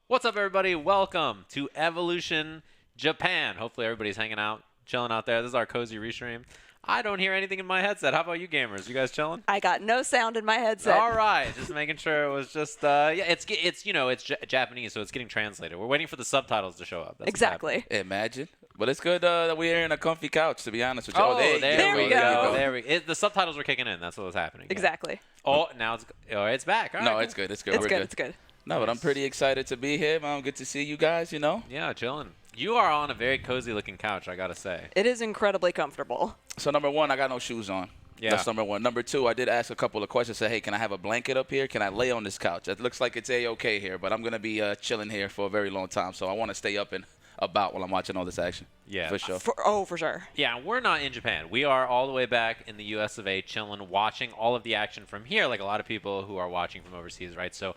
What's up, everybody? Welcome to Evolution Japan. Hopefully, everybody's hanging out, chilling out there. This is our cozy restream. I don't hear anything in my headset. How about you, gamers? You guys chilling? I got no sound in my headset. All right, just making sure it was just yeah. It's Japanese, so it's getting translated. We're waiting for the subtitles to show up. That's exactly. Imagine. But it's good that we're in a comfy couch, to be honest with you. Oh, there we go. There The subtitles were kicking in. That's what was happening. Exactly. Oh, now it's back. All right, No, cool. it's good. It's good. It's We're good. It's good. No, but I'm pretty excited to be here, man. Good to see you guys, Yeah, chilling. You are on a very cozy-looking couch, I gotta say. It is incredibly comfortable. So, number one, I got no shoes on. Yeah. That's number one. Number two, I did ask a couple of questions. Say, hey, can I have a blanket up here? Can I lay on this couch? It looks like it's A-okay here, but I'm going to be chilling here for a very long time. So I want to stay up and about while I'm watching all this action. Yeah. For sure. For sure. Yeah, we're not in Japan. We are all the way back in the US of A, chilling, watching all of the action from here, like a lot of people who are watching from overseas, right? So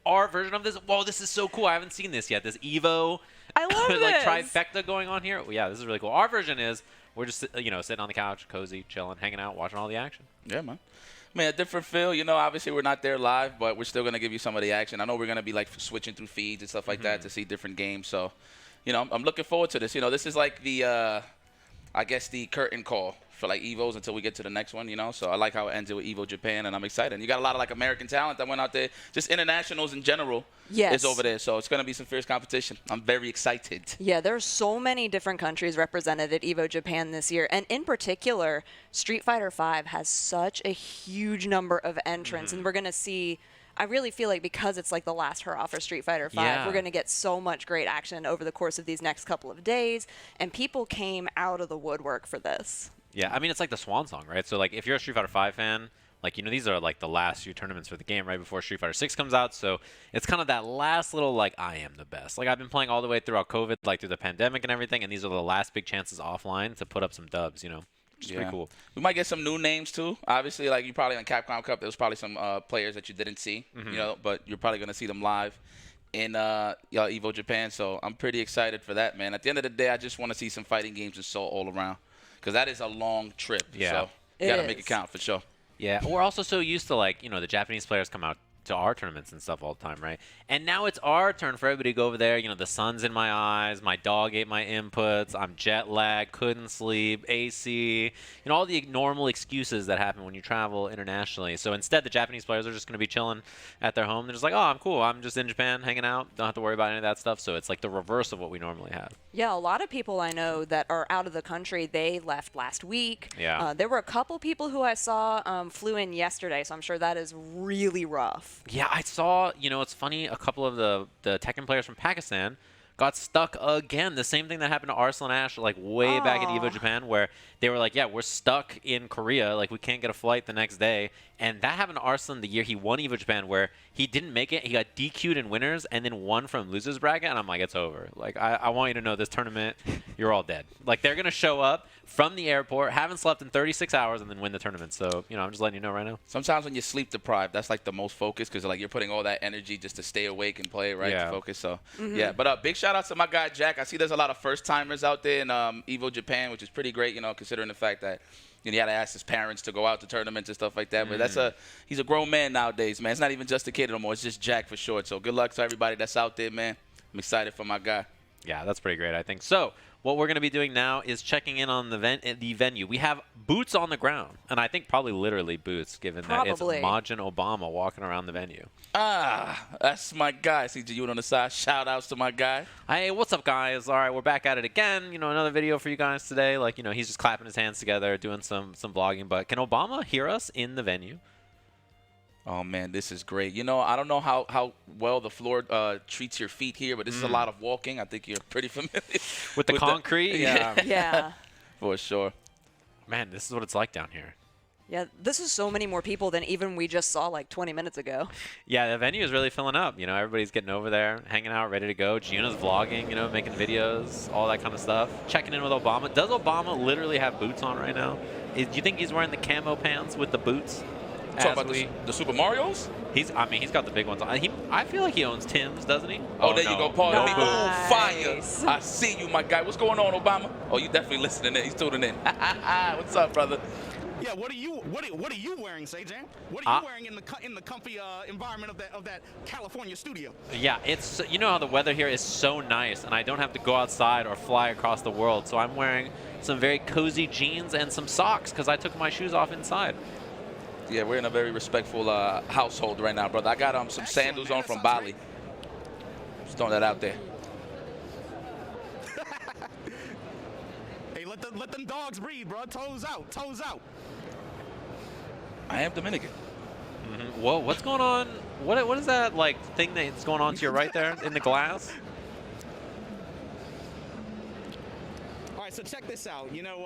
our version of this, whoa, this is so cool. I haven't seen this yet. This Evo I love like this. trifecta going on here. Well, yeah, this is really cool. Our version is we're just sitting on the couch, cozy, chilling, hanging out, watching all the action. Yeah, man. I mean, a different feel. Obviously we're not there live, but we're still going to give you some of the action. I know we're going to be, like, switching through feeds and stuff like that to see different games. So, I'm looking forward to this. This is like the, I guess, the curtain call for, like, Evos until we get to the next one, So I like how it ended with Evo Japan, and I'm excited. And you got a lot of, like, American talent that went out there. Just internationals in general is over there. So it's going to be some fierce competition. I'm very excited. Yeah, there's so many different countries represented at Evo Japan this year. And in particular, Street Fighter V has such a huge number of entrants. And we're going to see, I really feel like because it's like the last hurrah for Street Fighter V, we're going to get so much great action over the course of these next couple of days. And people came out of the woodwork for this. Yeah, I mean, it's like the swan song, right? So, like, if you're a Street Fighter V fan, like, these are, like, the last few tournaments for the game right before Street Fighter 6 comes out. So it's kind of that last little, like, I am the best. Like, I've been playing all the way throughout COVID, like, through the pandemic and everything, and these are the last big chances offline to put up some dubs, which is pretty cool. We might get some new names, too. Obviously, like, you probably on Capcom Cup, there was probably some players that you didn't see, but you're probably going to see them live in Evo Japan. So I'm pretty excited for that, man. At the end of the day, I just want to see some fighting games and Seoul all around. Because that is a long trip. Yeah. So you got to make it count for sure. Yeah, we're also so used to, like, the Japanese players come out to our tournaments and stuff all the time, right? And now it's our turn for everybody to go over there. The sun's in my eyes, my dog ate my inputs, I'm jet lagged, couldn't sleep, AC, all the normal excuses that happen when you travel internationally. So instead, the Japanese players are just going to be chilling at their home. They're just like, oh, I'm cool. I'm just in Japan hanging out. Don't have to worry about any of that stuff. So it's like the reverse of what we normally have. Yeah, a lot of people I know that are out of the country, they left last week. Yeah. There were a couple people who I saw flew in yesterday, so I'm sure that is really rough. Yeah, I saw, it's funny, a couple of the Tekken players from Pakistan got stuck again. The same thing that happened to Arslan Ash, like, way back in Evo Japan, where they were like, yeah, we're stuck in Korea. Like, we can't get a flight the next day. And that happened to Arslan the year he won Evo Japan, where he didn't make it. He got DQ'd in winners and then won from losers bracket. And I'm like, it's over. Like, I want you to know this tournament, you're all dead. Like, they're going to show up from the airport, haven't slept in 36 hours, and then win the tournament. So, I'm just letting you know right now. Sometimes when you're sleep deprived, that's like the most focus because, like, you're putting all that energy just to stay awake and play, right? Yeah. To focus. So, yeah. But big shout out to my guy, Jack. I see there's a lot of first timers out there in Evo Japan, which is pretty great, considering the fact that he had to ask his parents to go out to tournaments and stuff like that. But he's a grown man nowadays, man. It's not even just a kid anymore. It's just Jack for short. So good luck to everybody that's out there, man. I'm excited for my guy. Yeah, that's pretty great, I think. So what we're going to be doing now is checking in on the venue. We have boots on the ground, and I think probably literally boots, given that it's Majin Obama walking around the venue. That's my guy. See you on the side. Shout outs to my guy. Hey, what's up, guys? All right, we're back at it again. Another video for you guys today. Like, he's just clapping his hands together, doing some vlogging. But can Obama hear us in the venue? Oh, man, this is great. I don't know how well the floor treats your feet here, but this is a lot of walking. I think you're pretty familiar. With the concrete? Yeah. Yeah. For sure. Man, this is what it's like down here. Yeah, this is so many more people than even we just saw like 20 minutes ago. Yeah, the venue is really filling up. Everybody's getting over there, hanging out, ready to go. Gina's vlogging, making videos, all that kind of stuff. Checking in with Obama. Does Obama literally have boots on right now? Do you think he's wearing the camo pants with the boots? Talk about the Super Marios? He's got the big ones on. I feel like he owns Tim's, doesn't he? Oh, there you go, Paul. Nice. On fire. I see you, my guy. What's going on, Obama? Oh, you definitely listening in. He's tuning in. What's up, brother? Yeah, what are you wearing, Say-Jan? What are you wearing in the comfy environment of that California studio? Yeah, it's, you know how the weather here is so nice, and I don't have to go outside or fly across the world, so I'm wearing some very cozy jeans and some socks because I took my shoes off inside. Yeah, we're in a very respectful household right now, brother. I got some sandals on from Bali. Just throwing that out there. Hey, let them dogs breathe, bro. Toes out, toes out. I am Dominican. Whoa, what's going on? What is that like thing that's going on to your right there in the glass? All right, so check this out. You know,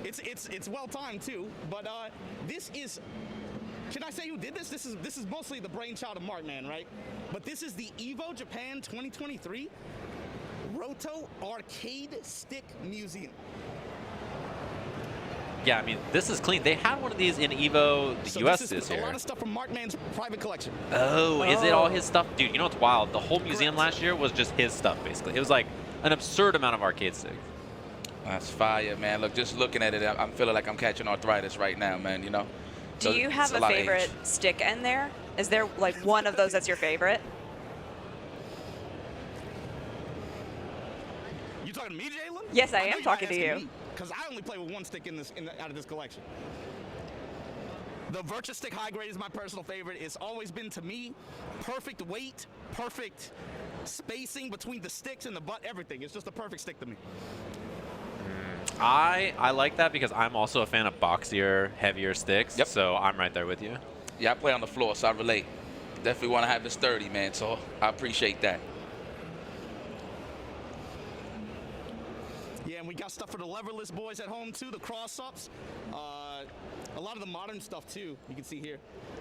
it's well timed too, but this is. Can I say who did this? This is mostly the brainchild of Markman, right? But this is the Evo Japan 2023 Roto Arcade Stick Museum. Yeah, I mean, this is clean. They had one of these in Evo, the US this year. A lot of stuff from Markman's private collection. Oh, is it all his stuff? Dude, you know what's wild? The whole museum last year was just his stuff, basically. It was like an absurd amount of arcade sticks. That's fire, man. Look, just looking at it, I'm feeling like I'm catching arthritis right now, man, you know? Do you have a favorite stick in there? Is there like one of those that's your favorite? You talking to me, Jalen? Yes, I am talking to you. Because I only play with one stick out of this collection. The Virtua Stick High Grade is my personal favorite. It's always been, to me, perfect weight, perfect spacing between the sticks and the butt, everything. It's just a perfect stick to me. I like that because I'm also a fan of boxier, heavier sticks. Yep. So I'm right there with you. Yeah, I play on the floor, so I relate. Definitely want to have it sturdy, man, so I appreciate that. Yeah, and we got stuff for the leverless boys at home, too, the cross-ups. A lot of the modern stuff, too, you can see here.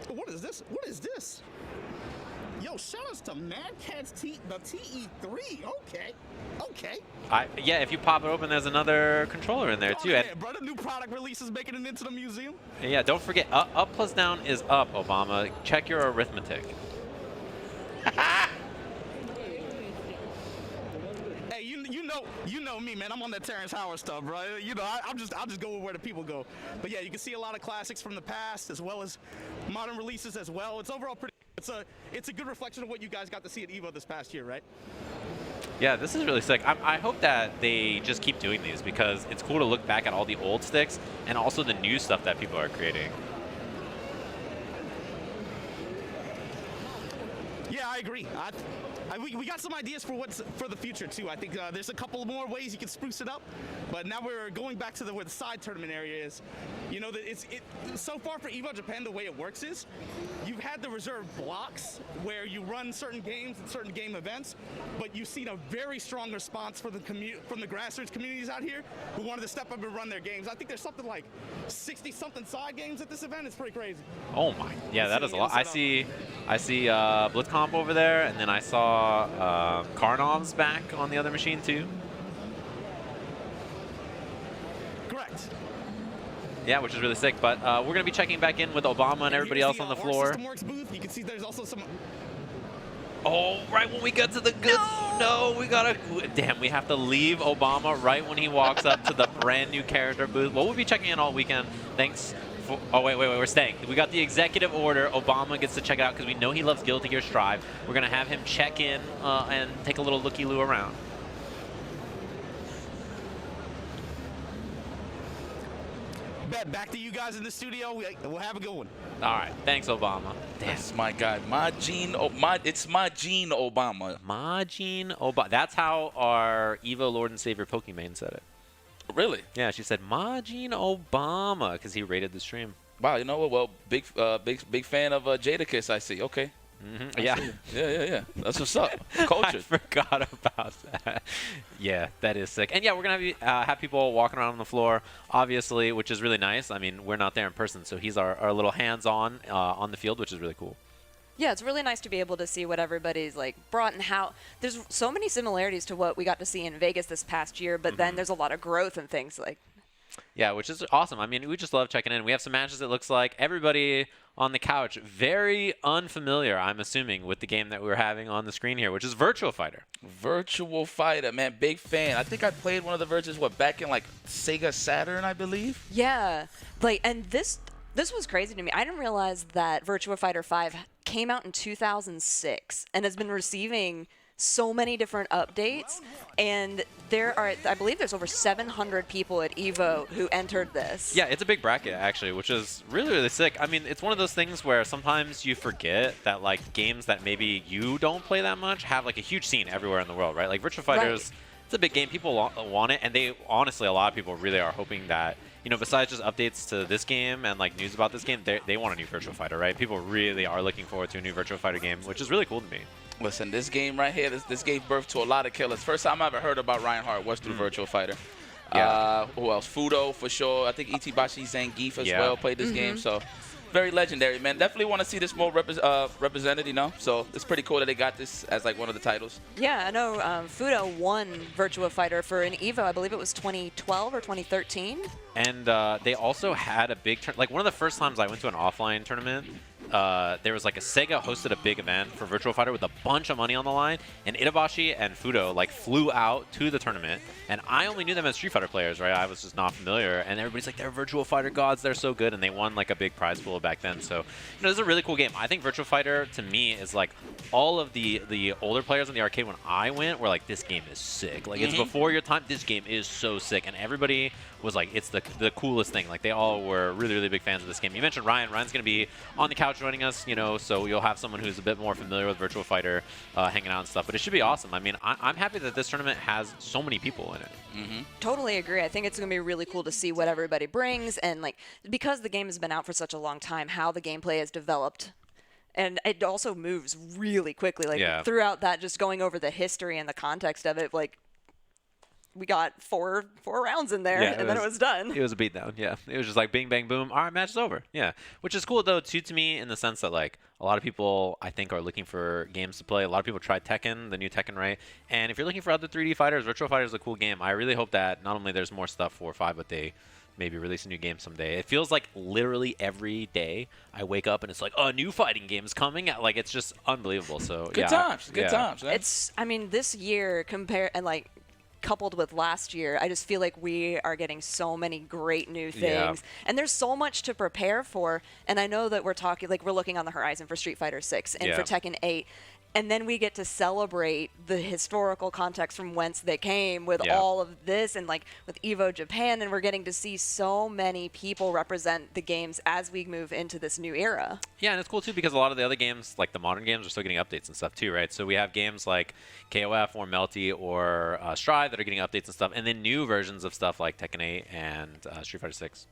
What is this? What is this? Yo, shout outs to Mad Catz the TE3. Okay. Yeah, if you pop it open, there's another controller in there, too. Yeah, brother, new product releases making it into the museum. And yeah, don't forget, up plus down is up, Obama. Check your arithmetic. Hey, you know me, man. I'm on that Terrence Howard stuff, bro. You know, I'll just go where the people go. But yeah, you can see a lot of classics from the past as well as modern releases as well. It's overall pretty. It's a good reflection of what you guys got to see at Evo this past year, right? Yeah, this is really sick. I hope that they just keep doing these because it's cool to look back at all the old sticks and also the new stuff that people are creating. Yeah, I agree. We got some ideas for the future too. I think there's a couple more ways you can spruce it up, but now we're going back to where the side tournament area is. You know, so far for Evo Japan, the way it works is you've had the reserve blocks where you run certain games and certain game events, but you've seen a very strong response from the grassroots communities out here who wanted to step up and run their games. I think there's something like 60-something side games at this event. It's pretty crazy. Oh my, yeah, that is a lot. I see Blitzcomp over there, and then I saw Karnov's back on the other machine too. Correct. Yeah, which is really sick. But we're going to be checking back in with Obama and everybody else on the floor. Arcsys Booth. You can see there's also some. Oh, right when we get to the good. No, we gotta. Damn, we have to leave Obama right when he walks up to the brand new character booth. Well, we'll be checking in all weekend. Thanks. Oh, wait, we're staying. We got the executive order. Obama gets to check it out because we know he loves Guilty Gear Strive. We're going to have him check in and take a little looky-loo around. Back to you guys in the studio. We'll have a good one. All right. Thanks, Obama. Damn. That's my guy. It's Majin Obama. Majin Obama. That's how our Evo Lord and Savior Pokimane said it. Really? Yeah, she said Majin Obama because he rated the stream. Wow, you know what? Well, big fan of Jada Kiss, I see. Okay. Mm-hmm. Yeah. Yeah. That's what's up. Culture. I forgot about that. Yeah, that is sick. And yeah, we're going to have people walking around on the floor, obviously, which is really nice. I mean, we're not there in person, so he's our little hands-on on the field, which is really cool. Yeah, it's really nice to be able to see what everybody's like brought and how. There's so many similarities to what we got to see in Vegas this past year, but then there's a lot of growth and things like. Yeah, which is awesome. I mean, we just love checking in. We have some matches. It looks like everybody on the couch, very unfamiliar, I'm assuming, with the game that we're having on the screen here, which is Virtua Fighter. Virtual Fighter, man, big fan. I think I played one of the versions, back in like Sega Saturn, I believe. Yeah, like, and this was crazy to me. I didn't realize that Virtua Fighter 5 came out in 2006 and has been receiving so many different updates, and I believe there's over 700 people at Evo who entered this. Yeah, it's a big bracket, actually, which is really, really sick. I mean, it's one of those things where sometimes you forget that, like, games that maybe you don't play that much have, like, a huge scene everywhere in the world, right? Like, Virtua Fighters, it's a big game. People want it, and they, honestly, a lot of people really are hoping that, you know, besides just updates to this game and, like, news about this game, they want a new Virtua Fighter, right? People really are looking forward to a new Virtua Fighter game, which is really cool to me. Listen, this game right here, this gave birth to a lot of killers. First time I ever heard about Reinhardt was through Virtua Fighter. Yeah. Who else? Fudo, for sure. I think Itibashi Zangief as well played this game. So, very legendary, man. Definitely want to see this more represented, you know? So, it's pretty cool that they got this as, like, one of the titles. Yeah, I know Fudo won Virtua Fighter for an Evo. I believe it was 2012 or 2013. And they also had a big like, one of the first times I went to an offline tournament, there was like a Sega hosted a big event for Virtua Fighter with a bunch of money on the line, and Itabashi and Fudo like flew out to the tournament, and I only knew them as Street Fighter players, right? I was just not familiar, and everybody's like, they're Virtua Fighter gods, they're so good, and they won like a big prize pool back then. So, you know, this is a really cool game. I think Virtua Fighter to me is like all of the older players in the arcade when I went were like, this game is sick. Like, it's before your time. This game is so sick, and everybody was like, it's the coolest thing. Like, they all were really, really big fans of this game. You mentioned Ryan. Ryan's going to be on the couch joining us, you know, so you'll have someone who's a bit more familiar with Virtua Fighter hanging out and stuff. But it should be awesome. I mean, I'm happy that this tournament has so many people in it. Totally agree. I think it's going to be really cool to see what everybody brings, and like, because the game has been out for such a long time, how the gameplay has developed. And it also moves really quickly. Like, throughout that, just going over the history and the context of it, like, we got four rounds in there, and then it was done. It was a beatdown, yeah. It was just like bing, bang, boom. All right, match is over. Yeah, which is cool, though, too, to me, in the sense that, like, a lot of people, I think, are looking for games to play. A lot of people tried Tekken, the new Tekken, right? And if you're looking for other 3D fighters, Virtua Fighter is a cool game. I really hope that not only there's more stuff for 5, but they maybe release a new game someday. It feels like literally every day I wake up and it's like, a new fighting game is coming out. Like, it's just unbelievable. So good times, man. It's, I mean, this year coupled with last year, I just feel like we are getting so many great new things, and there's so much to prepare for. And I know that we're looking on the horizon for Street Fighter 6 and for Tekken 8. And then we get to celebrate the historical context from whence they came with all of this, and like with Evo Japan, and we're getting to see so many people represent the games as we move into this new era. Yeah, and it's cool too because a lot of the other games, like the modern games, are still getting updates and stuff too, right? So we have games like KOF or Melty or Strive that are getting updates and stuff, and then new versions of stuff like Tekken 8 and Street Fighter 6.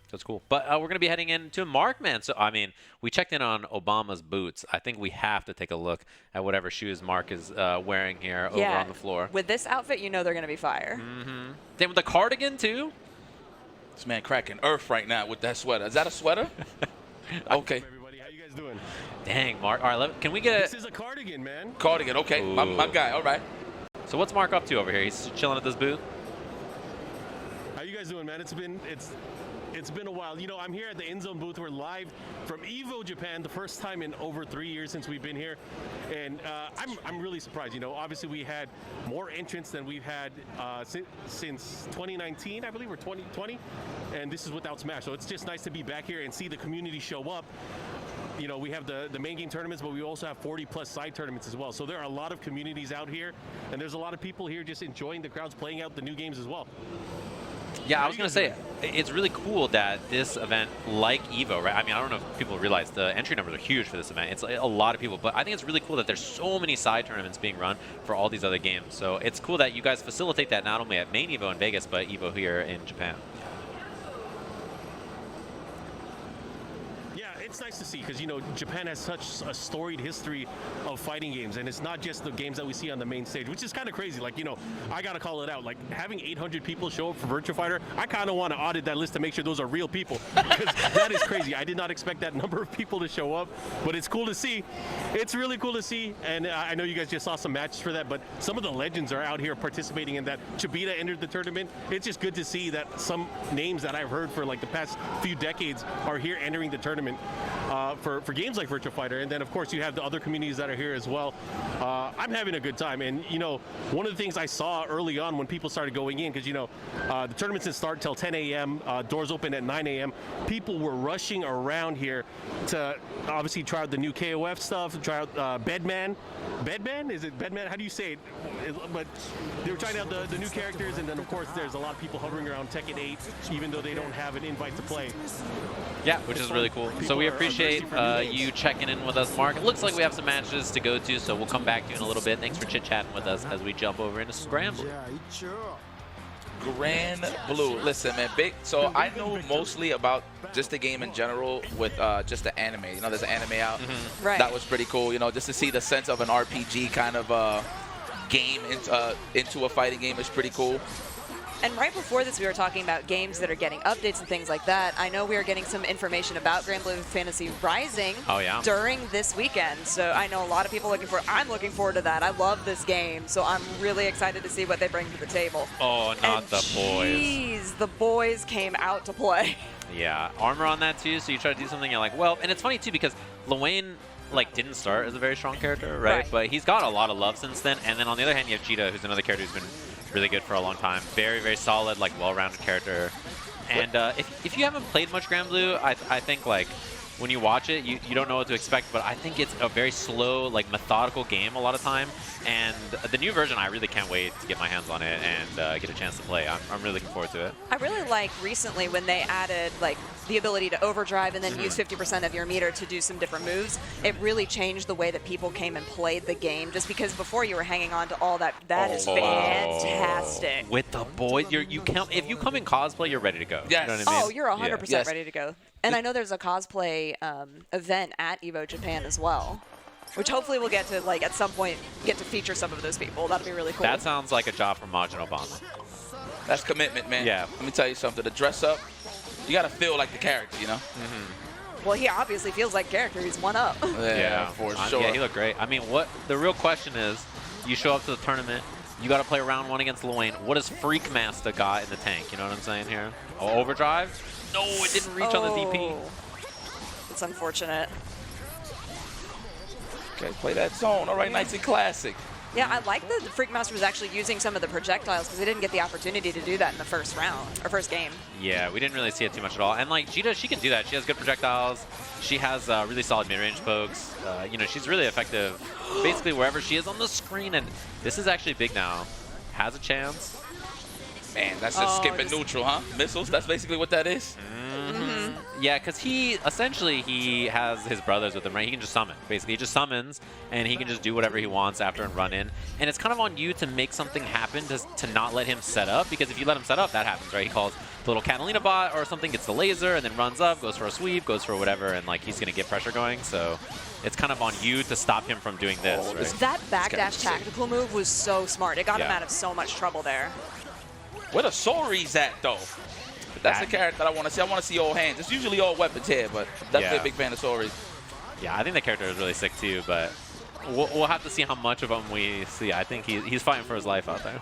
So it's cool. But we're going to be heading into Mark, man. So, I mean, we checked in on Obama's boots. I think we have to take a look at whatever shoes Mark is wearing here over on the floor. With this outfit, you know they're going to be fire. Then with the cardigan, too. This man cracking earth right now with that sweater. Is that a sweater? Okay. Everybody, how you guys doing? Dang, Mark. All right, can we get This is a cardigan, man. Cardigan, okay. My guy, all right. So what's Mark up to over here? He's chilling at this booth? How you guys doing, man? It's been a while. You know, I'm here at the InZone booth. We're live from Evo Japan, the first time in over 3 years since we've been here. And I'm really surprised. You know, obviously we had more entrants than we've had since 2019, I believe, or 2020. And this is without Smash. So it's just nice to be back here and see the community show up. You know, we have the main game tournaments, but we also have 40+ side tournaments as well. So there are a lot of communities out here, and there's a lot of people here just enjoying the crowds playing out the new games as well. Yeah, I was going to say, it's really cool that this event, like Evo, right? I mean, I don't know if people realize the entry numbers are huge for this event. It's a lot of people, but I think it's really cool that there's so many side tournaments being run for all these other games. So it's cool that you guys facilitate that not only at main Evo in Vegas, but Evo here in Japan. It's nice to see because, you know, Japan has such a storied history of fighting games, and it's not just the games that we see on the main stage, which is kind of crazy. Like, you know, I got to call it out. Like, having 800 people show up for Virtua Fighter, I kind of want to audit that list to make sure those are real people because that is crazy. I did not expect that number of people to show up, but it's cool to see. It's really cool to see, and I know you guys just saw some matches for that, but some of the legends are out here participating in that. Djeeta entered the tournament. It's just good to see that some names that I've heard for like the past few decades are here entering the tournament. for games like Virtua Fighter. And then, of course, you have the other communities that are here as well. I'm having a good time. And, you know, one of the things I saw early on when people started going in, because, you know, the tournaments didn't start till 10 a.m., doors open at 9 a.m., people were rushing around here to obviously try out the new KOF stuff, try out Bedman. Bedman? Is it Bedman? How do you say it? But they were trying out the new characters, and then, of course, there's a lot of people hovering around Tekken 8, even though they don't have an invite to play. Yeah, which is really cool. So we appreciate you checking in with us, Mark. It looks like we have some matches to go to, so we'll come back to you in a little bit. Thanks for chit-chatting with us as we jump over into Scramble. Grand Blue. Listen, man, so I know mostly about just the game in general with just the anime. You know, there's an anime out. Right. That was pretty cool, you know, just to see the sense of an RPG kind of game into a fighting game is pretty cool. And right before this, we were talking about games that are getting updates and things like that. I know we are getting some information about Grand Blue Fantasy Rising during this weekend. So I know a lot of people I'm looking forward to that. I love this game, so I'm really excited to see what they bring to the table. Oh, not the boys. Jeez, the boys came out to play. Yeah, armor on that too, so you try to do something, you're like, well, and it's funny too because Lowain didn't start as a very strong character, right? But he's got a lot of love since then. And then on the other hand, you have Djeeta, who's another character who's been really good for a long time. Very, very solid, well-rounded character. And if you haven't played much Grand Blue, I think when you watch it, you don't know what to expect, but I think it's a very slow, methodical game a lot of time. And the new version, I really can't wait to get my hands on it and get a chance to play. I'm really looking forward to it. I really like recently when they added the ability to overdrive and then use 50% of your meter to do some different moves. It really changed the way that people came and played the game, just because before you were hanging on to all that. That is fantastic. With the boys, if you come in cosplay, you're ready to go. Yes. You know what I mean? Oh, you're 100% Yes. ready to go. And I know there's a cosplay event at Evo Japan as well, which hopefully we'll get to, at some point, get to feature some of those people. That'll be really cool. That sounds like a job for Majin Obama. That's commitment, man. Yeah. Let me tell you something. To dress up, you got to feel like the character, you know? Well, he obviously feels like character. He's one up. Yeah, for sure. Yeah, he looked great. I mean, the real question is, you show up to the tournament, you got to play round 1 against Lowain. What does Freakmaster got in the tank? You know what I'm saying here? Oh, overdrive? No, it didn't reach on the DP. It's unfortunate. Okay, play that zone. All right, nice and classic. Yeah, I like that the Freakmaster was actually using some of the projectiles because they didn't get the opportunity to do that in the first round, or first game. Yeah, we didn't really see it too much at all. And Djeeta, she can do that. She has good projectiles. She has really solid mid-range pokes. You know, she's really effective basically wherever she is on the screen. And this is actually big now. Has a chance. Man, that's just skipping neutral, huh? Missiles, that's basically what that is. Yeah, because he has his brothers with him, right? He can just summon. Basically, he just summons, and he can just do whatever he wants after and run in. And it's kind of on you to make something happen to not let him set up, because if you let him set up, that happens, right? He calls the little Catalina bot or something, gets the laser, and then runs up, goes for a sweep, goes for whatever, and he's going to get pressure going. So it's kind of on you to stop him from doing this, right? That backdash tactical move was so smart. It got him out of so much trouble there. Where the Sori's at, though? That's the character that I want to see. I want to see all hands. It's usually all weapons here, but definitely a big fan of Sori's. Yeah, I think the character is really sick too, but we'll have to see how much of him we see. I think he's fighting for his life out there.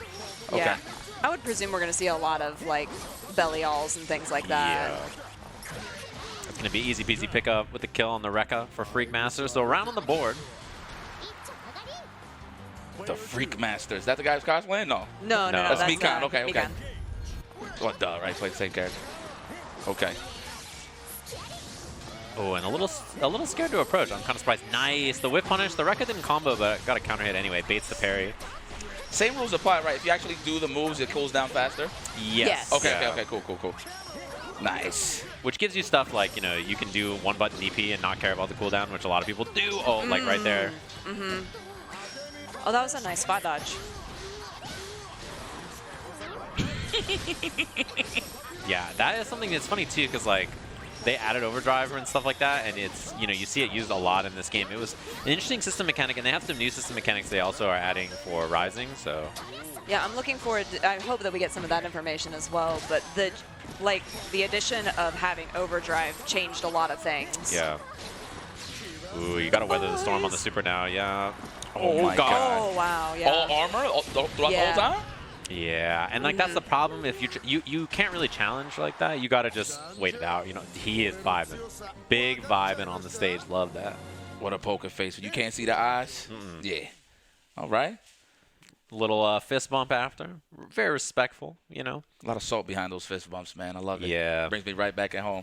Yeah. Okay. I would presume we're going to see a lot of Belials and things like that. Yeah. It's going to be easy peasy pickup with the kill on the Rekka for Freakmaster. So around on the board. The Freakmaster. Is that the guy who's cosplaying? No. No. That's Mikan. Okay. Mikan. Oh, duh, right? Play the same character. Okay. Oh, and a little scared to approach. I'm kind of surprised. Nice. The whip punish. The Rekka didn't combo, but got a counter hit anyway. Baits the parry. Same rules apply, right? If you actually do the moves, it cools down faster? Yes. Okay, cool. Nice. Which gives you stuff like, you can do one button DP and not care about the cooldown, which a lot of people do. Oh, right there. Oh, that was a nice spot dodge. Yeah, that is something that's funny too, because they added overdrive and stuff like that, and it's you see it used a lot in this game. It was an interesting system mechanic, and they have some new system mechanics they also are adding for Rising. So yeah, I'm looking forward to, I hope that we get some of that information as well. But the addition of having overdrive changed a lot of things. Yeah. Ooh, you gotta weather the storm on the super now. Yeah. Oh my God. Oh wow. Yeah. All armor throughout the whole time? Yeah, and like that's the problem. If you can't really challenge like that. You gotta just wait it out. You know, he is vibing, big vibing on the stage. Love that. What a poker face. You can't see the eyes? Yeah. All right. Little fist bump after. Very respectful, you know. A lot of salt behind those fist bumps, man. I love it. Yeah. Brings me right back at home.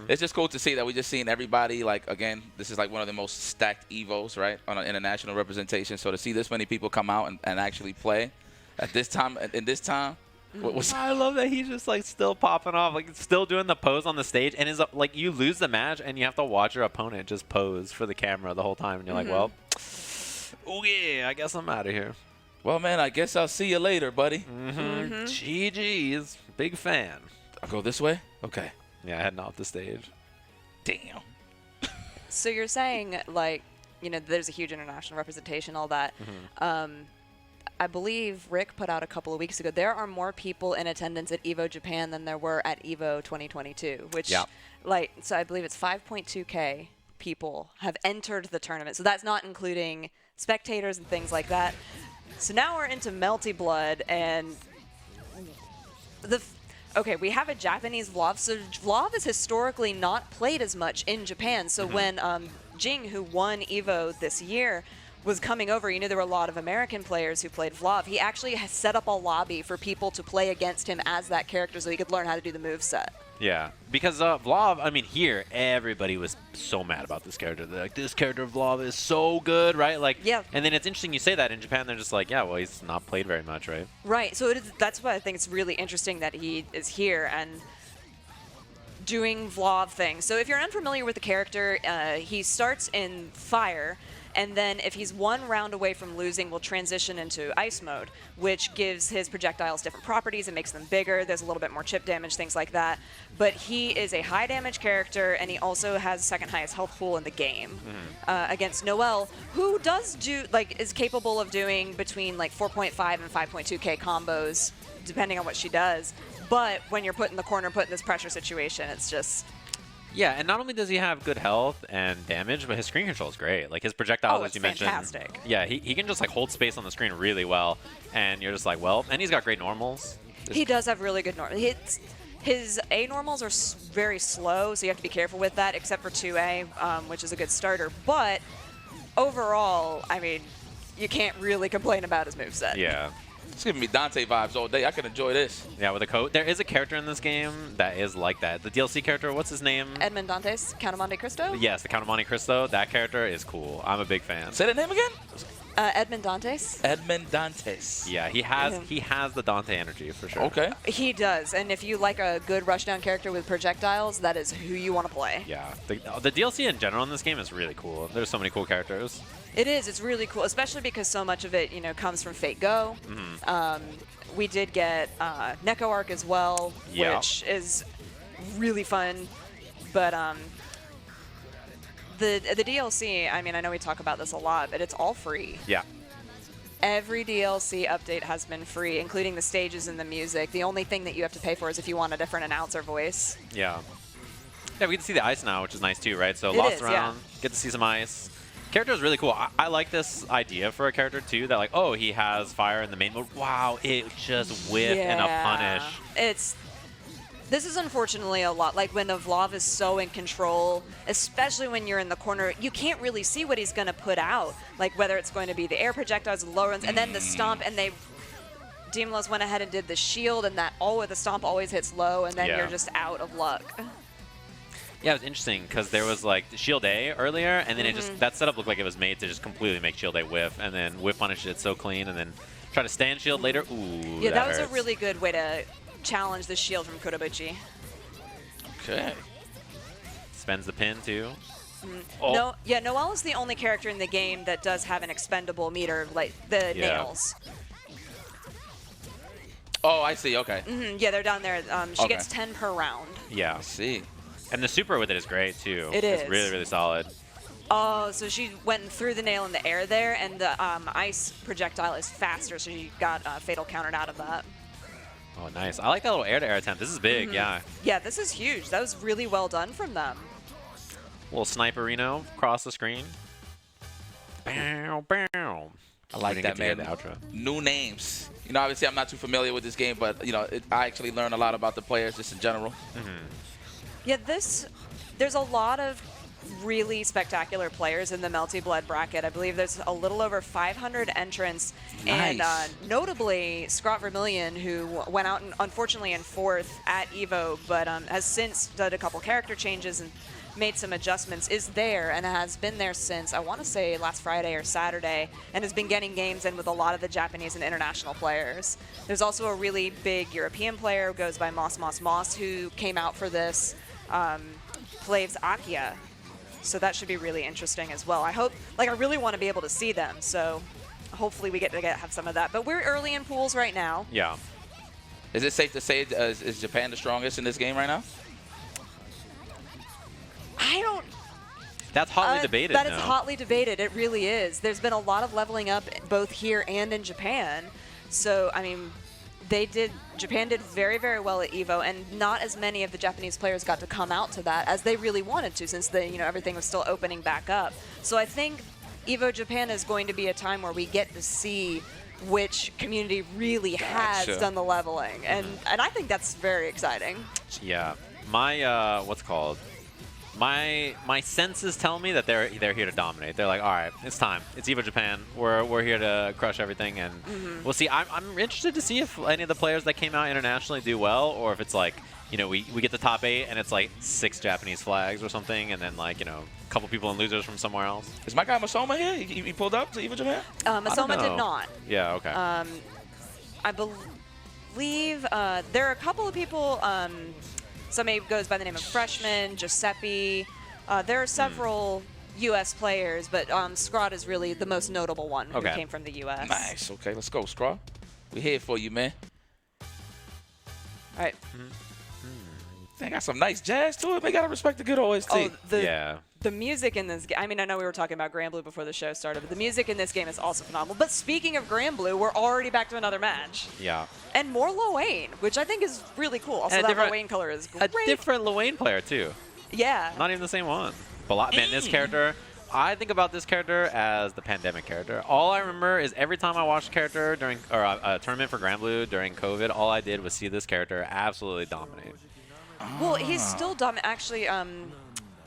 It's just cool to see that we just seen everybody, like, again, this is like one of the most stacked Evos, right, on an international representation. So to see this many people come out and actually play at this time, in this time, what was I love that he's just like still popping off, like still doing the pose on the stage, and is like you lose the match and you have to watch your opponent just pose for the camera the whole time, and you're like, well, oh yeah, I guess I'm out of here. Well, man, I guess I'll see you later, buddy. GG's, big fan. I'll go this way? Okay. Yeah, heading off the stage. Damn. So you're saying, like, you know, there's a huge international representation, all that. I believe Rick put out a couple of weeks ago, there are more people in attendance at Evo Japan than there were at Evo 2022, which, like, so I believe it's 5.2K people have entered the tournament. So that's not including spectators and things like that. So now we're into Melty Blood, and okay, we have a Japanese Vlov. So Vlov is historically not played as much in Japan. So when Jing, who won Evo this year, was coming over, you know, there were a lot of American players who played Vlov. He actually has set up a lobby for people to play against him as that character so he could learn how to do the moveset. Yeah, because Vlov, I mean, here, everybody was so mad about this character. They're like, this character of Vlov is so good, right? Like, yeah. And then it's interesting you say that. In Japan, they're just like, yeah, well, he's not played very much, right? Right, so that's why I think it's really interesting that he is here and doing Vlov things. So if you're unfamiliar with the character, he starts in fire, and then if he's one round away from losing, will transition into ice mode, which gives his projectiles different properties and makes them bigger. There's a little bit more chip damage, things like that. But he is a high damage character, and he also has second highest health pool in the game against Noel, who is capable of doing between like 4.5 and 5.2K combos, depending on what she does. But when you're put in the corner, put in this pressure situation, it's just... Yeah, and not only does he have good health and damage, but his screen control is great. Like his projectiles, as you mentioned. Fantastic. Yeah, he can just like hold space on the screen really well, and you're just like, well, and he's got great normals. He does have really good normals. His A normals are very slow, so you have to be careful with that, except for 2A, which is a good starter. But overall, I mean, you can't really complain about his moveset. Yeah. It's giving me Dante vibes all day. I can enjoy this. Yeah, with a coat. There is a character in this game that is like that. The DLC character, what's his name? Edmond Dantes, Count of Monte Cristo? Yes, the Count of Monte Cristo. That character is cool. I'm a big fan. Say that name again? Edmond Dantes. Edmond Dantes. Yeah, he has the Dante energy for sure. Okay. He does, and if you like a good rushdown character with projectiles, that is who you want to play. Yeah, the DLC in general in this game is really cool. There's so many cool characters. It is. It's really cool, especially because so much of it, you know, comes from Fate Go. We did get Neko Arc as well, which is really fun. But the DLC, I mean, I know we talk about this a lot, but it's all free. Yeah. Every DLC update has been free, including the stages and the music. The only thing that you have to pay for is if you want a different announcer voice. Yeah. Yeah, we get to see the ice now, which is nice too, right? So lost around, get to see some ice. Character is really cool. I like this idea for a character too, that like, oh, he has fire in the main mode. Wow, it just whiffed and a punish. This is unfortunately a lot. Like when a Vlov is so in control, especially when you're in the corner, you can't really see what he's going to put out. Like whether it's going to be the air projectiles, the low runs, and then the stomp, and Dymlos went ahead and did the shield, and the stomp always hits low, and then you're just out of luck. Yeah, it was interesting because there was like the Shield A earlier, and then it just that setup looked like it was made to just completely make Shield A whiff, and then whiff punished it so clean, and then try to stand Shield later. Ooh, yeah, that was hurts. a really good way to challenge the shield from Kurobochi. Okay. Spends the pin too. Oh. Noel is the only character in the game that does have an expendable meter, like the nails. Oh, I see. Okay. Yeah, they're down there. She gets 10 per round. Yeah. I see. And the super with it is great too. It is. It's really, really solid. Oh, so she went through the nail in the air there, and the ice projectile is faster, so she got fatal countered out of that. Oh, nice. I like that little air-to-air attempt. This is big, yeah. Yeah, this is huge. That was really well done from them. Little sniperino across the screen. Bow, bow. I like that, man. The outro. New names. You know, obviously I'm not too familiar with this game, but you know, I actually learn a lot about the players just in general. Yeah, there's a lot of really spectacular players in the Melty Blood bracket. I believe there's a little over 500 entrants, and notably Scott Vermillion, who went out unfortunately in 4th at Evo, but has since done a couple character changes and made some adjustments, is there and has been there since, I want to say, last Friday or Saturday, and has been getting games in with a lot of the Japanese and international players. There's also a really big European player who goes by Moss, who came out for this, Flaves Akia. So that should be really interesting as well. I hope, like, I really want to be able to see them, so hopefully we get to have some of that. But we're early in pools right now. Yeah. Is it safe to say, is Japan the strongest in this game right now? I don't... That's hotly debated That now. is hotly debated. It really is. There's been a lot of leveling up both here and in Japan. So, I mean, Japan did very, very well at Evo, and not as many of the Japanese players got to come out to that as they really wanted to, since everything was still opening back up. So I think Evo Japan is going to be a time where we get to see which community really has done the leveling, and I think that's very exciting. Yeah. My what's called? My senses tell me that they're here to dominate. They're like, all right, it's time. It's Evo Japan. We're here to crush everything, and we'll see. I'm interested to see if any of the players that came out internationally do well, or if it's like, we get the top 8 and it's like 6 Japanese flags or something, and then like, a couple people in losers from somewhere else. Is my guy Masoma here? He pulled up to Evo Japan? Masoma did not. Yeah, okay. I believe there are a couple of people. Somebody goes by the name of Freshman, Giuseppe. There are several U.S. players, but Scrod is really the most notable one who came from the U.S. Nice. Okay, let's go, Scrod. We're here for you, man. All right. They got some nice jazz to it. They got to respect the good OST. Oh, yeah. The music in this game, I mean, I know we were talking about Granblue before the show started, but the music in this game is also phenomenal. But speaking of Granblue, we're already back to another match. Yeah. And more Lowain, which I think is really cool. Also, that Lowain color is great. A different Lowain player, too. Yeah. Not even the same one. But man, this character, I think about this character as the pandemic character. All I remember is every time I watched a character during, or a tournament for Granblue during COVID, all I did was see this character absolutely dominate. Well, he's still dumb. Actually,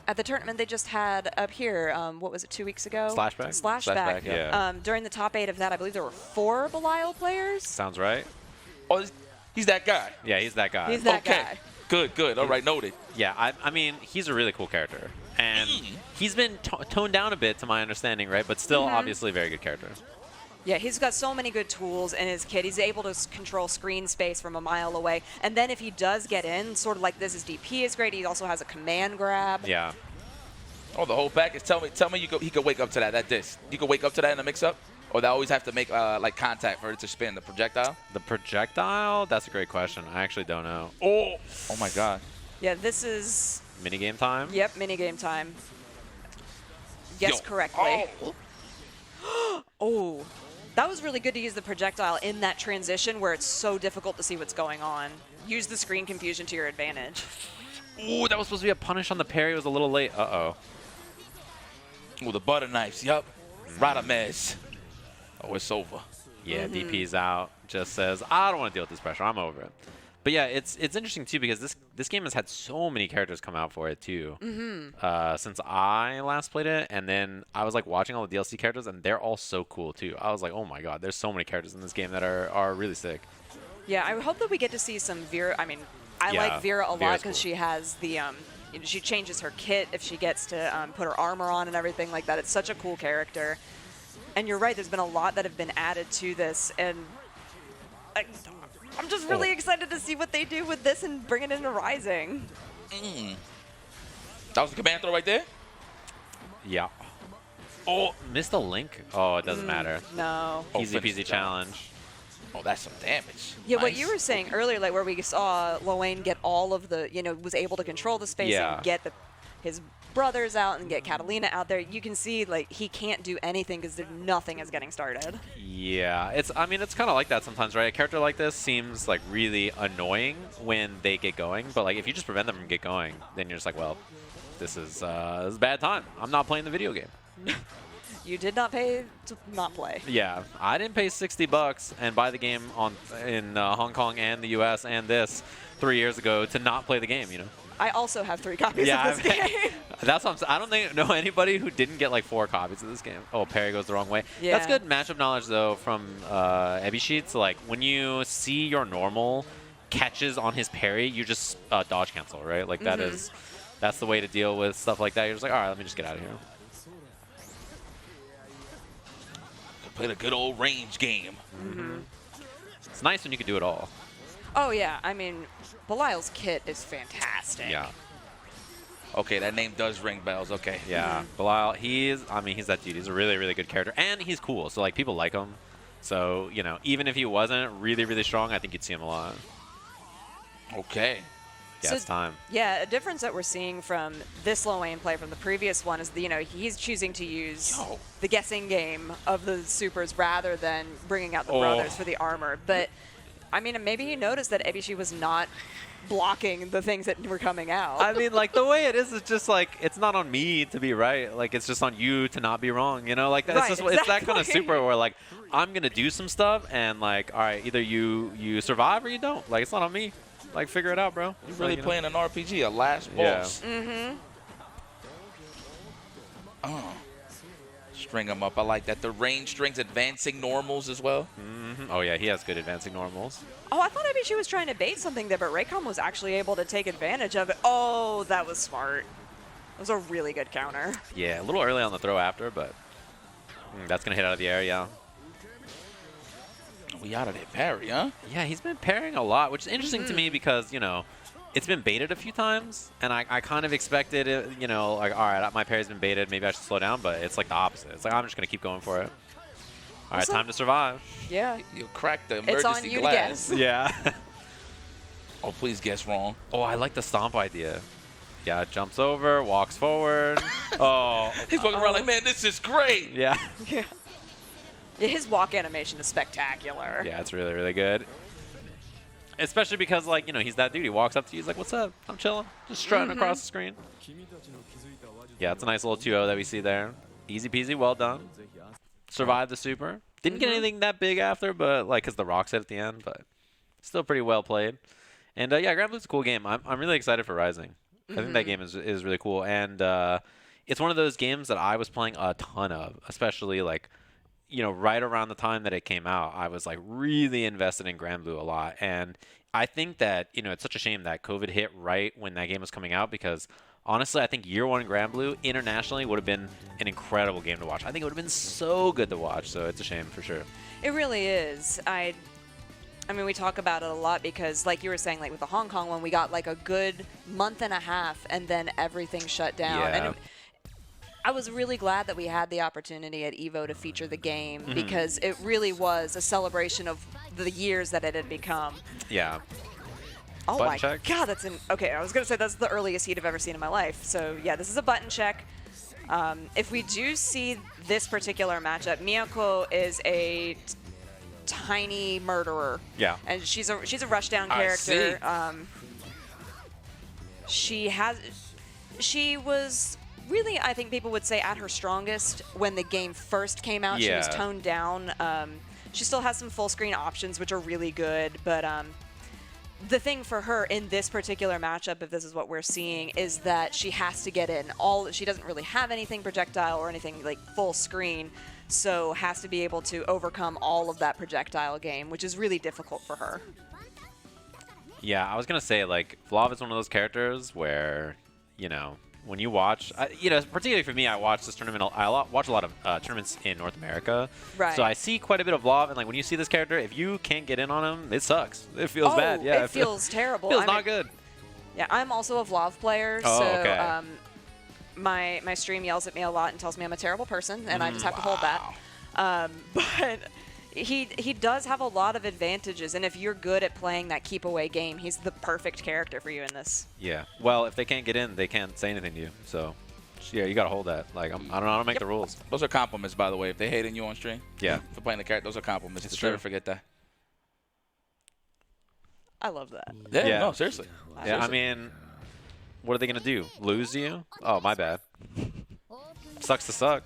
at the tournament they just had up here, what was it, 2 weeks ago? Slashback? Slashback. Yeah. During the top 8 of that, I believe there were 4 Belial players. Sounds right. Oh, he's that guy. Yeah, he's that guy. He's that guy. Good. All right, noted. Yeah, I mean, he's a really cool character. And he's been toned down a bit, to my understanding, right? But still, obviously, a very good character. Yeah, he's got so many good tools in his kit. He's able to control screen space from a mile away. And then if he does get in, sort of like this, his DP is great. He also has a command grab. Yeah. Oh, the whole package. Tell me he could wake up to that disc. You could wake up to that in a mix-up? Or they always have to make like contact for it to spin the projectile? The projectile? That's a great question. I actually don't know. Oh my God. Yeah, this is... Minigame time? Yep, minigame time. Guess correctly. Oh. That was really good to use the projectile in that transition where it's so difficult to see what's going on. Use the screen confusion to your advantage. Ooh, that was supposed to be a punish on the parry. It was a little late. Uh-oh. Ooh, the butter knives. Yup. Radamez. Oh, it's over. Yeah, DP's out. Just says, I don't want to deal with this pressure. I'm over it. But yeah, it's interesting too because this game has had so many characters come out for it too. Since I last played it, and then I was like watching all the DLC characters, and they're all so cool too. I was like, oh my god, there's so many characters in this game that are really sick. Yeah, I hope that we get to see some Vera. I mean, I like Vera a lot because she has the she changes her kit if she gets to put her armor on and everything like that. It's such a cool character. And you're right, there's been a lot that have been added to this, and I'm just really excited to see what they do with this and bring it into Rising. That was the command throw right there? Yeah. Oh, missed a link? Oh, it doesn't matter. No. Easy peasy challenge. Oh, that's some damage. Yeah, nice. what you were saying earlier, like where we saw Lowain get all of the, was able to control the space and get his brothers out and get Catalina out there, you can see like he can't do anything because nothing is getting started. Yeah, I mean it's kind of like that sometimes, right? A character like this seems like really annoying when they get going, but like if you just prevent them from get going, then you're just like, well, this is a bad time. I'm not playing the video game. You did not pay to not play. Yeah, I didn't pay $60 and buy the game in Hong Kong and the U.S. and this 3 years ago to not play the game. You know. I also have 3 copies Yeah, of this game. that's what I'm saying. I don't know anybody who didn't get like 4 copies of this game. Oh, parry goes the wrong way. Yeah. That's good matchup knowledge though from Ebishi. So like when you see your normal catches on his parry, you just dodge cancel, right? Like that's the way to deal with stuff like that. You're just like, all right, let me just get out of here. Played a good old range game. It's nice when you can do it all. Oh, yeah. I mean, Belial's kit is fantastic. Yeah. Okay, that name does ring bells. Okay. Yeah, Belial, he's that dude. He's a really, really good character, and he's cool. So like people like him. So you know, even if he wasn't really, really strong, I think you'd see him a lot. Okay. Yeah, So- it's time. Yeah, a difference that we're seeing from this Lowain play from the previous one is that, you know, he's choosing to use Yo. the guessing game of the supers rather than bringing out the Oh. brothers for the armor. But, I mean, maybe he noticed that Ebishi was not blocking the things that were coming out. I mean, like the way it is just like it's not on me to be right. Like it's just on you to not be wrong. You know, like that's Right, just it's that kind of exactly. super where like I'm gonna do some stuff and like all right, either you survive or you don't. Like it's not on me. Like figure it out, bro. You're really playing an RPG, a last Yeah. boss. Oh. String them up. I like that. The range strings advancing normals as well. Oh yeah, he has good advancing normals. Oh, I thought Ebishi was trying to bait something there, but Raycorn was actually able to take advantage of it. Oh, that was smart. That was a really good counter. Yeah, a little early on the throw after, but that's gonna hit out of the air. Yeah. We out of there, parry, huh? Yeah, he's been pairing a lot, which is interesting to me because, you know, it's been baited a few times, and I kind of expected it, you know, like, all right, my parry's been baited, maybe I should slow down, but it's like the opposite. It's like, I'm just going to keep going for it. All right, Also- time to survive. Yeah. You cracked the It's emergency on you to glass. guess. Yeah. Oh, please guess wrong. Oh, I like the stomp idea. Yeah, jumps over, walks forward. Oh. He's walking around like, man, this is great. Yeah. Yeah. His walk animation is spectacular. Yeah, it's really, really good. Especially because, like, you know, he's that dude. He walks up to you, he's like, what's up? I'm chilling. Just strutting across the screen. Yeah, it's a nice little 2-0 that we see there. Easy peasy, well done. Survived the super. Didn't get anything that big after, but, like, because the rocks hit at the end, but still pretty well played. And, yeah, Grand Blue's a cool game. I'm really excited for Rising. I think that game is really cool. And it's one of those games that I was playing a ton of, especially, like, you know, right around the time that it came out, I was like really invested in Grand Blue a lot. And I think that, you know, it's such a shame that COVID hit right when that game was coming out because honestly, I think year one Grand Blue internationally would have been an incredible game to watch. I think it would have been so good to watch. So it's a shame for sure. It really is. I mean, we talk about it a lot because, like you were saying, like with the Hong Kong one, we got like a good month and a half and then everything shut down. Yeah. And I was really glad that we had the opportunity at Evo to feature the game because it really was a celebration of the years that it had become. Yeah. Oh Button my check? god, that's okay. I was gonna say that's the earliest heat I've ever seen in my life. So yeah, this is a button check. If we do see this particular matchup, Miyako is a tiny murderer. Yeah. And she's a rushdown I character. see. She was really, I think people would say, at her strongest when the game first came out. She was Yeah. toned down. She still has some full screen options, which are really good, but the thing for her in this particular matchup, if this is what we're seeing, is that she has to get in. She doesn't really have anything projectile or anything like full screen, so has to be able to overcome all of that projectile game, which is really difficult for her. Yeah, I was going to say, like, Vlov is one of those characters where, you know, when you watch, you know, particularly for me, I watch this tournament. I watch a lot of tournaments in North America. Right. So I see quite a bit of Vlov, and like when you see this character, if you can't get in on him, it sucks. It feels bad. Yeah, it feels terrible. Feels I not mean, good. Yeah, I'm also a Vlov player, Oh, so okay. my stream yells at me a lot and tells me I'm a terrible person, and I just have to hold that. But he does have a lot of advantages, and if you're good at playing that keep away game, he's the perfect character for you in this. Yeah. Well, if they can't get in, they can't say anything to you. So, yeah, you got to hold that. Like, I don't know how to make the rules. Those are compliments, by the way. If they hating you on stream, Yeah. for playing the character, those are compliments. It's Just never true. forget that. I love that. Yeah, Yeah. no, seriously. Yeah, I Seriously. mean, what are they going to do? Lose you? Oh, my bad. Sucks to suck.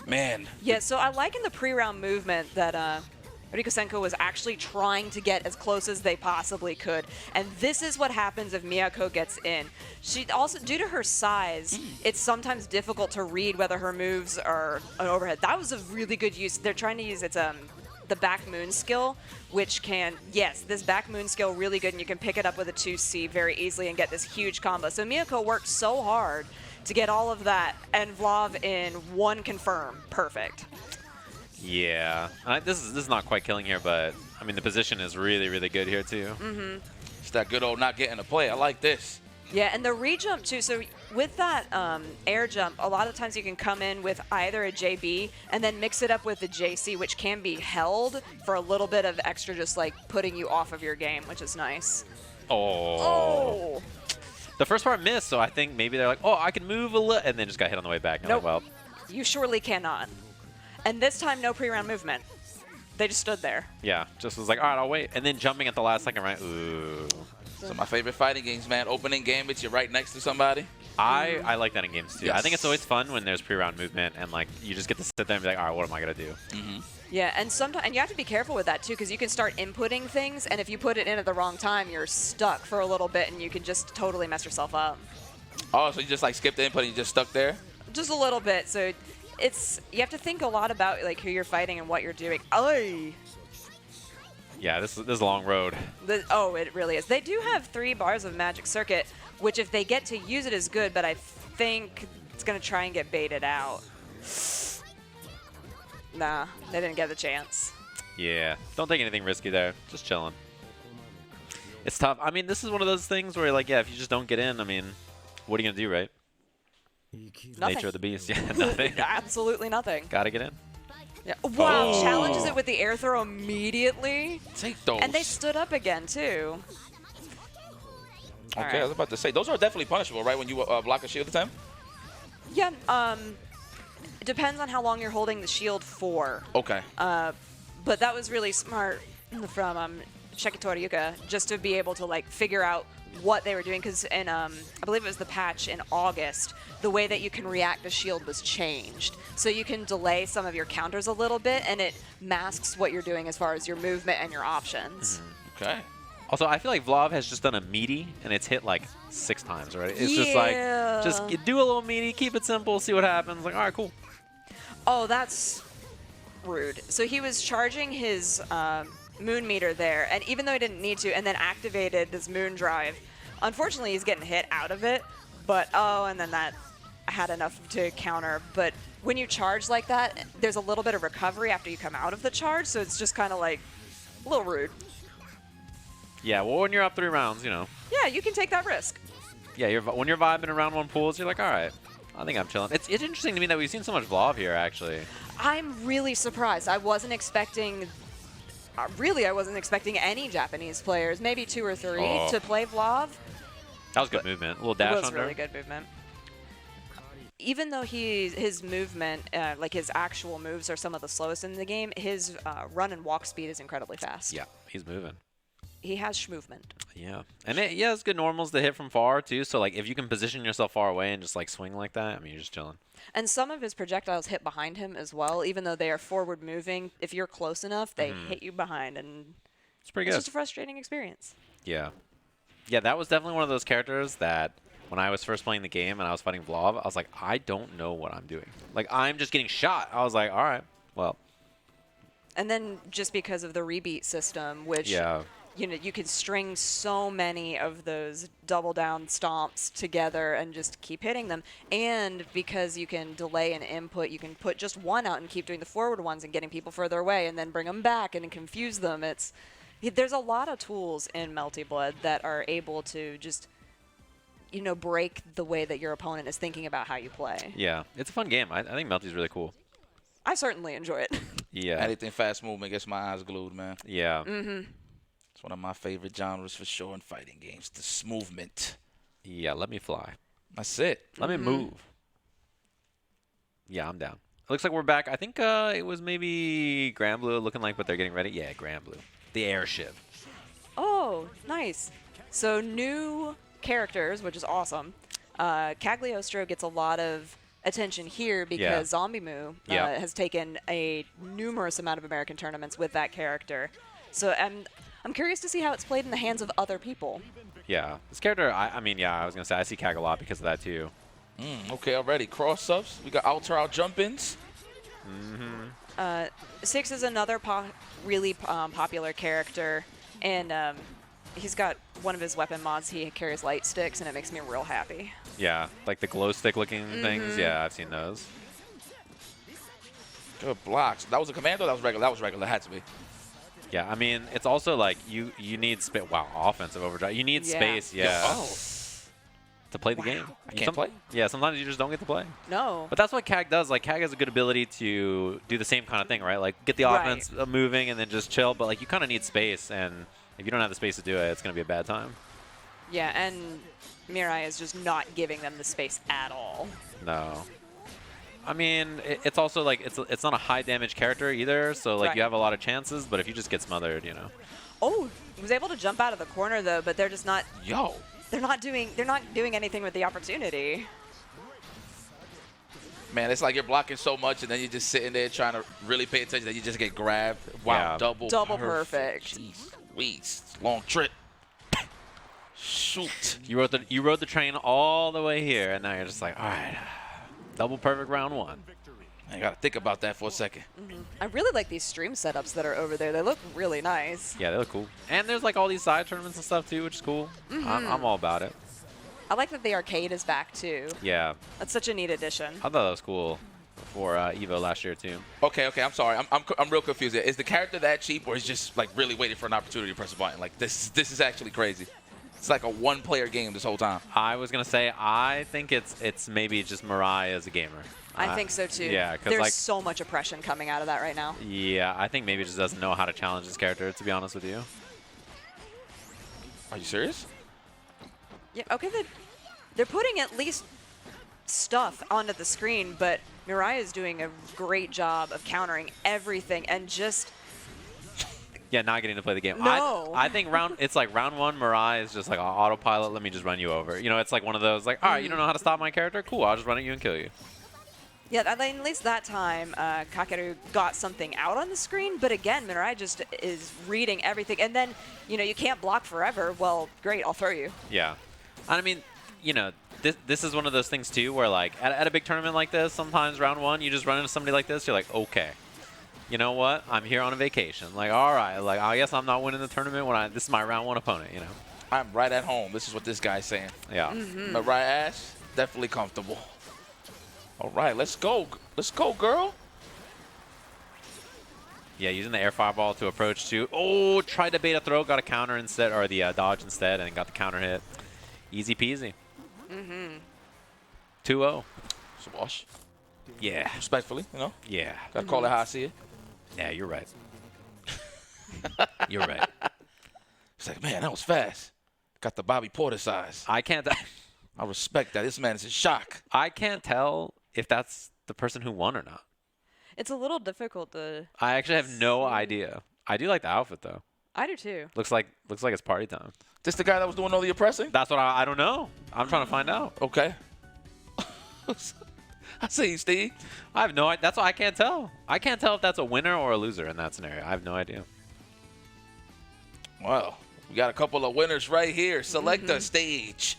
Man. Yeah, so I like in the pre-round movement that Rikusenko was actually trying to get as close as they possibly could. And this is what happens if Miyako gets in. She also, due to her size, it's sometimes difficult to read whether her moves are an overhead. That was a really good use. They're trying to use the back moon skill, which can, yes, this back moon skill really good, and you can pick it up with a 2C very easily and get this huge combo. So Miyako worked so hard to get all of that, and Vlov in one confirm. Perfect. Yeah, this is not quite killing here, but I mean the position is really, really good here too. It's that good old not getting a play. I like this. Yeah, and the re-jump too. So with that air jump, a lot of times you can come in with either a JB and then mix it up with the JC, which can be held for a little bit of extra, just like putting you off of your game, which is nice. Oh. The first part missed, so I think maybe they're like, oh, I can move a little, and then just got hit on the way back. And Nope. Like, well, You surely cannot. And this time, no pre-round movement. They just stood there. yeah, just was like, all right, I'll wait. And then jumping at the last second, right? Ooh. So my favorite fighting games, man. Opening gambits, you're right next to somebody. I like that in games too. I think it's Yes. always fun when there's pre-round movement and like you just get to sit there and be like, all right, what am I gonna do? Yeah, and sometimes, and you have to be careful with that too, because you can start inputting things, and if you put it in at the wrong time, you're stuck for a little bit, and you can just totally mess yourself up. Oh, so you just like skipped the input and you just stuck there? Just a little bit. So you have to think a lot about like who you're fighting and what you're doing. Oy. Yeah, this is a long road. Oh, it really is. They do have 3 bars of Magic Circuit, which if they get to use it is good, but I think it's going to try and get baited out. Nah, they didn't get the chance. Yeah, don't take anything risky there. Just chilling. It's tough. I mean, this is one of those things where like, yeah, if you just don't get in, I mean, what are you gonna do, right? Nothing. Nature of the beast. Yeah, nothing. Absolutely nothing. Gotta get in. Yeah. Wow, Oh. challenges it with the air throw immediately. Take those. And they stood up again, too. Okay, I was about to say, those are definitely punishable, right, when you block a shield attempt? Yeah, it depends on how long you're holding the shield for. Okay. But that was really smart from Shachitoiruka, just to be able to like figure out what they were doing, because in I believe it was the patch in August, the way that you can react to shield was changed. So you can delay some of your counters a little bit, and it masks what you're doing as far as your movement and your options. Okay. Also, I feel like Vlov has just done a meaty, and it's hit like 6 times already. It's Yeah. just like, just do a little meaty, keep it simple, see what happens. Like, all right, cool. Oh, that's rude. So he was charging his moon meter there, and even though he didn't need to, and then activated this moon drive, unfortunately he's getting hit out of it, but and then that had enough to counter. But when you charge like that, there's a little bit of recovery after you come out of the charge, so it's just kind of like a little rude. Yeah, well, when you're up 3 rounds, you know. Yeah, you can take that risk. Yeah, when you're vibing in round 1 pools, you're like, all right, I think I'm chilling. It's interesting to me that we've seen so much Vlov here, actually. I'm really surprised. I wasn't expecting, really, I wasn't expecting any Japanese players, maybe 2 or 3, to play Vlov. That was good movement. A little dash It was under. really good movement. Even though his movement, like his actual moves are some of the slowest in the game, his run and walk speed is incredibly fast. Yeah, he's moving. He has schmovement. Yeah. And it's good normals to hit from far, too. So, like, if you can position yourself far away and just, like, swing like that, I mean, you're just chilling. And some of his projectiles hit behind him as well, even though they are forward moving. If you're close enough, they hit you behind, and It's pretty it's good. just a frustrating experience. Yeah. Yeah, that was definitely one of those characters that when I was first playing the game and I was fighting Vlov, I was like, I don't know what I'm doing. Like, I'm just getting shot. I was like, all right, well. And then just because of the rebeat system, which... Yeah. You know, you can string so many of those double down stomps together and just keep hitting them. And because you can delay an input, you can put just one out and keep doing the forward ones and getting people further away and then bring them back and confuse them. There's a lot of tools in Melty Blood that are able to just, you know, break the way that your opponent is thinking about how you play. Yeah. It's a fun game. I think Melty's really cool. I certainly enjoy it. Yeah. Anything fast movement gets my eyes glued, man. Yeah. It's one of my favorite genres for sure in fighting games. The movement. Yeah, let me fly. That's it. Let me move. Yeah, I'm down. It looks like we're back. I think it was maybe Grand Blue looking like, but they're getting ready. Yeah, Grand Blue. The airship. Oh, nice. So new characters, which is awesome. Cagliosrto gets a lot of attention here because Zombie Moo has taken a numerous amount of American tournaments with that character. So I'm curious to see how it's played in the hands of other people. Yeah, this character, I mean, yeah, I was going to say, I see Cag a lot because of that, too. Okay, already. Cross-ups. We got ultra jump-ins. Six is another really popular character, and he's got one of his weapon mods. He carries light sticks, and it makes me real happy. Yeah, like the glow stick looking things. Yeah, I've seen those. Good blocks. That was a commando. That was regular. That was regular. It had to be. Yeah, I mean, it's also like you need space. Wow, offensive overdrive. You need space. Yeah. To play the game. I can't play? Yeah, sometimes you just don't get to play. No. But that's what Cag does. Like, Cag has a good ability to do the same kind of thing, right? Like, get the offense moving and then just chill. But, like, you kind of need space. And if you don't have the space to do it, it's going to be a bad time. Yeah, and Mirai is just not giving them the space at all. No. I mean, it's also, like, it's not a high damage character either. So, like, you have a lot of chances. But if you just get smothered, you know. Oh, he was able to jump out of the corner, though. But they're just not... Yo. They're not doing anything with the opportunity. Man, it's like you're blocking so much, and then you're just sitting there trying to really pay attention, that you just get grabbed. Wow, double perfect. Jeez, Louise, long trip. Shoot. You rode the train all the way here, and now you're just like, all right, double perfect round one. I gotta think about that for a second. I really like these stream setups that are over there. They look really nice. Yeah, they look cool. And there's like all these side tournaments and stuff too, which is cool. I'm all about it. I like that the arcade is back too. Yeah. That's such a neat addition. I thought that was cool for Evo last year too. Okay, I'm sorry. I'm real confused. Is the character that cheap, or is just like really waiting for an opportunity to press a button? Like this is actually crazy. It's like a one-player game this whole time. I was gonna say I think it's maybe just Mirai as a gamer. I think so too. Yeah, because there's like, so much oppression coming out of that right now. Yeah, I think maybe it just doesn't know how to challenge his character, to be honest with you. Are you serious? Yeah. Okay. They're putting at least stuff onto the screen, but Mirai is doing a great job of countering everything and just. Yeah, not getting to play the game. No. I think it's like round one, Mirai is just like autopilot. Let me just run you over. You know, it's like one of those like, all right, you don't know how to stop my character? Cool, I'll just run at you and kill you. Yeah, at least that time, Kakeru got something out on the screen. But again, Mirai just is reading everything. And then, you know, you can't block forever. Well, great, I'll throw you. Yeah. I mean, you know, this is one of those things, too, where, like, at a big tournament like this, sometimes round one, you just run into somebody like this, you're like, okay, you know what? I'm here on a vacation. Like, all right, like, I guess I'm not winning the tournament when this is my round one opponent, you know? I'm right at home. This is what this guy's saying. Yeah. Mirai Ash, definitely comfortable. All right, let's go. Let's go, girl. Yeah, using the air fireball to approach too. Oh, tried to bait a throw, got a counter instead, or the dodge instead, and got the counter hit. Easy peasy. 2-0. Swash. Yeah. Respectfully, you know? Yeah. Gotta call it how I see it. Yeah, you're right. You're right. It's like, man, that was fast. Got the Bobby Porter size. I can't. I respect that. This man is in shock. I can't tell if that's the person who won or not. It's a little difficult to. I actually have no idea. I do like the outfit though. I do too. Looks like it's party time. This the guy that was doing all the oppressing? That's what I don't know. I'm trying to find out. Okay. I see you, Steve. I have no idea. That's why I can't tell. I can't tell if that's a winner or a loser in that scenario. I have no idea. Well, we got a couple of winners right here. Select a stage.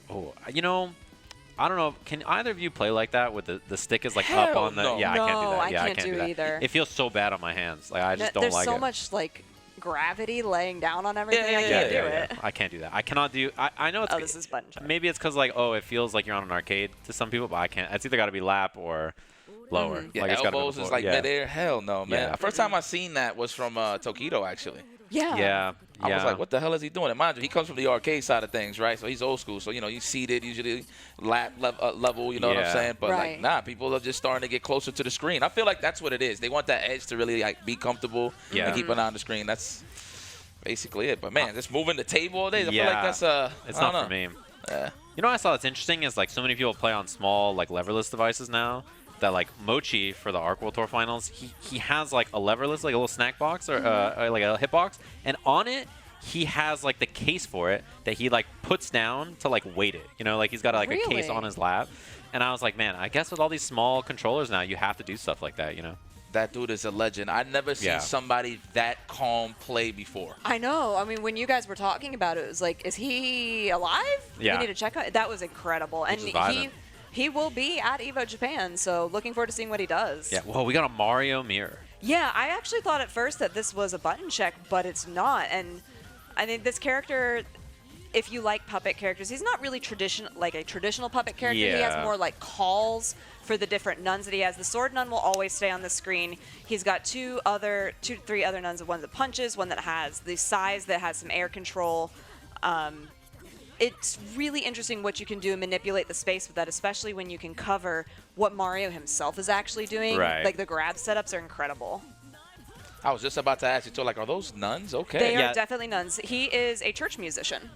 Oh, you know, I don't know. Can either of you play like that with the stick is like Hell up on the? no. Yeah, I can't do that. I Yeah, can't do that either. It feels so bad on my hands. Like I just don't There's like it. so much like gravity laying down on everything. I Yeah, can't do it. I can't do that. I cannot do. I know it's. Oh, this is button check. Maybe it's because like it feels like you're on an arcade to some people, but I can't. It's either got to be lap or lower. Yeah, like it's gotta be on the elbows is floor. like yeah. midair. Hell no, man. Yeah. The first time I seen that was from Tokido, actually. Yeah. Yeah. I was like, what the hell is he doing? And mind you, he comes from the arcade side of things, right? So he's old school. So, you know, you seated, usually lap level, you know what I'm Yeah. saying? But, Right. like, nah, people are just starting to get closer to the screen. I feel like that's what it is. They want that edge to really, like, be comfortable Yeah. and keep an eye on the screen. That's basically it. But, man, just moving the table all day, I feel Yeah. like that's, It's I don't not know. for me. Yeah. You know what I saw that's interesting is like so many people play on small like leverless devices now that like Mochi for the Arc World Tour Finals, he has like a leverless, like a little snack box or like a hit box, and on it he has like the case for it that he like puts down to like weight it. You know, like he's got like a case Really? on his lap. And I was like, man, I guess with all these small controllers now, you have to do stuff like that, you know? That dude is a legend. I've never seen Yeah. somebody that calm play before. I know. I mean, when you guys were talking about it, it was like, is he alive? Yeah. We need to check out. That was incredible. And just vibing. he will be at Evo Japan, so looking forward to seeing what he does. Yeah, well, we got a Mario mirror. Yeah, I actually thought at first that this was a button check, but it's not. And I think this character, if you like puppet characters, he's not really like a traditional puppet character. He has Yeah. more like calls for the different nuns that he has. The sword nun will always stay on the screen. He's got two to three other nuns, one that punches, one that has the size that has some air control. It's really interesting what you can do and manipulate the space with that, especially when you can cover what Mario himself is actually doing. Right. Like the grab setups are incredible. I was just about to ask you, too, like, are those nuns? Okay. They Yeah. are definitely nuns. He is a church musician.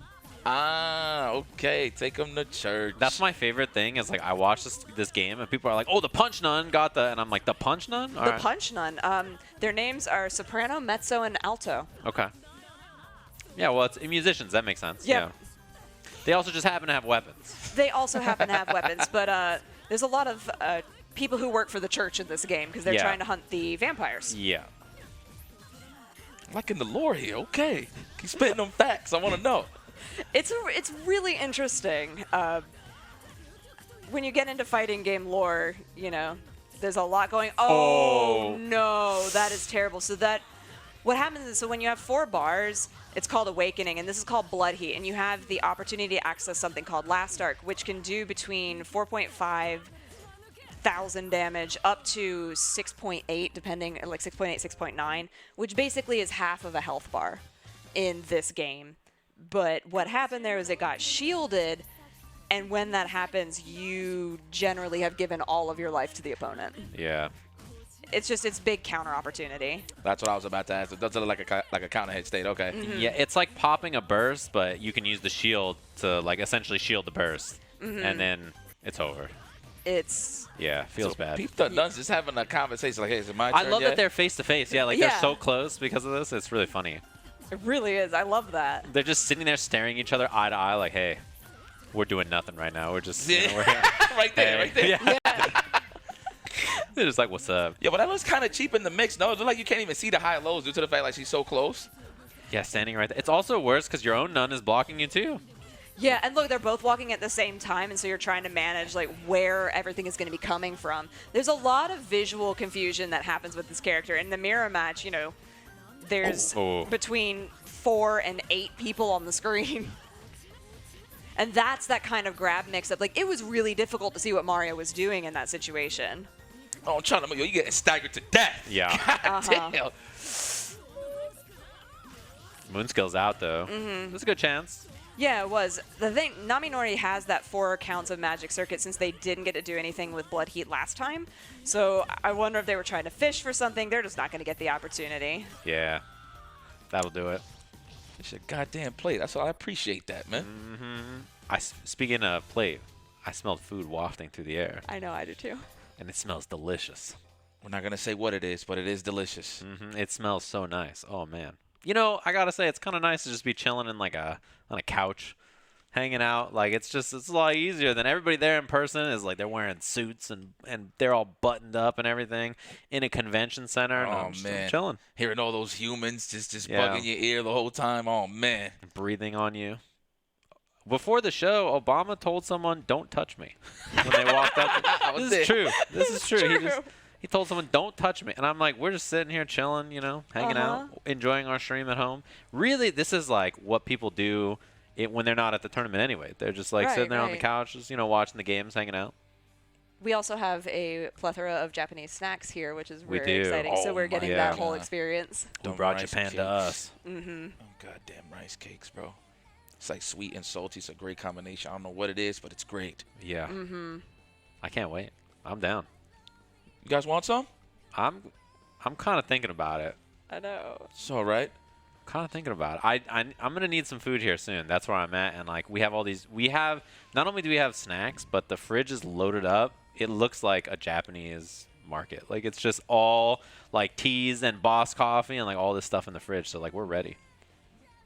Ah, okay. Take him to church. That's my favorite thing is like I watch this game and people are like, oh, the punch nun got the, and I'm like, the punch nun? All The right. punch nun. Their names are soprano, mezzo, and alto. Okay. Yeah, well, it's musicians. That makes sense. Yep. Yeah. They also just happen to have weapons. They also happen to have weapons, but there's a lot of people who work for the church in this game because they're Yeah. trying to hunt the vampires. Yeah. Like in the lore here. Okay. Keep spitting them facts. I want to know. It's really interesting. When you get into fighting game lore, you know, there's a lot going. Oh, Oh. no, that is terrible. So what happens is, so when you have 4 bars, it's called Awakening, and this is called Blood Heat, and you have the opportunity to access something called Last Arc, which can do between 4,500 damage up to 6.8, depending, like 6.8, 6.9, which basically is half of a health bar in this game. But what happened there is it got shielded, and when that happens, you generally have given all of your life to the opponent. Yeah. It's big counter opportunity. That's what I was about to ask. It does look like a counter hit state. Okay. Yeah, it's like popping a burst, but you can use the shield to like essentially shield the burst, and then it's over. It's Yeah, feels bad. Peep the nuns just having a conversation like, hey, is it my I turn love yet? that they're face to face. Yeah, like Yeah. they're so close because of this. It's really funny. It really is. I love that. They're just sitting there staring each other eye to eye, like, "Hey, we're doing nothing right now. We're just, you know, we're here." right there, Hey. right there. Yeah. They're just like, "What's up?" Yeah, but that looks kind of cheap in the mix. No, it looks like you can't even see the high lows due to the fact like she's so close. Yeah, standing right there. It's also worse because your own nun is blocking you too. Yeah, and look, they're both walking at the same time, and so you're trying to manage like where everything is going to be coming from. There's a lot of visual confusion that happens with this character. In the mirror match, you know, there's Oh. between 4 and 8 people on the screen. And that's that kind of grab mix-up. Like, it was really difficult to see what Mario was doing in that situation. Oh, I'm trying to move. Yo, you getting staggered to death. Yeah. God damn. Moonskill's out though. There's a good chance. Yeah, it was. The thing, Naminori has that 4 counts of magic circuit since they didn't get to do anything with Blood Heat last time. So I wonder if they were trying to fish for something. They're just not going to get the opportunity. Yeah, that'll do it. It's a goddamn plate. That's all. I appreciate that, man. Speaking of plate, I smelled food wafting through the air, I know, I do too. and it smells delicious. We're not gonna say what it is, but it is delicious. It smells so nice. Oh man. You know, I gotta say, it's kind of nice to just be chilling in like on a couch, hanging out. Like it's a lot easier than everybody there in person is like they're wearing suits and they're all buttoned up and everything in a convention center. And Oh I'm man, chilling, hearing all those humans just Yeah. bugging your ear the whole time. Oh man. breathing on you. Before the show, Obama told someone, "Don't touch me," when they walked up. was This is there. true. This is true. True. He told someone, "Don't touch me," and I'm like, we're just sitting here chilling, you know, hanging out, enjoying our stream at home. Really, this is like what people do when they're not at the tournament anyway. They're just like sitting there on the right. couch, just watching the games, hanging out. We also have a plethora of Japanese snacks here, which is We very do. exciting. So Oh we're my getting God. that whole experience. Who Them brought rice Japan cakes. to us? Oh, goddamn rice cakes, bro. It's like sweet and salty. It's a great combination. I don't know what it is, but it's great. Yeah. I can't wait. I'm down. You guys want some? I'm kind of thinking about it. I know. It's all right. Kind of thinking about it. I'm gonna need some food here soon. That's where I'm at, and like we have all these. We have not only do we have snacks, but the fridge is loaded up. It looks like a Japanese market. Like it's just all like teas and Boss coffee and like all this stuff in the fridge. So like we're ready.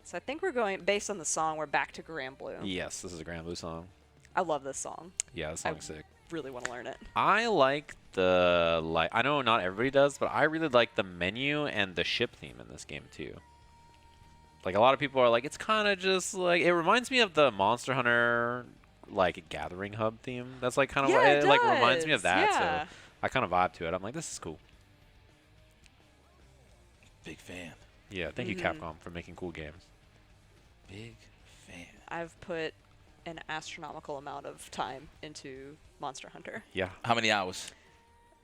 So I think we're going, based on the song, we're back to Grand Blue. Yes, this is a Grand Blue song. I love this song. Yeah, this song's sick. Really want to learn it. I like the I know not everybody does, but I really like the menu and the ship theme in this game too. Like a lot of people are like, it's kind of just like it reminds me of the Monster Hunter like gathering hub theme. That's like kind of what it like reminds me of that. Yeah. So I kind of vibe to it. I'm like, this is cool. Big fan. Yeah, thank you Capcom for making cool games. Big fan. I've put an astronomical amount of time into Monster Hunter. Yeah. How many hours?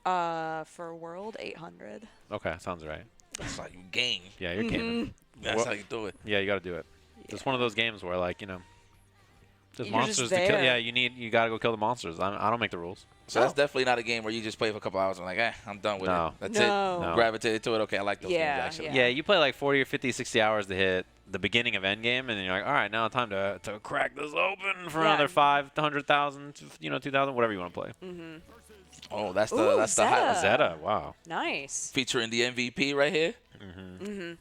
For World, 800. Okay, sounds right. That's how you game. Yeah, you're gaming. That's how you do it. Yeah, you got to do it. It's one of those games where like there's You're just monsters to kill. there. Yeah, you got to go kill the monsters. I don't make the rules. So that's definitely not a game where you just play for a couple hours and like, I'm done with No. it. That's No. it. No. Gravitated to it. Okay, I like those games actually. Yeah. Yeah, you play like 40 or 50, 60 hours to hit the beginning of Endgame, and then you're like, all right, now it's time to crack this open for Yeah. another 500,000, 2,000, whatever you want to play. Oh, that's Ooh, the Zeta. highlight. Zeta, wow. Nice. Featuring the MVP right here.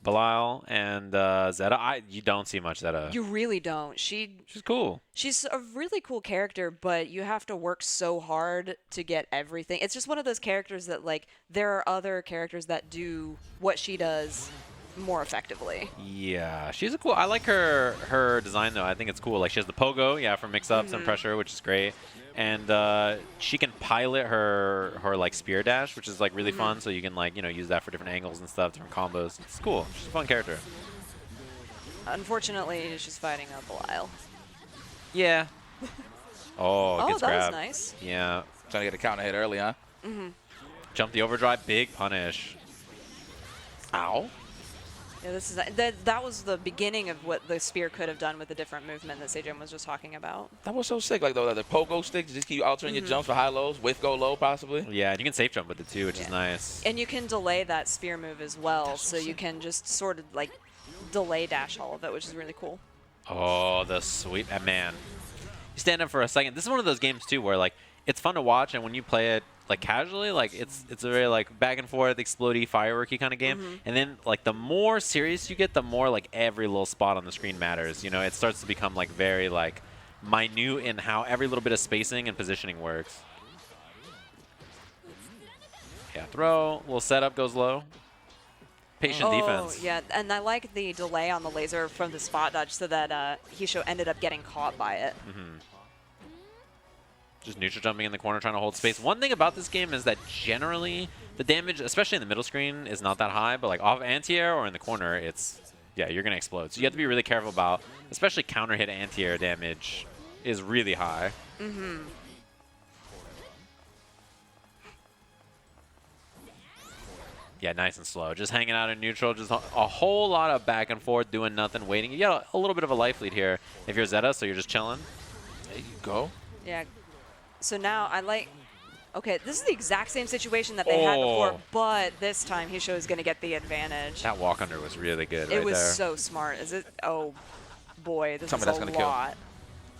Belial and Zeta, you don't see much Zeta. You really don't. She's cool. She's a really cool character, but you have to work so hard to get everything. It's just one of those characters that, like, there are other characters that do what she does more effectively. Yeah, she's a cool. I like her design though. I think it's cool. Like she has the pogo, yeah, for mix-ups and pressure, which is great. And she can pilot her like spear dash, which is like really fun. So you can like use that for different angles and stuff, different combos. It's cool. She's a fun character. Unfortunately, she's fighting a Belial. Yeah. Oh, gets that grabbed. was nice. Yeah. Trying to get a counter hit early, huh? Jump the overdrive, big punish. Ow. Yeah, this is that was the beginning of what the spear could have done with the different movement that Sejun was just talking about. That was so sick. Like the pogo sticks, just keep altering your jumps for high lows, with go low possibly. Yeah, and you can safe jump with it too, which is nice. And you can delay that spear move as well, so you can just sort of like delay dash all of it, which is really cool. Oh, the sweep. Man. You stand up for a second. This is one of those games too where like it's fun to watch, and when you play it like casually, like it's a very like back and forth, explodey, fireworky kind of game. And then like the more serious you get, the more like every little spot on the screen matters. It starts to become like very like minute in how every little bit of spacing and positioning works. Yeah, throw, little setup goes low. Patient defense. Yeah, and I like the delay on the laser from the spot dodge so that Hishow ended up getting caught by it. Just neutral jumping in the corner, trying to hold space. One thing about this game is that generally the damage, especially in the middle screen, is not that high. But like off anti-air or in the corner, you're going to explode. So you have to be really careful about, especially counter hit anti-air damage is really high. Yeah, nice and slow. Just hanging out in neutral. Just a whole lot of back and forth, doing nothing, waiting. You got a little bit of a life lead here if you're Zeta, so you're just chilling. There you go. Yeah. So now I like... Okay, this is the exact same situation that they had before, but this time Hishow is going to get the advantage. That walk under was really good It right was there. so smart. Is it? Oh, boy, this Tell is me that's a gonna kill. lot.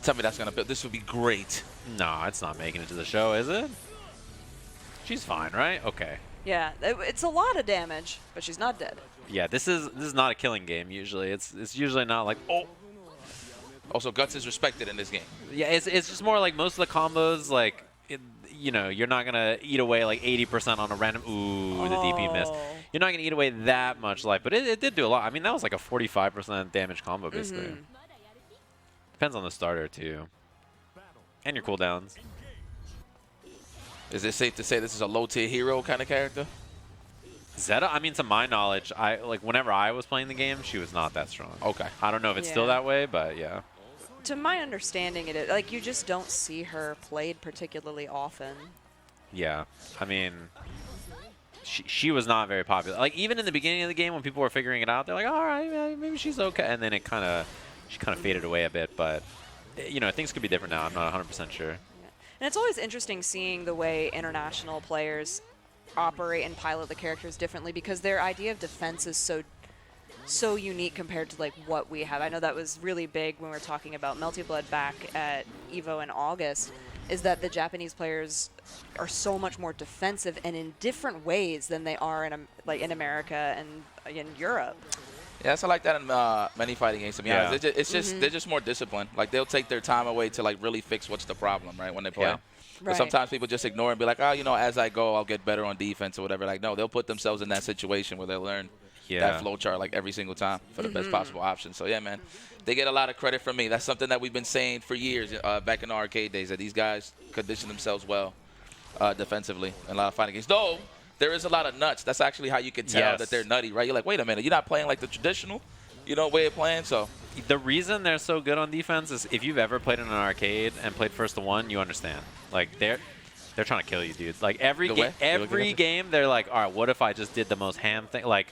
Tell me that's gonna build. This would be great. No, it's not making it to the show, is it? She's fine, right? Okay. Yeah, it's a lot of damage, but she's not dead. Yeah, this is not a killing game usually. It's usually not like, oh. Also, Guts is respected in this game. Yeah, it's just more like most of the combos, like, you're not going to eat away like 80% on a random, ooh, the DP missed. You're not going to eat away that much life, but it did do a lot. I mean, that was like a 45% damage combo, basically. Depends on the starter, too. And your cooldowns. Is it safe to say this is a low-tier hero kind of character? Zeta, I mean, to my knowledge, whenever I was playing the game, she was not that strong. Okay. I don't know if it's still Yeah. that way, but yeah. To my understanding, it is like you just don't see her played particularly often. Yeah, I mean, she was not very popular. Like even in the beginning of the game when people were figuring it out, they're like, all right, maybe she's okay, and then she kind of faded away a bit. But things could be different now. I'm not 100% sure. And it's always interesting seeing the way international players operate and pilot the characters differently because their idea of defense is so unique compared to like what we have. I know that was really big when we were talking about Melty Blood back at Evo in August, is that the Japanese players are so much more defensive and in different ways than they are in America and in Europe. Yeah, it's like that in many fighting games, to be honest. It's just they're just more disciplined. Like, they'll take their time away to, like, really fix what's the problem, right, when they play. Yeah. But sometimes people just ignore and be like, oh, you know, as I go, I'll get better on defense or whatever. Like, no, they'll put themselves in that situation where they learn that flow chart, like, every single time for the best possible option. So, yeah, man, they get a lot of credit from me. That's something that we've been saying for years back in the arcade days, that these guys condition themselves well defensively in a lot of fighting games. Though, there is a lot of nuts. That's actually how you can tell that they're nutty, right? You're like, wait a minute, you're not playing like the traditional, way of playing. So the reason they're so good on defense is if you've ever played in an arcade and played first to one, you understand. Like, they're trying to kill you, dude. Like, every game, they're like, all right, what if I just did the most ham thing? Like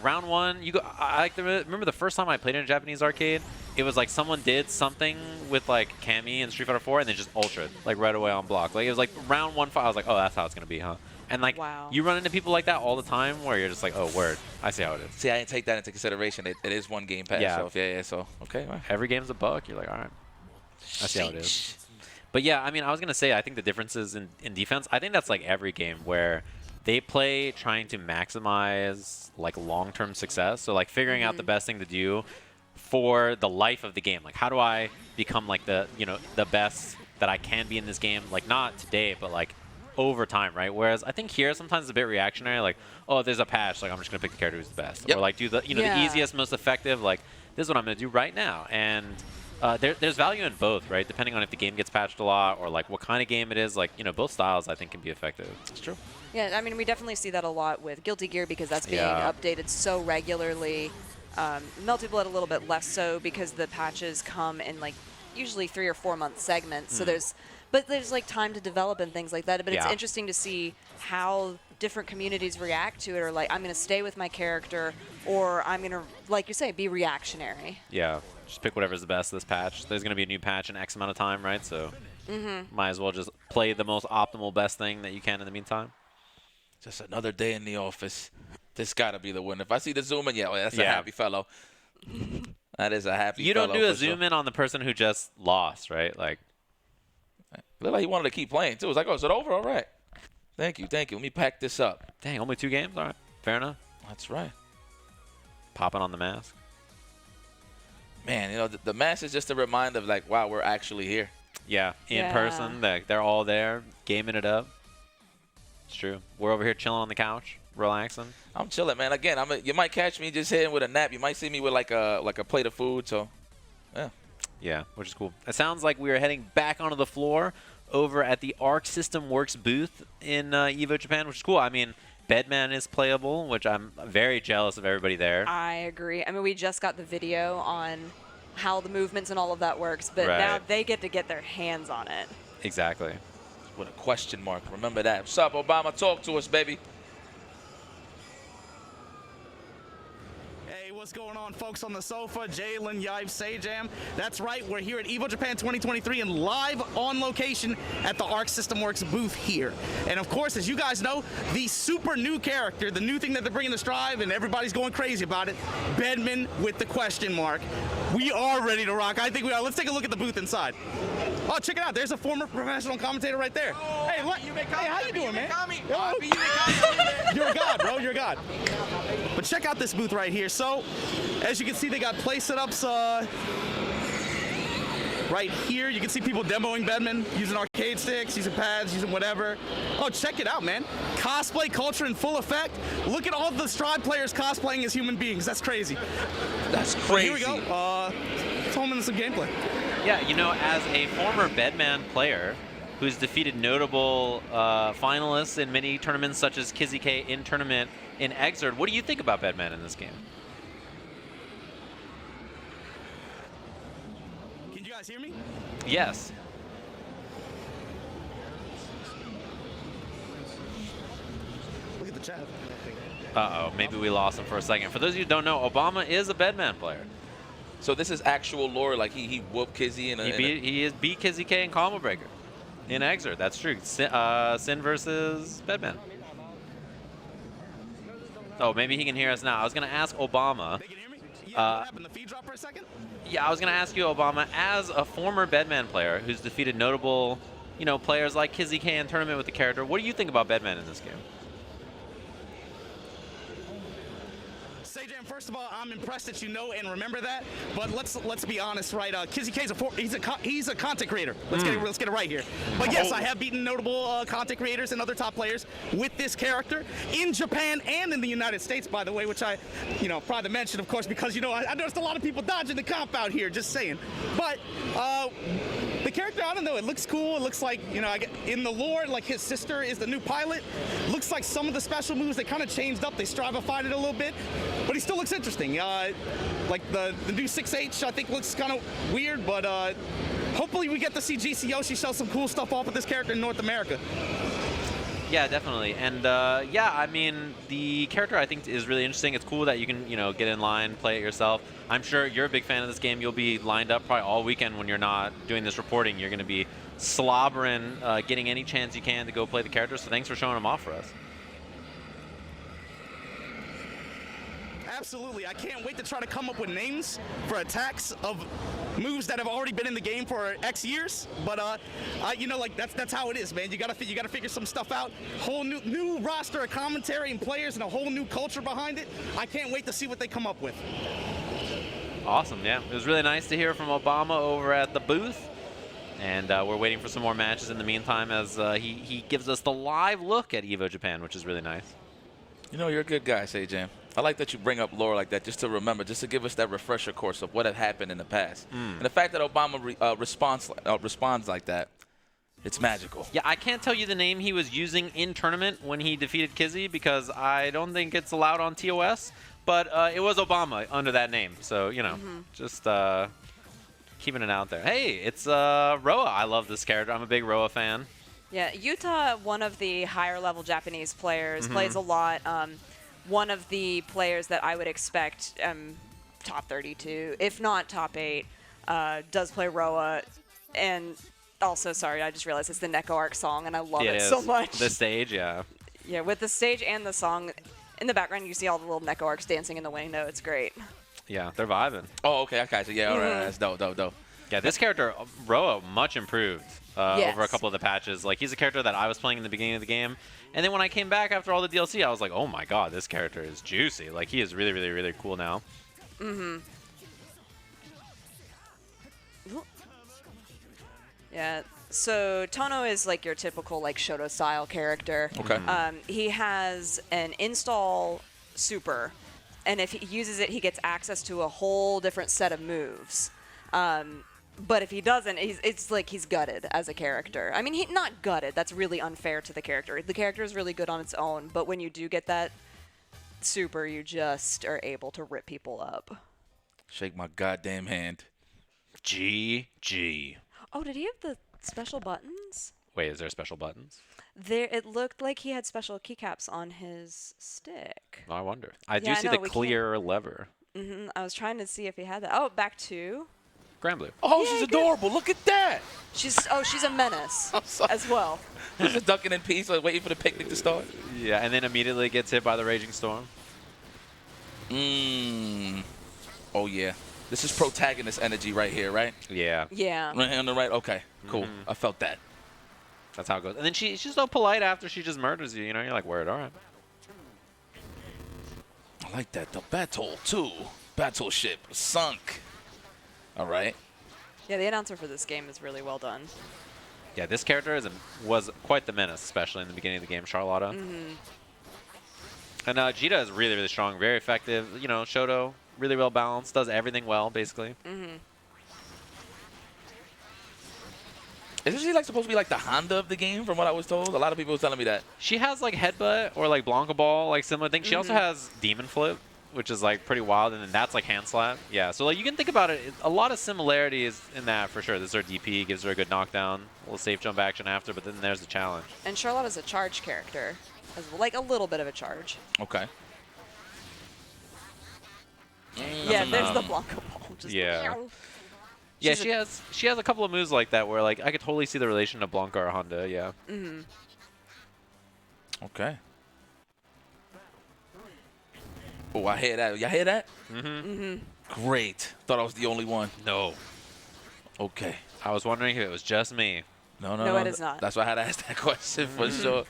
round one, you go. I remember the first time I played in a Japanese arcade, it was like someone did something with like Kami and Street Fighter 4, and they just ultra'd like right away on block. Like, it was like round 1-5. I was like, oh, that's how it's gonna be, huh? And like, you run into people like that all the time, where you're just like, oh, word, I see how it is. See, I didn't take that into consideration. It is one game pass. Yeah. So so okay. Well. Every game's a buck. You're like, all right, I see how it is. But yeah, I mean, I was gonna say, I think the differences in defense, I think that's like every game where they play trying to maximize like long-term success. So like figuring out the best thing to do for the life of the game. Like, how do I become like the best that I can be in this game? Like, not today, but like over time, right? Whereas I think here sometimes it's a bit reactionary. Like, oh, there's a patch, like I'm just gonna pick the character who's the best, or like do the the easiest, most effective. Like, this is what I'm gonna do right now. And there's value in both, right? Depending on if the game gets patched a lot or like what kind of game it is. Like, both styles I think can be effective. It's true. Yeah, I mean, we definitely see that a lot with Guilty Gear because that's being updated so regularly. Melted Blood a little bit less so because the patches come in like usually 3 or 4 month segments. So there's like time to develop and things like that. But it's interesting to see how different communities react to it, or like, I'm going to stay with my character, or I'm going to, like you say, be reactionary. Yeah, just pick whatever's the best this patch. There's going to be a new patch in X amount of time, right? So might as well just play the most optimal best thing that you can in the meantime. Just another day in the office. This got to be the win. If I see the zoom in, that's a happy fellow. That is a happy fellow. You don't do a zoom in on the person who just lost, right? Like, looked like he wanted to keep playing, too. It's like, oh, is it over? All right. Thank you. Let me pack this up. Dang, only 2 games? All right. Fair enough. That's right. Popping on the mask. Man, the mask is just a reminder of, like, wow, we're actually here. Yeah, in person. They're all there, gaming it up. It's true. We're over here chilling on the couch, relaxing. I'm chilling, man. Again, you might catch me just hitting with a nap. You might see me with like a plate of food. So, yeah. Yeah, which is cool. It sounds like we are heading back onto the floor over at the Arcsys Works booth in Evo Japan, which is cool. I mean, Bedman is playable, which I'm very jealous of everybody there. I agree. I mean, we just got the video on how the movements and all of that works, but now they get to get their hands on it. Exactly. With a question mark. Remember that. What's up, Obama? Talk to us, baby. What's going on, folks on the sofa? Jalen, Yive, Sajam. That's right, we're here at Evo Japan 2023 and live on location at the Arcsys Works booth here. And of course, as you guys know, the super new character, the new thing that they're bringing to Strive, and everybody's going crazy about it, Bedman with the question mark. We are ready to rock. I think we are. Let's take a look at the booth inside. Oh, check it out. There's a former professional commentator right there. Oh, hey, how you doing, man? You're a god, bro. You're a god. But check out this booth right here. So, as you can see, they got play setups right here. You can see people demoing Bedman, using arcade sticks, using pads, using whatever. Oh, check it out, man. Cosplay culture in full effect. Look at all the Strive players cosplaying as human beings. That's crazy. That's crazy. Here we go. Let's home into some gameplay. Yeah, as a former Bedman player who's defeated notable finalists in many tournaments, such as Kizzy K in tournament in Exerd, what do you think about Bedman in this game? Can you guys hear me? Yes. Look at the chat. Uh-oh, maybe we lost him for a second. For those of you who don't know, Obama is a Bedman player. So this is actual lore, like he whooped Kizzy in a... He beat Kizzy K in Combo Breaker in Exerd. That's true. Sin versus Bedman. Oh, maybe he can hear us now. I was going to ask Obama. They can hear me? Yeah, what happened? The feed dropped for a second? Yeah, I was going to ask you, Obama, as a former Bedman player who's defeated notable, players like Kizzy K in tournament with the character, what do you think about Bedman in this game? AJ, first of all, I'm impressed that you know and remember that. But let's be honest, right? Kizzy K he's a content creator. Let's get it right here. But yes, I have beaten notable content creators and other top players with this character in Japan and in the United States, by the way, which I, proud to mention, of course, because I noticed a lot of people dodging the comp out here. Just saying. But the character, I don't know. It looks cool. It looks like in the lore, like his sister is the new pilot. Looks like some of the special moves they kind of changed up. They strivified it a little bit, but he still looks interesting. Like the new 6H, I think looks kind of weird, but hopefully we get to see GC Yoshi show some cool stuff off with this character in North America. Yeah, definitely. And yeah, I mean, the character I think is really interesting. It's cool that you can, get in line, play it yourself. I'm sure you're a big fan of this game. You'll be lined up probably all weekend when you're not doing this reporting. You're going to be slobbering, getting any chance you can to go play the character. So thanks for showing them off for us. Absolutely. I can't wait to try to come up with names for attacks of moves that have already been in the game for X years. But like that's how it is, man. You gotta figure some stuff out. Whole new roster of commentary and players and a whole new culture behind it. I can't wait to see what they come up with. Awesome. Yeah, it was really nice to hear from Obama over at the booth. And we're waiting for some more matches in the meantime as he gives us the live look at Evo Japan, which is really nice. You're a good guy, Say-Jam. I like that you bring up lore like that just to remember, just to give us that refresher course of what had happened in the past. And the fact that Obama responds like that, it's magical. Yeah, I can't tell you the name he was using in tournament when he defeated Kizzy because I don't think it's allowed on TOS, but it was Obama under that name. So, just keeping it out there. Hey, it's Roa. I love this character. I'm a big Roa fan. Yeah, Yutta, one of the higher level Japanese players, plays a lot. One of the players that I would expect top 32, if not top 8, does play Roa. And also, sorry, I just realized it's the Neko Arc song, and I love it so much. The stage, yeah. Yeah, with the stage and the song. In the background, you see all the little Neko Arcs dancing in the window. It's great. Yeah, they're vibing. Oh, okay, I got you. Yeah, all right, that's dope. Yeah, this character, Roa, much improved over a couple of the patches. Like, he's a character that I was playing in the beginning of the game. And then when I came back after all the DLC, I was like, oh my god, this character is juicy. Like, he is really, really, really cool now. Yeah, so Tohno is like your typical like Shoto style character. Okay. He has an install super, and if he uses it, he gets access to a whole different set of moves. But if he doesn't, it's like he's gutted as a character. I mean, not gutted. That's really unfair to the character. The character is really good on its own, but when you do get that super, you just are able to rip people up. Shake my goddamn hand. GG. Oh, did he have the special buttons? Wait, is there special buttons? It looked like he had special keycaps on his stick. I wonder. I do see the clear lever. I was trying to see if he had that. Oh, back to Grand Blue. Oh, she's adorable. Look at that. she's a menace as well. Just ducking in peace, like waiting for the picnic to start. Yeah, and then immediately gets hit by the Raging Storm. Oh, yeah. This is protagonist energy right here, right? Yeah. Yeah. Right on the right? Okay, cool. I felt that. That's how it goes. And then she's so polite after she just murders you. You're like, word, all right. I like that. The battle, too. Battleship sunk. All right. Yeah, the announcer for this game is really well done. Yeah, this character was quite the menace, especially in the beginning of the game, Charlotta. And Djeeta is really, really strong, very effective. Shoto, really well balanced, does everything well, basically. Isn't she supposed to be like the Honda of the game, from what I was told? A lot of people were telling me that. She has like headbutt or like Blanca Ball, like similar things. She also has Demon Flip, which is like pretty wild, and then that's like hand slap. Yeah, so like you can think about it, a lot of similarities in that for sure. This is her DP, gives her a good knockdown, a little safe jump action after, but then there's the challenge. And Charlotte is a charge character, like a little bit of a charge. Okay. Yeah, there's the Blanca Ball. Just yeah. Yeah, she has a couple of moves like that where like I could totally see the relation to Blanca or Honda. Yeah. Okay. Oh, I hear that. Y'all hear that? Great. Thought I was the only one. No. Okay. I was wondering if it was just me. No, it is not. That's why I had to ask that question for sure.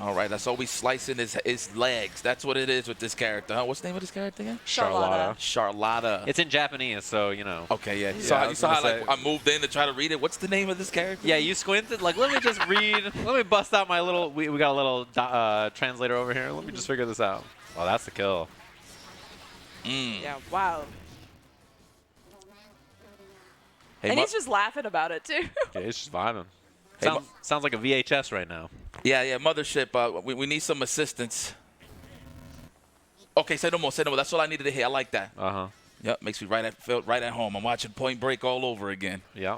All right, that's always slicing his legs. That's what it is with this character. Huh? What's the name of this character again? Charlotta. Charlotta. It's in Japanese, so, you know. Okay, yeah. I You was saw gonna how like, say- I moved in to try to read it. What's the name of this character? Yeah, you squinted. Like, let me just read. Let me bust out my little. We got a little translator over here. Let me just figure this out. Oh, that's the kill. Yeah, wow. Hey, And he's just laughing about it, too. Yeah, it's just vibing. Hey, Sounds like a VHS right now. yeah, Mothership. We need some assistance. Okay, say no more. Say no more. That's all I needed to hear. I like that. Uh-huh. Yep, makes me feel right at home. I'm watching Point Break all over again. Yeah.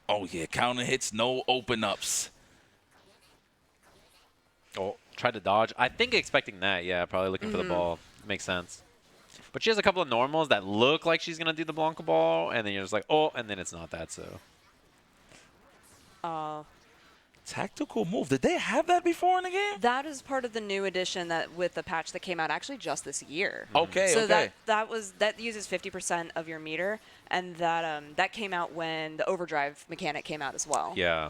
Oh, yeah, counter hits, no open-ups. Oh, tried to dodge. I think expecting that. Yeah, probably looking for the ball. Makes sense. But she has a couple of normals that look like she's going to do the Blanca ball, and then you're just like, oh, and then it's not that, so. Tactical move. Did they have that before in the game? That is part of the new edition that with the patch that came out actually just this year. Okay, So okay. that uses 50% of your meter, and that came out when the overdrive mechanic came out as well. Yeah.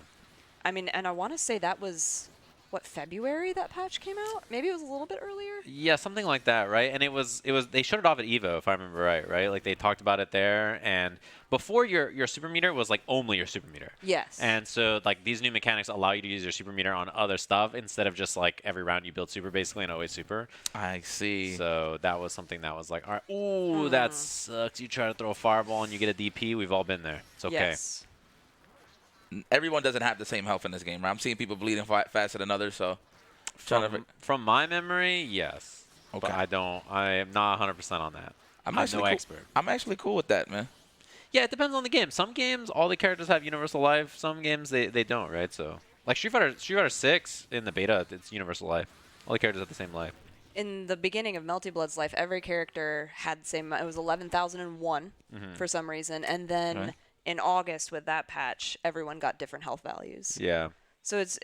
I mean, and I want to say that was what, February that patch came out? Maybe it was a little bit earlier. Yeah, something like that, right? And it was they showed it off at Evo, if I remember right? Like they talked about it there, and before your super meter was like only your super meter. Yes. And so like these new mechanics allow you to use your super meter on other stuff instead of just like every round you build super basically and always super. I see. So that was something that was like, all right, ooh, that sucks. You try to throw a fireball and you get a DP. We've all been there. It's okay. Yes. Everyone doesn't have the same health in this game, right? I'm seeing people bleeding faster than others, so. From my memory, yes. Okay. But I am not 100% on that. I'm no cool. expert. I'm actually cool with that, man. Yeah, it depends on the game. Some games, all the characters have universal life. Some games, they don't, right? So, like Street Fighter 6 in the beta, it's universal life. All the characters have the same life. In the beginning of Melty Blood's life, every character had the same. It was 11,001 for some reason, and then Okay. in August with that patch, everyone got different health values. Yeah. So it's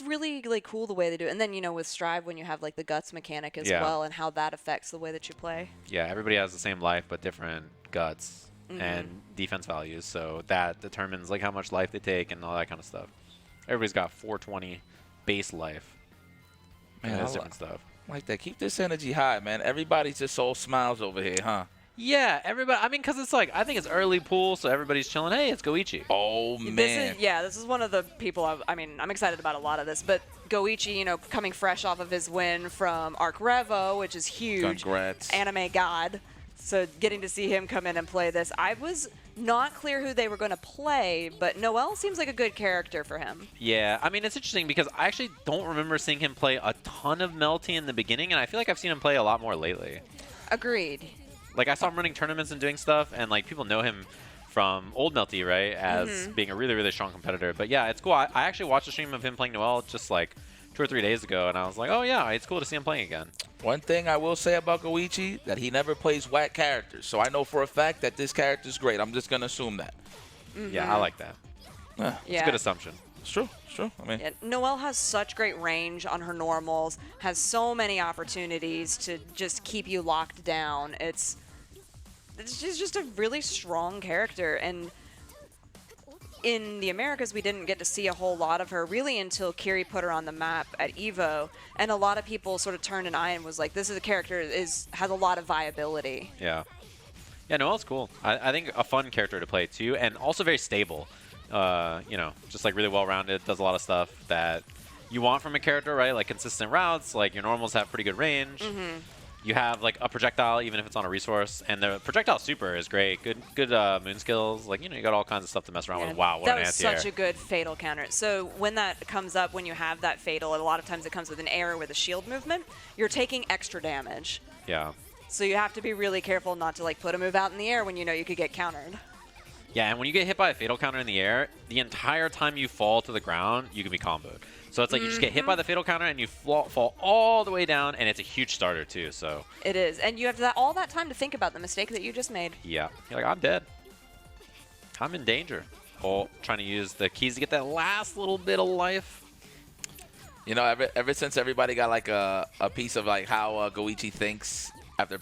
really like cool the way they do it. And then with Strive, when you have like the guts mechanic as Yeah. well, and how that affects the way that you play. Yeah, everybody has the same life, but different guts and defense values. So that determines like how much life they take and all that kind of stuff. Everybody's got 420 base life. Man, and I that's different stuff. like that. Keep this energy high, man. Everybody's just all smiles over here, huh? Yeah, everybody. I mean, because it's like, I think it's early pool, so everybody's chilling. Hey, it's Goichi. Oh, man. This is one of the people. I'm excited about a lot of this, but Goichi, coming fresh off of his win from Arc Revo, which is huge. Congrats. Anime god. So getting to see him come in and play this, I was not clear who they were going to play, but Noel seems like a good character for him. Yeah, I mean, it's interesting because I actually don't remember seeing him play a ton of Melty in the beginning, and I feel like I've seen him play a lot more lately. Agreed. Like, I saw him running tournaments and doing stuff, and, like, people know him from old Melty, right, as being a really, really strong competitor. But, yeah, it's cool. I actually watched a stream of him playing Noel just, like, 2 or 3 days ago, and I was like, oh, yeah, it's cool to see him playing again. One thing I will say about Goichi, that he never plays whack characters. So I know for a fact that this character's great. I'm just going to assume that. Yeah, I like that. Yeah. It's a good assumption. It's true. It's true. I mean, Yeah, Noelle has such great range on her normals, has so many opportunities to just keep you locked down. She's just a really strong character, and in the Americas, we didn't get to see a whole lot of her really until Kiri put her on the map at Evo, and a lot of people sort of turned an eye and was like, this is a character has a lot of viability. Yeah. Yeah, Noel's cool. I think a fun character to play, too, and also very stable. Just, like, really well-rounded, does a lot of stuff that you want from a character, right? Like, consistent routes, like, your normals have pretty good range. You have, like, a projectile, even if it's on a resource, and the projectile super is great. Good moon skills. Like, you got all kinds of stuff to mess around with. Wow, what that an was anti-air. such a good fatal counter. So when that comes up, when you have that fatal, and a lot of times it comes with an air with a shield movement, you're taking extra damage. Yeah. So you have to be really careful not to like put a move out in the air when you know you could get countered. Yeah, and when you get hit by a fatal counter in the air, the entire time you fall to the ground, you can be comboed. So it's like you just get hit by the fatal counter and you fall all the way down, and it's a huge starter too. So It is, and you have all that time to think about the mistake that you just made. yeah, you're like, I'm dead. I'm in danger. Oh, trying to use the keys to get that last little bit of life. ever since everybody got like a piece of like how Goichi thinks after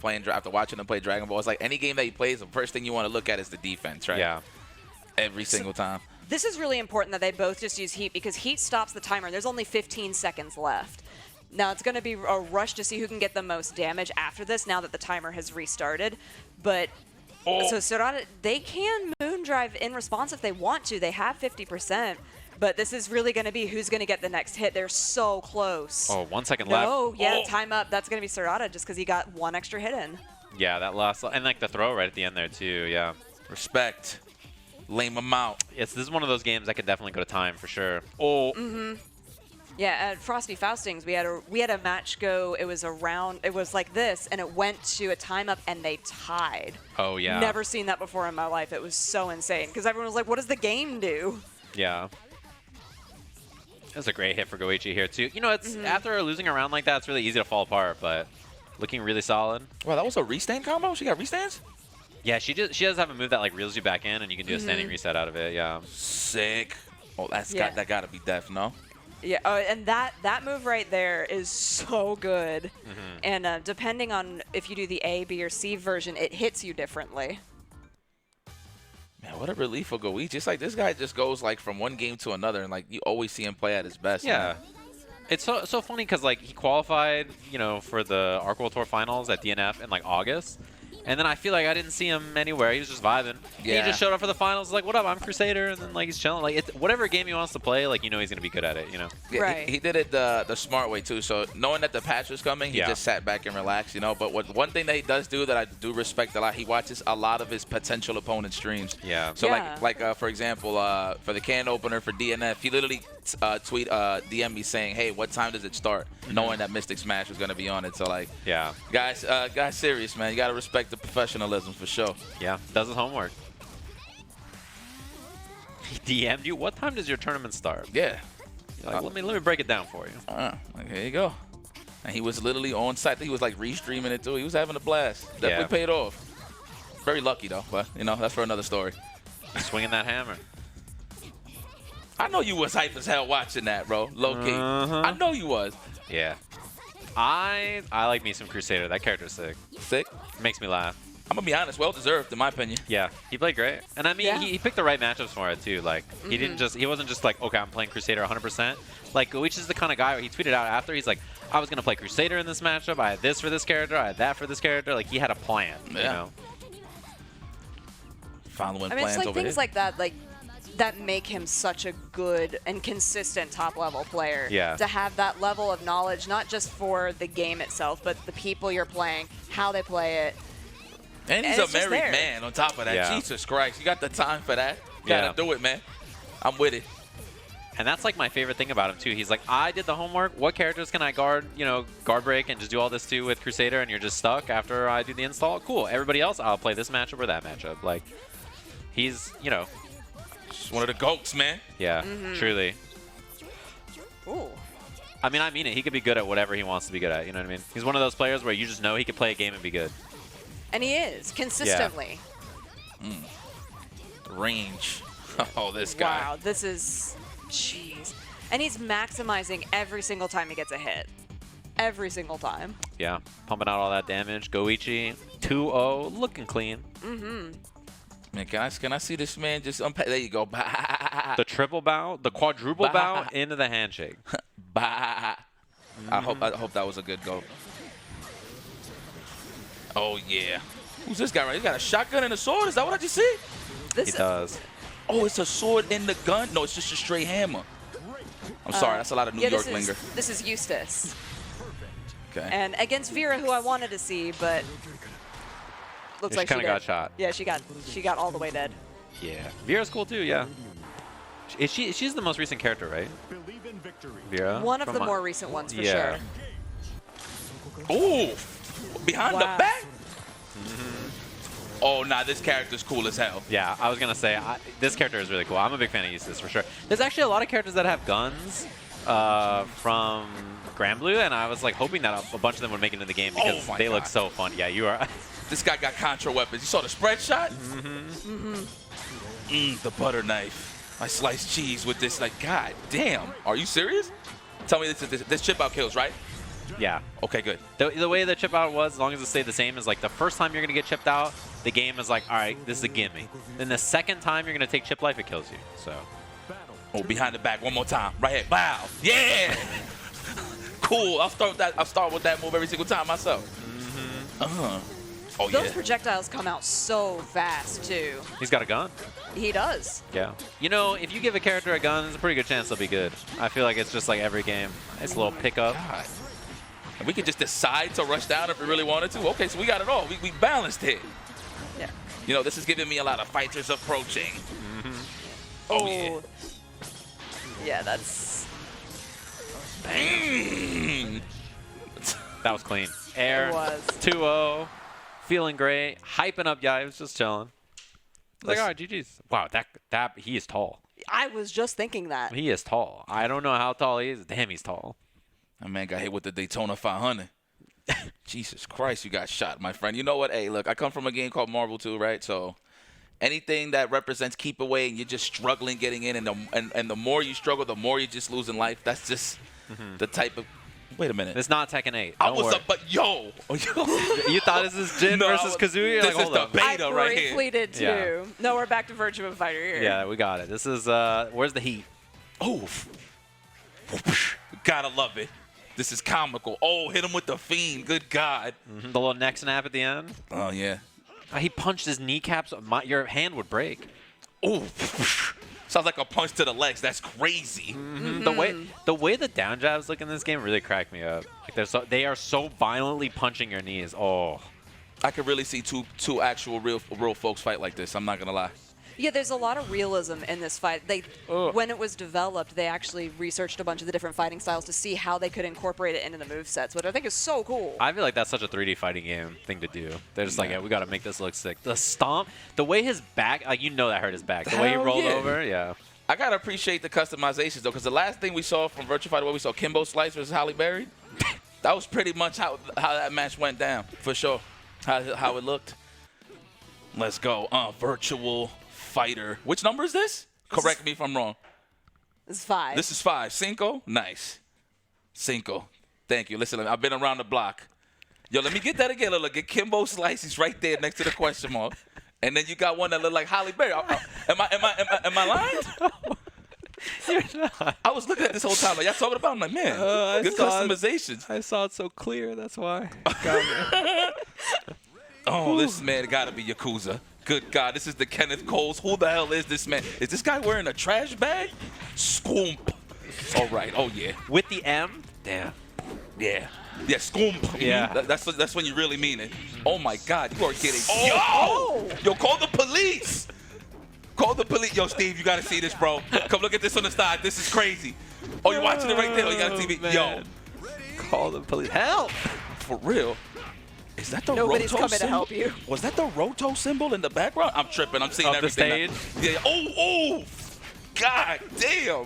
watching him play Dragon Ball, it's like any game that he plays, the first thing you want to look at is the defense, right? Yeah. Every single time. This is really important that they both just use heat because heat stops the timer. There's only 15 seconds left. Now it's going to be a rush to see who can get the most damage after this now that the timer has restarted. But so Serrata, they can Moondrive in response if they want to. They have 50%. But this is really going to be who's going to get the next hit. They're so close. Oh, 1 second left. Oh, yeah, time up. That's going to be Serrata just because he got one extra hit in. Yeah, that last, and like the throw right at the end there too. Yeah. Respect. Lame him out. This is one of those games that could definitely go to time for sure. Oh. Yeah, at Frosty Faustings, we had a match go. It was like this, and it went to a time up, and they tied. Oh yeah. Never seen that before in my life. It was so insane because everyone was like, "What does the game do?" Yeah. That's a great hit for Goichi here too. You know, it's after losing a round like that, it's really easy to fall apart, but looking really solid. Wow, that was a restand combo? She got restands? Yeah, she does have a move that like reels you back in, and you can do a standing reset out of it. Yeah. Sick. Oh, Yeah. that gotta be death, no? Yeah, and that move right there is so good. And depending on if you do the A, B, or C version, it hits you differently. Man, what a relief for Goichi. It's like this guy just goes like from one game to another, and like you always see him play at his best. Yeah. Man. It's so funny because like he qualified, you know, for the Arc World Tour Finals at DNF in like August. And then I feel like I didn't see him anywhere. He was just vibing. Yeah. And he just showed up for the finals. Like, what up? I'm Crusader. And then like he's chilling. Like whatever game he wants to play, like you know he's gonna be good at it. You know. Yeah, Right. he did it the smart way too. So knowing that the patch was coming, he just sat back and relaxed, you know. But one thing that he does do that I do respect a lot, he watches a lot of his potential opponent streams. Yeah. So Yeah. like for example, for the can opener for DNF, he literally DM me saying, "Hey, what time does it start?" Knowing that Mystic Smash was gonna be on it. So like, Yeah. guys, serious man. You gotta respect the professionalism for sure. Yeah. Does his homework. He DM'd you. What time does your tournament start? Yeah. You're like, let me break it down for you. Like, here you go. And he was literally on site. He was like restreaming it too. He was having a blast. Definitely paid off. Very lucky though, but you know that's for another story. He's swinging that hammer. I know you was hype as hell watching that, bro. Low key. I know you was. Yeah. I like me some Crusader. That character's sick. Sick. Makes me laugh. I'm gonna be honest. Well deserved, in my opinion. Yeah, he played great, and I mean, Yeah. he picked the right matchups for it too. Like he wasn't just like, okay, I'm playing Crusader 100%. Like Goichi's the kind of guy where he tweeted out after, he's like, I was gonna play Crusader in this matchup. I had this for this character. I had that for this character. Like he had a plan. You know. Following I mean, plans it's like over things here. like that, that make him such a good and consistent top-level player. Yeah. To have that level of knowledge, not just for the game itself, but the people you're playing, how they play it. And he's and a it's just married there. man on top of that. Yeah. Jesus Christ, you got the time for that? You Yeah. gotta do it, man. I'm with it. And that's like my favorite thing about him too. He's like, I did the homework. What characters can I guard break and just do all this too with Crusader, and you're just stuck after I do the install? Cool. Everybody else, I'll play this matchup or that matchup. Like, he's, Just one of the goats, man. yeah, truly. Ooh. I mean it. He could be good at whatever he wants to be good at. You know what I mean? He's one of those players where you just know he could play a game and be good. And he is, consistently. Range. Oh, this guy. Wow, this is, jeez. And he's maximizing every single time he gets a hit. Every single time. Yeah, pumping out all that damage. Goichi, 2-0, looking clean. Man, can I see this man just unpack? There you go. The triple bow, the quadruple bow into the handshake. Bah. I hope that was a good goal. Oh yeah. Who's this guy right? He got a shotgun and a sword. Is that what I just see? This He does. Oh, it's a sword in the gun. No, it's just a straight hammer. I'm sorry. That's a lot of New York linger. This is Eustace. Okay. And against Vera, who I wanted to see, but looks Yeah, like she she kinda got did. shot. Yeah, she got all the way dead. Yeah. Vera's cool too, yeah. She's the most recent character, right? Vera? One of From the my- more recent ones, for Yeah. sure. Ooh, behind the Wow. back. Oh, nah, this character's cool as hell. Yeah, I was going to say, this character is really cool. I'm a big fan of Eustace, for sure. There's actually a lot of characters that have guns from Granblue, and I was like hoping that a bunch of them would make it into the game because Oh my they look God. so fun. Yeah, you are. This guy got contra weapons. You saw the spread shot? The butter knife. I sliced cheese with this. Like, God damn. Are you serious? Tell me this chip out kills, right? Yeah. Okay, good. The way the chip out was, as long as it stayed the same, is like the first time you're going to get chipped out, the game is like, all right, this is a gimme. Then the second time you're going to take chip life, it kills you. So. Oh, behind the back one more time. Right here. Wow. Yeah. Cool. I'll start with that. I'll start with that move every single time myself. Oh, Those yeah. projectiles come out so fast, too. He's got a gun. He does. Yeah. You know, if you give a character a gun, there's a pretty good chance they'll be good. I feel like it's just like every game. It's a little pickup. God. And we could just decide to rush down if we really wanted to. Okay, so we got it all. We balanced it. Yeah. You know, this is giving me a lot of fighters approaching. Oh, yeah. Yeah, that's... Bang! That was clean. Air. It was. 2-0. Feeling great. Hyping up guys. Just chilling. Like, all right, GG's. Wow, that he is tall. I was just thinking that. He is tall. I don't know how tall he is. Damn, he's tall. That man got hit with the Daytona 500. Jesus Christ, you got shot, my friend. You know what? Hey, look, I come from a game called Marvel 2, right? So anything that represents keep away and you're just struggling getting in, and the more you struggle, the more you just lose in life. That's just the type of... Wait a minute. It's not Tekken 8. I Don't was worry. up, but yo. You thought this is Jin versus Kazuya? You're This like, is hold the up. beta I right here. briefly did, too. Yeah. No, we're back to Virtua Fighter here. Yeah, we got it. This is, where's the heat? Oof. Gotta love it. This is comical. Oh, hit him with the fiend. Good God. The little neck snap at the end. Oh, yeah. He punched his kneecaps. Your hand would break. Ooh. Sounds like a punch to the legs. That's crazy. The way the down jabs look in this game really cracked me up. Like they are so violently punching your knees. Oh. I could really see two actual real folks fight like this. I'm not gonna lie. Yeah, there's a lot of realism in this fight. When it was developed, they actually researched a bunch of the different fighting styles to see how they could incorporate it into the movesets, which I think is so cool. I feel like that's such a 3D fighting game thing to do. They're just like, yeah, we got to make this look sick. The stomp, the way his back, like you know that hurt his back. The way he Hell rolled yeah. over, yeah. I gotta appreciate the customizations though, because the last thing we saw from Virtua Fighter, where we saw Kimbo Slice versus Halle Berry, that was pretty much how that match went down, for sure. How it looked. Let's go. Virtual Fighter. Which number is this? Correct me if I'm wrong. It's 5. This is 5. Cinco? Nice. Cinco. Thank you. Listen, I've been around the block. Yo, let me get that again. Look, get Kimbo Slice. He's right there next to the question mark. And then you got one that look like Halle Berry. Am I lying? You're not. I was looking at this whole time. Like, y'all talking about? I'm like, man, good customizations. I saw it so clear. That's why. Oh, this man got to be Yakuza. Good God, this is the Kenneth Coles. Who the hell is this man? Is this guy wearing a trash bag? Scoomp. All right. Oh, yeah. With the M? Damn. Yeah. Yeah, scoomp. Yeah. That's when you really mean it. Oh, my God. You are getting... Oh. Yo, call the police. Call the police. Yo, Steve, you got to see this, bro. Come look at this on the side. This is crazy. Oh, you're watching it right there? Oh, you got a TV. Man. Yo. Call the police. Help! For real. Is that the Nobody's Roto coming to symbol? help you. Was that the Roto symbol in the background? I'm tripping. I'm seeing Of the everything. stage? Yeah. Oh. God damn.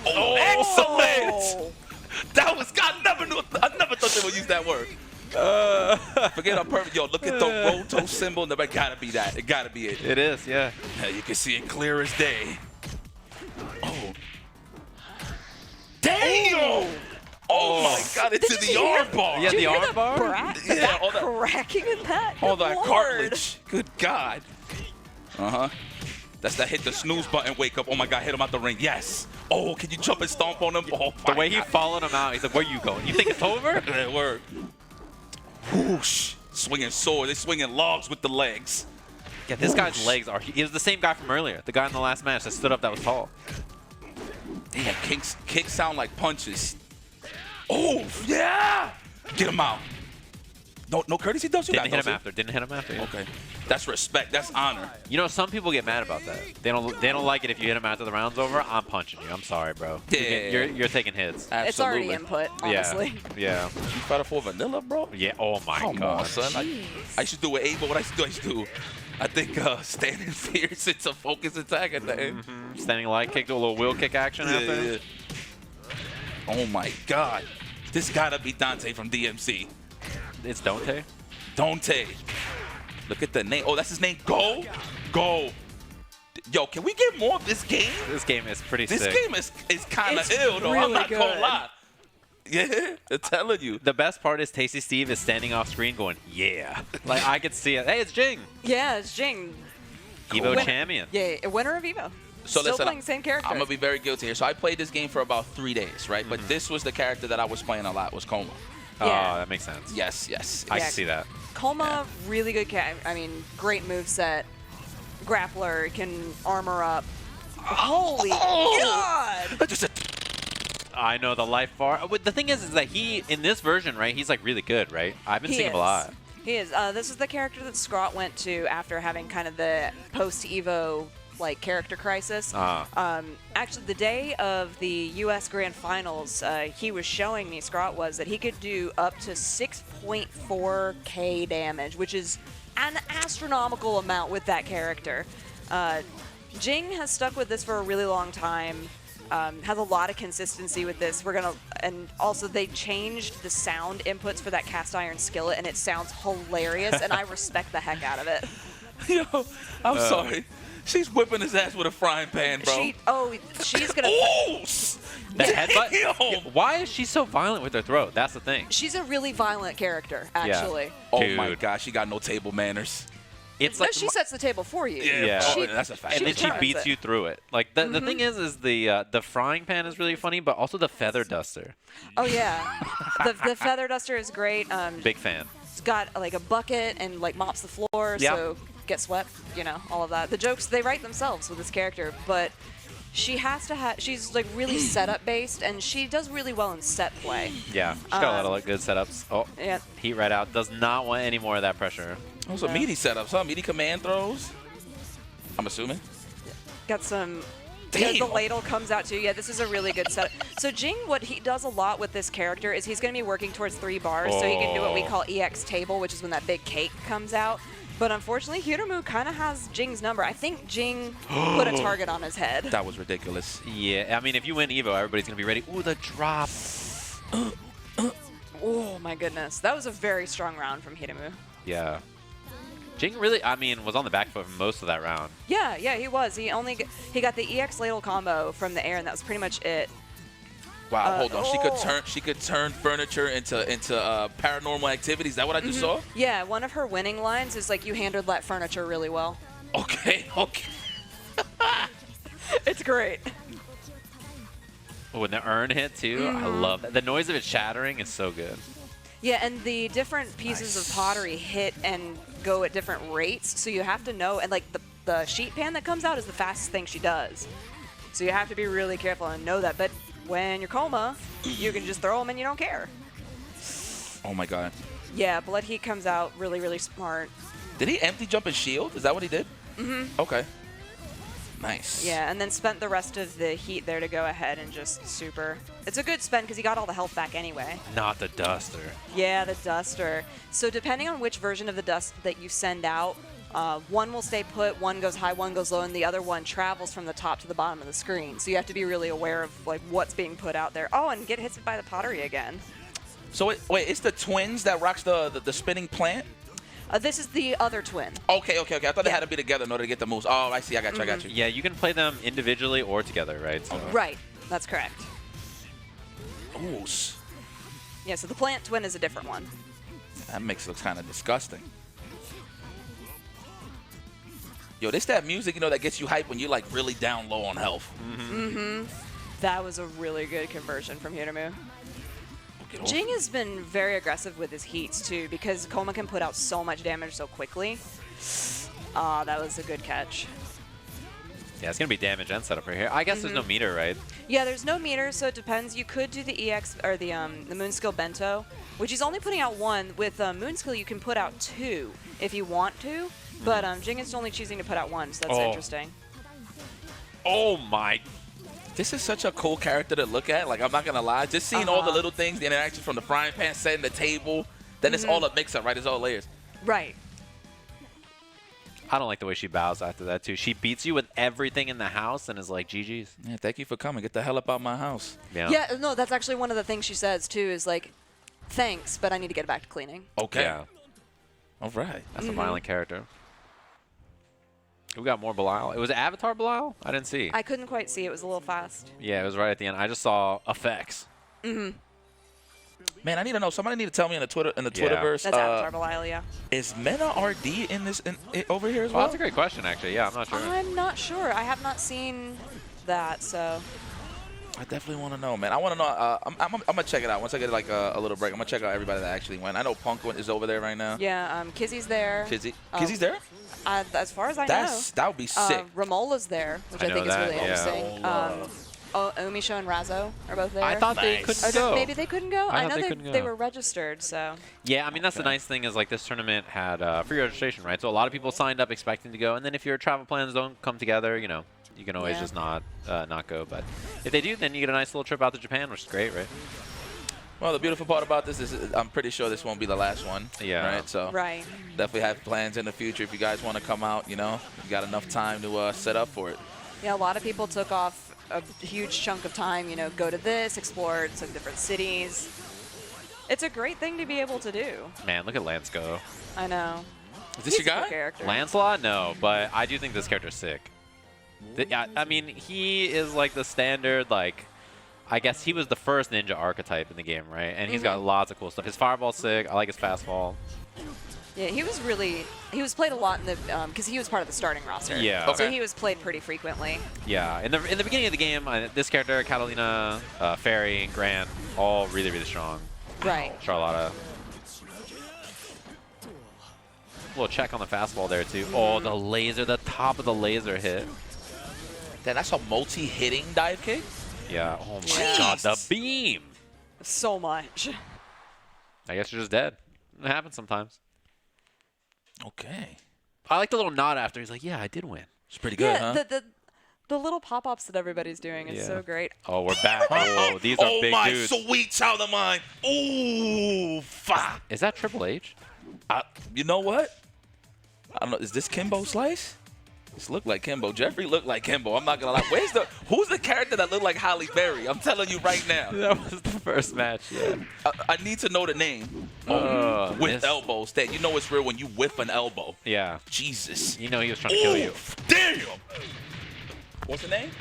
Oh, excellent. That was. I never thought they would use that word. Forget I'm perfect. Yo, look at the Roto symbol in the back. Gotta be that. It gotta be it. It is, yeah. Yeah, you can see it clear as day. Oh. Damn. Oh my God! It's in the arm bar. Yeah, Did the you hear arm bar? Yeah, all that. cracking in that? All Good that Lord. cartilage. Good God. That's that hit the snooze button, wake up. Oh my God, hit him out the ring. Yes. Oh, can you jump and stomp on him? Oh, The my way he God. followed him out, he's like, where you going? You think it's over? Yeah, word. Whoosh. Swinging sword. They swinging logs with the legs. Yeah, this guy's legs are... He was the same guy from earlier. The guy in the last match that stood up that was tall. Damn, kicks sound like punches. Oh, yeah. Get him out. No courtesy dubs? Didn't hit him after. Yeah. Okay. That's respect. That's honor. You know, some people get mad about that. They don't like it if you hit him after the round's over. I'm punching you. I'm sorry, bro. Yeah. You're taking hits. Absolutely. It's already input, honestly. Yeah. You fight for vanilla, bro? Yeah. Oh my Come God. on, son. I should do with Ava. What I should do. I think standing fierce, it's a focus attack at the end. Standing light kick, do a little wheel kick action after. Yeah. Oh my God. This gotta be Dante from DMC. It's Dante. Dante. Look at the name. Oh, that's his name. Go. Yo, can we get more of this game? This game is pretty This sick. game is kind of It's ill, though. I'm really not gonna good. lie. Yeah, I'm telling you. The best part is Tasty Steve is standing off screen going, yeah. Like, I could see it. Hey, it's Jing. Yeah, it's Jing. Evo Winner- champion. Yeah, winner of Evo. So Still listen, playing same character. I'm gonna be very guilty here. So I played this game for about 3 days, right? But this was the character that I was playing a lot. Was Coma. Yeah. Oh, that makes sense. Yes, yes. I Yeah. can see that. Coma, really good I mean, great moveset. Grappler, can armor up. Holy God! I know the life bar. But the thing is that he, in this version, right, he's like really good, right? I've been He seeing him a lot. He is. This is the character that Scott went to after having kind of the post-Evo like character crisis. Actually, the day of the U.S. Grand Finals, he was showing me, Scott was, that he could do up to 6.4k damage, which is an astronomical amount with that character. Jing has stuck with this for a really long time. Has a lot of consistency with this. And also they changed the sound inputs for that cast iron skillet, and it sounds hilarious, and I respect the heck out of it. Yo, I'm sorry. She's whipping his ass with a frying pan, bro. She's gonna. Oh! The headbutt? Damn! Yeah, why is she so violent with her throat? That's the thing. She's a really violent character, actually. Oh my Dude. gosh, she got no table manners. It's No, like she sets the table for you. Yeah. Oh, She- that's a fact. and then she determines beats it. you through it. Like the thing is the frying pan is really funny, but also the feather duster. Oh yeah, the feather duster is great. Big fan. It's got like a bucket and like mops the floor, Yeah. so get swept. You know, all of that. The jokes they write themselves with this character, but she has to have. She's like really setup based, and she does really well in set play. Yeah, she's got a lot of like, good setups. Oh, Yeah. heat right out. Does not want any more of that pressure. Also, meaty setups, huh? Meaty command throws. I'm assuming. Got some. Damn. The ladle comes out too. Yeah, this is a really good setup. So Jing, what he does a lot with this character is he's going to be working towards 3 bars, so he can do what we call EX table, which is when that big cake comes out. But unfortunately, Hiromu kind of has Jing's number. I think Jing put a target on his head. That was ridiculous. Yeah, I mean, if you win Evo, everybody's gonna be ready. Ooh, the drop. Oh my goodness, that was a very strong round from Hiromu. Yeah. Jing really, I mean, was on the back foot for most of that round. Yeah, he was. He got the EX ladle combo from the air, and that was pretty much it. Wow, hold on. She could turn furniture into paranormal activities. Is that what I just saw? Yeah, one of her winning lines is like, "You handled that furniture really well." Okay. It's great. Oh, and the urn hit too. I love that. The noise of it shattering is so good. Yeah, and the different pieces of pottery hit and go at different rates, so you have to know. And like the sheet pan that comes out is the fastest thing she does, so you have to be really careful and know that. But when you're Coma, you can just throw them and you don't care. Oh my god. Yeah, blood heat comes out really, really smart. Did he empty jump his shield? Is that what he did? Mm-hmm. Okay. Nice. Yeah, and then spent the rest of the heat there to go ahead and just super. It's a good spend because he got all the health back anyway. Not the duster. Yeah, the duster. So depending on which version of the dust that you send out, one will stay put, one goes high, one goes low, and the other one travels from the top to the bottom of the screen. So you have to be really aware of like what's being put out there. Oh, and get hit by the pottery again. So wait, it's the twins that rocks the spinning plant? This is the other twin. Okay. I thought they Yeah. had to be together in order to get the moves. Oh, I see. I got you. Yeah, you can play them individually or together, right? So. Right, that's correct. Ooh, Yeah, so the plant twin is a different one. that mix looks kind of disgusting. Yo, this that music, that gets you hype when you're like really down low on health. That was a really good conversion from Hiromu. Get off. Jing has been very aggressive with his heats too because Coma can put out so much damage so quickly. That was a good catch. Yeah, it's gonna be damage and setup right here. I guess there's no meter, right? Yeah, there's no meter, so it depends. You could do the EX or the Moon Skill Bento, which he's only putting out 1. With Moon Skill, you can put out 2 if you want to, but Jing is only choosing to put out 1, so that's interesting. Oh my! This is such a cool character to look at. Like, I'm not gonna lie, just seeing all the little things, the interactions from the frying pan, setting the table, then it's all a mix-up, right? It's all layers. Right. I don't like the way she bows after that too. She beats you with everything in the house and is like, GG's. Yeah, thank you for coming. Get the hell up out my house. Yeah, no, that's actually one of the things she says too. Is like, thanks, but I need to get back to cleaning. Okay. Yeah, All right. that's a violent character. We got more Belial. It was Avatar Belial? I didn't see. I couldn't quite see. It was a little fast. Yeah, it was right at the end. I just saw effects. Man, I need to know. Somebody need to tell me in the Twitterverse. That's Avatar Belial, yeah. Is Mena RD in this over here as Well, well? that's a great question, actually. Yeah, I'm not sure. I'm not sure. I have not seen that, so. I definitely want to know, man. I want to know. I'm gonna check it out once I get like a little break. I'm gonna check out everybody that actually went. I know Punk is over there right now. Yeah, Kizzy's there. Kizzy's there? As far as I know. That would be sick. Romola's there, which I think is really interesting. Omisho and Razzo are both there. I thought they couldn't go. Maybe they couldn't go? I know couldn't they go. were registered, so. Yeah, I mean, that's the nice thing is, like, this tournament had free registration, right? So a lot of people signed up expecting to go, and then if your travel plans don't come together, you know, you can always just not go. But if they do, then you get a nice little trip out to Japan, which is great, right? Well, the beautiful part about this is I'm pretty sure this won't be the last one. Yeah. Right. So definitely have plans in the future if you guys want to come out. You know, you got enough time to set up for it. Yeah, a lot of people took off a huge chunk of time, you know, go to this, explore some different cities. It's a great thing to be able to do. Man, look at Lance go. I know. Is this your guy? Character. Lancelot? No, but I do think this character's sick. I mean, he is like the standard, like, I guess he was the first ninja archetype in the game, right? And he's got lots of cool stuff. His fireball's sick. I like his fastball. Yeah, he was played a lot in the, because he was part of the starting roster. Yeah. Okay. So he was played pretty frequently. Yeah, in the beginning of the game, this character, Catalina, Fairy, Grant, all really, really strong. Right. Charlotta. Little check on the fastball there, too. Oh, the laser, the top of the laser hit. Then that's a multi-hitting dive kick? Yeah. Oh, my Yeah. God, the beam. So much. I guess you're just dead. It happens sometimes. Okay. I like the little nod after. He's like, yeah, I did win. It's pretty good, Yeah, huh? the little pop-ups that everybody's doing is so great. Oh, we're back. Oh, these are big dudes. Oh, my sweet child of mine. Ooh, fuck. Is that Triple H? You know what? I don't know. Is this Kimbo Slice? This looked like Kimbo. Jeffrey looked like Kimbo. I'm not going to lie. Who's the character that looked like Halle Berry? I'm telling you right now. That was the first match, yeah. I need to know the name. With elbows. That you know it's real when you whiff an elbow. Yeah. Jesus. You know he was trying to kill you. Damn. What's the name?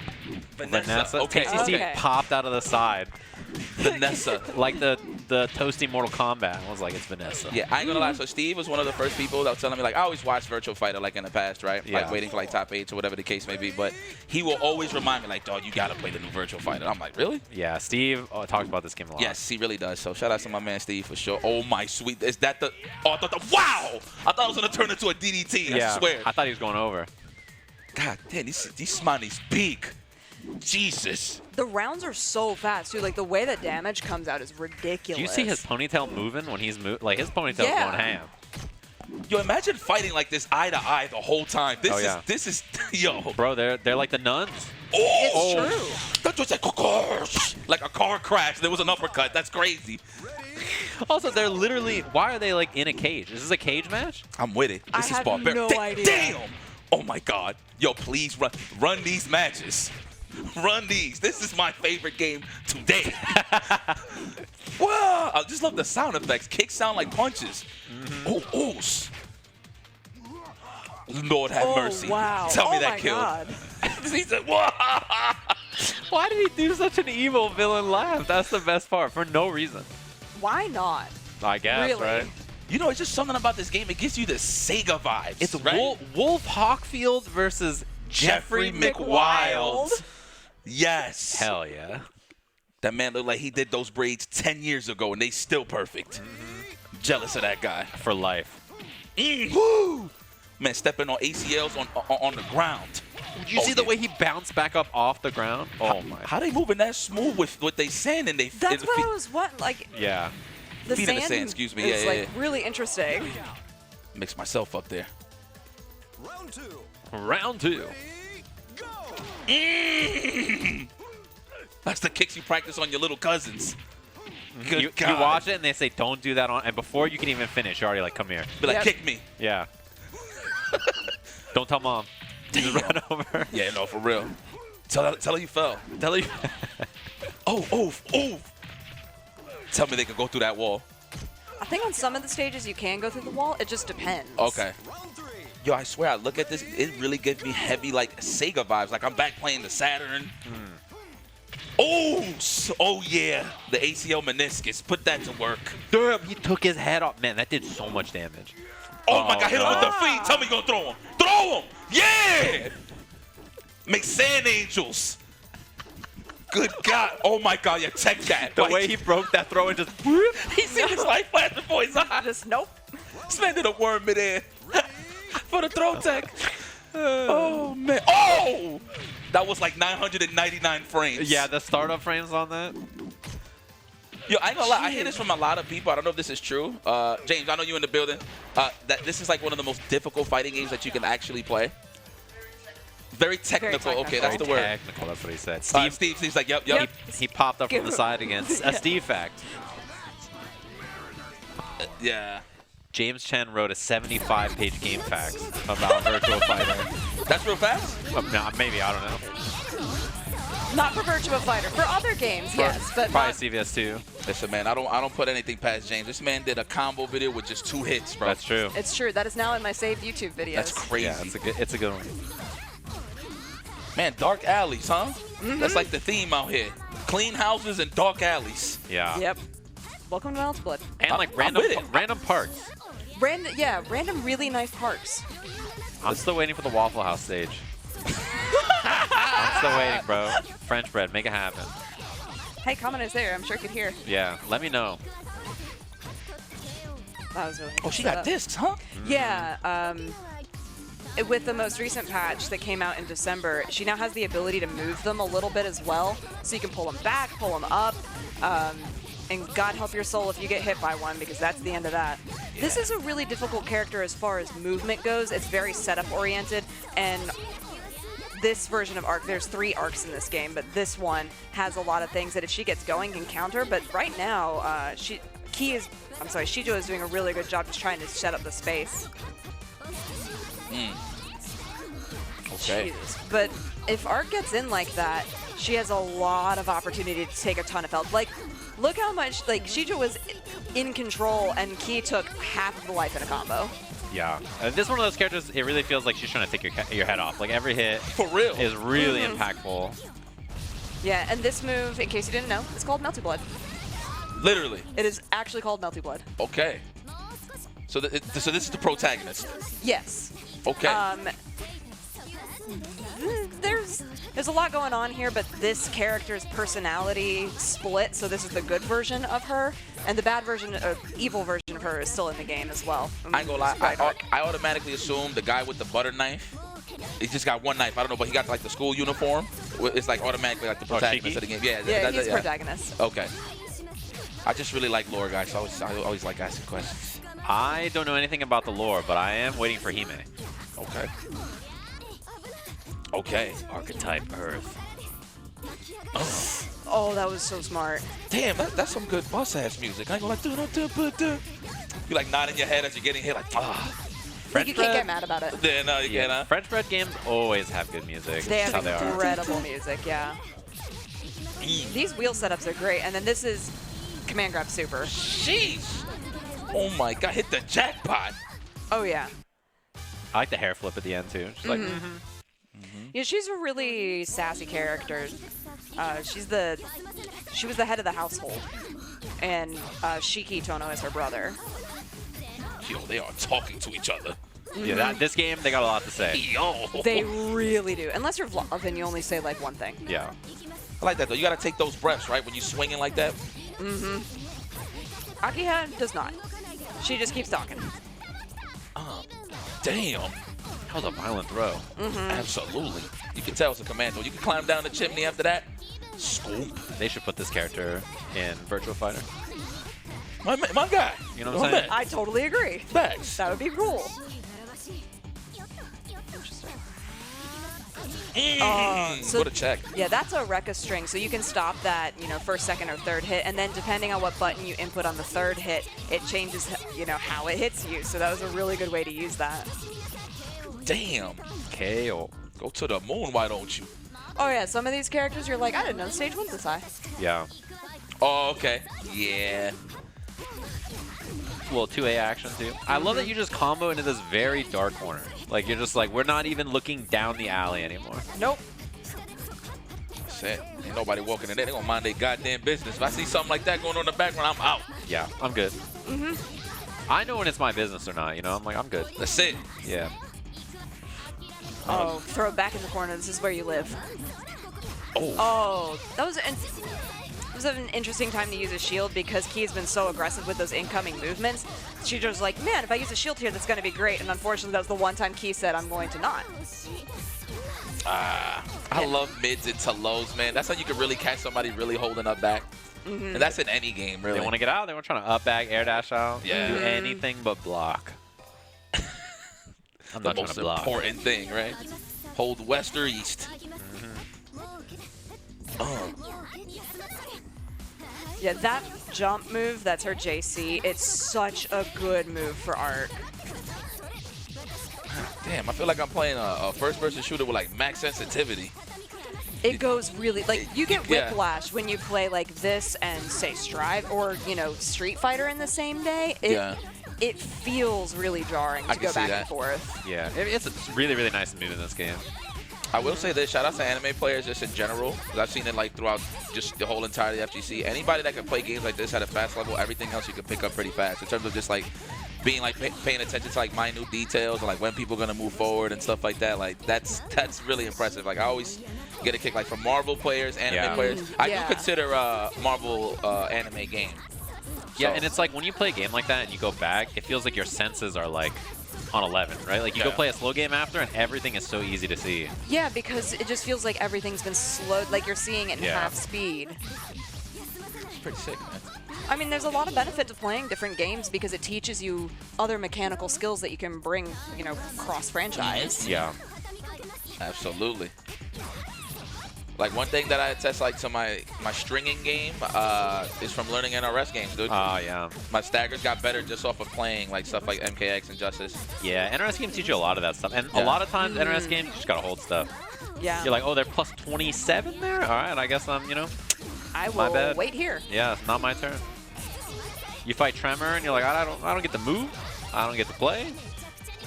Vanessa. Okay. TCC popped out of the side. Vanessa. Like the toasty Mortal Kombat. I was like, it's Vanessa. Yeah, I ain't gonna lie. So Steve was one of the first people that was telling me, like, I always watched Virtual Fighter, like, in the past, right? Yeah. Like, waiting for, like, top 8 or whatever the case may be. But he will always remind me, like, dog, you gotta play the new Virtual Fighter. I'm like, really? Yeah, Steve talked about this game a lot. Yes, he really does. So shout out to my man Steve for sure. Oh, my sweet. Is that the... Oh, I thought wow! I thought it was gonna turn into a DDT. Yeah, I swear. I thought he was going over. God damn, these Smarties big. Jesus. The rounds are so fast, too. Like, the way that damage comes out is ridiculous. Do you see his ponytail moving when he's like his ponytail's going ham? Yo, imagine fighting like this eye to eye the whole time. This is yo. Bro, they're like the nuns. Oh, it's true. That was like a car crash. There was an uppercut. That's crazy. Also, they're literally. Why are they like in a cage? Is this a cage match? I'm with it. This is have barbaric. no idea. Damn. Oh my God. Yo, please run these matches. Run these. This is my favorite game today. Wow. I just love the sound effects. Kicks sound like punches. Oh. Lord have mercy. Wow. Tell me that my killed. God. He said, "Whoa." Why did he do such an evil villain laugh? That's the best part for no reason. Why not? I guess, Really? right? You know, it's just something about this game. It gives you the Sega vibes. It's right? Wolf Hawkfield versus Jeffrey McWild. Yes. Hell yeah. That man looked like he did those braids 10 years ago, and they still perfect. Jealous of that guy. For life. Woo! Man, stepping on ACLs on the ground. Did you see the way he bounced back up off the ground? Oh my. How they moving that smooth with what they sand and they That's what I was like. Yeah. The Feet in sand, the sand, excuse me. is Yeah, like really interesting. Mix myself up there. Round two. That's the kicks you practice on your little cousins. Good You God. watch it and they say, don't do that on. And before you can even finish, you're already like, come here. Be like, Yep. kick me. Yeah. Don't tell mom. Just run over. Yeah, no, for real. Tell her you fell. Tell her. Oh. Tell me they can go through that wall. I think on some of the stages you can go through the wall. It just depends. Okay. Yo, I swear, I look at this, it really gives me heavy, like, Sega vibes. Like, I'm back playing the Saturn. Oh yeah, the ACL meniscus. Put that to work. Damn, he took his head off. Man, that did so much damage. Oh my God, hit him with the feet. Tell me you're gonna throw him. Throw him! Yeah! Make sand angels. Good God. Oh my God, yeah, check that. The way he broke that throw and just whoop. He seen his life flash before his eyes. Just nope. Spending a worm midair for the throw tech. Oh man. Oh! That was like 999 frames. Yeah, the startup frames on that. Yo, I ain't gonna lie. I hear this from a lot of people. I don't know if this is true. James, I know you in the building. That this is like one of the most difficult fighting games that you can actually play. Very technical. Very Okay, that's the word. Technical, that's what he said. Steve's like, yep. He popped up from the side against a Steve fact. Yeah. James Chen wrote a 75-page game fact about Virtual Fighter. That's real fast? No, maybe, I don't know. Not for Virtua Fighter. For other games, yes, but Probably not. CVS too. Listen, man, I don't put anything past James. This man did a combo video with just 2 hits, bro. That's true. It's true. That is now in my saved YouTube videos. That's crazy. Yeah, it's a good one. Man, dark alleys, huh? That's like the theme out here. Clean houses and dark alleys. Yeah. Yep. Welcome to Melt's Blood. And like I'm with it. random parts. Random really nice parts. I'm still waiting for the Waffle House stage. I'm still waiting, bro. French bread, make it happen. Hey, comment is there. I'm sure you could hear. Yeah, let me know. That was really Oh, good she got setup. discs, huh? Yeah. With the most recent patch that came out in December, she now has the ability to move them a little bit as well. So you can pull them back, pull them up. And God help your soul if you get hit by one, because that's the end of that. Yeah. This is a really difficult character as far as movement goes. It's very setup oriented, and this version of Arc, there's 3 arcs in this game, but this one has a lot of things that if she gets going can counter. But right now, Shijo is doing a really good job just trying to set up the space. Okay. Jesus. But if Arc gets in like that, she has a lot of opportunity to take a ton of health. Like, look how much, like, Shijo was in control and Ki took half of the life in a combo. Yeah. This is one of those characters, it really feels like she's trying to take your head off. Like, every hit For real. is really impactful. Yeah, and this move, in case you didn't know, is called Melty Blood. Literally. It is actually called Melty Blood. Okay. So this is the protagonist. Yes. Okay. There's a lot going on here, but this character's personality split, so this is the good version of her, and the bad version, evil version of her is still in the game as well. I ain't gonna lie, I automatically assume the guy with the butter knife, he just got one knife. I don't know, but he got like the school uniform. It's like automatically like the protagonist of the game. Yeah, he's protagonist. Okay. I just really like lore, guys. So I always like asking questions. I don't know anything about the lore, but I am waiting for Hime. Okay. Okay. Archetype Earth. Oh, that was so smart. Damn, that's some good boss-ass music. I ain't gonna like, you like nodding your head as you're getting hit, like, You can't get mad about it. Then you Yeah, can't. French bread games always have good music. They That's have how they are. incredible music, yeah. These wheel setups are great, and then this is Command Grab Super. Sheesh. Oh my God, hit the jackpot. Oh, yeah. I like the hair flip at the end, too. She's like, Yeah, she's a really sassy character. She was the head of the household, and Shiki Tohno is her brother. Yo, they are talking to each other. Yeah, this game, they got a lot to say. Yo. They really do. Unless you're Vlov and you only say like one thing. Yeah. I like that, though. You got to take those breaths, right, when you're swinging like that? Akiha does not. She just keeps talking. Damn. That was a violent throw. Absolutely. You can tell it's a commando. You can climb down the chimney after that. Scoop. They should put this character in Virtual Fighter. My guy. You know what I'm saying? I totally agree. Facts. That would be cool. So What a check. yeah, that's a Rekka string, so you can stop that, first, second, or third hit, and then depending on what button you input on the third hit, it changes, how it hits you. So that was a really good way to use that. Damn. KO. Go to the moon, why don't you? Oh yeah, some of these characters you're like, I didn't know the stage went this high. Yeah. Oh, okay. Yeah. Little 2A action, too. I love that you just combo into this very dark corner. Like, you're just like, we're not even looking down the alley anymore. Nope. That's it. Ain't nobody walking in there. They gonna mind their goddamn business. If I see something like that going on in the background, I'm out. Yeah, I'm good. I know when it's my business or not, you know? I'm like, I'm good. That's it. Yeah. Oh, throw it back in the corner. This is where you live. Oh, that was an interesting time to use a shield because Key's been so aggressive with those incoming movements. Shijo's like, man, if I use a shield here, that's going to be great. And unfortunately, that was the one time Key said, I'm going to not. I love mids into lows, man. That's how you can really catch somebody really holding up back. And that's in any game, really. They want to get out. They want to try to up back, air dash out. Yeah. Do anything but block. I'm The not trying most to block. important thing, right? Hold west or east. Oh. Yeah, that jump move, that's her JC. It's such a good move for Arc. Damn, I feel like I'm playing a first-person shooter with like max sensitivity. It goes really, like, you get Yeah. whiplash when you play like this and say Strive or, you know, Street Fighter in the same day. It feels really jarring I to can go see back that. and forth. Yeah, it's really, really nice move in this game. I will say this, shout out to anime players just in general, because I've seen it like throughout just the whole entirety of FGC. Anybody that can play games like this at a fast level, everything else you can pick up pretty fast in terms of just like being like paying attention to like minute details and like when people are gonna move forward and stuff like that. Like that's really impressive. Like I always get a kick like from Marvel players, anime players. I do consider Marvel anime game. Yeah, So- and it's like when you play a game like that and you go back, it feels like your senses are like on 11, right? Like you go play a slow game after and everything is so easy to see. Yeah, because it just feels like everything's been slowed, like you're seeing it in half speed. It's pretty sick, man. I mean, there's a lot of benefit to playing different games because it teaches you other mechanical skills that you can bring, you know, cross-franchise. Yeah. Absolutely. Like one thing that I attest like to my stringing game is from learning NRS games, dude. Yeah. My staggers got better just off of playing like stuff like MKX and Justice. Yeah, NRS games teach you a lot of that stuff. And a lot of times NRS games, you just gotta hold stuff. Yeah. You're like, oh, they're plus 27 there? All right, I guess I'm, you know, I my will bad. wait here. Yeah, it's not my turn. You fight Tremor and you're like, I don't get to move. I don't get to play.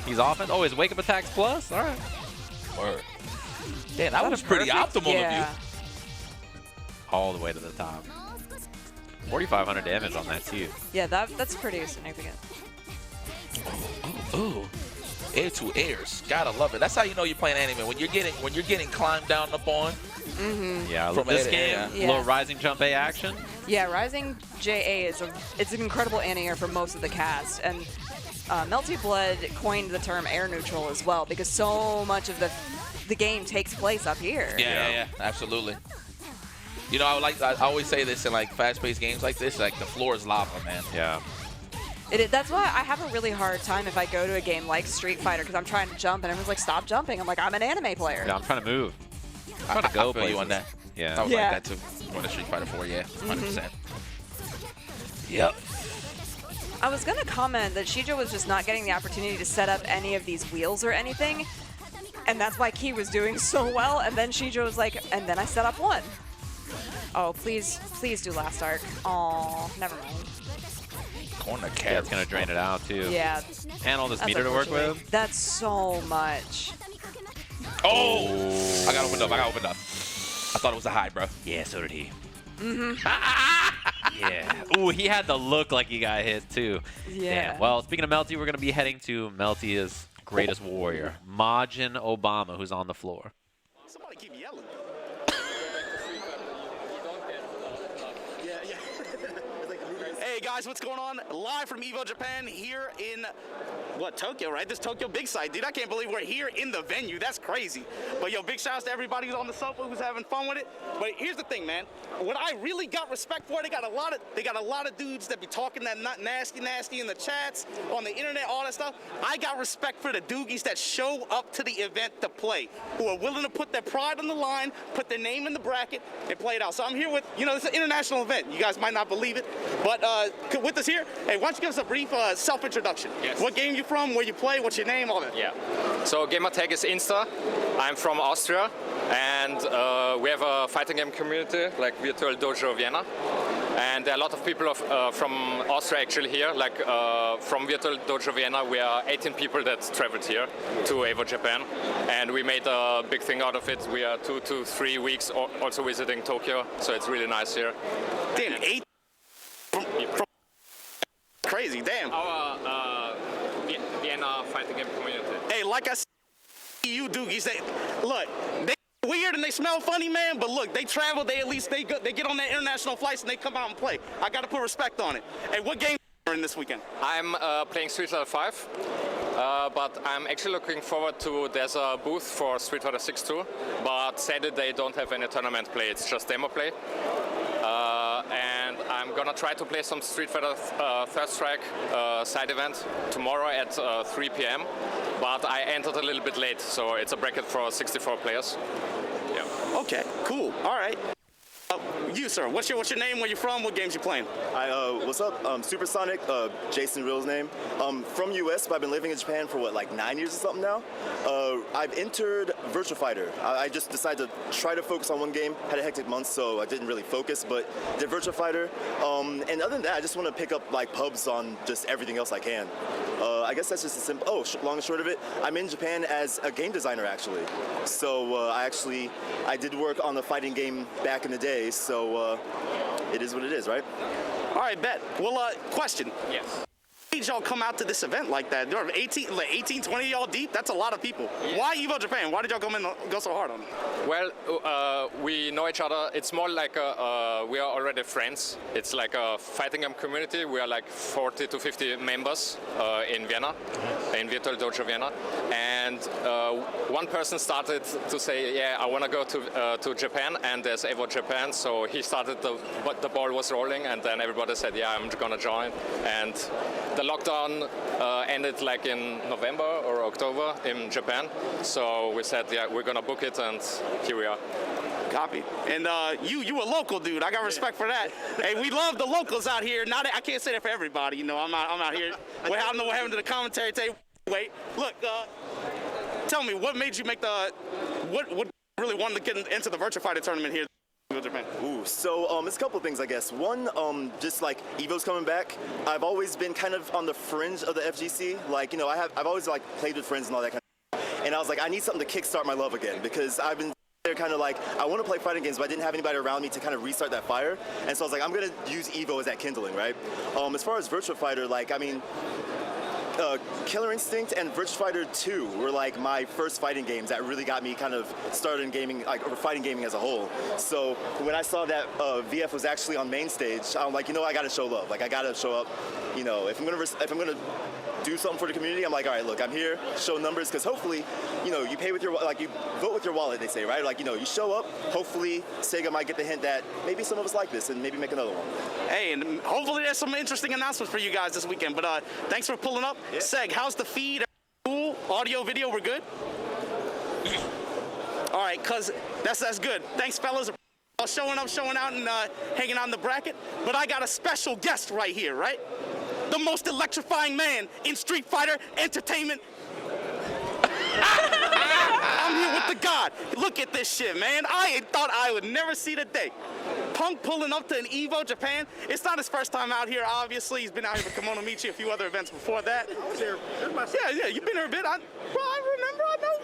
He's offense. Oh, his wake up attacks plus? All right. Word. Damn, that was pretty optimal of you. All the way to the top. 4,500 damage on that too. Yeah, that's pretty significant. Ooh. Air to airs. Gotta love it. That's how you know you're playing anime. When you're getting climbed down upon. Yeah, From this air to game, air. Yeah. little rising jump A action. Yeah, Rising JA it's an incredible anti-air for most of the cast, and Melty Blood coined the term air neutral as well because so much of the game takes place up here. Yeah, absolutely. You know, I always say this in like fast-paced games like this, like the floor is lava, man. Yeah. That's why I have a really hard time if I go to a game like Street Fighter because I'm trying to jump and everyone's like, stop jumping. I'm like, I'm an anime player. Yeah, I'm trying to move. I to go feel you places. on that. Yeah. I was Yeah. like that too. When the Street Fighter 4, yeah, 100%. Yep. I was going to comment that Shijo was just not getting the opportunity to set up any of these wheels or anything, and that's why Key was doing so well, and then Shijo was like, and then I set up one. Oh, please do last arc. Aw, never mind. Corner cat. Yeah, it's going to drain it out too. Yeah. And all this That's meter to work unfortunate. with. That's so much. Oh! I got opened up. I thought it was a high, bro. Yeah, so did he. Yeah. Ooh, he had the look like he got hit too. Yeah. Damn. Well, speaking of Melty, we're going to be heading to Melty's greatest warrior, Majin Obama, who's on the floor. Somebody keep yelling. Hey guys, what's going on? Live from Evo Japan here in Tokyo, right? This Tokyo big site, dude. I can't believe we're here in the venue. That's crazy. But yo, big shouts to everybody who's on the sofa, who's having fun with it. But here's the thing, man. What I really got respect for, they got a lot of dudes that be talking that nasty in the chats, on the internet, all that stuff. I got respect for the doogies that show up to the event to play, who are willing to put their pride on the line, put their name in the bracket, and play it out. So I'm here with, it's an international event. You guys might not believe it, but with us here, hey, why don't you give us a brief self-introduction? Yes. What game you from, where you play, what's your name, all that? Yeah. So gamer tag is Insta. I'm from Austria, and we have a fighting game community like Virtual Dojo Vienna. And there are a lot of people from Austria actually here, like from Virtual Dojo Vienna. We are 18 people that traveled here to Evo Japan, and we made a big thing out of it. We are 2 to 3 weeks also visiting Tokyo, so it's really nice here. Damn, 8 from crazy, damn. Our Vienna fighting game community. Hey, like I said, you doogies, look, they weird and they smell funny, man, but look, they travel, they get on their international flights and they come out and play. I gotta put respect on it. Hey, what game are you in this weekend? I'm playing Street Fighter 5, but I'm actually looking forward to, there's a booth for Street Fighter 6 too, but sadly they don't have any tournament play, it's just demo play. And I'm gonna try to play some Street Fighter Third Strike side event tomorrow at 3 p.m. But I entered a little bit late, so it's a bracket for 64 players. Yeah. Okay, cool. All right. You, sir, what's your name, where you from, what games you playing? What's up? Supersonic, Jason Real's name. From US, but I've been living in Japan for what, like 9 years or something now. I've entered Virtua Fighter. I just decided to try to focus on one game. Had a hectic month, so I didn't really focus, but did Virtua Fighter. And other than that, I just want to pick up like pubs on just everything else I can. I guess that's just a simple, long and short of it, I'm in Japan as a game designer actually. So I did work on the fighting game back in the day, so it is what it is, right? All right, bet. Well, question. Yes. Why did y'all come out to this event like that? There are 18, 20 y'all deep? That's a lot of people. Yeah. Why Evo Japan? Why did y'all go so hard on it? Well, we know each other. It's more like we are already friends. It's like a fighting game community. We are like 40 to 50 members in Vienna, in Virtual Dojo Vienna. And one person started to say, yeah, I want to go to Japan, and there's Evo Japan. So he started, the ball was rolling, and then everybody said, yeah, I'm going to join. And the lockdown ended like in November or October in Japan. So we said, yeah, we're going to book it, and here we are. Copy. And you a local dude. I got respect for that. Hey, we love the locals out here. I can't say that for everybody. You know, I'm out here. Well, I don't know what happened to the commentary today. Wait, look. Tell me, what made you make what really wanted to get into the Virtua Fighter tournament here in Japan? Ooh, so it's a couple of things, I guess. One, just like Evo's coming back. I've always been kind of on the fringe of the FGC. Like, you know, I've always like played with friends and all that kind of stuff. And I was like, I need something to kickstart my love again, because I've been there kind of like, I want to play fighting games, but I didn't have anybody around me to kind of restart that fire. And so I was like, I'm going to use Evo as that kindling, right? As far as Virtua Fighter, like, I mean, Killer Instinct and Virtua Fighter 2 were like my first fighting games that really got me kind of started in gaming, like or fighting gaming as a whole. So when I saw that VF was actually on main stage, I'm like, you know, I got to show love. Like I got to show up. You know, if I'm gonna do something for the community, I'm like, all right, look, I'm here, show numbers, because hopefully, you know, you pay with your, like, you vote with your wallet, they say, right? Like, you know, you show up, hopefully Sega might get the hint that maybe some of us like this and maybe make another one. Hey, and hopefully there's some interesting announcements for you guys this weekend, but thanks for pulling up. Yeah. Seg, how's the feed? Cool? Audio, video, we're good? All right, cuz that's good. Thanks, fellas. Showing up, showing out, and hanging out in the bracket. But I got a special guest right here, right? The most electrifying man in Street Fighter entertainment. I'm here with the god. Look at this shit, man. I thought I would never see the day. Punk pulling up to an Evo Japan. It's not his first time out here, obviously. He's been out here with Kimono Michi, a few other events before that. I was here. Yeah, you've been here a bit. I remember, I know,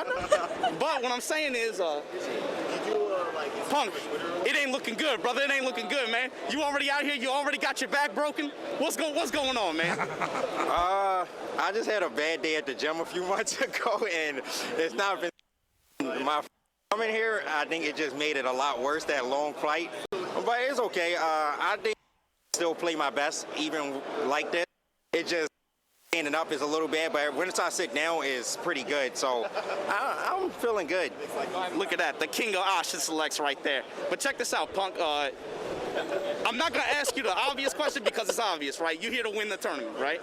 goddamn. But what I'm saying is, Punk, it ain't looking good, brother. It ain't looking good, man. You already out here. You already got your back broken. What's going on, man? I just had a bad day at the gym a few months ago, and it's not been my coming here. I think it just made it a lot worse, that long flight. But it's okay. I think I still play my best, even like this. It just standing up is a little bad, but when I sit down is pretty good. So I'm feeling good. Look at that, the king of Asha selects right there. But check this out, Punk. I'm not going to ask you the obvious question because it's obvious, right? You're here to win the tournament, right?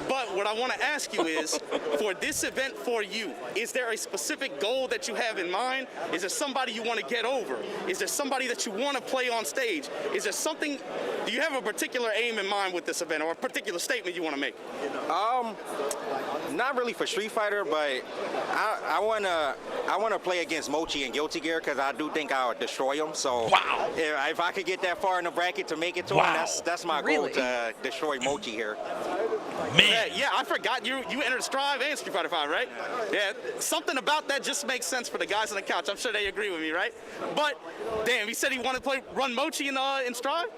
But what I want to ask you is, for this event for you, is there a specific goal that you have in mind? Is there somebody you want to get over? Is there somebody that you want to play on stage? Is there something, do you have a particular aim in mind with this event or a particular statement you want to make? Not really for Street Fighter, but I wanna play against Mochi and Guilty Gear because I do think I'll destroy him. So wow. If I could get that far far in the bracket to make it to him. That's my goal, to destroy Mochi here. Man. Yeah, I forgot you entered Strive and Street Fighter 5, right? Yeah, something about that just makes sense for the guys on the couch. I'm sure they agree with me, right? But damn, he said he wanted to run Mochi in Strive.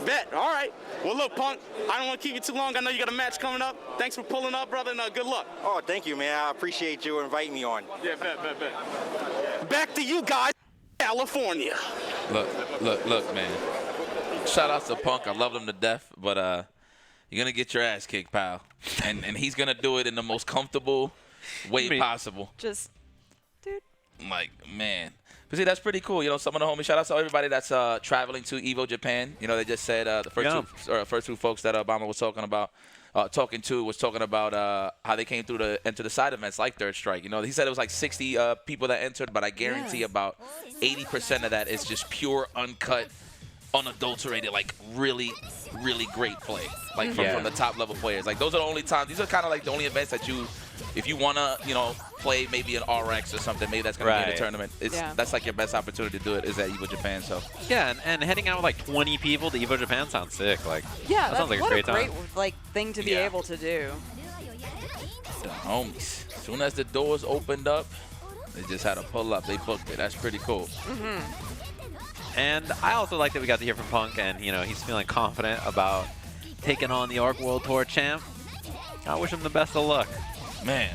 Bet. All right. Well, look, Punk, I don't want to keep you too long. I know you got a match coming up. Thanks for pulling up, brother, and good luck. Oh, thank you, man. I appreciate you inviting me on. Yeah, bet. Back to you guys, California. Look, man. Shout out to Punk. I love him to death, but you're gonna get your ass kicked, pal. And he's gonna do it in the most comfortable way possible. Just, dude. Like, man. But see, that's pretty cool. You know, some of the homies. Shout out to everybody that's traveling to Evo Japan. You know, they just said the first two folks that Obama was talking about. Talking about how they came through to enter the side events like Third Strike. You know, he said it was like 60 people that entered, but I guarantee about 80% of that is just pure, uncut, unadulterated, like really, really great play. Like from the top level players. Like those are the only times. These are kind of like the only events that you, if you wanna, you know, play maybe an RX or something, maybe that's gonna be in a tournament. That's like your best opportunity to do it is at Evo Japan. So yeah, and heading out with like 20 people to Evo Japan sounds sick. Like yeah, that sounds like a great time. Like thing to be able to do. The homies. As soon as the doors opened up, they just had to pull up. They booked it. That's pretty cool. And I also like that we got to hear from Punk, and you know he's feeling confident about taking on the Arc World Tour champ. I wish him the best of luck. Man,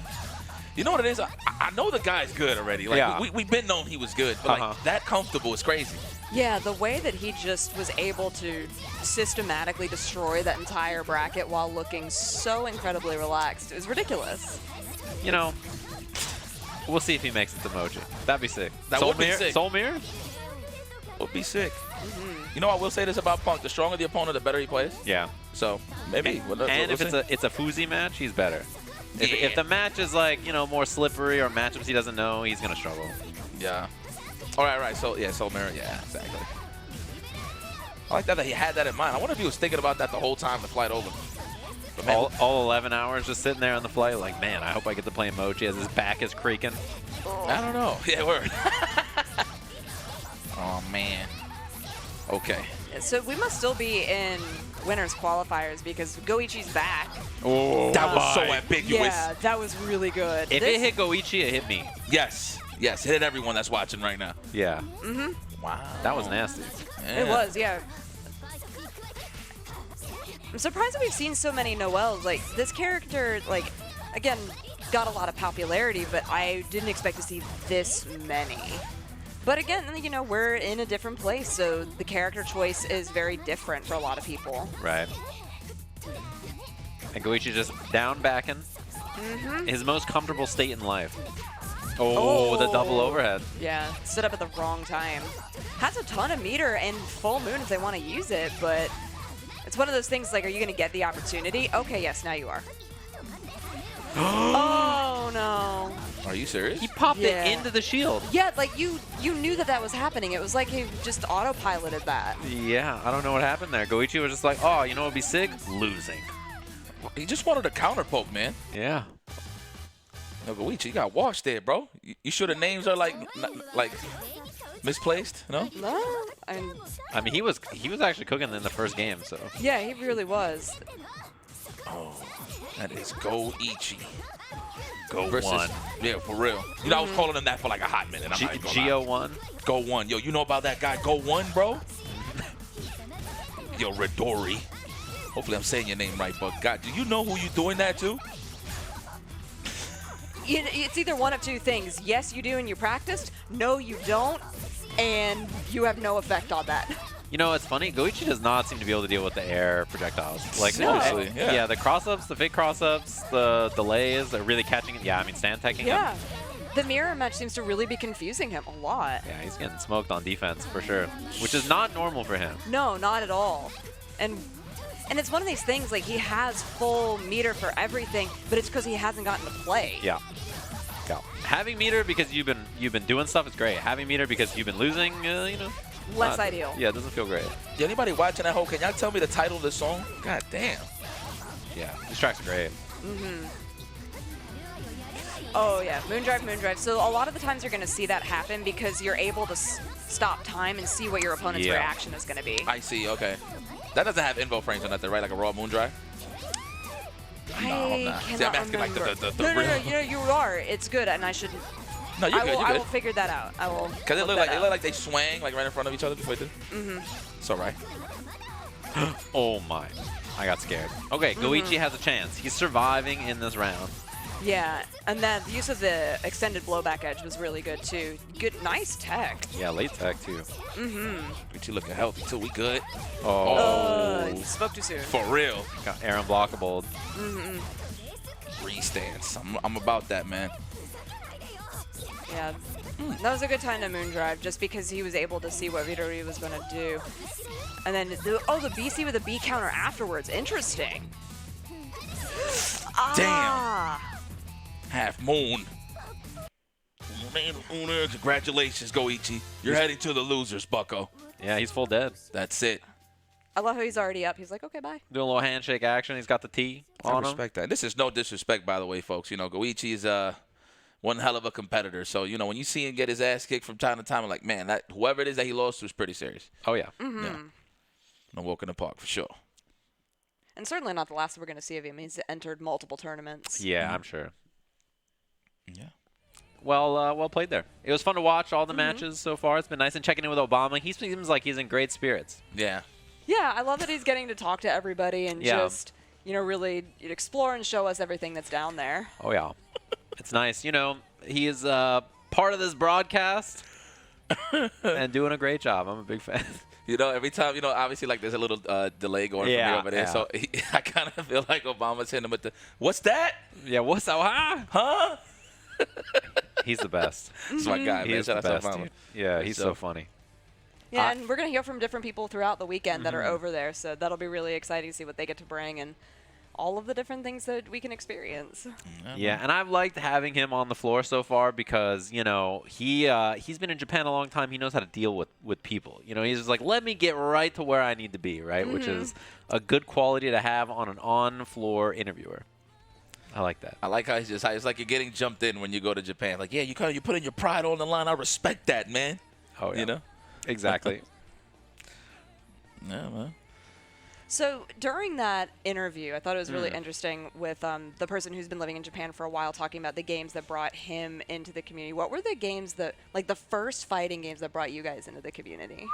you know what it is? I know the guy's good already. Like we've been known he was good, but like that comfortable is crazy. Yeah, the way that he just was able to systematically destroy that entire bracket while looking so incredibly relaxed is ridiculous. You know, we'll see if he makes it to Mochi. That'd be sick. That would be sick. Soul Mirror? Would be sick. You know, I will say this about Punk: the stronger the opponent, the better he plays. Yeah. So maybe. And if it's a Fuzi match, he's better. If the match is like, you know, more slippery or matchups he doesn't know, he's gonna struggle. Yeah. All right. So yeah, Soul Mirror. Yeah, exactly. I like that he had that in mind. I wonder if he was thinking about that the whole time the flight over. But man, all 11 hours just sitting there on the flight, like, man, I hope I get to play Mochi as his back is creaking. I don't know. Yeah, word. Oh man. Okay. So we must still be in winners qualifiers because Goichi's back. Oh, that was so ambiguous. Yeah, that was really good. If it hit Goichi, it hit me. Yes. Yes, hit everyone that's watching right now. Yeah. Wow. That was nasty. Yeah. It was, yeah. I'm surprised that we've seen so many Noels. Like, this character, like, again, got a lot of popularity, but I didn't expect to see this many. But again, you know, we're in a different place, so the character choice is very different for a lot of people. Right. And Goichi just down backing. His most comfortable state in life. Oh, the double overhead. Yeah, stood up at the wrong time. Has a ton of meter and full moon if they want to use it, but it's one of those things like, are you going to get the opportunity? Okay, yes, now you are. Oh, no. Are you serious? He popped it into the shield. Yeah, like you knew that was happening. It was like he just autopiloted that. Yeah, I don't know what happened there. Goichi was just like, oh, you know what would be sick? Losing. He just wanted a counter poke, man. Yeah. No, Goichi, you got washed there, bro. You sure the names are like misplaced? No. No. I mean, he was actually cooking in the first game, so. Yeah, he really was. Oh, that is Goichi. Go versus, one. Yeah, for real. You know, I was calling him that for like a hot minute. Go1. Go one. Yo, you know about that guy? Go one, bro. Yo, Redori. Hopefully I'm saying your name right, but God, do you know who you're doing that to? It's either one of two things. Yes, you do and you practiced. No, you don't, and you have no effect on that. You know, it's funny. Goichi does not seem to be able to deal with the air projectiles. Like, seriously, yeah, the cross-ups, the fake cross-ups, the delays are really catching him. Yeah, I mean, stand-teching him. The mirror match seems to really be confusing him a lot. Yeah, he's getting smoked on defense for sure, which is not normal for him. No, not at all. And it's one of these things, like, he has full meter for everything, but it's because he hasn't gotten to play. Yeah. Having meter because you've been doing stuff is great. Having meter because you've been losing, you know. Less ideal. Yeah, it doesn't feel great. Yeah, anybody watching at home, can y'all tell me the title of the song? God damn. Yeah, these tracks are great. Oh yeah, Moondrive. So a lot of the times you're going to see that happen because you're able to stop time and see what your opponent's reaction is going to be. I see, okay. That doesn't have invo frames or nothing, right? Like a raw Moondrive? I cannot See, I'm asking remember. like the no, real... you are. It's good, and I shouldn't. No, you're good, you're good. I will figure that out. I will. Because they look like they swang like right in front of each other before they did. It's all right. Oh my. I got scared. Okay, Goichi has a chance. He's surviving in this round. Yeah, and then the use of the extended blowback edge was really good too. Good, nice tech. Yeah, late tech too. But you looking healthy too. We good. Oh. Spoke too soon. For real. Got air unblockable. Restance. I'm about that, man. Yeah, that was a good time to Moondrive just because he was able to see what Midori was going to do. And then, the BC with a B counter afterwards. Interesting. Damn. Half moon. Congratulations, Goichi. You're heading to the losers, bucko. Yeah, he's full dead. That's it. I love how he's already up. He's like, okay, bye. Doing a little handshake action. He's got the T on I him. respect that. This is no disrespect, by the way, folks. You know, Goichi is one hell of a competitor. So, you know, when you see him get his ass kicked from time to time, I'm like, man, that whoever it is that he lost to is pretty serious. Oh, yeah. Yeah. No walk in the park, for sure. And certainly not the last we're going to see of him. He's entered multiple tournaments. Yeah, I'm sure. Yeah. Well, well played there. It was fun to watch all the matches so far. It's been nice. And checking in with Obama. He seems like he's in great spirits. Yeah. Yeah, I love that he's getting to talk to everybody and just, you know, really explore and show us everything that's down there. Oh, yeah. It's nice. You know, he is part of this broadcast and doing a great job. I'm a big fan. You know, every time, you know, obviously, like, there's a little delay going from here over there. Yeah. So I kind of feel like Obama's hitting him with the, what's that? Yeah, what's that? Huh? He's the best. That's my guy, He man. is the Shout out to best, Obama. dude. Yeah, he's so funny. Yeah, and we're going to hear from different people throughout the weekend that are over there, so that'll be really exciting to see what they get to bring and all of the different things that we can experience. Yeah, and I've liked having him on the floor so far because, you know, he's been in Japan a long time. He knows how to deal with people. You know, he's just like, let me get right to where I need to be, right? Which is a good quality to have on an on-floor interviewer. I like that. I like how he's just, it's like you're getting jumped in when you go to Japan. Like, yeah, you put in your pride on the line. I respect that, man. Oh, yeah. You know? Exactly. Yeah, man. So during that interview, I thought it was really interesting with the person who's been living in Japan for a while talking about the games that brought him into the community. What were the games that, like the first fighting games that brought you guys into the community?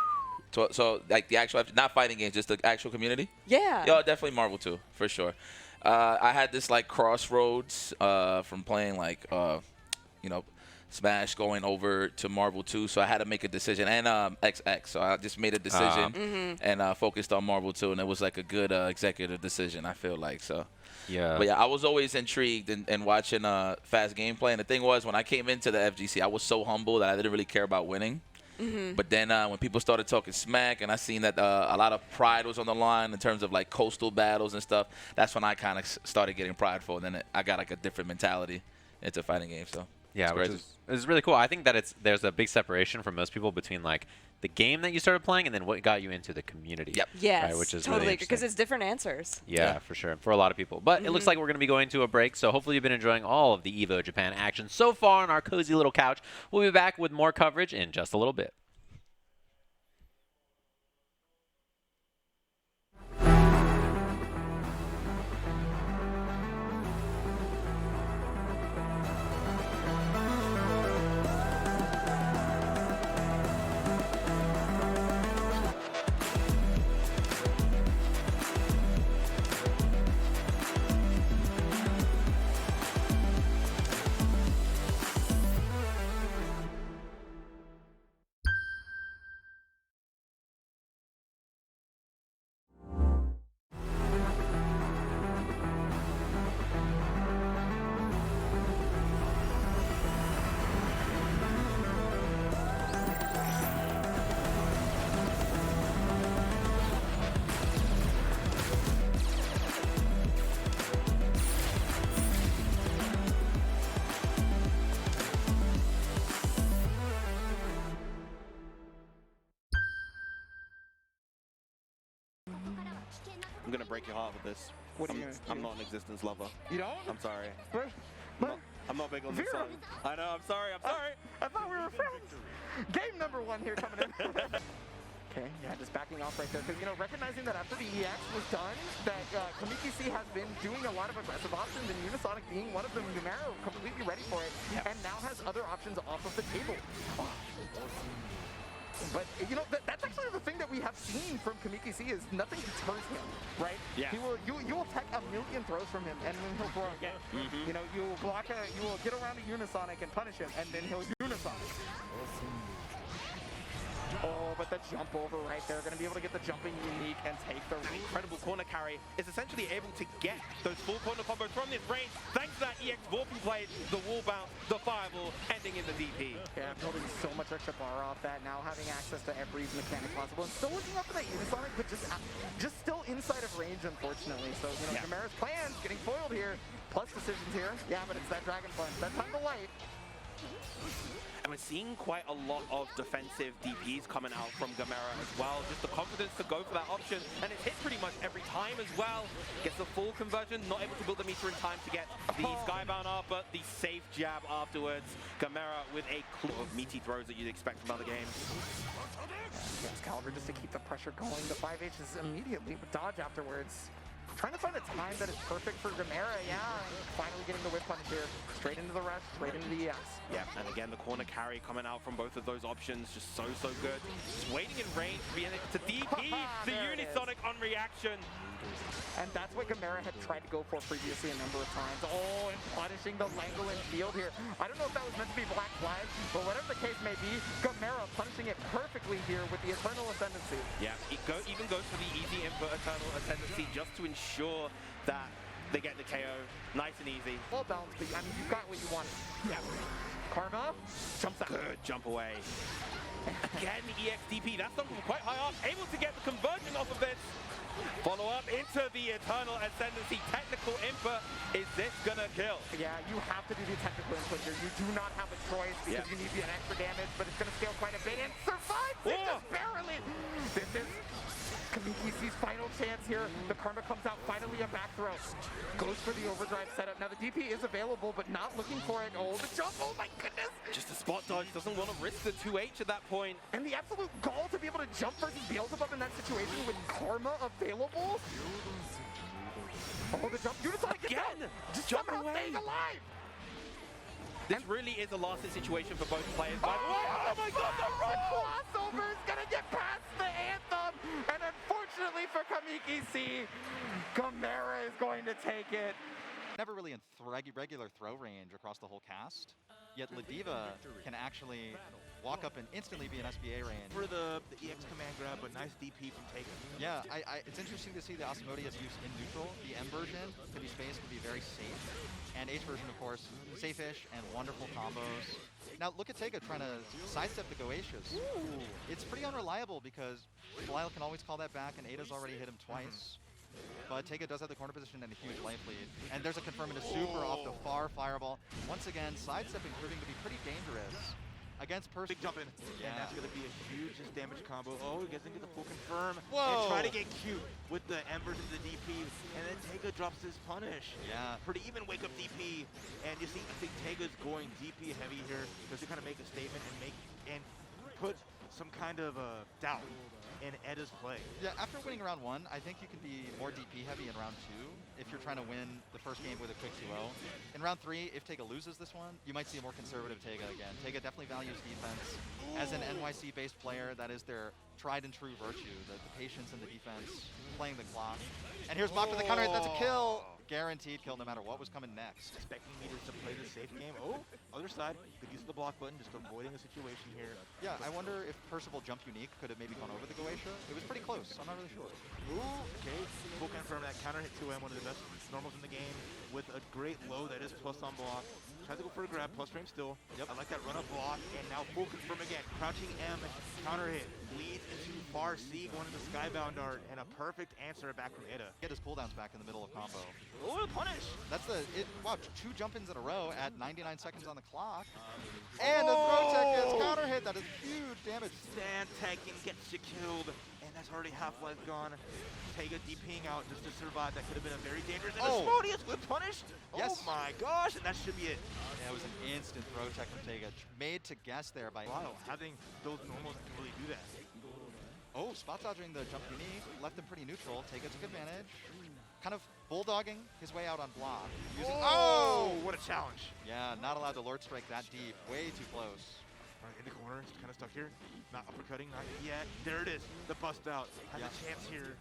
So like the actual, not fighting games, just the actual community? Yeah. Yo, definitely Marvel 2, for sure. I had this like crossroads from playing like, you know, Smash going over to Marvel 2, so I had to make a decision, and XX, so I just made a decision and focused on Marvel 2, and it was like a good executive decision, I feel like. So Yeah. But yeah, I was always intrigued in watching fast gameplay, and the thing was, when I came into the FGC, I was so humble that I didn't really care about winning. But then when people started talking smack, and I seen that a lot of pride was on the line in terms of like coastal battles and stuff, that's when I kind of started getting prideful, and then I got like a different mentality into fighting games. So Yeah, it's which crazy. is really cool. I think that there's a big separation for most people between like the game that you started playing and then what got you into the community. Yep. Yes, Right, which is totally, really because interesting. it's different answers. Yeah, for sure. For a lot of people. But it looks like we're going to be going to a break, so hopefully you've been enjoying all of the Evo Japan action so far on our cozy little couch. We'll be back with more coverage in just a little bit. I'm gonna break your heart with this. What are you gonna I'm do? not an existence lover. You don't? I'm sorry. But I'm not big on the sun. I know, I'm sorry, I'm sorry. I thought we were friends. Game number 1 here coming in. Okay, yeah, just backing off right there. Because, you know, recognizing that after the EX was done, that Kamiki C has been doing a lot of aggressive options, and Unisonic being one of them, Numero completely ready for it, and now has other options off of the table. But, you know, that's actually the thing that we have seen from Kamiki C is nothing deters him, right? Yeah. You will tech a million throws from him, and then he'll throw again. You know, you will get around a Unisonic and punish him, and then he'll Unisonic. Oh, but the jump over right there. Going to be able to get the jumping unique and take the Incredible corner carry is essentially able to get those full corner combos from this range thanks to that EX Vorpy play, the wall bounce, the fireball, ending in the DP. Yeah, building so much extra bar off that, now having access to every mechanic possible, and still looking up for that Unisonic, but just still inside of range, unfortunately. So, you know, Gamera's plans getting foiled here, plus decisions here. Yeah, but it's that Dragon Punch. That time to light. And we're seeing quite a lot of defensive DPs coming out from Gamera as well. Just the confidence to go for that option. And it's hit pretty much every time as well. Gets the full conversion, not able to build the meter in time to get the Skybound up, but the safe jab afterwards. Gamera with a clue of meaty throws that you'd expect from other games. Yes, Caliber just to keep the pressure going. The 5H is immediately with dodge afterwards. Trying to find a time that is perfect for Gamera, yeah. And finally getting the whip punish here. Straight into the rush, straight into the EX. Yeah, and again, the corner carry coming out from both of those options, just so good. Just waiting in range, being able to DP the Unisonic on reaction. And that's what Gamera had tried to go for previously a number of times. Oh, and punishing the Langle in field here. I don't know if that was meant to be Black Flag, but whatever the case may be, Gamera punishing it perfectly here with the Eternal Ascendancy. Yeah, it even goes for the easy input Eternal Ascendancy just to ensure that they get the KO nice and easy. Well balanced, but I mean, you've got what you wanted. Yeah. Karma jumps out. Good jump away. Again, the EXDP, that's something quite high up. Able to get the conversion off of this. Follow up into the Eternal Ascendancy. Technical input. Is this gonna kill? Yeah, you have to do the technical input here. You do not have a choice because you need an extra damage, but it's gonna scale quite a bit and survive it just barely. This is Kamiki's final chance here. The Karma comes out, finally a back throw. Goes for the overdrive setup. Now the DP is available, but not looking for it. Oh, the jump, oh my goodness. Just a spot dodge, doesn't want to risk the 2H at that point. And the absolute gall to be able to jump versus Beelzebub in that situation with Karma available. Oh, the jump, Unisonic again! Just jump somehow away. staying alive! This really is a last-hit situation for both players. By the way, oh my god, the crossover is gonna get past the Anthem! And unfortunately for Kamiki C, Gamera is going to take it. Never really in regular throw range across the whole cast, yet Ladiva can actually walk up and instantly be an SBA range. For the EX command grab, but nice DP from Taken. Yeah, it's interesting to see the Asmodeus use in neutral. The M version can be spaced to be very safe, and H version, of course, safe-ish and wonderful combos. Now look at Tega trying to sidestep the Goetias. It's pretty unreliable because Belial can always call that back, and Ada's already hit him twice. But Tega does have the corner position and a huge life lead. And there's a confirmative super off the far fireball. Once again, sidestepping proving to be pretty dangerous against Percy. Big jump in, and that's going to be a huge damage combo. Oh, he gets into the full confirm. Whoa! And try to get cute with the embers into the DP, and then Tega drops his punish. Yeah. Pretty even wake up DP, and you see, I think Tega's going DP heavy here just to kind of make a statement and put some kind of doubt in Eda's play. Yeah, after winning round 1, I think you can be more DP heavy in round 2 if you're trying to win the first game with a quick 2-0. In round 3, if Tega loses this one, you might see a more conservative Tega again. Tega definitely values defense. As an NYC-based player, that is their tried and true virtue, the patience and the defense, playing the clock. And here's Mock with the counter hit, that's a kill! Guaranteed kill no matter what was coming next. Expecting me to play the safe game. Oh, other side. Good use of the block button, just avoiding a situation here. Yeah, I wonder if Percival jump unique could have maybe gone over the Goetia. It was pretty close, I'm not really sure. Ooh, okay. Full confirm that counter hit 2M, one of the best normals in the game, with a great low that is plus on block. Tries to go for a grab, plus frame still. Yep. I like that run up block, and now full confirm again. Crouching M, counter hit, leads into far C, going into Skybound Dart, and a perfect answer back from Eda. Get his cooldowns back in the middle of combo. Oh, punish! That's wow, 2 jump-ins in a row at 99 seconds on the clock. And the throw tech gets counter hit, that is huge damage. Stand tagging gets you killed, and That's already half life gone. Taiga DPing out just to survive. That could have been a very dangerous. And Oh. Asmodeus with punish. Yes. Oh my gosh, and that should be it. Yeah, it was an instant throw tech from Taiga. Made to guess there by Wow, having those normals can really do that. Oh, spot dodging the jump unique. Left him pretty neutral. Taiga took advantage. Kind of bulldogging his way out on block. Using Oh, what a challenge. Yeah, not allowed to Lord Strike that deep. Way too close. All right, in the corner, kind of stuck here. Not uppercutting, not yet. There it is, the bust out. Has a chance here.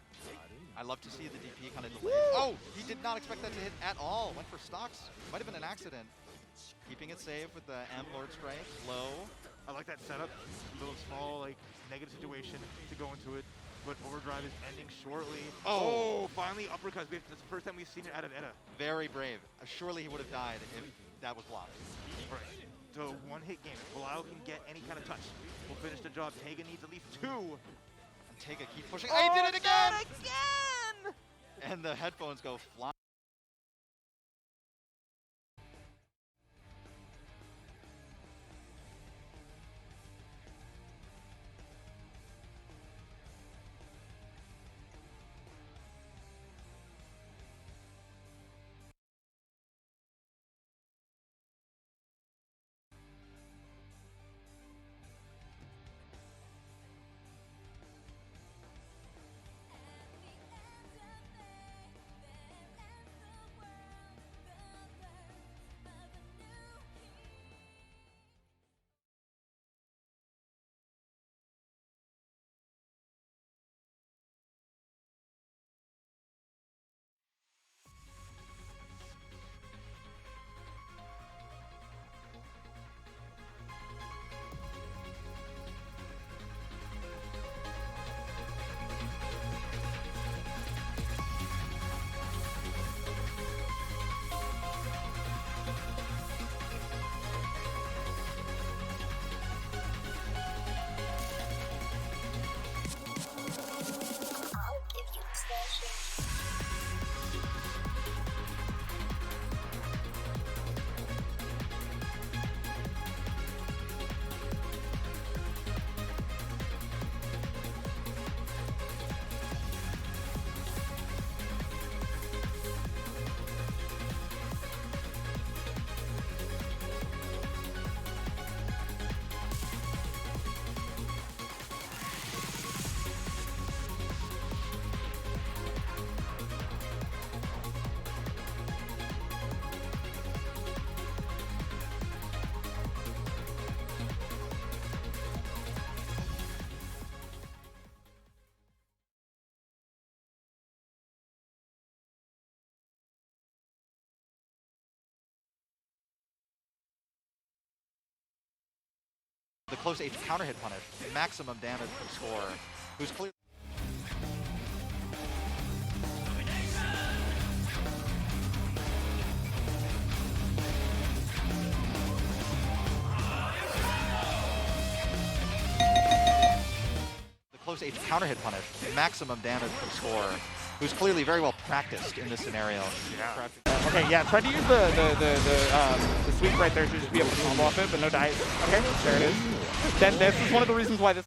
I love to see the DP kind of delayed. Oh, he did not expect that to hit at all. Went for stocks. Might have been an accident. Keeping it safe with the M Lord Strike. Low. I like that setup. A little small, like, negative situation to go into it. But overdrive is ending shortly. Oh, finally uppercuts. That's the first time we've seen it out of Eda. Very brave. Surely he would have died if that was blocked. All right. So one-hit game. If Belial can get any kind of touch, we'll finish the job. Taiga needs at least 2. And Taiga keep pushing. Oh, he did it again! And the headphones go flying. The close 8 counter hit punish. Maximum damage per score. Who's clear. The close 8 counter hit punish. Maximum damage per score. Who's clearly very well practiced in this scenario. Yeah. Okay, yeah, try to use the sweep right there to just be able to combo off it, but no dice. Okay, there it is. Then this is one of the reasons why this.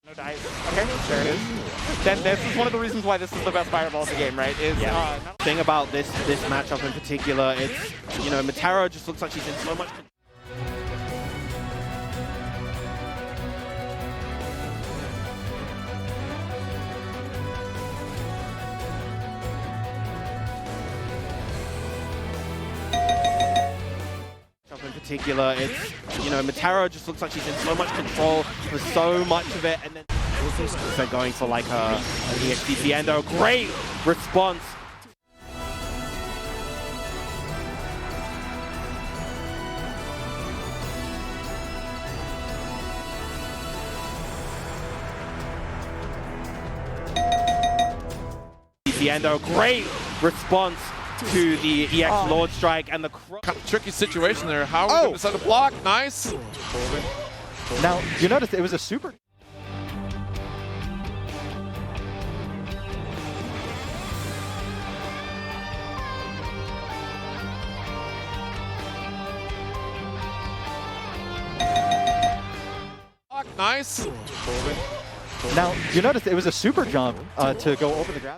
No dice. Okay, there it is. Then this is one of the reasons why this is the best fireball in the game, right? Is thing about this matchup in particular, it's, you know, Mataro just looks like she's in so much. In particular, it's, you know, Mataro just looks like she's in so much control for so much of it, and then they're going for like an EXDP endo. Great response. Endo, great response to the EX Lord Strike and the tricky situation there. How are we going to set a block? Nice. Now, you notice it was a super. Nice. Now, you noticed it was a super jump to go over the grab.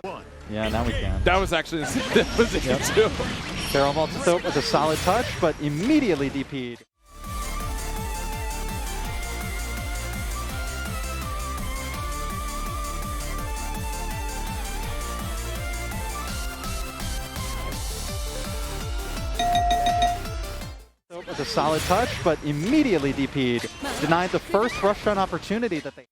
Yeah, now we can. That was actually insane. That was it too. Feral Multistope with a solid touch, but immediately DP'd. With a solid touch, but immediately DP'd. Denied the first rush run opportunity that they...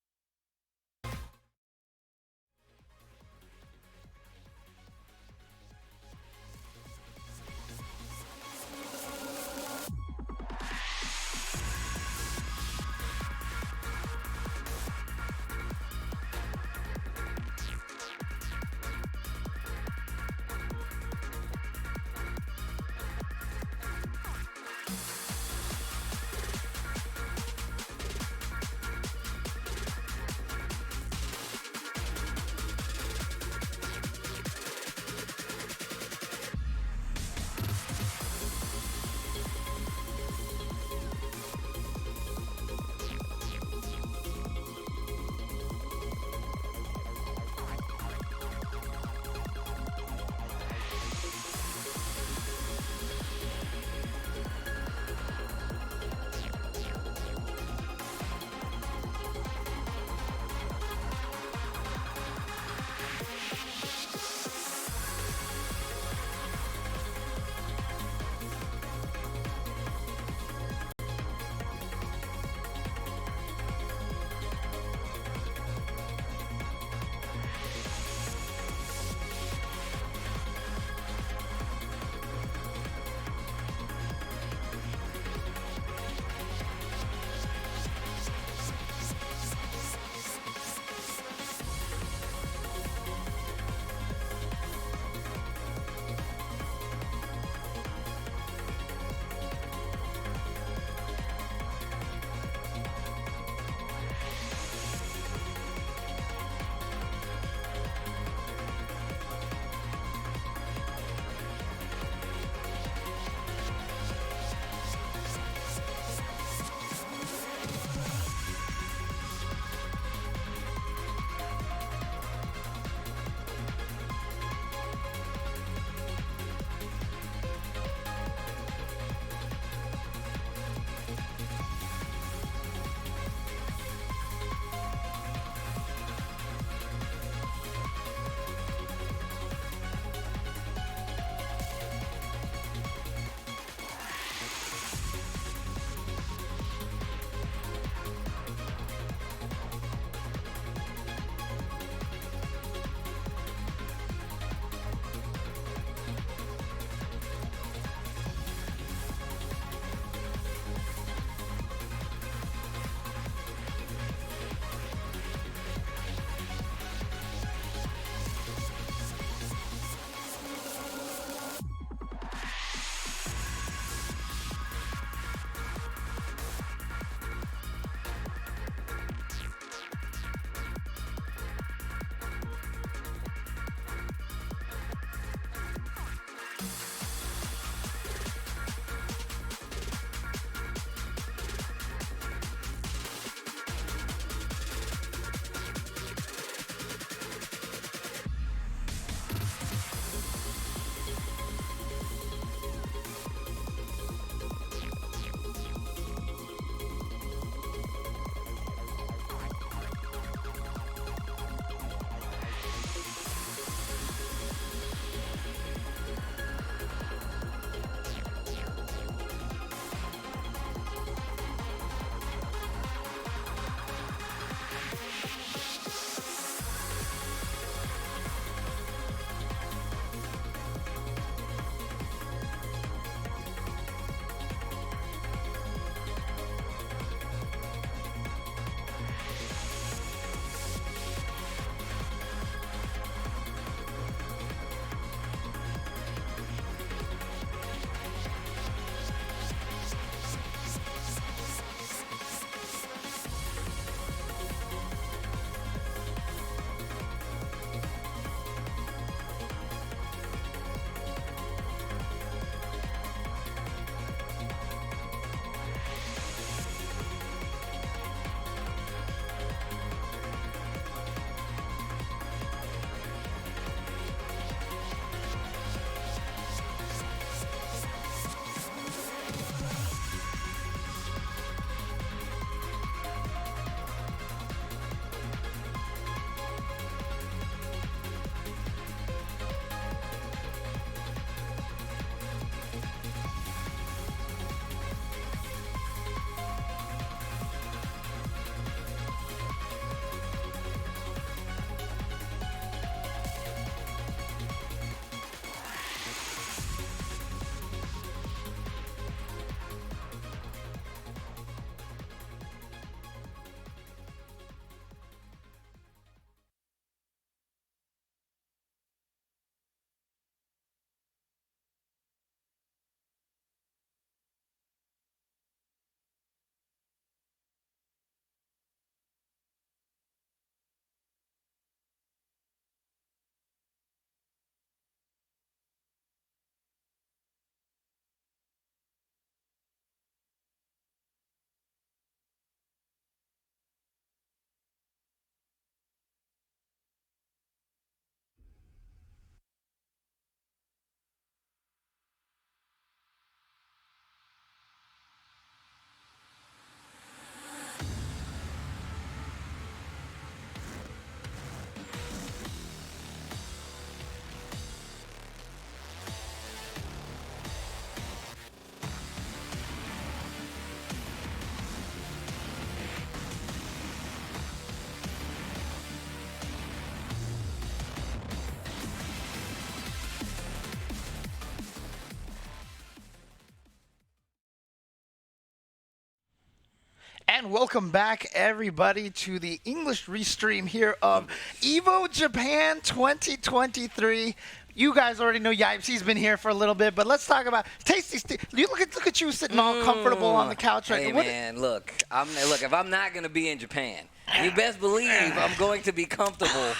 And welcome back, everybody, to the English restream here of Evo Japan 2023. You guys already know Yipsy's been here for a little bit, but let's talk about Tasty Steve. Look at you sitting all comfortable on the couch right now. Hey, man, look, if I'm not going to be in Japan, you best believe I'm going to be comfortable.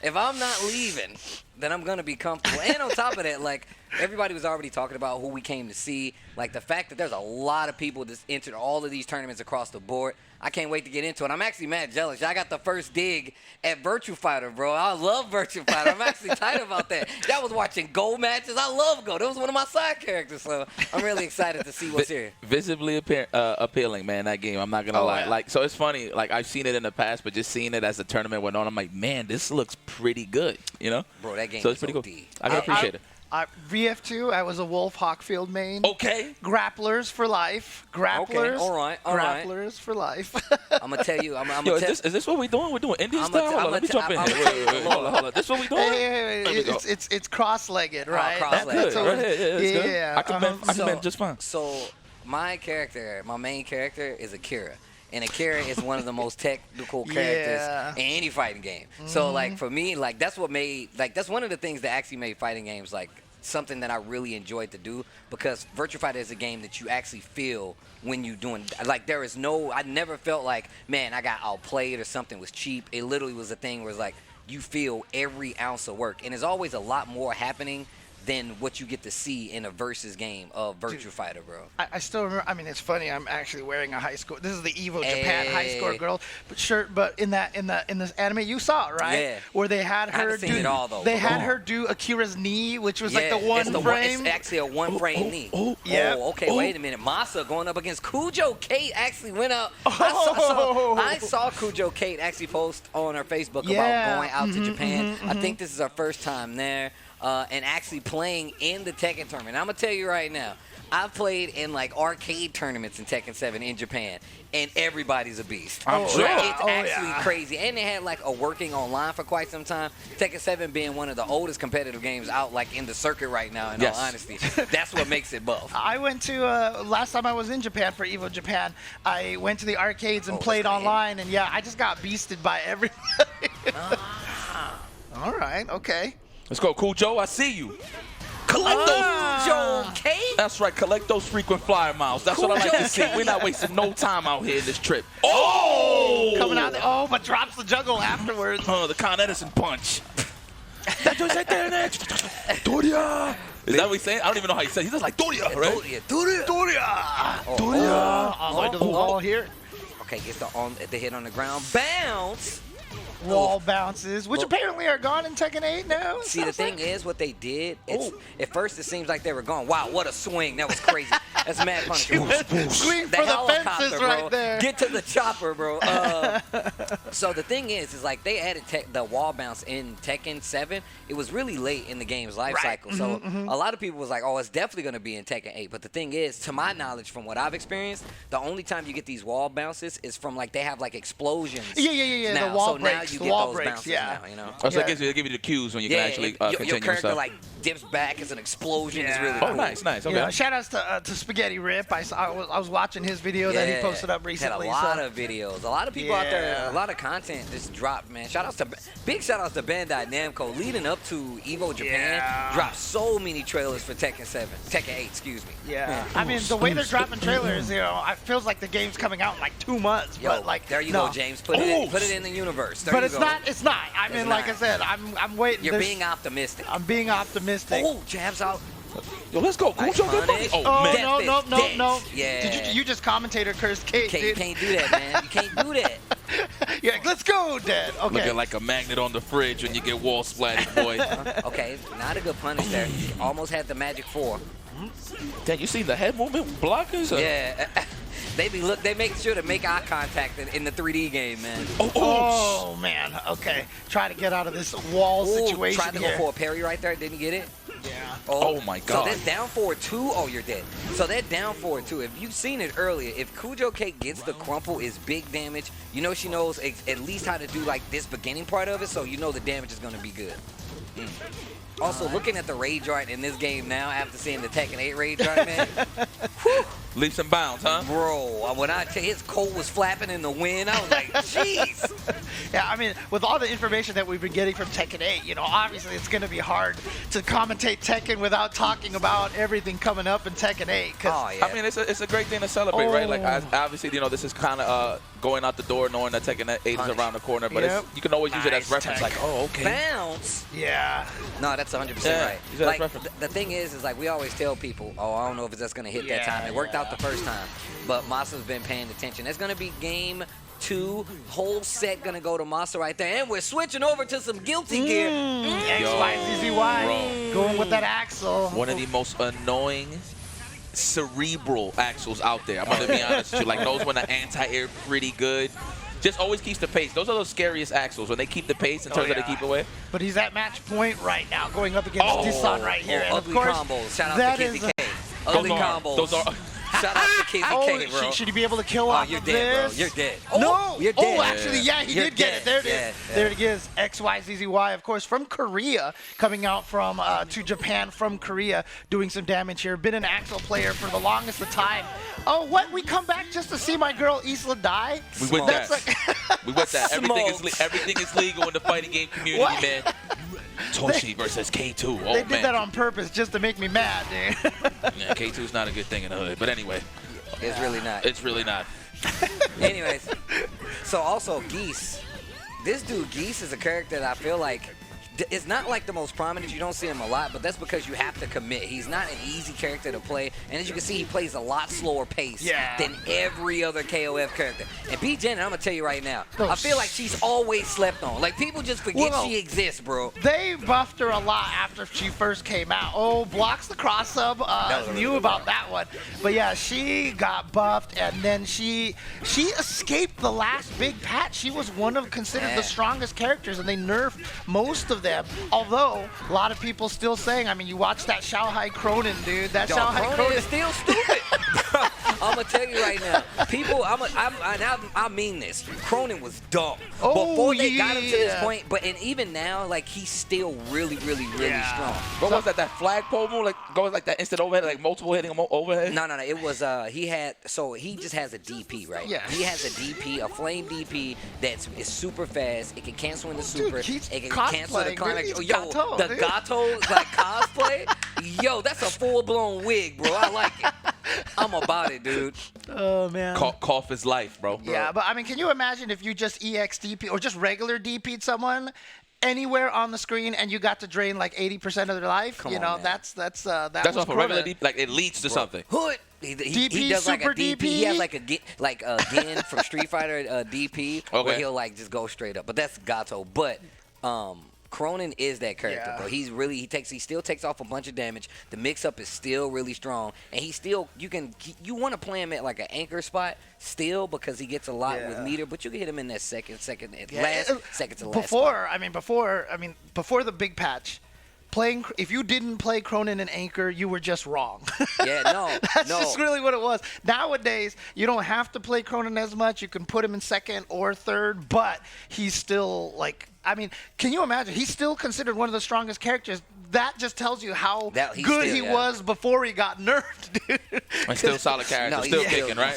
If I'm not leaving, then I'm going to be comfortable. And on top of that, like, everybody was already talking about who we came to see. Like, the fact that there's a lot of people that's entered all of these tournaments across the board. I can't wait to get into it. I'm actually mad jealous. I got the first dig at Virtua Fighter, bro. I love Virtua Fighter. I'm actually tight about that. I was watching Go matches. I love Go. That was one of my side characters, so I'm really excited to see what's here. Visibly appealing, man, that game. I'm not going to lie. Yeah. Like, so it's funny. Like, I've seen it in the past, but just seeing it as the tournament went on, I'm like, man, this looks pretty good, you know? Bro, that game so it's is pretty OD. cool. I can appreciate it. VF2, I was a Wolf Hawkfield main. Okay. Grapplers for life. Grapplers. Okay, all right. Grapplers for life. I'm going to tell you. Yo, is this what we're doing? We're doing Indian style? Hold on, let me jump in here. Wait, hold on. This what we doing? Hey, it's cross-legged, right? That's good. Right? Yeah. I can bend just fine. So my main character is Akira. And Akira is one of the most technical characters in any fighting game. So, like, for me, like, that's what made, like, that's one of the things that actually made fighting games, like, something that I really enjoyed to do, because Virtua Fighter is a game that you actually feel when you're doing, like, there is no, I never felt like, man, I got outplayed or something was cheap. It literally was a thing where it's like, you feel every ounce of work. And there's always a lot more happening than what you get to see in a versus game of Virtua Fighter, bro. I still remember. I mean, it's funny. I'm actually wearing a high score. This is the Evo Japan high score girl, but shirt. But in this anime, you saw it, right? Yeah. Where they had her do. It all, though. They had her do Akira's knee, which was like the one frame. It's actually a one-frame knee. Yeah. Oh, okay. Wait a minute. Masa going up against Kujo Kate actually went out. I saw Kujo Kate actually post on her Facebook about going out to Japan. I think this is her first time there. And actually playing in the Tekken tournament. I'm going to tell you right now, I've played in, like, arcade tournaments in Tekken 7 in Japan, and everybody's a beast. I'm sure. It's actually crazy. And they had, like, a working online for quite some time. Tekken 7 being one of the oldest competitive games out, like, in the circuit right now, in all honesty. That's what makes it buff. I went to, last time I was in Japan for Evo Japan, I went to the arcades and played online, and I just got beasted by everybody. All right, okay. Let's go, Cool Joe. I see you. Collect those. Joe Kate? That's right. Collect those frequent flyer miles. That's what I like to see. We're not wasting no time out here in this trip. Oh! Coming out. But drops the juggle afterwards. The Con Edison punch. That joint's right there next. Doria. Is that what he's saying? I don't even know how he says. He does like Doria, right? Doria. All into the wall here. Okay, gets the hit on the ground. Bounce. Wall bounces, which apparently are gone in Tekken 8 now. See, the thing is, what they did, at first it seems like they were gone. Wow, what a swing. That was crazy. That's mad punishment. Swing for the fences right there. Get to the chopper, bro. So the thing is like they added the wall bounce in Tekken 7. It was really late in the game's life cycle. So a lot of people was like, oh, it's definitely going to be in Tekken 8. But the thing is, to my knowledge, from what I've experienced, the only time you get these wall bounces is from, like, they have, like, explosions. Yeah. Now. The wall so breaks. now you the get wall those breaks, bounces now, you know? So they give you the cues when you can actually continue your character, yourself. like, dips back as an explosion. Is really cool. Oh, nice. Okay. Shout outs to Spaghetti Rip. I was watching his video that he posted up recently. Had a lot of videos. A lot of people out there, a lot of content just dropped, man. Big shout outs to Bandai Namco. Leading up to Evo Japan, dropped so many trailers for Tekken 8, excuse me. Yeah. I mean, the way they're dropping trailers, it feels like the game's coming out in like 2 months. Yo, but like, there you go, James. Put it in the universe. There but you it's go. not. It's not. I mean, like I said, I'm waiting. You're being optimistic. I'm being optimistic. Oh, jabs out. Yo, let's go. Cool Joe, get money. Oh, man. No. Yeah. You just commentator cursed Kate, dude. You can't do that, man. You can't do that. Yeah, let's go, Dad. Okay. Looking like a magnet on the fridge when you get wall splatted, boy. Okay, not a good punish there. Almost had the magic 4. Dad, you see the head movement blockers? Yeah. They make sure to make eye contact in the 3D game, man. Oh man. Okay. Try to get out of this wall situation. Tried to go for a parry right there. Didn't get it. Yeah. Oh my God. So that's down forward 2. Oh, you're dead. So that down forward 2. If you've seen it earlier, if Kujo Cake gets the crumple, is big damage. You know she knows at least how to do like this beginning part of it, so you know the damage is going to be good. Also, looking at the rage art in this game now after seeing the Tekken 8 rage art, man. Leaps and bounds, huh? Bro, when I tell you his coat was flapping in the wind, I was like, jeez. Yeah, I mean, with all the information that we've been getting from Tekken 8, you know, obviously it's going to be hard to commentate Tekken without talking about everything coming up in Tekken 8. Oh, yeah. I mean, it's a great thing to celebrate, right? Like, obviously, you know, this is kind of going out the door knowing that Tekken 8 is around the corner, but you can always use it as reference. Like, oh, okay. Bounce. Yeah. No, that's 100% right. Like, the thing is like we always tell people, oh, I don't know if it's just going to hit that time. It worked out the first time, but Masa's been paying attention. That's going to be game 2, whole set going to go to Masa right there, and we're switching over to some guilty gear. XYZZY, going with that Axel. One of the most annoying cerebral axles out there. I'm going to be honest with you. Like, knows when the anti-air pretty good. Just always keeps the pace. Those are those scariest axles when they keep the pace in terms of they keep away. But he's at match point right now, going up against Disan right here. And ugly of course, combos. Shout out to KZK. Ugly combos. Those are. Shout out to KZK, bro. Should he be able to kill off you're of dead, this? bro. You're dead. No. You're dead. Oh, actually, yeah, he did get it. There it is. Yeah. There it is. XYZZY, of course, from Korea, coming out from to Japan from Korea, doing some damage here. Been an Axel player for the longest of time. Oh, what? We come back just to see my girl Isla die? We with that. We with that. Everything is legal in the fighting game community, man. Toshi versus K2. Oh, they did that on purpose just to make me mad, dude. Yeah, K2's not a good thing in the hood. But anyway. It's really not. It's really not. Anyways, so also Geese. This dude Geese is a character that I feel like it's not like the most prominent. You don't see him a lot, but that's because you have to commit. He's not an easy character to play, and as you can see, he plays a lot slower pace than every other KOF character. And B. Jen, I'm gonna tell you right now, I feel like she's always slept on. Like, people just forget she exists, bro. They buffed her a lot after she first came out. Oh, blocks the cross sub. Knew about that one, but yeah, she got buffed, and then she escaped the last big patch. She was one of considered the strongest characters, and they nerfed most of them. Although a lot of people still saying, I mean, you watch that Shanghai Cronin, dude. That Shanghai Cronin is still stupid. I'm gonna tell you right now, people. I mean this. Cronin was dumb before they got him to this point, and even now, like, he's still really strong. What was that flagpole move? Like, going like that instant overhead, like multiple hitting him overhead? No. It was he just has a DP, right? Yeah. He has a DP, a flame DP is super fast. It can cancel in the super. It can cancel the connect. The Gato like cosplay. Yo, that's a full-blown wig, bro. I like it. I'm about it, dude. Oh, man. Cough is life, bro. Yeah, but I mean, can you imagine if you just EX DP or just regular DP'd someone anywhere on the screen and you got to drain like 80% of their life? Come you on, know, man. that's off a regular DP. Like, it leads to something. Hood. He does like a DP. He has like a Gin from Street Fighter DP, where he'll like just go straight up. But that's Gato. But Cronin is that character, bro. He still takes off a bunch of damage. The mix-up is still really strong, and you want to play him at like an anchor spot still because he gets a lot with meter, but you can hit him in that last second to last. Before the big patch, if you didn't play Cronin and anchor, you were just wrong. That's just really what it was. Nowadays, you don't have to play Cronin as much. You can put him in second or third, but he's still like, I mean, can you imagine? He's still considered one of the strongest characters. That just tells you how good he was before he got nerfed, dude. And still solid character, still kicking, right?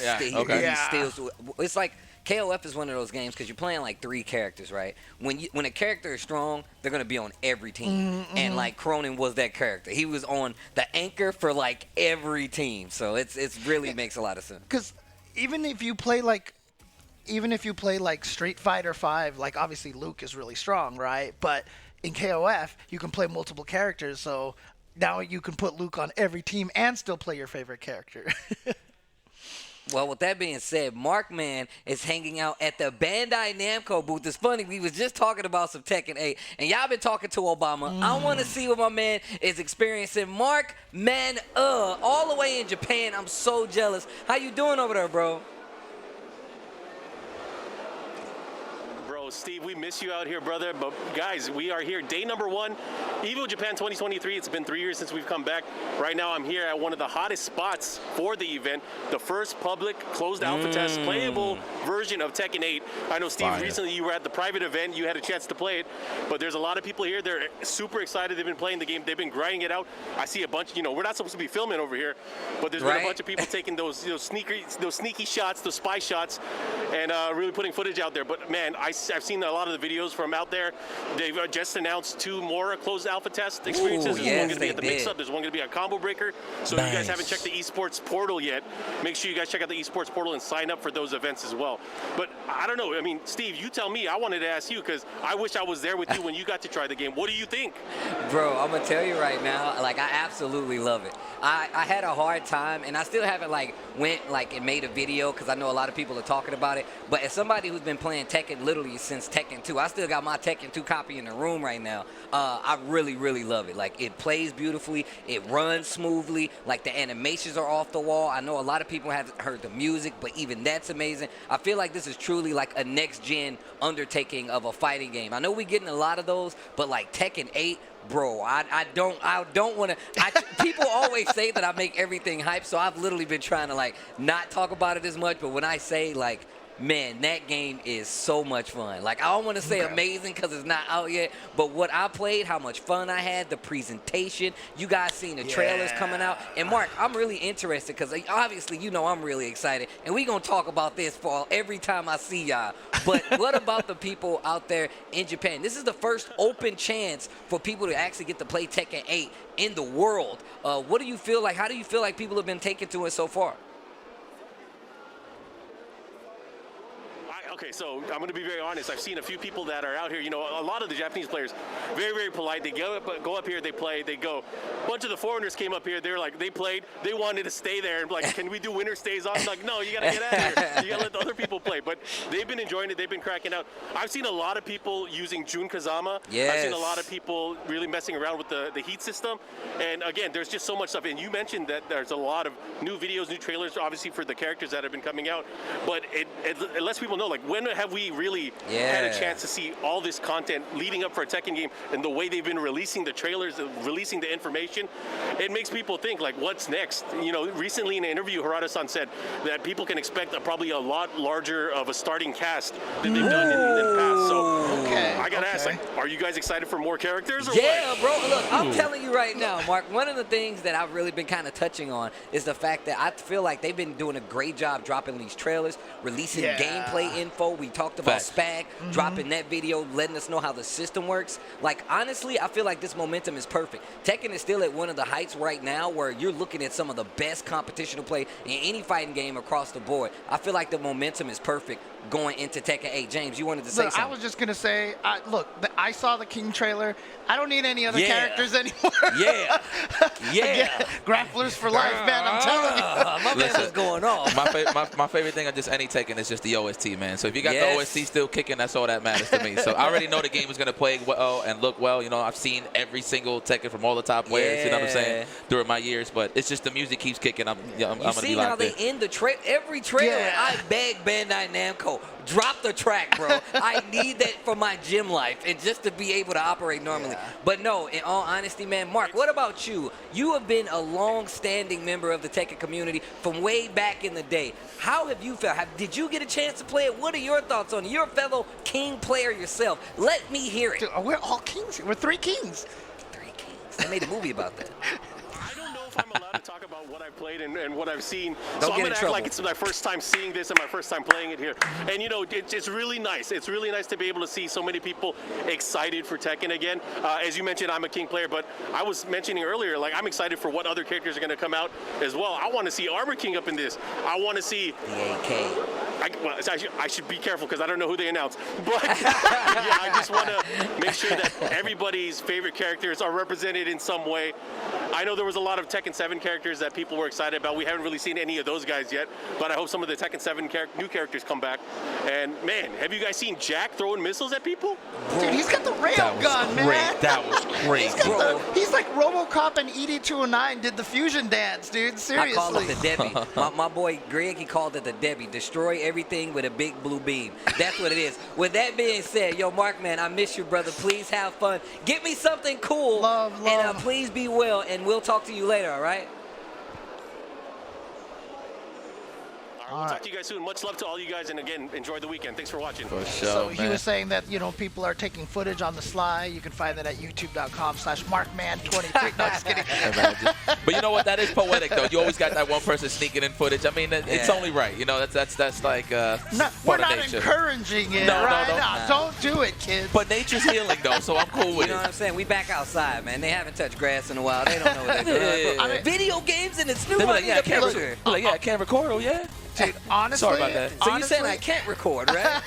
It's like KOF is one of those games because you're playing like 3 characters, right? When a character is strong, they're gonna be on every team, and like Cronin was that character. He was on the anchor for like every team, so it's really makes a lot of sense. Because even if you play like Street Fighter 5, like obviously Luke is really strong, right? But in KOF, you can play multiple characters, so now you can put Luke on every team and still play your favorite character. Well, with that being said, Markman is hanging out at the Bandai Namco booth. It's funny, we was just talking about some Tekken 8, and y'all been talking to Obama. I want to see what my man is experiencing. Markman, all the way in Japan. I'm so jealous. How you doing over there, bro? know, Steve, we miss you out here, brother. But guys, we are here. Day number 1, Evo Japan 2023. It's been 3 years since we've come back. Right now, I'm here at one of the hottest spots for the event, the first public closed alpha test playable version of Tekken 8. I know, Steve, recently you were at the private event. You had a chance to play it, but there's a lot of people here. They're super excited. They've been playing the game. They've been grinding it out. I see a bunch. You know, we're not supposed to be filming over here, but there's been a bunch of people taking those sneaky shots, those spy shots, and really putting footage out there. But man, I've seen a lot of the videos from out there. They've just announced 2 more closed alpha test experiences. There's one going to be at the mix-up. There's one going to be a combo breaker. So if you guys haven't checked the esports portal yet, make sure you guys check out the esports portal and sign up for those events as well. But I don't know. I mean, Steve, you tell me. I wanted to ask you because I wish I was there with you when you got to try the game. What do you think? Bro, I'm going to tell you right now, like, I absolutely love it. I had a hard time, and I still haven't, like, went, like, and made a video because I know a lot of people are talking about it. But as somebody who's been playing Tekken literally since Tekken 2, I still got my Tekken 2 copy in the room right now. I really, really love it. Like, it plays beautifully. It runs smoothly. Like, the animations are off the wall. I know a lot of people haven't heard the music, but even that's amazing. I feel like this is truly, like, a next-gen undertaking of a fighting game. I know we're getting a lot of those, but, like, Tekken 8, bro, I don't want to. People always say that I make everything hype, so I've literally been trying to, like, not talk about it as much. But when I say, like, man, that game is so much fun. Like, I don't want to say amazing because it's not out yet, but what I played, how much fun I had, the presentation, you guys seen the trailers coming out. And Mark, I'm really interested because obviously, you know, I'm really excited. And we're going to talk about this for every time I see y'all. But what about the people out there in Japan? This is the first open chance for people to actually get to play Tekken 8 in the world. What do you feel like? How do you feel like people have been taken to it so far? Okay, so I'm going to be very honest. I've seen a few people that are out here. You know, a lot of the Japanese players, very, very polite. They go up here, they play, they go. A bunch of the foreigners came up here. They were like, they played, they wanted to stay there and like, can we do winner stays on? I'm like, no, you got to get out of here. You got to let the other people play. But they've been enjoying it. They've been cracking out. I've seen a lot of people using Jun Kazama. Yes. I've seen a lot of people really messing around with the heat system. And again, there's just so much stuff. And you mentioned that there's a lot of new videos, new trailers, obviously for the characters that have been coming out. But it lets people know, like, when have we really had a chance to see all this content leading up for a Tekken game and the way they've been releasing the trailers, releasing the information? It makes people think, like, what's next? You know, recently in an interview, Harada-san said that people can expect probably a lot larger of a starting cast than they've done in the past. So I got to ask, like, are you guys excited for more characters or what? Bro, look, I'm telling you right now, Mark, one of the things that I've really been kind of touching on is the fact that I feel like they've been doing a great job dropping these trailers, releasing gameplay info. We talked about Spag, dropping that video, letting us know how the system works. Like, honestly, I feel like this momentum is perfect. Tekken is still at one of the heights right now where you're looking at some of the best competition to play in any fighting game across the board. I feel like the momentum is perfect going into Tekken 8. James, you wanted to say something. I was just going to say, look, I saw the King trailer. I don't need any other characters anymore. Again, grapplers for life, man, I'm telling you. My man was going on. My favorite thing of just any Tekken is just the OST, man. So if you got the OST still kicking, that's all that matters to me. So I already know the game is going to play well and look well. You know, I've seen every single Tekken from all the top players, you know what I'm saying, during my years. But it's just the music keeps kicking. I'm going to be like, see how they end the every trailer. I beg Bandai Namco, drop the track, bro. I need that for my gym life and just to be able to operate normally. But no, in all honesty, man, Mark, what about you? You have been a long-standing member of the Tekken community from way back in the day. How have you felt? Did you get a chance to play it? What are your thoughts on it? You're a fellow King player yourself. Let me hear it. Dude, we're all kings. We're 3 kings. 3 kings. They made a movie about that. I'm allowed to talk about what I've played and what I've seen. Don't so I'm get going to act like it's my first time seeing this and my first time playing it here. And, you know, it's really nice. It's really nice to be able to see so many people excited for Tekken again. As you mentioned, I'm a King player, but I was mentioning earlier, like, I'm excited for what other characters are going to come out as well. I want to see Armor King up in this. I want to see... The AK. I should be careful because I don't know who they announced. But, yeah, I just want to make sure that everybody's favorite characters are represented in some way. I know there was a lot of Tekken 7 characters that people were excited about. We haven't really seen any of those guys yet, but I hope some of the Tekken 7 new characters come back. And man, have you guys seen Jack throwing missiles at people? Dude, he's got the rail gun, man. That was great. He's like RoboCop and ED209 did the fusion dance, dude. Seriously. I call it the Debbie. my boy Greg, he called it the Debbie. Destroy everything with a big blue beam. That's what it is. With that being said, yo, Mark, man, I miss you, brother. Please have fun. Get me something cool. Love. And please be well, and we'll talk to you later, all right? We'll talk to you guys soon. Much love to all you guys, and again, enjoy the weekend. Thanks for watching. For sure, So he was saying that, you know, people are taking footage on the sly. You can find that at youtube.com/markman23. No, just kidding. But you know what? That is poetic, though. You always got that one person sneaking in footage. I mean, it's only right. You know, that's like we're not encouraging it, right? No, don't do it, kids. But nature's healing, though, so I'm cool with it. You know what I'm saying? We back outside, man. They haven't touched grass in a while. They don't know what they're doing. I mean, video games and it's new. They're like, yeah, I can't record. Like, yeah, I can't record. Oh, yeah. Dude, honestly, sorry about that. So you're saying I can't record, right?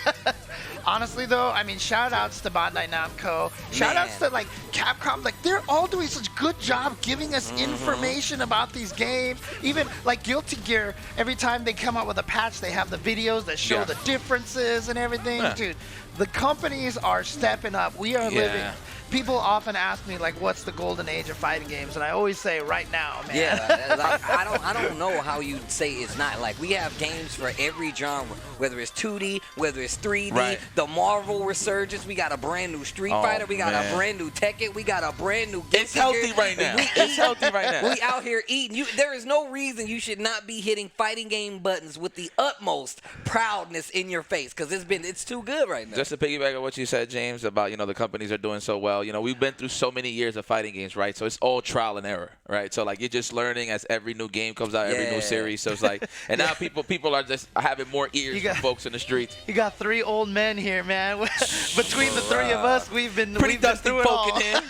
Honestly, though, I mean, shout-outs to Bandai Namco. Shout-outs to, like, Capcom. Like, they're all doing such a good job giving us information about these games. Even, like, Guilty Gear, every time they come out with a patch, they have the videos that show the differences and everything. Dude, the companies are stepping up. We are living. People often ask me, like, what's the golden age of fighting games? And I always say, right now, man. Yeah, like, I don't know how you say it's not. Like, we have games for every genre, whether it's 2D, whether it's 3D, the Marvel resurgence. We got a brand new Street Fighter. We got a brand new Tekken. We got a brand new It's healthy right now. It's healthy right now. We out here eating. There is no reason you should not be hitting fighting game buttons with the utmost proudness in your face, because it's too good right now. Just to piggyback on what you said, James, about, you know, the companies are doing so well. You know, we've been through so many years of fighting games, right? So it's all trial and error, right? So, like, you're just learning as every new game comes out, every new series. So it's like, and now people are just having more ears from folks in the streets. You got 3 old men here, man. Between the 3 of us, we've been pretty dusty through it all. folk in here.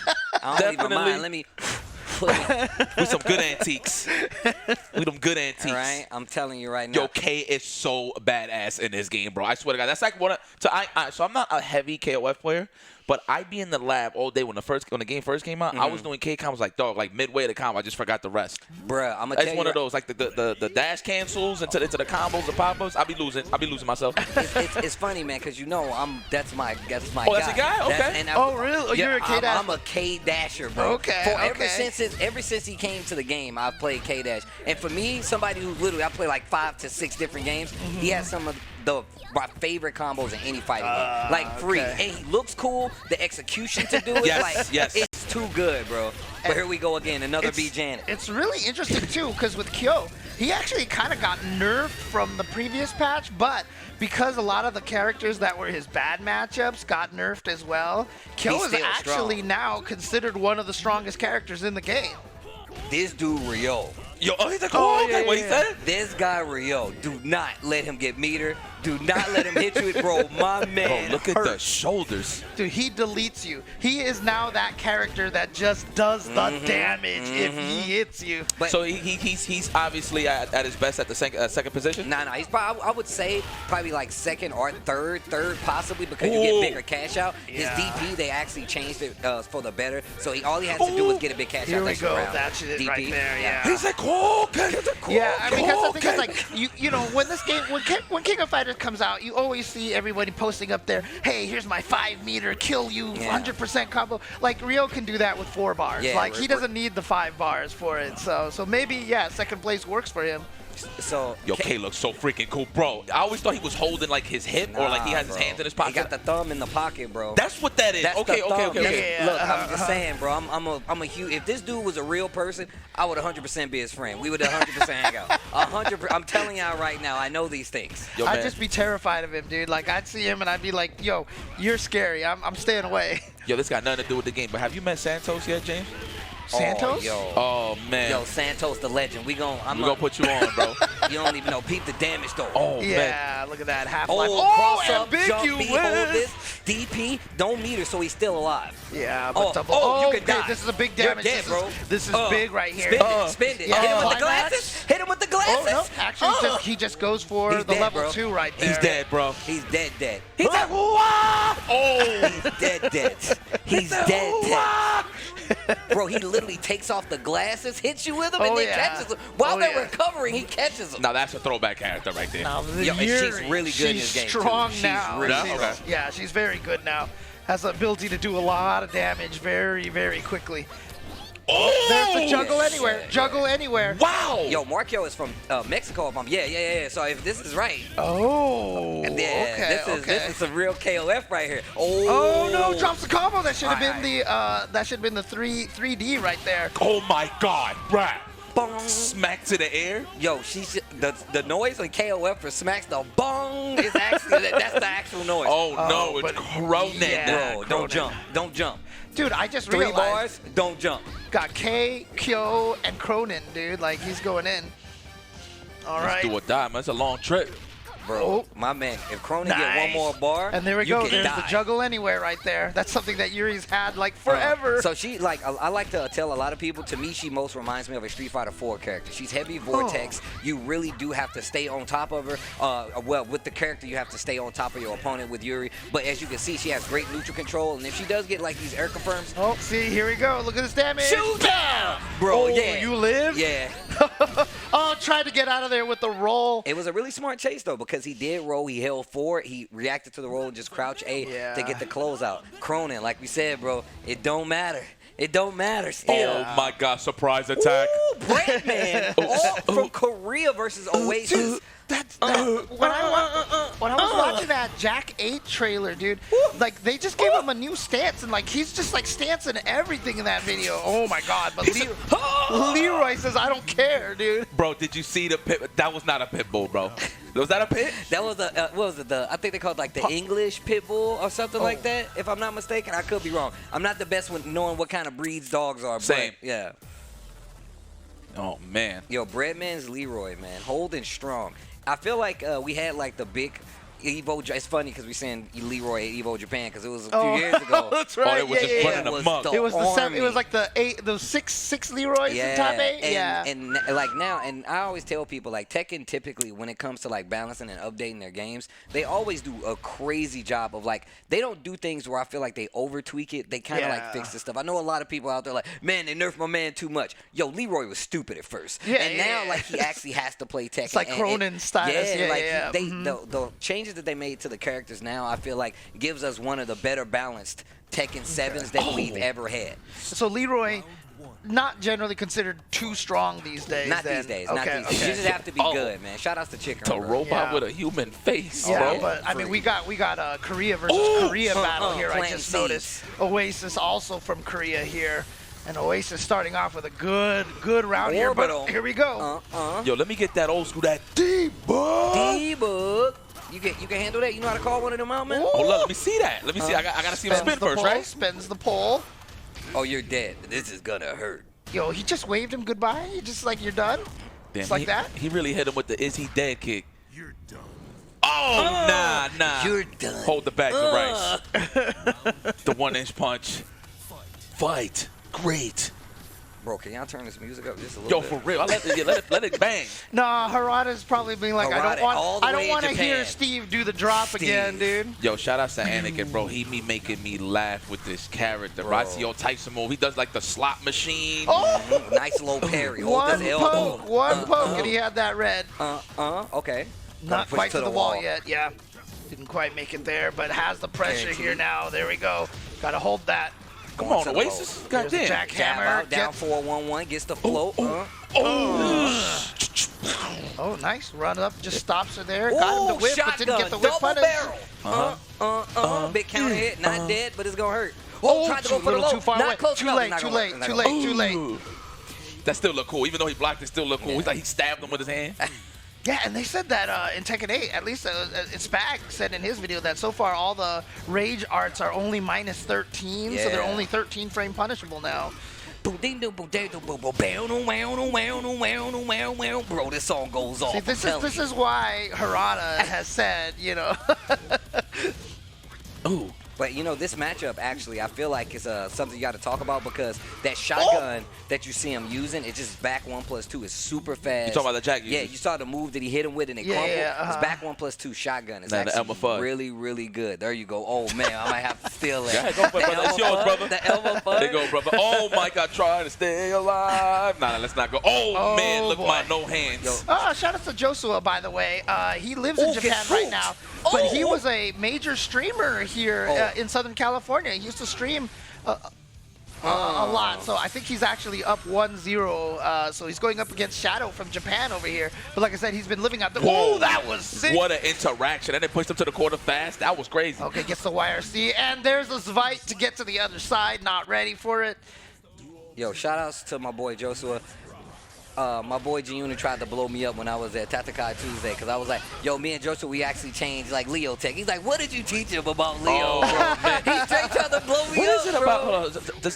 I don't even mind. Let me. With some good antiques. With them good antiques. All right, I'm telling you right now. Yo, K is so badass in this game, bro. I swear to God. That's like one of. So I'm not a heavy KOF player, but I be in the lab all day when the game first came out. I was doing K combos like, dog, like midway to combo, I just forgot the rest. Bruh, I'm gonna tell you. It's one of those, like the dash cancels into the combos, the pop-ups. I be losing myself. It's funny, man, because you know that's my guy. Oh, that's a guy? Okay. Really? Oh, you're a K Dash? I'm a K Dasher, bro. Okay. Ever since he came to the game, I've played K Dash. And for me, somebody who literally, I play like 5 to 6 different games, he has some of my favorite combos in any fighting game. Like, free. And he looks cool. The execution to do it, it's too good, bro. But here we go again, another B Janet. It's really interesting, too, because with Kyo, he actually kind of got nerfed from the previous patch, but because a lot of the characters that were his bad matchups got nerfed as well, Kyo is actually now considered one of the strongest characters in the game. This dude, Ryo. Yo, he's like, what he said? This guy, Ryo, do not let him get meter. Do not let him hit you. Bro, my man. Bro, look at the shoulders. Dude, he deletes you. He is now that character that just does the damage if he hits you. But so he's obviously at his best at the second position? Nah, he's probably, I would say probably like second or third possibly, because you get bigger cash out. His DP, they actually changed it for the better. So all he has to do is get a big cash out. Here we go. That's it DP. right there, yeah. He's like, okay. Yeah, I mean, because the thing is, like, you know, when this game, when King of Fighters comes out, you always see everybody posting up there, hey, here's my 5-meter kill you 100% combo. Like, Ryo can do that with 4 bars. Like, he doesn't need the 5 bars for it. So maybe, second place works for him. So yo, K looks so freaking cool, bro. I always thought he was holding like his hip or like he has his hands in his pocket. He got the thumb in the pocket, bro. That's what that is. That's okay. Yeah. Look, I'm just saying, bro. I'm a huge. If this dude was a real person, I would 100% be his friend. We would 100% hang out. 100%. I'm telling y'all right now, I know these things. Yo, I'd just be terrified of him, dude. Like, I'd see him and I'd be like, yo, you're scary. I'm staying away. Yo, this got nothing to do with the game. But have you met Santos yet, James? Santos? Oh, man. Yo, Santos the legend. We gonna put you on, bro. You don't even know. Peep the damage, though. Oh, yeah, man. Look at that. Half-life. Cross up, jump, B, hold this. DP, don't meter, so he's still alive. Yeah, but double. You could die. This is a big damage. You're dead, bro. This is big right here. Spend it. Hit him with the glasses. Hit him with the glasses. Oh, no. Actually, he just goes for the level 2 right there. He's dead, bro. He's dead. He's like, oh. He's dead. He's dead. Bro, he literally takes off the glasses, hits you with them, and then catches them. While they're recovering, he catches them. Now that's a throwback character right there. Now, Yo, and she's really good in this game, too. strong She's now. really strong. Yeah, she's very good now. Has the ability to do a lot of damage very, very quickly. Oh, there's the juggle anywhere. Juggle anywhere. Wow. Yo, Marcio is from Mexico. If I'm, yeah. So if this is right. Oh. Yeah, okay, this is some real KOF right here. Oh no, drops the combo. That should have been the 3D right there. Oh my God, Brad. Bong. Smack to the air. Yo, the noise on KOF for smacks the bong is actually that's the actual noise. Oh no, it's Cronin. Yeah, bro, don't jump. Don't jump. Dude, I just 3 realized. bars, don't jump. Got K, Kyo, and Cronin, dude. Like, he's going in. All right. Let's do or die, man. It's a long trip. Bro, my man, if Cronin get one more bar, and there we you go. can There's die. the juggle anywhere right there. That's something that Yuri's had like forever. So she I like to tell a lot of people. To me, she most reminds me of a Street Fighter 4 character. She's heavy vortex. You really do have to stay on top of her. Well, with the character, you have to stay on top of your opponent with Yuri. But as you can see, she has great neutral control. And if she does get like these air confirms, oh, see, here we go. Look at this damage. Shoot down, bro. Oh, yeah, you live. Yeah. Oh, tried to get out of there with the roll. It was a really smart chase though, because he did roll. He held forward. He reacted to the roll and just crouch A to get the closeout. Cronin, like we said, bro, it don't matter. It don't matter still. Oh my God, surprise attack. Ooh, Breadman. All from Korea versus Oasis. When I was watching that Jack 8 trailer, dude, like they just gave him a new stance, and like he's just like stancing everything in that video. Oh my God! But Leroy says, "I don't care, dude." Bro, did you see the pit? That was not a pit bull, bro. Was that a pit? That was a what was it? I think they called like the English pit bull or something like that. If I'm not mistaken, I could be wrong. I'm not the best with knowing what kind of breeds dogs are. Same. But yeah. Oh man. Yo, Breadman's Leroy, man, holding strong. I feel like we had like the big Evo. It's funny because we saying Leroy at Evo Japan because it was a few years ago. That's right. Oh, it was just running amok. It was the 7. It was like the six Leroys in top 8. And like now, and I always tell people like Tekken typically when it comes to like balancing and updating their games, they always do a crazy job of like they don't do things where I feel like they over tweak it. They kind of like fix this stuff. I know a lot of people out there like, man, they nerfed my man too much. Yo, Leroy was stupid at first, and now like he actually has to play Tekken. It's like Cronin status. The changes that they made to the characters now, I feel like gives us one of the better balanced Tekken 7s that we've ever had. So Leroy, not generally considered too strong these days. Not these days. Not these days. You just have to be good, man. Shout outs to Chicken. It's a robot with a human face, yeah, bro. but I mean, we got a Korea versus Korea battle here. I just noticed Oasis also from Korea here. And Oasis starting off with a good round here, but here we go. Yo, let me get that old school, that D-Bug. D-Bug. You can handle that? You know how to call one of them out, man? Oh, look, let me see that. Let me see. I gotta see him spin first, right? Spins the pole. Oh, you're dead. This is gonna hurt. Yo, he just waved him goodbye. He just like, you're done? Damn, just like that? He really hit him with the is he dead kick. You're done. Oh, nah. You're done. Hold the bag of rice. The 1-inch punch. Fight. Great. Bro, can y'all turn this music up just a little bit? Yo, for real. Let it bang. Nah, Harada's probably being like, I don't want to hear Japan. Steve do the drop again, dude. Yo, shout out to Anakin, bro. He be making me laugh with this character. Bro. I see your Tyson move. He does like the slot machine. Oh! Nice low parry. One poke, and he had that red. Okay. Not quite to the wall yet, yeah. Didn't quite make it there, but has the pressure here now. There we go. Gotta hold that. Come on, Oasis. Goddamn. Jackhammer. Down 4-1-1. Gets the float. Oh, nice. Run up. Just stops her there. Got him the whip, but didn't get the whip punish. Big counter hit. Not dead, but it's going to hurt. Tried to go for the low. Too far away. Close too late. That still look cool. Even though he blocked it, still look cool. He's like he stabbed him with his hand. Yeah, and they said that in Tekken 8, at least Spag said in his video that so far all the rage arts are only minus 13, so they're only 13 frame punishable now. Bro, this song goes off. See, this is why Harada has said, you know. Ooh. But, you know, this matchup, actually, I feel like it's something you got to talk about because that shotgun that you see him using, it's just back 1+2. It's super fast. You talking about the Jack uses? Yeah, you saw the move that he hit him with and it crumbled. It's back 1+2 shotgun. It's actually really, really good. There you go. Oh, man, I might have to steal it. Yeah, go for it, brother. It's yours, brother. The elbow fudge. There you go, brother. Oh, Mike, I tried to stay alive. Nah, let's not go. Oh man, look, my no hands. Shout out to Joshua, by the way. He lives in Japan right now, but he was a major streamer here in Southern California. He used to stream a lot, so I think he's actually up 1-0. So he's going up against Shadow from Japan over here. But like I said, he's been living out there. Oh, that was sick. What an interaction. And they pushed him to the corner fast. That was crazy. Okay, gets the YRC. And there's a Zvite to get to the other side. Not ready for it. Yo, shout outs to my boy Joshua. My boy G-Unit tried to blow me up when I was at Tatakai Tuesday because I was like, yo, me and Joshua, we actually changed like Leo Tech. He's like, what did you teach him about Leo, bro? He straight tried to blow me up, What is it bro. about, hold on,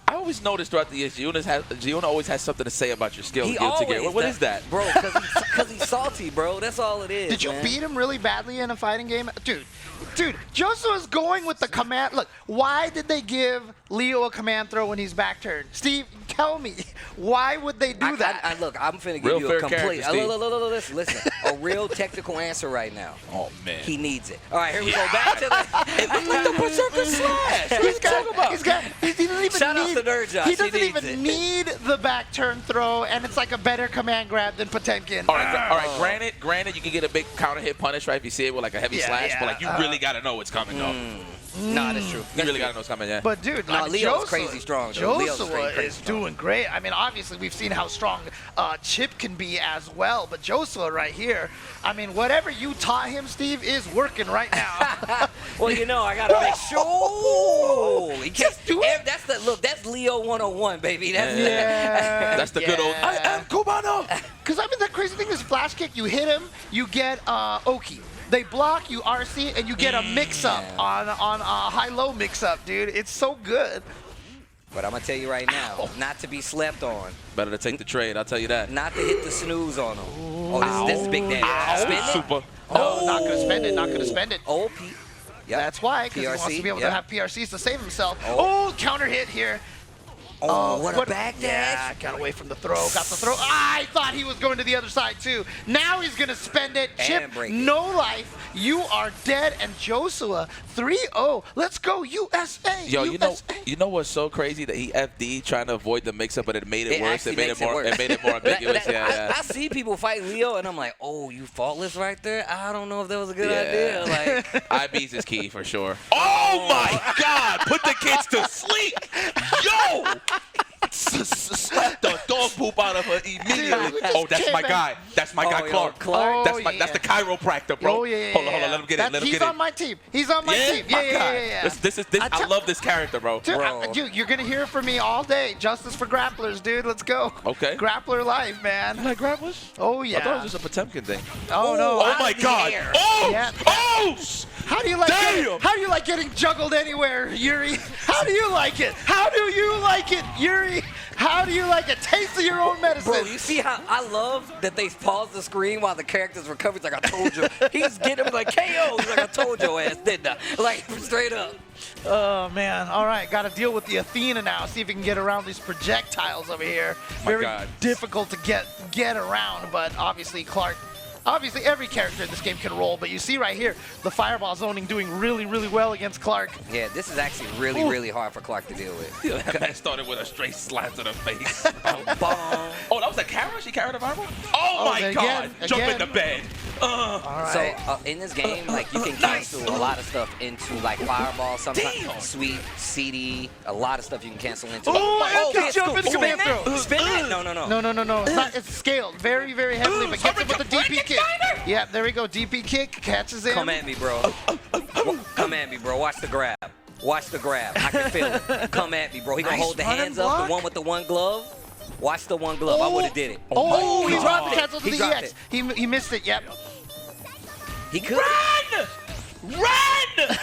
I always noticed throughout the years, G-Unit always has something to say about your skill. He always What is that? Bro, because he's salty, bro. That's all it is. Did you beat him really badly in a fighting game? Dude, Joshua's going with the command. Look, why did they give Leo a command throw when he's back turned? Steve, tell me, why would they do that? Look, I'm finna give you a complete, listen, a real technical answer right now. Oh, man. He needs it. All right, here we go. Back to the... It looked like the Berserker Slash. He doesn't even Shout out to Nerd He doesn't even need the back turn throw, and it's like a better command grab than Potemkin. All right, granted, you can get a big counter hit punish, right, if you see it with like a heavy slash, but like you really got to know it's coming, though. No, that's true. You really got to know it's coming, yeah. But, dude, no, Leo's crazy strong, though. Joshua is doing great. I mean, obviously, we've seen how strong Chip can be as well, but Joshua right here, I mean, whatever you taught him, Steve, is working right now. Well, you know, I got to make sure. He can't do it. That's Leo 101, baby. That's the good old, I am Cubano. Because, I mean, the crazy thing is flash kick, you hit him, you get Oki. They block, you RC, and you get a mix-up on a high-low mix-up, dude. It's so good. But I'm going to tell you right now, not to be slept on. Better to take the trade, I'll tell you that. Not to hit the snooze on him. Oh, this is big damage. Spend it? Super. No, not going to spend it, not going to spend it. Oh, That's why, because he wants to be able to have PRCs to save himself. Oh, counter hit here. Oh, what a back dash. Yeah, got away from the throw, got the throw. I thought he was going to the other side too. Now he's going to spend it. Chip, no life. You are dead. And Joshua, 3-0. Let's go, USA. Yo, USA. you know what's so crazy? That he FD trying to avoid the mix-up, but it made it worse. It made it more ambiguous. I see people fight Leo, and I'm like, oh, you faultless right there? I don't know if that was a good idea. Like, IBs is key for sure. Oh, my God. Put the kids to sleep. Yo. Slapped the dog poop out of her immediately. Oh, that's my guy. That's my guy, Clark. That's the chiropractor, bro. Oh, yeah. Hold on. Let him get it. He's on my team. He's on my team. Yeah. I love this character, bro. Dude, you're going to hear from me all day. Justice for grapplers, dude. Let's go. Okay. Grappler life, man. You like grapplers? Oh, yeah. I thought it was just a Potemkin thing. Oh, no. Oh, my God. Oh! Yeah. Oh! How do you like getting juggled anywhere, Yuri? How do you like it? How do you like it, Yuri? How do you like it? Taste of your own medicine. Bro, you see how I love that they pause the screen while the characters recover. He's like, I told you. He's getting him like KO. He's like, I told your ass, didn't I? Like, straight up. Oh, man. All right, got to deal with the Athena now. See if we can get around these projectiles over here. Very difficult to get around, but obviously Clark... Obviously, every character in this game can roll, but you see right here, the fireball zoning doing really, really well against Clark. Yeah, this is actually really, really hard for Clark to deal with. That man started with a straight slap to the face. Oh, that was a Kara? She carried a fireball? Oh, my God. Jump in the bed. All right. So, in this game, like, you can cancel a lot of stuff into, like, fireball, sometimes sweep, CD, a lot of stuff you can cancel into. Jump into command throw. Spin it? No. It's scaled very, very heavily, but gets him with the DP kick. Yeah, there we go. DP kick, catches him. Come at me, bro. Come at me, bro. Watch the grab. Watch the grab. I can feel it. Come at me, bro. He gonna hold the hands up, the one with the one glove. Watch the one glove. I would have did it. Oh, he dropped the cancel to the EX. He missed it, yep. He could. Run!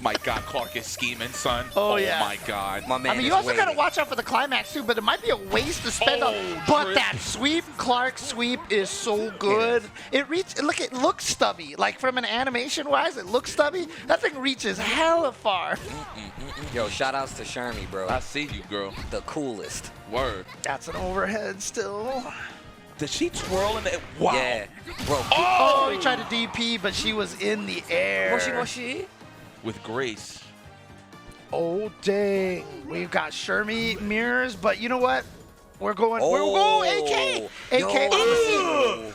My God, Clark is scheming, son. Oh, yeah. my God. My man I mean, you is also got to waiting. watch out for the climax, too, but it might be a waste to spend on. But Chris. that sweep, Clark sweep, is so good. It looks stubby. Like, from an animation-wise, it looks stubby. That thing reaches hella far. Yo, shout outs to Shermie, bro. I see you, girl. The coolest. Word. That's an overhead still. Did she twirl in the... Wow. Yeah. Bro. Oh, he tried to DP, but she was in the air. Moshi. With grace. Oh, dang. We've got Shermie mirrors, but you know what? We're going AK. AK on the scene.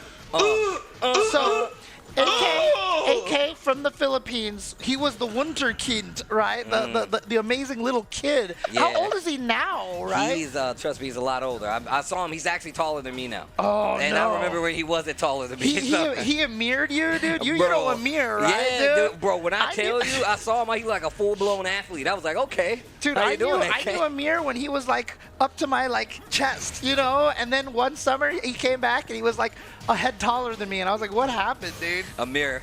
So, AK from the Philippines, he was the Wunderkind, right? The amazing little kid. Yeah. How old is he now, right? He's, trust me, he's a lot older. I saw him. He's actually taller than me now. Oh, and no. I remember when he wasn't taller than me. He mirrored you, dude? You Bro, know a mirror, right, yeah, dude? Bro, when I tell you, I saw him, he was like a full-blown athlete. I was like, okay. Dude, how I you doing, knew Amir when he was like up to my like chest, you know? And then one summer he came back and he was like a head taller than me. And I was like, what happened, dude? Amir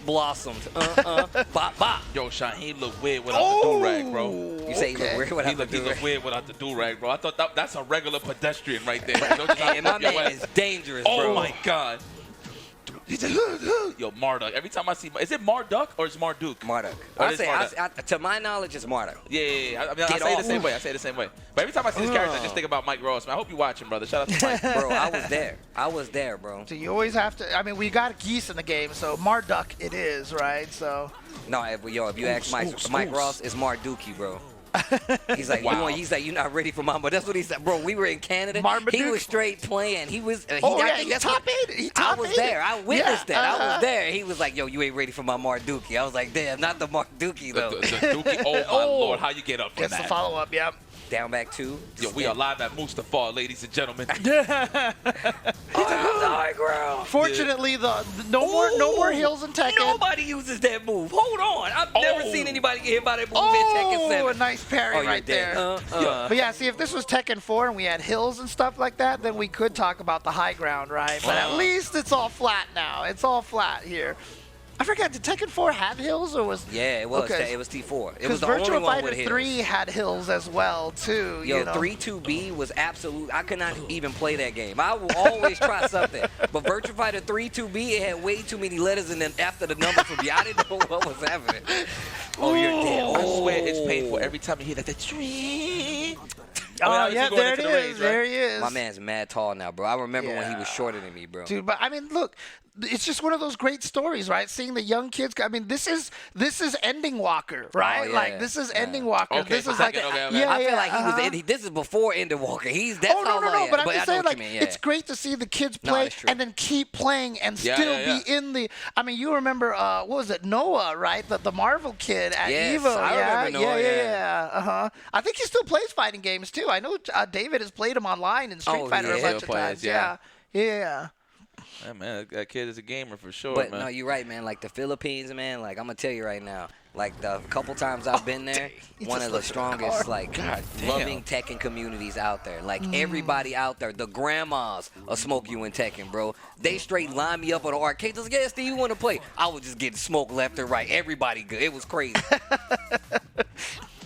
blossomed. Bop, bop. Yo, Shaheen look weird without the do-rag, bro. You say he look weird without the He do-rag? look weird without the do-rag, bro. I thought that's a regular pedestrian right there. And my man is dangerous, bro. Oh, my God. He's like, yo, Marduk. Every time I see, is it Marduk or is it Marduk? Marduk. Oh, I it is say, Marduk. to my knowledge, it's Marduk. Yeah. I mean, I say it the same way. I say it the same way. But every time I see this character, I just think about Mike Ross. Man, I hope you're watching, brother. Shout out to Mike. Bro, I was there, bro. So you always have to, I mean, we got geese in the game, so Marduk it is, right? So. No, if you ask Mike Ross, it's Marduki, bro. He's like, Wow. you're not ready for Mamba. That's what he said, bro. We were in Canada. He was straight playing. He was. He's top eight. I was there. I witnessed that. I was there. He was like, yo, you ain't ready for my Marduki. I was like, damn, not the Marduki though. The Dookie. Oh my Lord, how you get up from Gets that? the follow up. Yep. Down back 2. Yo, we are live at Mustafa, ladies and gentlemen. Sorry, girl. Fortunately, no more hills in Tekken. Nobody uses that move. Hold on. I've never seen anybody get hit by that move in Tekken 7. Oh, a nice parry right there. But yeah, see, if this was Tekken 4 and we had hills and stuff like that, then we could talk about the high ground, right? But at least it's all flat now. It's all flat here. I forgot, did Tekken 4 have hills or was... Yeah, it was. Okay. It was T4. It Because was the only Virtua one Fighter with hills. 3 had hills as well, too. Yo, you know? 3-2B was absolute. I could not even play that game. I will always try something. But Virtua Fighter 3-2B, it had way too many letters and then after the number for me. I didn't know what was happening. Oh, you're dead. I swear it's painful every time you hear that. Tree. Oh, yeah, there it is. There he is. My man's mad tall now, bro. I remember when he was shorter than me, bro. Dude, but I mean, look, it's just one of those great stories, right? Seeing the young kids. I mean, this is Ending Walker, right? Oh, yeah. Like this is Ending Walker. Okay, this is like, I feel like this is before Ending Walker. That's how no. But I'm just saying, like, mean, yeah. it's great to see the kids play and then keep playing and still be in the. I mean, you remember what was it, Noah, right? The Marvel kid at Yes, Evo. I remember Noah, yeah. I think he still plays fighting games too. I know David has played him online in Street Fighter a bunch of times. Yeah. Yeah, man, that kid is a gamer for sure, But man. no, you're right, man. Like the Philippines, man. Like I'm gonna tell you right now. Like the couple times I've been there, one of the strongest, like loving Tekken communities out there. Like everybody out there, the grandmas will smoke you in Tekken, bro. They straight line me up on the arcade. Just yeah, Steve, you want to play? I was just getting smoked left and right. Everybody good. It was crazy.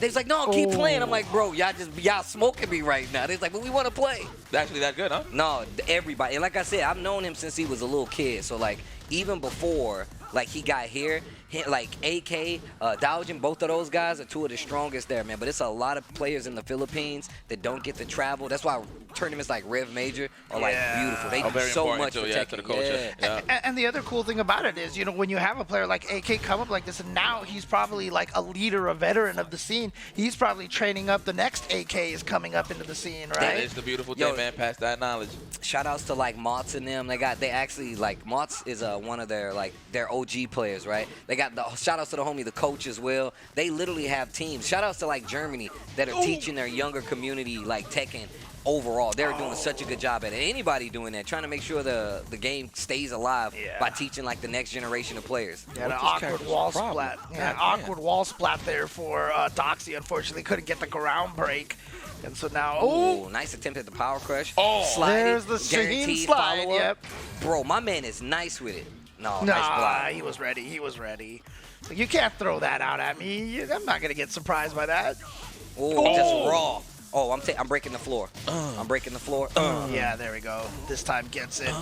They was like, no, keep playing. I'm like, bro, y'all smoking me right now. They was like, but we want to play. Actually that good, huh? No, everybody. And like I said, I've known him since he was a little kid. So like even before like he got here, like AK, Daojin, both of those guys are two of the strongest there, man. But it's a lot of players in the Philippines that don't get to travel. That's why tournaments like Rev Major are like beautiful. They do so much for Tekken. To the culture. And the other cool thing about it is, you know, when you have a player like AK come up like this, and now he's probably like a leader, a veteran of the scene, he's probably training up the next AK is coming up into the scene, right? That is the beautiful thing, man. Pass that knowledge. Shout outs to like Mott's and them. They actually like Mott's is one of their OG players, right? They got the shout outs to the homie, the coach as well. They literally have teams. Shout outs to like Germany that are teaching their younger community like Tekken. Overall, they're doing such a good job at it. Anybody doing that, trying to make sure the game stays alive by teaching like the next generation of players. Yeah, an awkward wall splat. Yeah, an awkward wall splat there for Doxy. Unfortunately, couldn't get the ground break. And so now, nice attempt at the power crush. There's the guaranteed slide. follow-up. Yep. Bro, my man is nice with it. Nice Nah, block. he was ready. He was ready. You can't throw that out at me. I'm not gonna get surprised by that. Oh, just raw. Oh, I'm breaking the floor. I'm breaking the floor. Yeah, there we go. This time gets it.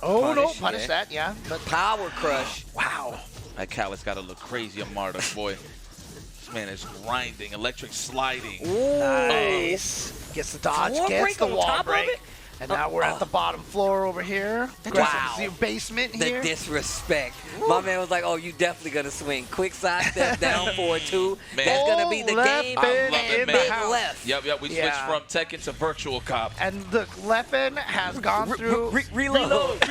Oh no, punish that, yeah. But power crush. Wow. That Callus got to look crazy on Marta, boy. This man is grinding, electric sliding. Nice. Gets the dodge, gets the wall break. And now we're at the bottom floor over here. Wow. The basement here. The disrespect. My man was like, oh, you definitely going to swing. Quick side step down forward 2. That's going to be the game. Big left. Yep. We switched from Tekken to Virtual Cop. And look, Leffen has gone through. Reload.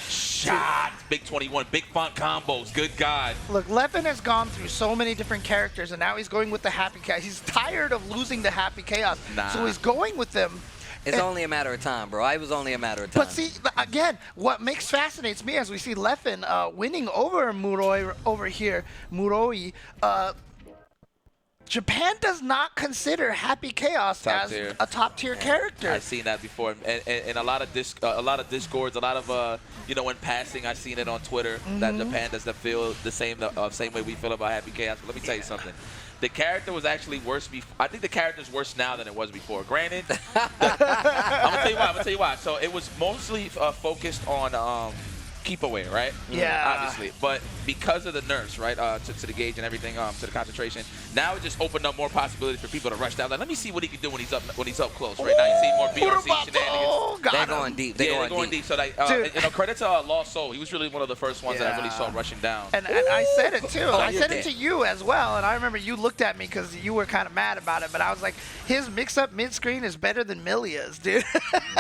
Shot. Big 21. Big font combos. Good God. Look, Leffen has gone through so many different characters, and now he's going with the Happy Chaos. He's tired of losing the Happy Chaos. So he's going with them. It's only a matter of time, bro. It was only a matter of time. But see, again, what fascinates me as we see Leffen winning over Muroi over here, Muroi, Japan does not consider Happy Chaos as a top-tier character. I've seen that before, and a lot of discords, a lot of in passing, I've seen it on Twitter that Japan doesn't feel the same way we feel about Happy Chaos. But let me tell you something. The character was actually worse before. I think the character's worse now than it was before. Granted, I'm gonna tell you why. So it was mostly focused on keep away, right? Yeah. Obviously, but because of the nerfs, right, to the gauge and everything, to the concentration, now it just opened up more possibilities for people to rush down. Like, let me see what he can do when he's up close, right? Now you see more BRC shenanigans. They're going deep. They're going deep. So like, credit to Lost Soul. He was really one of the first ones that I really saw rushing down. And I said it too. I said it to you as well. And I remember you looked at me because you were kind of mad about it. But I was like, his mix-up mid-screen is better than Milia's, dude.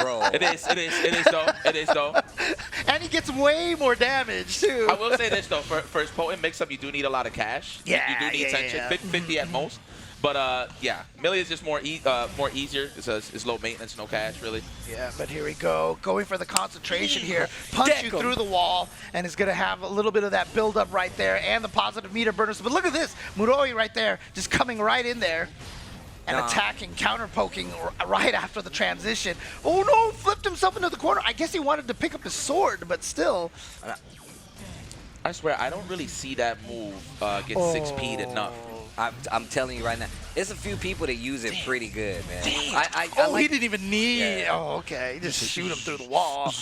Bro, it is though. And he gets way more damage too. I will say this though, for his potent mix-up, you do need a lot of cash. Yeah, you do need tension. 50 at most. But yeah, Millie is just more easier. It's low maintenance, no cash really. Yeah, but here we go, going for the concentration here. Punch you through the wall, and it's gonna have a little bit of that build-up right there, and the positive meter burners. But look at this, Muroi right there, just coming right in there. And attacking, counter-poking right after the transition. Oh no, flipped himself into the corner. I guess he wanted to pick up his sword, but still. I swear, I don't really see that move get 6P'd enough. I'm telling you right now, there's a few people that use it pretty good, man. He didn't even need. Oh, okay. Just shoot him through the wall.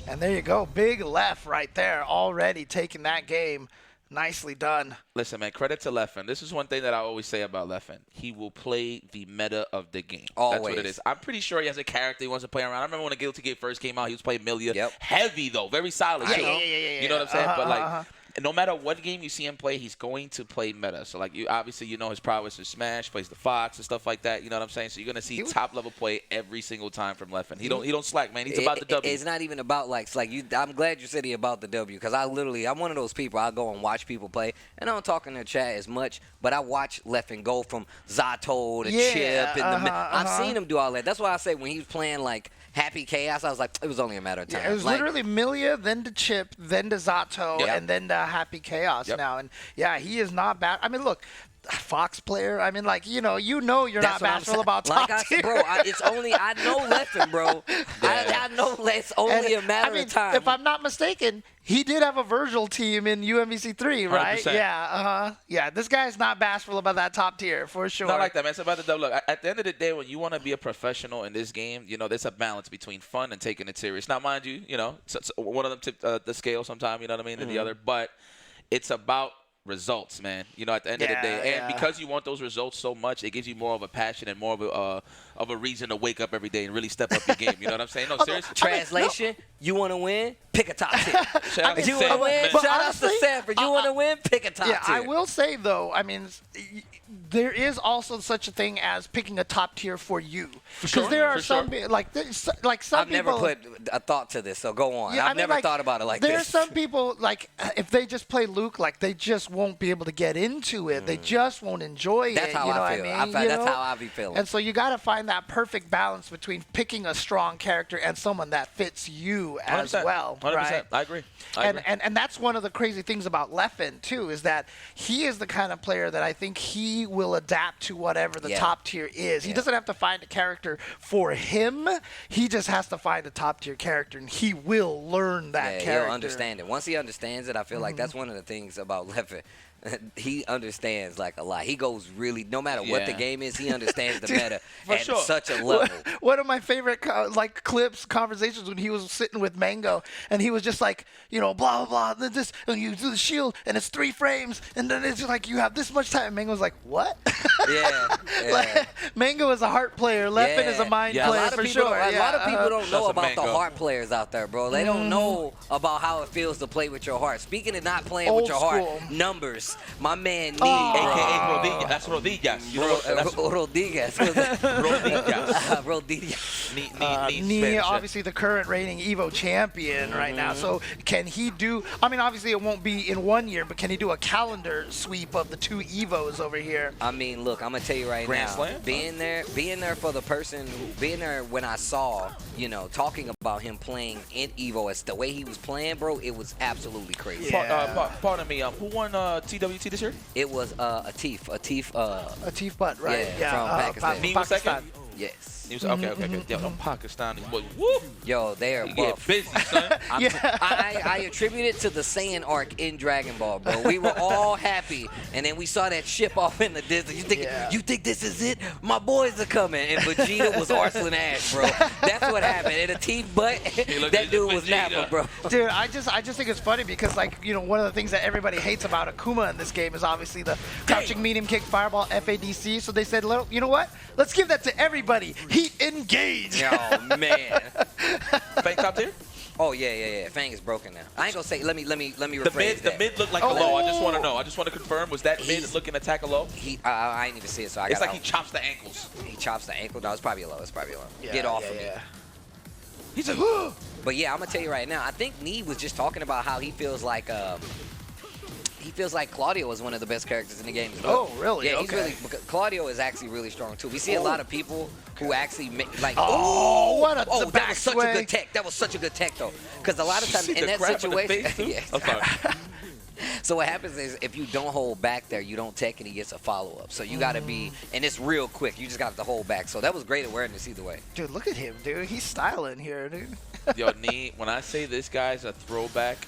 And there you go. Big left right there, already taking that game. Nicely done. Listen, man, credit to Leffen. This is one thing that I always say about Leffen. He will play the meta of the game. Always. That's what it is. I'm pretty sure he has a character he wants to play around. I remember when the Guilty Gear first came out, he was playing Milia. Heavy, though. Very solid. Yeah. You know what I'm saying? But, like, no matter what game you see him play, he's going to play meta. So, like, obviously, his prowess is Smash, plays the Fox and stuff like that. You know what I'm saying? So you're going to see top-level play every single time from Leffen. He don't slack, man. He's about the W. It's not even about, like, I'm glad you said he about the W, because I'm one of those people. I go and watch people play, and I don't talk in the chat as much, but I watch Leffen go from Zato to Chip. I've seen him do all that. That's why I say when he was playing, like, Happy Chaos, I was like, it was only a matter of time. Yeah, it was literally Milia, then to Chip, then to Zato, and then to Happy Chaos now. And yeah, he is not bad. I mean, look, Fox player. I mean, like, you're not bashful about top tier. Like I said, bro, I know Leffen, bro. I know it's only a matter of time. If I'm not mistaken, he did have a Virgil team in UMBC3, right? 100%. Yeah, Yeah, this guy's not bashful about that top tier, for sure. Not like that, man. It's about the double. Look, at the end of the day, when you want to be a professional in this game, there's a balance between fun and taking it serious. Now, mind you, one of them tipped the scale sometime, you know what I mean, than the other. But it's about results, man. At the end of the day, and because you want those results so much, it gives you more of a passion and more of a reason to wake up every day and really step up your game. You know what I'm saying? No, seriously. Translation: you want to win? Pick a top tier. Shout out to you want to win? Shout out to Sanford. You want to win? Pick a top tier. I will say though, I mean, there is also such a thing as picking a top tier for you, because there are some like some I've people. never put a thought to this, so go on. I've never thought about it like this. There's some people, like, if they just play Luke, like, they just won't be able to get into it. They just won't enjoy That's it. How you know I feel. What I mean? That's how I be feeling. And so you got to find that perfect balance between picking a strong character and someone that fits you as 100%. well. 100%. right? I agree. And that's one of the crazy things about Leffen too, is that he is the kind of player that I think he will adapt to whatever the top tier is. He doesn't have to find a character for him. He just has to find a top tier character, and he will learn that character. He'll understand it. Once he understands it, I feel like that's one of the things about Leffen. He understands like a lot. He goes really, no matter what the game is, he understands the meta at such a level. One of my favorite like clips, conversations when he was sitting with Mango, and he was just like, you know, blah blah blah, this, and you do the shield, and it's 3 frames, and then it's just like you have this much time. And Mango's like, what? Like, Mango is a heart player. Leffen is a mind player for sure. A lot of people don't know about the heart players out there, bro. They don't know about how it feels to play with your heart. Speaking of not playing with your heart, numbers. My man, Nee, a.k.a. Rodriguez. That's Rodriguez. You know, Rodriguez. Nee, obviously the current reigning Evo champion right now. So can he do? I mean, obviously it won't be in 1 year, but can he do a calendar sweep of the 2 Evos over here? I mean, look, I'm gonna tell you right now, being there for the person, being there when I saw, you know, talking about him playing in Evo, as the way he was playing, bro, it was absolutely crazy. Pardon me, who won TWT this year? It was Atif Butt, right? Yeah, from Pakistan. Nee was second? Yes. He was, okay. Damn, them Pakistanis, boy, woo! Yo, they are buff. Busy, son. I attribute it to the Saiyan arc in Dragon Ball, bro. We were all happy, and then we saw that ship off in the distance. You think this is it? My boys are coming, and Vegeta was Arslan Ash, bro. That's what happened. And Atif Butt, that dude was Nappa, bro. Dude, I just think it's funny because, like, you know, one of the things that everybody hates about Akuma in this game is obviously the crouching medium kick fireball FADC. So they said, you know what? Let's give that to everybody. Engage. Oh man. Fang top tier? Oh yeah. Fang is broken now. I ain't gonna say. Let me rephrase the mid looked like a low. I just want to know. I just want to confirm. Was that mid looking to attack a low? I ain't even see it. So it's like he chops the ankles. He chops the ankle. No, it's probably a low. Yeah, Get off of me. He's like, but yeah, I'm gonna tell you right now. I think Nee was just talking about how he feels like. He feels like Claudio is one of the best characters in the game as well. Oh, really? Yeah, he's really. Claudio is actually really strong too. We see a lot of people who actually like. What a that was such a good tech. That was such a good tech though, because a lot of times in that situation. Yeah. So what happens is if you don't hold back there, you don't tech and he gets a follow-up. So you got to be, and it's real quick. You just got to hold back. So that was great awareness either way. Dude, look at him, dude. He's styling here, dude. Yo, Nee, when I say this guy's a throwback,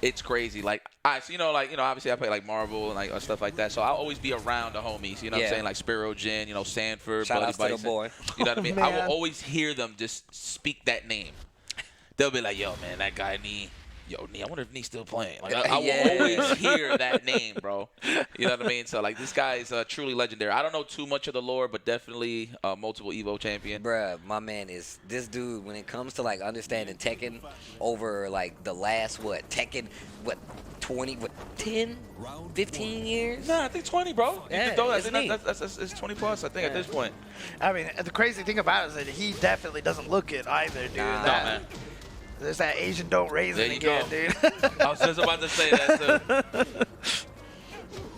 it's crazy. Like, obviously I play like Marvel and like stuff like that. So I'll always be around the homies. You know what I'm saying? Like Spiro Jin, you know, Sanford, Shout Buddy out to the Bison. boy. You know what I mean? I will always hear them just speak that name. They'll be like, yo, man, that guy Nee. Yo, Nee, I wonder if Nee's still playing. Like, I will always hear that name, bro. You know what I mean? So, like, this guy is truly legendary. I don't know too much of the lore, but definitely multiple Evo champion. Bruh, my man is this dude when it comes to, like, understanding Tekken over, like, the last, Tekken, 10, 15 years? Nah, I think 20, bro. Yeah, it's 20 plus, I think, at this point. I mean, the crazy thing about it is that he definitely doesn't look it either, dude. Nah, man. There's that Asian don't raise it again, dude. I was just about to say that, too.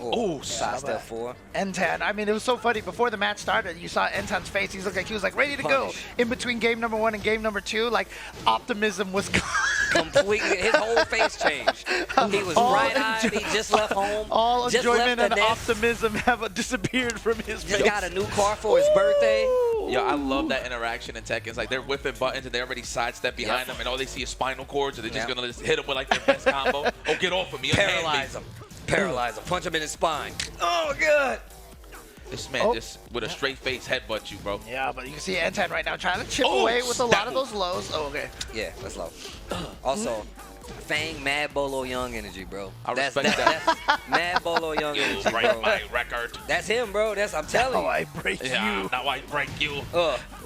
Oh, side step 4. Entan, I mean, it was so funny. Before the match started, you saw Entan's face. He was like ready to go. In between game number 1 and game number 2, like, optimism was gone. Completely. His whole face changed. He was bright-eyed. He just left home. All enjoyment and optimism have disappeared from his face. Just got a new car for his birthday. Yo, I love that interaction in Tekken. It's like they're whipping buttons and they already sidestep behind them, and all they see is spinal cords, and they're just gonna hit him with like their best combo. Oh, get off of me! Paralyze him. Paralyze him. Punch him in his spine. Oh, good. This man just with a straight face headbutt you, bro. Yeah, but you can see Entan right now trying to chip away with a lot of those lows. Oh, okay. Yeah, that's low. Also, Fang, Mad Bolo Young energy, bro. I respect that. That's Mad Bolo Young energy, bro. My record. That's him, bro. I'm telling you. I break you. Now I break you.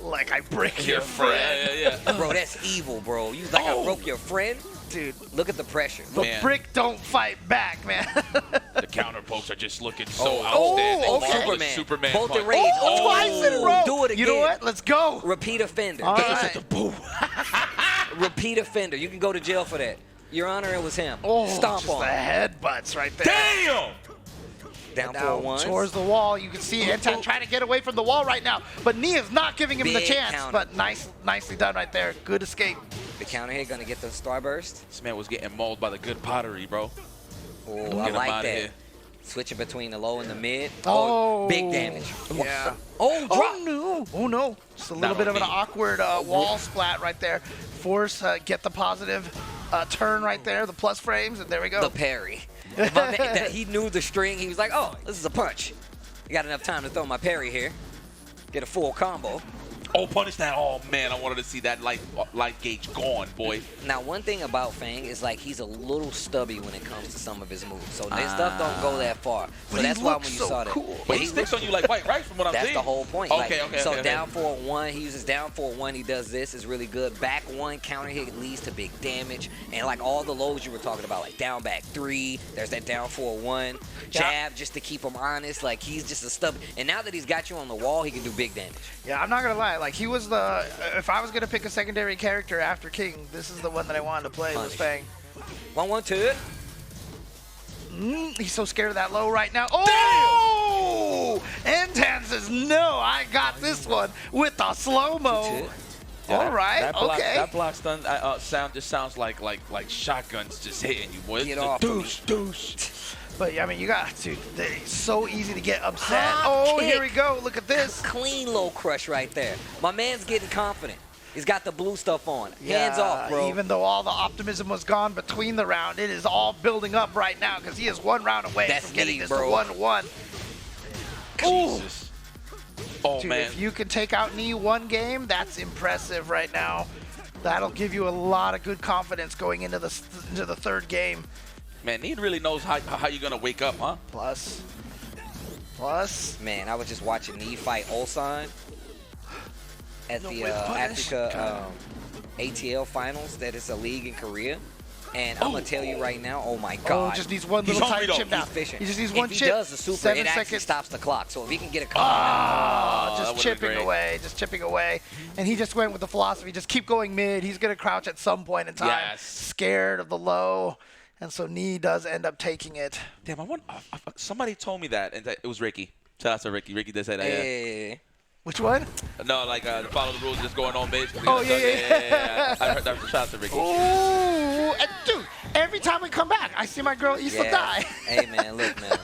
Like I break your friend. Yeah. Bro, that's evil, bro. You like I broke your friend? Dude, look at the pressure. The brick don't fight back, man. The counter pokes are just looking so outstanding. Okay. Superman. Both the rage. Twice in a row. Do it again. You know what? Let's go. Repeat offender. All right. Repeat offender. You can go to jail for that. Your Honor, it was him. Oh, Stomp just on the him. headbutts right there. Damn! Down now 4-1. towards the wall. You can see Anton trying to get away from the wall right now, but Nia's not giving him the Big chance. counter. But nicely done right there. Good escape. The counter hit gonna get the starburst. This man was getting mauled by the good pottery, bro. Oh, Get I him like outta that. here. Switching between the low and the mid. Oh, big damage. Yeah. Oh, drop. Oh no! Oh no! Just a little bit of an awkward wall splat right there. Force get the positive turn right there, the plus frames, and there we go. The parry. He knew the string. He was like, oh, this is a punch. I got enough time to throw my parry here. Get a full combo. Oh, punish that. Oh, man, I wanted to see that light gauge gone, boy. Now, one thing about Fang is like he's a little stubby when it comes to some of his moves. So his stuff don't go that far. So But that's he why when looks you so saw that. cool. But he sticks on you like white, right? From what I'm That's seeing. the whole point. Okay, like, okay, so okay. down 4-1, he uses down 4-1, he does this, is really good. Back 1 counter hit leads to big damage. And like all the lows you were talking about, like down back 3, there's that down 4-1. Jab just to keep him honest. Like he's just a stubby. And now that he's got you on the wall, he can do big damage. Yeah, I'm not gonna lie. Like he was the. If I was gonna pick a secondary character after King, this is the one that I wanted to play. Was Fang. 1-1-2. He's so scared of that low right now. Oh! Antan says, no, I got this one with the slow-mo. All right, that block, okay. That block stun sound just sounds like shotguns just hitting you, boy. Get off. Douche. But yeah, I mean, you got to. It's so easy to get upset. Oh, here we go. Look at this. Clean low crush right there. My man's getting confident. He's got the blue stuff on. Hands off, bro. Even though all the optimism was gone between the round, it is all building up right now because he is 1 round away from getting this to 1-1. Jesus. Oh, Dude, man. if you can take out Knee 1 game, that's impressive right now. That'll give you a lot of good confidence going into the 3rd game. Man, Need really knows how you're going to wake up, huh? Plus. Man, I was just watching Knee fight Ulsan at the Africa ATL finals. That is a league in Korea. And I'm going to tell you right now, oh my God. Oh, just needs one little tiny chip now. He's He just needs one if chip. He does the super, 7 it actually seconds. stops the clock. So if he can get a combo, just chipping away. And he just went with the philosophy, just keep going mid. He's going to crouch at some point in time. Yes. Scared of the low. And so Knee does end up taking it. Damn, somebody told me that, and it was Ricky. Shout out to Ricky. Ricky did say that, yeah. Which one? No, like follow the rules, just going on mid. Oh, yeah. I heard that. Shout out to Ricky. Ooh, and dude, every time we come back, I see my girl Issa die. Hey, man, look, man.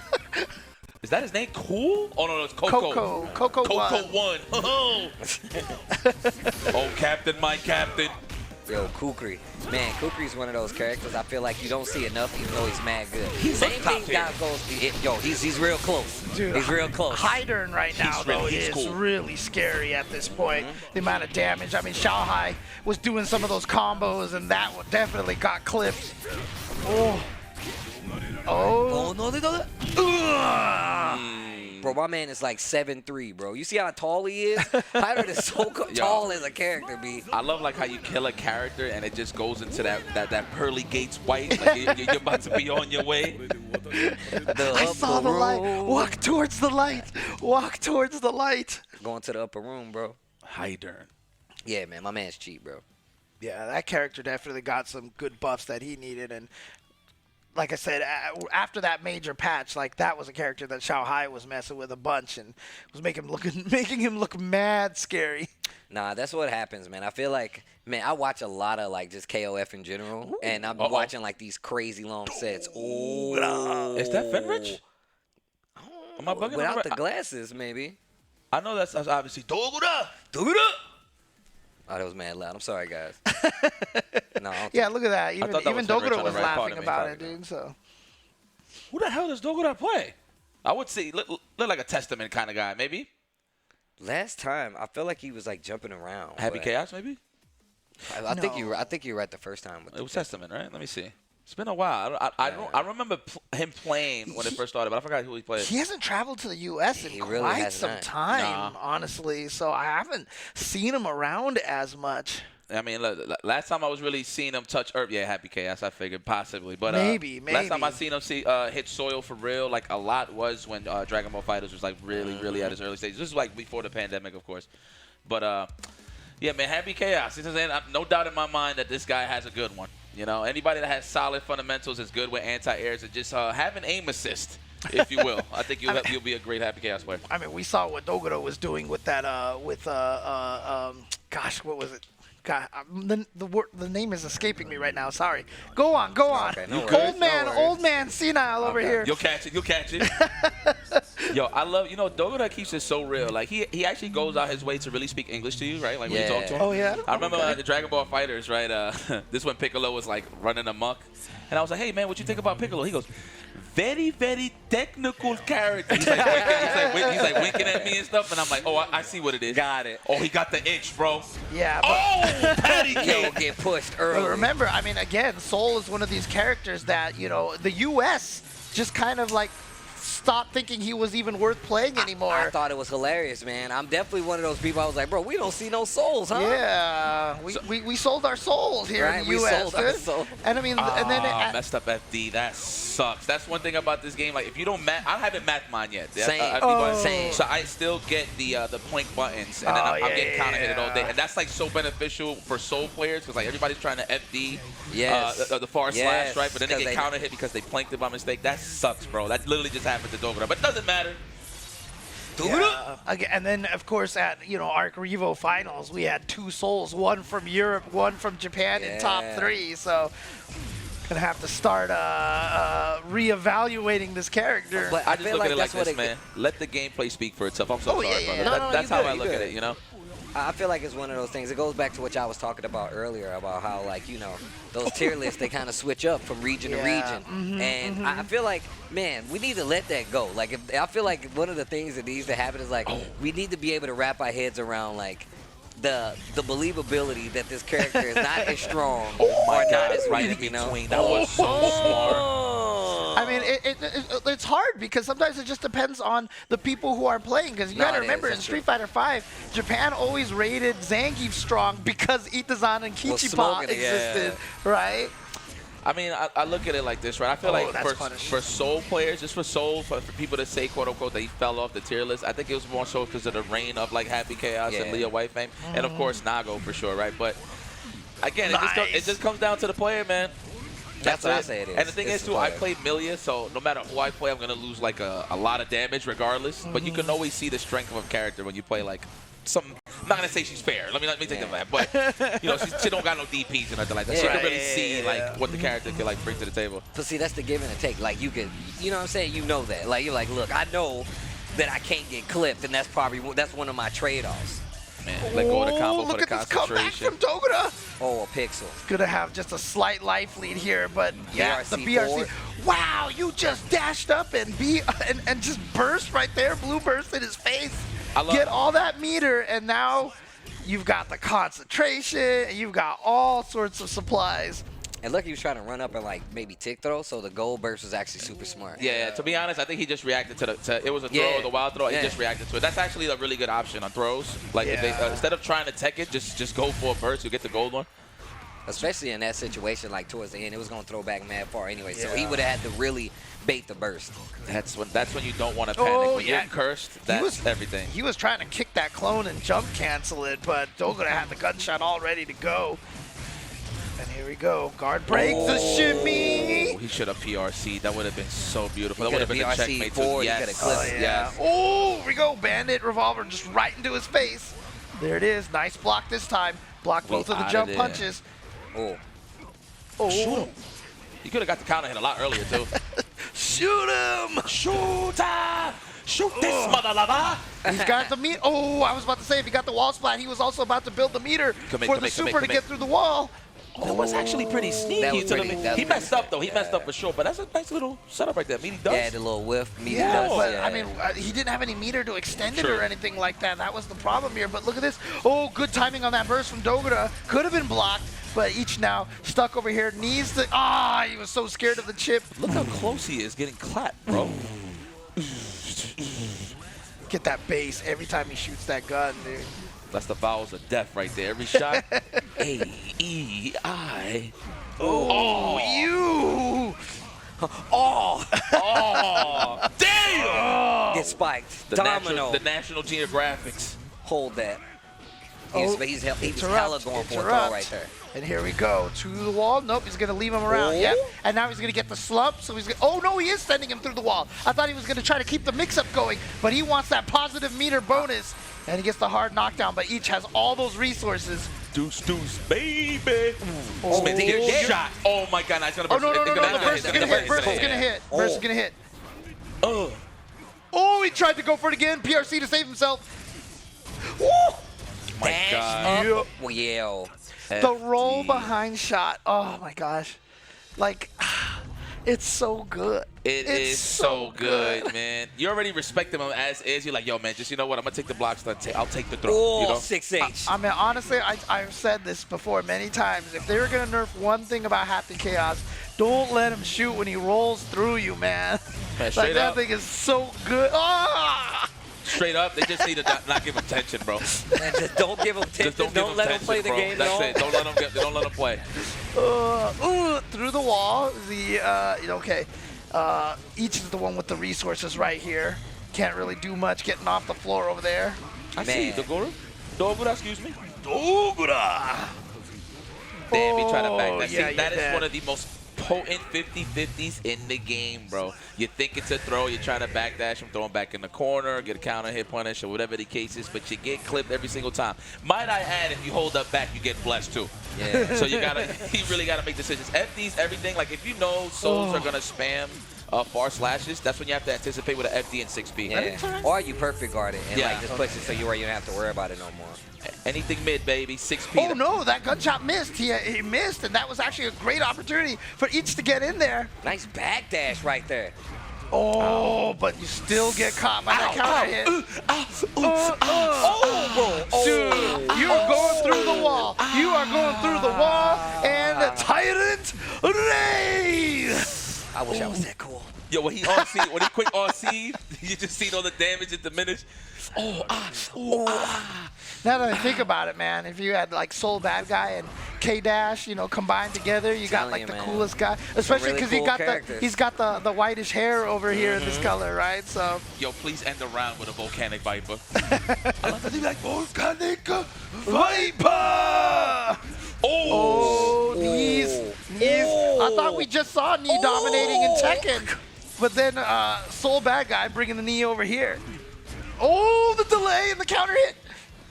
Is that his name? Cool? Oh, no, it's Coco. Coco 1. Oh, Captain, my Captain. Yo, Kukri. Man, Kukri's one of those characters I feel like you don't see enough even though he's mad good. Same thing goes, he's real close. Dude, he's real close. Hydern right now, is really scary at this point. The amount of damage. I mean, Xiaohai was doing some of those combos, and that one definitely got clipped. Oh, no, Bro, my man is like 7'3", bro. You see how tall he is? Hydern is so tall as a character, B. I love like how you kill a character and it just goes into that pearly gates white. Like you're about to be on your way. I saw the light. Walk towards the light. Walk towards the light. Going to the upper room, bro. Hydern. Yeah, man, my man's cheap, bro. Yeah, that character definitely got some good buffs that he needed, and like I said, after that major patch, like that was a character that Xiaohai was messing with a bunch and was making him look mad scary. Nah, that's what happens, man. I feel like, man, I watch a lot of like just KOF in general, and I'm watching like these crazy long sets. Ooh, is that Fenrich? Am I bugging? Without the glasses, maybe. I know that's obviously Dogura. Oh, that was mad loud. I'm sorry, guys. No, yeah, look at that. Even Dogura was right laughing about it, dude. So, who the hell does Dogura play? I would say look like a Testament kind of guy, maybe. Last time, I feel like he was like jumping around. Happy Chaos, maybe. I think you were right the first time. It was Testament, right? Let me see. It's been a while. I remember him playing when it first started, but I forgot who he played. He hasn't traveled to the U.S. in quite some time, honestly. So I haven't seen him around as much. I mean, last time I was really seeing him touch Earth, Happy Chaos, I figured possibly. But maybe. Last time I seen him hit soil for real, like a lot, was when Dragon Ball FighterZ was like really at his early stages. This is like before the pandemic, of course. But yeah, man, Happy Chaos. No doubt in my mind that this guy has a good one. You know, anybody that has solid fundamentals is good with anti-airs and just have an aim assist. if you will. I think you'll be a great Happy Chaos player. I mean, we saw what Dogoro was doing with that, gosh, what was it? God, the name is escaping me right now. Sorry. Go on. Okay, no worries, Old man, senile over here. You'll catch it. Yo, I love, Dogoro keeps it so real. Like, he actually goes out his way to really speak English to you, right? Like, when you talk to him. Oh, yeah? I remember the Dragon Ball Fighters, right? This when Piccolo was, like, running amok. And I was like, hey, man, what you think about Piccolo? He goes, very, very technical character. He's like winking at me and stuff. And I'm like, oh, I see what it is. Got it. Oh, he got the itch, bro. Yeah. But patty cake. You'll get pushed early. But remember, I mean, again, Soul is one of these characters that, the U.S. just kind of like stopped thinking he was even worth playing anymore. I thought it was hilarious, man. I'm definitely one of those people. I was like, bro, we don't see no souls, huh? Yeah, we sold our souls here in the U.S. We sold our souls. And I mean, and then messed up FD. That sucks. That's one thing about this game. Like, if you don't I haven't mathed mine yet. Same. So I still get the point buttons, and then I'm getting counter hit all day, and that's like so beneficial for Soul players because like everybody's trying to FD the far slash, right? But then they get counter hit because they planked it by mistake. That sucks, bro. That literally just happened to Dogoro, but it doesn't matter. Yeah. And then, of course, at Arc Revo Finals, we had 2 Souls, one from Europe, one from Japan in top 3. So, gonna have to start reevaluating this character. But I just look at it like this, man. Let the gameplay speak for itself. I'm so sorry, brother. That's how I look at it, I feel like it's one of those things. It goes back to what y'all was talking about earlier about how, like, those tier lists, they kind of switch up from region to region. And I feel like, man, we need to let that go. Like, I feel like one of the things that needs to happen is, like, we need to be able to wrap our heads around, like, the believability that this character is not as strong or not as right in between. That was so smart. I mean, it's hard because sometimes it just depends on the people who are playing. Because you got to remember, in Street Fighter V, Japan always rated Zangief strong because Itazan and Kichipa existed, right? I mean, I look at it like this, right? I feel like for Soul players, just for Soul, for people to say, quote unquote, that he fell off the tier list, I think it was more so because of the reign of like Happy Chaos and Leah White fame, and of course Nago for sure, right? But again, it just comes down to the player, man. That's what I say it is. And the thing is, too, I played Milia, so no matter who I play, I'm going to lose like a lot of damage regardless. But you can always see the strength of a character when you play like some. I'm not going to say she's fair. Let me think of that. But, she don't got no DPs or nothing like that. She can really see like what the character can like bring to the table. So, see, that's the give and the take. Like, you could, you know what I'm saying? You know that. Like, you're like, look, I know that I can't get clipped, and that's one of my trade-offs. Man, let go of the combo for the concentration. Look at this comeback from Dogoro. Oh, a pixel. Gonna have just a slight life lead here, but yeah, BRC the BRC. forward. Wow, you just dashed up and just burst right there, blue burst in his face. Get all that meter, and now you've got the concentration, and you've got all sorts of supplies. And look, he was trying to run up and like maybe tick throw, so the gold burst was actually super smart. Yeah, to be honest, I think he just reacted to it was a throw or the wild throw. He just reacted to it. That's actually a really good option on throws. Like if they, instead of trying to tech it, just go for a burst. You get the gold one. Especially in that situation, like towards the end, it was gonna throw back mad far anyway. So he would have had to really bait the burst. That's when you don't want to panic. When you're cursed, that's everything. He was trying to kick that clone and jump cancel it, but Dogoro had the gunshot all ready to go. And here we go. Guard breaks the shimmy. He should have PRC'd. That would have been so beautiful. That would have been a checkmate too. Yes. Yes. Oh, here we go. Bandit revolver just right into his face. There it is. Nice block this time. Block both of the jump punches. Oh. Shoot. He could have got the counter hit a lot earlier too. Shoot him. Shoot him. Shoot this mother lover! He's got the meter. Oh, I was about to say, if he got the wall splat, he was also about to build the meter for the super to get through the wall. That was actually pretty sneaky. He messed up, though. He messed up for sure, but that's a nice little setup right there. Meaty dust. Yeah, the little whiff. Meaty dust. But, yeah. I mean, he didn't have any meter to extend it or anything like that. That was the problem here. But look at this. Oh, good timing on that burst from Dogoro. Could have been blocked, but each now stuck over here. Needs to. He was so scared of the chip. Look how close he is getting clapped, bro. Get that base every time he shoots that gun, dude. That's the vowels of death right there. Every shot. A-E-I. Oh, you. Oh. Damn. Get spiked. The Domino. the National Geographics. Hold that. He's hella going for a throw right there. And here we go to the wall. Nope, he's gonna leave him around. Yep. And now he's gonna get the slump. So he's gonna, oh no, he is sending him through the wall. I thought he was gonna try to keep the mix-up going, but he wants that positive meter bonus, and he gets the hard knockdown. But each has all those resources. Deuce, baby. Oh, Shot. Oh my God, nice. Oh no, the burst is gonna hit. Burst is gonna hit. Burst is gonna hit. Oh, he tried to go for it again. PRC to save himself. Woo! My God. Well, yeah. The roll behind shot. Oh my gosh. Like, it's so good. It's is so good, man. You already respect him as is. You're like, yo, man, just you know what? I'm going to take the block stunt. I'll take the throw. Oh, you know? 6H. I mean, honestly, I've said this before many times. If they were going to nerf one thing about Happy Chaos, don't let him shoot when he rolls through you, man. Like, that thing is so good. Ah! Straight up, they just need to not give him tension, bro. Just don't give him tension. Don't let him play the game at all. That's it. Don't let him play. Through the wall. Okay. Each is the one with the resources right here. Can't really do much getting off the floor over there. I see Dogura, excuse me. Dogura. Damn, he tried to back that. Yeah, see, that is one of the most potent 50-50s in the game, bro. You think it's a throw, you're trying to backdash him, throw him back in the corner, get a counter hit punish, or whatever the case is, but you get clipped every single time. Might I add, if you hold up back, you get blessed too. Yeah. So you really gotta make decisions. FDs, everything, like if you know souls are gonna spam far slashes, that's when you have to anticipate with an FD and 6P. Yeah. Or you perfect guard it and like just push it so you don't have to worry about it no more. Anything mid, baby, 6P. Oh no, that gunshot missed. He missed, and that was actually a great opportunity for each to get in there. Nice backdash right there. Oh, but you still get caught by that counter hit. Dude, you are going through the wall. You are going through the wall, and the Tyrant Raise. I wish I was that cool. Yo, when he quick RC, you just seen all the damage it diminish. Now that I think about it, man, if you had like Soul Bad Guy and K-Dash, combined together, you got like the coolest guy. Especially because he's got the whitish hair over here in this color, right? So. Yo, please end the round with a volcanic viper. I love to be like volcanic viper. Oh, knees. I thought we just saw knee dominating in Tekken, but then Soul Bad Guy bringing the knee over here. Oh, the delay and the counter hit.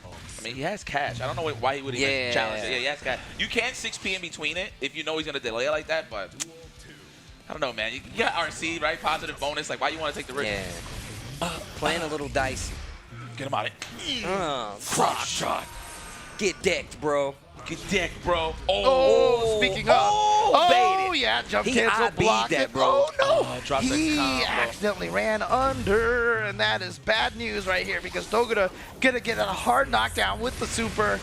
I mean, he has cash. I don't know why he would even challenge it. Yeah, he has cash. You can 6P in between it if you know he's going to delay like that, but I don't know, man. You got RC, right? Positive bonus. Like, why you want to take the risk? Yeah. Playing a little dicey. Get him out of here. Crop shot. Get decked, bro. Get decked, bro. Speaking of. Yeah, jump cancel, blocked that, it. bro. Oh, no. He accidentally ran under, and that is bad news right here because Dogura gonna get a hard knockdown with the super.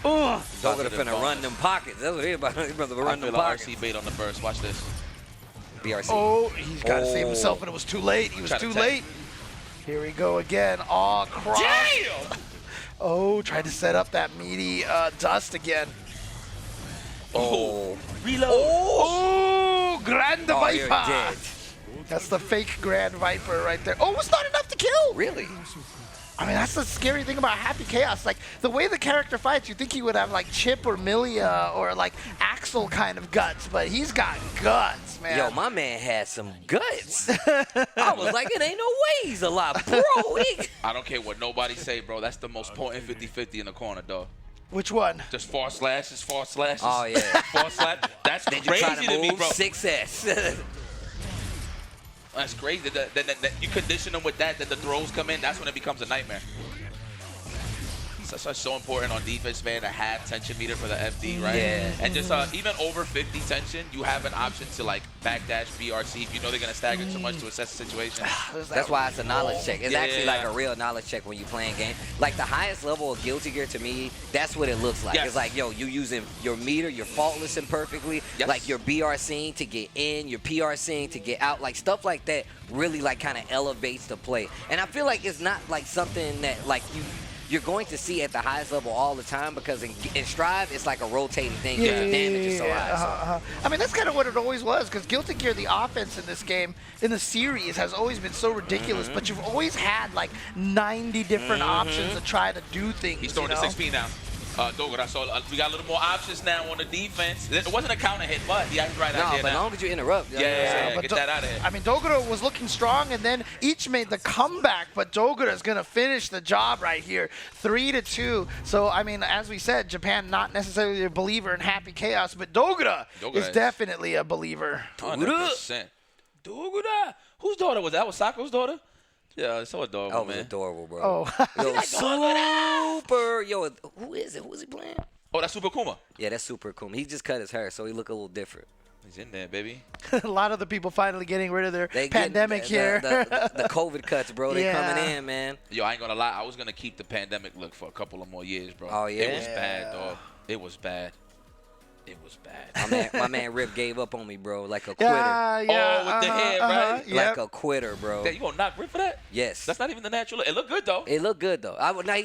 Dogura finna run them pockets. That's what he's about to run them pockets. RC bait on the burst. Watch this. BRC. Oh, he's got to save himself, and it was too late. He was too late. Here we go again. Oh, cross. Damn! Oh, tried to set up that meaty dust again. Reload. Oh, Grand Viper. You're dead. That's the fake Grand Viper right there. Oh, it's not enough to kill. Really? I mean, that's the scary thing about Happy Chaos. Like, the way the character fights, you think he would have, like, Chip or Milia or, like, Axel kind of guts, but he's got guts, man. Yo, my man had some guts. I was like, it ain't no way he's alive, bro. I don't care what nobody say, bro. That's the most potent 50-50 in the corner, dog. Which one? Just far slashes. Oh, yeah. Far slash. That's crazy to me, bro. 6S. That's crazy. Then you condition them with that, then the throws come in. That's when it becomes a nightmare. That's so important on defense, man, to have tension meter for the FD, right? Yeah. And just even over 50 tension, you have an option to like backdash BRC if you know they're gonna stagger too much to assess the situation. That's why it's a knowledge check. It's actually like a real knowledge check when you playing game. Like the highest level of Guilty Gear to me, that's what it looks like. Yes. It's like, yo, you using your meter, you're faultless and perfectly, like your BRCing to get in, your PRCing to get out, like stuff like that really like kind of elevates the play. And I feel like it's not like something that like you're going to see at the highest level all the time because in Strive, it's like a rotating thing. The damage is so high. I mean, that's kind of what it always was because Guilty Gear, the offense in this game, in the series, has always been so ridiculous, but you've always had like 90 different options to try to do things. He's throwing the 6P now. Dogura. So we got a little more options now on the defense. It wasn't a counter hit, but yeah, he's right out there but now. as long as you interrupt. Yeah, but get that out of here. I mean, Dogura was looking strong, and then each made the comeback, but Dogura is going to finish the job right here, 3-2. So, I mean, as we said, Japan not necessarily a believer in Happy Chaos, but Dogura is definitely a believer. 100%. Dogura. Whose daughter was that? That was Saku's daughter? Yeah, it's so adorable, Oh, man. it's adorable, bro. Oh. Yo, super. Yo, who is it? Who's he playing? Oh, that's Super Kuma. Yeah, that's Super Kuma. He just cut his hair, so he look a little different. He's in there, baby. A lot of the people finally getting rid of their pandemic here. here. The COVID cuts, bro. They coming in, man. Yo, I ain't gonna lie. I was gonna keep the pandemic look for a couple of more years, bro. Oh, yeah? It was bad, dog. It was bad. It was bad. My man Rip gave up on me, bro, like a quitter. Yeah, Oh, with the head, right? Like a quitter, bro. Yeah, you gonna knock Rip for that? Yes. That's not even the natural look. It looked good, though. It looked good, though.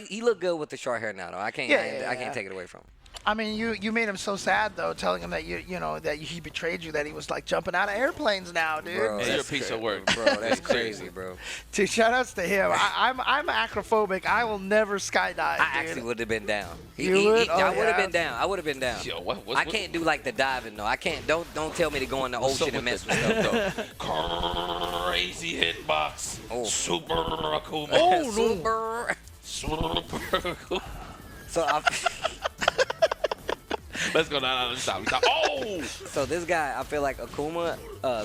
He looked good with the short hair now, though. I can't take it away from him. I mean, you made him so sad though, telling him that he betrayed you, that he was like jumping out of airplanes now, dude. Bro, You're a piece of work, bro. That's crazy, bro. Dude, shout outs to him. I'm acrophobic. I will never skydive. I actually would have been down. I would have been down. I would have been down. Yo, I can't do like the diving though. I can't. Don't tell me to go in the ocean and mess with stuff though. Crazy hitbox. Oh. Super Akuma. Oh no. Super Akuma. So Let's go down. Stop. Oh! So this guy, I feel like Akuma,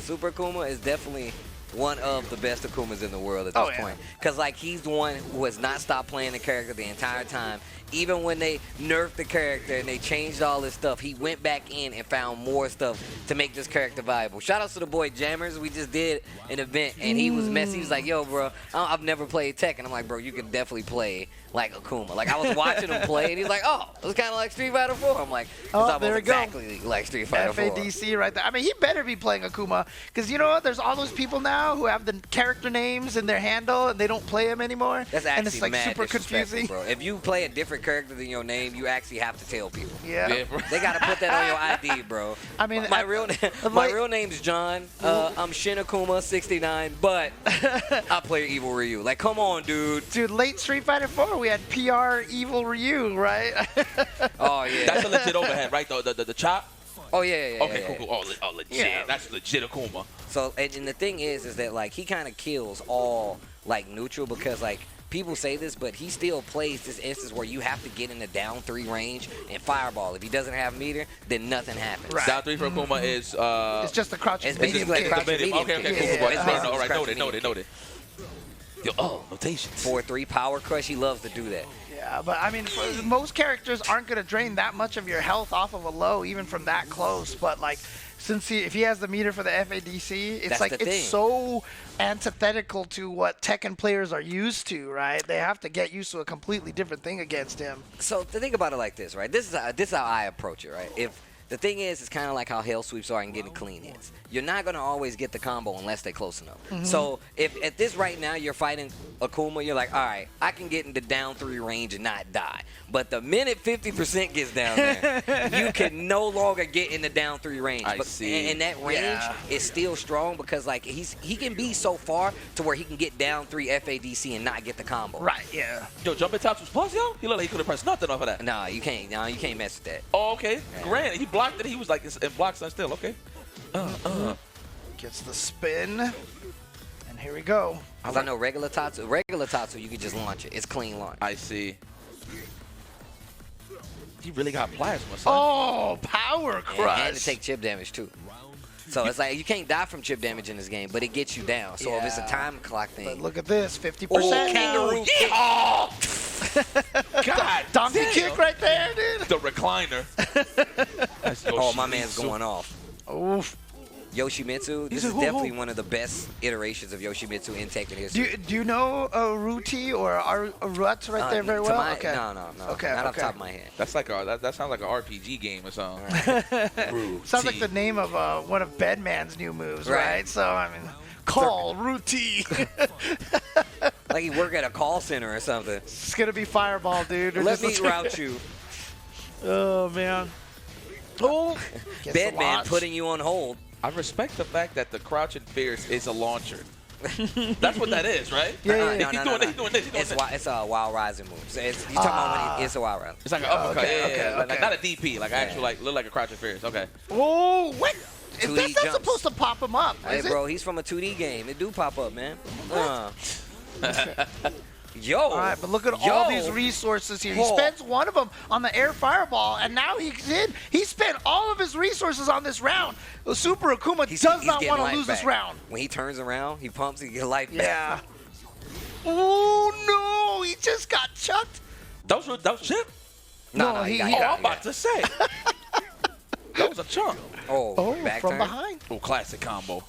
Super Akuma, is definitely one of the best Akumas in the world at this point. Because, like, he's the one who has not stopped playing the character the entire time. Even when they nerfed the character and they changed all this stuff, he went back in and found more stuff to make this character viable. Shout out to the boy Jammers. We just did an event, and he was messy. He was like, yo, bro, I've never played Tekken. I'm like, bro, you can definitely play like Akuma. Like, I was watching him play, and he's like, oh, it was kind of like Street Fighter 4. I'm like, it's almost exactly like Street Fighter 4. FADC right there. I mean, he better be playing Akuma, because you know what? There's all those people now who have the character names in their handle, and they don't play them anymore. That's actually and it's like mad super confusing, bro. If you play a different character than your name, you actually have to tell people. Yeah, bro. They gotta put that on your ID, bro. I mean, my real name's John. I'm Shin Akuma 69, but I play Evil Ryu. Like, come on, dude. Dude, late Street Fighter 4, we had PR Evil Ryu, right? Oh yeah. That's a legit overhead, right? The chop. Oh yeah. Okay, cool. Oh, legit. Yeah. That's legit Akuma. So and the thing is that like he kind of kills all like neutral, because like people say this, but he still plays this instance where you have to get in the down 3 range and fireball. If he doesn't have meter, then nothing happens. Right. Down 3 for Akuma is it's just a crouch. It's basically like crouch medium. Okay, cool. All right, noted. Yo, notations. 4-3 power crush. He loves to do that. Yeah, but I mean, most characters aren't going to drain that much of your health off of a low, even from that close. But like, if he has the meter for the FADC, it's like it's so antithetical to what Tekken players are used to, right? They have to get used to a completely different thing against him. So to think about it like this, right? This is how I approach it, right? If the thing is, it's kind of like how hell sweeps are in getting clean hits. You're not going to always get the combo unless they're close enough. Mm-hmm. So if at this right now you're fighting Akuma, you're like, all right, I can get into down 3 range and not die. But the minute 50% gets down there, you can no longer get in the down 3 range. I see. And that range is still strong, because like he can be so far to where he can get down 3 FADC and not get the combo. Right, yeah. Yo, jumping tops was plus, yo? He looked like he could have pressed nothing off of that. No, you can't. No, you can't mess with that. Oh, okay. Yeah. Granted, he blocked it. He was like in block stun still. Okay. Gets the spin. And here we go. Because I know regular Tatsu, you can just launch it. It's clean launch. I see. He really got plasma, son. Oh, power crush. And to take chip damage, too. So it's like you can't die from chip damage in this game, but it gets you down. So if it's a time clock thing. But look at this, 50%. Oh, kangaroo kick. God, donkey kick right there, dude. The recliner. Oh, my man's going off. Oof. Yoshimitsu, this is definitely one of the best iterations of Yoshimitsu in Tekken history. Do you know Ruti or Rut right there very well? Okay. No. Okay, not off the top of my head. That's like that sounds like an RPG game or something. Sounds like the name of one of Bedman's new moves, right? So I mean, call Ruti. Like he work at a call center or something. It's gonna be Fireball, dude. Let me route you. Oh man. Oh, Bedman putting you on hold. I respect the fact that the crouch and fierce is a launcher. That's what that is, right? Yeah, He's doing this. It's a wild rising move. So you talking about when it's a wild rising. It's like an uppercut. Okay. Like, not a DP, like actual, like look like a crouch and fierce. Okay. Oh, what? 2D That's not jumps. supposed to pop him up, Hey, is it? bro, he's from a 2D game. It do pop up, man. Yo. All right, but look at all these resources here. He spends one of them on the air fireball, and now he's in. He spent all of his resources on this round. The Super Akuma does not want to lose this round. When he turns around, he pumps, he gets life back. Yeah. Oh, no. He just got chucked. That was chip? No, I'm about to say. That was a chunk. Back from turn. behind. Oh, classic combo.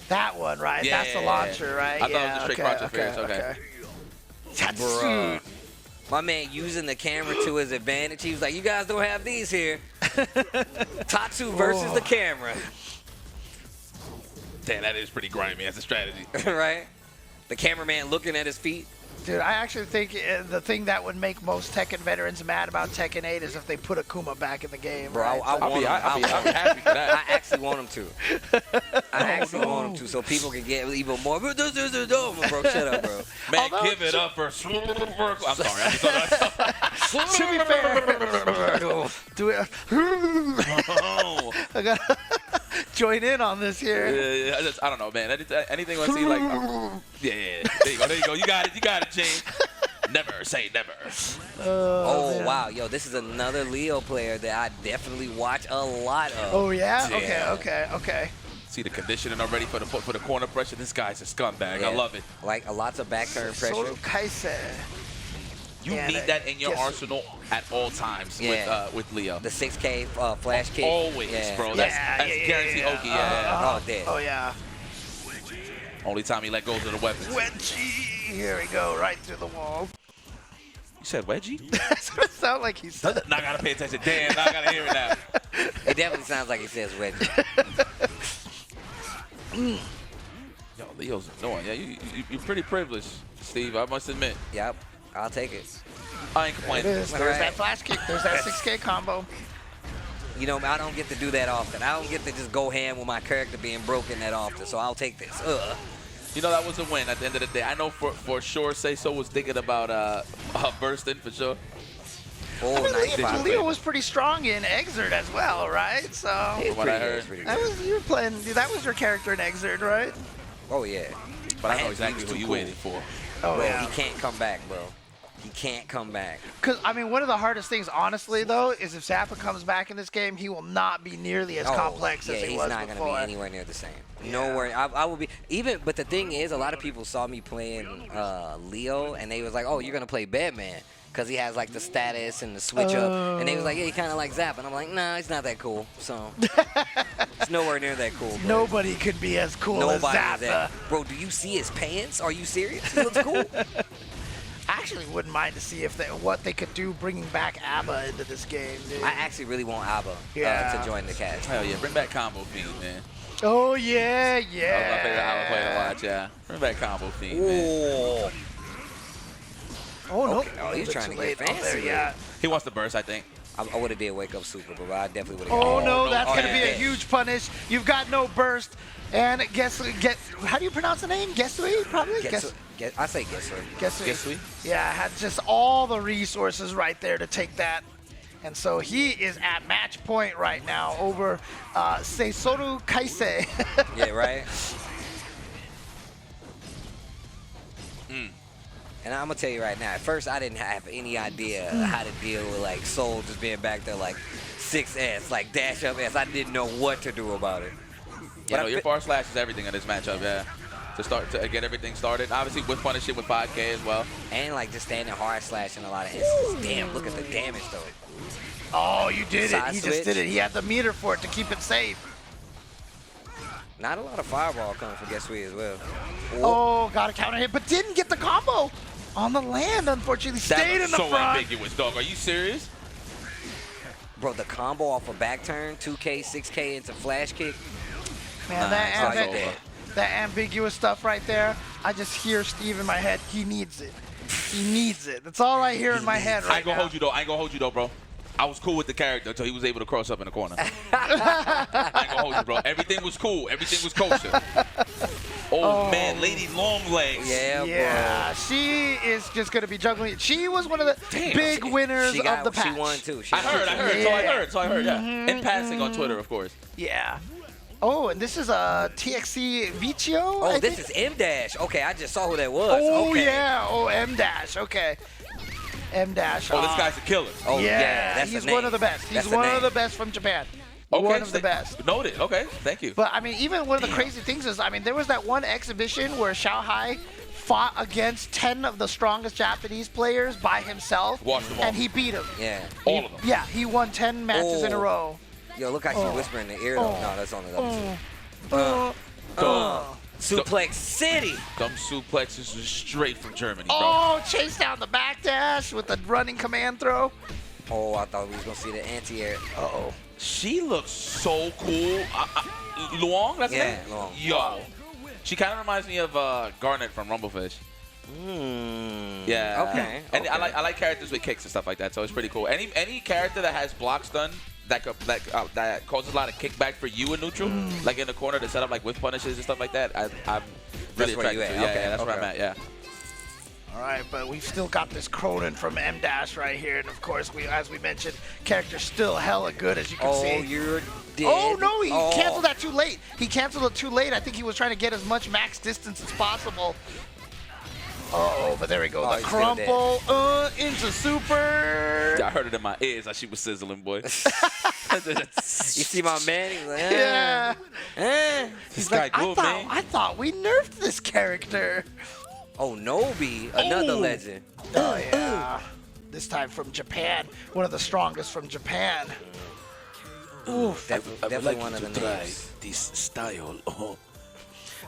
That one, right? Yeah. That's the launcher, right? I thought it was a straight crouch and fierce. Okay. Bruh. My man using the camera to his advantage. He was like, you guys don't have these here. Tatsu versus the camera. Damn, that is pretty grimy as a strategy. Right? The cameraman looking at his feet. Dude, I actually think the thing that would make most Tekken veterans mad about Tekken 8 is if they put Akuma back in the game. Bro, right? I'll be happy for that. I actually want him to. I actually want him to, so people can get even more. Bro, shut up, bro. Man, give it up for. I'm sorry. I just thought to be fair, do it. I gotta join in on this here. Yeah, I don't know, man. Anything I see, like, yeah. There you go. You got it, James. Never say never. Oh, wow. Yo, this is another Leo player that I definitely watch a lot of. Oh, yeah? Yeah. Okay. See the conditioning already for the corner pressure. This guy's a scumbag. I love it. Like, lots of back turn pressure. Soto Kaise. You need that in your arsenal at all times with Leo. The 6K flash kick. Always, bro. That's guaranteed Oki. Oh, dead. Oh, yeah. Only time he let go of the weapons. Wedgie. Here we go, right through the wall. You said wedgie? That's what it sounded like he said. Now I gotta pay attention. Damn, now I gotta hear it now. It definitely sounds like he says wedgie. Yo, Leo's annoying. Yeah, you're pretty privileged, Steve. I must admit. Yep, I'll take it. I ain't complaining. There's that flash kick. There's that 6K combo. You know, I don't get to do that often. I don't get to just go ham with my character being broken that often, so I'll take this. You know, that was a win at the end of the day. I know for sure Say-So was thinking about bursting for sure. Oh, nice. Leo was pretty strong in Exert as well, right? So from what I heard. You were playing. That was your character in Exert, right? Oh yeah. But I know exactly who you waited for. Oh bro, yeah. He can't come back, bro. He can't come back. Because, I mean, one of the hardest things, honestly, though, is if Zappa comes back in this game, he will not be nearly as complex as he was before. He's not going to be anywhere near the same. Nowhere. I will be. But the thing is, a lot of people saw me playing Leo, and they was like, oh, you're going to play Batman. Because he has, like, the status and the switch up. And they was like, yeah, he kind of like Zappa. And I'm like, nah, he's not that cool. So, it's nowhere near that cool. Bro. Nobody could be as cool as Zappa. Bro, do you see his pants? Are you serious? He looks cool. I actually wouldn't mind to see if what they could do bringing back ABBA into this game, dude. I actually really want ABBA to join the cast. Hell yeah, bring back Combo Fiend, man. Oh, yeah. That was my favorite ABBA player to watch, yeah. Bring back Combo Fiend, man. Oh, no. Okay. Oh, he's trying to get fancy. Yeah. He wants to burst, I think. I would have did Wake Up Super, but I definitely would have. Oh, no, that's going to be a huge punish. You've got no burst. And how do you pronounce the name? Gesui, probably? I say Gesui. Gesui? Yeah, had just all the resources right there to take that. And so he is at match point right now over Seisoru Kaise. Yeah, right? And I'm going to tell you right now, at first I didn't have any idea how to deal with like Soul just being back there like 6S, like dash up S. I didn't know what to do about it. You know, your far slash is everything in this matchup, yeah. To get everything started. Obviously, with punish it with 5K as well. And like just standing hard slash in a lot of instances. Damn, look at the damage though. Oh, you did it. He just did it. He had the meter for it to keep it safe. Not a lot of fireball coming from Gesui as well. Oh, got a counter hit, but didn't get the combo on the land, unfortunately. Stayed in the front. So ambiguous, dog. Are you serious? Bro, the combo off a back turn, 2K, 6K into flash kick. Man, that ambiguous stuff right there, I just hear Steve in my head. He needs it. He needs it. That's all I hear in my head right now. I ain't gonna hold you though, bro. I was cool with the character until he was able to cross up in the corner. I ain't gonna hold you, bro. Everything was cool. Everything was kosher. Oh, man, Lady Longlegs. Yeah, she is just going to be juggling. She was one of the big winners of the patch. She won, too. I heard, so I heard, yeah. In passing on Twitter, of course. Yeah. Oh, and this is a TXC Vicio. Oh, this is M-Dash. Okay, I just saw who that was. Oh, okay. yeah. Oh, M-Dash. Okay. M-Dash. Oh, this guy's a killer. Oh, yeah. that's He's a name. one of the best. He's That's a one of name. the best from Japan. Okay, One of the best. Noted. Okay, thank you. But, I mean, even one of the crazy things is, I mean, there was that one exhibition where Xiaohai fought against 10 of the strongest Japanese players by himself. Watched them all. And he beat them. Yeah. All of them. Yeah, he won 10 matches in a row. Yo, look how she's whispering in the ear, though. No, that's only the Suplex City. Dumb suplexes are straight from Germany, bro. Oh, chase down the backdash with the running command throw. Oh, I thought we was going to see the anti-air. Uh-oh. She looks so cool. Luong, that's Yeah, it? Luong. Yo. She kind of reminds me of Garnet from Rumblefish. Yeah. Okay. And I like characters with kicks and stuff like that, so it's pretty cool. Any character that has block stun that causes a lot of kickback for you in neutral, like in the corner to set up like whiff punishes and stuff like that, I'm really That's where you attracted to. at. Yeah, Okay, yeah, that's where okay. I'm at. Yeah. All right, but we've still got this Cronin from M-Dash right here. And, of course, as we mentioned, character's still hella good, as you can see. Oh, you're dead. Oh, no, he canceled that too late. He canceled it too late. I think he was trying to get as much max distance as possible. Oh, but there we go. Oh, the he's still crumple into super. I heard it in my ears as she was sizzling, boy. You see my man? He's like, Yeah. This Like, guy good, man. I thought we nerfed this character. Oh, Nobi, another legend. Oh, yeah. This time from Japan. One of the strongest from Japan. Oof. Definitely one of the names. This style.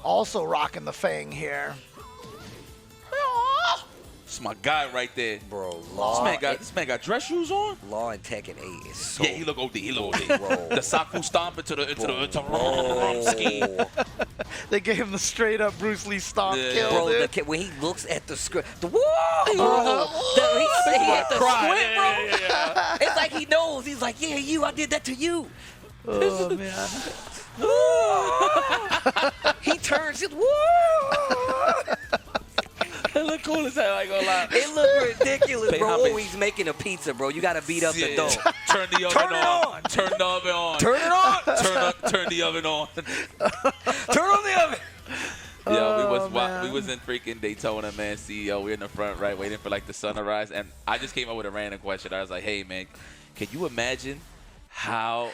Also rocking the Fang here. It's my guy right there. Bro, This man got dress shoes on? Law and Tekken 8 is so Yeah, he look OD. He look OD. Bro. The Saku stomp into the ski. They gave him the straight up Bruce Lee stomp kill, Bro, dude. when he looks at the script, he at the script, bro. It's like he knows. He's like, yeah, you, I did that to you. Oh, man. He turns it, whoa. It look cool as hell, I ain't gonna lie. It look ridiculous, Pay bro. homage. Oh, he's making a pizza, bro. You gotta beat up the dough. Turn the oven on. Turn the oven on. Turn it on. Turn the oven on. Turn on the oven. Yo, we was in freaking Daytona, man. CEO, we're in the front, right, waiting for like the sun to rise, and I just came up with a random question. I was like, hey, man, can you imagine how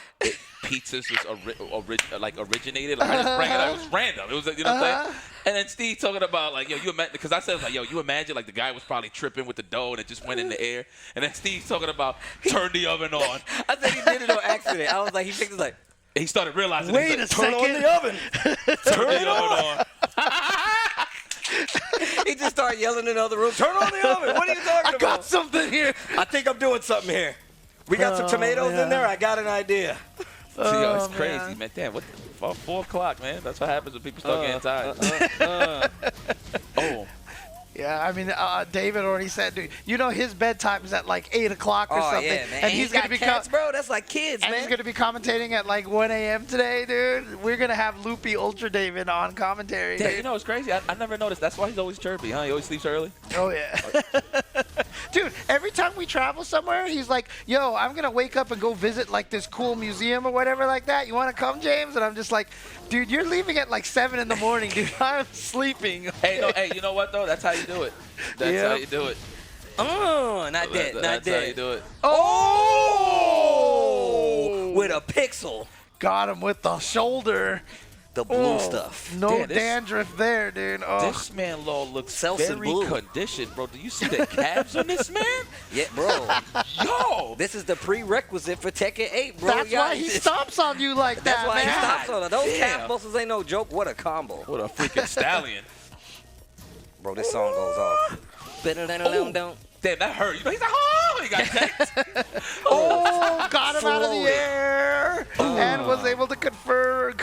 pizzas was originated? Like I just bring it up. It was random. It was, you know what I'm saying? And then Steve talking about like, yo, you imagine, because I said like, yo, you imagine like the guy was probably tripping with the dough and it just went in the air. And then Steve's talking about turn the oven on. I said he did it on accident. I was like, he picked it like. He started realizing. Wait like, a second. Turn on the oven. Turn the oven on. He just started yelling in the other room. Turn on the oven. What are you talking about? I got something here. I think I'm doing something here. We got some tomatoes in there. I got an idea. Yo, it's crazy, man. Damn, what the 4 o'clock, man? That's what happens when people start getting tired. Oh. Yeah, I mean, David already said, dude, you know his bedtime is at like 8 o'clock or something. Yeah, man. And he's going to be cats, bro. That's like kids, and man. he's going to be commentating at like 1 a.m. today, dude. We're going to have Loopy Ultra David on commentary. Damn, you know, it's crazy. I never noticed. That's why he's always chirpy, huh? He always sleeps early. Oh, yeah. Dude, every time we travel somewhere, he's like, yo, I'm going to wake up and go visit like this cool museum or whatever like that. You want to come, James? And I'm just like, dude, you're leaving at like 7 in the morning, dude. I'm sleeping. Hey, you know what, though? That's how you do it. That's how you do it. Oh, not dead. Not That's dead. how you do it. Oh! With a pixel. Got him with the shoulder. The blue stuff. No Damn, this- dandruff there, dude. Oh. This man, Law, looks Seltzer very blue. conditioned, bro. Do you see the calves on this man? Yeah, bro. Yo! This is the prerequisite for Tekken 8, bro. That's why he stomps on you like That's that, why man. he stops on it. Those Damn. calf muscles ain't no joke. What a combo. What a freaking stallion. Bro, this song goes off. Damn, that hurt. You know, he's like, oh, he got tanked. Oh, got him out of the air and was able to convert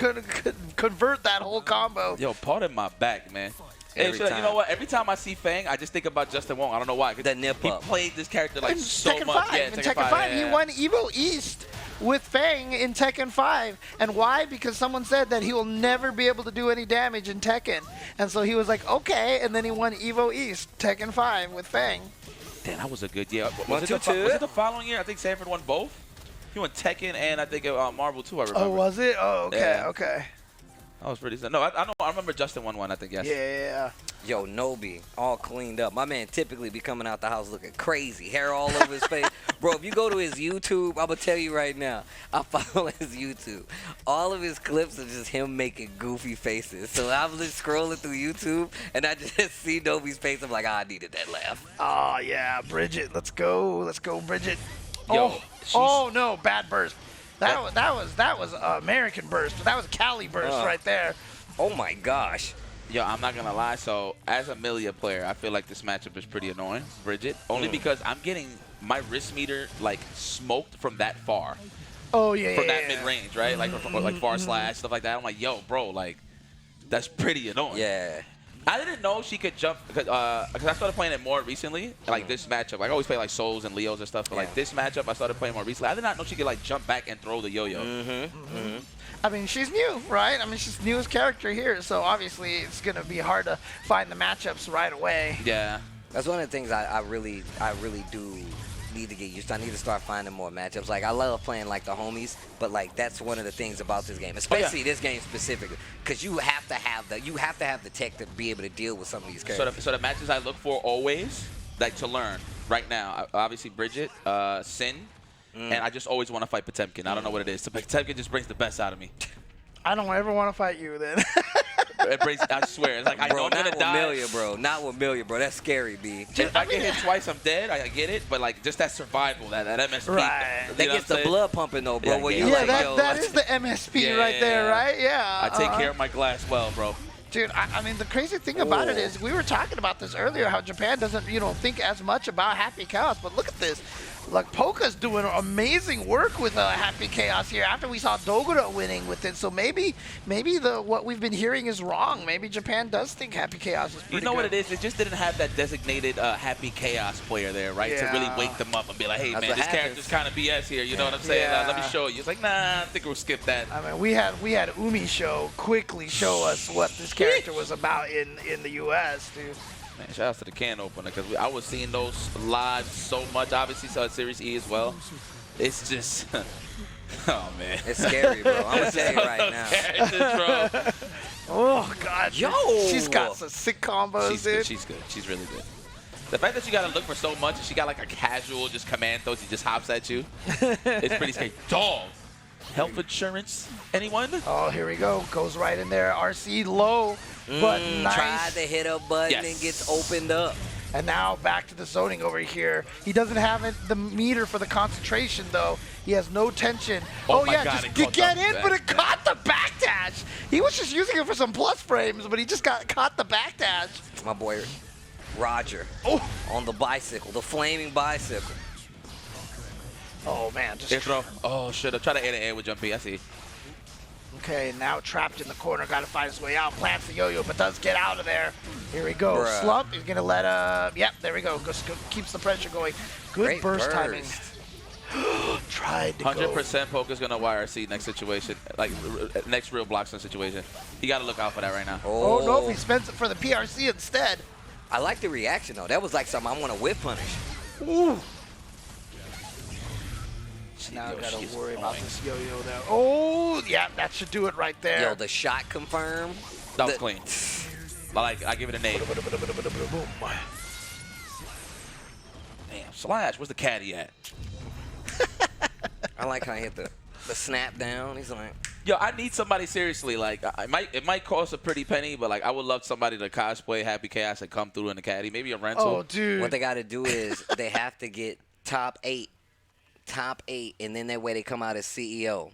that whole combo. Yo, pardon my back, man. Every You time. know what? Every time I see Fang, I just think about Justin Wong. I don't know why. The nip He up. played this character like In so Tekken much. 5, Yeah, in Tekken 5, he won Evo East. with Fang in Tekken 5. And why? Because someone said that he will never be able to do any damage in Tekken. And so he was like, okay, and then he won Evo East, Tekken 5 with Fang. Damn, that was a good year. Was it the following year? I think Sanford won both. He won Tekken and I think Marvel too, I remember. Oh, was it? Oh, okay, Yeah. okay. That was pretty sad. No, I know. I remember Justin won one, I think, yes. Yeah. Yo, Nobi, all cleaned up. My man typically be coming out the house looking crazy. Hair all over his face. Bro, if you go to his YouTube, I'm going to tell you right now, I follow his YouTube. All of his clips are just him making goofy faces. So I'm just scrolling through YouTube, and I just see Nobi's face. I'm like, I needed that laugh. Oh, yeah, Bridget. Let's go. Let's go, Bridget. Yo, oh no, bad burst. That was American burst. That was Cali burst right there. Oh my gosh. Yo, I'm not gonna lie. So as a Milia player, I feel like this matchup is pretty annoying, Bridget. Only because I'm getting my wrist meter like smoked from that far. Oh yeah. From that mid range, right? Like far slash stuff like that. I'm like, yo, bro, like that's pretty annoying. Yeah. I didn't know she could jump because I started playing it more recently. Like this matchup, like, I always play like Souls and Leos and stuff. But like this matchup, I started playing more recently. I did not know she could like jump back and throw the yo-yo. I mean, she's new, right? I mean, she's the newest character here, so obviously it's gonna be hard to find the matchups right away. Yeah. That's one of the things I really do need to get used to. I need to start finding more matchups. Like, I love playing like the homies, but like that's one of the things about this game, especially this game specifically, because you have to have the tech to be able to deal with some of these characters. So the matches I look for always, like to learn right now, obviously Bridget, Sin, and I just always want to fight Potemkin. I don't know what it is. So Potemkin just brings the best out of me. I don't ever want to fight you then. It brings, I swear, it's like I know I'm gonna die. Not with Milia, bro. That's scary, B. If I get hit twice, I'm dead. I get it, but like just that survival, that MSP. Right. That gets the blood pumping though, bro. That is the MSP right there, right? Yeah. I take care of my glass well, bro. Dude, I mean, the crazy thing about it is, we were talking about this earlier, how Japan doesn't, think as much about Happy Chaos, but look at this. Like, Polka's doing amazing work with Happy Chaos here after we saw Dogura winning with it. So maybe what we've been hearing is wrong. Maybe Japan does think Happy Chaos is pretty You know good. what it is? It just didn't have that designated Happy Chaos player there, right? To really wake them up and be like, hey, man, this character's kind of BS here. You know what I'm saying? Let me show you. It's like, nah, I think we'll skip that. I mean, we had Umi Show quickly show us what this character was about in the U.S., dude. Man, shout out to the can opener, because I was seeing those live so much. Obviously, saw Series E as well. It's just, oh man, it's scary, bro. I'm gonna tell you right now. Oh god, yo, she's got some sick combos, dude. She's good. She's really good. The fact that you gotta look for so much, and she got like a casual just command throw, she just hops at you. It's pretty scary. Dog. Health insurance, anyone? Oh, here we go. Goes right in there. RC low, but nice. Tried to hit a button and gets opened up. And now back to the zoning over here. He doesn't have the meter for the concentration, though. He has no tension. Oh yeah, God, just get in, but it caught the backdash. He was just using it for some plus frames, but he just caught the backdash. My boy Roger on the bicycle, the flaming bicycle. Oh man, just air throw. Oh shit! I tried to air with Jumpy. I see. Okay, now trapped in the corner, got to find his way out. Plants the yo-yo, but does get out of there. Here we go. Bruh. Slump. He's gonna let yep, there we go. Keeps the pressure going. Good Great burst timing. Tried to 100% Poker's gonna YRC next situation, like next real blocks in situation. You gotta look out for that right now. Oh no, he spends it for the PRC instead. I like the reaction though. That was like something I want to whip punish. Ooh. Now I gotta worry about this yo-yo there. Oh, yeah, that should do it right there. Yo, the shot confirmed. That was clean. I give it a name. Damn, Slash, where's the caddy at? I like how he hit the snap down. He's like, yo, I need somebody seriously. Like, it might cost a pretty penny, but like, I would love somebody to cosplay Happy Chaos and come through in the caddy. Maybe a rental. Oh, dude. What they got to do is they have to get top 8, and then that way they come out as CEO.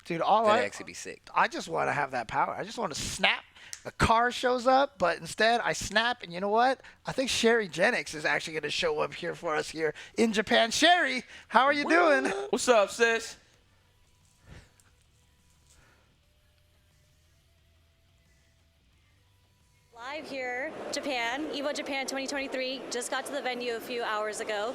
Dude, that'd actually be sick. I just want to have that power. I just want to snap. The car shows up, but instead I snap, and you know what? I think Sherry Jennings is actually going to show up here for us here in Japan. Sherry, how are you doing? What's up, sis? Live here, Japan, Evo Japan 2023. Just got to the venue a few hours ago.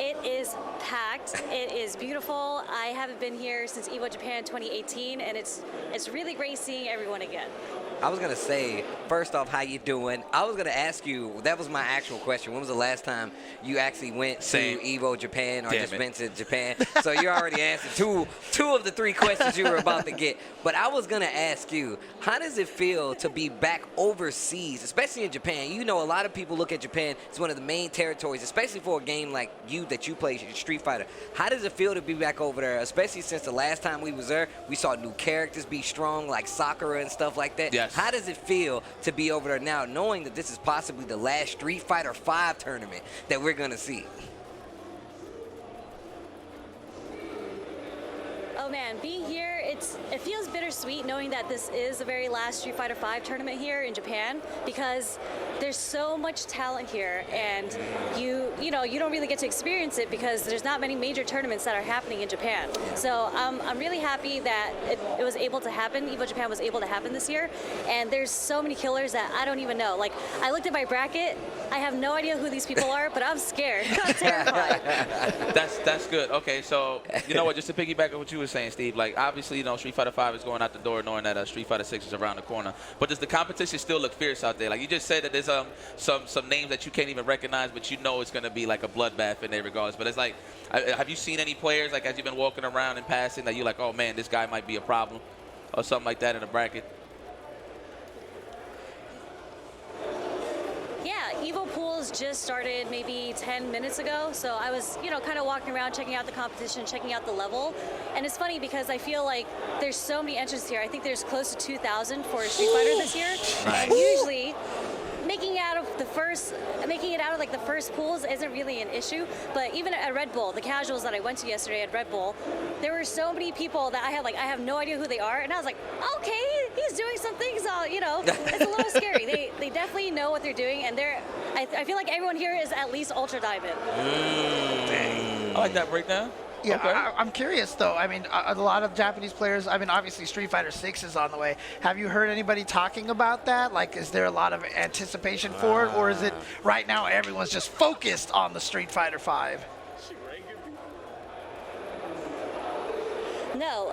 It is packed. It is beautiful. I haven't been here since Evo Japan 2018, and it's really great seeing everyone again. I was going to say, first off, how you doing? I was going to ask you, that was my actual question. When was the last time you actually went to Evo Japan or just been to Japan? So you already answered two of the 3 questions you were about to get. But I was going to ask you, how does it feel to be back overseas, especially in Japan? You know, a lot of people look at Japan as one of the main territories, especially for a game like you that you play, Street Fighter. How does it feel to be back over there, especially since the last time we was there, we saw new characters be strong, like Sakura and stuff like that? Yes. How does it feel to be over there now, knowing that this is possibly the last Street Fighter V tournament that we're going to see? Oh man, being here, it feels bittersweet knowing that this is the very last Street Fighter V tournament here in Japan, because there's so much talent here, and you don't really get to experience it because there's not many major tournaments that are happening in Japan. So I'm really happy that it was able to happen. Evo Japan was able to happen this year, and there's so many killers that I don't even know. Like, I looked at my bracket, I have no idea who these people are, but I'm scared. I'm terrified. That's good. Okay, so you know what? Just to piggyback on what you were saying, Steve. Like, obviously, you know, Street Fighter V is going out the door, knowing that Street Fighter 6 is around the corner. But does the competition still look fierce out there? Like you just said that there's some names that you can't even recognize, but you know it's going to be like a bloodbath in there regardless. But it's like, have you seen any players like as you've been walking around and passing that you're like, oh man, this guy might be a problem, or something like that in the bracket? Yeah, Evo Pools just started maybe 10 minutes ago, so I was, kind of walking around, checking out the competition, checking out the level. And it's funny because I feel like there's so many entrants here. I think there's close to 2,000 for Street Fighter this year. Nice. And usually, making it out of like the first pools isn't really an issue. But even at Red Bull, the casuals that I went to yesterday at Red Bull, there were so many people that I have no idea who they are, and I was like, okay, he's doing some things. It's a little scary. They definitely know what they're doing, and I feel like everyone here is at least Ultra Diamond. I like that breakdown. Yeah, okay. I'm curious though. I mean, a lot of Japanese players, I mean, obviously Street Fighter 6 is on the way. Have you heard anybody talking about that? Like, is there a lot of anticipation for it, or is it right now everyone's just focused on the Street Fighter 5? No,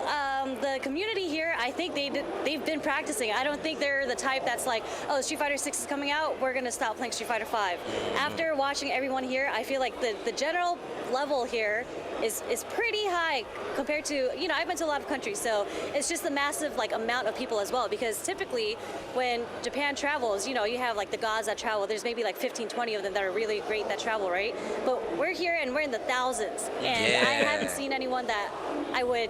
the community here, I think they've been practicing. I don't think they're the type that's like, oh, Street Fighter 6 is coming out, we're going to stop playing Street Fighter 5. After watching everyone here, I feel like the general level here is pretty high compared to, I've been to a lot of countries, so it's just the massive amount of people as well, because typically when Japan travels, you have like the gods that travel, there's maybe like 15, 20 of them that are really great that travel, right? But we're here and we're in the thousands, and I haven't seen anyone that I would,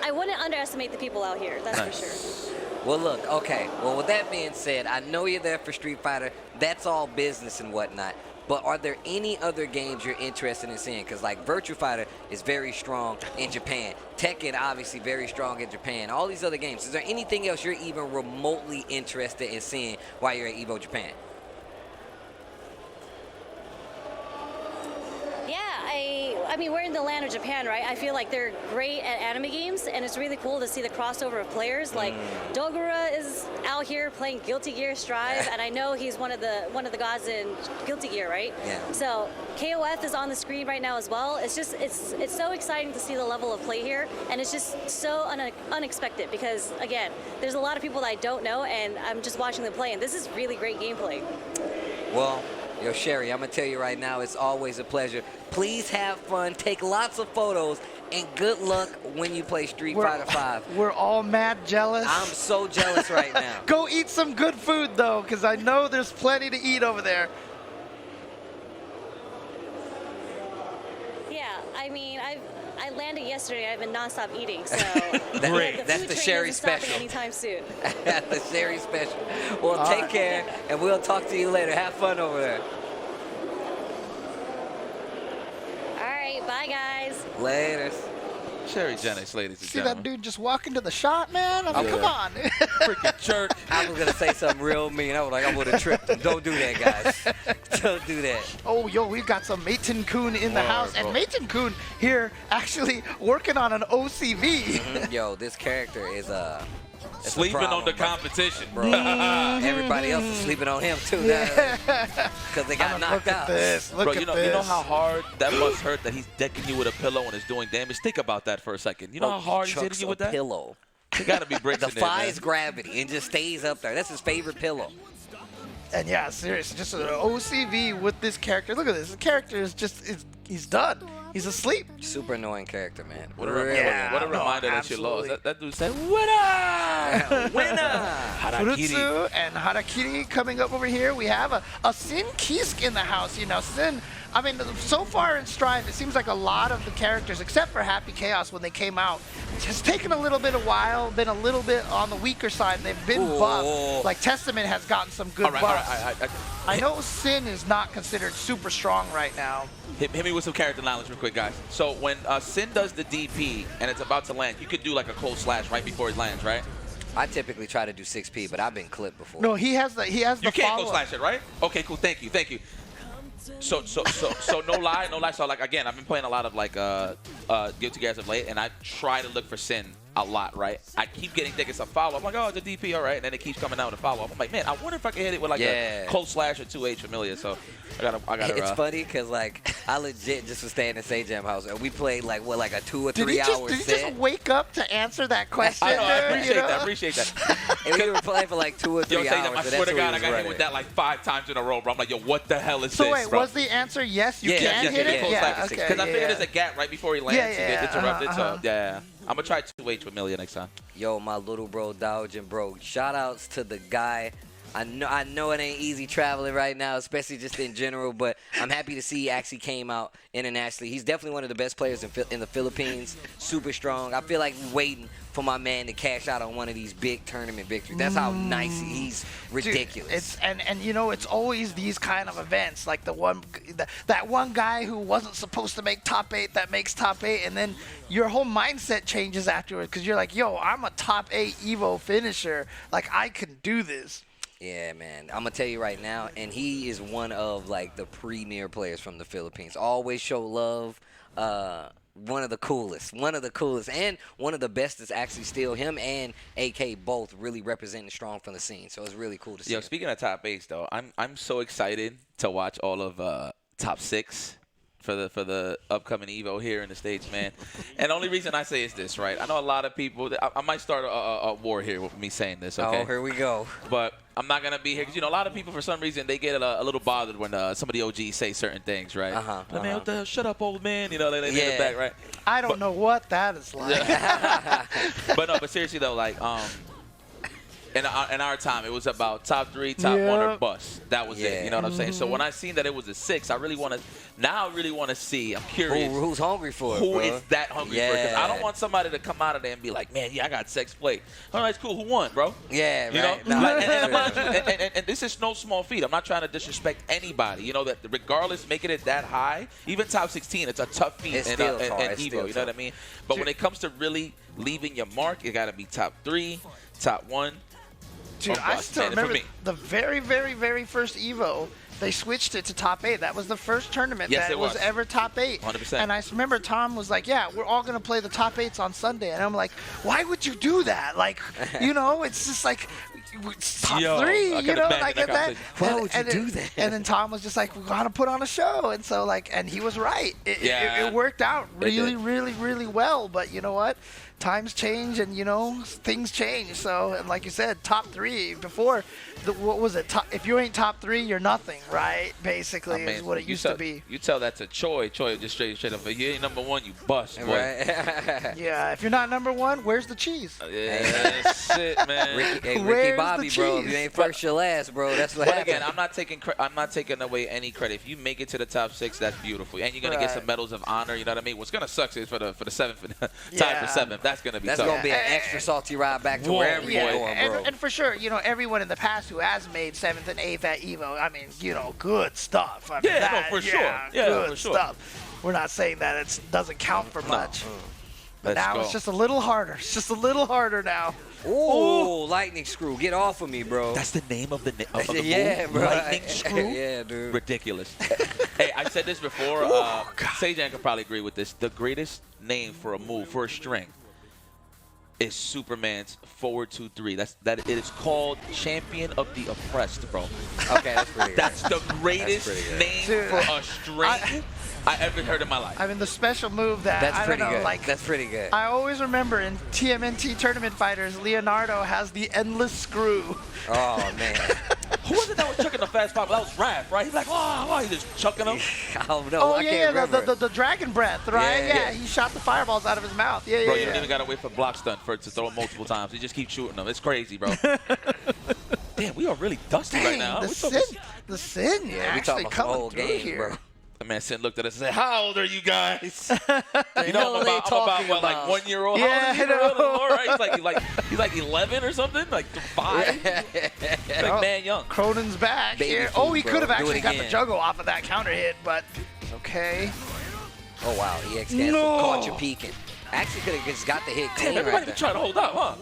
I wouldn't underestimate the people out here, that's for sure. Well, look, okay. Well, with that being said, I know you're there for Street Fighter. That's all business and whatnot. But are there any other games you're interested in seeing? Because, like, Virtua Fighter is very strong in Japan. Tekken, obviously, very strong in Japan. All these other games. Is there anything else you're even remotely interested in seeing while you're at Evo Japan? Yeah, I mean, we're in the land of Japan, right? I feel like they're great at anime games, and it's really cool to see the crossover of players. Like, Dogura is out here playing Guilty Gear Strive, and I know he's one of the gods in Guilty Gear, right? Yeah. So KOF is on the screen right now as well. It's just it's so exciting to see the level of play here, and it's just so unexpected because, again, there's a lot of people that I don't know, and I'm just watching them play, and this is really great gameplay. Well, yo, Sherry, I'm going to tell you right now, it's always a pleasure. Please have fun, take lots of photos, and good luck when you play Street Fighter 5. We're all mad jealous. I'm so jealous right now. Go eat some good food, though, because I know there's plenty to eat over there. Yeah, I mean, I landed yesterday. I've been nonstop eating, so Great. That's the Sherry special. Anytime soon. The Sherry special. Well, take care, and we'll talk to you later. Have fun over there. All right, bye guys. Later. Sherry Jennings, ladies and See gentlemen. that dude just walk into the shot, man? I mean, come on. Freaking jerk. I was going to say something real mean. I was like, I would have tripped him. Don't do that, guys. Don't do that. Oh, yo, we've got some Mayton-kun in the house. And Mayton-kun here actually working on an OCV. Yo, this character is Sleeping on the competition. Bro. Everybody else is sleeping on him too because they got knocked out. Bro, you know how hard that must hurt that he's decking you with a pillow and is doing damage? Think about that for a second. You know how hard he's hitting you with that? Pillow. There got to be bricks in there, man. Defies gravity and just stays up there. That's his favorite pillow. And yeah, seriously, just an OCV with this character. Look at this. The character is just, he's done. He's asleep. Super annoying character, man. What a reminder that you lost. That dude said, winner! Winner! Furutsu and Harakiri coming up over here. We have a Sin Kisk in the house. You know, Sin, I mean, so far in Strive, it seems like a lot of the characters, except for Happy Chaos when they came out, has taken a little bit of while, been a little bit on the weaker side, and they've been buffed. Like Testament has gotten some good buffs. I know Sin is not considered super strong right now. Hit me with some character knowledge real quick, guys. So when Sin does the DP and it's about to land, you could do like a close slash right before it lands, right? I typically try to do 6P, but I've been clipped before. No, he has the You can't close slash it, right? Okay, cool. Thank you. So no lie. So like again, I've been playing a lot of like Guilty Gears of late, and I try to look for Sin a lot, right? I keep getting thinking some follow. I'm like, oh, it's a DP, all right, and then it keeps coming out with a follow up. I'm like, man, I wonder if I can hit it with like a close slash or 2H familiar. So I gotta. It's funny because like I legit just was staying in Sajam house and we played like a 2 or 3 hour set. Did you just wake up to answer that question? I know, I appreciate that. And we were playing for like 2 or 3 hours. I swear to God, I got hit with that like 5 times in a row, bro. I'm like, yo, what the hell is this, So wait, bro? was the answer yes? You can hit it? Yeah, okay. Because I figured there's a gap right before he lands to get interrupted. So yeah, I'm gonna try 2H familiar next time. Yo, my little bro Dodging, bro. Shout outs to the guy. I know it ain't easy traveling right now, especially just in general, but I'm happy to see he actually came out internationally. He's definitely one of the best players in the Philippines, super strong. I feel like we're waiting for my man to cash out on one of these big tournament victories. That's how nice he's ridiculous. Dude, and you know, it's always these kind of events, like that one guy who wasn't supposed to make top 8 that makes top 8, and then your whole mindset changes afterwards because you're like, yo, I'm a top 8 Evo finisher. Like, I can do this. Yeah, man. I'm going to tell you right now, and he is one of, like, the premier players from the Philippines. Always show love. One of the coolest, and one of the best is actually still him and AK both really representing strong from the scene. So it's really cool to see. Yo, speaking of top 8s, though, I'm so excited to watch all of top 6 for the upcoming Evo here in the States, man. And the only reason I say is this, right? I know a lot of people. I might start a war here with me saying this. Okay? Oh, here we go. But I'm not gonna be here because, you know, a lot of people for some reason they get a little bothered when some of the OGs say certain things, right? Like, man, what the hell? Shut up, old man. You know, they lean back, right? I don't know what that is like. But seriously though, like in our time, it was about top 3, top 1 or bust. That was it. You know what I'm saying? So when I seen that it was a 6, I really want to see. I'm curious. Who's hungry for it? Who bro? is that hungry for it? Because I don't want somebody to come out of there and be like, man, yeah, I got 6 plate. All right, it's cool. Who won, bro? Yeah, you right. know. And this is no small feat. I'm not trying to disrespect anybody. You know that regardless, making it that high, even top 16, it's a tough feat in Evo. You know what I mean? But when it comes to really leaving your mark, it got to be top 3, top 1. Dude, I still remember the very, very, very first Evo. They switched it to top 8. That was the first tournament that was ever top 8. 100%. And I remember Tom was like, yeah, we're all going to play the top 8s on Sunday. And I'm like, why would you do that? Like, you know, it's just like top 3, you know, like that. Why would you do that? And then Tom was just like, we got to put on a show. And so, like, and he was right. It worked out really, really, really well. But you know what? Times change and, you know, things change. So, and like you said, top 3 before, what was it? If you ain't top 3, you're nothing, right? Basically, is what it used to be. You tell that to Choi. Choi just straight up. If you ain't number 1, you bust, boy. Right. Yeah, if you're not number 1, where's the cheese? Yeah, that's it, man. Ricky Bobby, bro. If you ain't first, you're last, bro. That's what happened. Again, I'm not taking away any credit. If you make it to the top 6, that's beautiful, and you're gonna get some medals of honor. You know what I mean? What's gonna suck is for the 7th time for 7th. That's gonna be tough. That's gonna be an extra salty ride back to wherever you're going, bro. And for sure, you know, everyone in the past who has made 7th and 8th at Evo, I mean, you know, good stuff. I mean, for sure. Yeah, good for sure. stuff. We're not saying that it doesn't count for much. But Let's now go. it's just a little harder. It's just a little harder now. Ooh, lightning screw. Get off of me, bro. That's the name of the move? Yeah, bro. Lightning screw? Yeah, dude. Ridiculous. Hey, I said this before. Sejan could probably agree with this. The greatest name for a move, for a string. is Superman's forward 2-3. It is called Champion of the Oppressed, bro. Okay, that's pretty good. That's the greatest name Dude, for a string I ever heard in my life. I mean, the special move that That's I pretty don't know, good. like That's pretty good. I always remember in TMNT Tournament Fighters, Leonardo has the endless screw. Oh man. Who was it that was chucking the fast pop? That was Raph, right? He's like, oh, he's just chucking them. I don't know. Oh I can't remember. the dragon breath, right? Yeah. He shot the fireballs out of his mouth. Yeah, Bro, yeah, you don't yeah. even gotta wait for block stunt for it to throw him multiple times. You just keep shooting them. It's crazy, bro. Damn, we are really dusty right now. The Sin, we actually talking about the coming whole through game, here. bro. The man Sin looked at us and said, "How old are you guys?" You hell know, I'm are they about talking what, like about? 1 year old. Yeah, How old I are you? know. All right, he's like 11 or something, like 5. Like man young. Cronin's back Baby here. food, Oh, he bro. could have Do it actually got the again. juggle off of that counter hit, but it's okay. Oh wow, EX cancel. No. Caught you peeking. Actually could have just got the hit clean Damn, right everybody there. been trying to hold up, huh?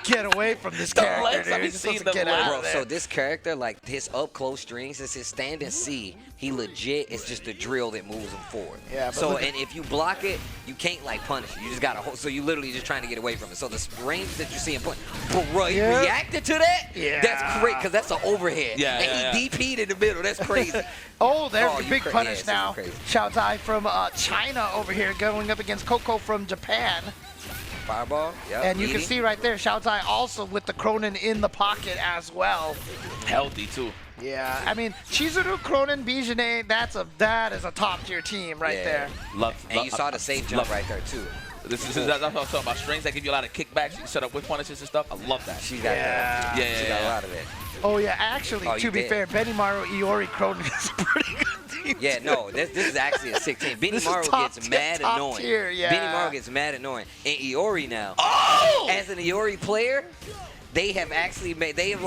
Get away from this The character, legs, I dude. be You're supposed seeing to get them out Bro, of there. so this character, like his up close strings, is his stand and C. He legit is just a drill that moves him forward. Yeah, but so look and if you block it, you can't like punish it. You just gotta hold. So you literally just trying to get away from it. So the range that you see him punch, bro, he Yeah. reacted to that. Yeah. That's great because that's an overhead. Yeah, and he DP'd in the middle. That's crazy. Oh, there's Oh, the you big cra- punish yeah, now. crazy. Xiao Zai from China over here going up against Coco from Japan. Fireball. Yep. And you can eating. see right there, Xiao Zai also with the Cronin in the pocket as well. Healthy too. Yeah, I mean, Chizuru, Cronin, Bijane, that is a top tier team right Yeah. there. And you saw the safe jump right there too. That's what I'm talking about. Strings that give you a lot of kickbacks. You can set up with punishes and stuff. I love that. She got that. Yeah. She got a lot of it. Oh yeah, actually, Oh, to you be did. fair, Benimaru, Iori, Cronin is a pretty good team. Yeah, no, this is actually a 16. This is Benimaru top gets tier- mad top annoying. tier, yeah. Benimaru gets mad annoying. And Iori now, Oh! as an Iori player, they have actually made, they've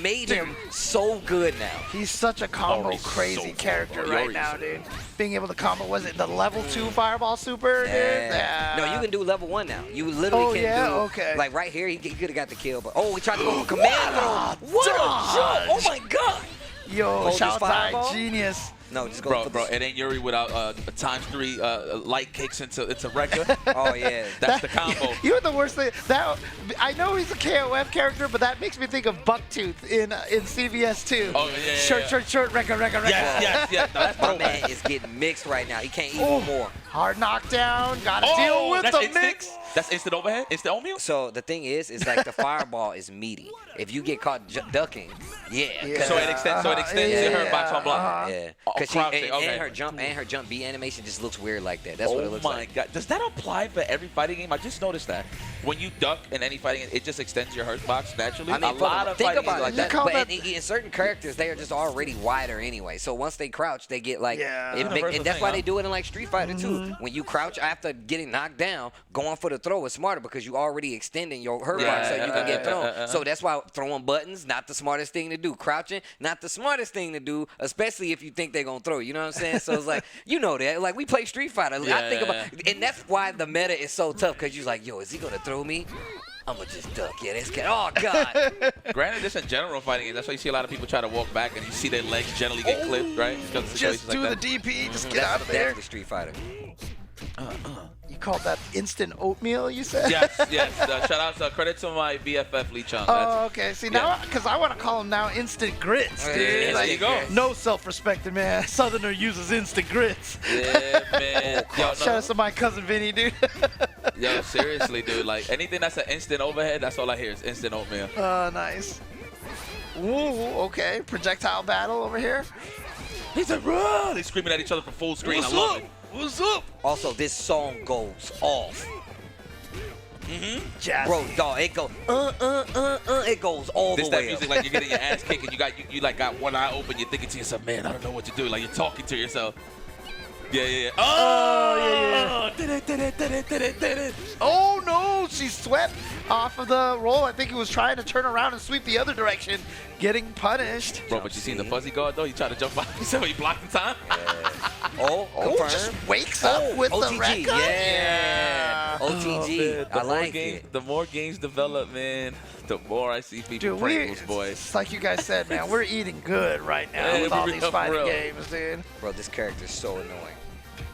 made him so good now. He's such a combo Iori's crazy so character fun. right Iori's now, so dude. Being able to combo, was it the level 2 fireball super, dude? Yeah. No, you can do level 1 now. You literally Oh, can yeah? do, Okay. like right here, he could have got the kill, but he tried to go for command throw. What a dodge! jump! Oh my god! Yo, Hold Xiao this fireball. Zai, genius. No, just go Bro, it ain't Yuri without ×3 light kicks into Rekka. Oh yeah, That's the combo. You know the worst thing? That I know he's a KOF character, but that makes me think of Bucktooth in CVS 2. Oh, yeah. Short, Rekka. Yes. No, that's My throwback. man is getting mixed right now. He can't eat Oh. no more. Hard knockdown, gotta deal with that's the instant? mix. That's instant overhead? Instant oatmeal? So the thing is like the fireball is meaty. If you get caught ducking, yeah. So it extends to her box on block. Yeah. Oh, Because crouching, okay. and her jump B animation just looks weird like that. That's what it looks my like. god. Does that apply for every fighting game? I just noticed that. When you duck in any fighting game, it just extends your hurt box naturally. I mean, a lot of think fighting about games it. like that. But in certain characters, they are just already wider anyway. So once they crouch, they get like, and that's why they do it in like Street Fighter too. When you crouch after getting knocked down, going for the throw is smarter because you already extending your hurt box so you can get thrown. So that's why throwing buttons, not the smartest thing to do. Crouching, not the smartest thing to do, especially if you think they're gonna throw. You know what I'm saying? So it's like, you know that. Like we play Street Fighter. I think about, and that's why the meta is so tough because you're like, yo, is he gonna throw me? I'm gonna just duck. Yeah, that's good. Oh god. Granted, just in general fighting games, that's why you see a lot of people try to walk back and you see their legs generally get clipped, right? Because of Just situations do like the that. DP, just get out of there. That's the Street Fighter. You called that instant oatmeal, you said? Yes. Shout out, credit to my BFF Lee Chung. Oh, okay. See, now, because I want to call him now instant grits, dude. There Like, you go. no self-respecting, man. Southerner uses instant grits. Yeah, man. Shout out to my cousin Vinny, dude. Yo, seriously, dude. Like, anything that's an instant overhead, that's all I hear is instant oatmeal. Nice. Ooh, okay. Projectile battle over here. He's like, run! They're screaming at each other for full screen. What's I love up? it. What's up? Also, this song goes off. Jazzy. Bro, dog, it goes, it goes all This the that way music up. like you're getting your ass kicked and you like got one eye open. You're thinking to yourself, man, I don't know what to do. Like you're talking to yourself. Yeah. Oh, yeah. Oh, no. She swept off of the roll. I think he was trying to turn around and sweep the other direction, getting punished. Bro, but you seen the fuzzy guard though? He tried to jump by himself. He blocked the time. Oh, Just wakes up with OTG, the record. yeah. OTG, I like it. The more games develop, man, the more I see people Dude, Pringles, boys. it's like you guys said, man, we're eating good right now Yeah, with all for these real, fighting for real. games, dude. Bro, this character is so annoying.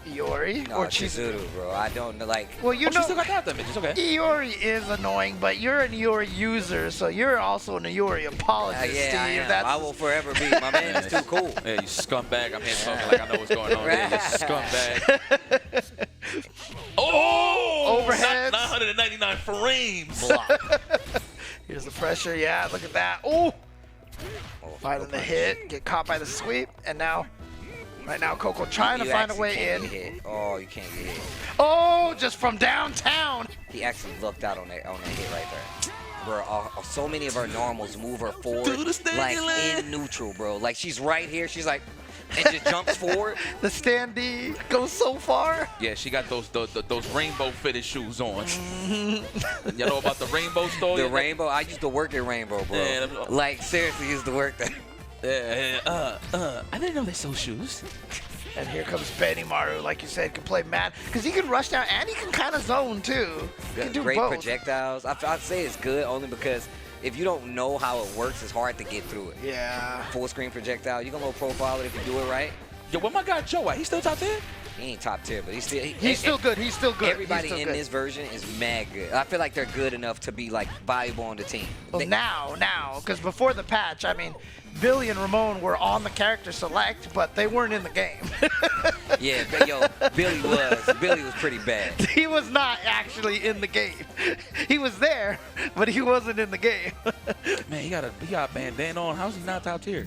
Iori No, or Chizuru, bro. I don't know, like. Well, you know, She still got that damage. It's okay. Iori is annoying, but you're an Iori user, so you're also an Iori apologist, Yeah, I Steve. am. That's I will forever be. My man is too cool. Yeah, you scumbag. I'm here talking like I know what's going on. Yeah, you scumbag. Oh! Overheads. 999 frames. Here's the pressure. Yeah, look at that. Oh! Finding the hit, get caught by the sweep, and now, right now, Coco trying to find a way in. Oh, you can't get hit. Oh, just from downtown. He actually looked out on that hit right there. Bro, so many of her normals move her forward, like in neutral, bro. Like she's right here, she's like, and just jumps forward. The standee goes so far. Yeah, she got those rainbow fitted shoes on. You know about the rainbow store? The rainbow, I used to work at Rainbow, bro. Yeah, like seriously, used to work there. I didn't know they sold shoes. And here comes Benny Maru, like you said, can play mad because he can rush down and he can kind of zone too. He can do Great both. projectiles. I'd say it's good only because if you don't know how it works, it's hard to get through it. Yeah. Full screen projectile, you can low profile it if you do it right. Yo, where my guy Joe at? He's still top 10? He ain't top tier, but he's still good. He's still good. Everybody in this version is mad good. I feel like they're good enough to be like valuable on the team. Well, now, because before the patch, I mean, Billy and Ramon were on the character select, but they weren't in the game. Yeah, but yo, Billy was pretty bad. He was not actually in the game. He was there, but he wasn't in the game. Man, he got a bandana on. How's he not top tier?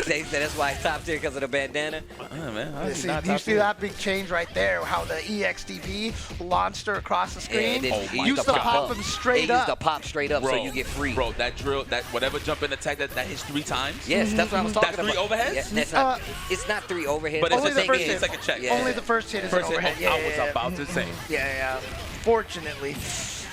They said that's why he's top tier because of the bandana. Man, you see that big change right there? How the EXDP launched her across the screen. Used to pop him straight up. Used to pop straight up, bro, so you get free. Bro, that drill, that whatever jump in attack, that hits 3 times. Yes, that's what I was talking about. about. That's 3 overheads. Yeah, it's not 3 overheads. But only the first hit. It's like a check. Yeah. Only the first hit is an overhead. I was about to say. Yeah. Fortunately.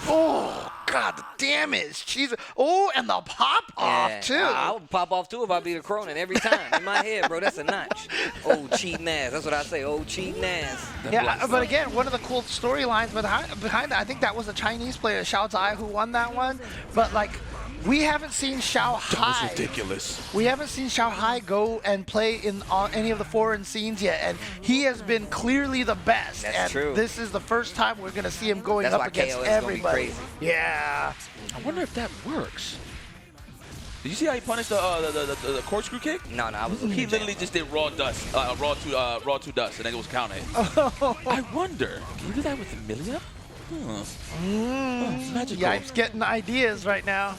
Oh, God, the damage. Jesus. Oh, and the pop off, too. I would pop off, too, if I beat a Cronin every time. In my head, bro, that's a notch. Oh, cheating ass. That's what I say. Oh, cheating ass. Yeah, but again, one of the cool storylines behind that, I think that was a Chinese player, Xiao Zai, who won that one. But, like, we haven't seen Xiao Hai. That was ridiculous. We haven't seen Xiao Hai go and play in any of the foreign scenes yet, and he has been clearly the best. That's true. This is the first time we're going to see him going That's up why against KO is everybody. gonna be crazy. Yeah. I wonder if that works. Did you see how he punished the corkscrew kick? No, I was looking He at literally just did raw dust, raw two dust, and then it was counted. I wonder, can you do that with Amelia? Magical. Yipes getting ideas right now.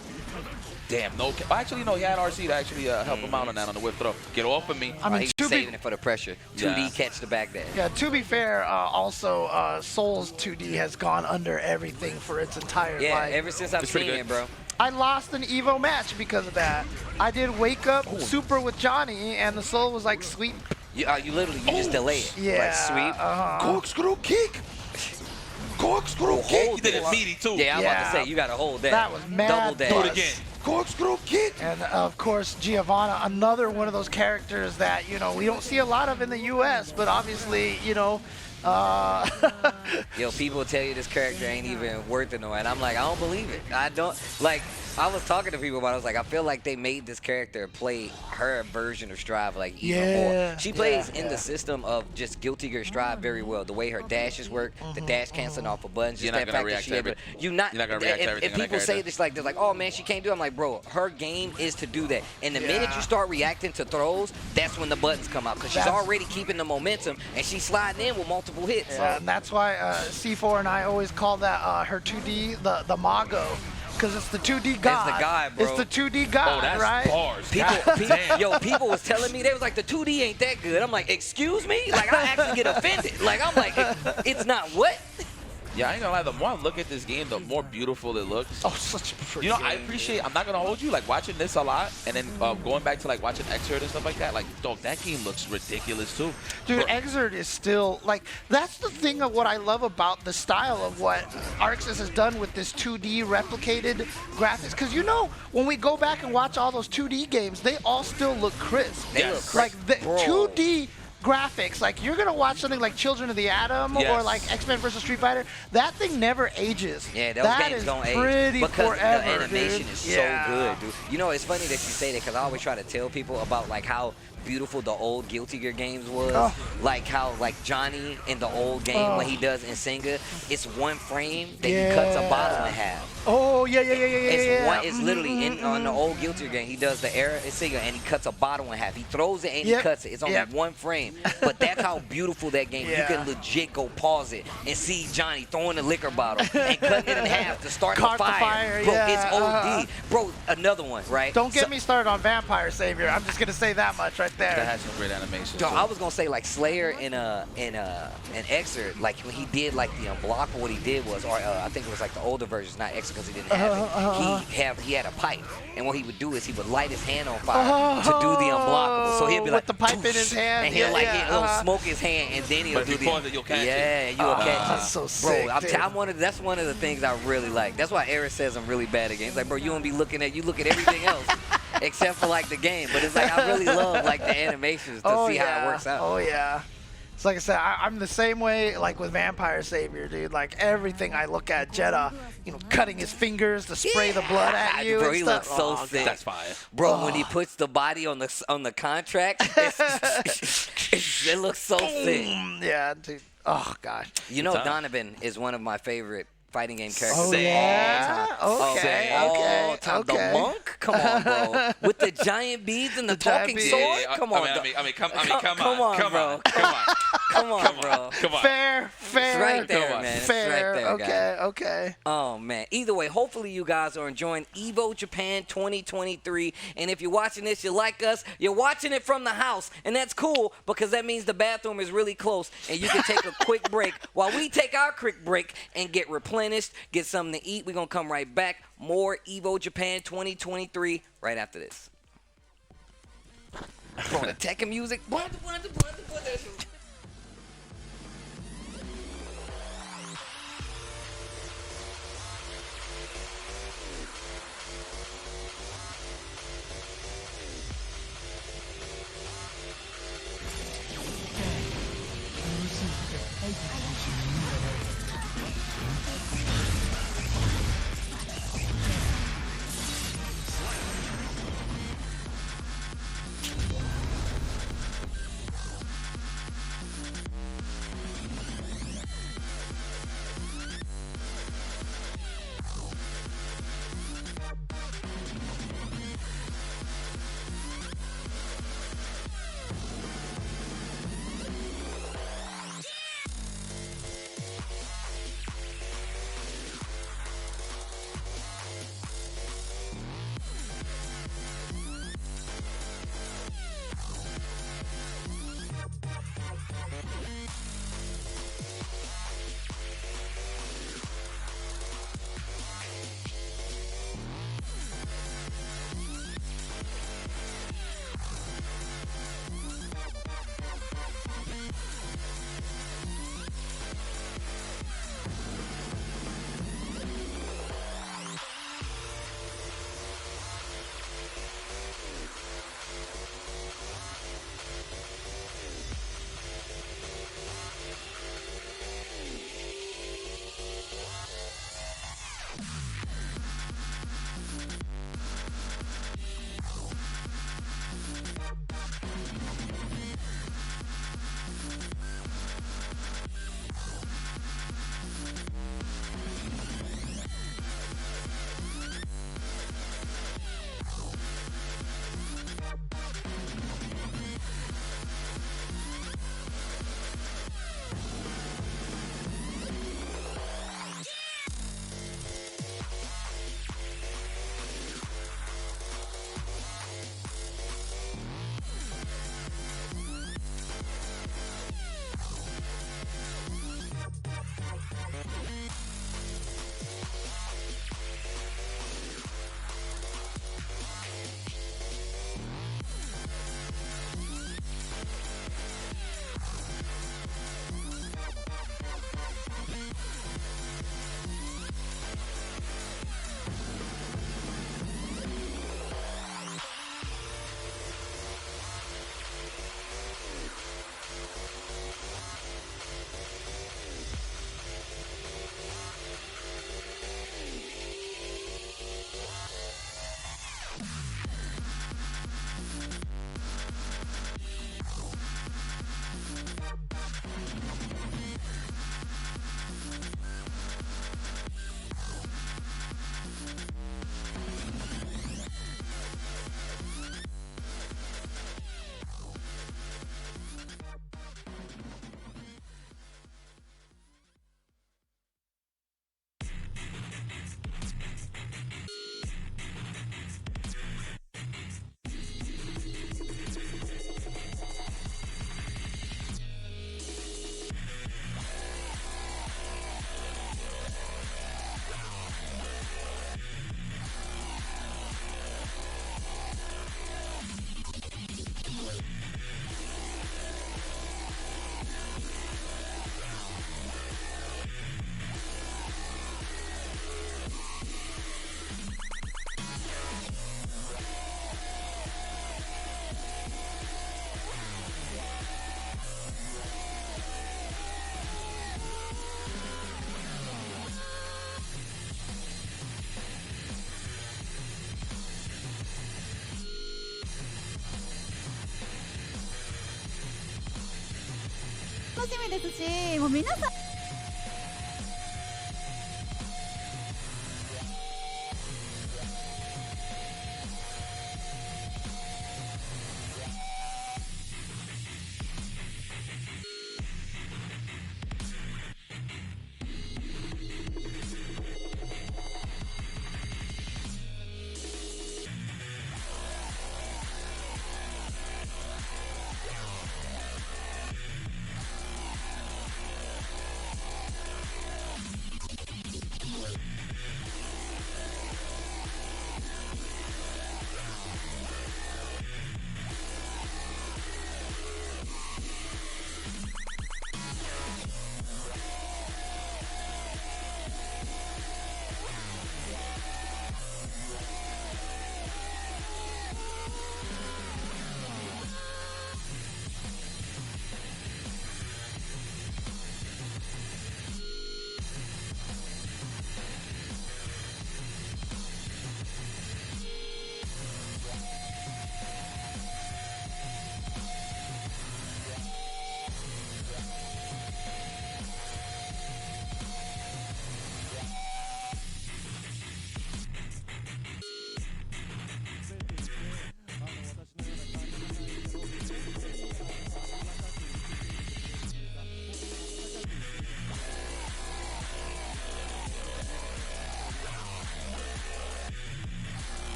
Damn, no. Actually, no, he had RC to actually help him out on that on the whip throw. Get off of me. I mean, he's saving it for the pressure. 2D catch the back there. Yeah, to be fair, also, Soul's 2D has gone under everything for its entire life. Yeah, ever since I've seen it, bro. I lost an Evo match because of that. I did Wake Up Super with Johnny, and the Soul was like, sweep. You literally, just delay it. Yeah. Like, sweep. Corkscrew kick. Corkscrew kick. You did it meaty, too. Yeah, I was about to say, you got to hold that. That was mad. Double dash. Do it again. Corkscrew kick. And of course, Giovanna, another one of those characters that, you know, we don't see a lot of in the US, but obviously, you know, Yo, people tell you this character ain't even worth it, no, and I'm like, I don't believe it. I don't, like, I was talking to people about it. I was like, I feel like they made this character play her version of Strive, like, even more. She plays in the system of just Guilty Gear Strive very well. The way her dashes work, the dash canceling off of buttons, just that fact that she able to, you're not gonna react to everything. And people say this like, they're like, oh man, she can't do it. I'm like, bro, her game is to do that. And the minute you start reacting to throws, that's when the buttons come out, because she's already keeping the momentum, and she's sliding in with multiple hits. Yeah, and that's why C4 and I always call that her 2D the Mago, because it's the 2D god. It's the god, bro. It's the 2D god, oh, that's right? Bars. People was telling me, they was like, the 2D ain't that good. I'm like, excuse me? Like, I actually get offended. Like, I'm like, it's not what? Yeah, I ain't gonna lie, the more I look at this game, the more beautiful it looks. Oh, such a pretty You know, game. I appreciate, I'm not gonna hold you, like watching this a lot, and then going back to like watching Exert and stuff like that, like, dog, that game looks ridiculous too. Dude, Exert is still, like, that's the thing of what I love about the style of what Arcsys has done with this 2D replicated graphics. Because, you know, when we go back and watch all those 2D games, they all still look crisp. They look crisp. Like, the 2D graphics, like you're gonna watch something like Children of the Atom or like X-Men vs Street Fighter, that thing never ages. Yeah, those that games is don't age pretty because forever, the animation dude. is so good, dude. You know, it's funny that you say that, because I always try to tell people about like how beautiful the old Guilty Gear games was. Like how Johnny in the old game when he does Insenga, it's one frame that he cuts a bottle in half. Oh yeah. It's literally on the old Guilty Gear game. He does the air Insenga and he cuts a bottle in half. He throws it and he cuts it. It's only one frame, but that's how beautiful that game. You can legit go pause it and see Johnny throwing the liquor bottle and cutting it in half to start the fire. Bro, it's OD. Bro, another one, right? Don't get me started on Vampire Savior. I'm just gonna say that much right there. That has some great animation. So I was gonna say like Slayer in Exer, like when he did like the unblockable, what he did was, or I think it was like the older versions, not Exer because he didn't have it. He had a pipe, and what he would do is he would light his hand on fire to do the unblockable. So he'll be like with the pipe in his hand, and he'll smoke his hand, and then he'll do the. You'll catch it. You'll catch it. That's so sick. Bro, that's one of the things I really like. That's why Eric says I'm really bad at games. Like, bro, you don't be looking at everything else except for like the game. But it's like I really love like the animations to see how it works out. Oh yeah. It's like I said, I'm the same way like with Vampire Savior, dude. Like everything I look at Jetta, cutting his fingers to spray the blood at you. Bro, he looks so sick. That's fire. Bro, when he puts the body on the contract, it looks so sick. Yeah, dude. Oh gosh. Donovan is one of my favorite fighting game characters. Oh yeah. Okay. The monk? Come on, bro. With the giant beads and the talking sword? Come on. Come on, bro. Fair. It's right there, man. Fair. It's right there, Okay. Oh, man. Either way, hopefully you guys are enjoying Evo Japan 2023. And if you're watching this, you like us, you're watching it from the house. And that's cool because that means the bathroom is really close. And you can take a quick break while we take our quick break and get replenished, get something to eat. We're going to come right back. More Evo Japan 2023 right after this. Bro, the Tekken music. 楽しみですし、もう皆さん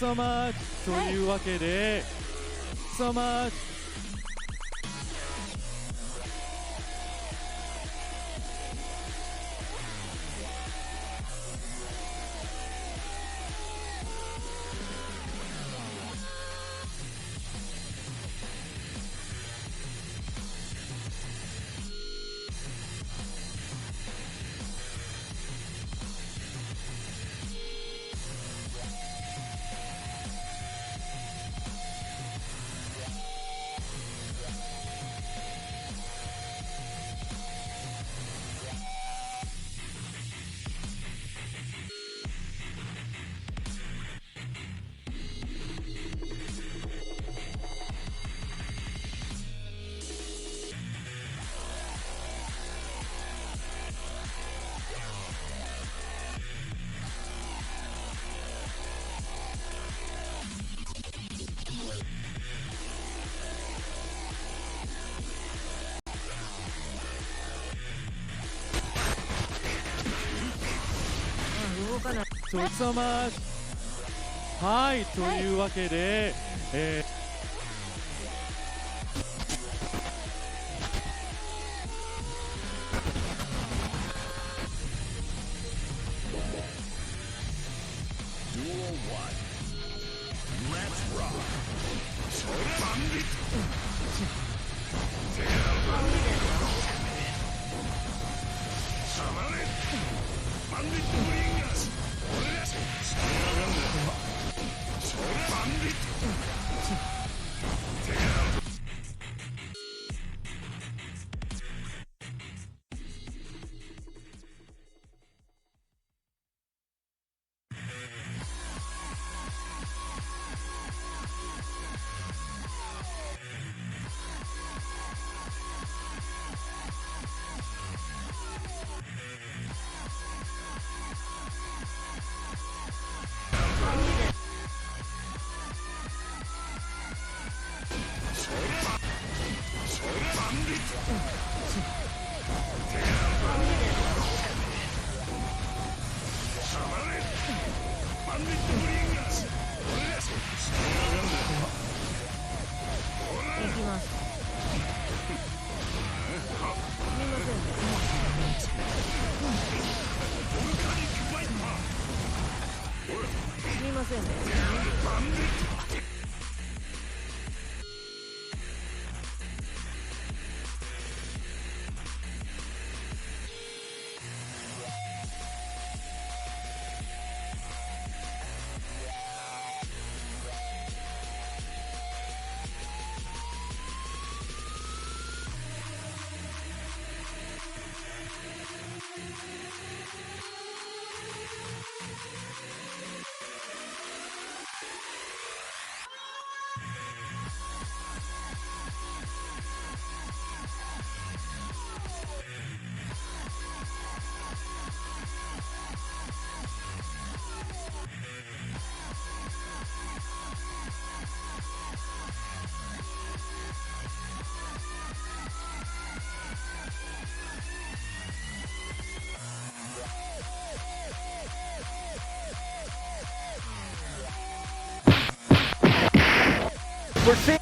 so much というわけで、so much so much はい、というわけで、We're seeing.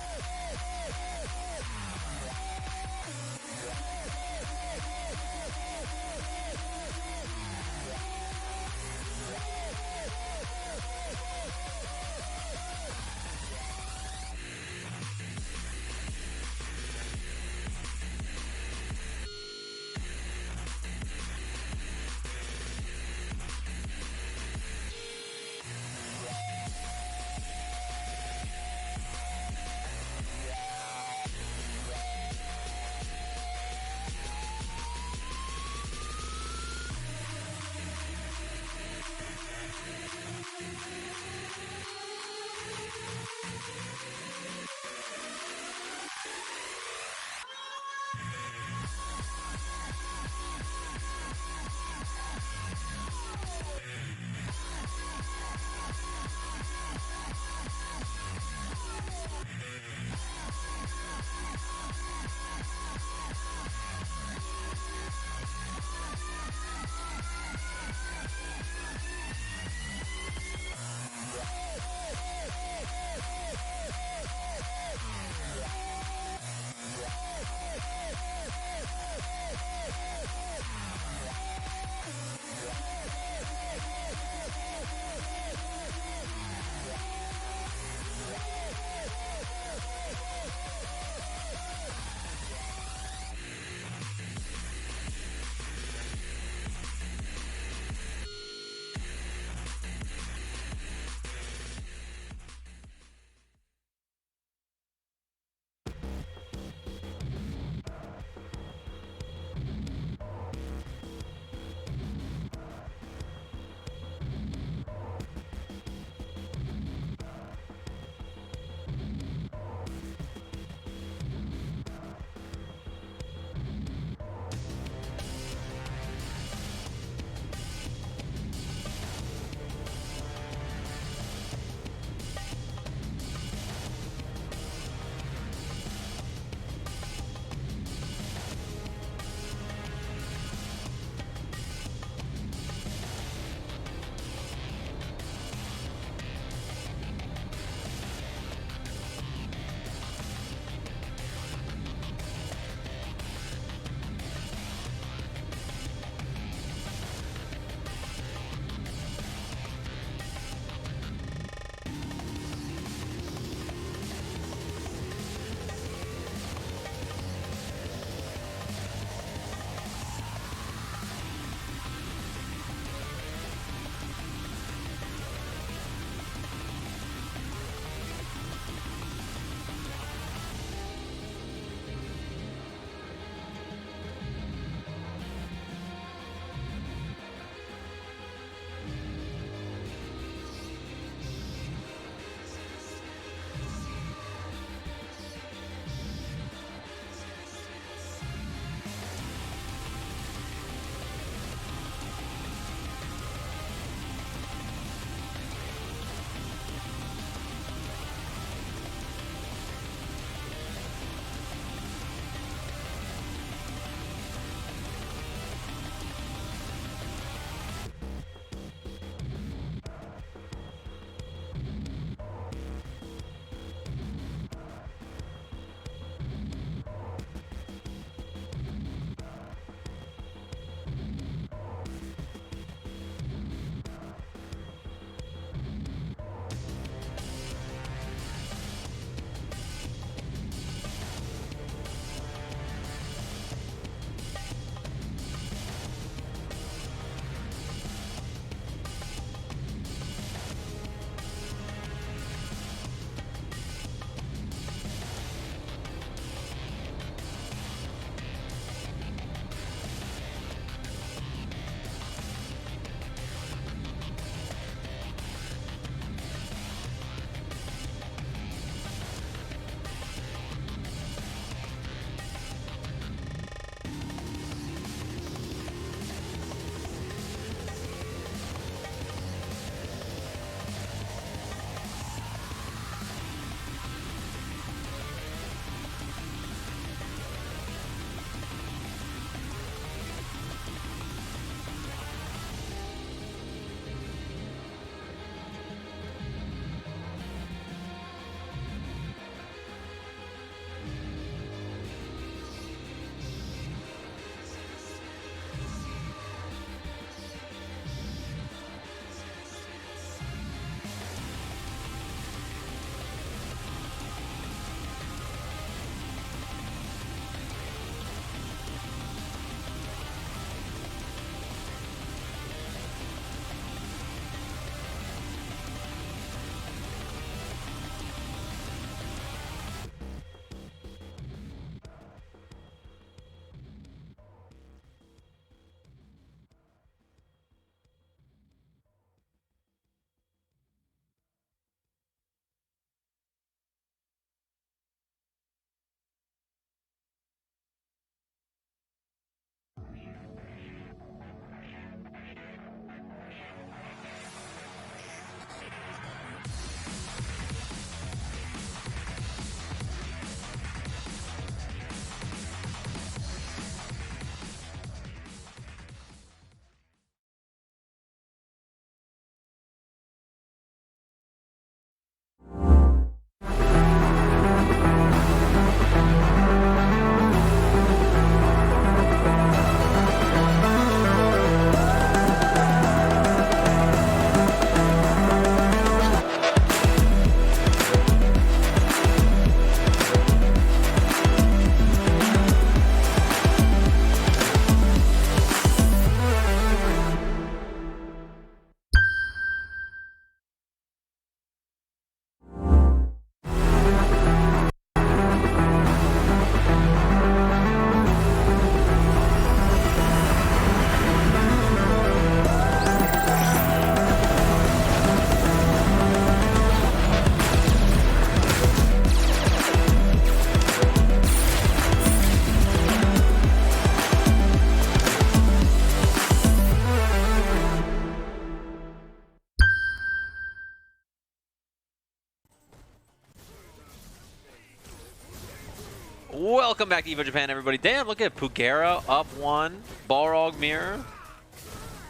Welcome back to Evo Japan, everybody. Damn, look at Pugera up 1. Balrog mirror.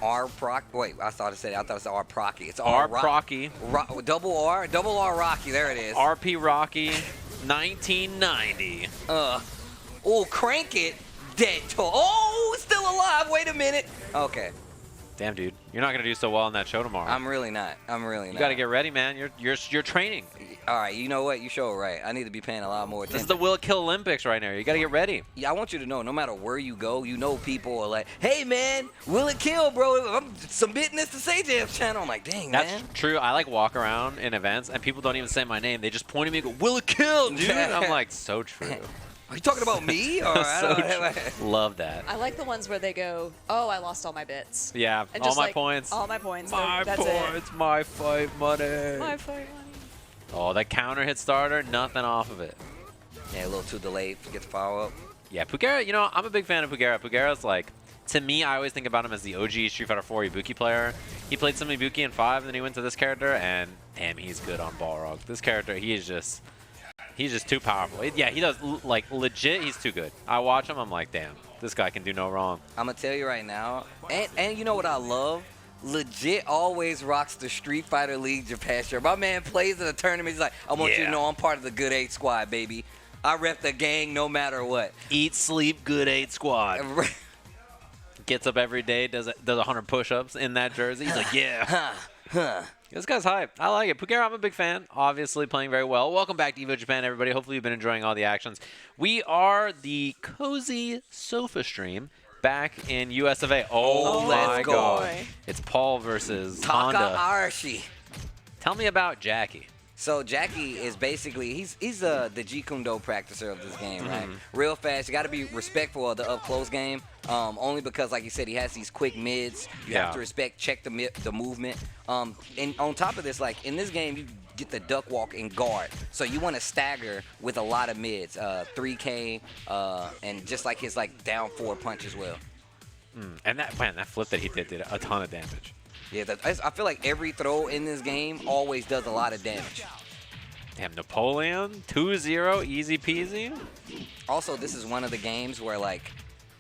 Wait, I thought it was R Procky. It's R Procky. Double R Rocky. There it is. RP Rocky, 1990. Oh, crank it. Dead. Oh, it's still alive. Wait a minute. Okay. Damn, dude, you're not gonna do so well on that show tomorrow. I'm really not. You gotta get ready, man. You're training. All right, you know what? You show it right. I need to be paying a lot more attention. This is the Will It Kill Olympics right now. You gotta get ready. Yeah, I want you to know, no matter where you go, you know people are like, hey, man, Will It Kill, bro? I'm submitting this to SayJam's channel. I'm like, dang, That's man. true. I like walk around in events, and people don't even say my name. They just point at me and go, Will It Kill, dude? I'm like, so true. Are you talking about me? Or Love that. I like the ones where they go, oh, I lost all my bits. Yeah, And all just my like, points. All my points. My That's points, my fight money. My fight money. Oh, that counter hit starter, nothing off of it. Yeah, a little too delayed to get the follow-up. Yeah, Pugera, you know, I'm a big fan of Pugera. Pugera's like, to me, I always think about him as the OG Street Fighter 4 Ibuki player. He played some Ibuki in 5, and then he went to this character, and damn, he's good on Balrog. This character, he's just too powerful. Yeah, he does, like, legit, he's too good. I watch him, I'm like, damn, this guy can do no wrong. I'm going to tell you right now, and you know what I love? Legit always rocks the Street Fighter League Japan shirt. My man plays in a tournament, he's like, I want you to know I'm part of the Good 8 squad, baby. I rep the gang no matter what. Eat, sleep, Good 8 squad. Gets up every day, does 100 push-ups in that jersey. He's like, yeah. This guy's hype. I like it. Pugera, I'm a big fan. Obviously playing very well. Welcome back to Evo Japan, everybody. Hopefully you've been enjoying all the actions. We are the Cozy Sofa stream back in US of A. Oh my God. It's Paul versus Honda. Takahashi. Tell me about Jackie. So Jackie is basically, he's the Jeet Kune Do practicer of this game, right? Real fast. You got to be respectful of the up-close game, only because, like you said, he has these quick mids. You have to check the movement. And on top of this, like in this game, you get the duck walk and guard. So you want to stagger with a lot of mids, 3K, and just like his like down forward punch as well. And that flip that he did a ton of damage. Yeah, I feel like every throw in this game always does a lot of damage. Damn, Napoleon, 2-0, easy peasy. Also, this is one of the games where, like,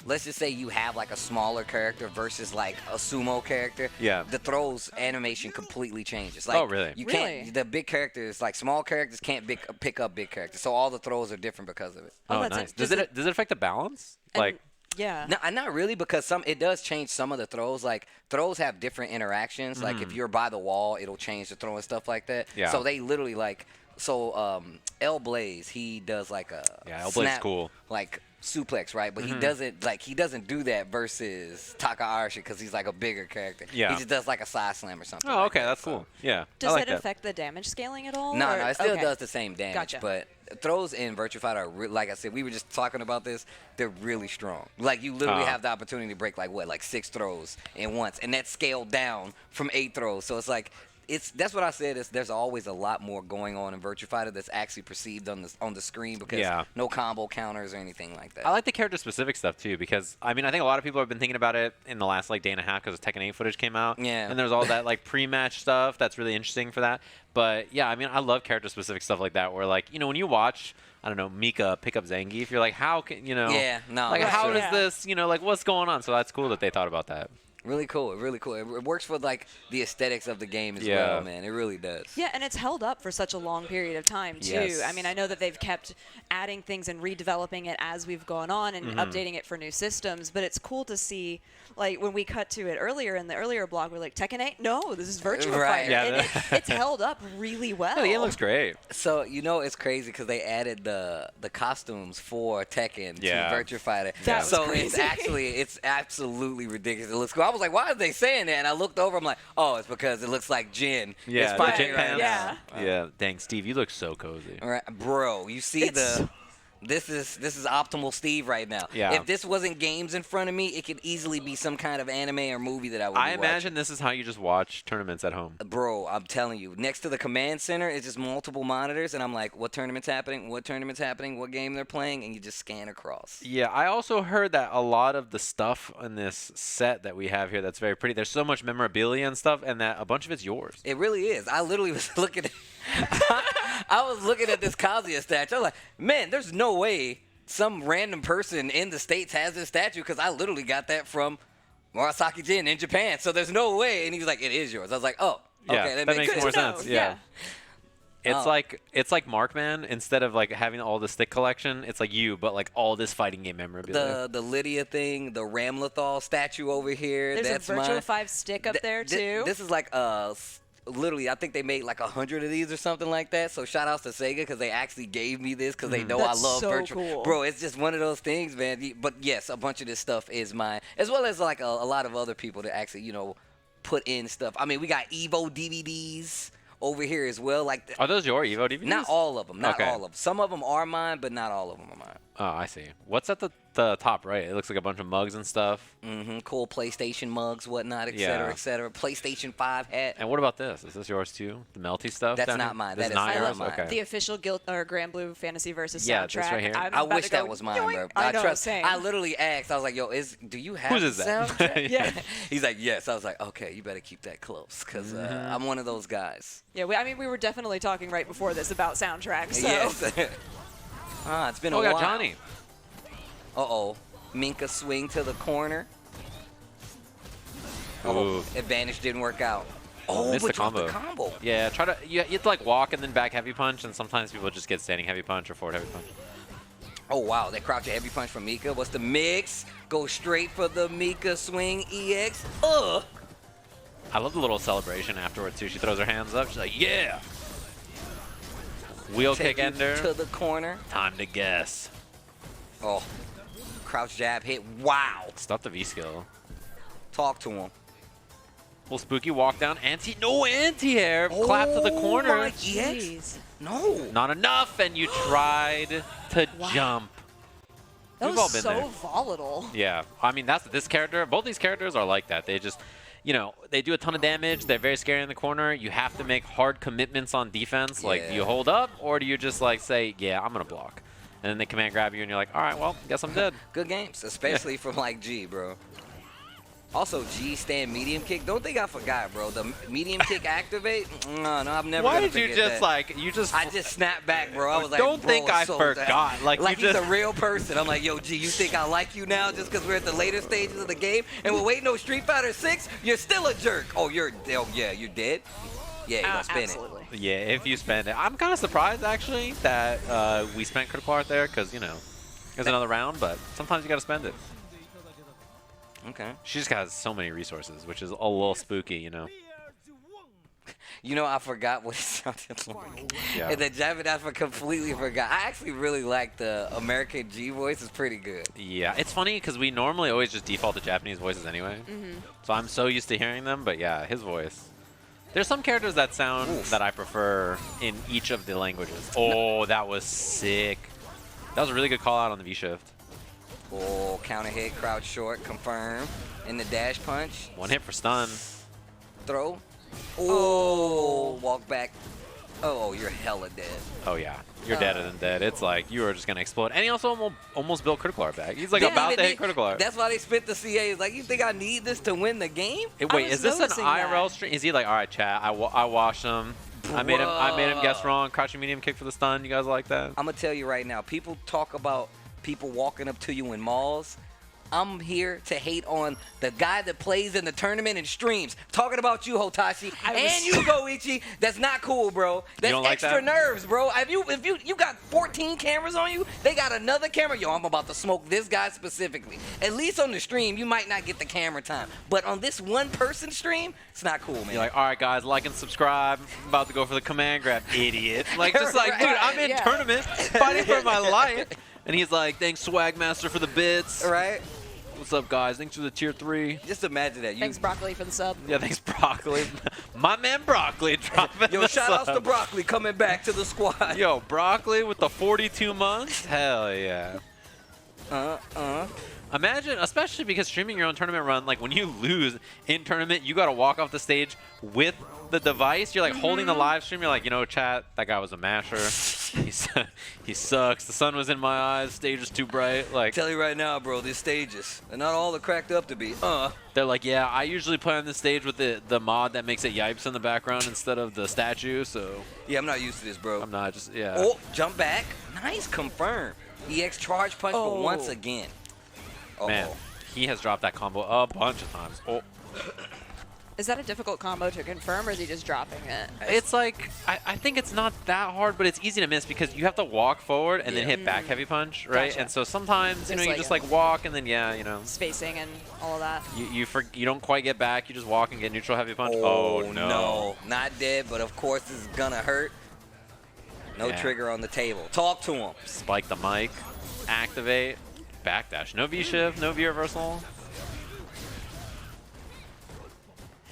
let's just say you have, like, a smaller character versus, like, a sumo character. Yeah. The throws animation completely changes. Like, oh, really? You can't, the big characters, like, small characters can't pick up big characters. So all the throws are different because of it. Oh, nice. Does it affect the balance? Like... Yeah. No, not really, because it does change some of the throws. Like, throws have different interactions. Like, if you're by the wall, it'll change the throw and stuff like that. Yeah. So they literally, like, L Blaze, he does, like, a L Blaze cool. Like, suplex, right? But he doesn't do that versus Takahashi because he's, like, a bigger character. Yeah. He just does, like, a side slam or something. Oh, okay, that's cool. Yeah. Does it affect the damage scaling at all? No, or? it still does the same damage. Gotcha. But throws in Virtua Fighter are, like I said, we were just talking about this, they're really strong. Like, you literally have the opportunity to break, like 6 throws in once. And that's scaled down from 8 throws. So it's like, that's what I said, is there's always a lot more going on in Virtua Fighter that's actually perceived on the screen because no combo counters or anything like that. I like the character-specific stuff, too, because, I mean, I think a lot of people have been thinking about it in the last, like, day and a half because Tekken 8 footage came out. Yeah. And there's all that, like, pre-match stuff that's really interesting for that. But, yeah, I mean, I love character-specific stuff like that where, like, you know, when you watch, I don't know, Mika pick up Zangief, you're like, how can, you know. Yeah, no. Like, how does this, you know, like, what's going on? So that's cool that they thought about that. Really cool, really cool. It works for, like, the aesthetics of the game as well, man. It really does. Yeah, and it's held up for such a long period of time, too. Yes. I mean, I know that they've kept adding things and redeveloping it as we've gone on and updating it for new systems, but it's cool to see, like, when we cut to it earlier in the earlier blog, we're like, Tekken 8? No, this is Virtua Fighter. Yeah, it's held up really well. Yeah, the game looks great. So, you know, it's crazy because they added the costumes for Tekken to Virtua Fighter. That's so crazy. it's absolutely ridiculous. It looks cool. I was like, why are they saying that? And I looked over, I'm like, oh, it's because it looks like Jin. Yeah, it's fighting Jin right pants. now. Yeah, dang, Steve, you look so cozy. All right, bro, you see this is optimal Steve right now. Yeah. If this wasn't games in front of me, it could easily be some kind of anime or movie that I would be watching. Imagine this is how you just watch tournaments at home. Bro, I'm telling you, next to the command center is just multiple monitors, and I'm like, what tournament's happening? What tournament's happening? What game they're playing? And you just scan across. Yeah, I also heard that a lot of the stuff in this set that we have here that's very pretty, there's so much memorabilia and stuff, and that a bunch of it's yours. It really is. I literally was looking at I was looking at this Kazuya statue. I was like, man, there's no way some random person in the States has this statue because I literally got that from Murasaki Jin in Japan. So there's no way. And he was like, it is yours. I was like, oh, Yeah, okay, that makes more sense. Yeah. It's Oh. like Markman. Instead of like having all the stick collection, it's like you, but like all this fighting game memorabilia. The Lydia thing, the Ramlethal statue over here. There's that's a Virtua mine. 5 stick up there too. This is like literally, I think they made like 100 of these or something like that. So shout outs to Sega because they actually gave me this because they know That's I love so Virtua. cool. Bro, it's just one of those things, man. But yes, a bunch of this stuff is mine, as well as like a lot of other people that actually, you know, put in stuff. I mean, we got Evo DVDs over here as well. Like, Are those your Evo DVDs? not all of them. Not Okay. all of them. Some of them are mine, but not all of them are mine. Oh, I see. What's at the top right? It looks like a bunch of mugs and stuff. Cool PlayStation mugs, whatnot, et Yeah. cetera, et cetera. PlayStation 5 hat. And what about this? Is this yours too? The melty stuff? That's down not here? mine. This That is is not not yours? mine. Okay. The official Grand Blue Fantasy Versus Yeah, soundtrack. this right here. I'm I about wish to that go, was mine, bro. I know, trust. same. I literally asked. I was like, "Yo, do you have Whose is the that? soundtrack?" Yeah. He's like, "Yes." I was like, "Okay, you better keep that close, cause I'm one of those guys." Yeah, I mean, we were definitely talking right before this about soundtracks. So. Yes. It's been a we while. got Johnny. Uh-oh. Minka swing to the corner. Ooh. Advantage didn't work out. Missed but the dropped combo. the combo. Yeah, you have to like walk and then back heavy punch, and sometimes people just get standing heavy punch or forward heavy punch. Oh, wow. That crouch heavy punch from Mika. What's the mix? Go straight for the Mika swing EX. Ugh. I love the little celebration afterwards too. She throws her hands up. She's like, yeah. Wheel Take kick you ender. to the corner. Time to guess. Oh. Crouch jab hit. Wow. Stop the V skill. Talk to him. Little spooky walk down. No anti-air. Clap to the corner. My EX? No. Not enough, and you tried to jump. That We've was all been so there. volatile. Yeah, I mean, that's this character. Both these characters are like that. They just, you know, they do a ton of damage. They're very scary in the corner. You have to make hard commitments on defense. Like, do you hold up, or do you just, like, say, yeah, I'm going to block? And then they command grab you, and you're like, all right, well, guess I'm dead. Good games, especially from, like, G, bro. Also, G stand medium kick. Don't think I forgot, bro. The medium kick activate? No, I'm never Why gonna did you forget just, that. like, you just... I just snapped back, bro. I was like, Don't bro, think I so forgot. down. Like, you he's just- a real person. I'm like, yo, G, you think I like you now just because we're at the later stages of the game and we're waiting on Street Fighter 6? You're still a jerk. Oh, yeah, you're dead? Yeah, you gonna spin absolutely. Yeah, if you spend it. I'm kind of surprised, actually, that we spent critical art there, because, you know, there's another round, but sometimes you got to spend it. Okay. She just has so many resources, which is a little spooky, you know. You know, I forgot what it sounded like. Yeah. And the Japanese, I completely forgot. I actually really like the American G voice. It's pretty good. Yeah, it's funny because we normally always just default to Japanese voices anyway. So I'm so used to hearing them, but yeah, his voice. There's some characters that sound that I prefer in each of the languages. Oh, that was sick. That was a really good call out on the V-shift. Oh, counter hit, crouch short, confirm. In the dash punch. One hit for stun. Throw. Oh, walk back. Oh, you're hella dead. Oh, yeah. You're deader than dead. It's like you were just going to explode. And he also almost built critical art back. He's like about to hit critical art. That's why they spent the CA. It's like, you think I need this to win the game? Wait, is this an IRL stream? Is he like, all right, chat, I washed him. I made him guess wrong. Crouching medium kick for the stun. You guys like that? I'm going to tell you right now. People talk about people walking up to you in malls. I'm here to hate on the guy that plays in the tournament and streams. Talking about you, Hotashi, and you, Goichi. That's not cool, bro. That's don't like extra that? nerves, bro. If you got 14 cameras on you, they got another camera. Yo, I'm about to smoke this guy specifically. At least on the stream, you might not get the camera time. But on this one-person stream, it's not cool, man. You're like, all right, guys, like and subscribe. I'm about to go for the command grab, idiot. Like, just like, dude, I'm in tournament, fighting for my life. And he's like, thanks, Swagmaster, for the bits. Right? What's up, guys? Thanks for the tier 3. Just imagine that. Thanks, Broccoli, for the sub. Yeah, thanks, Broccoli. My man Broccoli dropping Yo, the shout outs to sub. Broccoli coming back to the squad. Yo, Broccoli with the 42 months? Hell yeah. Imagine, especially because streaming your own tournament run, like when you lose in tournament, you got to walk off the stage with the device. You're like holding the live stream. You're like, you know, chat, that guy was a masher. He sucks. The sun was in my eyes. Stage is too bright. Like, Tell you right now, bro, these stages, they're not all they're cracked up to be. They're like, yeah, I usually play on this stage with the mod that makes it yipes in the background instead of the statue, so. Yeah, I'm not used to this, bro. I'm not, just, yeah. Oh, jump back. Nice confirm. EX charge punch, but once again. Man, he has dropped that combo a bunch of times. Oh. Is that a difficult combo to confirm, or is he just dropping it? It's like, I think it's not that hard, but it's easy to miss because you have to walk forward and then hit back heavy punch, right? Gotcha. And so sometimes, you know, you like just like walk and then, yeah, you know. Spacing and all of that. You don't quite get back, you just walk and get neutral heavy punch. Oh, no. no. Not dead, but of course this is gonna hurt. No trigger on the table. Talk to him. Spike the mic, activate, backdash. No V-shift, no V-reversal.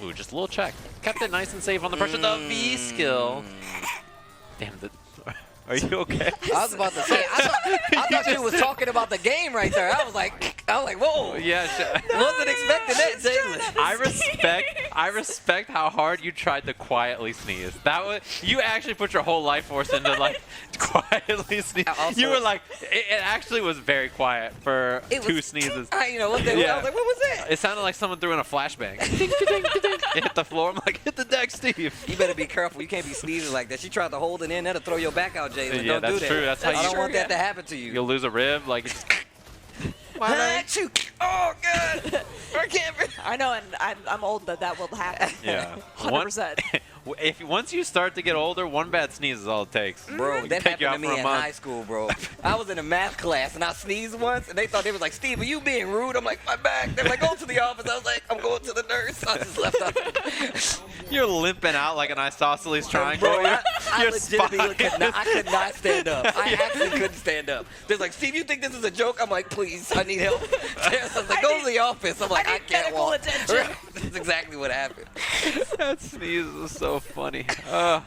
Ooh, just a little check. Kept it nice and safe on the pressure. The V skill. Damn, are you okay? I was about to say, I thought you was talking about the game right there. I was like, whoa. Yeah, wasn't expecting that, Jalen. I respect how hard you tried to quietly sneeze. That was, you actually put your whole life force into like quietly sneeze. Also, you were like, it actually was very quiet for two sneezes. You know what? I was like, what was that? It sounded like someone threw in a flashbang. Ding, ding, ding, ding. It hit the floor. I'm like, hit the deck, Steve. You better be careful. You can't be sneezing like that. She tried to hold it in. That'll throw your back out, Jalen. Yeah, Don't that's do that. true. That's how I don't want that to happen to you. You'll lose a rib. Like, it's oh, God. I can't. I know, and I'm old that will happen. Yeah. 100%. Once you start to get older, one bad sneeze is all it takes. Bro, that happened to me in high school, bro. I was in a math class, and I sneezed once, and they thought they was like, Steve, are you being rude? I'm like, my back. They're like, go to the office. I was like, I'm going to the nurse. I just left out. You're limping out like an isosceles triangle. Bro, I legitimately could not stand up. I actually couldn't stand up. They're like, Steve, you think this is a joke? I'm like, please, I need help. I was like, go to the office. I'm like, I can't walk. Attention. That's exactly what happened. That sneeze was so funny. I'm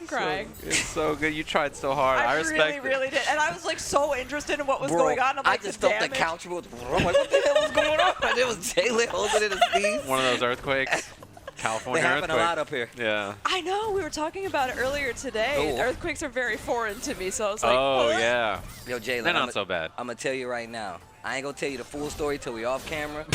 crying. It's so good. You tried so hard. I respect really did. And I was like so interested in what was going on. I'm like, I just felt the couch was. I'm like, what the hell was going on? And it was Jalen holding it a sneeze. One of those earthquakes. California they happen earthquake. a lot up here. Yeah. I know. We were talking about it earlier today. Oh. Earthquakes are very foreign to me, so I was like, oh, what? yeah. Yo, Jalen. They're not so bad. I'm going to tell you right now. I ain't going to tell you the full story till we off camera.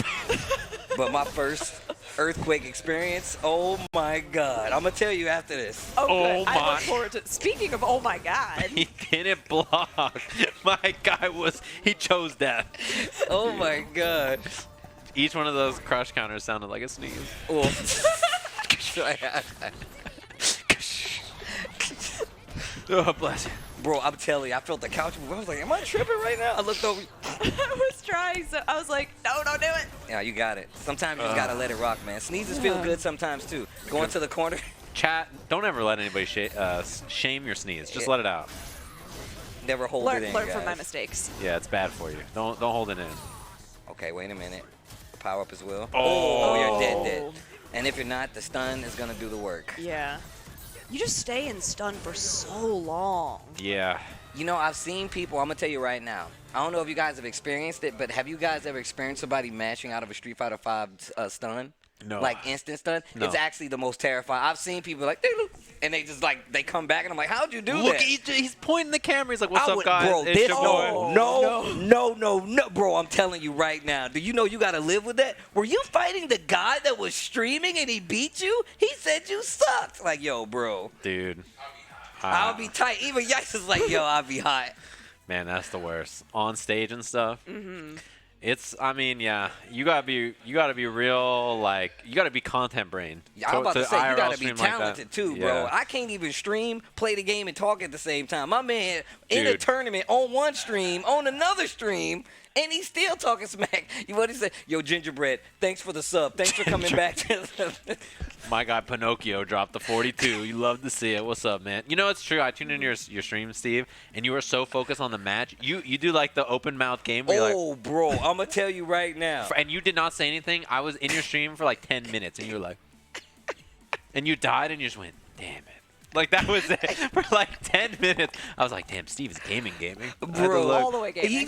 But my first earthquake experience, oh, my God. I'm going to tell you after this. Oh, good. my. I look forward to Speaking of oh, my God. He didn't block. My guy he chose death. Oh, my God. Each one of those crush counters sounded like a sneeze. Oh. Oh, bless you. Bro, I'm telling you, I felt the couch move. I was like, am I tripping right now? I looked over. I was trying, so I was like, no, don't do it. Yeah, you got it. Sometimes you just got to let it rock, man. Sneezes feel good sometimes, too. Going to the corner. Chat, don't ever let anybody shame your sneeze. Just let it out. Never hold it in, Learn guys. from my mistakes. Yeah, it's bad for you. Don't hold it in. Okay, wait a minute. Power up as well. Oh, you're dead. And if you're not, the stun is going to do the work. Yeah. You just stay in stun for so long. Yeah. You know, I've seen people, I'm going to tell you right now. I don't know if you guys have experienced it, but have you guys ever experienced somebody mashing out of a Street Fighter V stun? No. Like instant stun? No. It's actually the most terrifying. I've seen people like, and they just like, they come back and I'm like, how'd you do Look, that? he's pointing the camera. He's like, what's up, guys? Bro, It's this, your boy. no, bro, I'm telling you right now. Do you know you got to live with that? Were you fighting the guy that was streaming and he beat you? He said you sucked. Like, yo, bro. Dude. I'll be tight. Even Yikes is like, yo, I'll be hot. Man, that's the worst. On stage and stuff. Mm-hmm. It's, I mean, yeah, you gotta be real, like, you gotta be content brain. I'm about to say, you IRL gotta be stream like talented that. too, Yeah. bro. I can't even stream, play the game, and talk at the same time. My man in a Dude. tournament on one stream, on another stream, and he's still talking smack. You what he said? Yo, Gingerbread, thanks for the sub. Thanks for coming back. My guy Pinocchio dropped the 42. You love to see it. What's up, man? You know, it's true. I tuned into your stream, Steve, and you were so focused on the match. You do like the open mouth game where you're like, bro, I'm gonna tell you right now. And you did not say anything. I was in your stream for like 10 minutes, and you were like, and you died, and you just went, damn it. Like, that was it. For like 10 minutes, I was like, damn, Steve is gaming. Bro, all the way gaming.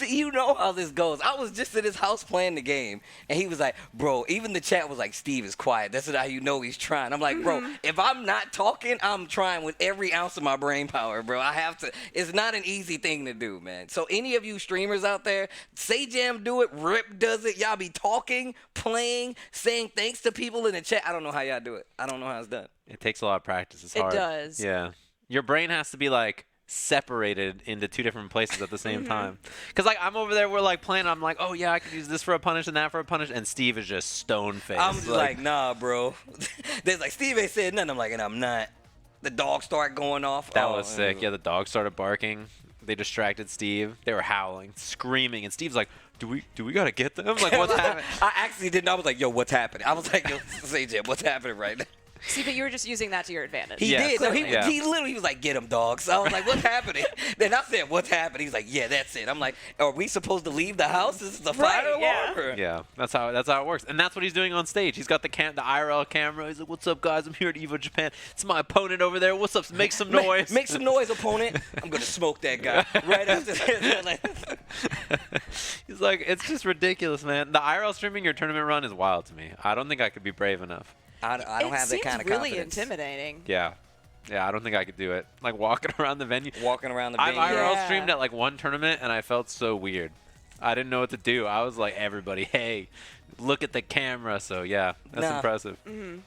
You know how this goes. I was just at his house playing the game, and he was like, bro, even the chat was like, Steve is quiet. That's how you know he's trying. I'm like, bro, if I'm not talking, I'm trying with every ounce of my brain power, bro. I have to. It's not an easy thing to do, man. So any of you streamers out there, Say Jam do it, Rip does it. Y'all be talking, playing, saying thanks to people in the chat. I don't know how y'all do it. I don't know how it's done. It takes a lot of practice. It's It hard. does. Yeah. Your brain has to be like, separated into 2 different places at the same time. Because like I'm over there, we're like playing. I'm like, oh yeah, I could use this for a punish and that for a punish, and Steve is just stone faced. I'm just like, nah, bro. There's like Steve ain't said nothing. I'm like, and I'm not. The dogs start going off. That was sick. Yeah, the dog started barking. They distracted Steve. They were howling, screaming, and Steve's like, do we gotta get them? Like, what's happening? I actually didn't. I was like, yo, what's happening? I was like, yo, say Jim, what's happening right now? See, but you were just using that to your advantage. He did. No, he literally was like, get him, dogs. I was like, what's happening? Then I said, what's happening? He's like, yeah, that's it. I'm like, are we supposed to leave the house? This is the fire alarm? Yeah, that's how it works. And that's what he's doing on stage. He's got the IRL camera. He's like, what's up, guys? I'm here at Evo Japan. It's my opponent over there. What's up? Make some noise. Make some noise, opponent. I'm going to smoke that guy right after this. He's like, it's just ridiculous, man. The IRL streaming your tournament run is wild to me. I don't think I could be brave enough. I don't have that kind of confidence. It seems really intimidating. Yeah. Yeah, I don't think I could do it. Like walking around the venue. Walking around the venue. I've IRL streamed at like one tournament, and I felt so weird. I didn't know what to do. I was like, everybody, hey, look at the camera. So, yeah, that's impressive.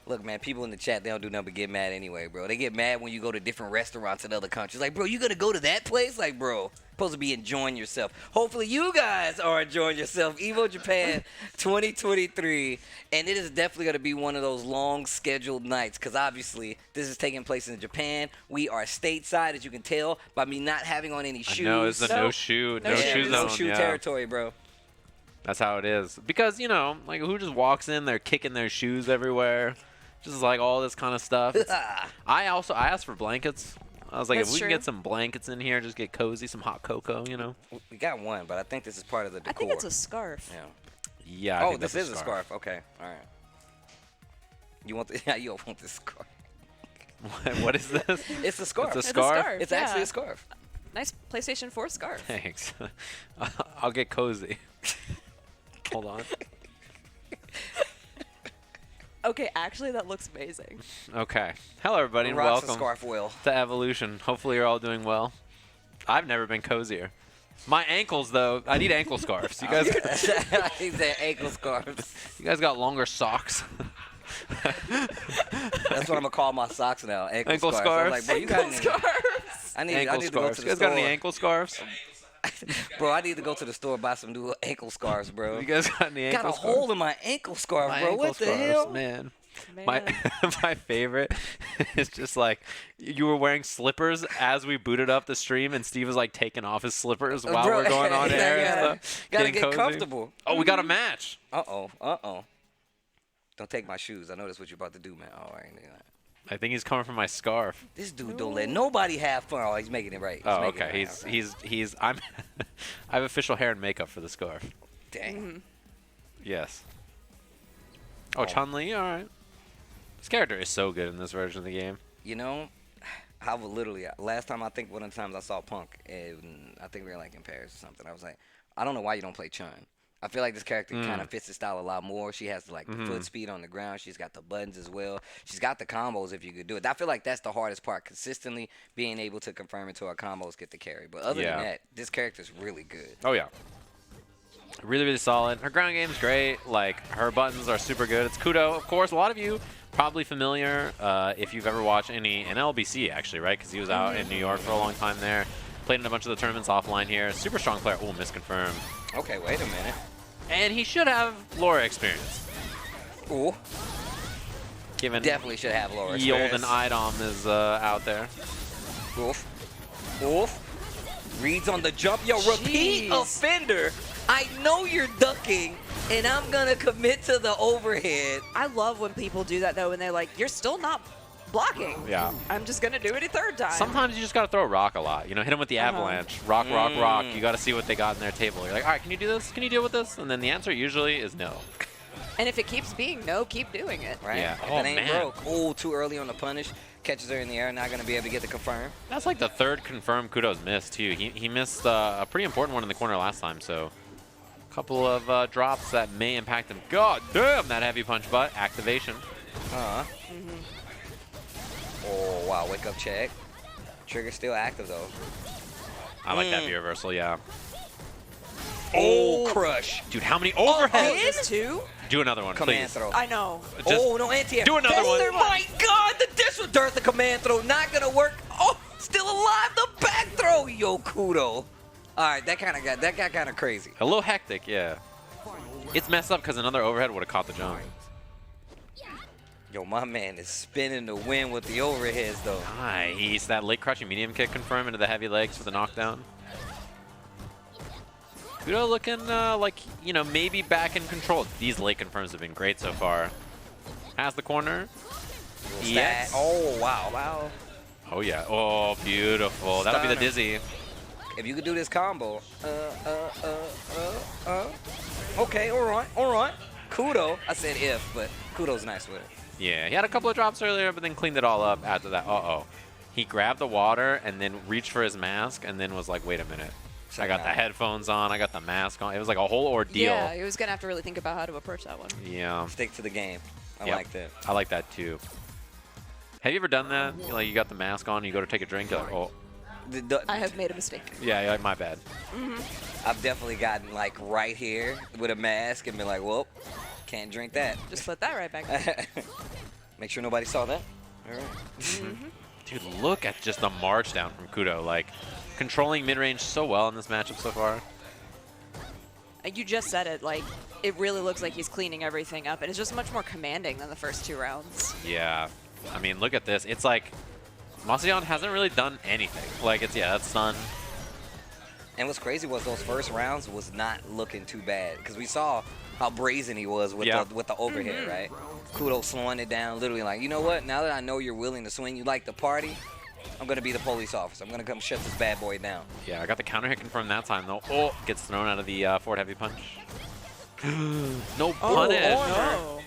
Look, man, people in the chat, they don't do nothing but get mad anyway, bro. They get mad when you go to different restaurants in other countries. Like, bro, you going to go to that place? Like, bro, supposed to be enjoying yourself. Hopefully you guys are enjoying yourself. Evo Japan 2023. And it is definitely going to be one of those long scheduled nights because obviously this is taking place in Japan. We are stateside, as you can tell, by me not having on any shoes. No, it's the no shoe zone. No shoe territory, bro. That's how it is. Because, you know, like who just walks in, they're kicking their shoes everywhere. Just like all this kind of stuff. I asked for blankets. I was like, if we can get some blankets in here, just get cozy, some hot cocoa, you know. We got one, but I think this is part of the decor. I think it's a scarf. Yeah. Yeah. Oh, this is a scarf. Okay. All right. You want the? Yeah, you don't want this scarf. What is this? It's a scarf. It's a scarf. It's actually a scarf. Nice PlayStation 4 scarf. Thanks. I'll get cozy. Hold on. Okay, actually, that looks amazing. Okay. Hello, everybody, and Rocks welcome scarf will. to Evolution. Hopefully, you're all doing well. I've never been cozier. My ankles, though, I need ankle scarves. You guys, He said ankle scarves. You guys got longer socks. That's what I'm gonna call my socks now. Ankle scarves. scarves. I'm like, bro, you got scarves. I need to go to the You guys store. got any ankle scarves? Bro, I need to go to the store and buy some new ankle scarves, bro. You guys got any ankle got a scarves? hole in my ankle scarf, My bro. ankle What the scarves, hell? man. My favorite is just like you were wearing slippers as we booted up the stream, and Steve was like taking off his slippers while Bro, we're going on air and stuff. Gotta getting get cozy. comfortable. Oh, we got a match. Uh-oh. Don't take my shoes. I know that's what you're about to do, man. All right. I think he's coming for my scarf. This dude don't let nobody have fun. Oh, he's making it right. Oh, okay. He's I have official hair and makeup for the scarf. Dang. Yes. Oh, Chun-Li, all right. This character is so good in this version of the game. You know, I would literally, last time I think one of the times I saw Punk, and I think we were like in Paris or something, I was like, I don't know why you don't play Chun. I feel like this character kind of fits the style a lot more. She has like the foot speed on the ground. She's got the buttons as well. She's got the combos if you could do it. I feel like that's the hardest part, consistently being able to confirm into our combos, get the carry. But other than that, this character's really good. Oh, yeah. Really, really solid. Her ground game's great. Like, her buttons are super good. It's Kudo, of course. A lot of you probably familiar if you've ever watched an LBC, actually, right? Because he was out in New York for a long time there. Played in a bunch of the tournaments offline here. Super strong player. Oh, misconfirmed. Okay, wait a minute. And he should have Laura experience. Ooh. Given definitely should have Laura experience. Yolden Idom is out there. Oof. Reads on the jump. Yo, repeat offender. I know you're ducking, and I'm going to commit to the overhead. I love when people do that, though, and they're like, you're still not blocking. Yeah. I'm just going to do it a third time. Sometimes you just got to throw a rock a lot. You know, hit him with the avalanche. Rock, rock, rock. You got to see what they got in their table. You're like, all right, can you do this? Can you deal with this? And then the answer usually is no. And if it keeps being no, keep doing it. Right? Yeah. If it ain't broke. Oh, too early on the punish. Catches her in the air, not going to be able to get the confirm. That's like the third confirmed Kudo's miss, too. He missed a pretty important one in the corner last time, so a couple of drops that may impact him. God damn, that heavy punch butt. Activation. Oh, wow, wake up check. Trigger still active, though. I like that V reversal, yeah. Oh, crush. Dude, how many overheads? Two? Do another one, Command please. throw. I know. Oh, no, anti-air. Do another one. Oh, my God, the disregard the command throw. Not going to work. Oh, still alive. The back throw. Yo, Kudo. All right, that got kind of crazy. A little hectic, yeah. It's messed up because another overhead would have caught the jump. Yo, my man is spinning the win with the overheads, though. Nice. That late crouching medium kick confirmed into the heavy legs for the knockdown. Kudo looking like, you know, maybe back in control. These late confirms have been great so far. Has the corner. Yes. Oh, wow. Wow. Oh, yeah. Oh, beautiful. That'll be the dizzy. If you could do this combo. Okay, all right. Kudo. I said if, but Kudo's nice with it. Yeah, he had a couple of drops earlier, but then cleaned it all up after that. Uh-oh. He grabbed the water and then reached for his mask and then was like, wait a minute. I got the headphones on. I got the mask on. It was like a whole ordeal. Yeah, he was going to have to really think about how to approach that one. Yeah. Stick to the game. I Yep. like that. I like that too. Have you ever done that? You know, like you got the mask on, you go to take a drink, you're like, oh. I have made a mistake. Yeah, my bad. I've definitely gotten like right here with a mask and been like, well, can't drink that. Just put that right back. Make sure nobody saw that. All right. Dude, look at just the march down from Kudo. Like, controlling mid-range so well in this matchup so far. You just said it, like, it really looks like he's cleaning everything up, and it's just much more commanding than the first 2 rounds. Yeah. I mean, look at this. It's like, Masayon hasn't really done anything. Like, it's, yeah, that's done. And what's crazy was those first rounds was not looking too bad, because we saw how brazen he was with the overhead, right? Kudo slowing it down, literally like, you know what? Now that I know you're willing to swing, you like the party, I'm going to be the police officer. I'm going to come shut this bad boy down. Yeah, I got the counter hit confirmed that time, though. Oh, gets thrown out of the forward heavy punch. No punish. No.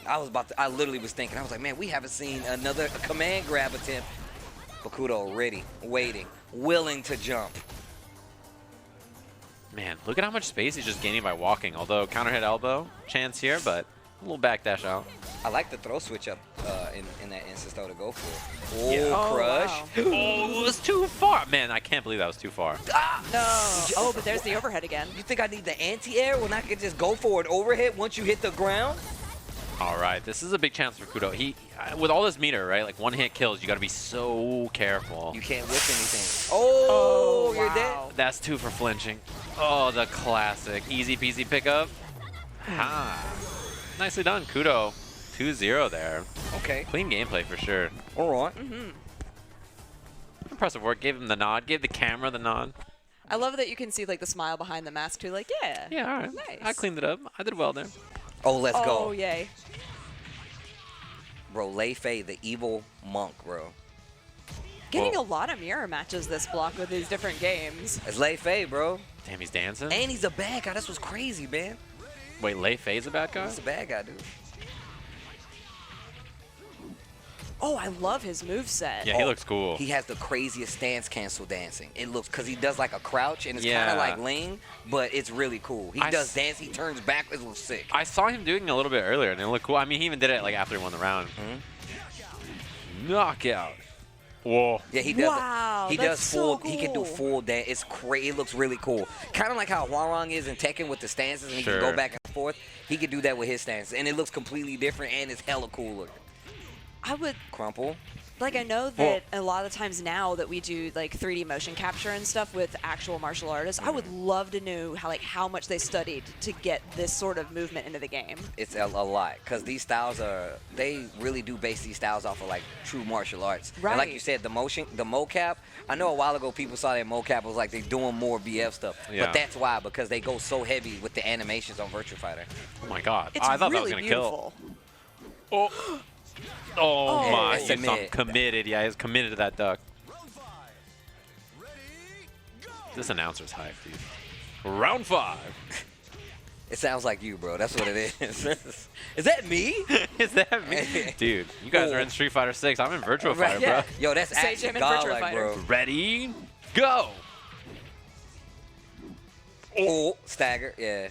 I literally was thinking, I was like, man, we haven't seen another command grab attempt. But Kudo ready, waiting, willing to jump. Man, look at how much space he's just gaining by walking. Although counter hit elbow chance here, but a little backdash out. I like the throw switch up in that instance though to go for. Oh, Yeah. crush. Wow. Oh, it was too far. Man, I can't believe that was too far. No. Oh, but there's the overhead again. You think I need the anti-air when I can just go for an overhead once you hit the ground? All right, this is a big chance for Kudo. He, with all this meter, right? Like one hit kills. You got to be so careful. You can't whip anything. Oh, you're dead. That's 2 for flinching. Oh, the classic easy peasy pickup. Ha. Nicely done, Kudo. 2-0 there. Okay. Clean gameplay for sure. All right. Impressive work. Gave him the nod. Gave the camera the nod. I love that you can see like the smile behind the mask too. Like, yeah. Yeah, all right. Nice. I cleaned it up. I did well there. Oh, let's go. Oh, yay. Bro, Lei Fei, the evil monk, bro. Getting a lot of mirror matches this block with these different games. It's Lei Fei, bro. Damn, he's dancing. And he's a bad guy. That's what's crazy, man. Wait, Lei Fei's a bad guy? He's a bad guy, dude. Oh, I love his moveset. Yeah, he looks cool. He has the craziest stance cancel dancing. It looks, because he does like a crouch, and it's kind Yeah. of like Ling, but it's really cool. He does dance, he turns back, it looks sick. I saw him doing it a little bit earlier, and it looked cool. I mean, he even did it like after he won the round. Knockout. Whoa. Yeah, he does. Wow, He that's does full. so He can do cool. full dance. It's crazy. It looks really cool. Kind of like how Hwarang is in Tekken with the stances, and he can Sure. go back and forth. He can do that with his stances, and it looks completely different, and it's hella cool looking. I would, Crumple. like, I know that a lot of times now that we do like 3D motion capture and stuff with actual martial artists, I would love to know how much they studied to get this sort of movement into the game. It's a lot, because these styles they really do base these styles off of like true martial arts. And like Right. you said, the mocap, I know a while ago people saw that mocap was like they doing more BF stuff. Yeah. But that's why, because they go so heavy with the animations on Virtua Fighter. Oh my god. It's I thought really that was going to beautiful. kill. Oh my. that's He's mid. committed. Yeah, he's committed to that duck. This announcer's hype, dude. Round 5. It sounds like you, bro. That's what it is. Is that me? Is that me? Dude, you guys are in Street Fighter 6. I'm in Virtua Fighter, Yeah. bro. Yo, that's Sage actually him in Virtua godlike, Fighter. bro. Ready? Go! Oh, stagger, yeah.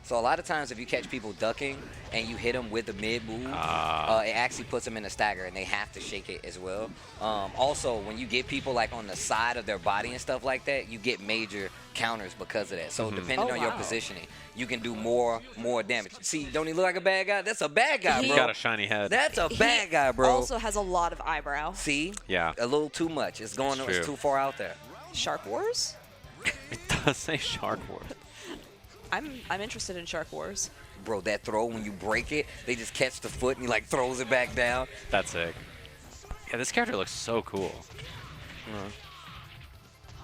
So a lot of times if you catch people ducking and you hit them with the mid move, it actually puts them in a stagger, and they have to shake it as well. Also, when you get people like on the side of their body and stuff like that, you get major counters because of that. So depending on your positioning, you can do more damage. See, don't he look like a bad guy? That's a bad guy, bro. He's got a shiny head. That's a bad guy, bro. Also has a lot of eyebrow. See? Yeah. A little too much. It's going. It's too far out there. Shark Wars? It does say Shark Wars. I'm interested in Shark Wars. Bro, that throw when you break it, they just catch the foot and he like throws it back down. That's sick. Yeah, this character looks so cool.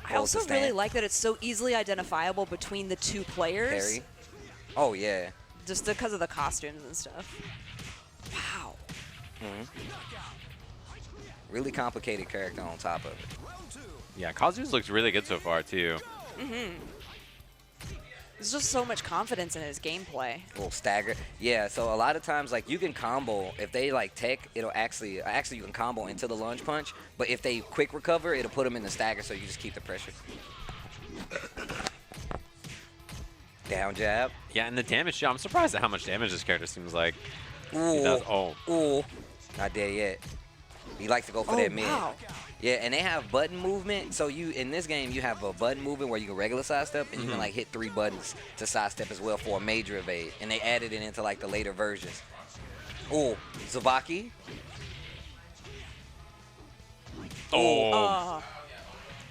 I also really like that it's so easily identifiable between the two players. Harry. Oh yeah. Just because of the costumes and stuff. Wow. Really complicated character on top of it. Yeah, Kazu's looks really good so far too. There's just so much confidence in his gameplay. Little stagger. Yeah, so a lot of times like you can combo if they like tech, it'll actually you can combo into the lunge punch, but if they quick recover, it'll put them in the stagger, so you just keep the pressure. Down jab. Yeah, and the damage. Yeah, I'm surprised at how much damage this character seems like. Ooh. He does. Oh. Ooh. Not dead yet. He likes to go for that mid. Wow. Yeah, and they have button movement. So you in this game, you have a button movement where you can regular sidestep, and you can like hit 3 buttons to sidestep as well for a major evade. And they added it into like the later versions. Ooh, Zabaki. Oh.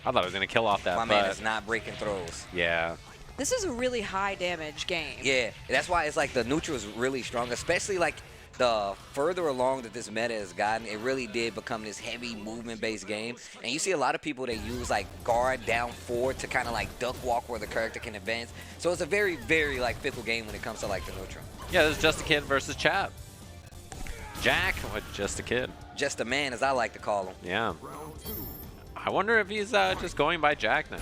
I thought I was gonna kill off that. My man is not breaking throws. Yeah. This is a really high damage game. Yeah, that's why it's like the neutral is really strong, especially like the further along that this meta has gotten, it really did become this heavy movement-based game. And you see a lot of people that use like guard down forward to kind of like duck walk where the character can advance. So it's a very, very like fickle game when it comes to like the neutral. Yeah, this is Just a Kid versus Chap. Jack, what? Just a Kid. Just a man, as I like to call him. Yeah. I wonder if he's just going by Jack now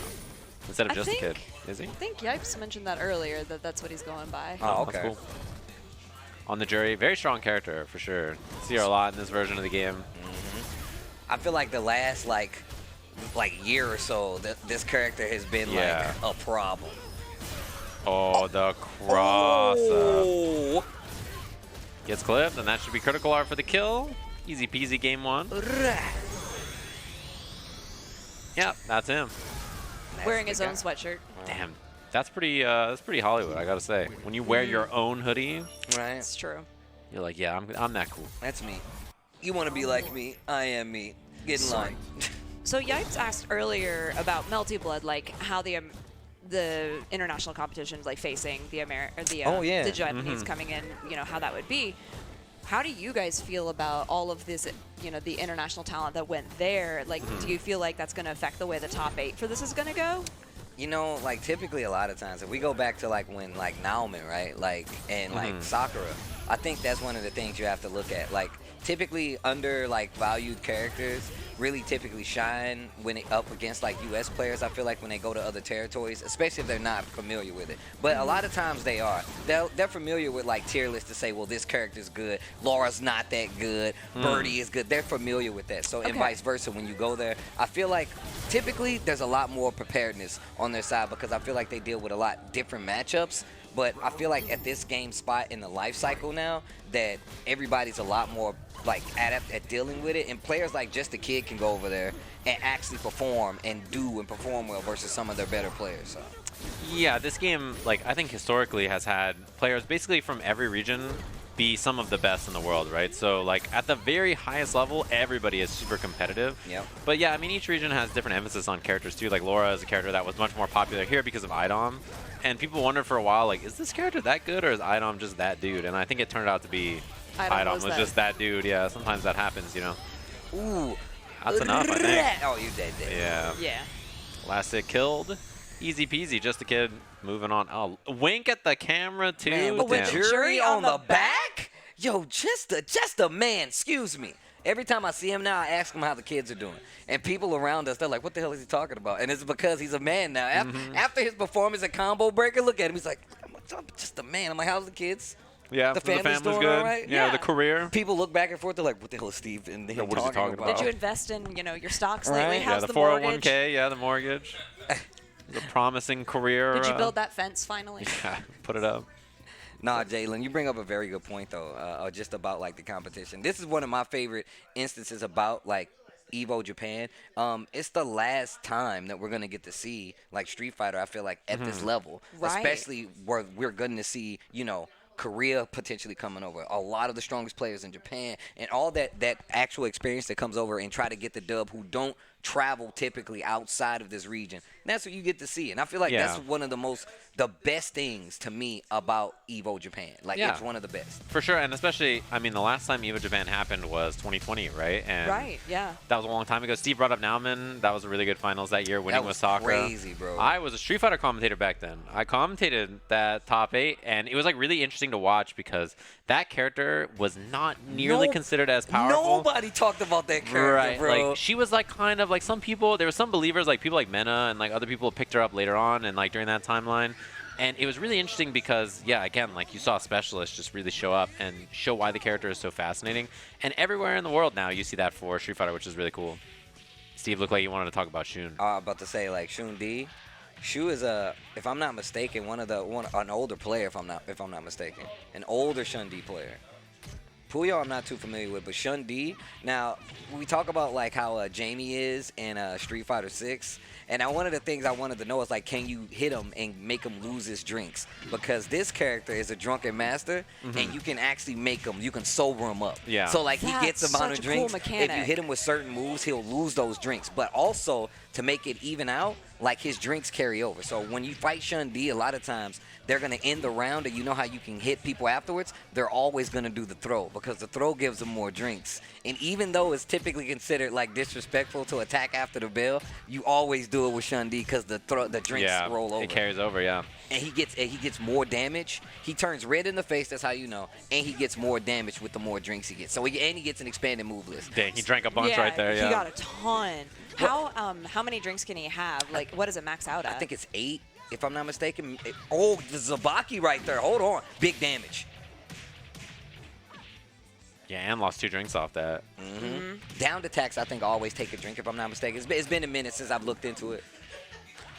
instead of Just a Kid. Is he? I think Yipes mentioned that earlier, that that's what he's going by. Oh, okay. That's cool. On the jury, very strong character for sure. See her a lot in this version of the game. I feel like the last like year or so, this character has been like a problem. Oh, the cross up. Gets clipped, and that should be critical art for the kill. Easy peasy game 1. Yep, that's him. Wearing his own sweatshirt. Damn. That's pretty Hollywood, I gotta say. When you wear your own hoodie, right? It's true. You're like, yeah, I'm that cool. That's me. You want to be like me? I am me. Get in line. So Yipes asked earlier about Melty Blood, like how the international competitions, like facing the the Japanese coming in, you know, how that would be. How do you guys feel about all of this, you know, the international talent that went there? Like, do you feel like that's going to affect the way the top 8 for this is going to go? You know, like typically a lot of times, if we go back to like when like Naomi, right, like and like Sakura, I think that's one of the things you have to look at. Like typically under like valued characters really typically shine when it up against like US players. I feel like when they go to other territories, especially if they're not familiar with it. But a lot of times they are. They're familiar with like tier lists to say, well, this character's good, Laura's not that good, Birdie is good. They're familiar with that. So and vice versa when you go there. I feel like typically there's a lot more preparedness on their side because I feel like they deal with a lot different matchups. But I feel like at this game spot in the life cycle now that everybody's a lot more like adept at dealing with it, and players like Just a Kid can go over there and actually perform and perform well versus some of their better players. So. Yeah, this game, like I think historically has had players basically from every region be some of the best in the world, right? So like at the very highest level, everybody is super competitive. Yep. But yeah, I mean each region has different emphasis on characters too. Like Laura is a character that was much more popular here because of Idom. And people wondered for a while, like, is this character that good or is Idom just that dude? And I think it turned out to be Idom was just that dude. Yeah, sometimes that happens, you know. Ooh. That's enough, I think. Oh, you dead. Yeah. Yeah. Last hit killed. Easy peasy, Just a Kid moving on. Oh, wink at the camera too. Man, with the Damn. jury on the back? Yo, just a man, excuse me. Every time I see him now, I ask him how the kids are doing. And people around us, they're like, what the hell is he talking about? And it's because he's a man now. After his performance at Combo Breaker, look at him. He's like, I'm just a man. I'm like, how's the kids? Yeah, the family's doing good. all right? Yeah, the career. People look back and forth. They're like, what the hell is Steve and what is he talking about? Did you invest in, you know, your stocks lately? Yeah, How's the the 401k, mortgage? yeah, the mortgage. The promising career. Did you build that fence finally? Yeah, put it up. Nah, Jalen, you bring up a very good point though, just about like the competition. This is one of my favorite instances about like Evo Japan. It's the last time that we're gonna get to see like Street Fighter. I feel like at this level, Right. especially where we're going to see, you know, Korea potentially coming over, a lot of the strongest players in Japan, and all that actual experience that comes over and try to get the dub who don't travel typically outside of this region. And that's what you get to see, and I feel like that's one of the best things to me about Evo Japan. Like it's one of the best for sure. And especially, I mean, the last time Evo Japan happened was 2020, right? And that was a long time ago. Steve brought up Nauman. That was a really good finals that year, winning with Sakura. Crazy, bro. I was a Street Fighter commentator back then. I commentated that top 8, and it was like really interesting to watch because that character was not nearly considered as powerful. Nobody talked about that character, bro. Like she was like kind of like some people. There were some believers, like people like Mena, and like other people picked her up later on, and like during that timeline. And it was really interesting because, yeah, again, like you saw specialists just really show up and show why the character is so fascinating. And everywhere in the world now you see that for Street Fighter, which is really cool. Steve looked like you wanted to talk about Shun. About to say like Shun D. Shu is if I'm not mistaken, an older player. If I'm not mistaken, an older Shun D player. Puyo I'm not too familiar with, but Shun D. Now we talk about like how Jamie is in Street Fighter 6. And one of the things I wanted to know is, like, can you hit him and make him lose his drinks? Because this character is a drunken master, and you can actually you can sober him up. Yeah. So, like, he gets a amount of drinks. Cool if you hit him with certain moves, he'll lose those drinks. But also, to make it even out, like, his drinks carry over. So when you fight Shun D, a lot of times, they're going to end the round, and you know how you can hit people afterwards? They're always going to do the throw, because the throw gives them more drinks. And even though it's typically considered, like, disrespectful to attack after the bell, you always do it with Shun D because the drinks roll over. It carries over, yeah. And he gets more damage. He turns red in the face, that's how you know. And he gets more damage with the more drinks he gets. So he gets an expanded move list. Dang, he drank a bunch right there, yeah. He got a ton. How many drinks can he have? Like, what does it max out at? I think it's 8, if I'm not mistaken. Oh, the Zabaki right there. Hold on. Big damage. Yeah, and lost 2 drinks off that. Downed attacks, I think, always take a drink, if I'm not mistaken. It's been a minute since I've looked into it.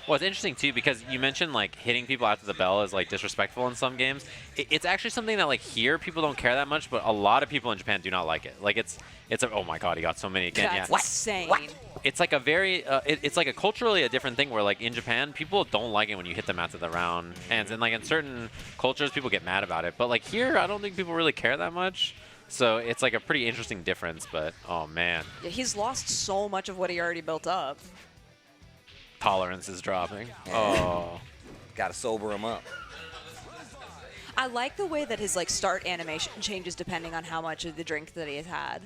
Well, it's interesting, too, because you mentioned, like, hitting people after the bell is, like, disrespectful in some games. It's actually something that, like, here people don't care that much, but a lot of people in Japan do not like it. Like, oh, my God, he got so many again. That's insane. What? It's like a very, it's like a culturally a different thing where, like, in Japan, people don't like it when you hit them after the round hands. And, like, in certain cultures, people get mad about it. But, like, here, I don't think people really care that much. So it's like a pretty interesting difference, but oh man. Yeah, he's lost so much of what he already built up. Tolerance is dropping. Yeah. Oh. Gotta sober him up. I like the way that his like start animation changes depending on how much of the drink that he has had.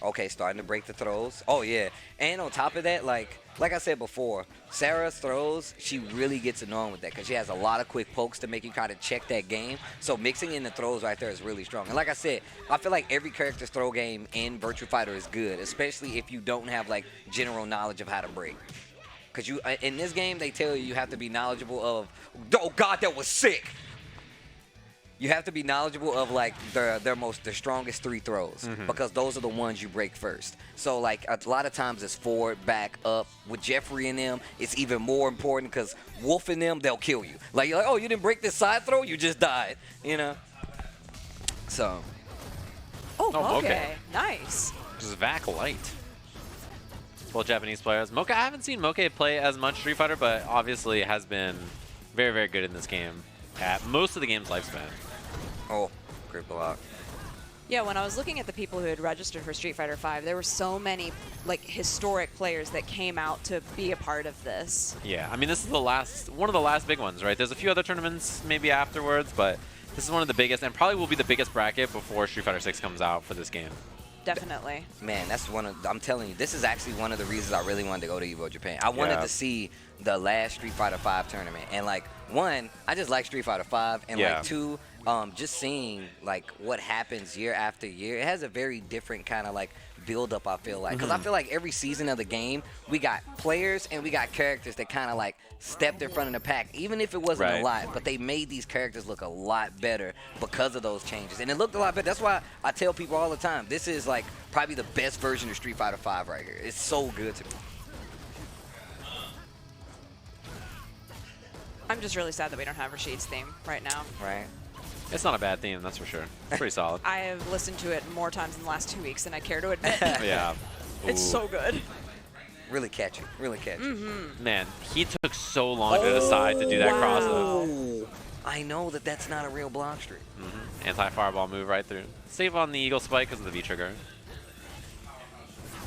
Okay, starting to break the throws. Oh yeah, and on top of that, like I said before, Sarah's throws, she really gets annoying with that because she has a lot of quick pokes to make you kind of check that game. So mixing in the throws right there is really strong. And like I said, I feel like every character's throw game in Virtua Fighter is good, especially if you don't have like general knowledge of how to break. Because you in this game, they tell you have to be knowledgeable of, oh God, that was sick. You have to be knowledgeable of like the strongest 3 throws because those are the ones you break first. So like a lot of times it's forward, back, up. With Jeffry and them, it's even more important because Wolf and them, they'll kill you. Like you're like, oh, you didn't break this side throw, you just died. You know. So. Oh, okay, nice. This is Vac Light. Well, Japanese players. Mocha, I haven't seen Mocha play as much Street Fighter, but obviously has been very, very good in this game at most of the game's lifespan. Oh, great block. Yeah, when I was looking at the people who had registered for Street Fighter V, there were so many like historic players that came out to be a part of this. Yeah, I mean, this is one of the last big ones, right? There's a few other tournaments maybe afterwards, but this is one of the biggest, and probably will be the biggest bracket before Street Fighter 6 comes out for this game. Definitely. Man, that's I'm telling you, this is actually one of the reasons I really wanted to go to Evo Japan. I wanted to see the last Street Fighter V tournament. And like, 1, I just like Street Fighter V. And like 2, just seeing like what happens year after year, it has a very different kind of like build up, I feel like. Because I feel like every season of the game, we got players and we got characters that kind of like stepped in front of the pack, even if it wasn't a lot, but they made these characters look a lot better because of those changes. And it looked a lot better. That's why I tell people all the time, this is like probably the best version of Street Fighter V right here. It's so good to me. I'm just really sad that we don't have Rashid's theme right now. Right. It's not a bad theme, that's for sure. It's pretty solid. I have listened to it more times in the last 2 weeks than I care to admit. Yeah. It's Ooh. so good. Really catchy. Really catchy. Man, he took so long to decide to do that cross up. I know that that's not a real block streak. Anti-fireball move right through. Save on the Eagle Spike because of the V-trigger.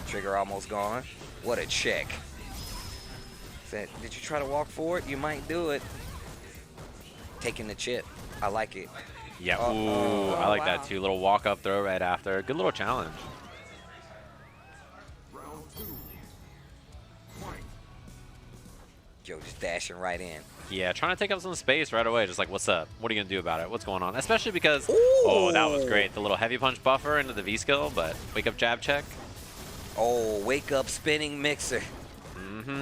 Trigger almost gone. What a check. Said, did you try to walk forward? You might do it. Taking the chip. I like it. Yeah, ooh, I like that too. Little walk-up throw right after. Good little challenge. Yo, just dashing right in. Yeah, trying to take up some space right away. Just like, what's up? What are you going to do about it? What's going on? Especially because, oh, that was great. The little heavy punch buffer into the V-skill, but wake up jab check. Oh, wake up spinning mixer.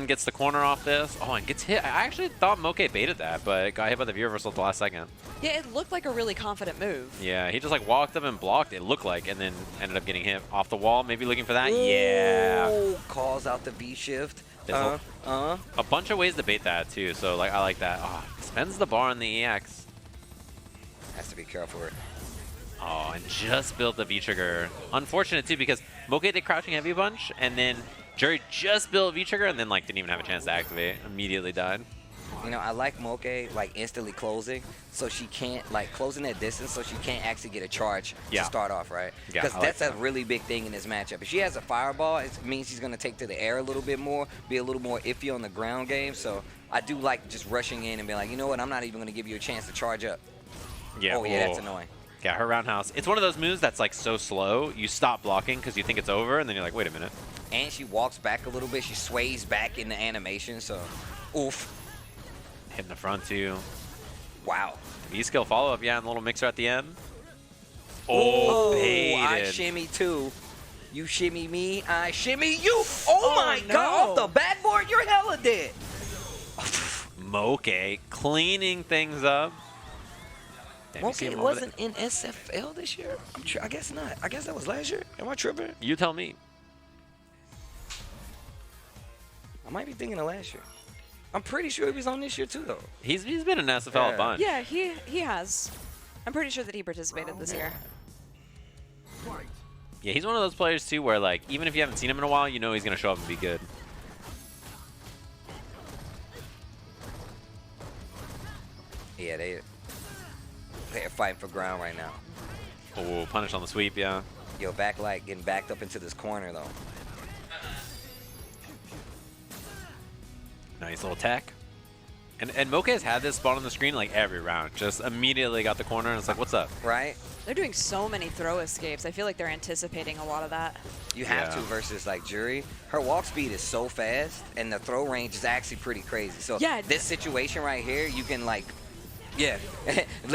Gets the corner off this. Oh, and gets hit. I actually thought Moke baited that, but it got hit by the V-reversal at the last second. Yeah, it looked like a really confident move. Yeah, he just like walked up and blocked, it looked like, and then ended up getting hit off the wall, maybe looking for that. Yeah. Calls out the V-shift. There's a bunch of ways to bait that too, so like I like that. Oh, spends the bar on the EX. Has to be careful. Oh, and just built the V-trigger. Unfortunate too, because Moke did crouching heavy punch, and then Jury just built V-trigger, and then like didn't even have a chance to activate. Immediately died. You know, I like Moke like instantly closing, so she can't like closing that distance, so she can't actually get a charge to start off, right? Yeah, Because I that's like a really big thing in this matchup. If she has a fireball, it means she's gonna take to the air a little bit more, be a little more iffy on the ground game. So I do like just rushing in and being like, you know what, I'm not even gonna give you a chance to charge up. Yeah. Oh yeah, that's annoying. Yeah, her roundhouse. It's one of those moves that's like so slow, you stop blocking because you think it's over, and then you're like, wait a minute. And she walks back a little bit. She sways back in the animation, so oof. Hitting the front too. Wow. V-skill follow-up, yeah, and a little mixer at the end. Oh, baited. I shimmy too. You shimmy me, I shimmy you. Oh my god, off the backboard, you're hella dead. Moke cleaning things up. Damn, you Moke see him over wasn't in SFL this year? I guess not. I guess that was last year. Am I tripping? there. You tell me. I might be thinking of last year. I'm pretty sure he was on this year too, though. He's been in SFL a bunch. Yeah, he has. I'm pretty sure that he participated this year. Yeah, he's one of those players too where like even if you haven't seen him in a while, you know he's gonna show up and be good. Yeah, they're fighting for ground right now. Oh, punish on the sweep, yeah. Yo, backlight getting backed up into this corner though. Nice little tech. And Moke has had this spot on the screen like every round. Just immediately got the corner and it's like, what's up? Right? They're doing so many throw escapes. I feel like they're anticipating a lot of that. You have to versus like Jury. Her walk speed is so fast and the throw range is actually pretty crazy. So yeah, this situation right here, you can like, yeah.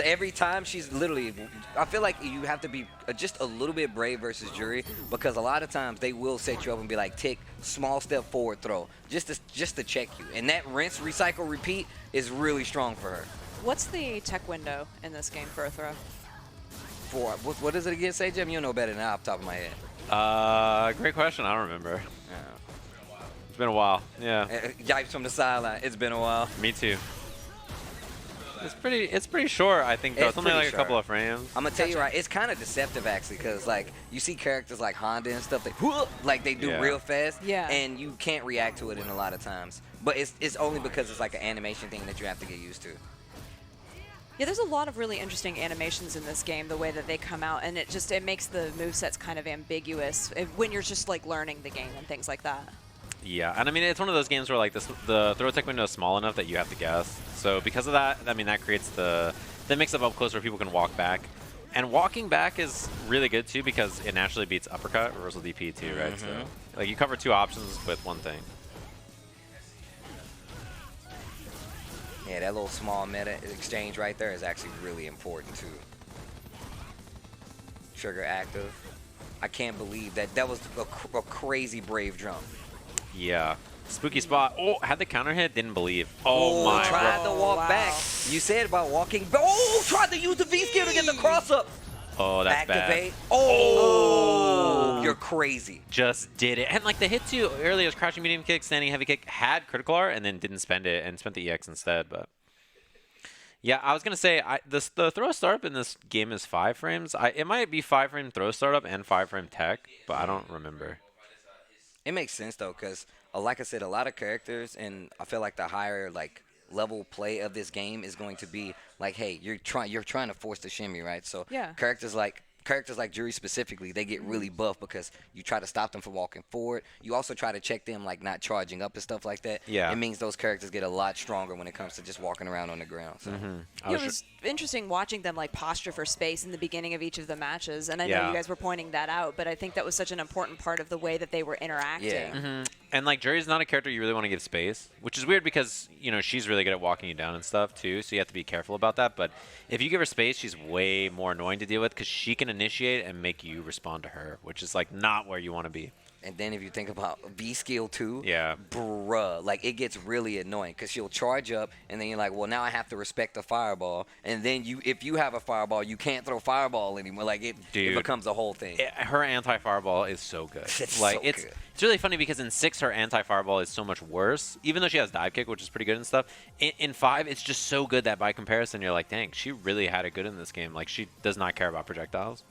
Every time she's literally, I feel like you have to be just a little bit brave versus Jury because a lot of times they will set you up and be like, tick, small step forward throw, just to check you. And that rinse, recycle, repeat is really strong for her. What's the tech window in this game for a throw? For what is it again, say, Jim? You know better than I off the top of my head. Great question. I don't remember. It's been a while. Yeah. Yipes from the sideline. It's been a while. Me too. It's pretty short, I think, though. It's Something pretty like a couple short. of frames. I'm gonna tell you right, it's kind of deceptive actually, because like you see characters like Honda and stuff, they do real fast, and you can't react to it in a lot of times. But it's only because it's like an animation thing that you have to get used to. Yeah, there's a lot of really interesting animations in this game, the way that they come out, and it makes the movesets kind of ambiguous when you're just like learning the game and things like that. Yeah, and I mean, it's one of those games where like the throw tech window is small enough that you have to guess. So because of that, I mean, that creates that makes it up close where people can walk back. And walking back is really good too because it naturally beats uppercut, reversal DP too, right? So like you cover two options with one thing. Yeah, that little small meta exchange right there is actually really important too. Trigger active. I can't believe that was a crazy brave jump. Yeah. Spooky spot. Oh, had the counter hit, didn't believe. Oh my god. Tried to walk back. You said about walking. Oh, tried to use the V-skill to get the cross up. Oh, that's Activate. bad. Oh, you're crazy. Just did it. And like the hit two earlier was crouching medium kick, standing heavy kick, had critical art, and then didn't spend it and spent the EX instead. But Yeah, I was gonna say the throw startup in this game is 5 frames. It might be 5-frame throw startup and 5-frame tech, but I don't remember. It makes sense though, because like I said, a lot of characters, and I feel like the higher like level play of this game is going to be like, hey, you're trying to force the shimmy, right? So Yeah. characters like Juri specifically, they get really buff because you try to stop them from walking forward. You also try to check them like not charging up and stuff like that. Yeah. It means those characters get a lot stronger when it comes to just walking around on the ground. So. It was interesting watching them like posture for space in the beginning of each of the matches, and I know you guys were pointing that out, but I think that was such an important part of the way that they were interacting. Yeah. And like Juri's not a character you really want to give space, which is weird because she's really good at walking you down and stuff too, so you have to be careful about that. But if you give her space, she's way more annoying to deal with because she can initiate and make you respond to her, which is like not where you want to be. And then if you think about V skill 2, yeah, bruh, like it gets really annoying because she'll charge up, and then you're like, well, now I have to respect the fireball, and then if you have a fireball, you can't throw fireball anymore. Like it becomes a whole thing. Her anti-fireball is so good. It's like so it's good. It's really funny because in 6 her anti-fireball is so much worse, even though she has dive kick, which is pretty good and stuff. In 5, it's just so good that by comparison, you're like, dang, she really had it good in this game. Like she does not care about projectiles.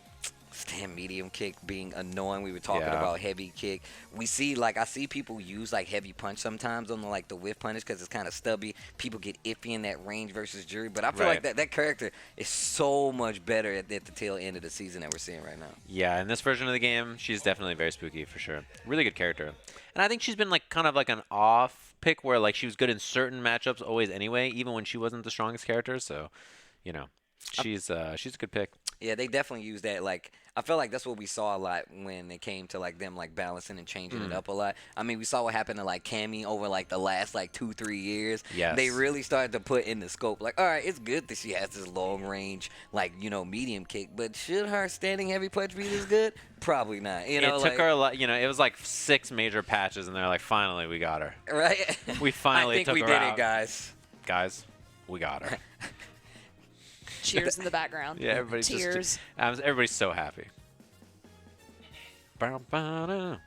Stand medium kick being annoying. We were talking about heavy kick. We see I see people use like heavy punch sometimes on the whiff punish because it's kind of stubby. People get iffy in that range versus Juri, but I feel like that character is so much better at the tail end of the season that we're seeing right now. Yeah, in this version of the game, she's definitely very spooky for sure. Really good character, and I think she's been like kind of like an off pick where like she was good in certain matchups always anyway, even when she wasn't the strongest character. So, she's a good pick. Yeah, they definitely use that. Like, I feel like that's what we saw a lot when it came to like them like balancing and changing it up a lot. I mean, we saw what happened to like Cammy over like the last like 2-3 years. Yes. They really started to put in the scope. Like, all right, it's good that she has this long range, like medium kick, but should her standing heavy punch be this good? Probably not. It took her a lot. It was like 6 major patches, and they're like, finally, we got her. Right. We finally took her out. I think we did it, guys. Guys, we got her. Cheers in the background. Yeah, everybody's Tears. Everybody's so happy. This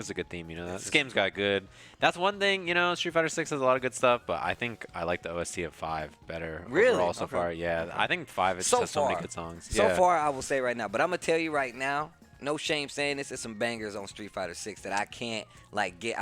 is a good theme, This game's got good. That's one thing, Street Fighter 6 has a lot of good stuff, but I think I like the OST of 5 better overall so far. Yeah, I think 5 has so many good songs. So far, I will say right now, but I'm gonna tell you right now, no shame saying this, is some bangers on Street Fighter 6 that I can't get.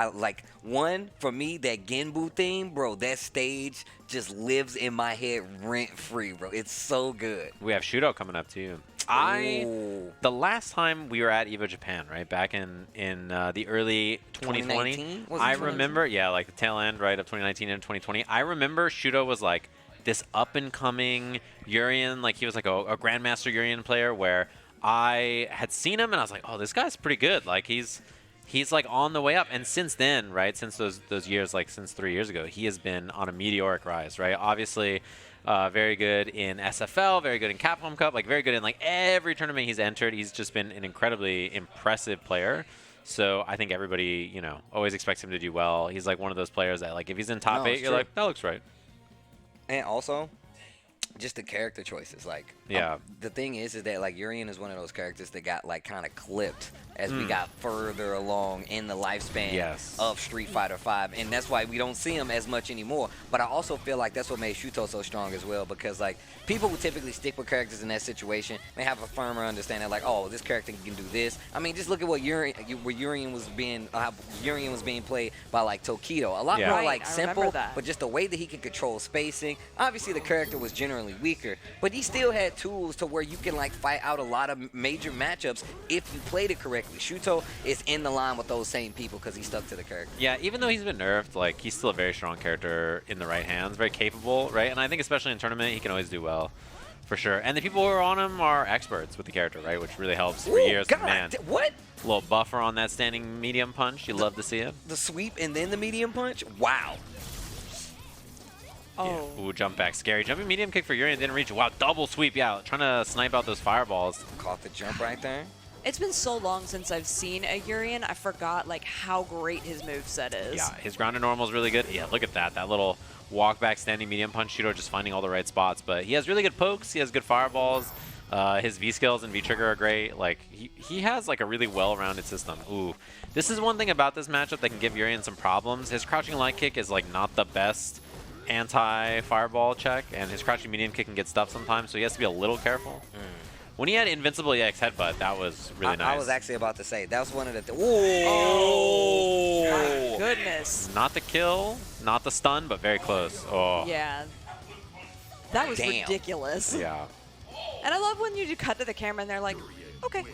One for me, that Genbu theme, bro. That stage just lives in my head rent free, bro. It's so good. We have Shootout coming up too. The last time we were at Evo Japan, right back in the early 2020, I remember, like the tail end, right, of 2019 and 2020. I remember Shootout was like this up and coming Urien, like he was like a Grandmaster Urien player where I had seen him and I was like, oh, this guy's pretty good. Like he's like on the way up. And since then, right, since those years, like since 3 years ago, he has been on a meteoric rise, right? Obviously, very good in SFL, very good in Capcom Cup, like very good in like every tournament he's entered. He's just been an incredibly impressive player. So I think everybody, always expects him to do well. He's like one of those players that like if he's in top 8, you're like, that looks right. And also, just the character choices, like the thing is that like Urien is one of those characters that got like kind of clipped as we got further along in the lifespan of Street Fighter V, and that's why we don't see him as much anymore. But I also feel like that's what made Shuto so strong as well, because like people who typically stick with characters in that situation, they have a firmer understanding, like, oh, this character can do this. I mean, just look at what Urien was being played by like Tokido. A lot more like simple, but just the way that he could control spacing. Obviously, the character was generally weaker, but he still had tools to where you can like fight out a lot of major matchups if you played it correctly. Shuto is in the line with those same people because he stuck to the character. Yeah, even though he's been nerfed, like he's still a very strong character in the right hands, very capable, right? And I think especially in tournament, he can always do well, for sure. And the people who are on him are experts with the character, right? Which really helps for years. God, man, what? A little buffer on that standing medium punch. You love to see it. The sweep and then the medium punch? Wow. Oh. Yeah. Ooh, jump back. Scary. Jumping medium kick for Urien didn't reach. Wow, double sweep. Yeah, trying to snipe out those fireballs. Caught the jump right there. It's been so long since I've seen a Urien, I forgot like how great his moveset is. Yeah, his grounded normal is really good. Yeah, look at that. That little walk back standing medium punch shooter, just finding all the right spots. But he has really good pokes. He has good fireballs. His V skills and V trigger are great. Like he has like a really well-rounded system. Ooh, this is one thing about this matchup that can give Urien some problems. His crouching light kick is like not the best anti-fireball check, and his crouching medium kick can get stuffed sometimes, so he has to be a little careful. When he had Invincible EX Headbutt, that was really nice. I was actually about to say, that was one of the... Oh, my goodness. Not the kill, not the stun, but very close. Oh. Yeah. That was Damn. ridiculous. Yeah. And I love when you cut to the camera and they're like, okay.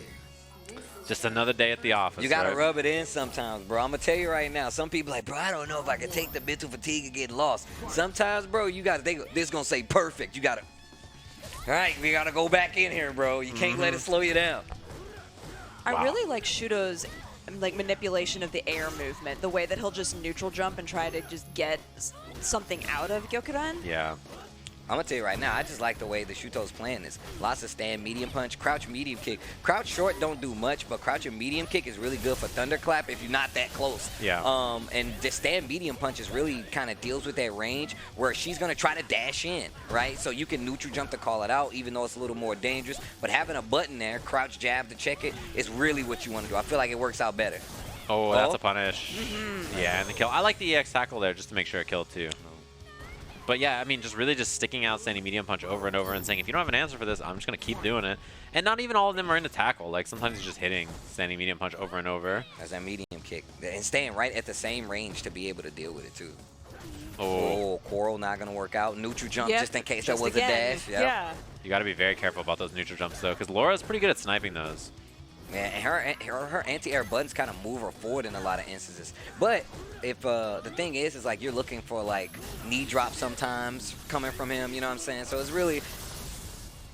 Just another day at the office. You gotta right? rub it in sometimes, bro. I'm gonna tell you right now. Some people like, bro, I don't know if I can take the mental fatigue and get lost. Sometimes, bro, you gotta think. This gonna say perfect. You gotta. All right, we gotta go back in here, bro. You can't let it slow you down. I really like Shudo's like manipulation of the air movement, the way that he'll just neutral jump and try to just get something out of Gyokudan. Yeah. I'm gonna tell you right now, I just like the way the Shuto's playing this. Lots of stand medium punch, crouch medium kick. Crouch short don't do much, but crouch and medium kick is really good for thunderclap if you're not that close. Yeah. And the stand medium punch is really kind of deals with that range where she's gonna try to dash in, right? So you can neutral jump to call it out, even though it's a little more dangerous. But having a button there, crouch jab to check it, is really what you want to do. I feel like it works out better. Oh, that's a punish. Yeah, and the kill. I like the EX tackle there just to make sure it killed too. But yeah, I mean, just really just sticking out standing medium punch over and over and saying, if you don't have an answer for this, I'm just going to keep doing it. And not even all of them are into tackle. Like, sometimes he's just hitting standing medium punch over and over. As that medium kick. And staying right at the same range to be able to deal with it, too. Oh, Coral not going to work out. Neutral jump just in case just there was again. a dash. Yep. Yeah. You got to be very careful about those neutral jumps, though, because Laura's pretty good at sniping those. Yeah, and her anti-air buttons kind of move her forward in a lot of instances. But if the thing is like you're looking for like knee drop sometimes coming from him, you know what I'm saying? So it's really,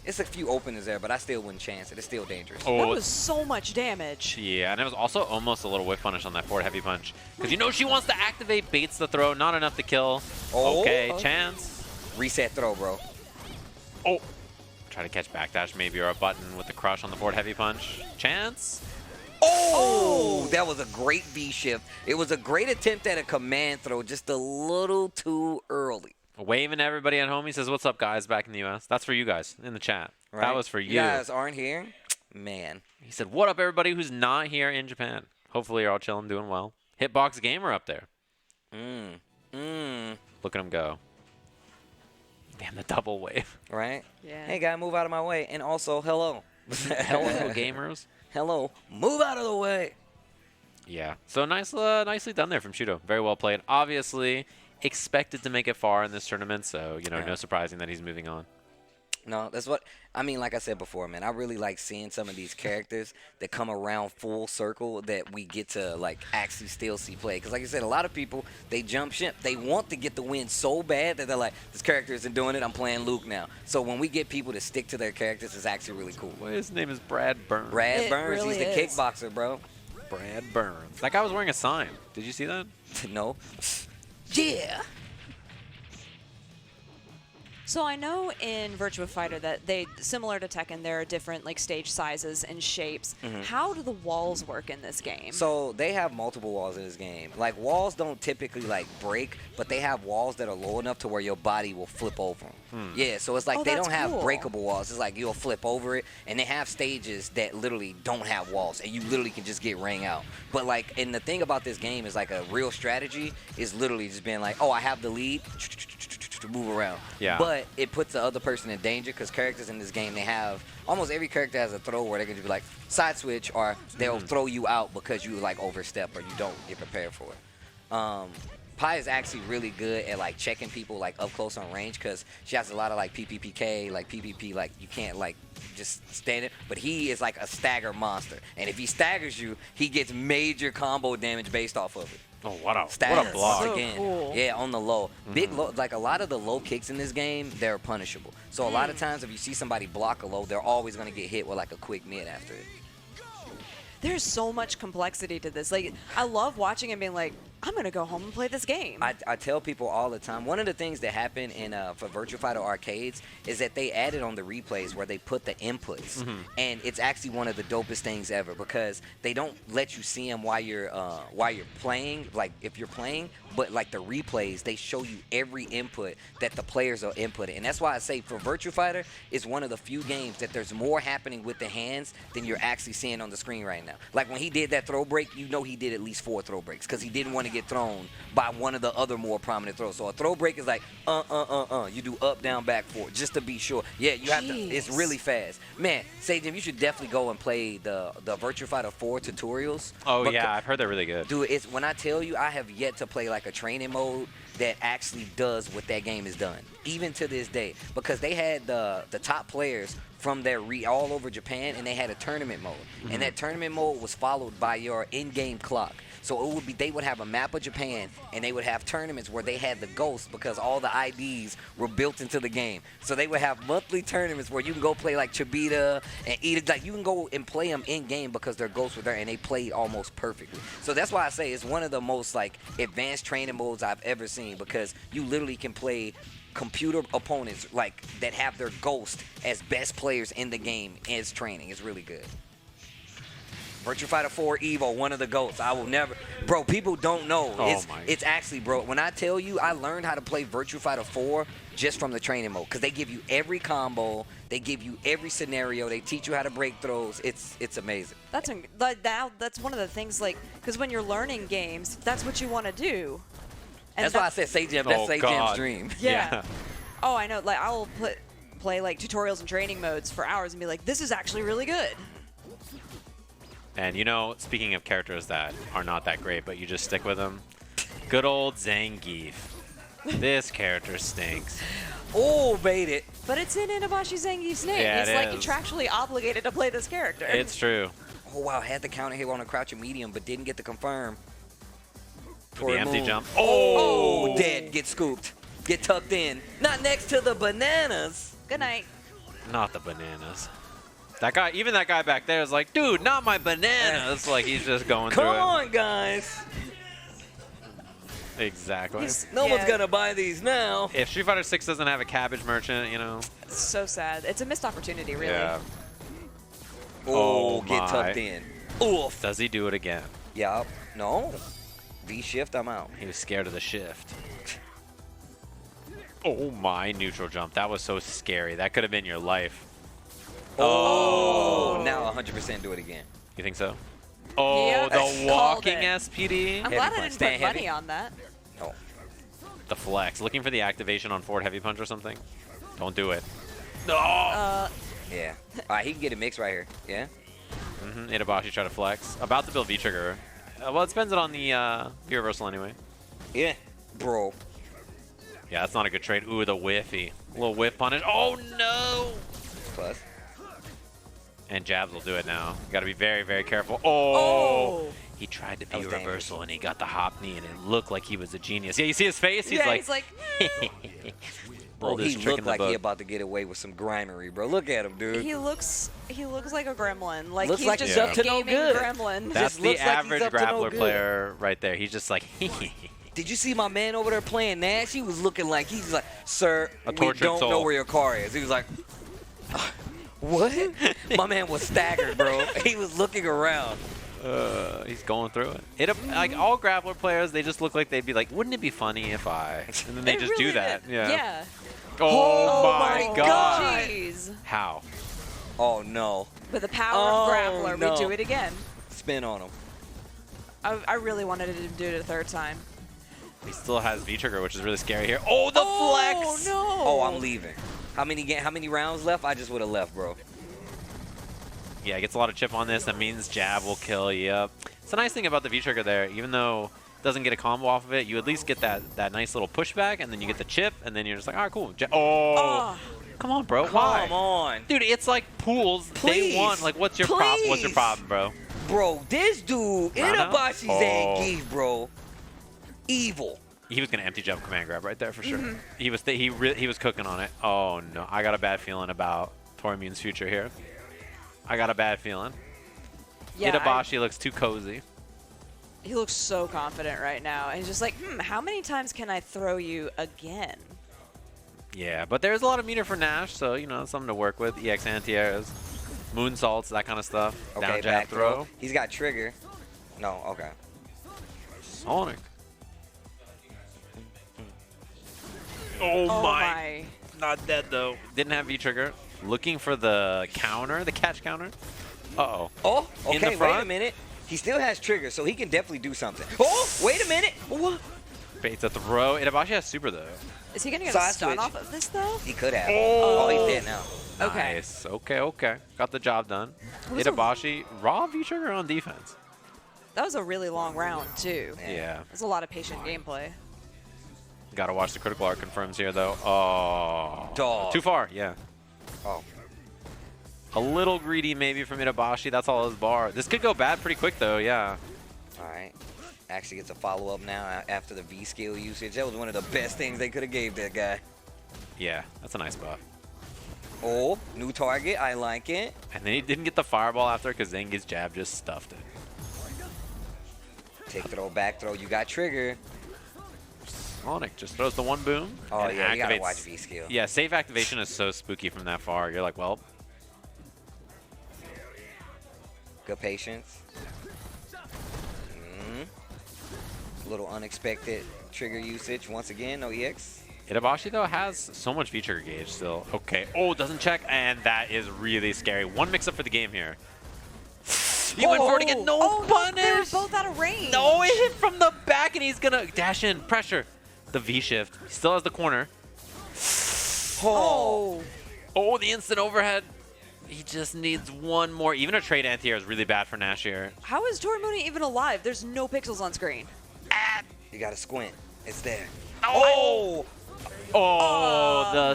it's a few openers there, but I still wouldn't chance it. It's still dangerous. That was so much damage. Yeah, and it was also almost a little whiff punish on that forward heavy punch. Because you know she wants to activate, baits the throw, not enough to kill. Okay, chance. Reset throw, bro. Oh. Try to catch backdash maybe or a button with the crush on the forward heavy punch. Chance. Oh, that was a great V shift. It was a great attempt at a command throw, just a little too early. Waving everybody at home. He says, what's up, guys, back in the U.S.? That's for you guys in the chat. Right? That was for you. You guys aren't here? Man. He said, what up, everybody who's not here in Japan? Hopefully you're all chilling, doing well. Hitbox Gamer up there. Look at him go. Damn, the double wave. Right? Yeah. Hey, guy, move out of my way. And also, hello. Hello, gamers. Hello. Move out of the way. Yeah. So nicely done there from Shuto. Very well played. Obviously, expected to make it far in this tournament, so, you know, no surprising that he's moving on. No, that's what I mean. Like I said before, man, I really like seeing some of these characters that come around full circle that we get to like actually still see play. Because like I said, a lot of people, they jump ship. They want to get the win so bad that they're like, this character isn't doing it. I'm playing Luke now. So when we get people to stick to their characters, it's actually really cool. Well, his name is Brad Burns. Brad Burns. Really He's the kickboxer, bro. Brad Burns. That guy was wearing a sign. Did you see that? No. Yeah. So I know in Virtua Fighter that they, similar to Tekken, there are different like stage sizes and shapes. How do the walls work in this game? So they have multiple walls in this game. Like walls don't typically like break, but they have walls that are low enough to where your body will flip over them. Yeah, so it's like they don't have breakable walls. It's like you'll flip over it, and they have stages that literally don't have walls, and you literally can just get rang out. But like, and the thing about this game is like a real strategy is literally just being like, oh, I have the lead, to move around. Yeah. But it puts the other person in danger because characters in this game, they have almost every character has a throw where they can just be like side switch, or they'll throw you out because you like overstep or you don't get prepared for it. Pi is actually really good at like checking people like up close on range because she has a lot of like PPPK, like PPP, like you can't like just stand it. But he is like a stagger monster, and if he staggers you, he gets major combo damage based off of it. Oh, what a Status block. So again. cool. Yeah, on the low. Big low, like a lot of the low kicks in this game, they're punishable. So a lot of times if you see somebody block a low, they're always going to get hit with like a quick mid after it. There's so much complexity to this. Like, I love watching and being like, I'm going to go home and play this game. I tell people all the time, one of the things that happened in for Virtua Fighter arcades is that they added on the replays where they put the inputs, and it's actually one of the dopest things ever because they don't let you see them while you're playing, like if you're playing, but like the replays, they show you every input that the players are inputting, and that's why I say for Virtua Fighter is one of the few games that there's more happening with the hands than you're actually seeing on the screen right now. Like when he did that throw break, you know he did at least 4 throw breaks because he didn't want to get thrown by one of the other more prominent throws. So a throw break is like, you do up, down, back, forward, just to be sure. Yeah, you have to, it's really fast. Man, Sajim, you should definitely go and play the Virtua Fighter 4 tutorials. Oh, yeah, I've heard they're really good. Dude, it's when I tell you, I have yet to play like a training mode that actually does what that game has done, even to this day, because they had the top players from their all over Japan, and they had a tournament mode, and that tournament mode was followed by your in-game clock. So it would be, they would have a map of Japan, and they would have tournaments where they had the ghosts because all the IDs were built into the game. So they would have monthly tournaments where you can go play like Chibita and eat it. Like you can go and play them in game because their ghosts were there, and they played almost perfectly. So that's why I say it's one of the most like advanced training modes I've ever seen, because you literally can play computer opponents like that have their ghost as best players in the game as training. It's really good. Virtua Fighter 4 Evo, one of the GOATs. I will never... Bro, people don't know. It's actually, bro, when I tell you, I learned how to play Virtua Fighter 4 just from the training mode, because they give you every combo, they give you every scenario, they teach you how to break throws. It's amazing. That's one of the things, like, because when you're learning games, that's what you want to do. And that's why I said Sajim. That's Sajim's dream. Yeah. Oh, I know. Like, I'll play like tutorials and training modes for hours and be like, this is actually really good. And you know, speaking of characters that are not that great, but you just stick with them, good old Zangief. This character stinks. Oh, bait it. But it's in Ebishi Zangief's name. Yeah, He's like contractually obligated to play this character. It's true. Oh, wow. Had the counter hit on a crouching medium, but didn't get the confirm. The empty jump. Oh, dead. Get scooped. Get tucked in. Not next to the bananas. Good night. Not the bananas. That guy, even that guy back there is like, dude, not my bananas. Like, he's just going through it. Come on, guys. Exactly. No one's going to buy these now. If Street Fighter 6 doesn't have a cabbage merchant, you know. It's so sad. It's a missed opportunity, really. Yeah. Oh, get tucked in. Oof. Does he do it again? Yup. No. V-shift, I'm out. He was scared of the shift. Oh, my neutral jump. That was so scary. That could have been your life. Oh, now 100% do it again. You think so? Oh, yep. the walking SPD. I'm glad I didn't put money on that. No. The flex. Looking for the activation on forward heavy punch or something? Don't do it. No. Yeah. All right, he can get a mix right here. Yeah. Ebishi try to flex. About to build V-trigger. Well, it depends on the V-reversal anyway. Yeah. Bro. Yeah, that's not a good trade. Ooh, the whiffy. A little whiff punish. Oh, no. Plus. And jabs will do it now. You got to be very, very careful. Oh! He tried to be reversal, and he got the hop knee, and it looked like he was a genius. Yeah, you see his face? He's like... Bro, he looked like he about to get away with some grimery, bro. Look at him, dude. He looks like a gremlin. Like looks he's like just he's up to no good. Gremlin. That's the average grappler player right there. He's just like... Did you see my man over there playing Nash? He was looking like, he's like, sir, we don't know where your car is. He was like... What? My man was staggered, bro. He was looking around. He's going through it. Like all grappler players, they just look like they'd be like, wouldn't it be funny if I? And then they just really do that. Yeah. Yeah. Oh my God. Jeez. How? Oh no. With the power of grappler, we do it again. Spin on him. I really wanted to do it a third time. He still has V-trigger, which is really scary here. Oh, the flex! No. Oh, I'm leaving. How many rounds left? I just would have left, bro. Yeah, he gets a lot of chip on this. That means jab will kill. Yep. It's a nice thing about the V-trigger there. Even though it doesn't get a combo off of it, you at least get that nice little pushback, and then you get the chip, and then you're just like, all right, cool. Come on, bro. Why? Come on. Dude, it's like pools. Please. Day one. Like, what's your problem? What's your problem, bro? Bro, this dude, Ebishi Zangief, bro. Evil. He was gonna empty jump command grab right there for sure. He was cooking on it. Oh no, I got a bad feeling about Torimune's future here. I got a bad feeling. Yeah, Ebishi looks too cozy. He looks so confident right now. And he's just like, how many times can I throw you again? Yeah, but there's a lot of meter for Nash, so you know, something to work with. EX anti-airs, moonsaults, that kind of stuff. Okay, down jab back throw. He's got trigger. No, okay. Sonic. Oh my. Not dead though. Didn't have V-trigger. Looking for the counter, the catch counter. Uh-oh. Oh, okay, In the front. wait a minute. He still has trigger, so he can definitely do something. Oh, wait a minute. What? Baits a throw. Itabashi has super, though. Is he going to get Side a stun switch. off of this, though? He could have. Oh. He's dead now. Okay. Nice. Okay. Got the job done. was a- Itabashi, raw V-trigger on defense. That was a really long round, too. Yeah. There's a lot of patient gameplay. Gotta watch the critical art confirms here, though. Oh. Dog. Too far, yeah. Oh. A little greedy, maybe, from Itabashi. That's all his bar. This could go bad pretty quick, though, yeah. All right. Actually gets a follow-up now after the V-skill usage. That was one of the best things they could have gave that guy. Yeah, that's a nice buff. Oh, new target. I like it. And then he didn't get the fireball after because Zengi's jab just stuffed it. Take throw, back throw. You got trigger. Sonic just throws the one boom. Oh, and yeah, you gotta activates. watch V-skill. Yeah, safe activation is so spooky from that far. You're like, well. Good patience. Little unexpected trigger usage. Once again, no EX. Itabashi, though, has so much V-trigger gauge still. Okay. Oh, doesn't check. And that is really scary. One mix-up for the game here. He went for it again. No punish. They were both out of range. No, it hit from the back, and he's going to dash in. Pressure. The V-shift. He still has the corner. Oh. Oh, the instant overhead. He just needs one more. Even a trade anti-air is really bad for Nash here. How is Torimuni even alive? There's no pixels on screen. You gotta squint. It's there. Oh! Oh,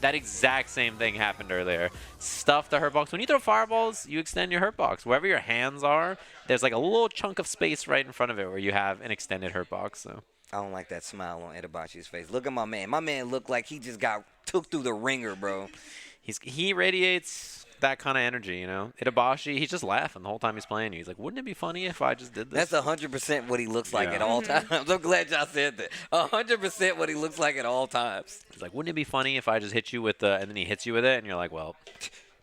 that exact same thing happened earlier. Stuff the hurt box. When you throw fireballs, you extend your hurt box. Wherever your hands are, there's like a little chunk of space right in front of it where you have an extended hurt box. So I don't like that smile on Itabashi's face. Look at my man. My man looked like he just got took through the ringer, bro. He radiates that kind of energy, you know. Itabashi, he's just laughing the whole time he's playing. He's like, wouldn't it be funny if I just did this? That's 100% what he looks like at all times. I'm glad y'all said that. 100% what he looks like at all times. He's like, wouldn't it be funny if I just hit you with the, and then he hits you with it, and you're like, well,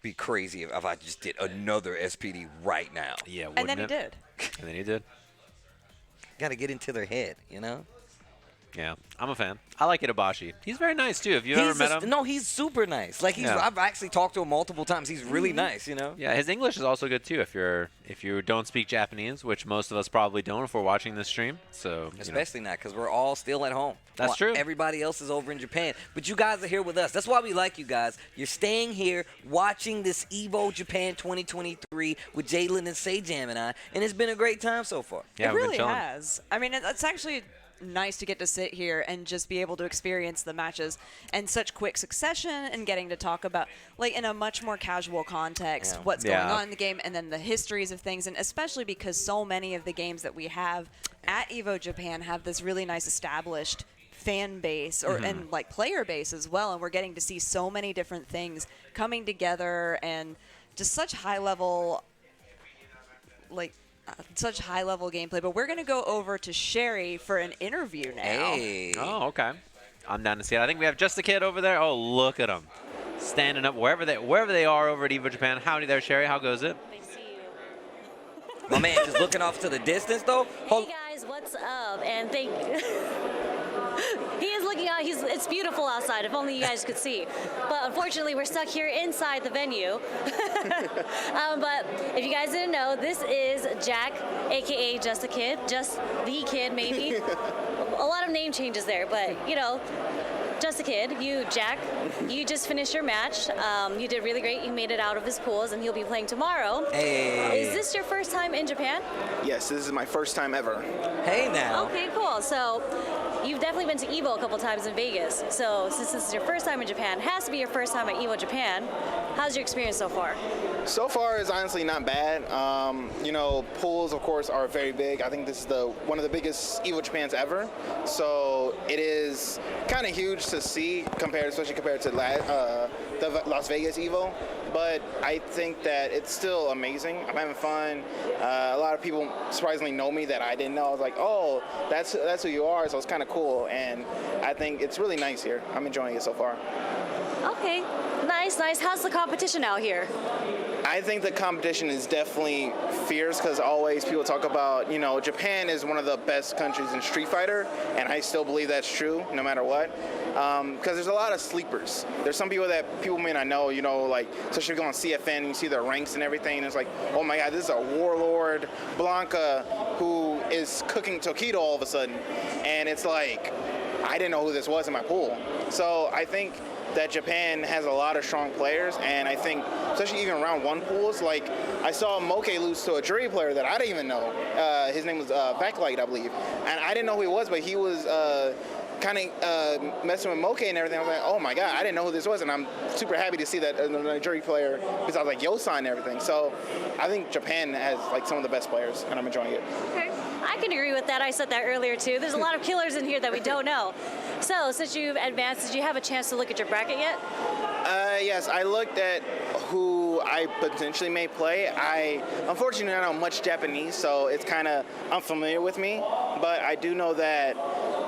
be crazy if I just did another SPD right now. Yeah, and then he did. And then he did. Got to get into their head, you know? Yeah, I'm a fan. I like Itabashi. He's very nice, too. Have you ever met him? No, he's super nice. Like, I've actually talked to him multiple times. He's really nice, you know? Yeah, his English is also good, too, if you don't speak Japanese, which most of us probably don't if we're watching this stream. So Especially not, because we're all still at home. That's true. Everybody else is over in Japan. But you guys are here with us. That's why we like you guys. You're staying here watching this Evo Japan 2023 with Jalen and Sejam and I, and it's been a great time so far. Yeah, it really has. I mean, it's actually nice to get to sit here and just be able to experience the matches in such quick succession and getting to talk about, like, in a much more casual context, what's going on in the game and then the histories of things, and especially because so many of the games that we have at Evo Japan have this really nice established fan base and like player base as well, and we're getting to see so many different things coming together and just such high level gameplay. But we're going to go over to Sherry for an interview now. Hey. Oh, okay. I'm down to see it. I think we have just a kid over there. Oh, look at him. Standing up wherever they are over at Evo Japan. Howdy there, Sherry. How goes it? I see you. My man just looking off to the distance, though. Hey, guys, what's up? And thank He is looking out. It's beautiful outside. If only you guys could see. But unfortunately, we're stuck here inside the venue. But if you guys didn't know, this is Jack, a.k.a. Just a Kid. Just the Kid, maybe. A lot of name changes there, but, you know, Just a Kid. Jack, you just finished your match. You did really great. You made it out of his pools, and he'll be playing tomorrow. Hey. Is this your first time in Japan? Yes, this is my first time ever. Hey, now. Okay, cool. So you've definitely been to Evo a couple times in Vegas. So since this is your first time in Japan, it has to be your first time at Evo Japan. How's your experience so far? So far, it's honestly not bad. You know, pools, of course, are very big. I think this is one of the biggest Evo Japans ever. So it is kind of huge to see, especially compared to the Las Vegas Evo. But I think that it's still amazing. I'm having fun. A lot of people surprisingly know me that I didn't know. I was like, oh, that's who you are. So it's kind of cool. And I think it's really nice here. I'm enjoying it so far. Okay, nice. How's the competition out here? I think the competition is definitely fierce because always people talk about, you know, Japan is one of the best countries in Street Fighter, and I still believe that's true no matter what. Because there's a lot of sleepers. There's some people that people may not know, you know, like, especially on CFN, you see their ranks and everything, and it's like, oh my God, this is a warlord, Blanca, who is cooking taquito all of a sudden. And it's like, I didn't know who this was in my pool. So I think that Japan has a lot of strong players, and I think, especially even round one pools, like, I saw Moke lose to a jury player that I didn't even know. His name was Backlight, I believe. And I didn't know who he was, but he was kind of messing with Moke and everything. I was like, oh my God, I didn't know who this was, and I'm super happy to see that a jury player, because I was like, Yosan and everything. So I think Japan has like some of the best players, and I'm enjoying it. Okay. I can agree with that. I said that earlier too. There's a lot of killers in here that we don't know. So since you've advanced, did you have a chance to look at your bracket yet? Yes, I looked at who I potentially may play. I unfortunately don't know much Japanese, so it's kind of unfamiliar with me. But I do know that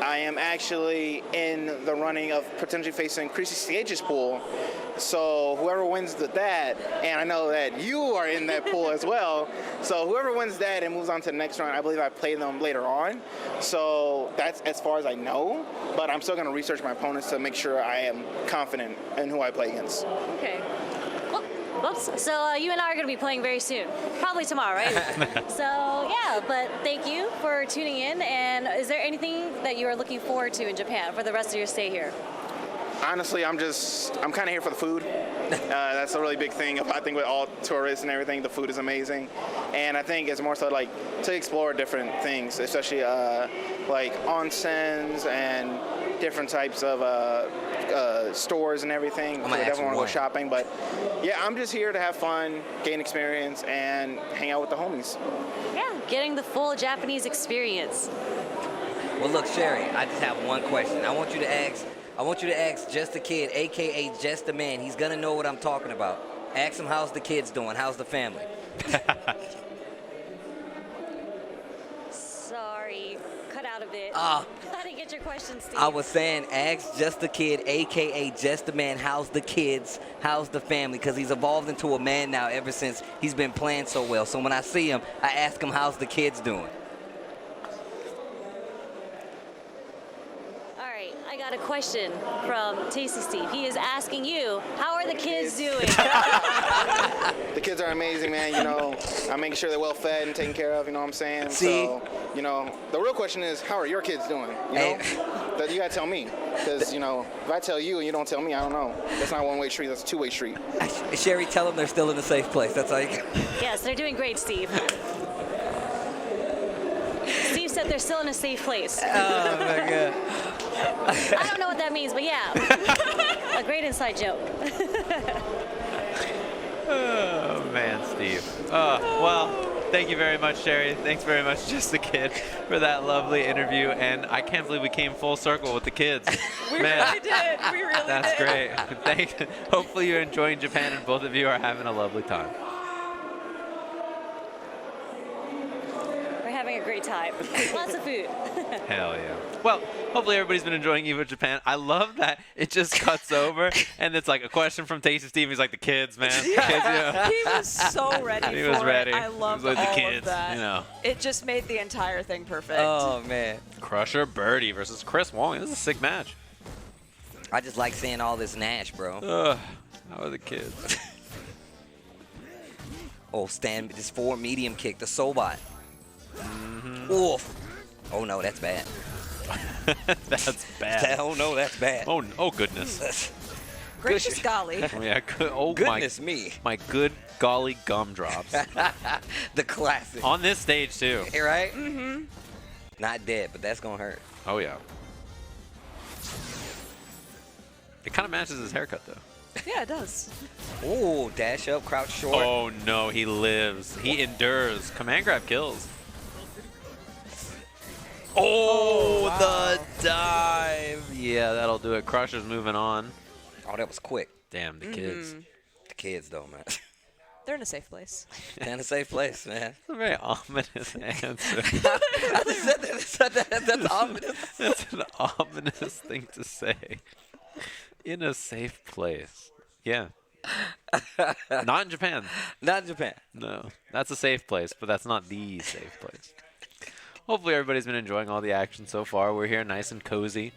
I am actually in the running of potentially facing Chrissy Stage's pool. So whoever wins that, and I know that you are in that pool as well. So whoever wins that and moves on to the next round, I believe I play them later on. So that's as far as I know. But I'm still going to research my opponents to make sure I am confident in who I play against. Okay. Whoops. So you and I are going to be playing very soon. Probably tomorrow, right? So, yeah, but thank you for tuning in. And is there anything that you are looking forward to in Japan for the rest of your stay here? Honestly, I'm kind of here for the food. That's a really big thing. I think with all tourists and everything, the food is amazing. And I think it's more so like to explore different things, especially like onsens and different types of stores and everything. I definitely want to go shopping. But yeah, I'm just here to have fun, gain experience, and hang out with the homies. Yeah, getting the full Japanese experience. Well, look, Sherry, I just have one question. I want you to ask Just the Kid, a.k.a. Just the Man. He's going to know what I'm talking about. Ask him, how's the kids doing? How's the family? Sorry, cut out a bit. I didn't get your question, Steve. I was saying, ask Just the Kid, a.k.a. Just the Man, how's the kids? How's the family? Because he's evolved into a man now ever since he's been playing so well. So when I see him, I ask him, how's the kids doing? I got a question from Tasty Steve. He is asking you, how are the kids doing? The kids are amazing, man. You know, I'm making sure they're well fed and taken care of, you know what I'm saying? See? So, you know, the real question is, how are your kids doing? You know? That you gotta tell me. Because, you know, if I tell you and you don't tell me, I don't know. That's not a one-way street, that's a two-way street. Sherry, tell them they're still in a safe place. That's all you can. Yes, they're doing great, Steve. Steve said they're still in a safe place. Oh, my God. I don't know what that means, but yeah. A great inside joke. Oh, man, Steve. Well, thank you very much, Sherry. Thanks very much, Just the Kid, for that lovely interview. And I can't believe we came full circle with the kids. We really did. We really did. That's great. Hopefully you're enjoying Japan and both of you are having a lovely time. We're having a great time. Lots of food. Hell yeah. Well, hopefully everybody's been enjoying Evo Japan. I love that it just cuts over and it's like a question from Tasty Steve. He's like, the kids, man. The kids, you know. He was so ready He was for ready. it. I loved like all the kids, of that. You know. It just made the entire thing perfect. Oh, man. Crusher Birdie versus Chris Wong. This is a sick match. I just like seeing all this Nash, bro. How are the kids? Oh, stand this forward medium kick, the Sobot. Oof. Oh, no, that's bad. That's bad. Oh, no, that's bad. Oh goodness. Gracious golly. Yeah, Goodness me. My good golly gumdrops. The classic. On this stage, too. Right? Mm-hmm. Not dead, but that's going to hurt. Oh, yeah. It kind of matches his haircut, though. Yeah, it does. Oh, dash up, crouch short. Oh, no, he lives. He endures. Command grab kills. Oh, wow. The dive. Yeah, that'll do it. Crusher's moving on. Oh, that was quick. Damn, the kids. The kids, though, man. They're in a safe place. They're in a safe place, man. That's a very ominous answer. I just said that. That's ominous. That's an ominous thing to say. In a safe place. Yeah. Not in Japan. Not in Japan. No. That's a safe place, but that's not the safe place. Hopefully everybody's been enjoying all the action so far. We're here nice and cozy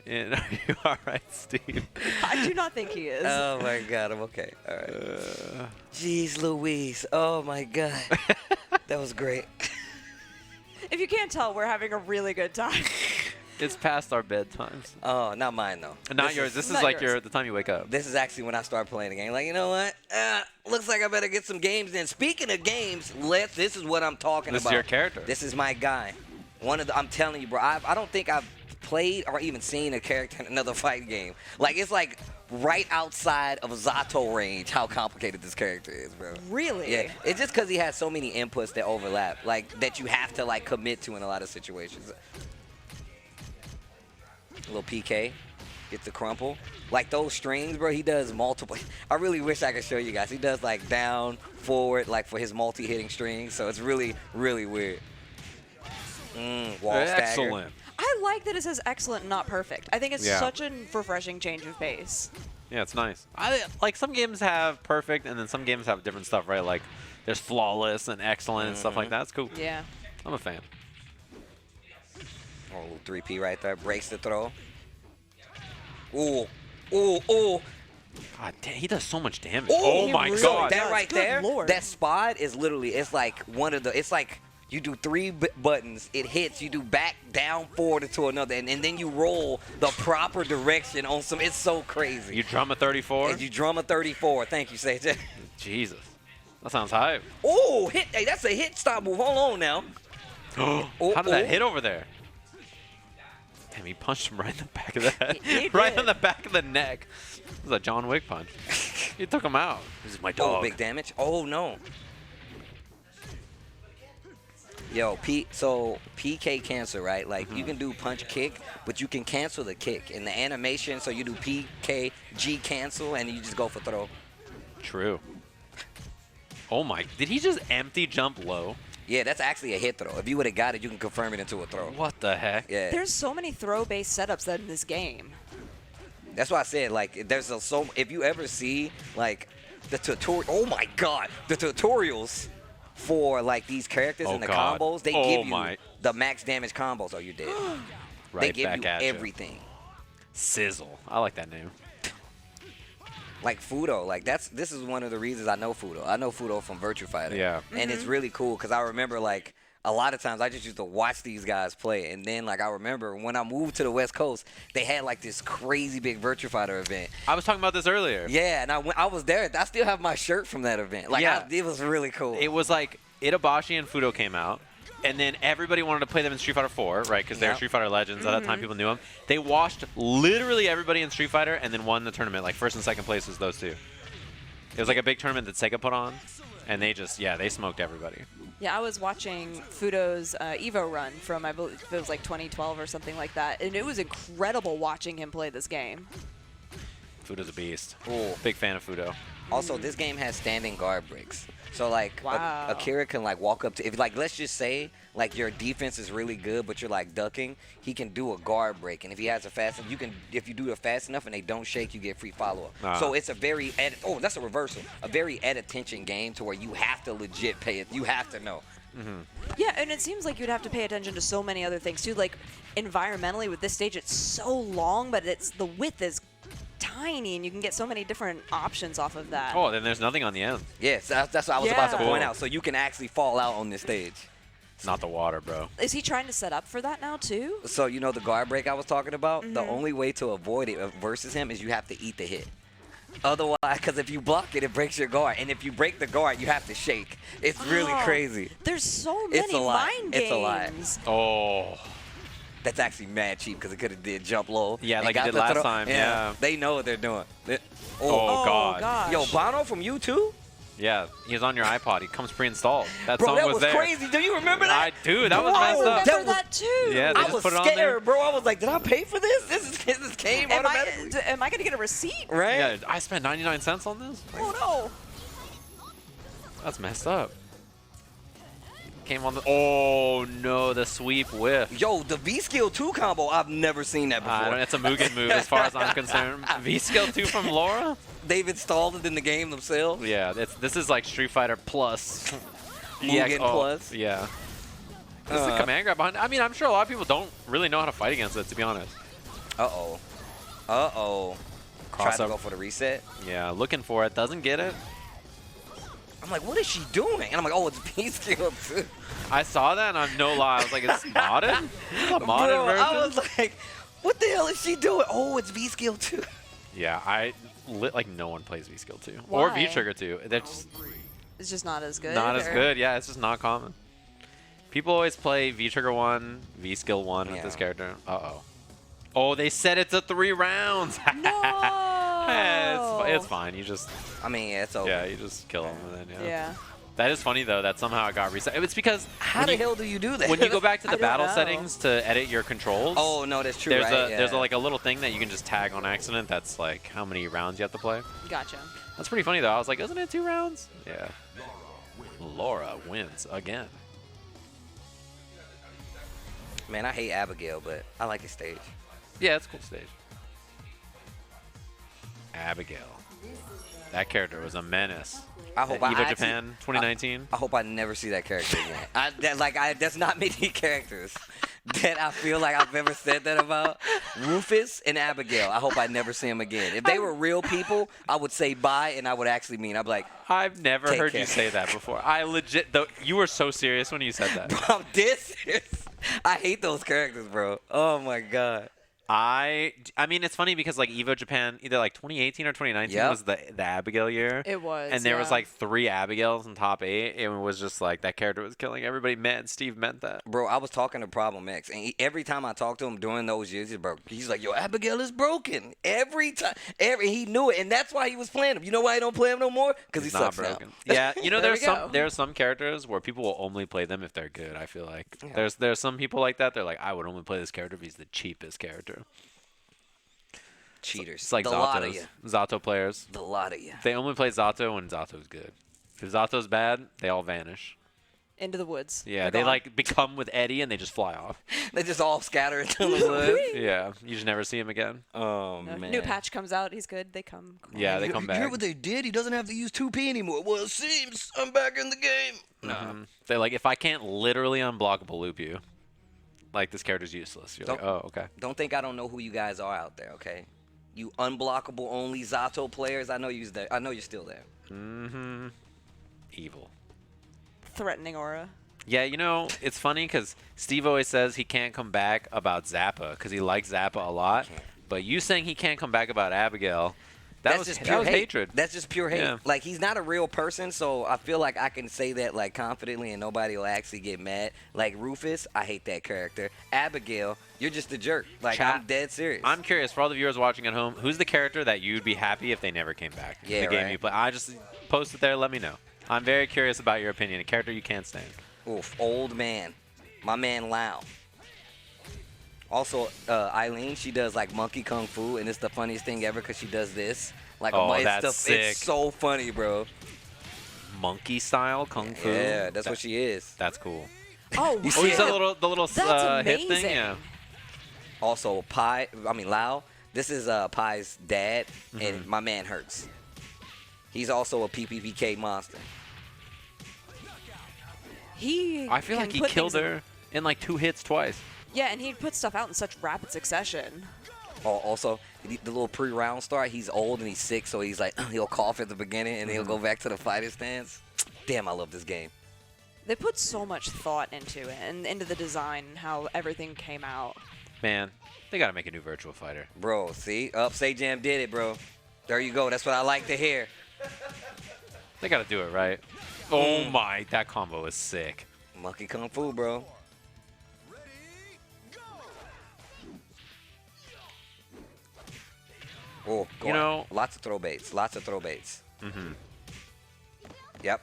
And are you all right, Steve? I do not think he is. Oh my God, I'm okay. All right. Jeez Louise. Oh my God. That was great. If you can't tell, we're having a really good time. It's past our bedtimes. Oh, not mine though. Not yours. This is not like yours. the time you wake up. This is actually when I start playing the game. Like, you know what? Looks like I better get some games in. Speaking of games, this is what I'm talking about. This is your character. This is my guy. I'm telling you, bro. I don't think I've played or even seen a character in another fight game. Like, it's like right outside of Zato range how complicated this character is, bro. Really? Yeah. It's just because he has so many inputs that overlap, like, that you have to, like, commit to in a lot of situations. A little PK. Gets the crumple. Like those strings, bro, he does multiple. I really wish I could show you guys. He does like down, forward, like for his multi-hitting strings. So it's really, really weird. Wall stagger. Excellent. I like that it says excellent, not perfect. I think it's Yeah. such a refreshing change of pace. Yeah, it's nice. Like some games have perfect, and then some games have different stuff, right? Like there's flawless and excellent and stuff like that. It's cool. Yeah. I'm a fan. Oh, 3P right there. Breaks the throw. Ooh. Ooh, ooh. God damn, he does so much damage. Ooh, Oh my really God. That right Good there, Lord. that spot is literally, it's like one of the, it's like you do 3 buttons, it hits, you do back, down, forward to another, and then you roll the proper direction on some, it's so crazy. You drum a 34? And you drum a 34. Thank you, Zeta. Jesus. That sounds hype. Ooh, hit, hey, that's a hit stop move. Hold on now. How did that hit over there? Damn, he punched him right in the back of the head. He Right did. on the back of the neck. It was a John Wick punch. He took him out. This is my Oh, dog. big damage. Oh, no. Yo, so PK cancel, right? Like, you can do punch kick, but you can cancel the kick. In the animation, so you do PK, G cancel, and you just go for throw. True. Oh my, did he just empty jump low? Yeah, that's actually a hit throw. If you would have got it, you can confirm it into a throw. What the heck? Yeah. There's so many throw-based setups that in this game. That's why I said, like, there's if you ever see, like, the tutorial, oh my God, the tutorials for, like, these characters and the God. combos, they Oh give you my. the max damage combos. Oh, you're dead. Right they give back you at ya. everything. Sizzle. I like that name. Like Fudo, like this is one of the reasons I know Fudo. I know Fudo from Virtua Fighter. Yeah. And it's really cool because I remember like a lot of times I just used to watch these guys play, and then like I remember when I moved to the West Coast, they had like this crazy big Virtua Fighter event. I was talking about this earlier. Yeah, and I was there. I still have my shirt from that event. Like Yeah. it was really cool. It was like Itabashi and Fudo came out, and then everybody wanted to play them in Street Fighter 4, right? Because they're Yep. Street Fighter legends. At that time, people knew them. They washed literally everybody in Street Fighter and then won the tournament. Like first and second place was those two. It was like a big tournament that Sega put on, and they just, they smoked everybody. Yeah, I was watching Fudo's Evo run from, I believe it was like 2012 or something like that, and it was incredible watching him play this game. Fudo's a beast. Cool. Big fan of Fudo. Also, this game has standing guard breaks. So, like, Wow. Akira can, like, walk up to... If, like, let's just say, like, your defense is really good, but you're, like, ducking, he can do a guard break. And if he has a fast... You can, if you do it fast enough and they don't shake, you get free follow-up. Ah. So, it's a very... Oh, that's a reversal. A very at-attention game to where you have to legit pay it. You have to know. Yeah, and it seems like you'd have to pay attention to so many other things, too. Like, environmentally, with this stage, it's so long, but the width is tiny, and you can get so many different options off of that. Oh, then there's nothing on the end. Yes, that's what I was about to Yeah. point out. So, you can actually fall out on this stage. It's not the water, bro. Is he trying to set up for that now, too? So, you know the guard break I was talking about? The only way to avoid it versus him is you have to eat the hit. Otherwise, because if you block it, it breaks your guard. And if you break the guard, you have to shake. It's really Oh, crazy. There's so It's many a lot. mind It's a lot. games. Oh. That's actually mad cheap because it could have did jump low. Yeah, and like it got did the last throw. time, yeah. They know what they're doing. Oh, God. gosh. Yo, Bono from U2? Yeah, he's on your iPod. He comes pre-installed. That Bro, song that was was there. crazy. Do you remember that? Dude, that was Bro, messed up. I remember that, too. Yeah, they I just was put it on there. scared, bro. I was like, did I pay for this? This came Am automatically. I going to get a receipt? Right? Yeah, I spent 99 cents on this? Oh, no. That's messed up. Came on the... Oh, no, the sweep whiff. Yo, the V-Skill 2 combo, I've never seen that before. It's a Mugen move as far as I'm concerned. V-Skill 2 from Laura? They've installed it in the game themselves. Yeah, this is like Street Fighter Plus. Mugen Plus? Yeah. This is a command grab behind. I mean, I'm sure a lot of people don't really know how to fight against it, to be honest. Uh-oh. Uh-oh. Tries to go for the reset. Yeah, looking for it. Doesn't get it. I'm like, what is she doing? And I'm like, oh, it's B-skill too. I saw that and I'm no lie. I was like, is this modded? Is this a modded Bro, version? I was like, what the hell is she doing? Oh, it's V-skill too. Yeah, like no one plays V-skill 2 or Why? V-trigger 2. They're just It's just not as good. not as or- good. Yeah, it's just not common. People always play V-trigger 1, V-skill 1 with this character. Uh-oh. Oh, they set it to 3 rounds. No. It's fine. You just. I mean, yeah, it's over. Yeah, you just kill them and then Yeah. That is funny though that somehow it got reset. It's because How the hell do you do that? when you go back to I the don't battle know. settings to edit your controls. Oh no, that's true. There's right? there's like a little thing that you can just tag on accident. That's like how many rounds you have to play. Gotcha. That's pretty funny though. I was like, isn't it 2 rounds? Yeah. Laura wins again. Man, I hate Abigail, but I like his stage. Yeah, it's a cool stage. Abigail. That character was a menace. I hope At Evo actually- Japan 2019. I hope I never see that character again. That's not many characters that I feel like I've ever said that about. Rufus and Abigail. I hope I never see them again. If they were real people, I would say bye, and I would actually mean. I'd be like, I've never Take heard care. you say that before. I legit, though, you were so serious when you said that. I'm dead serious. I hate those characters, bro. Oh my god. I mean, it's funny because like Evo Japan, either like 2018 or 2019 Yep. was the Abigail year. It was, and there was yeah. like 3 Abigails in top 8, and it was just like that character was killing everybody. And Steve meant that. Bro, I was talking to Problem X, and every time I talked to him during those years, he's like, yo, Abigail is broken. Every time. He knew it, and that's why he was playing him. You know why he don't play him no more? Because he He's not sucks now. broken. Yeah, you know, There there's we go. there are some characters where people will only play them if they're good. I feel like Yeah. there's some people like that. They're like, I would only play this character if he's the cheapest character. Cheaters. It's like the lot of Zato's. you. Zato players. The lot of you. They only play Zato when Zato's good. If Zato's bad, they all vanish. Into the woods. Yeah, They're they gone. like become with Eddie and they just fly off. They just all scatter into the woods. Yeah, you just never see him again. Oh, No, man. New patch comes out. He's good. They come. Yeah, they come You back. hear what they did? He doesn't have to use 2P anymore. Well, it seems I'm back in the game. They're like, if I can't literally unblockable loop you, like this character's useless. You're like, oh, okay. Don't think I don't know who you guys are out there, okay? You unblockable only Zato players. I know you're there. I know you're still there. Mm-hmm. Evil. Threatening aura. Yeah, you know, it's funny because Steve always says he can't come back about Zappa because he likes Zappa a lot. But you saying he can't come back about Abigail, that was hatred. That's just pure hate. Yeah. Like, he's not a real person, so I feel like I can say that, like, confidently and nobody will actually get mad. Like, Rufus, I hate that character. Abigail, you're just a jerk. Like, Chat. I'm dead serious. I'm curious, for all the viewers watching at home, who's the character that you'd be happy if they never came back? Yeah, the game right. you play. I just post it there, let me know. I'm very curious about your opinion. A character you can't stand. Oof, old man. My man Lau. Also, Eileen, she does, like, monkey kung fu, and it's the funniest thing ever because she does this. Like, Oh, it's that's sick. It's so funny, bro. Monkey style kung fu? Yeah, that's what she is. That's cool. Oh, You see the little That's hip thing? amazing. Yeah. Also, Lau, this is Pai's dad, and my man Hurts. He's also a PPPK monster. I feel like he killed her in like 2 hits twice. Yeah, and he'd put stuff out in such rapid succession. Oh, also, the little pre-round start, he's old and he's sick, so he's like, he'll cough at the beginning, and he'll go back to the fighter stance. Damn, I love this game. They put so much thought into it and into the design and how everything came out. Man, they got to make a new Virtual Fighter. Bro, see? Say Jam did it, bro. There you go. That's what I like to hear. They got to do it right. Oh my, that combo is sick. Monkey Kung Fu, bro. Oh, You know- lots of throw baits. Lots of throw baits. Mm-hmm. Yep.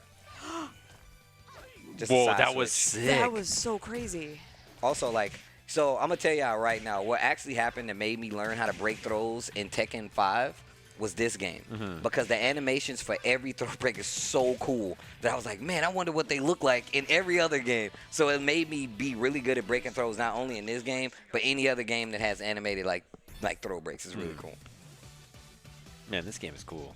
Just a Whoa, side that was switch. sick. That was so crazy. Also, like, so I'm gonna tell y'all right now, what actually happened that made me learn how to break throws in Tekken 5 was this game. Because the animations for every throw break is so cool that I was like, man, I wonder what they look like in every other game. So it made me be really good at breaking throws, not only in this game, but any other game that has animated like throw breaks is really cool. Man, this game is cool.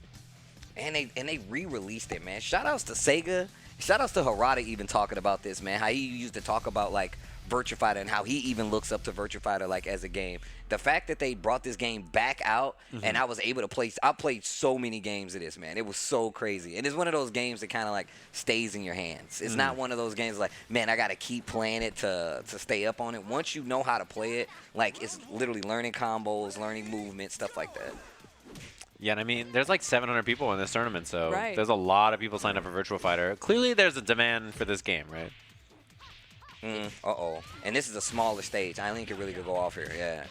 And they re-released it, man. Shout outs to Sega. Shout outs to Harada even talking about this, man. How he used to talk about like Virtua Fighter and how he even looks up to Virtua Fighter like as a game. The fact that they brought this game back out and I was able to play, I played so many games of this, man. It was so crazy. And it's one of those games that kind of like stays in your hands. It's not one of those games like, man, I got to keep playing it to stay up on it. Once you know how to play it, like it's literally learning combos, learning movement, stuff like that. Yeah, and I mean, there's like 700 people in this tournament, so Right. there's a lot of people signed up for Virtua Fighter. Clearly, there's a demand for this game, right? Uh-oh. And this is a smaller stage. Eileen could really go off here, yeah.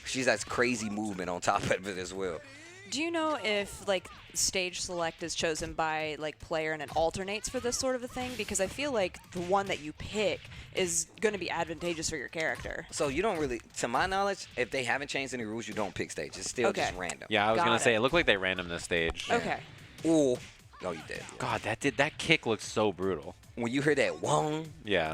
She's has crazy movement on top of it as well. Do you know if like stage select is chosen by like player and it alternates for this sort of a thing? Because I feel like the one that you pick is going to be advantageous for your character. So you don't really, to my knowledge, if they haven't changed any rules, you don't pick stage. It's still just random. Yeah, I was going to say, it looked like they random this stage. Okay. Ooh. No, you did. God, that kick looks so brutal. When you hear that wong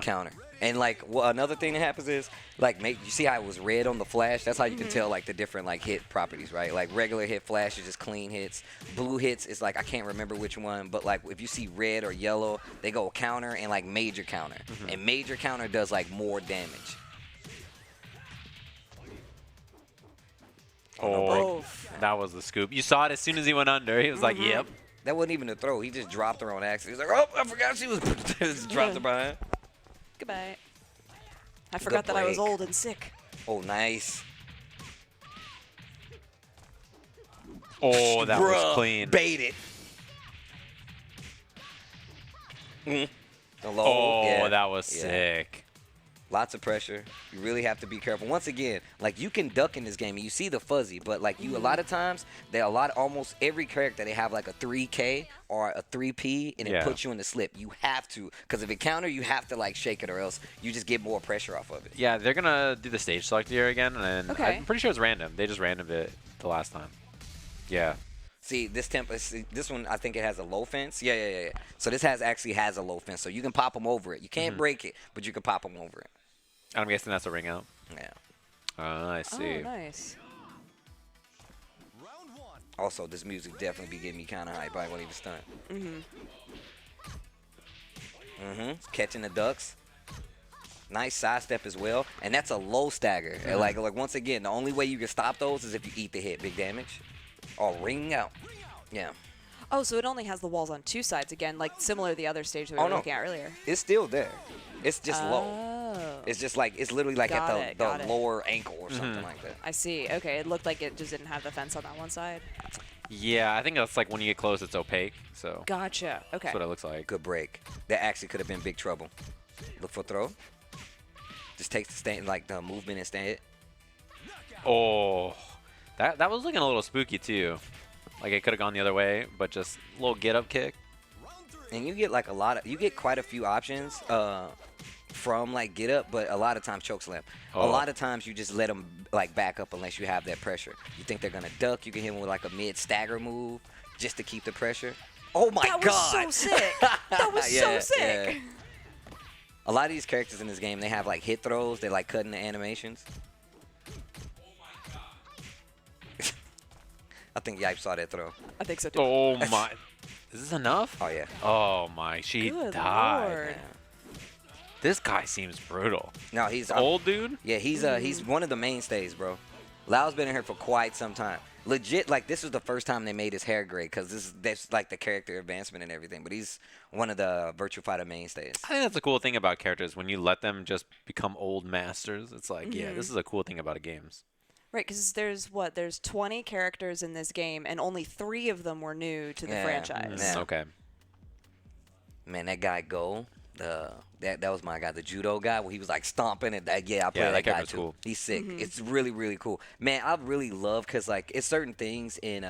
counter. And like another thing that happens is like you see how it was red on the flash? That's how you can tell like the different like hit properties, right? Like regular hit flash is just clean hits. Blue hits is like I can't remember which one, but like if you see red or yellow, they go counter and like major counter. And major counter does like more damage. Oh, that was the scoop. You saw it as soon as he went under. He was like, yep. That wasn't even a throw. He just dropped her on accident. He's like, oh, I forgot she was just dropped her behind. Goodbye. I forgot that I was old and sick. Oh, nice. Oh, that was clean. Bait it. The low, oh, that was sick. Lots of pressure. You really have to be careful. Once again, like you can duck in this game and you see the fuzzy, but like you a lot of times almost every character they have like a 3K or a 3P and it puts you in the slip. You have to, because if it counter, you have to like shake it or else you just get more pressure off of it. Yeah, they're gonna do the stage select here again, and I'm pretty sure it's random. They just randomed it the last time. Yeah. See, this one, I think it has a low fence. Yeah. So this actually has a low fence, so you can pop them over it. You can't break it, but you can pop them over it. I'm guessing that's a ring out. Yeah. I see. Oh, nice. Also, this music definitely be getting me kind of hype. I won't even stunt. Catching the ducks. Nice sidestep as well, and that's a low stagger. And like once again, the only way you can stop those is if you eat the hit, big damage. Oh, ring out. Yeah. Oh, so it only has the walls on two sides again, like similar to the other stage that we were looking at earlier. It's still there. It's just low. It's just like, it's literally like at the lower ankle or something like that. I see. Okay, it looked like it just didn't have the fence on that one side. Yeah, I think that's like when you get close, it's opaque. So. Gotcha. Okay. That's what it looks like. Good break. That actually could have been big trouble. Look for throw. Just takes the stand, like the movement and stand it. Oh, that was looking a little spooky too. Like it could have gone the other way, but just a little get up kick. And you get like you get quite a few options from like get up, but a lot of times choke slam. A lot of times you just let them like back up unless you have that pressure. You think they're gonna duck, you can hit them with like a mid stagger move just to keep the pressure. Oh my god! That was so sick. That was so sick. Yeah. A lot of these characters in this game, they have like hit throws. They like cutting the animations. I think Yipe saw that throw. I think so too. Oh my. Is this enough? Oh, yeah. Oh my. She Good died. Lord. This guy seems brutal. No, he's old dude? Yeah, he's one of the mainstays, bro. Lau's been in here for quite some time. Legit, like this was the first time they made his hair gray because that's like the character advancement and everything. But he's one of the Virtua Fighter mainstays. I think that's a cool thing about characters when you let them just become old masters. It's like, yeah, this is a cool thing about games. Right, because there's 20 characters in this game, and only 3 of them were new to the franchise. Yeah. Okay. Man, that guy Go, that was my guy, the judo guy, where he was like stomping and I play that guy too. Cool. He's sick. It's really, really cool. Man, I really love because like it's certain things in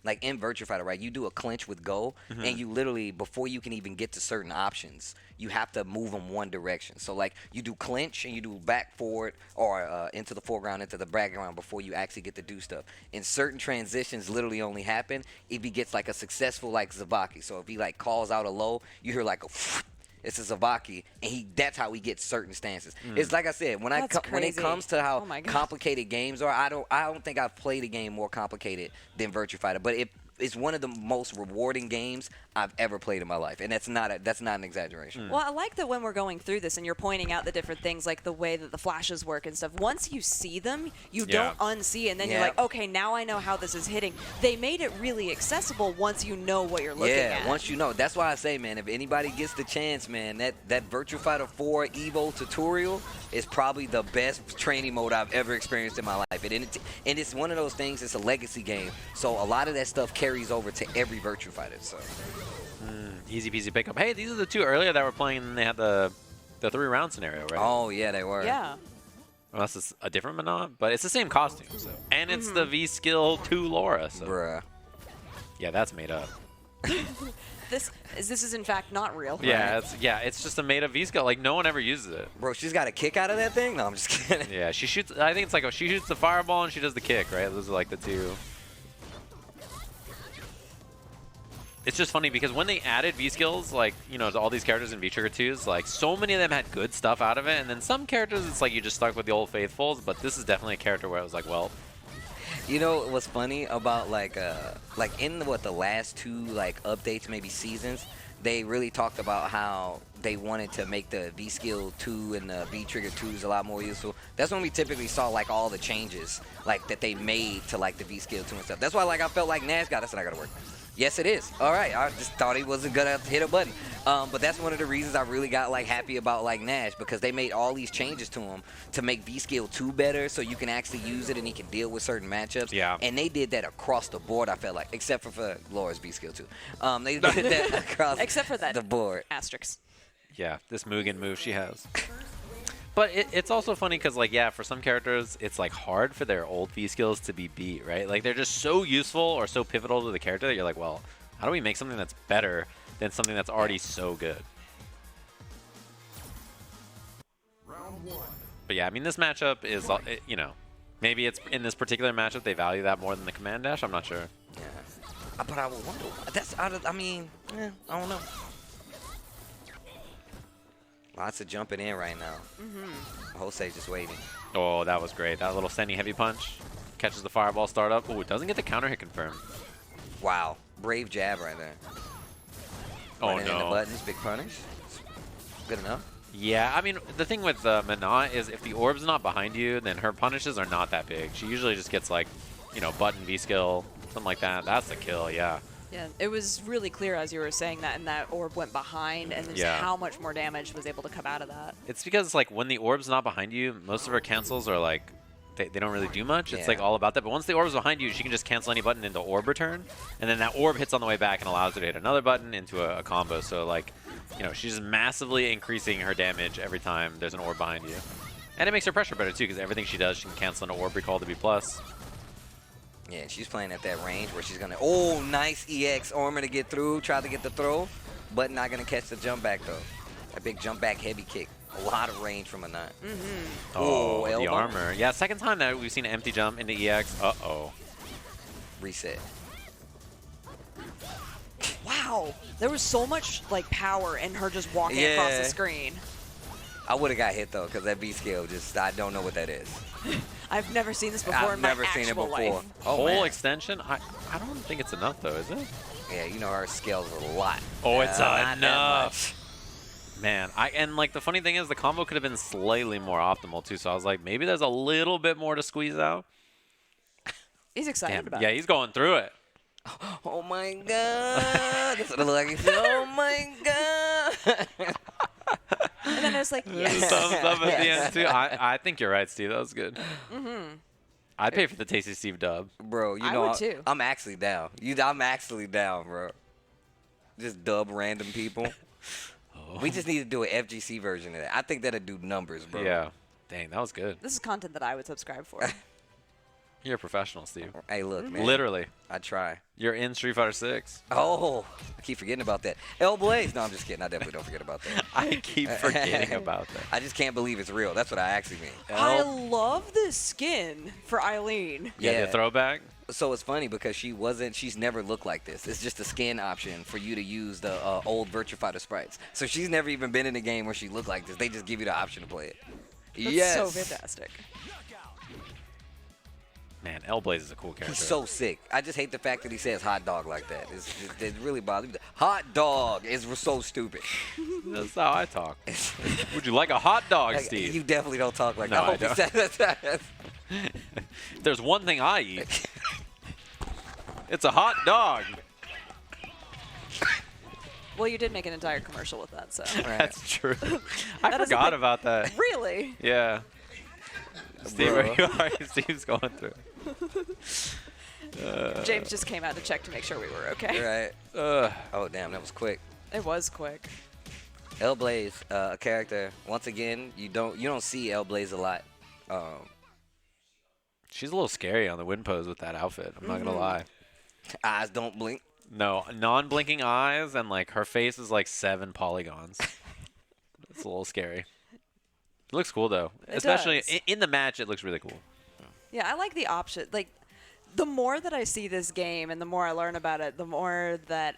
like in Virtua Fighter, right? You do a clinch with Go, and you literally before you can even get to certain options, you have to move them one direction. So like you do clinch and you do back forward or into the foreground, into the background before you actually get to do stuff. And certain transitions literally only happen if he gets like a successful like Zavaki. So if he like calls out a low, you hear like a it's a Zavaki, and that's how he gets certain stances. It's like I said, when it comes to how complicated games are, I don't think I've played a game more complicated than Virtua Fighter. But it's one of the most rewarding games I've ever played in my life, and that's not an exaggeration. Well, I like that when we're going through this and you're pointing out the different things, like the way that the flashes work and stuff. Once you see them, you don't unsee, and then you're like, okay, now I know how this is hitting. They made it really accessible once you know what you're looking at. Yeah, once you know. That's why I say, man, if anybody gets the chance, man, that Virtua Fighter 4 Evo tutorial is probably the best training mode I've ever experienced in my life. And it's one of those things, it's a legacy game, so a lot of that stuff carries over to every Virtua Fighter. So. Easy peasy pickup. Hey, these are the two earlier that were playing, and they had the 3-round scenario, right? Oh, yeah, they were. Yeah. Unless it's a different Mana, but it's the same costume. So. And it's the V-Skill 2 Laura. So. Bruh. Yeah, that's made up. This is in fact not real. Yeah, it's just a made up V-Skill. Like, no one ever uses it. Bro, she's got a kick out of that thing? No, I'm just kidding. Yeah, she shoots, I think it's like, she shoots the fireball and she does the kick, right? Those are like the two. It's just funny because when they added V-Skills, like, you know, to all these characters in V-Trigger 2s, like, so many of them had good stuff out of it, and then some characters, it's like you just stuck with the old faithfuls, but this is definitely a character where I was like, well. You know what's funny about, like in the last two, like, updates, maybe seasons, they really talked about how they wanted to make the V-Skill 2 and the V-Trigger 2s a lot more useful. That's when we typically saw, like, all the changes, like, that they made to, like, the V-Skill 2 and stuff. That's why, like, I felt like Nash got us and I gotta work. Yes, it is. All right, I just thought he wasn't gonna hit a button. But that's one of the reasons I really got like happy about like Nash, because they made all these changes to him to make V-Skill 2 better, so you can actually use it and he can deal with certain matchups. Yeah. And they did that across the board, I felt like, except for Laura's V-Skill 2. They did that across Except for that the board. asterisk. Yeah, this Mugen move she has. But it's also funny because, like, yeah, for some characters, it's, like, hard for their old V-Skills to be beat, right? Like, they're just so useful or so pivotal to the character that you're like, well, how do we make something that's better than something that's already so good? But, yeah, I mean, this matchup is, you know, maybe it's in this particular matchup they value that more than the command dash. I'm not sure. Yeah. But I would wonder, that's out of, I mean, I don't know. Lots of jumping in right now. Jose just waiting. Oh, that was great. That little standing heavy punch catches the fireball startup. Oh, it doesn't get the counter hit confirmed. Wow. Brave jab right there. Oh, Running no. into buttons, big punish. Good enough. Yeah, I mean, the thing with Mana is if the orb's not behind you, then her punishes are not that big. She usually just gets, like, you know, button V-Skill, something like that. That's the kill, yeah. Yeah, it was really clear as you were saying that, and that orb went behind, and just how much more damage was able to come out of that. It's because, like, when the orb's not behind you, most of her cancels are, like, they don't really do much. It's, like, all about that. But once the orb's behind you, she can just cancel any button into orb return, and then that orb hits on the way back and allows her to hit another button into a combo. So, like, you know, she's massively increasing her damage every time there's an orb behind you. And it makes her pressure better, too, because everything she does, she can cancel an orb recall to be plus. Yeah, she's playing at that range where she's going to... Oh, nice EX armor to get through. Try to get the throw, but not going to catch the jump back, though. A big jump back heavy kick. A lot of range from a nut. Oh, elbow. the armor. Yeah, second time that we've seen an empty jump into EX. Uh-oh. Reset. Wow. There was so much, like, power in her just walking across the screen. I would have got hit, though, because that V-Skill just... I don't know what that is. I've never seen this before in my actual life. Oh, whole man. extension? I don't think it's enough, though, is it? Yeah, you know our scale's a lot. Oh, it's not enough. Man, and like the funny thing is the combo could have been slightly more optimal too. So I was like, maybe there's a little bit more to squeeze out. He's excited about it. Yeah, he's going through it. Oh my god. That's what it looked like. He said, oh my god. And then I was like, yes. Thumbs up at the end too. I think you're right, Steve. That was good. I'd pay for the Tasty Steve dub. Bro, you I know, would too. I'm actually down. I'm actually down, bro. Just dub random people. We just need to do an FGC version of that. I think that'd do numbers, bro. Yeah. Dang, that was good. This is content that I would subscribe for. You're a professional, Steve. Hey, look, man. Literally. I try. You're in Street Fighter 6. Oh, I keep forgetting about that. El Blaze. No, I'm just kidding. I definitely don't forget about that. I keep forgetting about that. I just can't believe it's real. That's what I actually mean. I love this skin for Eileen. Yeah, the throwback. So it's funny because she's never looked like this. It's just a skin option for you to use the old Virtua Fighter sprites. So she's never even been in a game where she looked like this. They just give you the option to play it. That's so fantastic. Man, L-Blaze is a cool character. He's so sick. I just hate the fact that he says hot dog like that. It really bothers me. Hot dog is so stupid. That's how I talk. Would you like a hot dog, Like, Steve? you definitely don't talk like No, that. I don't. If there's one thing I eat, it's a hot dog. Well, you did make an entire commercial with that, so. That's true. I That is a forgot big- about that. Really? Yeah. Steve, Bro. are you alright? Steve's going through. James just came out to check to make sure we were okay. Right. Oh, damn, that was quick. It was quick. L-Blaze, a character. Once again, you don't see L-Blaze a lot. She's a little scary on the win pose with that outfit. I'm not gonna lie. Eyes don't blink. No, non-blinking eyes, and like her face is like 7 polygons. It's a little scary. It looks cool though, It especially does. in the match. It looks really cool. Yeah, I like the option. Like, the more that I see this game and the more I learn about it, the more that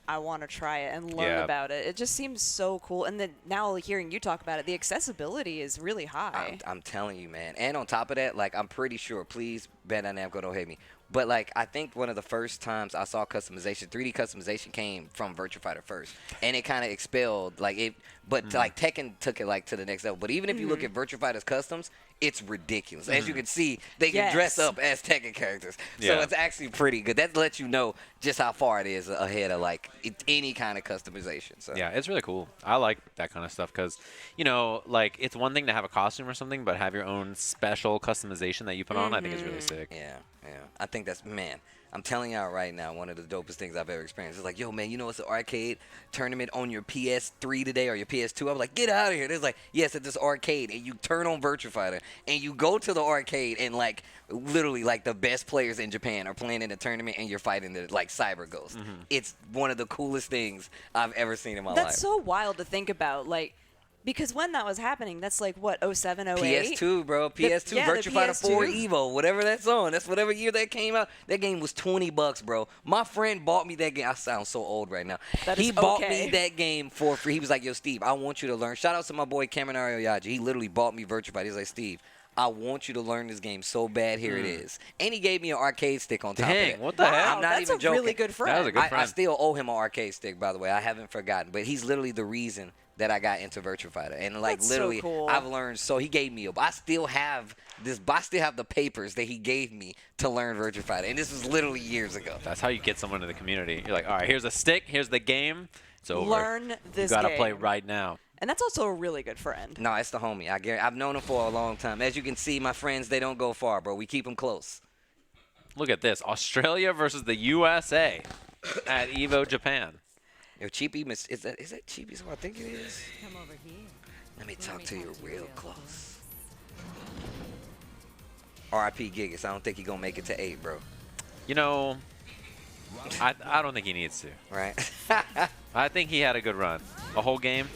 I want to try it and learn Yeah. about it. It just seems so cool. And then now hearing you talk about it, the accessibility is really high. I'm telling you, man. And on top of that, like, I'm pretty sure, please, Bandai Namco, don't hate me. But, like, I think one of the first times I saw customization, 3D customization came from Virtua Fighter first. And it kind of expelled, like, it. But, like, Tekken took it, like, to the next level. But even if you look at Virtua Fighter's customs, it's ridiculous. As you can see, they can dress up as Tekken characters. So Yeah. it's actually pretty good. That lets you know just how far it is ahead of, like, any kind of customization. So Yeah, it's really cool. I like that kind of stuff because, you know, like it's one thing to have a costume or something, but have your own special customization that you put on, I think is really sick. Yeah, yeah. I think that's, man, I'm telling y'all right now, one of the dopest things I've ever experienced. It's like, yo, man, you know it's an arcade tournament on your PS3 today or your PS2? I'm like, get out of here. There's like, yes, it's this arcade, and you turn on Virtua Fighter, and you go to the arcade, and like, literally, like the best players in Japan are playing in the tournament, and you're fighting the like Cyber Ghost. It's one of the coolest things I've ever seen in my life. That's so wild to think about. Like, because when that was happening, that's like, what, 07, 08? PS2, bro. PS2, yeah, the Virtua Fighter 4 PS2. Evo, whatever that's on. That's whatever year that came out. That game was $20, bro. My friend bought me that game. I sound so old right now. That He is bought okay. me that game for free. He was like, yo, Steve, I want you to learn. Shout out to my boy Cameron Arioyaji. He literally bought me Virtua Fighter. He's like, Steve, I want you to learn this game so bad. Here it is. And he gave me an arcade stick on top of Dang, it. what the heck? I'm not that's even a joking. really good friend. That was a good I friend. still owe him an arcade stick, by the way. I haven't forgotten. But he's literally the reason that I got into Virtua Fighter. And like That's so literally cool. I've learned, so he gave me I still have the papers that he gave me to learn Virtua Fighter. And this was literally years ago. That's how you get someone to the community. You're like, all right, here's a stick, here's the game. It's over. Learn this You gotta game. play right now. And that's also a really good friend. No, it's the homie. I guarantee, I've known him for a long time. As you can see, my friends, they don't go far, bro. We keep them close. Look at this. Australia versus the USA at Evo Japan. Yo, Cheapy, is that Cheapy's who I think it is? Come over here. Let me talk to you real close. RIP Gigas. I don't think he's going to make it to 8, bro. You know, I don't think he needs to. Right? I think he had a good run. A whole game.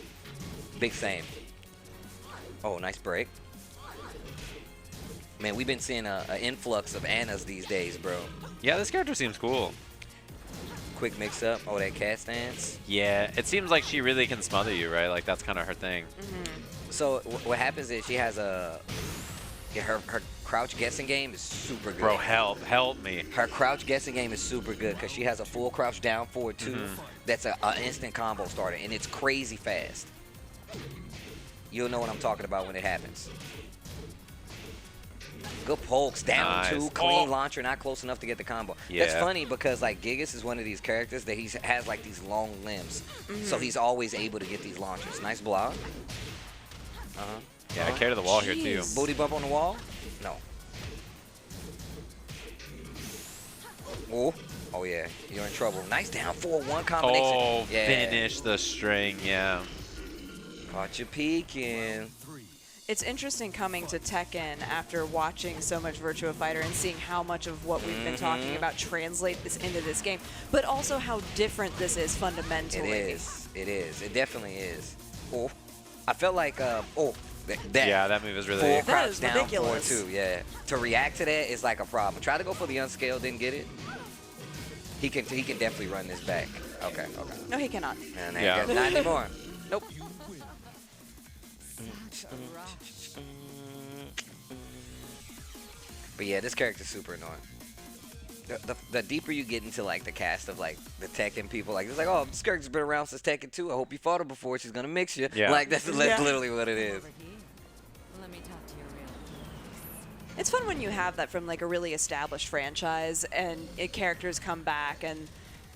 Big same. Oh, nice break. Man, we've been seeing an influx of Annas these days, bro. Yeah, this character seems cool. Quick mix-up. Oh, that cat stance. Yeah, it seems like she really can smother you, right? Like, that's kind of her thing. So what happens is she has her crouch guessing game is super good. Bro, help me. Her crouch guessing game is super good because she has a full crouch down forward too. That's an instant combo starter, and it's crazy fast. You'll know what I'm talking about when it happens. Good pokes, down Nice. two, clean launcher, not close enough to get the combo. Yeah. That's funny because like Gigas is one of these characters that he has like these long limbs, so he's always able to get these launchers. Nice block. Yeah, I carry the wall here too. Jeez. Booty bump on the wall? No. Oh yeah, you're in trouble. Nice down 4-1 combination. Oh, yeah. finish the string, yeah. Caught you peeking. It's interesting coming to Tekken after watching so much Virtua Fighter and seeing how much of what we've been talking about translate this into this game, but also how different this is fundamentally. It is. It is. It definitely is. Oh, I felt like that. Yeah, that move is really Full That crouch is down ridiculous. 4-2. Yeah. To react to that is like a problem. Tried to go for the unscale, didn't get it. He can definitely run this back. Okay. No, he cannot. And Yeah. not anymore. Nope. But yeah, this character's super annoying. The deeper you get into like the cast of like the Tekken people, like it's like, oh, this character's been around since Tekken 2. I hope you fought her before. She's gonna mix you. Yeah. Like that's literally what it is. It's fun when you have that from like a really established franchise and characters come back and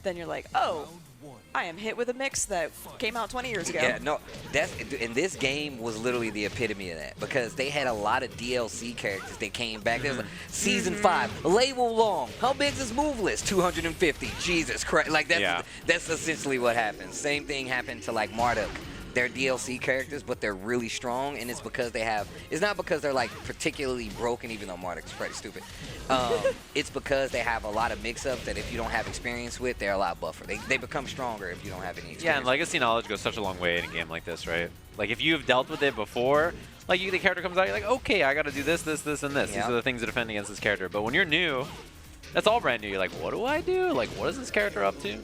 then you're like, oh, I am hit with a mix that came out 20 years ago. Yeah, no, and this game was literally the epitome of that because they had a lot of DLC characters that came back. There was like Season 5, label long. How big is this move list? 250. Jesus Christ. Like that's essentially what happened. Same thing happened to like Marduk. They're DLC characters, but they're really strong, and it's because they have. It's not because they're like particularly broken, even though Marduk's pretty stupid. It's because they have a lot of mix-ups that if you don't have experience with, they're a lot buffer. They become stronger if you don't have any experience. Yeah, and legacy knowledge goes such a long way in a game like this, right? Like if you've dealt with it before, like the character comes out, you're like, okay, I got to do this, this, this, and this. These are the things that defend against this character. But when you're new, that's all brand new. You're like, what do I do? Like, what is this character up to?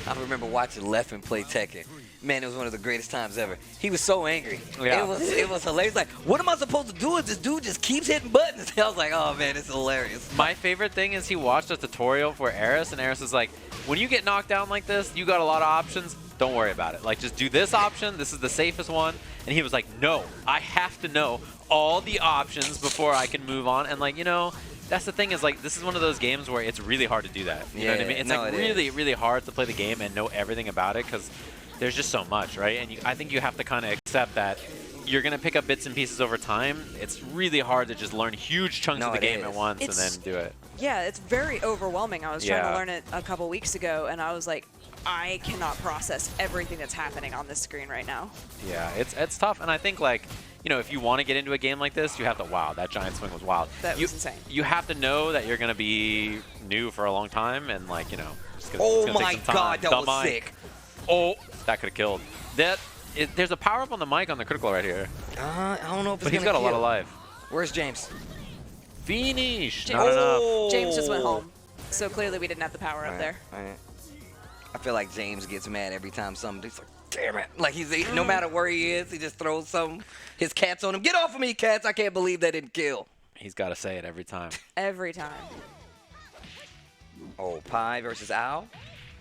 I remember watching Leffen play Tekken. Man, it was one of the greatest times ever. He was so angry. Yeah. It was hilarious. Like, what am I supposed to do if this dude just keeps hitting buttons? I was like, oh man, it's hilarious. My favorite thing is he watched a tutorial for Eris, and Eris is like, when you get knocked down like this, you got a lot of options. Don't worry about it. Like, just do this option. This is the safest one. And he was like, no, I have to know all the options before I can move on. And like, you know, that's the thing is like, this is one of those games where it's really hard to do that. You know what I mean? It's like really, really hard to play the game and know everything about it because there's just so much, right? And I think you have to kind of accept that you're going to pick up bits and pieces over time. It's really hard to just learn huge chunks of the game at once and then do it. Yeah, it's very overwhelming. I was trying to learn it a couple weeks ago, and I was like, I cannot process everything that's happening on this screen right now. Yeah, it's tough. And I think, like, you know, if you want to get into a game like this, you have to, wow, that giant swing was wild. That was insane. You have to know that you're going to be new for a long time and, like, you know, it's gonna, oh it's gonna my take some time. God, that was sick. Oh, that could have killed. There's a power-up on the mic on the critical right here. I don't know if it's But he's got a lot of life. Where's James? Finish. James, Not enough. James just went home. So clearly we didn't have the power up there. I feel like James gets mad every time somebody's like, damn it. Like, no matter where he is, he just throws his cats on him. Get off of me, cats. I can't believe they didn't kill. He's got to say it every time. Every time. Oh, Pi versus Owl?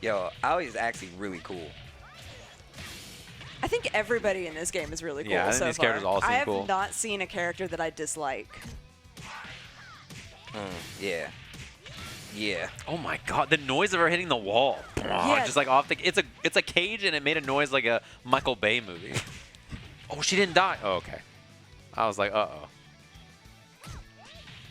Yo, Owl is actually really cool. I think everybody in this game is really cool Yeah, I think so these far. characters all seem I have cool. not seen a character that I dislike. Yeah. Yeah. Oh my God, the noise of her hitting the wall. Yeah. Just like off the, it's a cage and it made a noise like a Michael Bay movie. Oh, she didn't die. Oh, okay. I was like, uh-oh.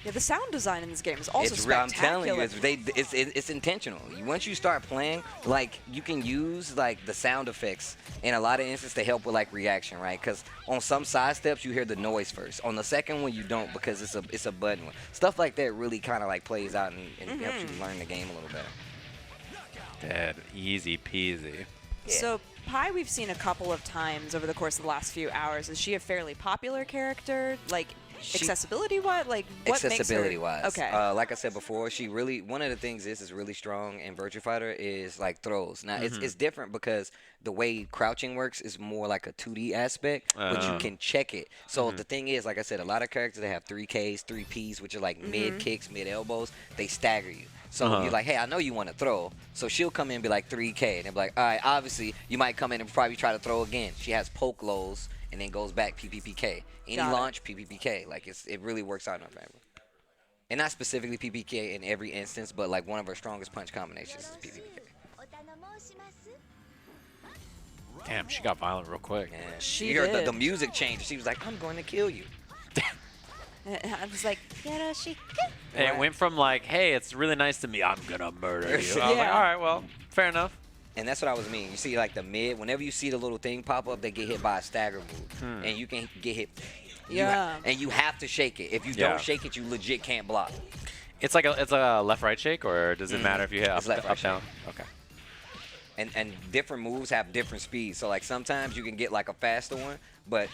Yeah, the sound design in this game is also I'm spectacular. telling you, it's intentional. Once you start playing, like, you can use like the sound effects in a lot of instances to help with like reaction, right? Because on some side steps you hear the noise first. On the second one you don't because it's a button one. Stuff like that really kind of like plays out and helps you learn the game a little better. Dead. Easy peasy. Yeah. So Pi we've seen a couple of times over the course of the last few hours. Is she a fairly popular character? Like, accessibility-wise? Like, what accessibility-wise. makes her... Okay. Like I said before, she really, one of the things is really strong in Virtua Fighter is like throws. Now, it's different because the way crouching works is more like a 2D aspect, but you can check it. So the thing is, like I said, a lot of characters that have 3Ks, 3Ps, which are like mid kicks, mid elbows, they stagger you. So you're like, hey, I know you want to throw. So she'll come in and be like 3K. And they'll be like, all right, obviously, you might come in and probably try to throw again. She has poke lows and then goes back PPPK. Any launch, PPPK. Like, it really works out in her favor. And not specifically PPK in every instance, but like one of her strongest punch combinations is PPPK. Damn, she got violent real quick. Yeah. She you heard did. the music changed. She was like, I'm going to kill you. I was like, Yoroshiki. And it went from like, hey, it's really nice to me, I'm gonna murder you. I was like, all Yeah. right, well, fair enough. And that's what I was mean. You see, like the mid, whenever you see the little thing pop up, they get hit by a stagger move, and you can get hit. Yeah. And you have to shake it. If you don't shake it, you legit can't block. It's like it's a left-right shake, or does it matter if you hit up, It's left-right up down? Okay. and different moves have different speeds. So like sometimes you can get like a faster one, but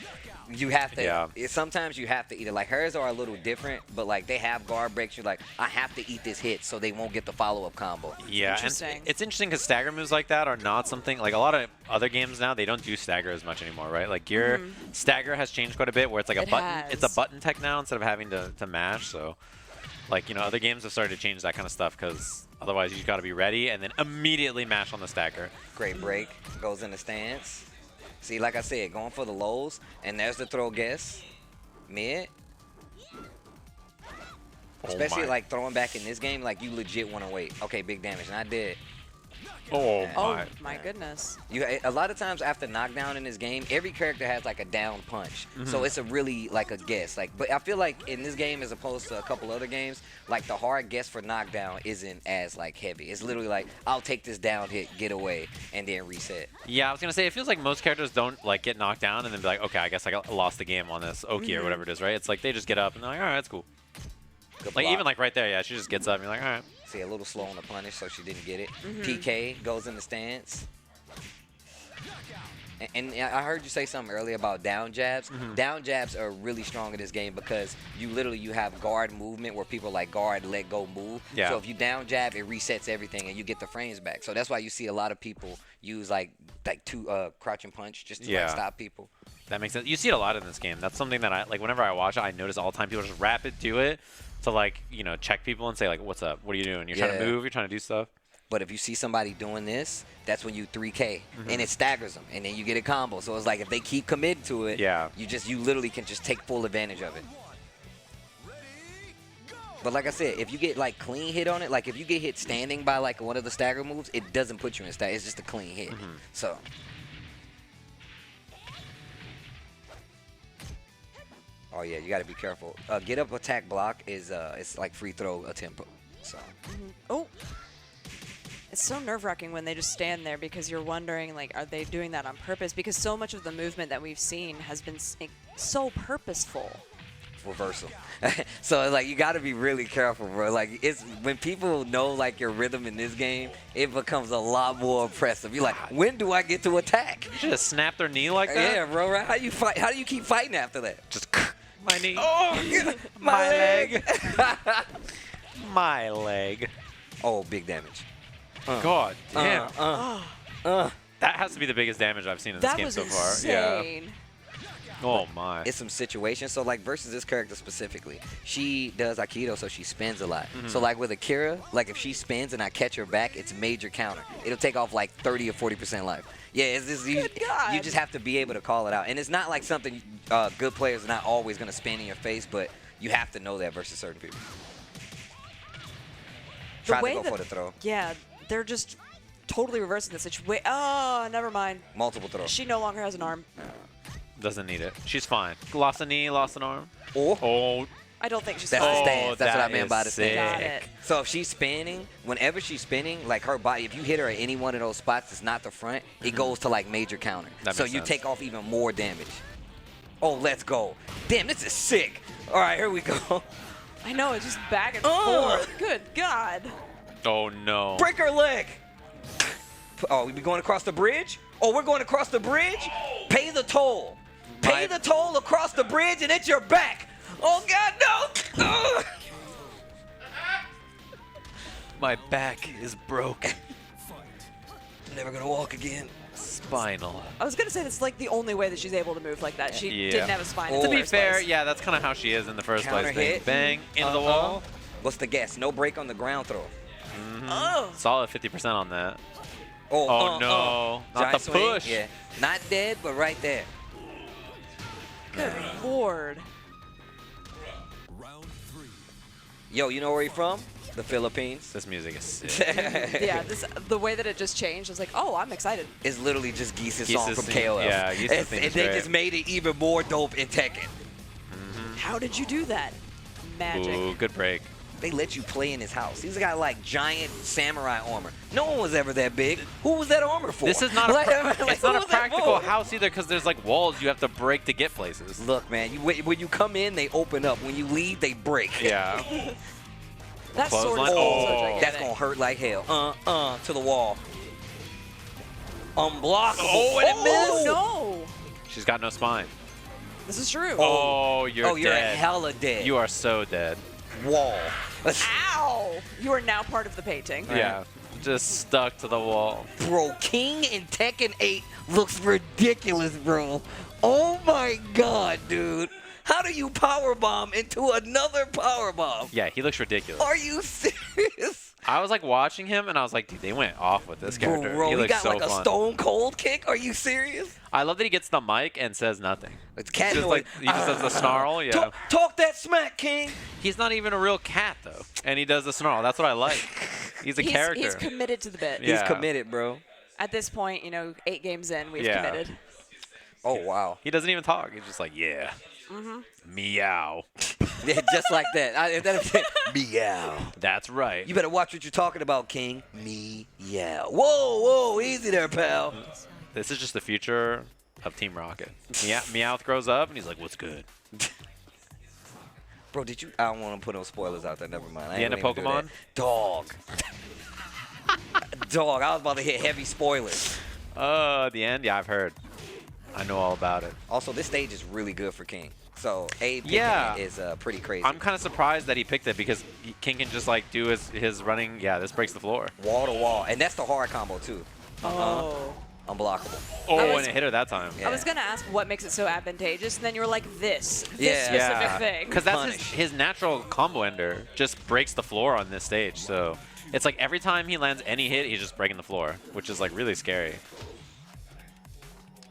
you have to. Sometimes you have to eat it. Like hers are a little different, but like they have guard breaks. You're like, I have to eat this hit so they won't get the follow-up combo. Yeah, and it's interesting because stagger moves like that are not something like a lot of other games now. They don't do stagger as much anymore, right? Like your stagger has changed quite a bit, where it's like a button. It's a button tech now instead of having to mash. So, like other games have started to change that kind of stuff because otherwise you got to be ready and then immediately mash on the stagger. Great break, goes in the stance. See, like I said, going for the lows, and there's the throw guess. Mid. Especially like throwing back in this game, like you legit want to wait. Okay, big damage, not dead. Oh my goodness. A lot of times after knockdown in this game, every character has like a down punch. So it's a really like a guess. Like, but I feel like in this game, as opposed to a couple other games, like the hard guess for knockdown isn't as like heavy. It's literally like, I'll take this down hit, get away, and then reset. Yeah, I was gonna say it feels like most characters don't like get knocked down and then be like, okay, I guess I lost the game on this Oki or whatever it is, right? It's like they just get up and they're like, all right, that's cool. Like even like right there, yeah, she just gets up and you're like, all right. See, a little slow on the punish, so she didn't get it. PK goes in the stance. And I heard you say something earlier about down jabs. Down jabs are really strong in this game because you have guard movement where people like guard, let go, move. Yeah. So if you down jab, it resets everything and you get the frames back. So that's why you see a lot of people use like two crouching punch just to like stop people. That makes sense. You see it a lot in this game. That's something that I like. Whenever I watch it, I notice all the time people just rapid do it to like check people and say like, "What's up? What are you doing? You're trying to move. You're trying to do stuff." But if you see somebody doing this, that's when you 3K and it staggers them, and then you get a combo. So it's like if they keep committed to it, you literally can just take full advantage of it. But like I said, if you get like clean hit on it, like if you get hit standing by like one of the stagger moves, it doesn't put you in stagger. It's just a clean hit. So. Oh yeah, you got to be careful. Get up, attack, block is it's like free throw attempt. So. Oh. It's so nerve-wracking when they just stand there because you're wondering, like, are they doing that on purpose? Because so much of the movement that we've seen has been so purposeful. Reversal. So like you got to be really careful, bro. Like it's when people know like your rhythm in this game, it becomes a lot more impressive. You're like, when do I get to attack? You should have snapped their knee like that. Yeah, bro. Right? How do you fight? How do you keep fighting after that? Just my knee. Oh, my leg. My leg. Oh, big damage. God damn. That has to be the biggest damage I've seen in this game so far. Insane. Yeah. Oh my. It's some situations. So like versus this character specifically, she does Aikido, so she spins a lot. So like with Akira, like if she spins and I catch her back, it's major counter. It'll take off like 30 or 40% life. Yeah, it's just, you just have to be able to call it out. And it's not like something good players are not always going to spin in your face, but you have to know that versus certain people. Try to go for the throw. Yeah, they're just totally reversing the situation. Oh, never mind. Multiple throws. She no longer has an arm. Doesn't need it. She's fine. Lost a knee, lost an arm. Oh. I don't think she's That's fine. the stance. That's what I meant by the sick. stance. Got it. So if she's spinning, whenever she's spinning, like her body, if you hit her at any one of those spots that's not the front, it goes to like major counter. So you take off even more damage. Oh, let's go. Damn, this is sick. All right, here we go. I know, it's just back and forth. Good God. Oh, no. Break her leg. Oh, we be going across the bridge? Oh, we're going across the bridge? Pay the toll. Pay the toll across the bridge and it's your back. Oh, God, no. Oh. My back is broke. Never going to walk again. Spinal. I was going to say that's like the only way that she's able to move like that. She didn't have a spine in the To be first fair, place. yeah, that's kind of how she is in the first Counter place. hit. Bang, into the wall. What's the guess? No break on the ground throw. Oh. Solid 50% on that. Oh, no. Not Giant the swing. push. Yeah. Not dead, but right there. Good Lord. Yo, you know where he from? The Philippines. This music is sick. Yeah, the way that it just changed, I was like, oh, I'm excited. It's literally just Geese's song from theme. KOF. Yeah, Geese's theme is they great. just made it even more dope in Tekken. How did you do that? Magic. Ooh, good break. They let you play in his house. He's got like giant samurai armor. No one was ever that big. Who was that armor for? This is not it's not a who was that practical for? house either because there's like walls you have to break to get places. Look, man, when you come in, they open up. When you leave, they break. Yeah. That sword is Clothesline. so Oh. gigantic. That's gonna hurt like hell. To the wall. Unblockable. Oh, and it missed. No. She's got no spine. This is true. Oh, you're you're dead. hella dead. You are so dead. Wall. Ow! You are now part of the painting. Yeah, just stuck to the wall. Bro, King in Tekken 8 looks ridiculous, bro. Oh my god, dude. How do you powerbomb into another powerbomb? Yeah, he looks ridiculous. Are you serious? I was like watching him, and I was like, dude, they went off with this character. Bro, he he looks got so like a fun. stone cold kick? Are you serious? I love that he gets the mic and says nothing. It's cat just noise. like he just does the snarl. Yeah. Talk that smack, King. He's not even a real cat though, and he does the snarl. That's what I like. He's a character. He's committed to the bit. Yeah. He's committed, bro. At this point, 8 games in, we've Yeah. committed. Oh wow. He doesn't even talk. He's just like, yeah. Meow. Yeah, just like that. Meow. That's right. You better watch what you're talking about, King. Meow. Whoa, easy there, pal. This is just the future of Team Rocket. Meowth grows up and he's like, what's good? Bro, did you? I don't want to put no spoilers out there. Never mind. The end of Pokemon? Dog. Dog. I was about to hit heavy spoilers. The end? Yeah, I've heard. I know all about it. Also, this stage is really good for King. So, picking Yeah. it is pretty crazy. I'm kind of surprised that he picked it because King can just like do his running. Yeah, this breaks the floor. Wall to wall. And that's the hard combo, too. Oh. Unblockable. Oh, and it hit her that time. I was going to ask what makes it so advantageous, and then you were like, this Yeah. specific thing. Because that's his natural combo ender just breaks the floor on this stage. So it's like every time he lands any hit, he's just breaking the floor, which is like really scary.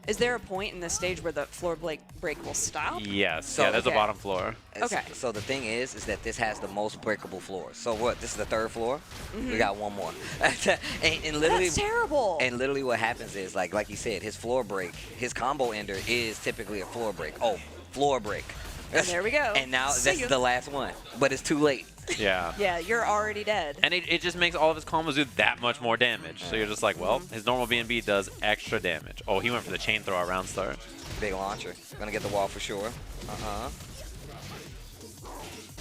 Is there a point in this stage where the floor break will stop? Yes. Yeah, there's a bottom floor. Okay. So the thing is that this has the most breakable floors. So what? This is the third floor. We got one more. and literally, That's terrible. And literally, what happens is like you said, his floor break, his combo ender is typically a floor break. Oh, floor break. And there we go. And now See this ya. is the last one, but it's too late. Yeah. Yeah, you're already dead. And it just makes all of his combos do that much more damage. So you're just like, well, his normal B&B does extra damage. Oh, he went for the chain throw around start. Big launcher. Gonna get the wall for sure.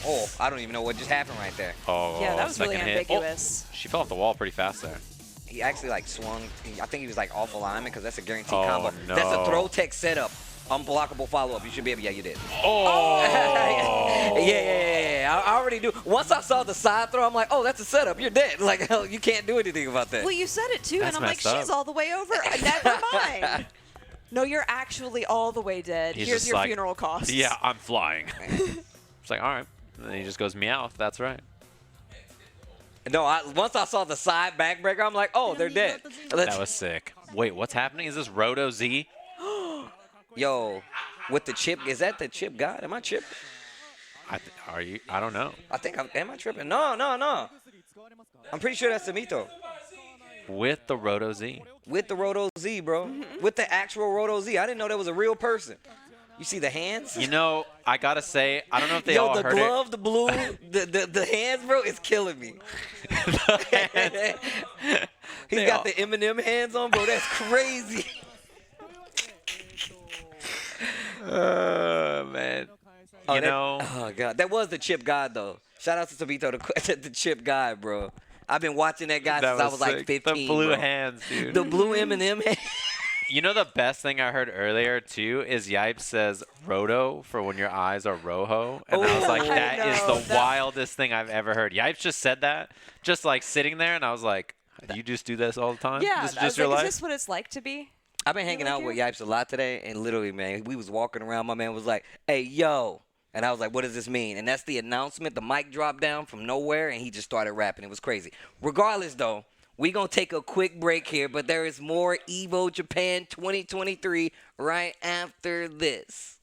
Oh, I don't even know what just happened right there. Oh, Yeah, that was really second hit. ambiguous. Oh, she fell off the wall pretty fast there. He actually like swung. I think he was like off alignment because that's a guaranteed Oh, combo. no. That's a throw tech setup. Unblockable follow-up. You should be able. Yeah, you did. Oh. yeah. I already do. Once I saw the side throw, I'm like, oh, that's a setup. You're dead. Like, hell, you can't do anything about that. Well, you said it too, That's and I'm like, messed up. she's all the way over. Never mind. No, you're actually all the way dead. He's Here's just your like, funeral costs. Yeah, I'm flying. It's like, all right. And then he just goes meow. That's right. No, once I saw the side backbreaker, I'm like, oh, they're dead. That was sick. Wait, what's happening? Is this Roto Z? Yo, with the chip, is that the chip god? Am I tripping? Are you? I don't know. I think am I tripping? No. I'm pretty sure that's Samito. With the Roto Z. With the Roto Z, bro. With the actual Roto Z. I didn't know that was a real person. You see the hands? You know, I gotta say, I don't know if they all the heard glove, the blue, the hands, bro, is killing me. He's got the Eminem hands on, bro. That's crazy. Man. Oh, God. That was the chip god, though. Shout out to Sabito, the chip guy, bro. I've been watching that guy since I was like 15, The blue bro. hands, dude. The blue Eminem hands. You know the best thing I heard earlier, too, is Yipes says Roto for when your eyes are Rojo. And I was like, that is the wildest thing I've ever heard. Yipes just said that, just like sitting there, and I was like, you just do this all the time? Yeah, This is I just was your like, life? is this what it's like to be? I've been hanging out with Yipes a lot today, and literally, man, we was walking around. My man was like, hey, yo. And I was like, what does this mean? And that's the announcement. The mic dropped down from nowhere, and he just started rapping. It was crazy. Regardless, though, we're going to take a quick break here, but there is more Evo Japan 2023 right after this.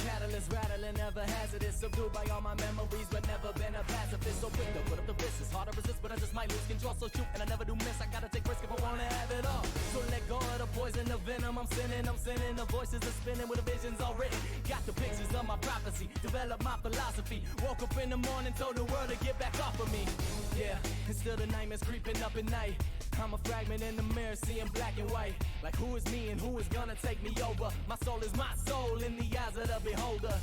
catalyst, rattling, ever hazardous. Subdued by all my memories, but never been a pacifist. So quick to put up the fist. It's hard to resist, but I just might lose control. So shoot, and I never do miss. I gotta take risk if I wanna have it all. So let go of the poison, the venom. I'm sinning. The voices are spinning with the visions all written. Got the pictures of my prophecy. Develop my philosophy. Woke up in the morning, told the world to get back off of me. Yeah, and still the nightmares creeping up at night. I'm a fragment in the mirror, seeing black and white. Like who is me and who is gonna take me over? My soul is my soul in the eyes of the beholder.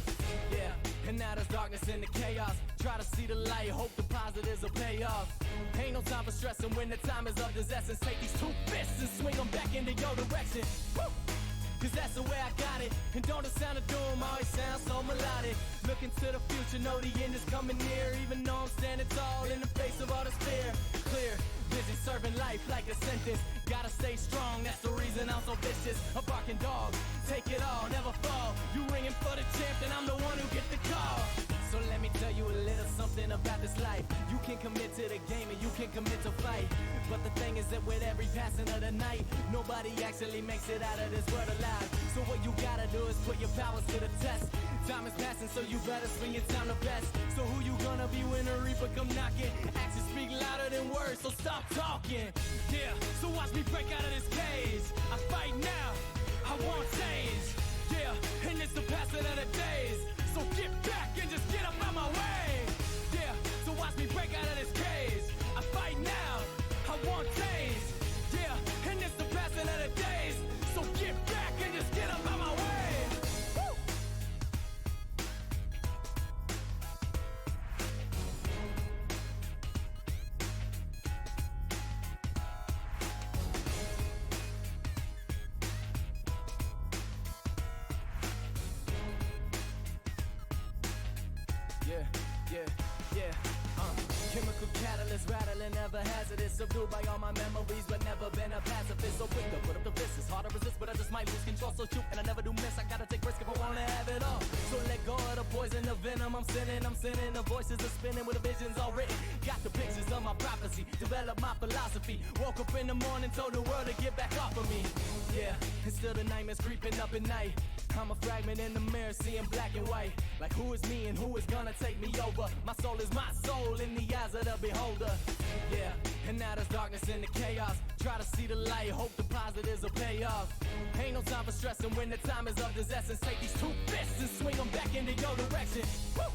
Yeah, and now there's darkness in the chaos. Try to see the light, hope the positives will pay off. Ain't no time for stressing when the time is of this essence. Take these two fists and swing them back into your direction. Woo! Cause that's the way I got it. And don't the sound of doom always sound so melodic. Looking to the future, know the end is coming near. Even though I'm standing tall in the face of all this fear. Clear vision, serving life like a sentence. Gotta stay strong, that's the reason I'm so vicious. A barking dog, take it all, never fall. You ringing for the champ, then I'm the one who get the call. So let me tell you a little something about this life. You can commit to the game and you can commit to fight. But the thing is that with every passing of the night, nobody actually makes it out of this world alive. So what you gotta do is put your powers to the test. Time is passing, so you better swing your time the best. So who you gonna be when the reaper come knocking? Actions speak louder than words, so stop talking. Yeah, so watch me break out of this cage. I fight now, I won't change. Yeah, and it's the passing of the days. So get back and just get up out my way. Yeah, so watch me break out of this cage. I fight now, I won't change. Yeah, and it's the passing of the days. So get back and just get up out my way. Woo! Chemical catalyst, rattling, ever hazardous. Subdued by all my memories, but never been a pacifist. So quick to put up the fist. It's hard to resist, but I just might lose control. So shoot, and I never do miss. I gotta take risk if I wanna have it all. So let go of the poison, the venom. I'm sinning. The voices are spinning with the visions all written. Got the pictures of my prophecy. Develop my philosophy. Woke up in the morning, told the world to get back off of me. Yeah, and still the nightmares creeping up at night. I'm a fragment in the mirror, seeing black and white. Like who is me and who is gonna take me over? My soul is my soul in the eyes of the beholder. Yeah, and now there's darkness in the chaos. Try to see the light, hope the positives will pay off. Ain't no time for stressing when the time is of this essence. Take these two fists and swing them back into your direction. Woo!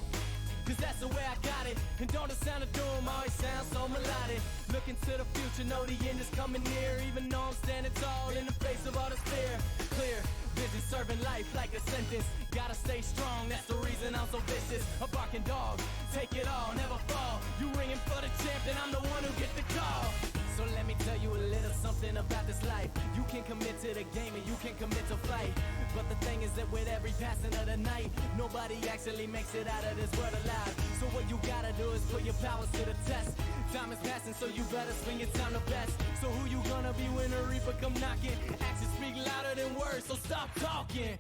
Cause that's the way I got it. And don't the sound of doom always sound so melodic. Looking to the future, know the end is coming near. Even though I'm standing tall in the face of all this fear. Clear vision, serving life like a sentence. Gotta stay strong, that's the reason I'm so vicious. A barking dog, take it all, never fall. You ringing for the champ, then I'm the one who get the call. So let me tell you a little something about this life. You can commit to the game and you can commit to fight. But the thing is that with every passing of the night, nobody actually makes it out of this world alive. So what you gotta do is put your powers to the test. Time is passing, so you better swing your time the best. So who you gonna be when the reaper come knocking? Actions speak louder than words, so stop talking.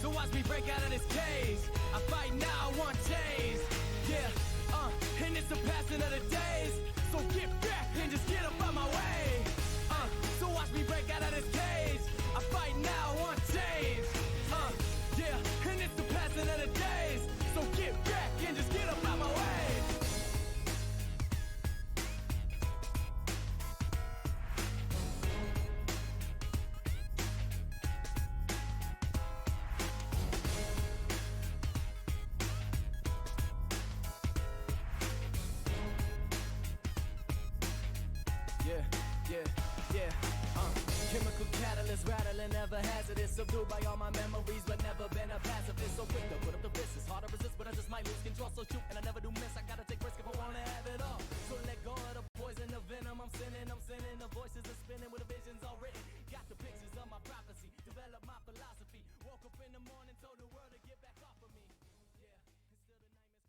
So watch me break out of this cage. I fight now, I want change. Yeah, and it's the passing of the days. So get back and just get up out my way. So watch me break out of this cage. I fight now, I want change. Yeah, and it's the passing of the days. So get back and just get up out my way. Chemical catalyst, rattling, ever hazardous. Subdued by all my memories, but never been a pacifist. So quick to put up the fist. It's hard to resist, but I just might lose control. So shoot, and I never do miss. I gotta take risk if I wanna have it all. So let go of the poison, the venom. I'm sinning. The voices are spinning with the visions all written. Got the pictures of my prophecy. Develop my philosophy. Woke up in the morning, told the world to get back off of me. Yeah, and still the nightmares creeping up at night.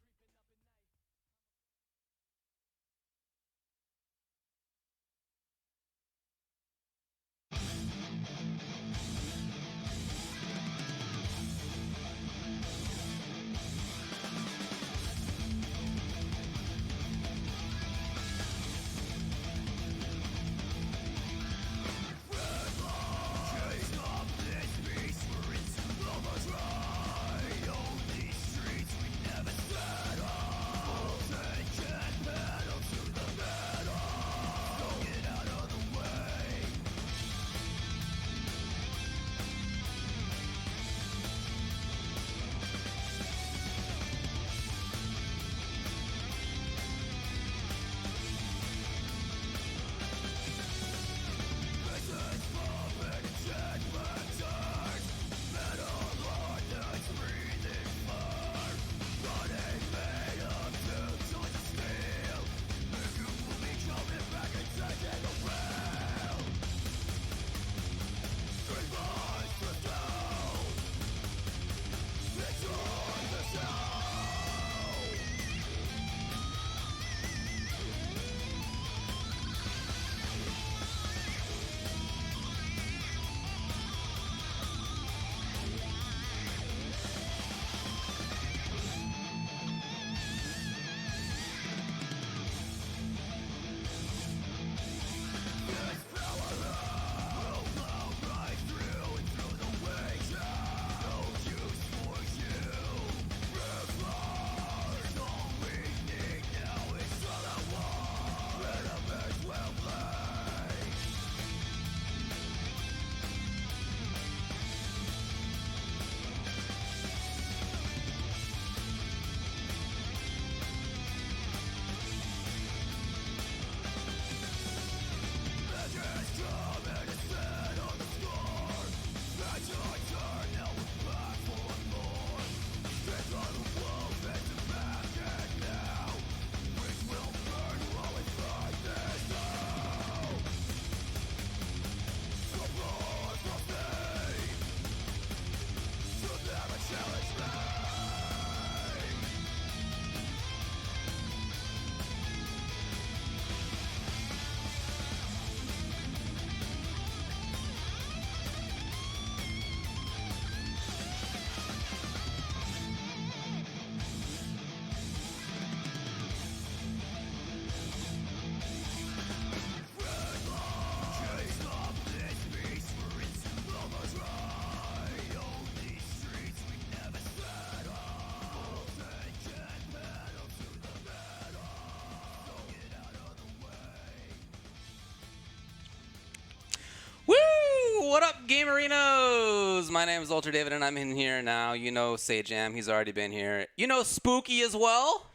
Gamerinos? My name is Ultra David, and I'm in here now. You know Sajam, he's already been here. You know Spooky as well.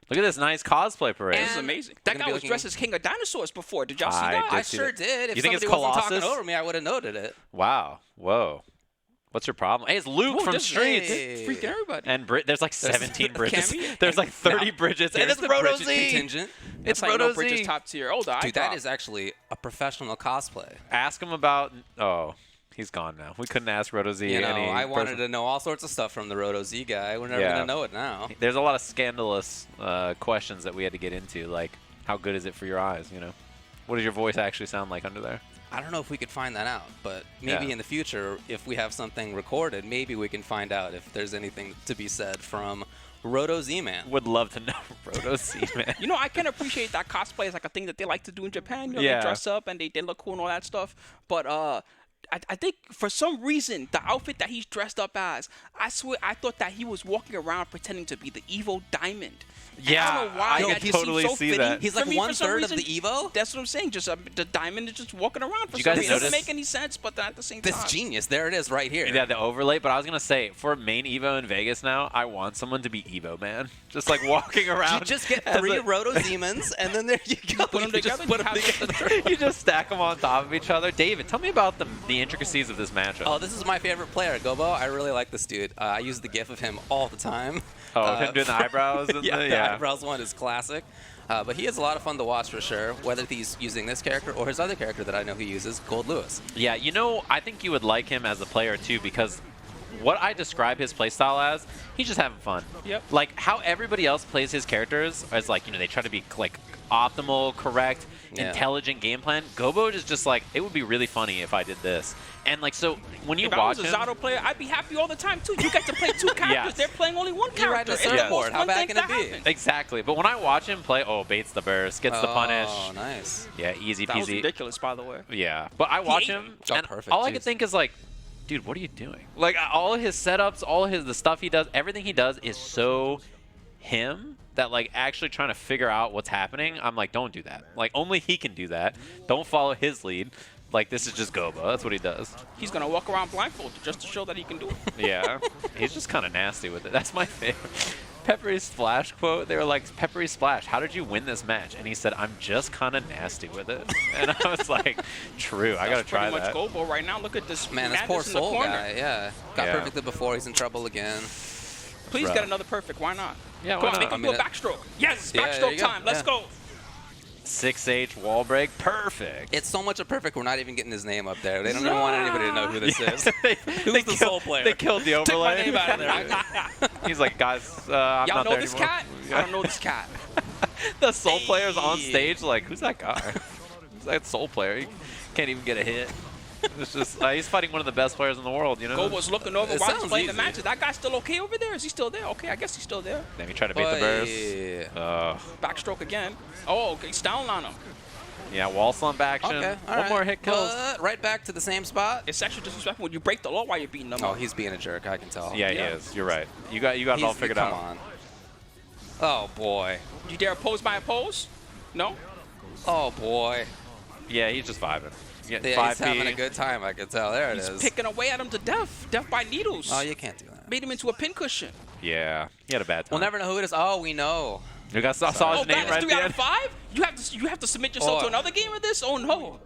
Look at this nice cosplay parade. This is amazing. That guy was dressed as King of Dinosaurs before. Did y'all see that? I sure did. If you think it's somebody wasn't Colossus? talking over me, I would have noted it. Wow. Whoa. What's your problem? Hey, it's Luke from Streets. Freaking everybody. And there's like 17 bridges. Cammy. There's like 30 bridges. And There's it's the Roto Bridges Z. contingent. It's That's how you know Roto Bridges Z. top tier. Oh, the Dude, that is actually a professional cosplay. Ask him about. Oh, he's gone now. We couldn't ask Roto Z. You know, any I wanted person. to know all sorts of stuff from the Roto Z guy. We're never Yeah. going to know it now. There's a lot of scandalous questions that we had to get into, like how good is it for your eyes? You know, what does your voice actually sound like under there? I don't know if we could find that out, but maybe Yeah. in the future, if we have something recorded, maybe we can find out if there's anything to be said from Roto Z-Man. Would love to know Roto Z-Man. You know, I can appreciate that cosplay is like a thing that they like to do in Japan. You know, Yeah. they dress up and they look cool and all that stuff. But I think for some reason, the outfit that he's dressed up as, I swear, I thought that he was walking around pretending to be the Evo Diamond. Yeah, I don't know why. I that can just totally seems so see fitting. that. He's like For me, for some 1/3 of reason, the Evo? That's what I'm saying. Just the Diamond is just walking around for You some guys reason. It doesn't notice- make any sense, but at the same That's time. genius. There it is right here. Yeah, the overlay. But I was gonna say, for main Evo in Vegas now, I want someone to be Evo Man, just like walking around. You just get as 3 a- Roto Z-Mans, and then there you go. Put them You just together. put 'em together. You just stack them on top of each other. David, tell me about the intricacies of this matchup. Oh, this is my favorite player, Gobo. I really like this dude. I use the gif of him all the time. Oh, him doing the eyebrows? And yeah, the, the eyebrows one is classic. But he is a lot of fun to watch for sure, whether he's using this character or his other character that I know he uses, Gold Lewis. Yeah, you know, I think you would like him as a player too, because what I describe his playstyle as, he's just having fun. Yep. Like how everybody else plays his characters is like, you know, they try to be like optimal, correct, intelligent game plan. Gobo is just like, it would be really funny if I did this. And like, so when you If I watch was a him, Zato player, I'd be happy all the time too. You get to play 2 characters. Yes. They're playing only 1 You're character. riding a It's the surfboard. most How fun bad thing can it that be? happens. exactly. But when I watch him play, oh, baits the burst, gets the punish. Oh, nice. Yeah, easy That was peasy. ridiculous, by the way. Yeah, but I watch ate him, Oh, and perfect, all I can jeez. think is like, dude, what are you doing? Like all his setups, all the stuff he does, everything he does is so him that like actually trying to figure out what's happening, I'm like, don't do that. Like only he can do that. Don't follow his lead. Like this is just Gobo. That's what he does. He's gonna walk around blindfolded just to show that he can do it. Yeah, he's just kind of nasty with it. That's my favorite. Peppery Splash quote. They were like, Peppery Splash, how did you win this match? And he said, I'm just kind of nasty with it. And I was like, true. I gotta try pretty that. much Gobo right now. Look at this Man, this madness poor in the soul corner. guy, yeah. Got Yeah. perfected before, he's in trouble again. Please rough. get another perfect. Why not? Yeah, Come why on, not? make him I do a mean, backstroke. Yes, Yeah, there backstroke you go. time. Let's Yeah. go. 6H wall break. Perfect. It's so much a perfect, we're not even getting his name up there. They don't even want anybody to know who this Yeah, is. Who's the soul player? They killed the Take my overlay. name out of there. He's like, guys, I'm Y'all not know there this anymore. cat? I don't know this cat. The soul player's on stage, like, who's that guy? Who's that soul player? He can't even get a hit. It's just, he's fighting one of the best players in the world, you know? Gobo's looking over It while he's sounds playing the easy. match. Is that guy still okay over there? Is he still there? Okay, I guess he's still there. Then he tried to bait the burst. Backstroke again. Oh, okay, he's down on him. Yeah, wall slump action. Okay, all One right. more hit kills. But right back to the same spot. It's actually disrespectful when you break the law while you're beating them. Oh, up. he's being a jerk, I can tell. Yeah, he is. You're right. You got it all figured come out. on. Oh, boy. You dare oppose my oppose? No? Oh, boy. Yeah, he's just vibing. Yeah, Getting he's 5P. having a good time, I can tell. There it He's is. picking away at him to death. Death by needles. Oh, you can't do that. Made him into a pincushion. Yeah, he had a bad time. We'll never know who it is. Oh, we know. You got saw his Oh, name that is right 3 there. out of 5? You have to submit yourself to another game of this? Oh, no.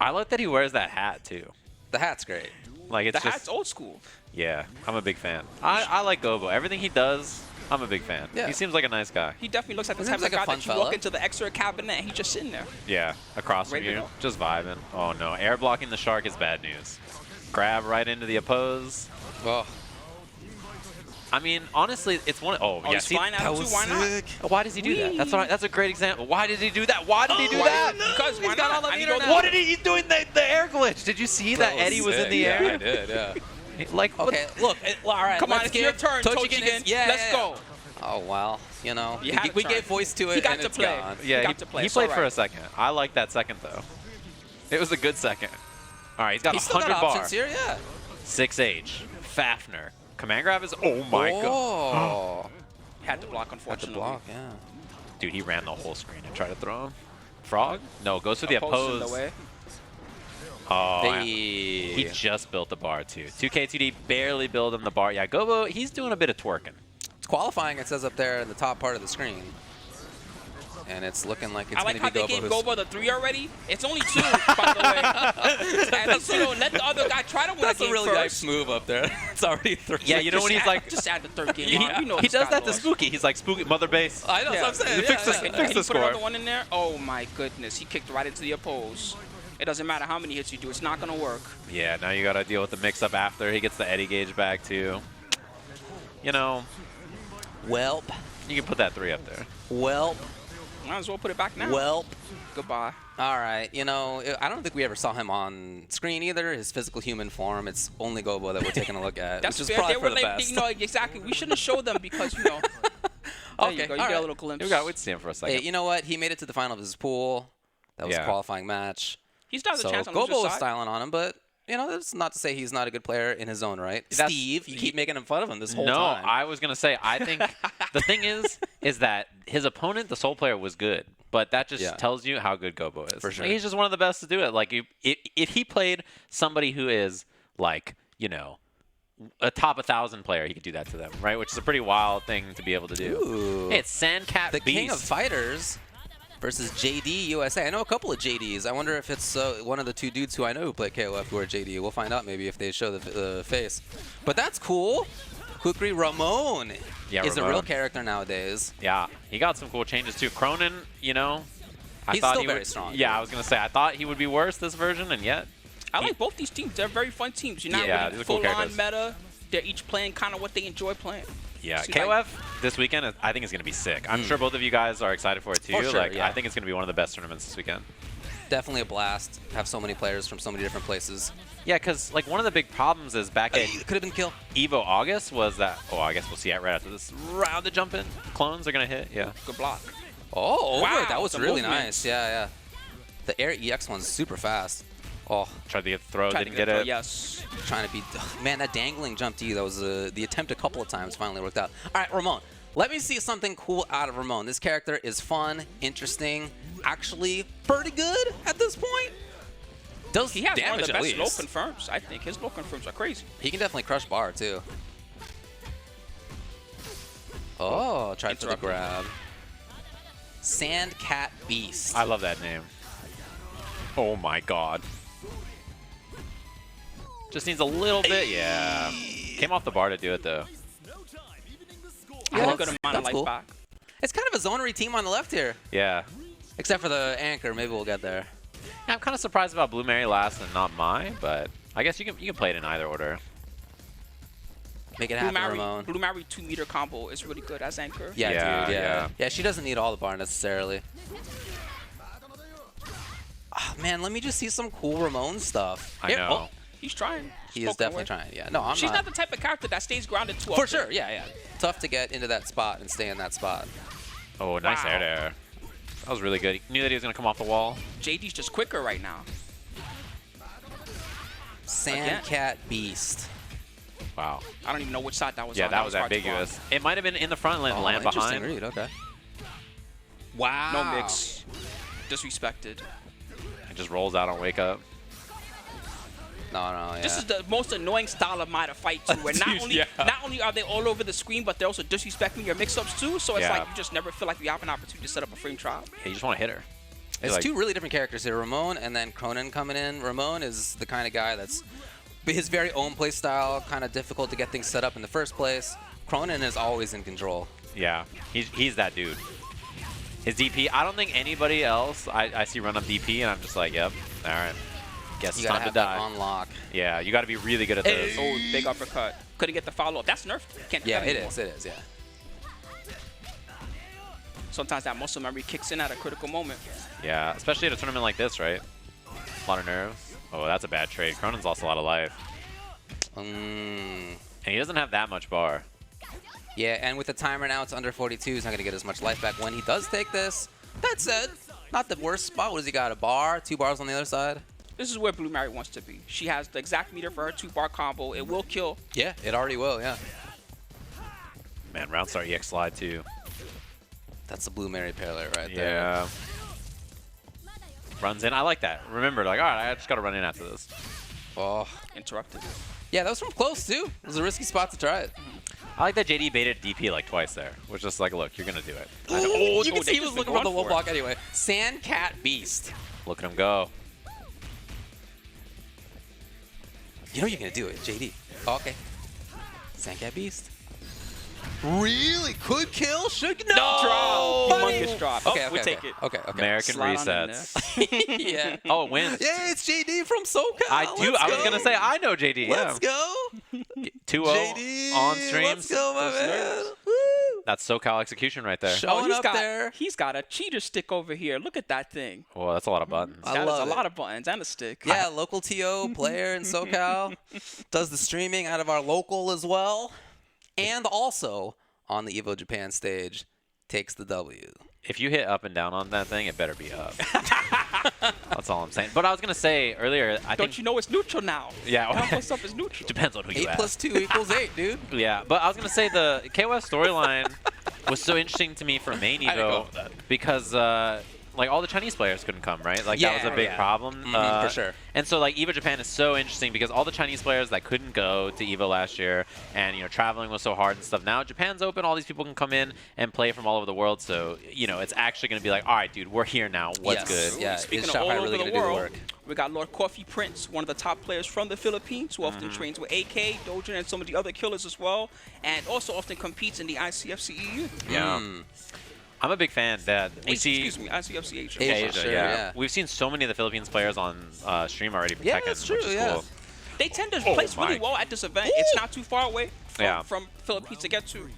I like that he wears that hat, too. The hat's great. Like, it's The just... hat's old school. Yeah, I'm a big fan. I like Gobo. Everything he does, I'm a big fan. Yeah. He seems like a nice guy. He definitely looks like the He type seems of like a guy fun that you fella. walk into the X-ray cabinet and he's just sitting there. Yeah, across from Ready to you, go. just vibing. Oh no, air blocking the shark is bad news. Grab right into the oppose. Oh. I mean, honestly, it's one. Oh, yeah, he's see, flying out too. Why not? Why does he do that? That's a great example. Why did he do that? Why did he do why that? Because why He's got not? all the I need internet. all What did he? He's doing the air glitch. Did you see that was Eddie was in sick. the Yeah, air? I did, yeah. Like, Okay, look. All right, Come on, let's it's your give turn, Tochigen. Yeah, Let's yeah. go. Oh, well, you know. You had a we turn. gave voice to it, He got and to it's play. gone. Yeah, got to play. he It's played all for right. a second. I like that second though. It was a good second. All right, he's got He's still 100 got bar. options here, yeah. 6H, Fafner, command grab is. Oh my god. Oh. Had to block, Had to unfortunately. block, yeah. Dude, he ran the whole screen and tried to throw him. Frog? No, goes to the Oppose in the oppose. way. Oh, They- he just built the bar too. 2K2D barely building the bar. Yeah, Gobo, he's doing a bit of twerking. It's qualifying, it says up there in the top part of the screen. And it's looking like it's I like going to how be they Gobo. gave Gobo the 3 already. It's only 2, by the way. And least, let the other guy try to win That's a game a really first. nice move up there. It's already 3. Yeah, you know when he's like, just add the 3rd game. he, on. You know he this does guy that to lost. Spooky. He's like, Spooky, mother base. I know, that's what I'm saying. Fix the, Can fix he the put score. another one in there? Oh my goodness, he kicked right into the oppose. It doesn't matter how many hits you do, it's not gonna work. Yeah, now you got to deal with the mix-up after. He gets the Eddie gauge back too. You know, Welp. You can put that 3 up there. Welp. Might as well put it back now. Welp. Goodbye. All right, you know, I don't think we ever saw him on screen either, his physical human form. It's only Gobo that we're taking a look at, That's which is fair. probably They for were the like, best. you know, exactly. We shouldn't show them because, you know. There you go. You get a little glimpse. We'd see him for a second. Hey, you know what? He made it to the final of his pool. That was a Yeah. qualifying match. He's got the So chance on Gobo loser's was side. styling on him, but you know, that's not to say he's not a good player in his own right. That's- Steve, you keep making fun of him this whole No, time. I was going to say, I think the thing is that his opponent, the Soul player, was good. But that just tells you how good Gobo is. For sure. He's just one of the best to do it. Like, if he played somebody who is, like, you know, a top 1,000 player, he could do that to them, right? Which is a pretty wild thing to be able to do. Ooh. Hey, it's Sandcat The Beast. King of Fighters versus JD USA. I know a couple of JDs. I wonder if it's one of the 2 dudes who I know who play KOF who are JD. We'll find out maybe if they show the face. But that's cool. Kukri Ramon is a real character nowadays. Yeah, he got some cool changes too. Cronin, you know, I He's thought still he very would, strong. Yeah, I was gonna say I thought he would be worse this version, and yet I like both these teams. They're very fun teams. You're not Yeah, really these are cool full-on characters. meta. They're each playing kind of what they enjoy playing. yeah, See, KOF like- this weekend I think is gonna be sick. I'm sure both of you guys are excited for it too. For sure, like yeah. I think it's gonna be one of the best tournaments this weekend. Definitely a blast. Have so many players from so many different places. Yeah, because like one of the big problems is back at Could have been kill. Evo August was that. Oh, I guess we'll see it right after this round to jump in. Clones are gonna hit. Yeah. Good block. Oh, over. Wow, That was the really movement. nice. Yeah, yeah. The Air EX one's super fast. Oh, Tried to get the throw, Tried to didn't get get the it. Yes. trying to be. Man, that dangling jump D, that was the attempt a couple of times finally worked out. All right, Ramon. Let me see something cool out of Ramon. This character is fun, interesting, actually pretty good at this point. Does He has one damage of the at best low least. confirms, I think. His low confirms are crazy. He can definitely crush bar too. Oh, tried for the Interrupted. grab. Sandcat Beast. I love that name. Oh my god. Just needs a little bit. Yeah. Came off the bar to do it though. Yeah, a good amount of that's life cool. back. It's kind of a zonery team on the left here. Yeah. Except for the anchor. Maybe we'll get there. Yeah, I'm kind of surprised about Blue Mary last and not Mai, but I guess you can play it in either order. Make it Blue happen, Mary, Ramon. Blue Mary 2-meter combo is really good as anchor. Yeah, Yeah, dude, yeah. Yeah, she doesn't need all the bar necessarily. Ah, man, let me just see some cool Ramon stuff. I Here- know. oh, He's trying. he is Spoken definitely word. trying. Yeah, no, I'm She's not the type of character that stays grounded too For often. sure, yeah, yeah. Tough to get into that spot and stay in that spot. Oh, nice air there. That was really good. He knew that he was going to come off the wall. JD's just quicker right now. Sandcat Beast. Wow. I don't even know which side that was Yeah, on. that was hard to ambiguous. block. It might have been in the front and Oh, land interesting behind. read, okay. Wow. No mix. Disrespected. It just rolls out on wake up. No, no, yeah. This is the most annoying style of Mai to fight too, where not Dude, only yeah. not only are they all over the screen, but they're also disrespecting your mix-ups too. So it's Yeah. like you just never feel like you have an opportunity to set up a frame trial. Yeah, you just want to hit her. It's like- two really different characters here. Ramon and then Cronin coming in. Ramon is the kind of guy that's his very own play style, kind of difficult to get things set up in the first place. Cronin is always in control. Yeah, he's that dude. His DP, I don't think anybody else I see run up DP, and I'm just like, yep, all right. Guess You it's gotta time to have that die. on lock. Yeah, you got to be really good at this. Oh, big uppercut. Couldn't get the follow-up. That's nerfed. Can't do Yeah, that it anymore. is, yeah. Sometimes that muscle memory kicks in at a critical moment. Yeah, especially at a tournament like this, right? A lot of nerves. Oh, that's a bad trade. Cronin's lost a lot of life. And he doesn't have that much bar. Yeah, and with the timer now, it's under 42. He's not going to get as much life back when he does take this. That said, not the worst spot. What has he got? A bar? 2 bars on the other side? This is where Blue Mary wants to be. She has the exact meter for her 2-bar combo. It will kill. Yeah, it already will, yeah. Man, round start EX slide too. That's the Blue Mary parallel right there. Yeah. Runs in. I like that. Remember, like, all right, I just got to run in after this. Oh. Interrupted. Yeah, that was from close, too. It was a risky spot to try it. I like that JD baited DP like twice there. Was just like, look, you're going to do it. Oh, you can see he was looking for the low block anyway. Sandcat Beast. Look at him go. You know you're going to do it, JD. Oh, okay. Sandcat Beast. Really? Could kill? Should no! Drop. Humongous drop. Okay, we'll take it. Okay. American Slide resets. Yeah. Oh, it wins. Yeah, it's JD from SoCal. I do. I was going to say, I know JD. Let's yeah. go. 2-0 JD, on stream. let's go, my man. Woo. That's SoCal execution right there. Showing up there. He's got a cheater stick over here. Look at that thing. Well, that's a lot of buttons. I love a lot of buttons and a stick. Yeah, local TO player in SoCal. Does the streaming out of our local as well. And also, on the Evo Japan stage, takes the W. If you hit up and down on that thing, it better be up. That's all I'm saying. But I was going to say earlier, Don't you know it's neutral now? Yeah. Combo up is neutral. Depends on who you 8 ask. plus 2 equals 8, dude. Yeah, but I was going to say the KOS storyline was so interesting to me for main Evo because like all the Chinese players couldn't come, right? Like that was a big problem. For sure. And so like Evo Japan is so interesting because all the Chinese players that couldn't go to Evo last year and traveling was so hard and stuff. Now Japan's open, all these people can come in and play from all over the world. So, it's actually going to be like, all right, dude, we're here now. What's good? Yeah, Speaking is of all Shanghai over really the going to do the world, work? we got Lord Coffee Prince, one of the top players from the Philippines, who often trains with AK, Dojin, and some of the other killers as well, and also often competes in the ICFC EU. Yeah. I'm a big fan that we see. Excuse me, ICFC Asia. Asia, sure, yeah. yeah. We've seen so many of the Philippines players on stream already for Yeah, Tekken, that's true, which is yeah. cool. They tend to place really well at this event. It's not too far away from Philippines to get to.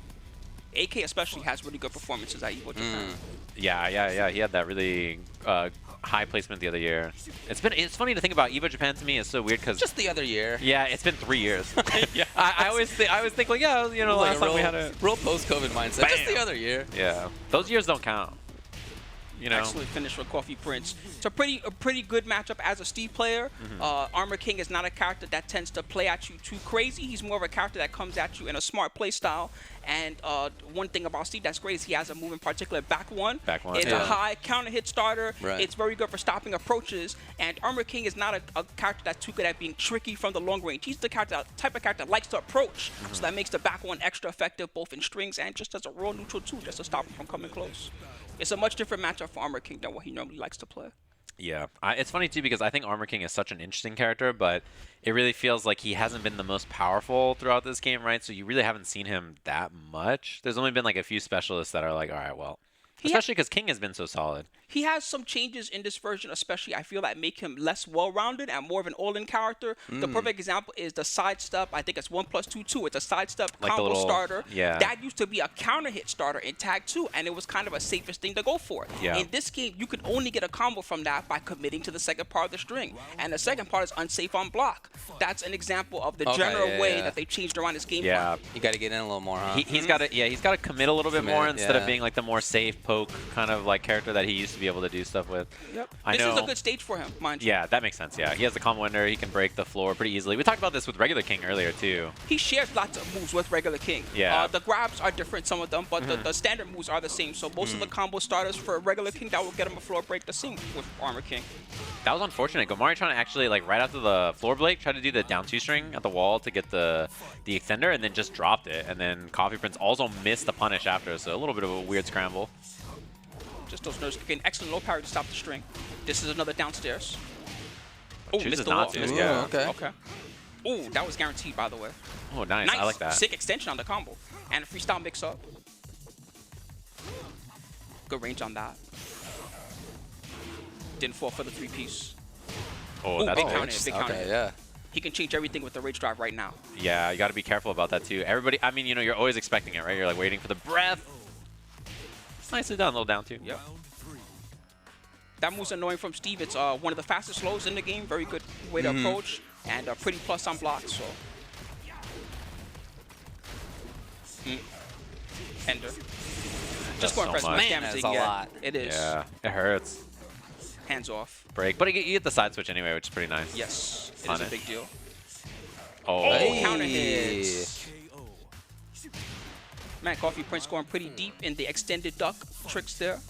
AK especially has really good performances at Evo Japan. Yeah. He had that really high placement the other year. It's funny to think about Evo Japan to me. It's so weird because Just the other year. yeah, it's been 3 years. I always think like last time we had a real post-COVID mindset. Just the other year. yeah. Those years don't count. Excellent finish for Coffee Prince. It's a pretty good matchup as a Steve player. Armor King is not a character that tends to play at you too crazy. He's more of a character that comes at you in a smart play style. And one thing about Steve that's great is he has a move in particular, back one. It's a high counter hit starter. Right. It's very good for stopping approaches. And Armor King is not a character that's too good at being tricky from the long range. He's the type of character that likes to approach. So that makes the back one extra effective both in strings and just as a raw neutral too, just to stop him from coming close. It's a much different matchup for Armor King than what he normally likes to play. Yeah, it's funny too because I think Armor King is such an interesting character, but it really feels like he hasn't been the most powerful throughout this game, right? So you really haven't seen him that much. There's only been like a few specialists that are like, all right, well, especially because King has been so solid. He has some changes in this version, especially I feel that make him less well-rounded and more of an all-in character. The perfect example is the sidestep. I think it's 1+2-2. It's a sidestep like combo starter. Yeah. That used to be a counter hit starter in Tag 2, and it was kind of a safest thing to go for. Yeah. In this game, you can only get a combo from that by committing to the second part of the string, and the second part is unsafe on block. That's an example of the general way that they changed around this game. Yeah, you got to get in a little more, huh? He's got to commit a little bit more instead of being like the more safe poke kind of like character that he used to be able to do stuff with. Yep. I know. This is a good stage for him, mind you. Yeah, that makes sense. Yeah, he has the combo ender. He can break the floor pretty easily. We talked about this with regular King earlier too. He shares lots of moves with regular King. Yeah. The grabs are different, some of them, but the standard moves are the same. So most of the combo starters for regular King that will get him a floor break, the same with Armor King. That was unfortunate. Gomari trying to actually like right after the floor break, tried to do the down 2 string at the wall to get the extender, and then just dropped it. And then Coffee Prince also missed the punish after, so a little bit of a weird scramble. Just those nerves again. Excellent low parry to stop the string. This is another downstairs. Oh, Chooses missed the not wall. to. Yeah. Okay. Oh, that was guaranteed, by the way. Oh, nice. I like that. Sick extension on the combo. And a freestyle mix-up. Good range on that. Didn't fall for the 3-piece. Oh, that's big counter hit, big counter hit. Yeah. He can change everything with the rage drive right now. Yeah, you got to be careful about that too. Everybody, I mean, you're always expecting it, right? You're like waiting for the breath. Nicely done, a little down 2. Yep. That move's annoying from Steve. It's one of the fastest slows in the game. Very good way to approach. And a pretty plus on block, so. Ender. Just going for as much damage as you can get. It is. Yeah, it hurts. Hands off. Break. But you get the side switch anyway, which is pretty nice. Yes, it is a big deal. Oh, counter hits. Man, Coffee Prince going pretty deep in the extended duck tricks there.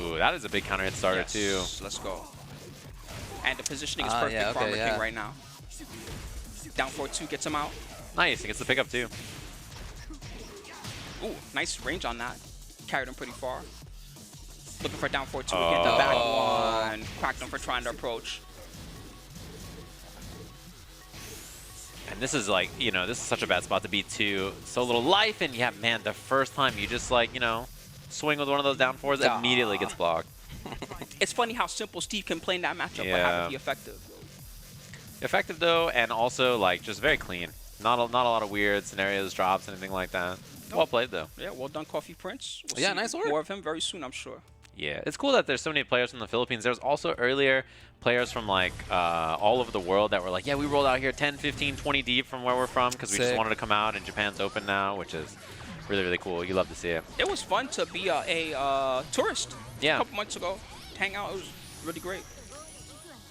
Ooh, that is a big counter hit starter Yes, too. Let's go. And the positioning is perfect yeah, for okay, Armor yeah. King right now. Down 4-2 gets him out. Nice, he gets the pickup too. Ooh, nice range on that. Carried him pretty far. Looking for down 4-2 again. The back one. Cracked him for trying to approach. And this is like, you know, this is such a bad spot to be too. So little life, and yeah, man, the first time you just like, you know, swing with one of those down fours, it immediately gets blocked. It's funny how simple Steve can play in that matchup, but Yeah. have it be effective. Effective though, and also like just very clean. Not a lot of weird scenarios, drops, anything like that. Well played though. Yeah, well done, Coffee Prince. We'll Yeah, see nice work. more of him very soon, I'm sure. Yeah, it's cool that there's so many players from the Philippines. There's also earlier players from like all over the world that were like, yeah, we rolled out here 10, 15, 20 deep from where we're from because we just Sick. wanted to come out, and Japan's open now, which is really, really cool. You love to see it. It was fun to be a tourist Yeah. a couple months ago. Hang out, it was really great.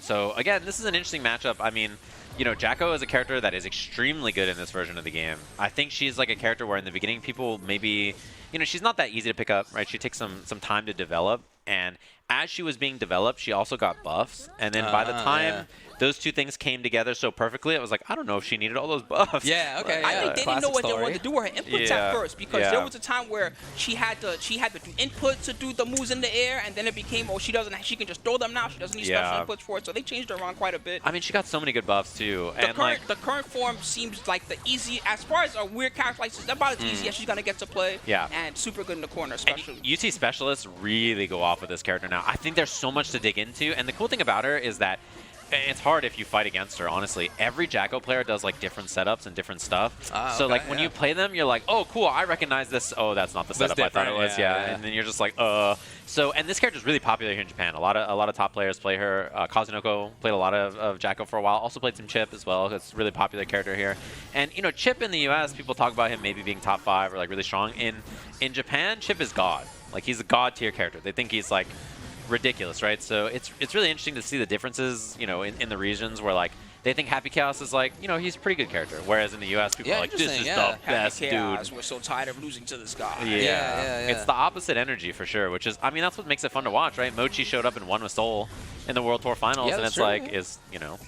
So again, this is an interesting matchup. I mean, you know, Jacko is a character that is extremely good in this version of the game. I think she's like a character where in the beginning people maybe, you know, she's not that easy to pick up, right? She takes some time to develop, and as she was being developed, she also got buffs, and then by the time those two things came together so perfectly, it was like, I don't know if she needed all those buffs. Yeah, okay, I think they didn't know what they Classic wanted to do with her inputs Yeah, at first, because yeah. there was a time where she had to do inputs to do the moves in the air, and then it became, oh, she can just throw them now. She doesn't need special inputs for it. So they changed her around quite a bit. I mean, she got so many good buffs too, and The current form seems like the easy, as far as a weird character like this, about as easy as she's gonna get to play. Yeah. And super good in the corner, especially. UT specialists really go off with this character now. I think there's so much to dig into, and the cool thing about her is that it's hard if you fight against her, honestly. Every Jacko player does like different setups and different stuff. So like when you play them, you're like, oh cool, I recognize this. Oh, that's not the setup I thought it was. And then you're just like, So, and this character is really popular here in Japan. A lot of top players play her. Kazunoko played a lot of Jacko for a while. Also played some Chip as well. It's a really popular character here. And you know, Chip in the US, people talk about him maybe being top 5 or like really strong. In Japan, Chip is god. Like he's a god tier character. They think he's like ridiculous, right? So it's really interesting to see the differences, you know, in the regions where like they think Happy Chaos is like, you know, he's a pretty good character, whereas in the US people are like, this is the best Happy Chaos, dude. we're so tired of losing to this guy. Yeah. It's the opposite energy for sure, which is, I mean, that's what makes it fun to watch, right? Mochi showed up and won with Seoul in the World Tour Finals, and it's like, you know,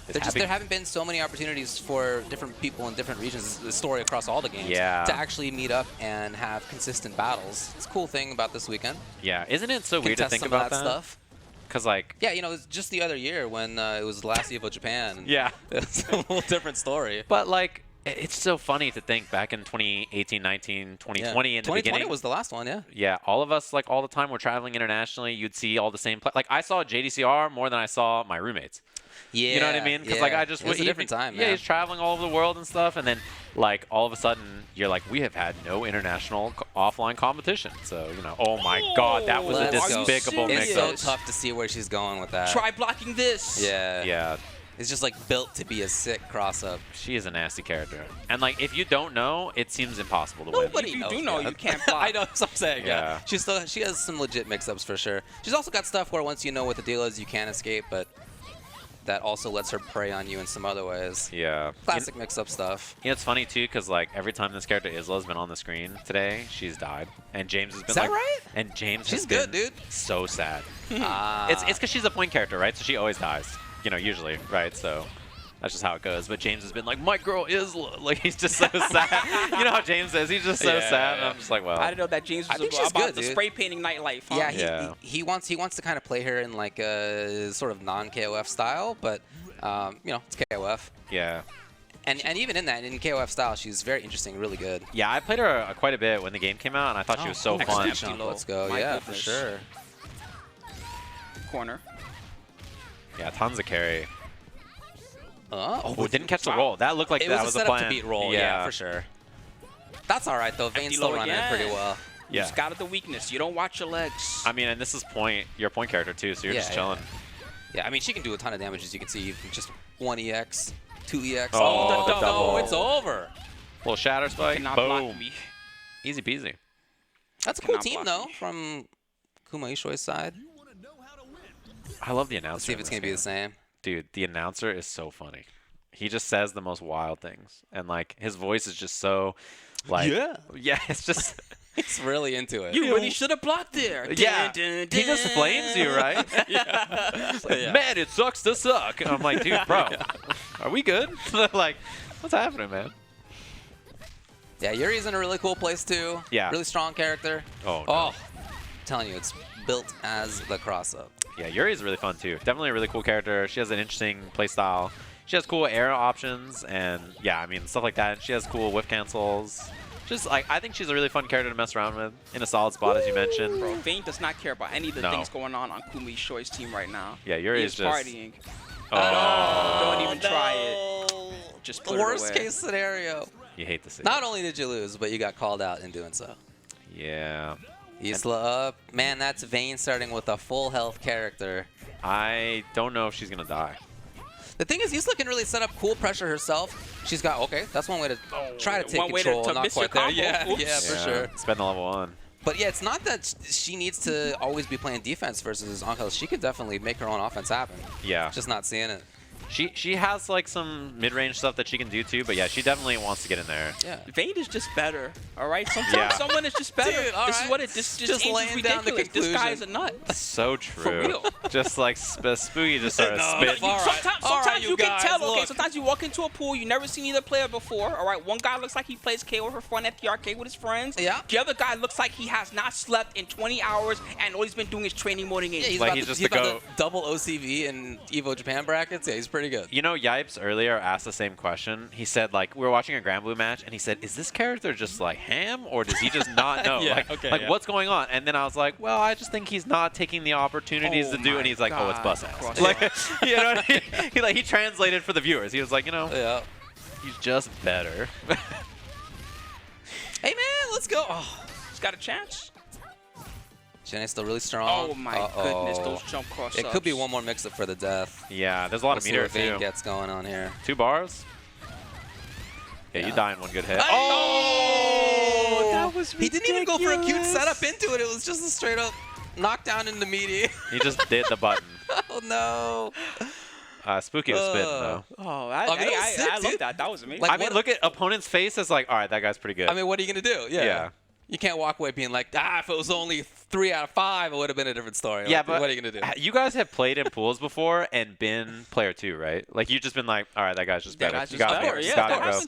there haven't been so many opportunities for different people in different regions, the story across all the games, Yeah. to actually meet up and have consistent battles. It's a cool thing about this weekend. Yeah, isn't it so weird to Contest think some about of that stuff? Because like, yeah, you know, it was just the other year when it was the last Evo Japan. Yeah. It's a whole different story. But like, it's so funny to think back in 2018, 19, 2020 in the 2020 beginning. was the last one, yeah. Yeah, all of us, like all the time, we're traveling internationally. You'd see all the same. Like I saw JDCR more than I saw my roommates. Yeah, You know what I mean? Because like I just it was a different time. Yeah, he's traveling all over the world and stuff, and then like all of a sudden you're like, we have had no international offline competition. So you know, oh my God, that was a despicable It's mix-up. so tough to see where she's going with that. Try blocking this. Yeah. Yeah. It's just like built to be a sick cross-up. She is a nasty character, and like if you don't know, it seems impossible to Nobody win. knows. You do know, you can't block. I know, that's what I'm saying. Yeah. Yeah. She has some legit mix-ups for sure. She's also got stuff where once you know what the deal is, you can escape, but that also lets her prey on you in some other ways. Yeah. Classic mix-up stuff. Yeah, it's funny too, because like every time this character Isla's been on the screen today, she's died, and James has been Is that like, right? And James She's has good, been dude. so sad. Ah. It's because she's a point character, right? So she always dies, you know, usually, right? So that's just how it goes. But James has been like, my girl Isla, like he's just so sad. You know how James is? He's just so sad. And I'm just like, well, I didn't know that James I was think she's about good, the dude. spray painting nightlife. Huh? Yeah, he wants to kind of play her in like a sort of non-KOF style, but you know, it's KOF. Yeah. And even in that, in KOF style, she's very interesting, really good. Yeah, I played her quite a bit when the game came out, and I thought she was so fun. Let's go. My yeah, goodness. for sure. Corner. Yeah, tons of carry. Oh, Didn't catch the roll. That looked like it that was was a the setup plan. to beat roll. Yeah, for sure. That's all right though. Vane's still running it pretty well. You Yeah. scouted the weakness. You don't watch your legs. I mean, and this is your point character too, so you're just chilling. Yeah, I mean, she can do a ton of damage, as you can see, from just 1 EX, 2 EX. Oh, the double. It's over. Little shatter spike. Cannot block Boom. me. Easy peasy. That's a cool Cannot team, block though, me. from Kuma Ishoi's side. I love the announcer. Let's see if it's going to be the same. Dude, the announcer is so funny. He just says the most wild things, and like his voice is just so, like yeah, it's just. He's really into it. You really should have blocked there. Yeah, Dun, dun, he just dun. flames you, right? It's like, man, it sucks to suck. And I'm like, dude, bro, are we good? Like, what's happening, man? Yeah, Yuri's in a really cool place too. Yeah. Really strong character. Oh, no. I'm telling you, it's built as the cross-up. Yeah, Yuri's really fun too. Definitely a really cool character. She has an interesting playstyle. She has cool air options, and yeah, I mean, stuff like that. She has cool whiff cancels. Just like, I think she's a really fun character to mess around with in a solid spot, as you mentioned. Bro, Vayne does not care about any of the things going on Kumi Shoi's team right now. Yeah, Yuri he is is just partying. Oh. Don't even try it. Just put it Worst away. case scenario. You hate to see. Not only did you lose, but you got called out in doing so. Yeah. Isla up. Man, that's Vayne starting with a full health character. I don't know if she's going to die. The thing is, Isla can really set up cool pressure herself. She's got, okay, that's one way to try to take one way control. to Not miss your quite there. combo. Yeah, for sure. Spend the level on. But yeah, it's not that she needs to always be playing defense versus Ankel. She could definitely make her own offense happen. Yeah. Just not seeing it. She has like some mid-range stuff that she can do too, but yeah, she definitely wants to get in there. Yeah. Vayne is just better, all right? Sometimes someone is just better. Dude, all this right. is what it is. Just laying down the ridiculous. This guy is a conclusion. nut. So true. For real. Just like Spooky just started spitting. Sometimes you can guys, tell, okay, look. sometimes you walk into a pool, you never seen either player before, all right? One guy looks like he plays KO for fun at the arcade with his friends. Yeah. The other guy looks like he has not slept in 20 hours and all he's been doing is training morning games. Yeah, he's Like, about he's to, just he's the about GOAT. to double OCV in Evo Japan brackets. Yeah, he's pretty good. You know, Yipes earlier asked the same question. He said, like, we were watching a Grand Blue match, and he said, is this character just, like, ham, or does he just not know? Yeah, like, okay, like yeah. what's going on? And then I was like, well, I just think he's not taking the opportunities to do, and he's like, oh, it's bus ass. Like, you know what I mean? He translated for the viewers. He was like, you know, he's just better. Hey, man, let's go. Oh. He's got a chance. Jenny's still really strong. Oh, my goodness, those jump cross It could be one more mix-up for the death. Yeah, there's a lot of meter, We'll see what Vayne too. gets going on here. 2 bars? Yeah, you die in one good hit. Oh! That was He didn't even go for a cute setup into it. It was just a straight-up knockdown into meaty. He just did the button. Oh, no. Spooky was spitting, though. Oh, I mean, that was sick, I love dude. that. That was amazing. Like, I mean, look at opponent's face. It's like, all right, that guy's pretty good. I mean, what are you going to do? Yeah. You can't walk away being like, if it was only 3 out of 5, it would have been a different story. Yeah, like, but what are you going to do? You guys have played in pools before and been player 2, right? Like, you've just been like, all right, that guy's just better. You got me, bro. You got me, bro.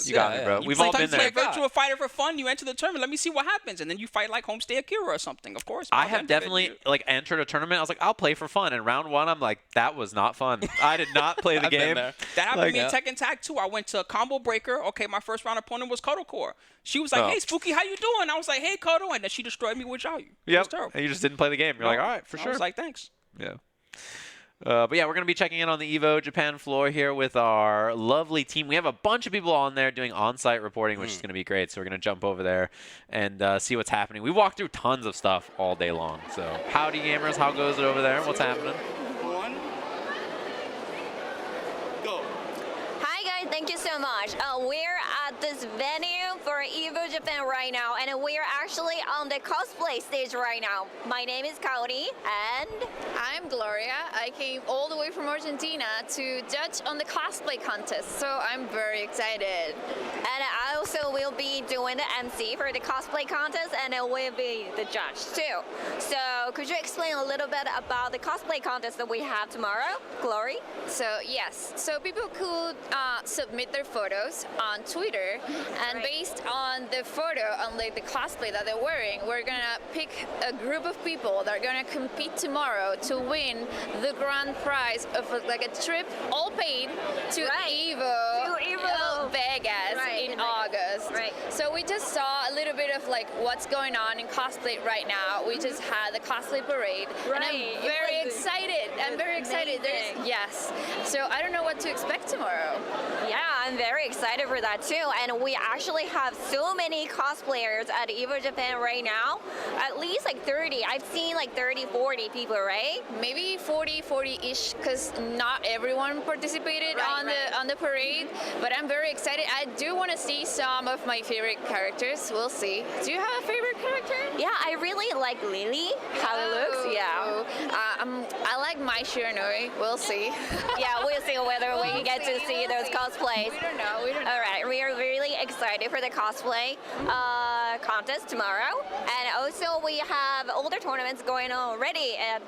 You got me, bro. We've all been there. You play Virtua Fighter for fun. You enter the tournament. Let me see what happens, and then you fight like Homestay Akira or something. Of course. I have definitely like entered a tournament. I was like, I'll play for fun. And round 1, I'm like, that was not fun. I did not play the game. That happened to me in Tekken Tag 2. I went to Combo Breaker. Okay, my first round opponent was Kodo Core. She was like, hey, Spooky, how you doing? I was like, hey, Kodo. And then she destroyed me with Xiaoyu. It was terrible. And you just didn't play the game. You're like, all right, for sure. I was like, thanks. Yeah. But yeah, we're going to be checking in on the Evo Japan floor here with our lovely team. We have a bunch of people on there doing on-site reporting, which is going to be great. So we're going to jump over there and see what's happening. We walked through tons of stuff all day long. So howdy, gamers. How goes it over there? What's happening? Thank you so much. We're at this venue for Evo Japan right now, and we're actually on the cosplay stage right now. My name is Kaori, and I'm Gloria. I came all the way from Argentina to judge on the cosplay contest, so I'm very excited. And I also will be doing the MC for the cosplay contest, and I will be the judge too. So could you explain a little bit about the cosplay contest that we have tomorrow, Glory? So yes, so people could submit their photos on Twitter, and based on the photo and like the cosplay that they're wearing, we're gonna pick a group of people that are gonna compete tomorrow to win the grand prize of like a trip, all paid, to Evo Vegas in August. So we just saw a little bit of like what's going on in cosplay right now. We just had the cosplay parade, and I'm very excited. I'm very excited. Yes. So I don't know what to expect tomorrow. Yeah, I'm very excited for that too. And we actually have so many cosplayers at Evo Japan right now. At least like 30. I've seen like 30, 40 people, right? Maybe 40-ish, because not everyone participated on the parade. But I'm very excited. I do want to see some of my favorite favorite characters. We'll see. Do you have a favorite character? Yeah, I really like Lily, how it looks. Yeah. I like Mai Shiranui. We'll see. Yeah, we'll see whether we get to see those cosplays. We don't know. All right, we are really excited for the cosplay contest tomorrow, and also we have older tournaments going on already at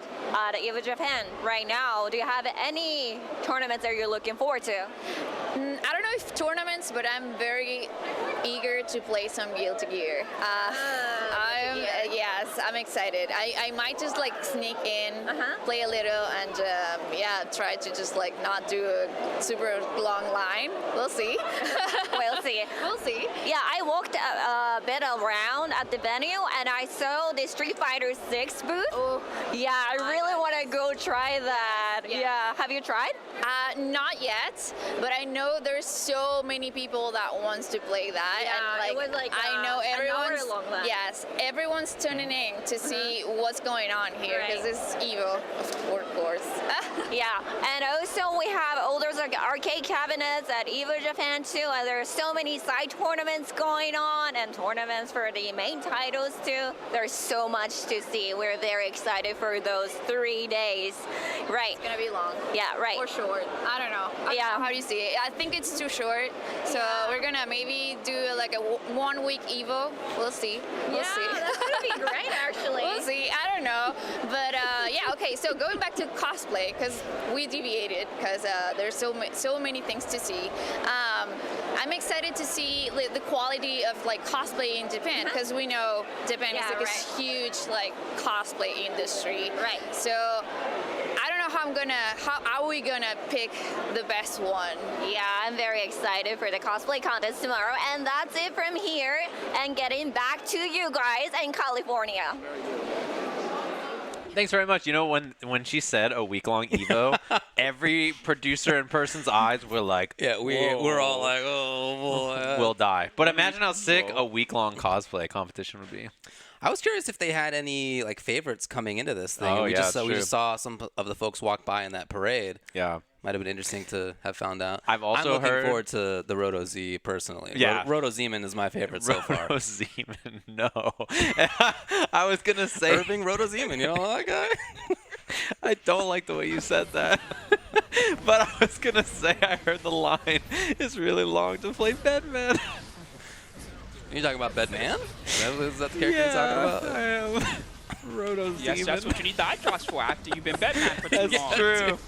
Evo Japan right now. Do you have any tournaments that you're looking forward to? I don't know if tournaments, but I'm very eager to play some Guilty Gear. Yes, I'm excited. I might just like sneak in, play a little, and yeah, try to just like not do a super long line. We'll see. We'll see. We'll see. Yeah, I walked a bit around at the venue and I saw the Street Fighter 6 booth. Oh, yeah, I really want to go try that. Yeah. Have you tried? Not yet, but I know there's so many people that wants to play that. Yeah, and it was like I know everyone's an hour long line. yes, everyone's tuning in to see what's going on here because it's Evo, of course. Yeah, and also we have older arcade cabinets at Evo Japan too, and there are so many side tournaments going on and tournaments for the main titles too. There's so much to see. We're very excited for those 3 days. Right. It's gonna be long. Yeah, right. Or short. I don't know. I don't know. How do you see it? I think it's too short. So we're gonna maybe do like a 1 week Evo. We'll see. We'll see. That's gonna be great actually. We'll see. I don't know. But yeah, okay. So going back to cosplay, because we deviated, because there's so many things to see. I'm excited to see the quality of like cosplay in Japan, because we know Japan is like a huge like cosplay industry. Right. So I don't know how are we gonna pick the best one? Yeah, I'm very excited for the cosplay contest tomorrow, and that's it from here. And getting back to you guys in California. Thanks very much. You know, when she said a week-long Evo, every producer and person's eyes were like, yeah, we're all like, oh boy, we'll die. But imagine how sick a week-long cosplay competition would be. I was curious if they had any like favorites coming into this thing. Oh, we yeah, just saw some of the folks walk by in that parade. Yeah. Might have been interesting to have found out. I'm looking heard forward to the Roto Z personally. Yeah. Roto Zeman is my favorite so far. Roto Zeman, no. I was going to say... Irving Roto Zeman, you know that guy? I don't like the way you said that. But I was going to say I heard the line, it's really long to play Bedman. Are you talking about Bedman? Is that the character you're talking about? I am. Roto Yes, Zeman. that's what you need the eye drops for after you've been Bedman for too long. That's true.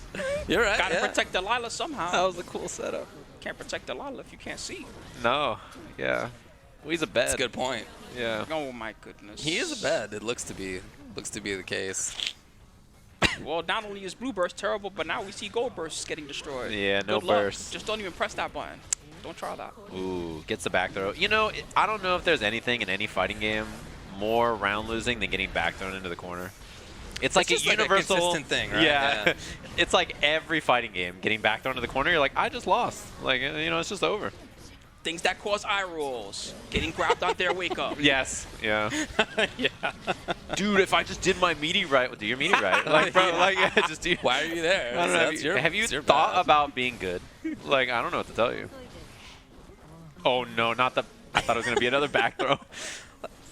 You're right. Gotta protect Delilah somehow. That was a cool setup. Can't protect Delilah if you can't see. No. Yeah. Well, he's a bed. That's a good point. Yeah. Oh my goodness. He is a bed. It looks to be the case. Well, not only is Blue Burst terrible, but now we see Gold Burst getting destroyed. Yeah, no Good luck. burst. Just don't even press that button. Don't try that. Ooh, gets the back throw. You know, I don't know if there's anything in any fighting game more round losing than getting back thrown into the corner. It's like a universal consistent thing, right? Yeah. It's like every fighting game, getting back thrown to the corner, you're like, I just lost. Like, you know, it's just over. Things that cause eye rolls. Getting grabbed on their wake up. Yes. Yeah. Yeah. Dude, if I just did my meaty right, do your meaty right. Like, bro, like, yeah, just do. Why are you there? I don't know. Have you thought about being good? Like, I don't know what to tell you. Oh no, not the. I thought it was gonna be another back throw.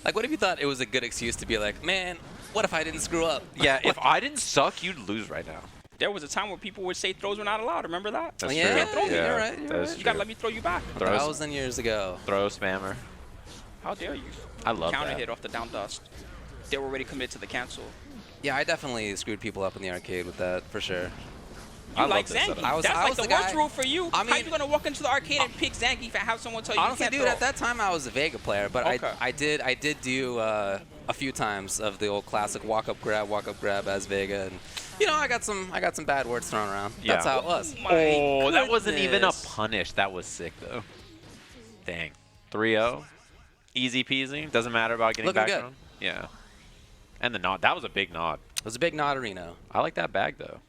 Like, what if you thought it was a good excuse to be like, man, what if I didn't screw up? Yeah, if I didn't suck, you'd lose right now. There was a time where people would say throws were not allowed. Remember that? That's You true. can't throw me. You're right. You gotta let me throw you back. 1,000 years ago. Throw spammer. How dare you? I love Counter that. hit off the down dust. They were already committed to the cancel. Yeah, I definitely screwed people up in the arcade with that, for sure. You like Zangief. That's I like was the worst rule for you. I mean, how you gonna walk into the arcade and pick Zangief and have someone tell you honestly, you can't dude, throw? at that time I was a Vega player, but Okay. I did do a few times of the old classic walk up grab as Vega, and you know I got some bad words thrown around. That's how it was. Oh, that wasn't even a punish. That was sick though. Dang. 3-0. Easy peasy. Doesn't matter about getting Looking back good. thrown. Yeah. And the nod. That was a big nod. It was a big nod, Reno. I like that bag though.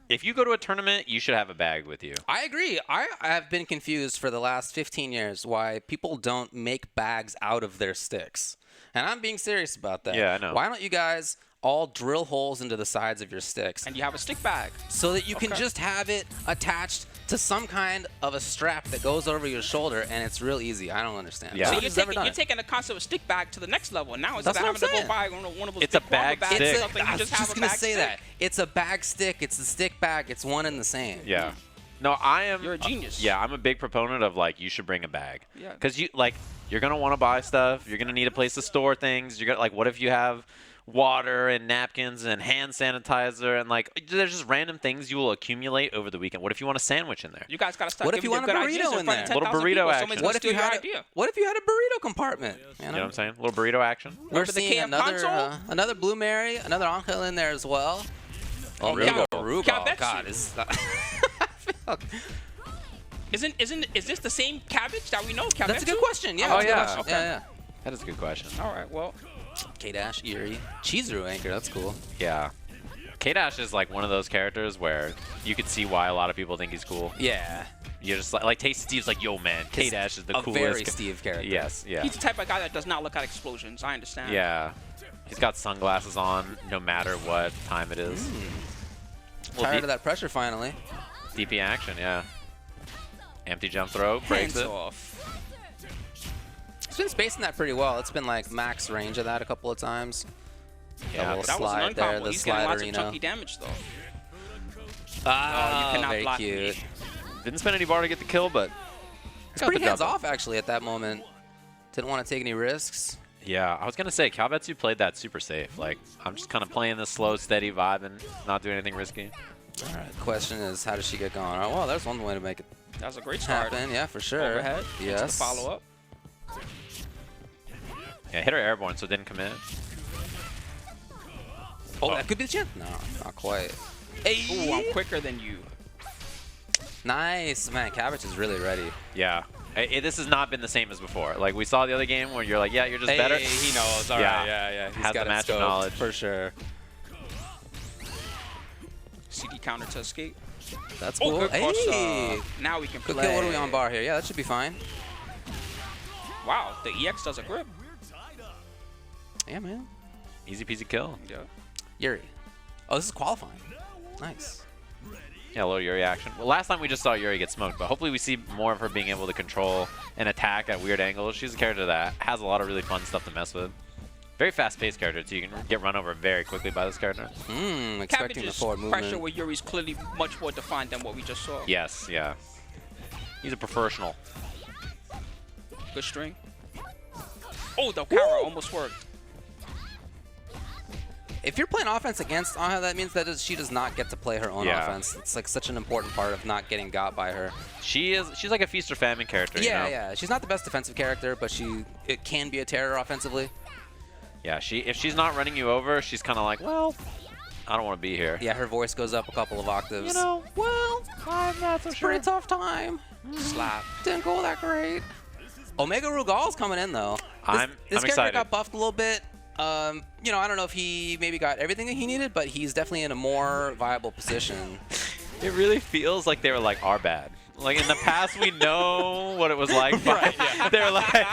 If you go to a tournament, you should have a bag with you. I agree. I have been confused for the last 15 years why people don't make bags out of their sticks. And I'm being serious about that. Yeah, I know. Why don't you guys all drill holes into the sides of your sticks? And you have a stick bag. So that you can just have it attached to some kind of a strap that goes over your shoulder, and it's real easy. I don't understand. Yeah. So Nobody's you're ever done taking it. the concept of stick bag to the next level. Now That's instead of what having I'm to go buy one of those It's a big bag bags stick. or something, I you was just have just a gonna bag say stick. that. It's a bag stick. It's a stick bag. It's one and the same. Yeah. No, I am. You're a genius. Yeah, I'm a big proponent of like you should bring a bag. Yeah. Because you're gonna want to buy stuff. You're gonna need a place to store things. You're gonna like, what if you have water and napkins and hand sanitizer and like there's just random things you will accumulate over the weekend. What if you want a sandwich in there? You guys got to start What if giving you me want a good ideas burrito in in front of there? 10,000 Little burrito people. action. Somebody's What gonna if you steal your had idea. What if you had a burrito compartment? You know what I'm saying? A little burrito action. We're Remember the seeing KM another console? another Blue Mary, another Angel in there as well. Oh, Rugal. Rugal. Rugal. God, is Is this the same cabbage that we know? That's a good question. Yeah. Oh, that's a good yeah. question. Okay. Yeah, yeah. That is a good question. All right, well. K-Dash, Eerie. Chizuru Anchor, that's cool. Yeah. K-Dash is like one of those characters where you could see why a lot of people think he's cool. Yeah. You're just like Tasty Steve's like, yo man, K-Dash is the a coolest. very Steve character. Yes, yeah. He's the type of guy that does not look at explosions. I understand. Yeah. He's got sunglasses on no matter what time it is. Tired of that pressure finally. DP action, yeah. Empty jump throw, breaks Hands it. off. It's been spacing that pretty well. It's been like max range of that a couple of times. Yeah, Double But that was an slide there, uncombo. the He's getting lots of sliderino. chunky damage, though. Ah, you cannot very block cute. me. Didn't spend any bar to get the kill, but It's got pretty the hands double. off actually at that moment. Didn't want to take any risks. Yeah, I was gonna say Calvetsu played that super safe. Like I'm just kind of playing this slow, steady vibe and not doing anything risky. All right. Question is, how does she get going? Oh, well, there's one way to make it That was a great start. happen. Yeah, for sure. Overhead. Yes. Into the follow-up. Yeah, hit her airborne, so it didn't commit. Oh, that could be the chance. No, not quite. Hey. Ooh, I'm quicker than you. Nice, man. Cabbage is really ready. Yeah. This has not been the same as before. Like we saw the other game where you're like, yeah, you're just better. He knows. All Yeah. right. Yeah. He's Has got the it match of scoped, knowledge. for sure. CD counter to escape. That's Oh, cool. good cross, Hey. now we can Good play. kill. What are we on bar here? Yeah, that should be fine. Wow, the EX does a grip. Yeah, man. Easy peasy kill. Yeah. Yuri. Oh, this is qualifying. Nice. Yeah, a little Yuri action. Well, last time we just saw Yuri get smoked, but hopefully we see more of her being able to control and attack at weird angles. She's a character that has a lot of really fun stuff to mess with. Very fast-paced character, too. You can get run over very quickly by this character. Expecting the Cabbage's forward movement. pressure with Yuri's clearly much more defined than what we just saw. Yes, yeah. He's a professional. Good string. Oh, the Kara almost worked. If you're playing offense against Aha, that means that she does not get to play her own Yeah. offense. It's like such an important part of not getting got by her. She's like a feast or famine character. Yeah, you know? yeah. She's not the best defensive character, but it can be a terror offensively. Yeah, if she's not running you over, she's kind of like, well, I don't want to be here. Yeah, her voice goes up a couple of octaves. You know, well, I'm not so it's a sure. pretty tough time. Slap. Didn't go that great. Omega Rugal's coming in though. This I'm character excited. got buffed a little bit. You know, I don't know if he maybe got everything that he needed, but he's definitely in a more viable position. It really feels like they were like, our bad. Like in the past, we know what it was like. But they're like,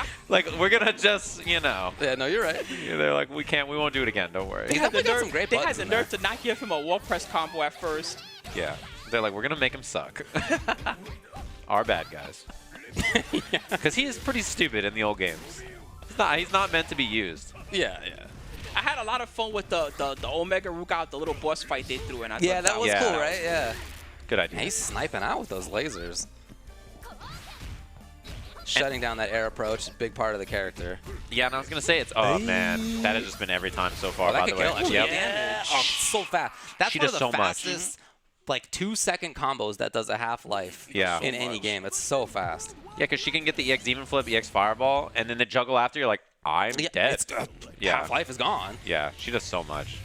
we're gonna just, you know. Yeah, no, you're right. They're like, we won't do it again. Don't worry. They had the got some great nerve buttons in there. to not give him a wall press combo at first. Yeah. They're like, we're gonna make him suck. Our bad, guys. Because he is pretty stupid in the old games. He's not meant to be used. Yeah, yeah. I had a lot of fun with the Omega Rugal, the little boss fight they threw in. Yeah, that was cool, right? Yeah. Good idea. Yeah, he's sniping out with those lasers. Shutting down that air approach is a big part of the character. Yeah, and I was gonna say oh man, that has just been every time so far. Oh, that by could the way, kill, actually. Yep. Yeah. Oh, so fast. That's She one does of the so much. fastest, like 2-second combos that does a half-life. Yeah. In any game, it's so fast. Yeah, because she can get the EX Demon Flip, EX Fireball, and then the juggle after. You're like, I'm dead. Yeah. Half-life is gone. Yeah, she does so much.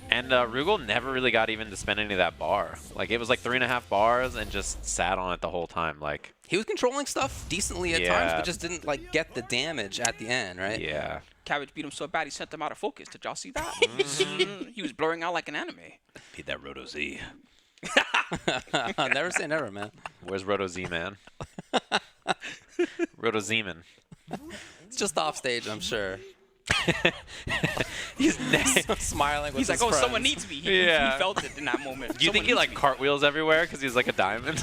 And Rugal never really got even to spend any of that bar. Like, it was like 3.5 bars and just sat on it the whole time. Like, he was controlling stuff decently at Yeah. times, but just didn't like get the damage at the end, right? Yeah. Cabbage beat him so bad he sent him out of focus. Did y'all see that? He was blurring out like an anime. Beat that Roto Z. Never say never, man. Where's Roto Z, man? Roto Z-man. It's just off stage, I'm sure. He's smiling with He's his like, oh, friends. someone needs me. He felt it in that moment. Do you think he like cartwheels everywhere because he's like a diamond?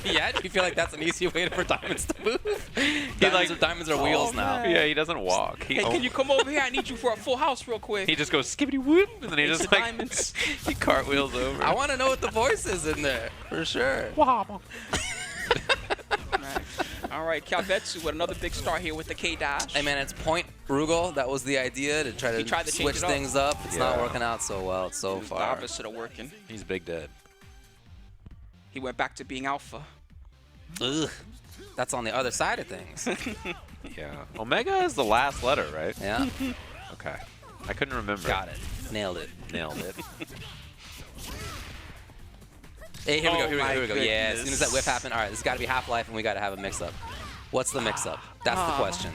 Yeah, do you feel like that's an easy way for diamonds to move? Diamonds are Oh, wheels now. Yeah, he doesn't walk. Hey, can you come over here? I need you for a full house real quick. He just goes skibbity whoop, and then he It's just the like diamonds. he cartwheels over. I want to know what the voice is in there, for sure. All right, Calvetsu with another big star here with the K-Dash. Hey man, it's point Rugal. That was the idea to try to, tried to switch change it up. things up. It's not Yeah. working out so well so It was the far. opposite of working. He's big dead. He went back to being alpha. Ugh. That's on the other side of things. Yeah. Omega is the last letter, right? Yeah. Okay. I couldn't remember. Got it. Nailed it. Nailed it. Hey, here we go, Oh here we go, my here we go. Yeah, as soon as that whiff goodness. happened, all right, this has got to be Half-Life, and we got to have a mix-up. What's the mix-up? That's the question.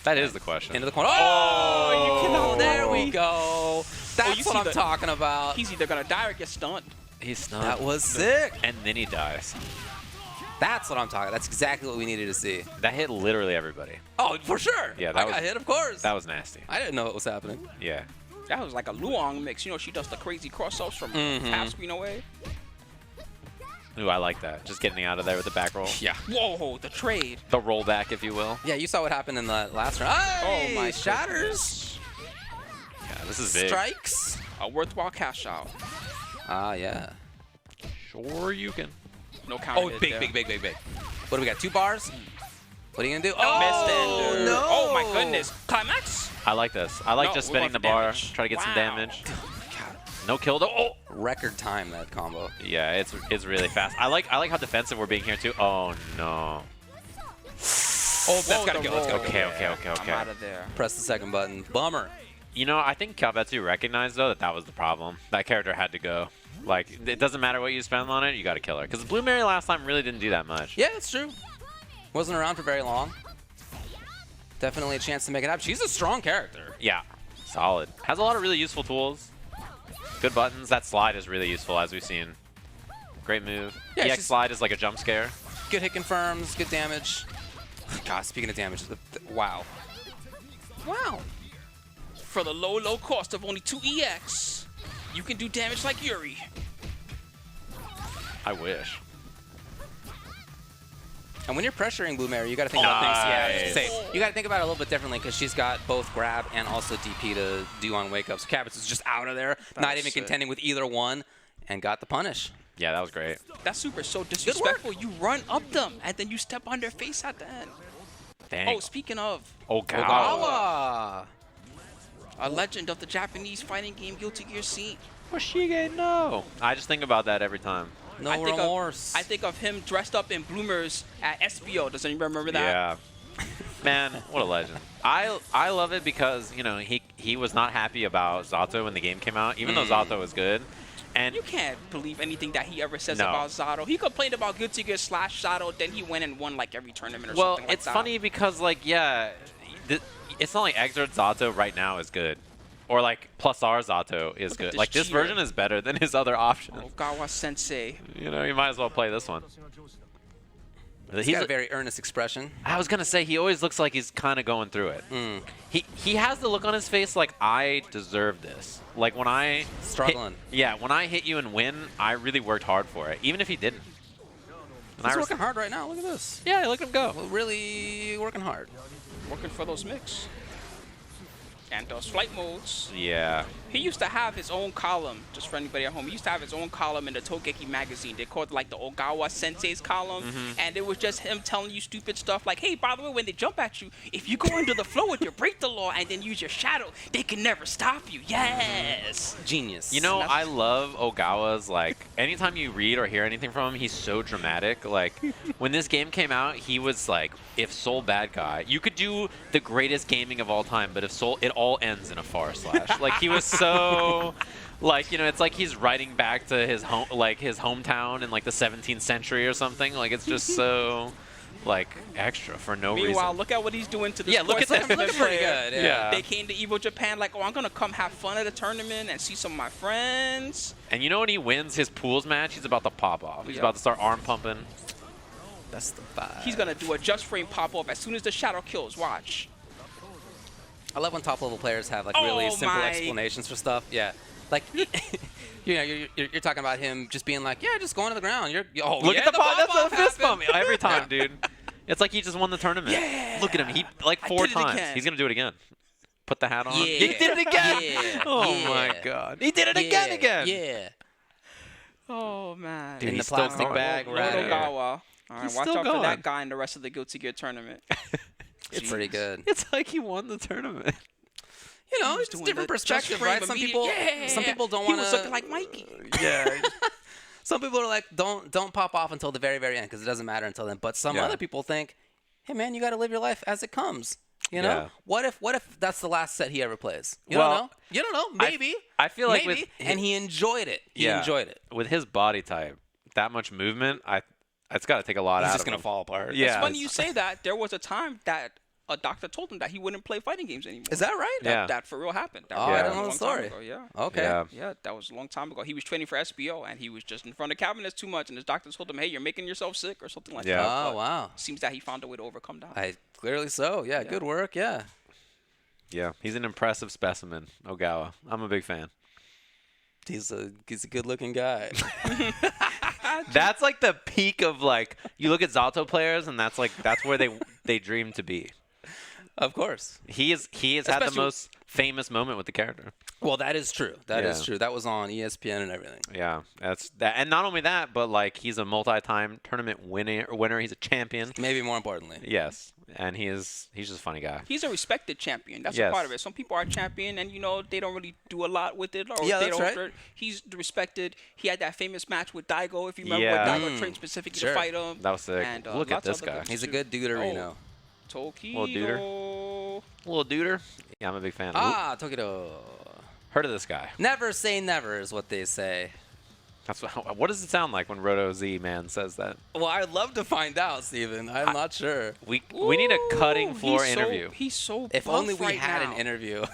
That is the question. Into the corner. Oh, you cannot. there we go. That's you what see I'm the- talking about. He's either going to die or get stunned. He's stunned. That was sick. And then he dies. That's what I'm talking about. That's exactly what we needed to see. That hit literally everybody. Oh, for sure. Yeah, that I was, got hit, of course. That was nasty. I didn't know what was happening. Yeah. That was like a Lowain mix. You know, she does the crazy cross-ups from half screen away. Ooh, I like that. Just getting out of there with the back roll. Yeah. Whoa, the trade. The rollback, if you will. Yeah, you saw what happened in the last round. Hey, Oh my shatters. Yeah, this is big. Strikes. A worthwhile cash out. Ah, yeah. Sure you can. No counter. Oh, hit big, there. big, big, big, big. What do we got? 2 bars? What are you going to do? Oh, Oh, no. Oh, my goodness. Climax? I like this. I like No, just we're spinning going the for bar, damage. try to get some Wow. damage. No kill though. Oh, Record time, that combo. yeah, it's really fast. I like how defensive we're being here too. Oh no. Oh, that's got to go. Let's go. Okay, okay, okay, I'm okay. out of there. Press the second button. Bummer. You know, I think Calvetsu recognized though that was the problem. That character had to go. Like, it doesn't matter what you spend on it, you got to kill her. Because Blue Mary last time really didn't do that much. Yeah, it's true. Wasn't around for very long. Definitely a chance to make it happen. She's a strong character. Yeah, solid. Has a lot of really useful tools. Good buttons. That slide is really useful, as we've seen. Great move. Yeah, EX she's- slide is like a jump scare. Good hit confirms, good damage. God, speaking of damage, wow. Wow. For the low, low cost of only 2 EX, you can do damage like Yuri. I wish. And when you're pressuring Blue Mary, you got to think about things. Yeah, I was gonna Nice. say, you got to think about it a little bit differently because she's got both grab and also DP to do on wake up. So Cabot is just out of there, not was even sick. contending with either one, and got the punish. Yeah, that was great. That super is so disrespectful. You run up them, and then you step on their face at the end. Dang. Oh, speaking of, Ogawa. Ogawa. a legend of the Japanese fighting game Guilty Gear scene. Hoshige, no. I just think about that every time. No I think remorse. I think of him dressed up in bloomers at SBO. Does anyone remember that? Yeah. Man, what a legend. I love it because, you know, he was not happy about Zato when the game came out, even though Zato was good. And You can't believe anything that he ever says No. about Zato. He complained about Guilty Gear / Zato, then he went and won like every tournament or well, something like it's that. funny because, like, yeah, it's not like Exert Zato right now is good. Or, like, Plus R Zato is Look at good. this Like, this cheater. version is better than his other options. Ogawa Sensei. You know, you might as well play this one. He's got a very earnest expression. I was gonna say he always looks like he's kind of going through it. He has the look on his face like I deserve this. Like when I Struggling. when I hit you and win, I really worked hard for it, even if he didn't. And He's I working hard right now. Look at this. Yeah, look at him go. Really working hard. Working for those mix. And those flight modes. Yeah. He used to have his own column, just for anybody at home. He used to have his own column in the Togeki magazine. They called it like the Ogawa Sensei's column. And it was just him telling you stupid stuff like, hey, by the way, when they jump at you, if you go under the flow with your break the law and then use your shadow, they can never stop you. Yes. Genius. You know, I love Ogawa's, like, anytime you read or hear anything from him, he's so dramatic. Like, when this game came out, he was like, if Soul bad guy, you could do the greatest gaming of all time, but if Soul, it all ends in a /. Like, he was so, like, you know, it's like he's writing back to his home, like, his hometown in, like, the 17th century or something. Like, it's just so, like, extra for no reason. Meanwhile, look at what he's doing to this Yeah, look at that. Looking Looking pretty good, yeah. They came to Evo Japan like, oh, I'm going to come have fun at a tournament and see some of my friends. And you know when he wins his pools match, he's about to pop off. He's Yep. about to start arm pumping. That's the vibe. He's going to do a just frame pop-off as soon as the shadow kills. Watch. I love when top-level players have like really simple explanations for stuff. Yeah. Like, you know, you're talking about him just being like, yeah, just going to the ground. Look at the pop. That's a fist bump every time, dude. It's like he just won the tournament. Yeah. Look at him. He like 4 times. He's going to do it again. Put the hat on. Yeah. He did it again. Yeah. Oh, my God. He did it again. Yeah. Oh, man. Dude, in the plastic bag. Lord Ogawa. All right, watch out for that guy in the rest of the Guilty Gear tournament. It's pretty good. It's like he won the tournament. You know, it's different perspective, right? Some people don't want to. He was looking like Mikey. Yeah. Some people are like, don't pop off until the very, very end because it doesn't matter until then. But some other people think, hey man, you got to live your life as it comes. You know, what if that's the last set he ever plays? You don't know. You don't know. Maybe. I feel like maybe. And he enjoyed it. He enjoyed it. With his body type, that much movement, it's got to take a lot out of him. He's just gonna fall apart. Yeah. It's funny you say that. There was a time that a doctor told him that he wouldn't play fighting games anymore. Is that right? That for real happened. That I don't know the story. Yeah. Okay. Yeah, that was a long time ago. He was training for SBO, and he was just in front of cabinets too much, and his doctor told him, hey, you're making yourself sick or something like that. Oh, But wow. Seems that he found a way to overcome that. Clearly so. Yeah, good work. Yeah. Yeah, he's an impressive specimen, Ogawa. I'm a big fan. He's a good-looking guy. That's like the peak of like you look at Zato players, and that's where they dream to be. Of course. He has had the most famous moment with the character. Well, that is true. That is true. That was on ESPN and everything. Yeah, that's that. And not only that, but like he's a multi-time tournament winner. He's a champion. Maybe more importantly. Yes, and he's just a funny guy. He's a respected champion. That's a part of it. Some people are champion, and they don't really do a lot with it. Or that's right. He's respected. He had that famous match with Daigo, if you remember, where Daigo trained specifically to fight him. That was sick. And, look at this guy. He's a good duderino. Tokido. Little duder. Yeah, I'm a big fan. Tokido. Heard of this guy? Never say never is what they say. That's what does it sound like when Roto Z man says that? Well, I'd love to find out, Steven. I'm not sure. We need a cutting floor interview. He's so if buff only we right had now. an interview.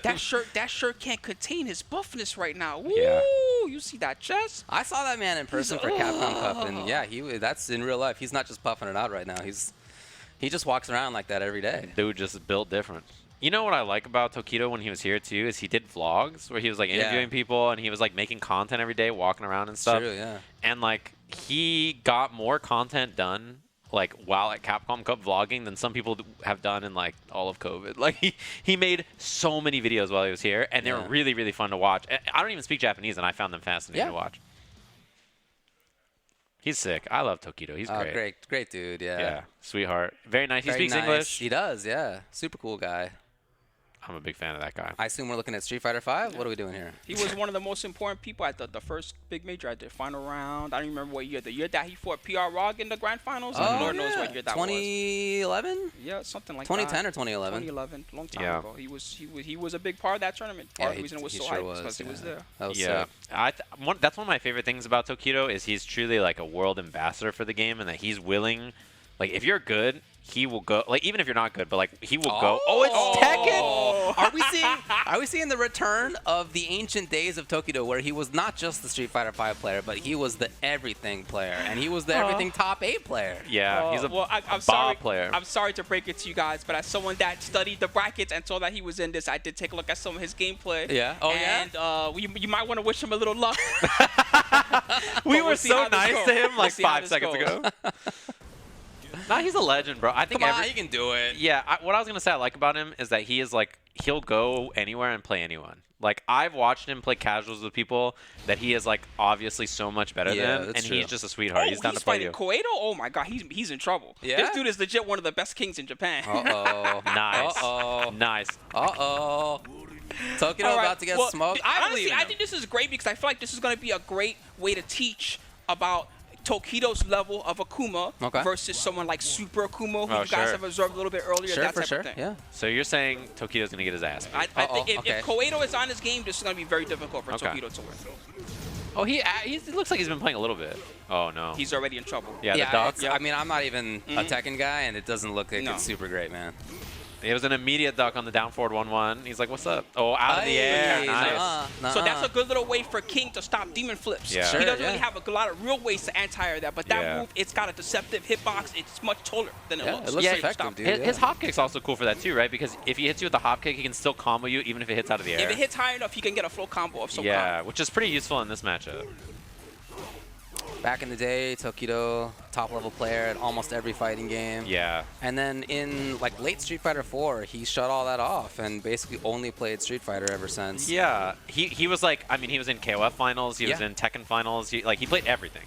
that shirt can't contain his buffness right now. Woo! Yeah. You see that chest? I saw that man in person for Capcom Cup, and yeah, that's in real life. He's not just puffing it out right now. He just walks around like that every day. Dude just built different. You know what I like about Tokido when he was here too is he did vlogs where he was like interviewing people and he was like making content every day, walking around and stuff. True, yeah. And like he got more content done like while at Capcom Cup vlogging than some people have done in like all of COVID. Like he made so many videos while he was here and they were really, really fun to watch. I don't even speak Japanese and I found them fascinating to watch. He's sick. I love Tokido. He's great. Great dude, yeah. Yeah, sweetheart. Very nice. He speaks English. He does, yeah. Super cool guy. I'm a big fan of that guy. I assume we're looking at Street Fighter V? What are we doing here? He was one of the most important people at the first big major at the final round. I don't remember what year. The year that he fought PR Rog in the grand finals. Oh, Lord knows what year that 2011? was. Yeah, something like 2010 that. or 2011? 2011, long time ago. He was a big part of that tournament. Part of the reason it was so hyped because he was there. That was sick. That's one of my favorite things about Tokido is he's truly like a world ambassador for the game and that he's willing, like if you're good, he will go. Like even if you're not good, but like he will go. Oh, it's Tekken! Are we seeing the return of the ancient days of Tokido, where he was not just the Street Fighter V player, but he was the everything player, and he was the everything top 8 player. Yeah, he's a I'm sorry, player. I'm sorry to break it to you guys, but as someone that studied the brackets and saw that he was in this, I did take a look at some of his gameplay. Yeah. Oh and, you might want to wish him a little luck. We were so nice to him like 5 seconds ago. Nah, he's a legend, bro. I think he can do it. Yeah, what I was gonna say I like about him is that he is like he'll go anywhere and play anyone. Like I've watched him play casuals with people that he is like obviously so much better than, and he's just a sweetheart. He's down to play you. Koedo? Oh my God, he's in trouble. Yeah? This dude is legit one of the best kings in Japan. Nice. Nice. Tokido about to get smoked. Honestly, I think this is great because I feel like this is going to be a great way to teach about Tokido's level of Akuma versus someone like Super Akuma, who you guys have observed a little bit earlier. That type of thing. Yeah. So you're saying Tokido's going to get his ass beat? I think if Koedo is on his game, this is going to be very difficult for Tokido to win. Oh, he looks like he's been playing a little bit. Oh, no. He's already in trouble. Yeah, the dogs. I mean, I'm not even a Tekken guy, and it doesn't look like it's super great, man. It was an immediate duck on the down forward 1-1. He's like, what's up? Oh, out of the air. Nice. So that's a good little way for King to stop demon flips. Yeah. He doesn't really have a lot of real ways to anti-air that, but that Yeah. move, it's got a deceptive hitbox. It's much taller than it looks. Yeah, effective, dude. His hop kick's also cool for that too, right? Because if he hits you with the hop kick, he can still combo you even if it hits out of the air. If it hits high enough, he can get a flow combo of some Yeah, kind. which is pretty useful in this matchup. Back in the day, Tokido, top-level player at almost every fighting game. Yeah. And then in like late Street Fighter 4, he shut all that off and basically only played Street Fighter ever since. Yeah, he was like, I mean, he was in KOF finals, he was in Tekken finals, he played everything.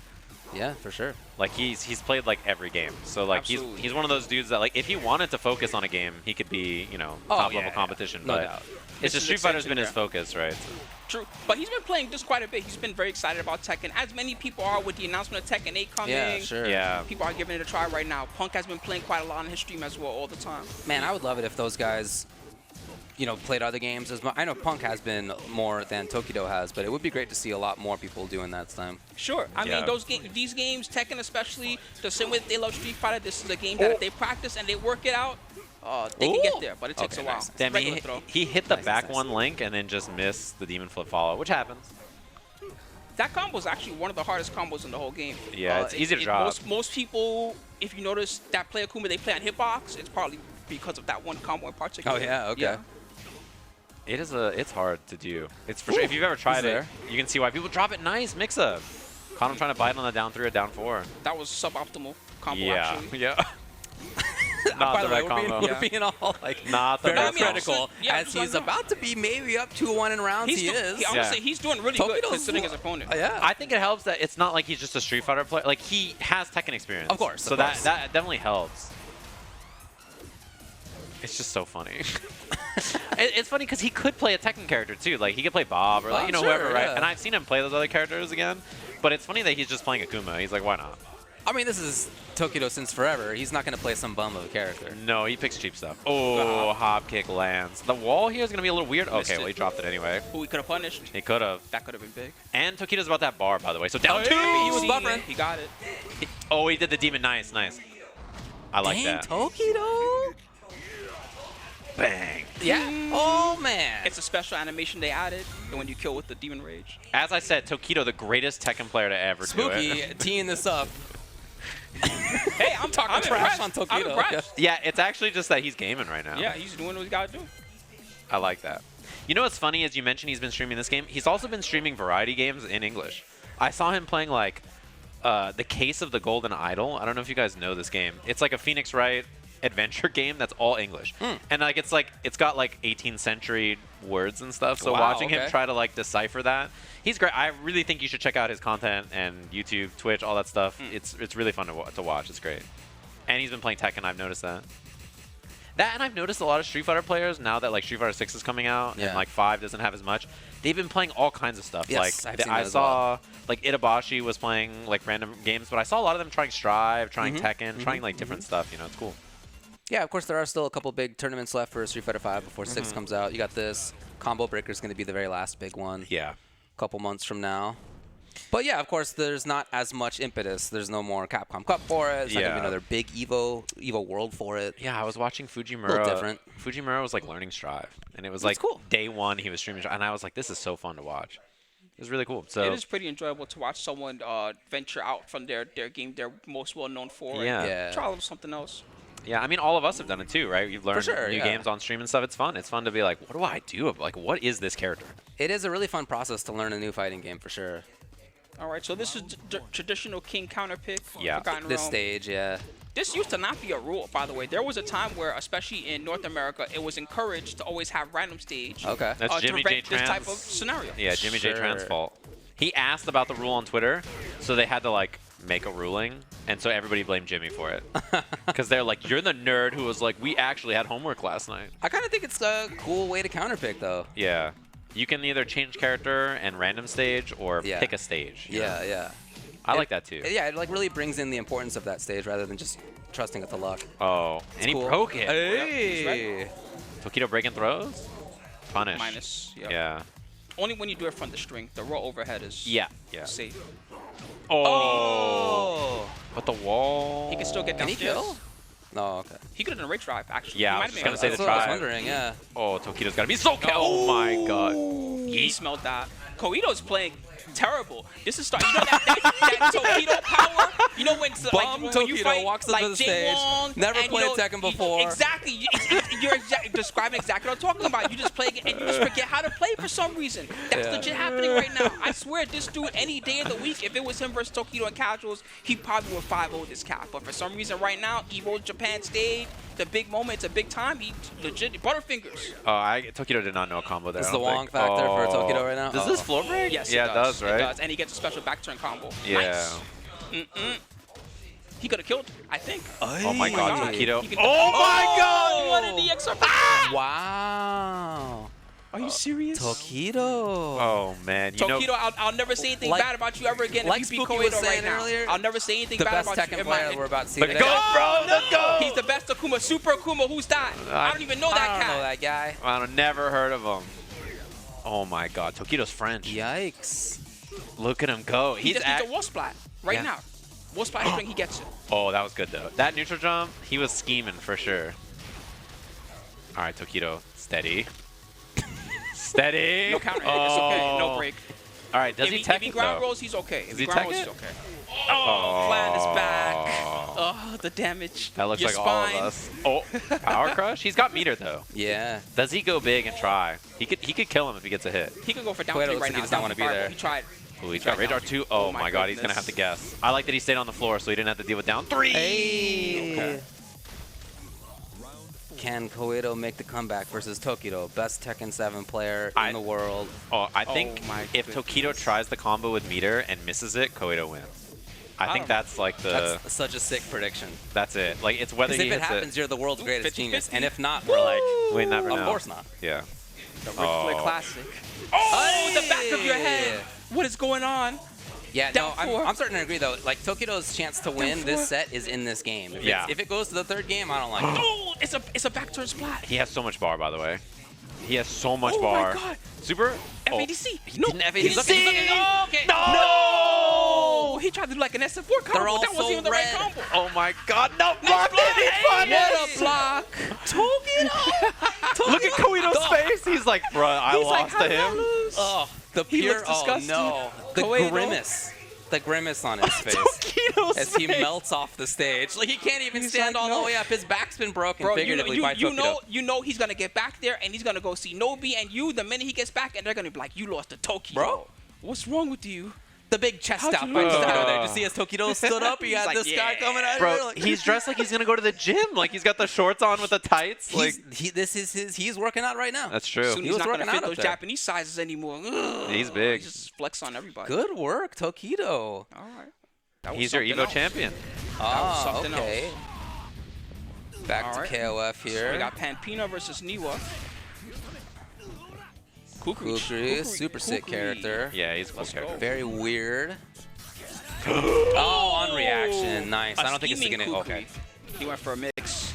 Yeah, for sure. Like he's played like every game. So like he's one of those dudes that like if he wanted to focus on a game, he could be, you know, top level competition. No but doubt. it's just Street Fighter's been his focus, right? So. True, but he's been playing just quite a bit. He's been very excited about Tekken, as many people are with the announcement of Tekken 8 coming. Yeah, sure. Yeah. People are giving it a try right now. Punk has been playing quite a lot on his stream as well all the time. Man, I would love it if those guys, you know, played other games. I know Punk has been more than Tokido has, but it would be great to see a lot more people doing that this time. Sure. I mean, these games, Tekken especially, the same way that they love Street Fighter, this is a game that if they practice and they work it out, they can get there, but it takes a while. Damn, he hit the back one link and then just missed the demon flip follow, which happens. That combo is actually one of the hardest combos in the whole game. Yeah, it's easy to drop. Most people, if you notice that play Akuma, they play on hitbox, it's probably because of that one combo in particular. Oh, yeah, okay. Yeah. It's hard to do. It's for sure. If you've ever tried it, you can see why people drop it nice. Mix up. Caught him trying to bite on the down 3 or down 4. That was suboptimal combo, yeah. actually. Yeah. Not By the the way, right combo. we're being all like not the very right critical Yeah, as he's about to be maybe up 2-1 in rounds. He is. Honestly, he's doing really good considering his opponent. Yeah. I think it helps that it's not like he's just a Street Fighter player. Like he has Tekken experience. Of course. So that definitely helps. It's just so funny. It's funny because he could play a Tekken character too. Like he could play Bob or like, you know, sure, whoever, right? yeah. And I've seen him play those other characters again. But it's funny that he's just playing Akuma. He's like, why not? I mean, this is Tokido since forever. He's not going to play some bum of a character. No, he picks cheap stuff. Oh, hop kick lands. The wall here is going to be a little weird. Okay, well, he dropped it anyway. Who he could have punished. He could have. That could have been big. And Tokido's about that bar, by the way. So down 2. He was buffering. He got it. He did the demon. Nice, nice. I like that. Tokido. Bang. Yeah. Oh, man. It's a special animation they added when you kill with the demon rage. As I said, Tokido, the greatest Tekken player to ever do it. Spooky teeing this up. Hey, I'm talking trash on Tokido. I'm impressed. Yeah, it's actually just that he's gaming right now. Yeah, he's doing what he's got to do. I like that. You know what's funny is you mentioned he's been streaming this game. He's also been streaming variety games in English. I saw him playing like The Case of the Golden Idol. I don't know if you guys know this game. It's like a Phoenix Wright adventure game that's all English. And like it's got like 18th century words and stuff. So watching him try to like decipher that, he's great. I really think you should check out his content and YouTube, Twitch, all that stuff. It's really fun to watch. It's great. And he's been playing Tekken. I've noticed that. And I've noticed a lot of Street Fighter players now that like Street Fighter 6 is coming out and like 5 doesn't have as much. They've been playing all kinds of stuff. Yes, like I've seen I that as saw like Ebishi was playing like random games, but I saw a lot of them trying Strive, trying Tekken, trying like different stuff. You know, it's cool. Yeah, of course, there are still a couple big tournaments left for Street Fighter 5 before 6 comes out. You got this. Combo Breaker is going to be the very last big one. Yeah. A couple months from now. But yeah, of course, there's not as much impetus. There's no more Capcom Cup for it. There's not going to be another big Evo World for it. Yeah, I was watching Fujimura. A little different. Fujimura was like learning Strive. And it was like cool. Day 1 he was streaming Strive. And I was like, this is so fun to watch. It was really cool. So it is pretty enjoyable to watch someone venture out from their game they're most well known for. Yeah. And try a little something else. Yeah, I mean, all of us have done it too, right? You've learned new yeah. games on stream and stuff. It's fun. It's fun to be like, what do I do? Like, what is this character? It is a really fun process to learn a new fighting game for sure. All right, so this is traditional King counter pick. Yeah, this stage, yeah. This used to not be a rule, by the way. There was a time where, especially in North America, it was encouraged to always have random stage. Okay. That's Jimmy J. this type of scenario. Yeah, Jimmy J. Tran's fault. He asked about the rule on Twitter, so they had to like make a ruling, and so everybody blamed Jimmy for it. Because they're like, you're the nerd who was like, we actually had homework last night. I kind of think it's a cool way to counterpick, though. Yeah. You can either change character and random stage or pick a stage. Yeah, yeah. I like that too. Yeah, it like really brings in the importance of that stage rather than just trusting it to luck. Oh, and he broke it. Hey! Tokido breaking throws? Punish. Minus. Yep. Yeah. Only when you do it from the string. The roll overhead is safe. Oh! But the wall... He can still get downstairs. Can he kill? No, okay. He could have done a rage drive, actually. Yeah, He I might was have just going to say the That's what I was try. wondering, yeah. Oh, Tokido's got to be so Oh my god. He smelled that. Koito's playing terrible. This is start. You know that Tokido power. You know when when you Tokido fight walks like up to the Jay stage. Wong, Never and, played Tekken before. Exactly. You're describing exactly what I'm talking about. You just play it and you just forget how to play for some reason. That's legit happening right now. I swear, this dude, any day of the week, if it was him versus Tokido in casuals, he probably would 5-0 this cap. But for some reason, right now, Evo Japan stage. The big moment, it's a big time. He legit butterfingers. Tokido did not know a combo there. This is the Wong factor for Tokido right now. Does this floor break? Yes, yeah, it does, right? It does, and he gets a special back turn combo. Yeah. Nice. He could have killed, I think. Oh my god, Tokido. Oh my god! What an EXR! Wow. Are you serious? Tokido. Oh man, you know. Tokido, I'll never say anything bad about you ever again like if you beat Spooky was Koito right saying now. earlier, I'll never say anything the bad best about you. Tekken player we're about to see today. Let's go, bro. Let's go. He's the best Akuma, Super Akuma. Who's that? I don't even know that I don't cat. know that guy. I've never heard of him. Oh my god, Tokido's French. Yikes. Look at him go. He just needs a wall splat right now. Wall splat string, he gets it. Oh, that was good though. That neutral jump, he was scheming for sure. All right, Tokido, steady. Steady. No counter hit. It's okay. No break. All right, does if he tech If he it, ground though? rolls, he's okay. If Does he he ground tech rolls, it? he's okay. Oh, flat is back. Oh, the damage. That looks Your like spine. all of us. Oh, power crush. He's got meter though. Yeah. Does he go big and try? He could kill him if he gets a hit. He could go for down Koito three looks right like he now. does not Down wanna be fireball. there. He tried. Ooh, he's got Radar 2. Oh my god, he's gonna have to guess. I like that he stayed on the floor so he didn't have to deal with down 3. Hey. Okay. Can Koito make the comeback versus Tokido? Best Tekken 7 player in the world. Oh, I think if Tokido tries the combo with meter and misses it, Koito wins. I think that's like the. That's such a sick prediction. That's it. Like it's whether Because he if it hits happens, it. you're the world's greatest 50-50. genius, and if not, we're like, We never know. of course not. Yeah. The Ric Flair Classic. Oh, the back of your head. What is going on? Yeah, Down no, four. I'm starting to agree though. Like Tokido's chance to win this set is in this game. If Yeah. if it goes to the third game, I don't like it. Oh, it's a back turn splat. He has so much bar, by the way. He has so much Oh bar. my god. Super. FADC. He No. didn't He's FADC. looking, oh, okay. No! He tried to do like an SF4 combo. all That wasn't so even the right red. combo. Oh my god, no Nice block! block. He Hey, punished! what a block. Look at Koito's face. He's like, bruh, I He's like, lost how to did I him. lose? Oh, the He pure, looks disgusted. oh no, the Koito. grimace. The grimace on his face Tokido's as he face. melts off the stage. Like he can't even He's stand like, all no. the way up. His back's been broken Bro, figuratively by Tokido. you know he's gonna get back there and he's gonna go see Nobi and you the minute he gets back and they're gonna be like, you lost to Tokido. Bro. What's wrong with you? The big chest How'd out you by lose Tokido that? there. Just see as Tokido stood up, he He's had like, this guy yeah. coming at him. Bro, Like, he's dressed like he's gonna go to the gym. Like he's got the shorts on with the tights. Like he's working out right now. that's true. Soon He he's was not working gonna out fit up those there. Japanese sizes anymore. Ugh. He's big. He just flex on everybody. Good work, Tokido. All right. That was He's your something Evo else. champion. Ah, something okay. Back All to right. KOF So here. we got Pampina versus Niwa. Kukri. Kukri, super sick Kukri. character. Yeah, he's a cool Let's go. character. Very weird. Oh, on reaction. Nice. A I don't think it's scheming gonna. Kukri. Okay. He went for a mix.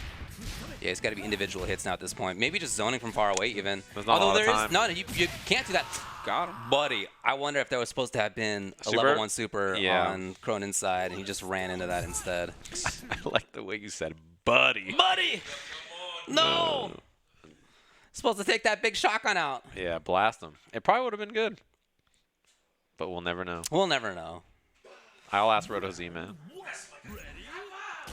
Yeah, it's got to be individual hits now at this point. Maybe just zoning from far away even. There's not a Although lot of there is time. no, you can't do that. Got him. Buddy, I wonder if there was supposed to have been a Super? level 1 super Yeah. on Cronin's side, and he just ran into that instead. I like the way you said, buddy. Buddy! No! Supposed to take that big shotgun out. Yeah, blast him. It probably would have been good, but we'll never know. We'll never know. I'll ask Roto Z, man.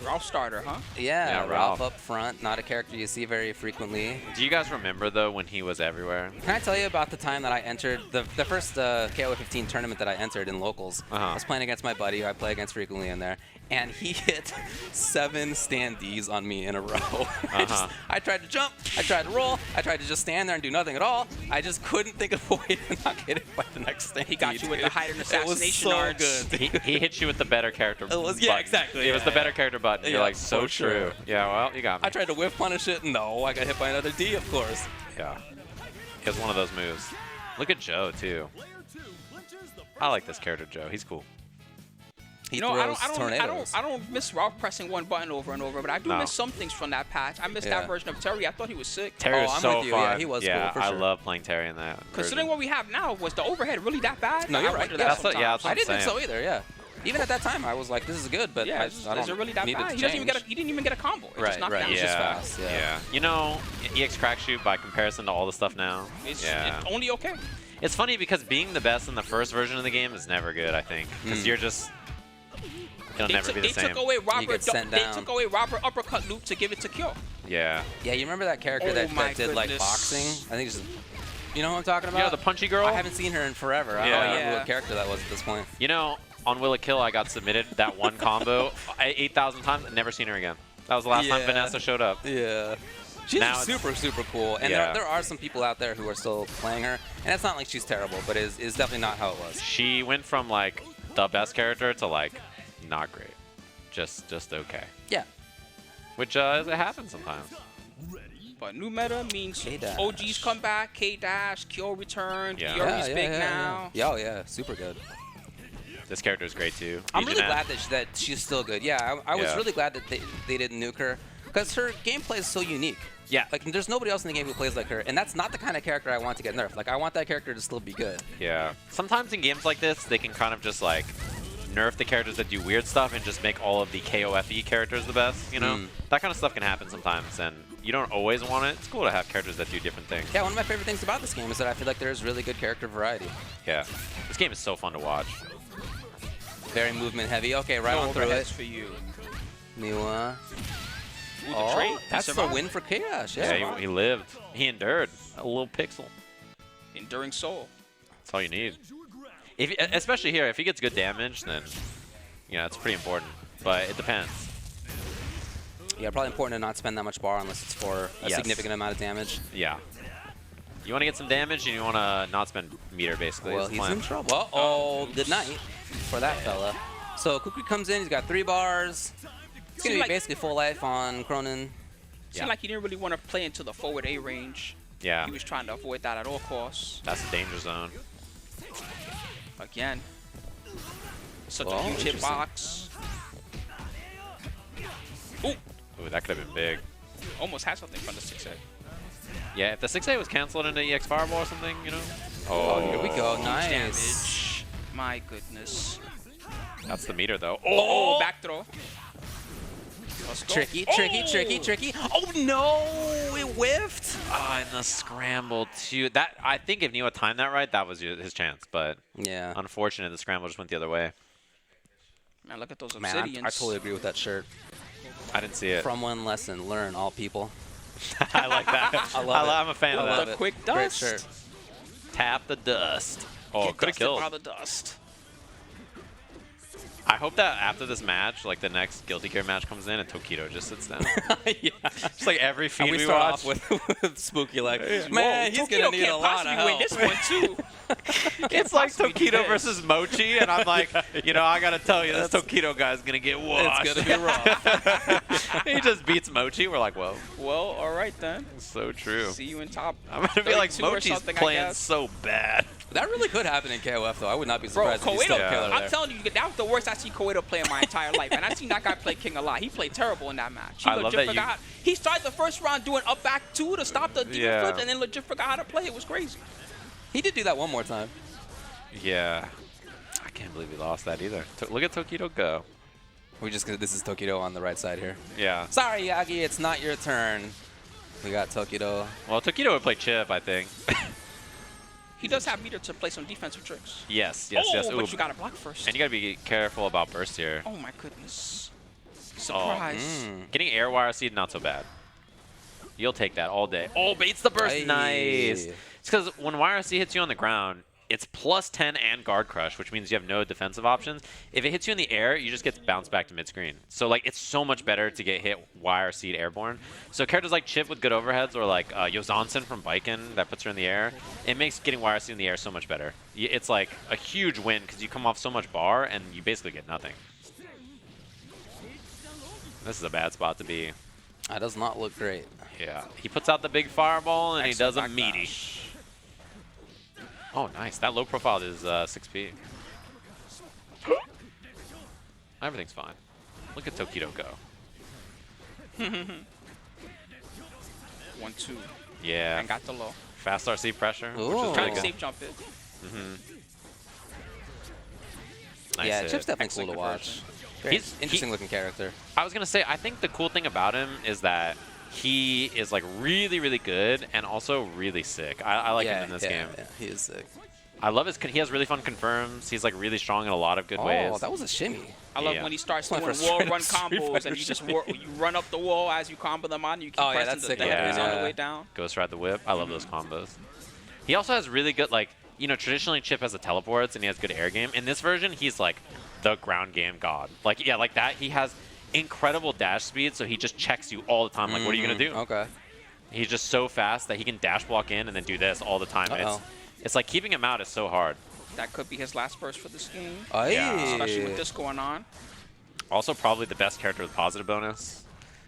Ralph starter, huh? Yeah, Yeah, Ralph Ralph. up front, not a character you see very frequently. Do you guys remember though when he was everywhere? Can I tell you about the time that I entered the first KO 15 tournament that I entered in locals? I was playing against my buddy who I play against frequently in there, and he hit 7 standees on me in a row. I tried to jump, I tried to roll, I tried to just stand there and do nothing at all. I just couldn't think of a way to not get hit by the next standee. He got you with the hide and assassination It was so arts. good. He hit you with the better character. It was, yeah, button. exactly. It was yeah, the better yeah. character button. You're Yeah, like, so for sure. true. Yeah, well, you got me. I tried to whiff punish it. No, I got hit by another D, of course. Yeah. It was one of those moves. Look at Joe, too. I like this character, Joe. He's cool. He You know, throws tornadoes. I don't miss Ralph pressing one button over and over, but I do No. miss some things from that patch. I missed Yeah. that version of Terry. I thought he was sick. Terry was I'm so with you. fun. Yeah, he was yeah, cool, for I sure. love playing Terry in that. Considering version. what we have now, was the overhead really that bad? No, you're I right. wonder Yeah, that that's what- yeah, sometimes. that's what I didn't think saying. so either, yeah. Even at that time, I was like, this is good, but Yeah, I is don't it really that need bad? it to He change. didn't even get a combo. It just knocked down. It's just fast. Yeah. You know, EX Crack Shoot by comparison to all the stuff now. It's only okay. It's funny because being the best in the first version of the game is never good, I think. Because you're just... It'll never be the same. They took away You get sent down. They took away Robert uppercut loop to give it to Kyo. Yeah. Yeah, you remember that character Oh that my did like goodness. boxing? I think it's... You know what I'm talking about? Yeah, the punchy girl? I haven't seen her in forever. I don't remember what character that was at this point. You know, on Will It Kill, I got submitted that one combo 8,000 times. Never seen her again. That was the last time Vanessa showed up. Yeah. She's Now super, super cool. And there are some people out there who are still playing her. And it's not like she's terrible, but it's definitely not how it was. She went from, like, the best character to, like, not great. Just okay. Yeah. Which, it happens sometimes. But new meta means K-Dash. OGs come back, K-Dash, Kyo returned, Yuri's big now. Yeah, super good. This character is great, too. I'm really glad that she's still good. Yeah, I was really glad that they didn't nuke her. Because her gameplay is so unique. Yeah. Like, there's nobody else in the game who plays like her. And that's not the kind of character I want to get nerfed. Like, I want that character to still be good. Yeah. Sometimes in games like this, they can kind of just, like, nerf the characters that do weird stuff and just make all of the KOFE characters the best, you know? That kind of stuff can happen sometimes, and you don't always want it. It's cool to have characters that do different things. Yeah, one of my favorite things about this game is that I feel like there's really good character variety. Yeah. This game is so fun to watch. Very movement heavy. Okay, right on through it. For you. Niwa. the trade. That's the win for Chaos. Yeah, he lived. He endured. A little pixel. Enduring soul. That's all you need. If, especially here, if he gets good damage, then, you know, it's pretty important. But it depends. Yeah, probably important to not spend that much bar unless it's for a significant amount of damage. Yeah. You want to get some damage, and you want to not spend meter, basically. Well, he's in trouble. Uh-oh, good night for that fella. So Kukri comes in, he's got 3 bars. It's going to be basically full life on Cronin. Seemed like he didn't really want to play into the forward A range. Yeah. He was trying to avoid that at all costs. That's the danger zone. Again. Such a huge hitbox. Ooh. Ooh, that could have been big. Almost had something from the 6A. Yeah, if the 6A was canceled into EX Fireball or something, you know. Oh, here we go. Nice. Damage. My goodness. That's the meter, though. Oh, back throw. Tricky, tricky. Oh, no! It whiffed. Ah, and the scramble, too. That, I think if Niwa timed that right, that was his chance. But yeah, unfortunate, the scramble just went the other way. Man, look at those Man, obsidians. I totally agree with that shirt. I didn't see it. From one lesson, learn all people. I like that. I'm a fan of that. The quick dust. Great shirt. Tap the dust. Oh, could have Dusted killed. by the dust. I hope that after this match, like the next Guilty Gear match comes in and Tokido just sits down. Yeah. Just like every feed and we we start watch. off with Spooky like, Yeah. man, he's going to need a lot of help. Win this one too. It's like possibly do Tokido this. versus Mochi, and I'm like, you know, I got to tell you, this Tokido guy's going to get washed. It's going to be rough. He just beats Mochi. We're like, whoa. Well, all right then. So true. See you in top. I'm going to be like, 32 or Mochi's something, I playing guess. so bad. That really could happen in KOF, though. I would not be Bro, surprised if he's still a killer I'm there. telling you, that was the worst I seen Koedo play in my entire life. And I've seen that guy play King a lot. He played terrible in that match. He I love legit that you- forgot. He started the first round doing up back 2 to stop the demon Yeah. flips, and then legit forgot how to play. It was crazy. He did do that one more time. Yeah. I can't believe he lost that either. Look at Tokido go. This is Tokido on the right side here. Yeah. Sorry, Yagi, it's not your turn. We got Tokido. Well, Tokido would play Chip, I think. He does have meter to play some defensive tricks. Yes. Oh, Ooh. but you got to block first. And you got to be careful about burst here. Oh my goodness. Surprise. Getting air wire seed, not so bad. You'll take that all day. Oh, baits the burst. Aye. Nice. It's because when wire seed hits you on the ground, it's plus 10 and guard crush, which means you have no defensive options. If it hits you in the air, you just get bounced back to mid-screen. So, like, it's so much better to get hit wire seed airborne. So characters like Chip with good overheads or like Yozansen from Baiken that puts her in the air, it makes getting wire seed in the air so much better. It's like a huge win because you come off so much bar and you basically get nothing. This is a bad spot to be. That does not look great. Yeah. He puts out the big fireball and he does a Excellent meaty. Oh, nice. That low profile is 6P. Everything's fine. Look at Tokido go. 1-2. Yeah. And got the low. Fast RC pressure. Which Ooh. is Trying really to good. safe jump it. Nice yeah, hit. Chip's definitely cool to watch. Very interesting looking character. I was gonna say, I think the cool thing about him is that he is like really, really good and also really sick. I like him in this game. Yeah, he is sick. I love he has really fun confirms. He's like really strong in a lot of good ways. Oh, that was a shimmy. I love when he starts doing wall run combos and you just you run up the wall as you combo them on. You keep pressing the things on the way down. Ghost Ride the Whip. I love those combos. He also has really good, like, you know, traditionally Chip has the teleports and he has good air game. In this version, he's like the ground game god. Like, yeah, like that. He has incredible dash speed, so he just checks you all the time. Like, what are you going to do? Okay. He's just so fast that he can dash block in and then do this all the time. It's like keeping him out is so hard. That could be his last burst for this game. Yeah. Especially with this going on. Also, probably the best character with positive bonus.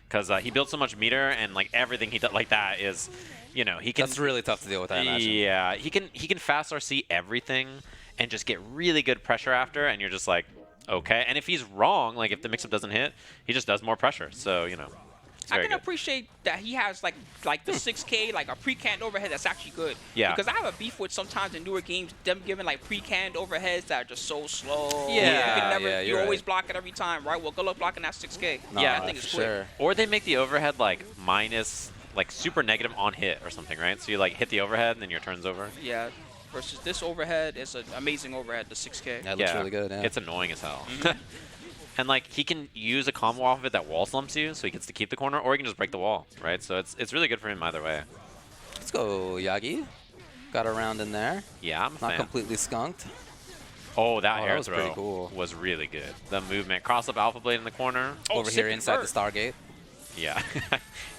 Because he builds so much meter and like everything he does like that is, you know, he can. That's really tough to deal with, I imagine. Yeah, he can fast RC everything and just get really good pressure after, and you're just like, okay. And if he's wrong, like if the mix-up doesn't hit, he just does more pressure. So, you know, it's I very can good. appreciate that he has like the 6K, like a pre-canned overhead that's actually good. Yeah. Because I have a beef with sometimes in newer games, them giving like pre-canned overheads that are just so slow. Yeah. You always block it every time, right? Well, good luck blocking that 6K. Yeah, I think it's quick. Or they make the overhead like minus, like super negative on hit or something, right? So you like hit the overhead and then your turn's over. Yeah. Versus this overhead is an amazing overhead, the 6K. That looks really good, yeah. It's annoying as hell. And like he can use a combo off of it that wall slumps you, so he gets to keep the corner, or he can just break the wall, right? So it's really good for him either way. Let's go, Yagi. Got a round in there. Yeah, I'm a Not fan. completely skunked. Oh, that air was throw pretty cool. was really good. The movement, cross up Alpha Blade in the corner. Over here inside the Stargate. Yeah,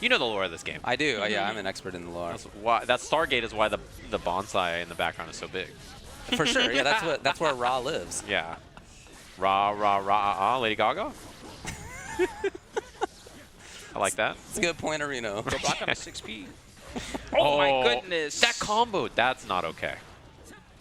you know the lore of this game. I do. Yeah, I'm an expert in the lore. That Stargate is why the bonsai in the background is so big. For sure. Yeah, that's where Ra lives. Yeah. Ra, Lady Gaga. I like that. It's a good point, Reno. Go block on a 6P. Oh my goodness. That combo, that's not okay.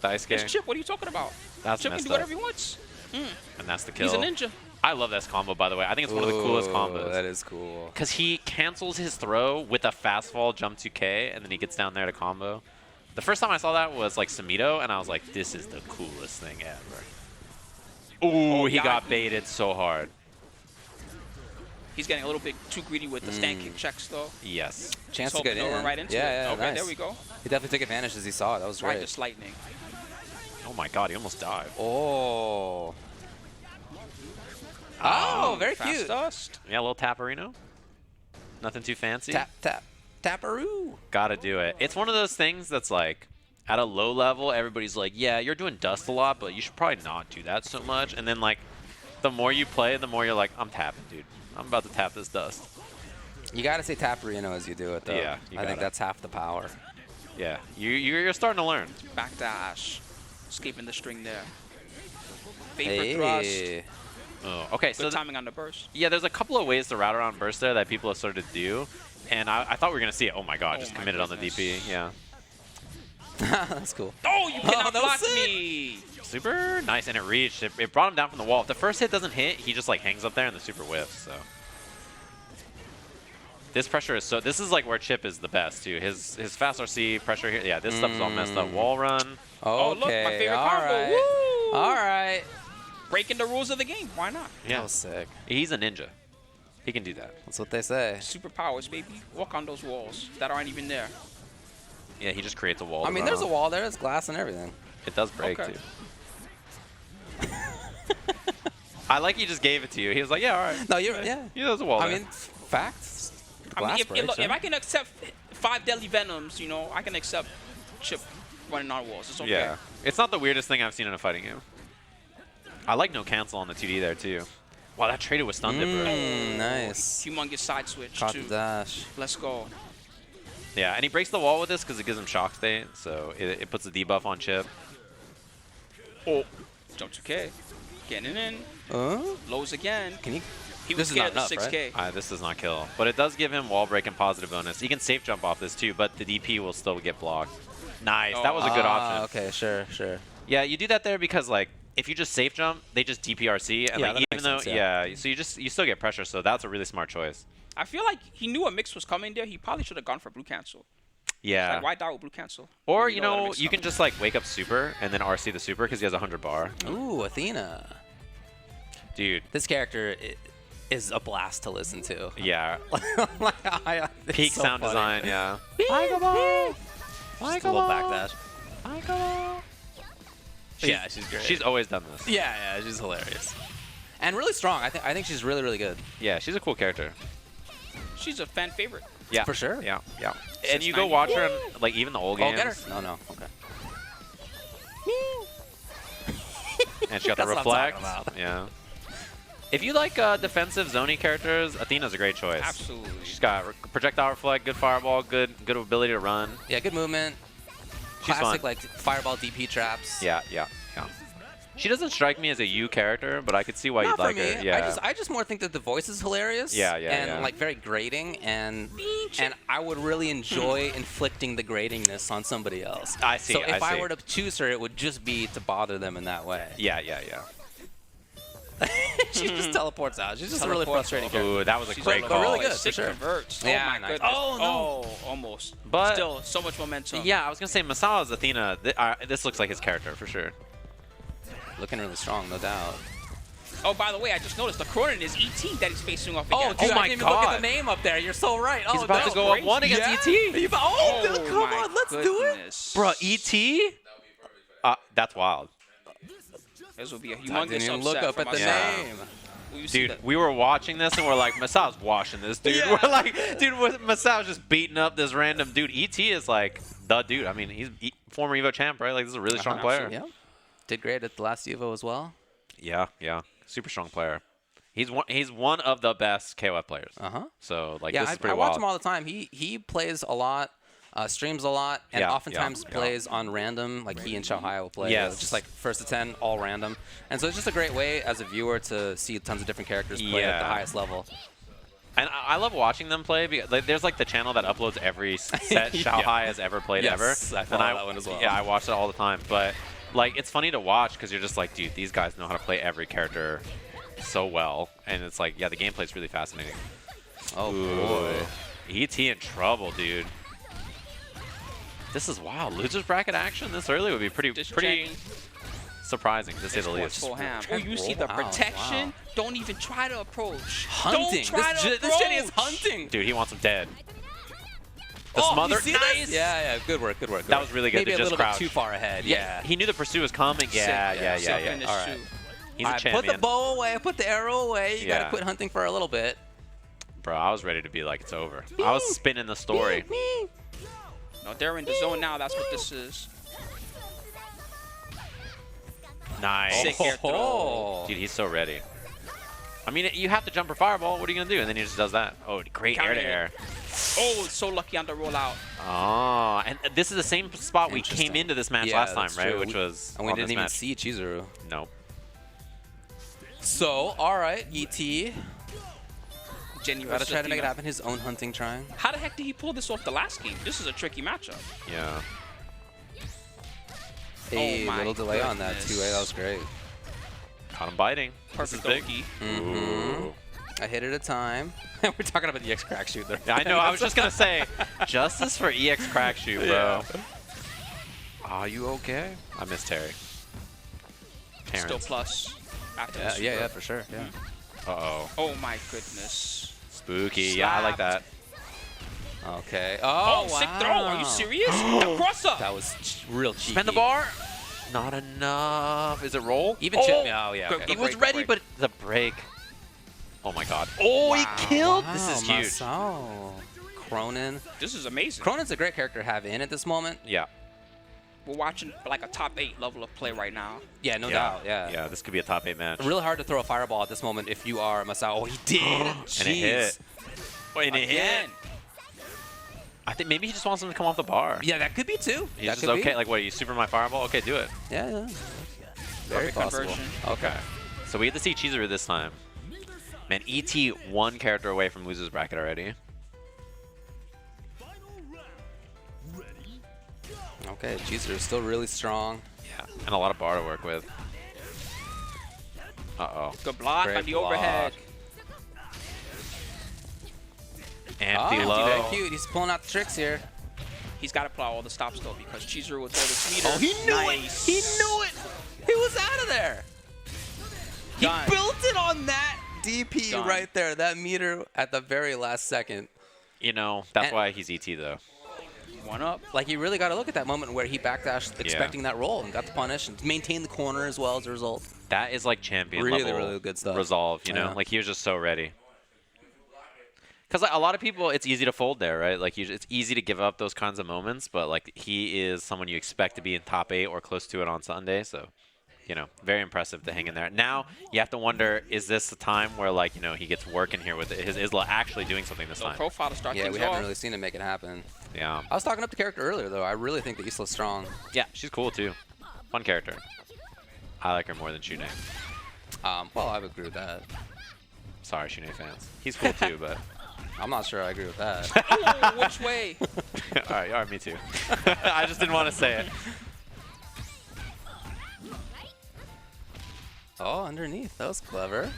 Dice game. It's Chip, what are you talking about? That's Chip can messed do whatever he wants. And that's the kill. He's a ninja. I love this combo, by the way. I think it's one of the coolest combos. That is cool. Because he cancels his throw with a fast fall jump 2K, and then he gets down there to combo. The first time I saw that was like Samito, and I was like, this is the coolest thing ever. Ooh, he got baited so hard. He's getting a little bit too greedy with the stand kick checks, though. Yes. Chance Just to get hoping to in. run right into it. Yeah, Okay, nice. there we go. He definitely took advantage as he saw it. That was Right, great. just lightning. Oh my god, he almost died. Oh. Oh, very Fast cute. Dust. Yeah, a little Taparino. Nothing too fancy. Taparoo. Gotta do it. It's one of those things that's like, at a low level, everybody's like, yeah, you're doing dust a lot, but you should probably not do that so much. And then, like, the more you play, the more you're like, I'm tapping, dude. I'm about to tap this dust. You gotta say Taparino as you do it, though. Yeah, I think that's half the power. Yeah, you're starting to learn. Backdash. Escaping the string there. Favorite thrust. Oh, okay, Good so timing on the burst. Yeah, there's a couple of ways to route around burst there that people have started to do. And I thought we were going to see it. Oh my god, just committed on the DP. Yeah. That's cool. Oh, you cannot that block was me! Super nice, and it reached. It brought him down from the wall. If the first hit doesn't hit, he just like hangs up there and the super whiffs. So this pressure is so. This is like where Chip is the best too. His fast RC pressure here. Yeah, this stuff is all messed up. Wall run. Oh, look, my favorite all combo. right. Woo! All right. Breaking the rules of the game. Why not? Yeah, That was sick. He's a ninja. He can do that. That's what they say. Superpowers, baby. Walk on those walls that aren't even there. Yeah, he just creates a wall. I to mean, run there's a off. wall there. There's glass and everything. It does break Okay. too. I like he just gave it to you. He was like, yeah, all right. No, you're yeah. Yeah, there's a wall I there. mean, facts. I mean, Glass if, breaks, look, if right? I can accept 5 deadly venoms, you know, I can accept Chip running on walls. It's okay. Yeah. It's not the weirdest thing I've seen in a fighting game. I like no cancel on the 2D there, too. Wow, that traded with stun dipper. Nice. Humongous side switch, Caught too. the dash. Let's go. Yeah, and he breaks the wall with this because it gives him shock state, so it puts a debuff on Chip. Oh, jump 2K. Getting in. Lows again. Can you? He was This is scared not of the enough, 6K. right? This does not kill. But it does give him wall break and positive bonus. He can safe jump off this, too, but the DP will still get blocked. Nice. That was a good option. Okay, sure. Yeah, you do that there because, like, if you just safe jump, they just DPRC, and Yeah, like that even makes though sense, so you still get pressure, so that's a really smart choice. I feel like he knew a mix was coming there. He probably should have gone for blue cancel. Yeah. Like, why die with blue cancel? Or when you that know, mix you can coming? just like wake up super and then RC the super because he has 100 bar. Ooh, Athena. Dude. This character is a blast to listen to. Yeah. It's Peak so sound funny. design, yeah. Just a little backdash. Yeah, she's great. She's always done this. Yeah, she's hilarious. And really strong. I think she's really, really good. Yeah, she's a cool character. She's a fan favorite. Yeah. For sure. Yeah, yeah. And you go watch her in, like, even the old games. Oh, get her? No. Okay. And she got the That's what I'm reflect. talking about. Yeah. If you like defensive zoning characters, Athena's a great choice. Absolutely. She's got projectile reflect, good fireball, good ability to run. Yeah, good movement. She's Classic fun. like fireball DP traps. Yeah. She doesn't strike me as a U character, but I could see why Not you'd for like me. her. Yeah. I just more think that the voice is hilarious. Yeah, and like very grating, and I would really enjoy inflicting the gratingness on somebody else. I see. So if I see. were to choose her, it would just be to bother them in that way. Yeah. She just teleports out. She's just a really frustrating character. Ooh, that was a great but call. really good, for Sick sure. converts. Oh Yeah, my nice. goodness. Oh, no. Oh, almost. But still, so much momentum. Yeah, I was gonna say Masawa's Athena. This looks like his character for sure. Looking really strong, no doubt. Oh, by the way, I just noticed the Cronin is ET that he's facing off Oh, against. dude, I didn't even look at the name up there. You're so right. He's oh, about that to go was up 1 against yeah. ET. Oh, come on, let's do it. Bruh, ET? That's wild. This will be a I humongous didn't even upset look up for at the myself. name. Will you see Dude, that? we were watching this and we're like, Masao's washing this dude. Yeah. We're like, dude, Masao's just beating up this random dude. ET is like the dude. I mean, he's former Evo champ, right? Like, this is a really strong player. Yeah. Did great at the last Evo as well. Yeah. Super strong player. He's one of the best KOF players. So, like, this is pretty I watch wild. him all the time. He plays a lot, streams a lot, and Yeah, oftentimes yeah. plays on random. Like he and Xiaohai will play Yes. just like first to 10, all random. And so it's just a great way as a viewer to see tons of different characters play at the highest level. And I love watching them play because there's like the channel that uploads every set Xiaohai has ever played ever. I follow and that one as well. Yeah, I watch it all the time. But like, it's funny to watch because you're just like, dude, these guys know how to play every character so well. And it's like, yeah, the gameplay's really fascinating. Oh boy, ET in trouble, dude. This is wild. Losers bracket action this early would be pretty surprising to say the least. Full ham. Oh, you see the protection? Don't even try to approach. Hunting. Don't try to approach. This Jenny is hunting. Dude, he wants him dead. The Oh, smother, you see nice. this? Yeah, good work. That was really good. Maybe to a just little crouch. bit too far ahead. Yeah. He knew the pursuit was coming. Yeah. All right. He's a Put champion. the bow away. Put the arrow away. You Yeah. gotta quit hunting for a little bit. Bro, I was ready to be like, it's over. I was spinning the story. No, they're in the zone now. That's what this is. Nice. Sick air throw. Dude, he's so ready. I mean, you have to jump for fireball. What are you going to do? And then he just does that. Oh, great air to air. Oh, so lucky on the rollout. Oh, and this is the same spot we came into this match last time, that's right? true. Which was And we on didn't this even match. see Chizuru. No. So, all right, ET. Jenny Gotta versus try to make it Athena. happen. His own hunting trying. How the heck did he pull this off the last game? This is a tricky matchup. Yeah. Hey, my little delay on that goodness. 2A. That was great. Caught him biting. Perfect This is Oki. big. Ooh. A hit at a time. We're talking about the EX crack shoot there. Yeah, I know. I was just going to say, justice for EX crack shoot, bro. Yeah. Are you okay? I miss Terry. Terrence. Still plus. After the Yeah, super. for sure. Yeah. Uh-oh. Oh my goodness. Spooky. Yeah, I like that. Okay. Oh, Oh, sick wow. throw. Are you serious? The cross up. That was real cheeky. Spend the bar. Not enough. Is it roll? Even chip me. Oh, yeah. Good- Okay. He was break, ready, break. but the break. Oh, my God. Oh, he killed. This is huge. Masao. Cronin. This is amazing. Cronin's a great character to have in at this moment. Yeah. We're watching like a top 8 level of play right now. Yeah, no doubt. Yeah. Yeah, this could be a top 8 match. Really hard to throw a fireball at this moment if you are Masao. Oh, he did. And it hit. Oh, and it hit. Again. I think maybe he just wants him to come off the bar. Yeah, that could be too. He's that just could okay. Be. Like, what, you super my fireball? Okay, do it. Yeah, yeah. Very Perfect possible. conversion. Okay. So we get to see Chizuru this time. Man, ET one character away from losers bracket already. Okay, Chizuru is still really strong. Yeah, and a lot of bar to work with. Uh-oh. Good block Great on the block. overhead. Empty Oh, low. very cute. He's pulling out the tricks here. He's got to apply all the stops though because Chizuru will throw this meter. Oh, he knew Nice. it. He knew it. He was out of there. He built it on that DP right there, that meter at the very last second. You know, that's why he's ET, though. One up. Like, you really got to look at that moment where he backdashed expecting that roll and got the punish and maintained the corner as well as a result. That is like champion really, level really good stuff. resolve, you know? Like, he was just so ready. Because like, a lot of people, it's easy to fold there, right? Like, it's easy to give up those kinds of moments, but, like, he is someone you expect to be in top 8 or close to it on Sunday, so... You know, very impressive to hang in there. Now, you have to wonder, is this the time where, like, you know, he gets work in here with his Isla actually doing something this time? Profile to start yeah, things we haven't off. really seen him make it happen. Yeah. I was talking up the character earlier, though. I really think that Isla's strong. Yeah, she's cool, too. Fun character. I like her more than Shune. Well, I would agree with that. Sorry, Shune fans. He's cool, too, but... I'm not sure I agree with that. Ooh, which way? All right, me too. I just didn't want to say it. Oh, underneath. That was clever.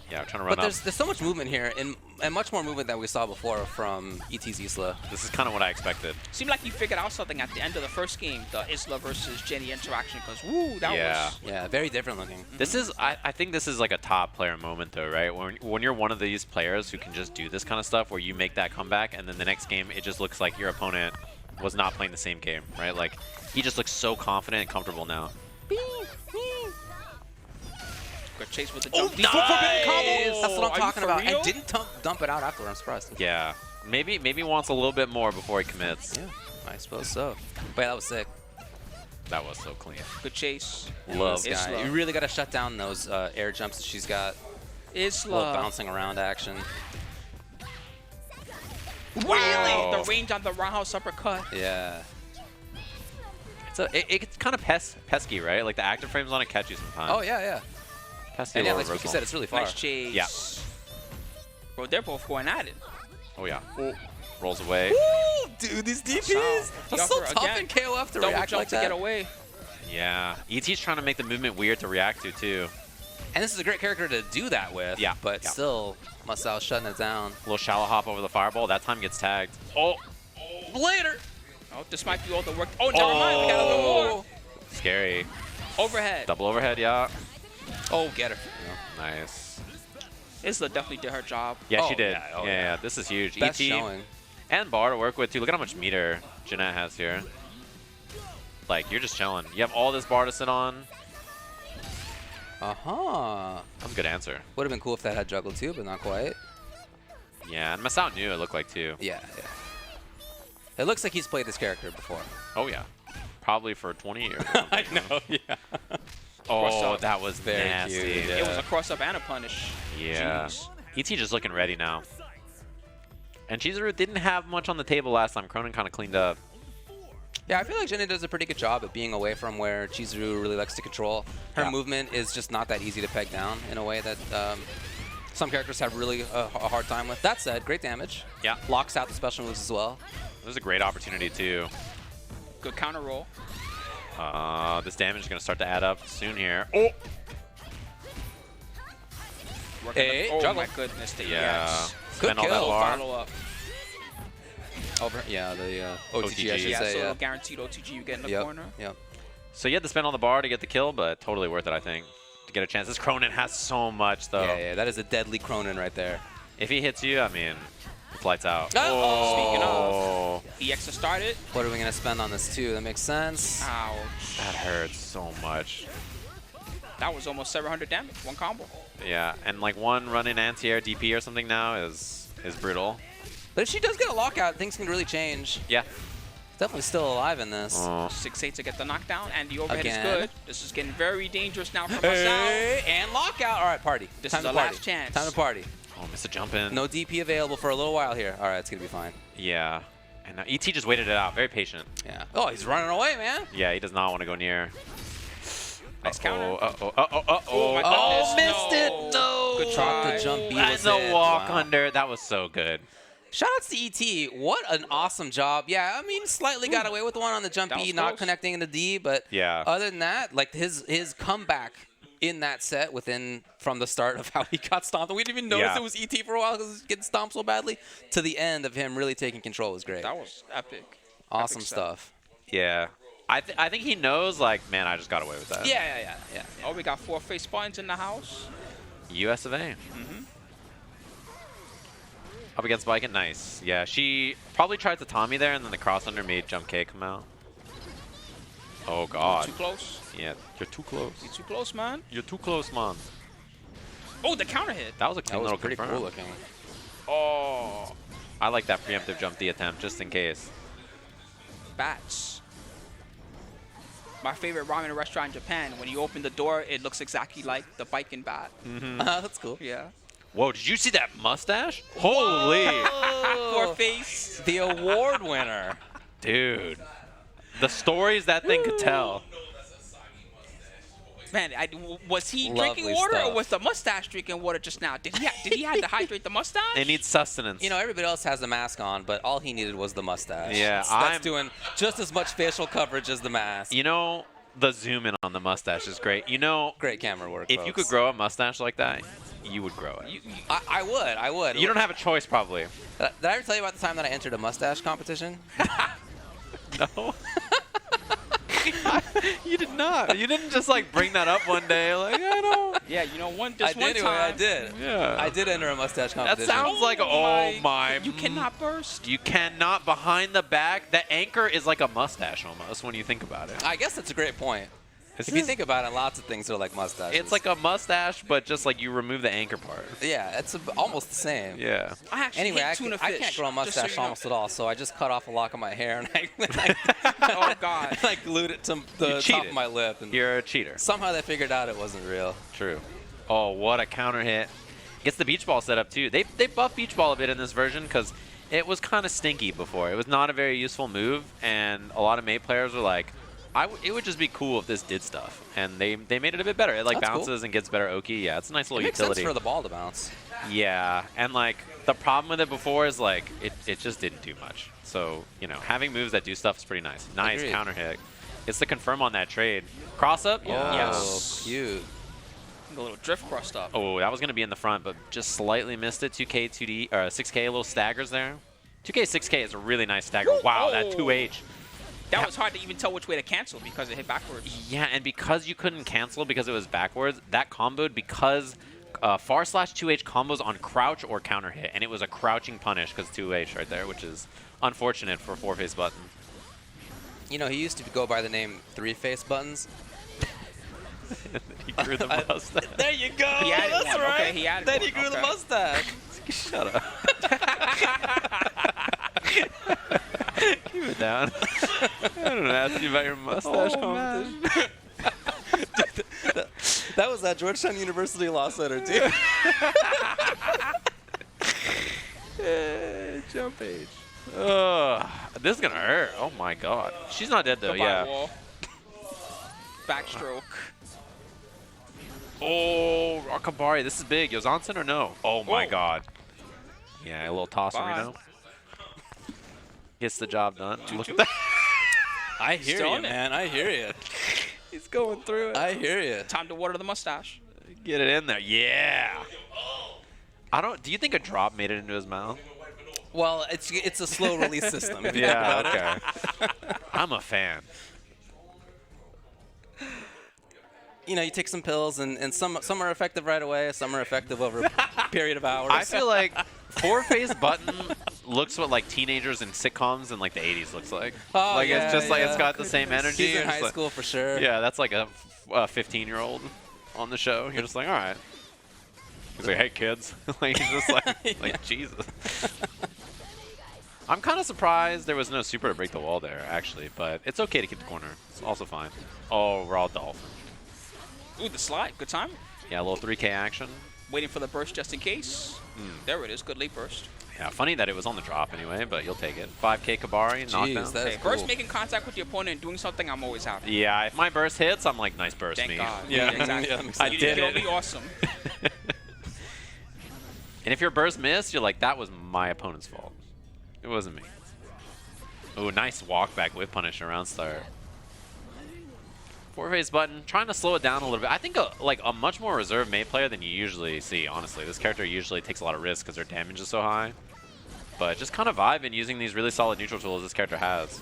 Yeah, I'm trying to run But there's so much movement here, and much more movement than we saw before from ET's Isla. This is kind of what I expected. Seemed like you figured out something at the end of the first game, the Isla versus Jenny interaction, because, woo, that was... Yeah, very different looking. This is, I think this is like a top player moment, though, right? When you're one of these players who can just do this kind of stuff, where you make that comeback, and then the next game, it just looks like your opponent was not playing the same game, right? Like, he just looks so confident and comfortable now. Good chase with the jump. Nice! That's what I'm talking about. Real? And didn't dump it out after. I'm surprised. Yeah. Maybe wants a little bit more before he commits. Yeah, I suppose so. But yeah, that was sick. That was so clean. Good chase. Love this guy. You really got to shut down those air jumps that she's got. Isla. A little bouncing around action. Really? The range on the roundhouse uppercut. Yeah. It's kind of pesky, right? Like the active frames on it catch you sometimes. Oh, yeah. Pesky and yeah, little like you said, it's really far. Nice chase. Yeah. Bro, they're both going at it. Oh, yeah. Rolls away. Woo! Dude, these DPs. That's so tough in KOF to react jump like to that. get away. Yeah. ET's trying to make the movement weird to react to, too. And this is a great character to do that with. Yeah. But still, Masao shutting it down. A little shallow hop over the fireball. That time gets tagged. Oh. Later. Oh, this might be all the work. Oh, never mind. We got a little more. Scary. Overhead. Double overhead, yeah. Oh, get her. Nice. Isla definitely did her job. Yeah, she did. Yeah, yeah, this is huge. Best ET showing. and Bar to work with, too. Look at how much meter Jeanette has here. Like, you're just chilling. You have all this bar to sit on. That's a good answer. Would have been cool if that had juggle, too, but not quite. Yeah, and Masao knew it looked like, too. Yeah. It looks like he's played this character before. Oh, yeah. Probably for 20 years. I know, yeah. Oh, that was very nasty. cute. It was a cross-up and a punish. Yeah. Jeez. ET just looking ready now. And Chizuru didn't have much on the table last time. Cronin kind of cleaned up. Yeah, I feel like Jenny does a pretty good job at being away from where Chizuru really likes to control. Her movement is just not that easy to peg down in a way that some characters have really a hard time with. That said, great damage. Yeah. Locks out the special moves as well. This is a great opportunity, too. Good counter roll. This damage is going to start to add up soon here. Oh! Hey, oh juggle. my goodness, the Yeah. EX. Spend all that bar. Follow up. Over, yeah, the OTG, I should Yeah, say. so Yeah. guaranteed OTG you get in the corner. Yep. So you had to spend on the bar to get the kill, but totally worth it, I think, to get a chance. This Cronin has so much, though. Yeah, that is a deadly Cronin right there. If he hits you, I mean, it's lights out. Oh. Speaking of, EX has started. What are we going to spend on this, too? That makes sense. Ouch. That hurts so much. That was almost 700 damage, one combo. Yeah, and like one run-in anti-air DP or something now is brutal. But if she does get a lockout, things can really change. Yeah. Definitely still alive in this. 6-8 to get the knockdown, and the overhead Again. is good. This is getting very dangerous now for Hey, and lockout. All right, party. This Time is to the party. last chance. Time to party. Oh, missed a jump in. No DP available for a little while here. All right, it's going to be fine. Yeah. And now ET just waited it out. Very patient. Yeah. Oh, he's running away, man. Yeah, he does not want to go near. Nice counter. Oh, my goodness. Missed it. No. Good Drop try. the jump B And was the it. walk Wow. under. That was so good. Shoutouts to ET. What an awesome job. Yeah, I mean, slightly got away with the one on the jump That B, was not close. connecting in the D, but Yeah. other than that, like his comeback in that set from the start of how he got stomped, and we didn't even notice it was ET for a while because he was getting stomped so badly, to the end of him really taking control was great. That was epic. Awesome Epic set. stuff. Yeah. I think he knows, like, man, I just got away with that. Yeah. Oh, we got 4 face buttons in the house. US of A. Up against Bike and nice. Yeah, she probably tried to Tommy there, and then the cross under made Jump K come out. Oh, God. Too close. Yeah, you're too close. You're too close, man. You're too close, man. Oh, the counter hit. That was a clean little pretty confirm. cool looking. Oh. I like that preemptive jump D attempt, just in case. Bats. My favorite ramen restaurant in Japan. When you open the door, it looks exactly like the bike and bat. That's cool. Yeah. Whoa, did you see that mustache? Holy. Poor face. The award winner. Dude. The stories that thing could tell. Man, was he Lovely drinking water stuff. or was the mustache drinking water just now? Did he have to hydrate the mustache? They need sustenance. You know, everybody else has the mask on, but all he needed was the mustache. Yeah, That's doing just as much facial coverage as the mask. You know, the zoom in on the mustache is great. You know, great camera work. If you could grow a mustache like that, you would grow it. I would. You don't have a choice, probably. Did I ever tell you about the time that I entered a mustache competition? No. You did not. You didn't just like bring that up one day, like I don't. Yeah, you know, one I time. did. I did. Yeah. I did enter a mustache competition. That sounds like oh my. You cannot burst. You cannot behind the back. The anchor is like a mustache almost when you think about it. I guess that's a great point. If you think about it, lots of things are like mustaches. It's like a mustache, but just like you remove the anchor part. Yeah, it's almost the same. Yeah. I actually Anyway, hate tuna I fish, can't grow a just so mustache you know. almost at all, so I just cut off a lock of my hair and Oh God. I glued it to the top cheated. of my lip. And You're a cheater. somehow they figured out it wasn't real. True. Oh, what a counter hit. Gets the beach ball set up too. They buffed beach ball a bit in this version because it was kind of stinky before. It was not a very useful move, and a lot of mate players were like, it would just be cool if this did stuff, and they made it a bit better. It like That's bounces cool. and gets better Oki. Yeah, it's a nice little It makes utility. sense for the ball to bounce. Yeah, and like the problem with it before is like it just didn't do much. So you know, having moves that do stuff is pretty nice. Nice Agreed. counter hit. It's the confirm on that trade. Cross up. Oh, Yes. cute. A little drift crossed up. Oh, that was gonna be in the front, but just slightly missed it. 2K, 2D, or 6K, a little staggers there. 2K, 6K is a really nice stagger. Wow, that 2H. That was hard to even tell which way to cancel because it hit backwards. Yeah, and because you couldn't cancel because it was backwards, that comboed because /2H combos on crouch or counter hit, and it was a crouching punish because 2H right there, which is unfortunate for 4-face button. You know, he used to go by the name 3-face buttons. He grew the mustache. There you go. He added That's one. right. Okay, he added then one. he grew the Okay. mustache. Shut up. Keep it down. I don't ask you about your mustache competition. That was at Georgetown University Law Center, too. Jump age. This is gonna hurt. Oh my god. She's not dead though. Goodbye, Yeah. wall. Backstroke. Oh, Akabari, this is big. Yozansen or no? Oh my god. Yeah, a little tosser, you know. Gets the job done. Look at that. I hear Still you, in it. man. I hear you. He's going through it. I hear you. Time to water the mustache. Get it in there. Yeah. Do you think a drop made it into his mouth? Well, it's a slow release system. if you think Yeah, about it. okay. I'm a fan. You know, you take some pills, and some are effective right away, some are effective over a period of hours. I feel like 4-face button looks what like teenagers in sitcoms in like the 80s looks like. Oh, like yeah, it's just like yeah. it's got the same energy. He's in It's high like- school for sure. Yeah, that's like a 15-year-old on the show. You're just like, all right. He's like, hey kids. Like he's just like Jesus. I'm kind of surprised there was no super to break the wall there, actually, but it's okay to keep the corner. It's also fine. Oh, raw dolphin. Ooh, the slide. Good time. Yeah, a little 3K action. Waiting for the burst just in case. There it is. Good late burst. Yeah, funny that it was on the drop anyway, but you'll take it. 5K Kabari, knockdown. that is Hey, burst cool. making contact with the opponent and doing something, I'm always happy. Yeah, if my burst hits, I'm like, nice burst, Thank me. God. Yeah, exactly. yeah, that makes I sense. You did kill it. me, awesome. And if your burst missed, you're like, that was my opponent's fault. It wasn't me. Oh, nice walk back whip punish around start. 4-face button, trying to slow it down a little bit. I think a much more reserved mate player than you usually see, honestly. This character usually takes a lot of risks because their damage is so high. But just kind of vibing using these really solid neutral tools this character has.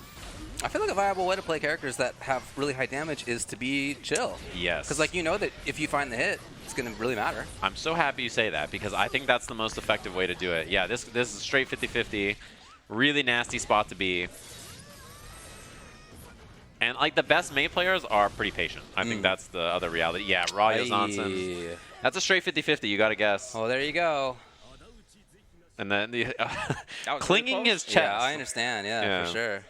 I feel like a viable way to play characters that have really high damage is to be chill. Yes. Because like you know that if you find the hit, it's going to really matter. I'm so happy you say that because I think that's the most effective way to do it. Yeah, this is straight 50-50. Really nasty spot to be. And like the best Mei players are pretty patient. I think that's the other reality. Yeah, raw Yozansen. That's a straight 50-50, you gotta guess. Oh, there you go. And then the was clinging really his close. chest. Yeah, I understand. Yeah, for sure.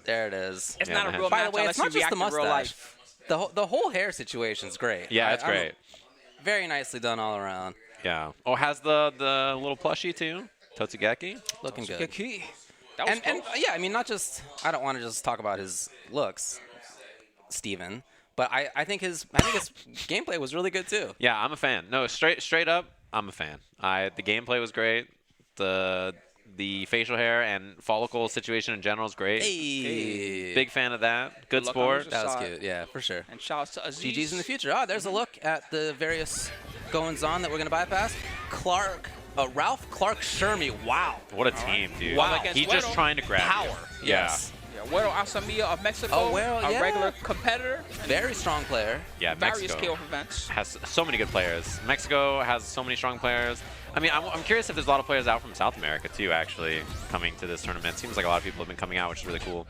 There it is. It's not a real By match the way, unless it's not you just the react in real mustache. life. The whole hair situation's great. Yeah, it's I'm great. Very nicely done all around. Yeah. Oh, has the little plushie too? Totsugeki? Looking good. That was And yeah, I mean, not just, I don't want to just talk about his looks, Steven, but I think his gameplay was really good too. Yeah, I'm a fan. No, straight up, I'm a fan. The gameplay was great. The facial hair and follicle situation in general is great. Hey. Big fan of that. Good Good luck sport. on That was cute, yeah, for sure. And shouts to Aziz. GG's in the future. Oh, there's a look at the various goings-on that we're going to bypass. Ralph Clark Shermy, wow. What a team, dude. Wow. He's just trying to grab power. you. Yes. Yeah, Güero Asamia of Mexico, a regular competitor. Very strong player. Yeah, Various Mexico KO events. has so many good players. Mexico has so many strong players. I mean, I'm curious if there's a lot of players out from South America, too, actually, coming to this tournament. Seems like a lot of people have been coming out, which is really cool.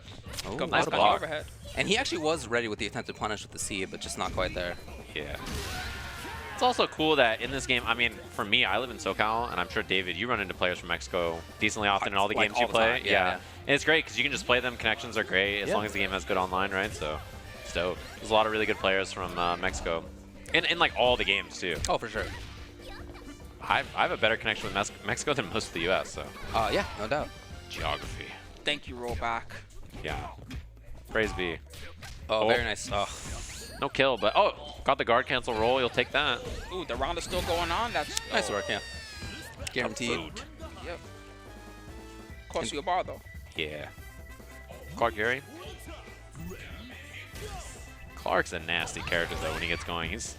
Oh, Nice block. Overhead. And he actually was ready with the attempted punish with the C, but just not quite there. Yeah. It's also cool that in this game, I mean, for me, I live in SoCal, and I'm sure, David, you run into players from Mexico decently often in all the Like games all you the play. time. Yeah. And it's great because you can just play them. Connections are great as long as the game has good online, right? So it's dope. There's a lot of really good players from Mexico. In like all the games, too. Oh, for sure. I have a better connection with Mexico than most of the U.S., so. Yeah, no doubt. Geography. Thank you, rollback. Yeah. Praise be. Oh, very nice. Oh. No kill, but got the guard cancel roll. You'll take that. Ooh, the round is still going on. That's Nice work, yeah. Guaranteed. Yep. Cost you a bar though. Yeah. Clark Yuri. Clark's a nasty character though when he gets going. He's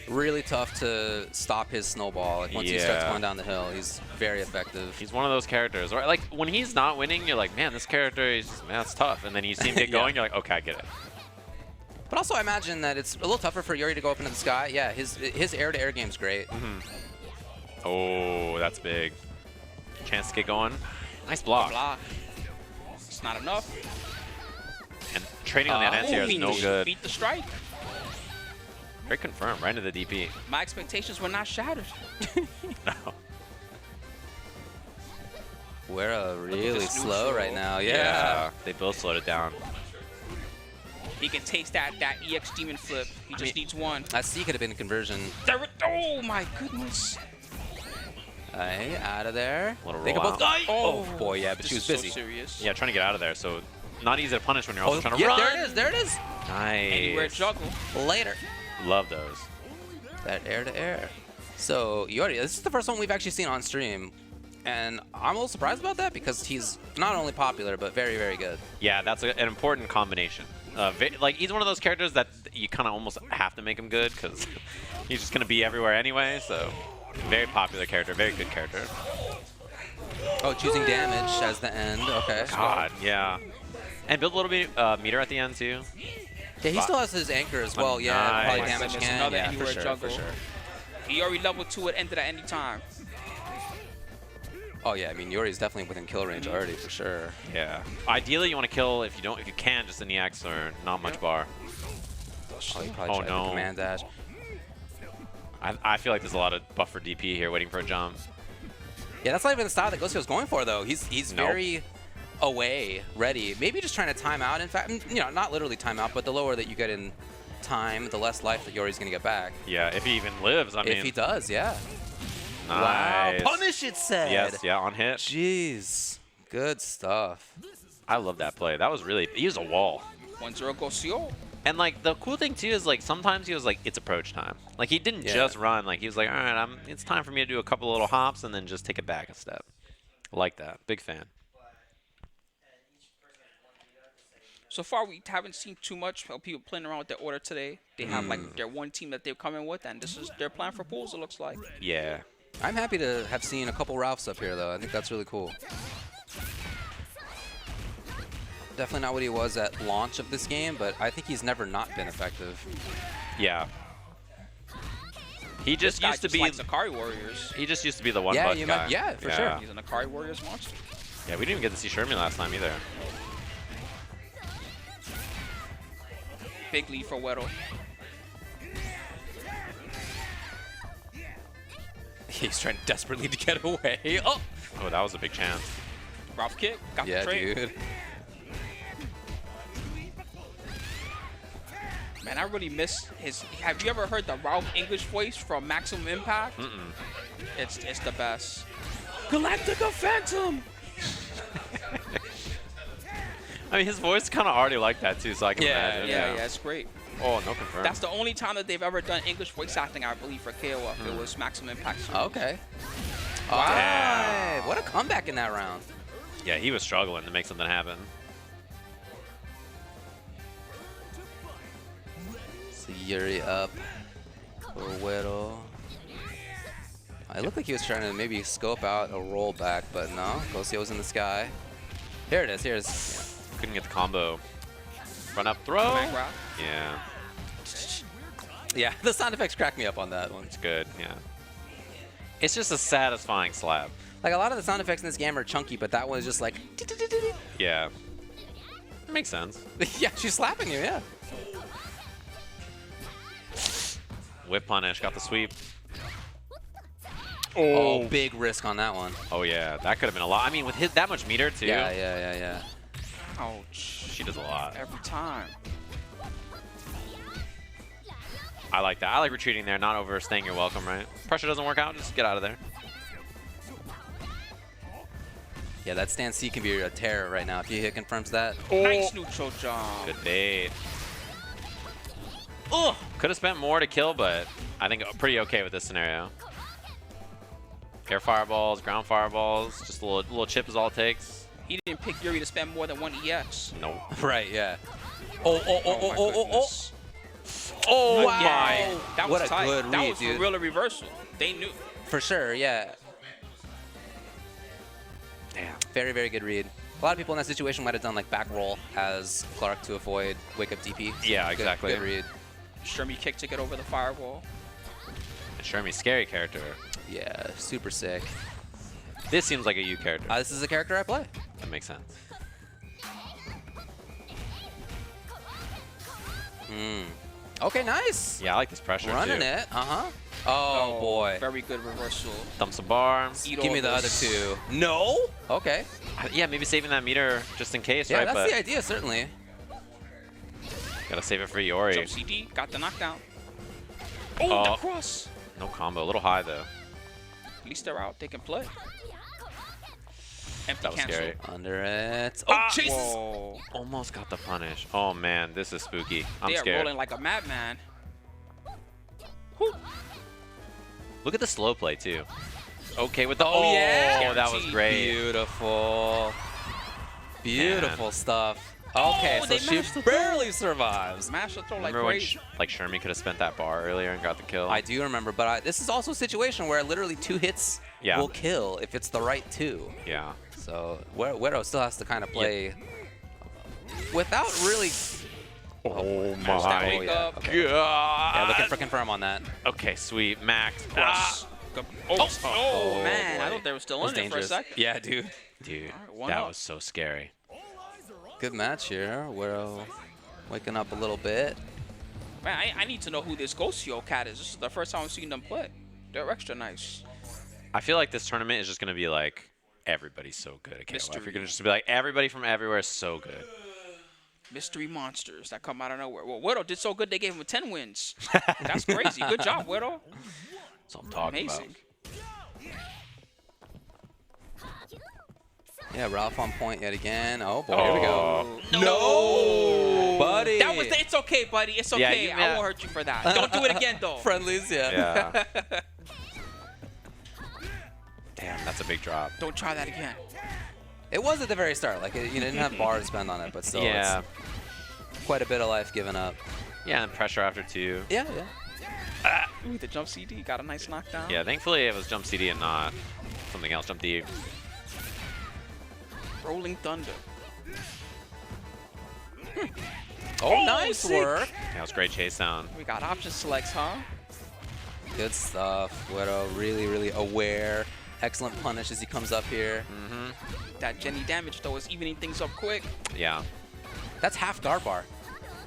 really tough to stop his snowball. Like once he starts going down the hill, he's very effective. He's one of those characters, right? Like when he's not winning, you're like, man, this character is man, that's tough. And then you see him get going, you're like, okay, I get it. But also, I imagine that it's a little tougher for Yuri to go up into the sky. Yeah, his air-to-air game's great. Oh, that's big. Chance to get going. Nice block. It's not enough. And trading on that anti-air is no good. Beat the strike. Very confirmed, right into the DP. My expectations were not shattered. No. We're really slow right now. Yeah. They both slowed it down. He can taste that EX demon flip. He just needs one. That C could have been a conversion. Oh my goodness. Hey, out of there. Little They roll could both out. die. Oh boy, yeah, but This she was is so busy. serious. Yeah, trying to get out of there. So not easy to punish when you're also trying to yeah, run. there it is. There it is. Nice. Anywhere juggle. Later. Love those. That air-to-air. So Yuri, this is the first one we've actually seen on stream. And I'm a little surprised about that because he's not only popular, but very, very good. Yeah, that's an important combination. Like, he's one of those characters that you kind of almost have to make him good because he's just going to be everywhere anyway. So, very popular character, very good character. Oh, choosing damage as the end. Okay. God, yeah. And build a little bit meter at the end, too. Yeah, he still has his anchor as well. Yeah, probably damage There's can. another Yeah, anywhere for sure, juggle. for sure. He already level 2 at ended at any time. Oh yeah, I mean Yuri's definitely within kill range already for sure. Yeah. Ideally, you want to kill if you can, just in EX or not much bar. Oh, he probably tried the command dash. I feel like there's a lot of buffer DP here waiting for a jump. Yeah, that's not even the style that Gosio's going for though. He's very away, ready. Maybe just trying to time out. In fact, you know, not literally time out, but the lower that you get in time, the less life that Yuri's gonna get back. Yeah, if he even lives. I mean, if he does, yeah. Nice. Wow, punish it said. Yes, yeah, on hit. Jeez, good stuff. I love that play. That was really, he was a wall. 1-0 Gosio. And like the cool thing too is like sometimes he was like, it's approach time. Like he didn't just run. Like he was like, all right, it's time for me to do a couple little hops and then just take it back a step. Like that. Big fan. So far, we haven't seen too much of people playing around with their order today. They have like their one team that they're coming with, and this is their plan for pools, it looks like. Yeah. I'm happy to have seen a couple Ralphs up here though. I think that's really cool. Definitely not what he was at launch of this game, but I think he's never not been effective. Yeah. He just used to be like Akari Warriors. He just used to be the one butt guy. Yeah, for sure. He's an Akari Warriors monster. Yeah, we didn't even get to see Shermie last time either. Big lead for Weddle. He's trying desperately to get away. Oh, that was a big chance. Ralph kick. Got the trade. Dude. Man, I really miss his. Have you ever heard the Ralph English voice from Maximum Impact? It's the best. Galactica Phantom. I mean, his voice is kind of already like that too, so I can imagine. Yeah, it's great. Oh, no confirm. That's the only time that they've ever done English voice acting, I believe, for KOF. It was Maximum Impact. Okay. Wow. What a comeback in that round. Yeah, he was struggling to make something happen. So Yuri up for Weddle. I looked like he was trying to maybe scope out a rollback, but no. Gosio's in the sky. Here it is. Here's. Couldn't get the combo. Run up, throw. Yeah. Yeah, the sound effects crack me up on that one. It's good, yeah. It's just a satisfying slap. Like, a lot of the sound effects in this game are chunky, but that one is just like... Yeah. It makes sense. Yeah, she's slapping you, yeah. Whip punish, got the sweep. Oh, big risk on that one. Oh, yeah. That could have been a lot. I mean, with that much meter, too. Yeah. Ouch. She does a lot. Every time. I like that. I like retreating there, not overstaying your welcome, right? Pressure doesn't work out, just get out of there. Yeah, that stand C can be a terror right now if you hit confirms that. Nice neutral jump. Good bait. Oh, could have spent more to kill, but I think pretty okay with this scenario. Air fireballs, ground fireballs, just a little chip is all it takes. He didn't pick Yuri to spend more than one EX. No. Right, yeah. Oh, wow. That was what a tight. good read, that was dude. for real a reversal. They knew. For sure, yeah. Damn. Very, very good read. A lot of people in that situation might have done like back roll as Clark to avoid wake up DP. So Yeah, exactly. Good read. Shermie kick to get over the firewall. And Shermie's scary character. Yeah, super sick. This seems like a U character. This is a character I play. That makes sense. Okay, nice. Yeah, I like this pressure Running too. it. Oh, boy. Very good reversal. Thumps a bar. Give me the other two. No? Okay. Yeah, maybe saving that meter just in case, Yeah, right? that's But the idea, certainly. gotta save it for Yori. Jump CD, got the knockdown. Oh, the cross. No combo. A little high, though. At least they're out. They can play. Empty That was cancel. scary. Under it. Oh, Jesus. Whoa. Almost got the punish. Oh, man. This is spooky. I'm They are scared. rolling like a madman. Look at the slow play, too. Okay with the... Oh, yeah. Oh, that was great. Beautiful. Beautiful stuff. Okay, so they she mashed the barely survives. Mash the throw like Remember when crazy. Shermie could have spent that bar earlier and got the kill? I do remember, but this is also a situation where literally 2 hits will kill if it's the right 2. Yeah. So Weddle still has to kind of play without really... Oh, my God. Okay. Yeah, looking for confirm on that. Okay, sweet. Max. Oh, man. boy. I thought they were still That's in there for a dangerous. second. Yeah, dude. Dude, one that up. was so scary. Good match here. Weddle waking up a little bit. Man, I need to know who this Gosio cat is. This is the first time I've seen them play. They're extra nice. I feel like this tournament is just going to be like, everybody's so good at KOF. Mystery. You're going to just be like, everybody from everywhere is so good. Mystery monsters that come out of nowhere. Well, Weddle did so good they gave him 10 wins. That's crazy. Good job, Weddle. That's what I'm talking Amazing. Yeah, Ralph on point yet again. Oh, boy. Here we go. No, buddy. That was it's okay, buddy. It's okay. Yeah, I won't hurt you for that. Don't do it again, though. Friendlies, yeah. Yeah. Damn, that's a big drop. Don't try that again. It was at the very start. Like, you didn't have bar to spend on it, but still, Yeah. it's quite a bit of life given up. Yeah, and pressure after 2. Yeah. Ooh, the jump CD got a nice knockdown. Yeah, thankfully it was jump CD and not something else. Jump D. Rolling Thunder. Oh, nice sick. work. That was great chase down. We got option selects, huh? Good stuff. Widow really, really aware. Excellent punish as he comes up here. That Jenny damage, though, is evening things up quick. Yeah. That's half guard bar.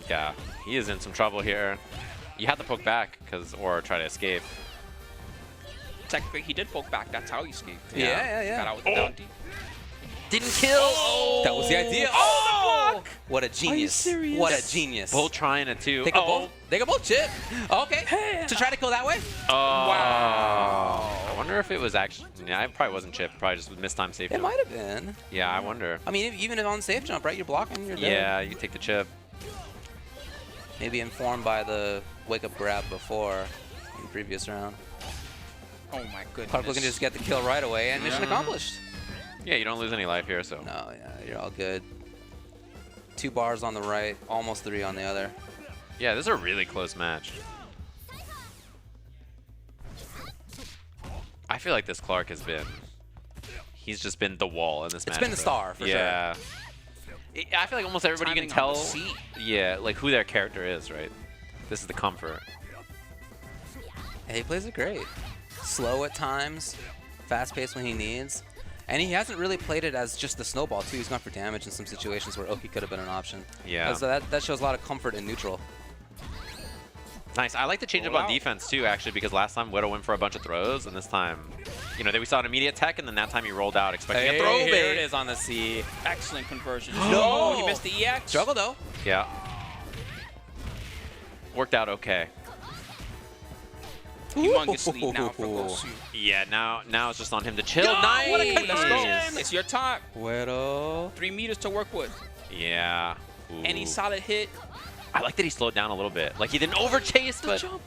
Yeah. He is in some trouble here. You have to poke back or try to escape. Technically, he did poke back. That's how he escaped. Yeah. Got out with the down D. Didn't kill. Oh. That was the idea. Oh! What a genius. serious? What a genius. Both trying it too. They can both chip. Okay. To try to kill that way? Oh. Wow. I wonder if it was actually. Yeah, it probably wasn't chip. Probably just missed time safe It jump. might have been. Yeah, I wonder. I mean, even if on safe jump, right? You're blocking, you're dead. Yeah, you take the chip. Maybe informed by the wake-up grab before in the previous round. Oh my goodness. Clark looking to just get the kill right away, and mission accomplished. Yeah, you don't lose any life here, so. No, yeah, you're all good. 2 bars on the right, almost 3 on the other. Yeah, this is a really close match. I feel like this Clark has been. He's just been the wall in this match. It's been the star, for sure. Yeah. I feel like almost everybody can tell. Yeah, like who their character is, right? This is the comfort. Yeah, he plays it great. Slow at times, fast-paced when he needs. And he hasn't really played it as just the snowball, too. He's gone for damage in some situations where Oki could have been an option. Yeah. So that shows a lot of comfort in neutral. Nice. I like the change up on defense, too, actually, because last time Widow went for a bunch of throws, and this time, you know, we saw an immediate tech, and then that time he rolled out expecting a throw bait. Here it is on the C. Excellent conversion. No! He missed the EX. Struggle, though. Yeah. Worked out okay. Humongous lead now for Gosu. Yeah, now it's just on him to chill. Yo, Nice! what a let's go. It's your time. Widow. 3 meters to work with. Yeah. Ooh. Any solid hit. I like that he slowed down a little bit. Like he didn't overchase, but jump.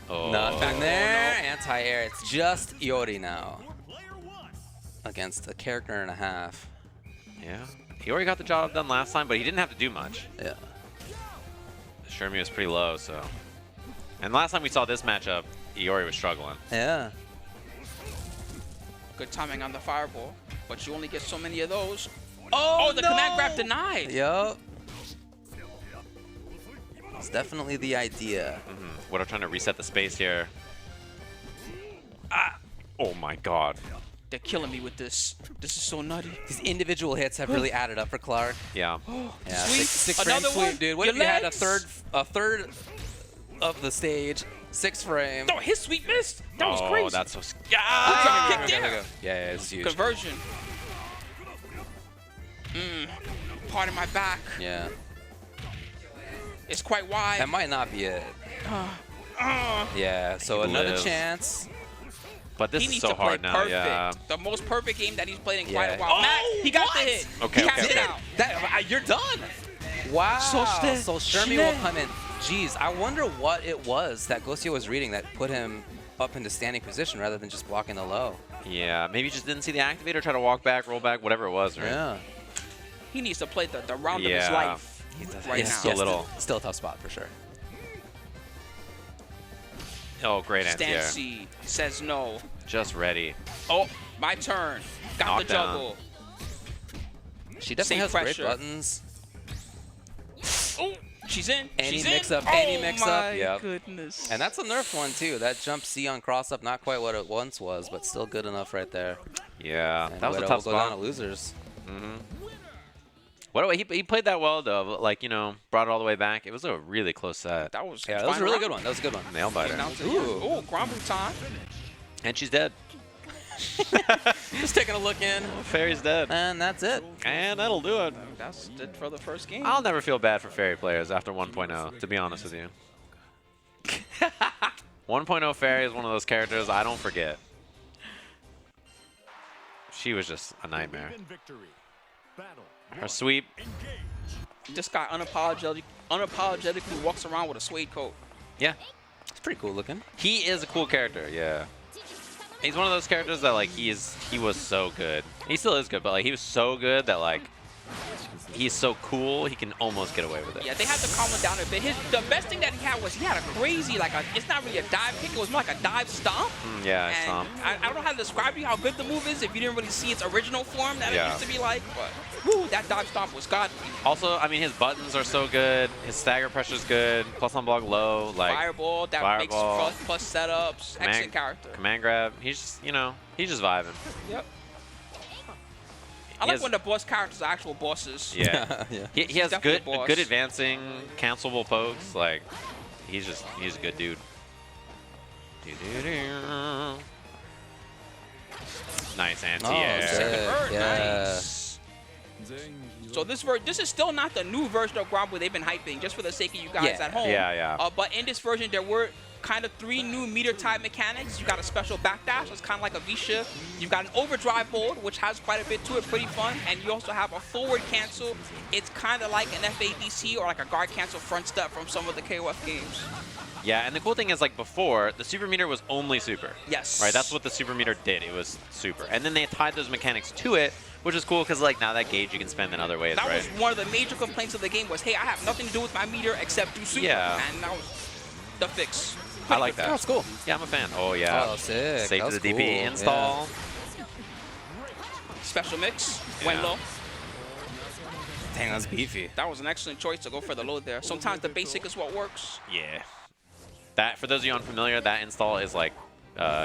Oh. Nothing there. Anti-air. It's just Iori now. Against a character and a half. Yeah. He already got the job done last time, but he didn't have to do much. Yeah. Shermie was pretty low, so. And last time we saw this matchup, Iori was struggling. Yeah. Good timing on the fireball, but you only get so many of those. Oh, the command grab denied. Yup. It's definitely the idea. What I'm trying to reset the space here. Ah! Oh my god. They're killing me with this. This is so nutty. These individual hits have really added up for Clark. Yeah. Yeah. Sweep. Six frame Another sweep, one? dude. What Your if you had legs? a third of the stage, 6 frame? No, his sweep missed. That was crazy. Oh, that's so. Ah, Okay, kick there. Yeah, it's huge. Conversion. Part of my back. Yeah. It's quite wide. That might not be it. Yeah, so He another lives. chance. But this He is needs so to play hard now, perfect. yeah. The most perfect game that he's played in Yeah. quite a while. Oh, Matt, he got the hit. Okay, he okay, cashed it okay. out. You're done. Wow. So Shermie will come in. Jeez, I wonder what it was that Gosio was reading that put him up into standing position rather than just blocking the low. Yeah, maybe he just didn't see the activator, try to walk back, roll back, whatever it was, right? Yeah. He needs to play the round of his Yeah. life right It's now. a little. Still a tough spot for sure. Oh, great Stand anti-air. C says no. Just ready. Oh, my turn. Got the Knockdown. juggle. She definitely Safe has pressure. great buttons. Oh, she's in. Any she's mix-up, in. any Oh mix-up. my Yep. goodness. And that's a nerf one too. That jump C on cross-up, not quite what it once was, but still good enough right there. Yeah, And that was a Widow tough will go down spot. to losers. What he played that well though. Like, you know, brought it all the way back. It was a really close set. That was Yeah, that was a really good one. That was a good one. Nail biter. Ooh, Grombu time. And she's dead. Just taking a look in. Fairy's dead. And that's it. And that'll do it. That's it for the first game. I'll never feel bad for Fairy players after 1.0, to be honest with you. 1.0 Fairy is one of those characters I don't forget. She was just a nightmare. Her sweep. This guy unapologetically walks around with a suede coat. Yeah. It's pretty cool looking. He is a cool character, yeah. He's one of those characters that like he was so good. He still is good, but like he was so good that like he's so cool, he can almost get away with it. Yeah, they had to calm him down a bit. The best thing that he had was he had a crazy, it's not really a dive kick, it was more like a dive stomp. Yeah, stomp. I don't know how to describe to you how good the move is if you didn't really see its original form that it used to be like, but woo, that dive stomp was godly. Also, I mean, his buttons are so good, his stagger pressure's good, plus on block low, like Fireball, that makes plus setups, excellent character. Command grab, he's just, you know, he's just vibing. Yep. I like when the boss characters are actual bosses. Yeah. He has good advancing, cancelable pokes. Like, he's a good dude. Nice anti-air. Nice. So this is still not the new version of Gromble they've been hyping, just for the sake of you guys at home. But in this version, there were kind of 3 new meter type mechanics. You got a special backdash, it's kind of like a V-shift. You've got an overdrive hold, which has quite a bit to it, pretty fun. And you also have a forward cancel. It's kind of like an FADC or like a guard cancel front step from some of the KOF games. Yeah, and the cool thing is, like before, the super meter was only super. Yes. Right, that's what the super meter did. It was super. And then they tied those mechanics to it, which is cool because, like, now that gauge you can spend in other ways, that right? was one of the major complaints of the game was, hey, I have nothing to do with my meter except do super. Yeah. And that was the fix. I like that. Oh, it's cool. Yeah, I'm a fan. Oh, yeah. Oh, sick. Safe to the DP. Cool. Install. Yeah. Special mix. Went low. Dang, that's beefy. That was an excellent choice to go for the low there. Sometimes the basic is what works. Yeah. That, for those of you unfamiliar, that install is like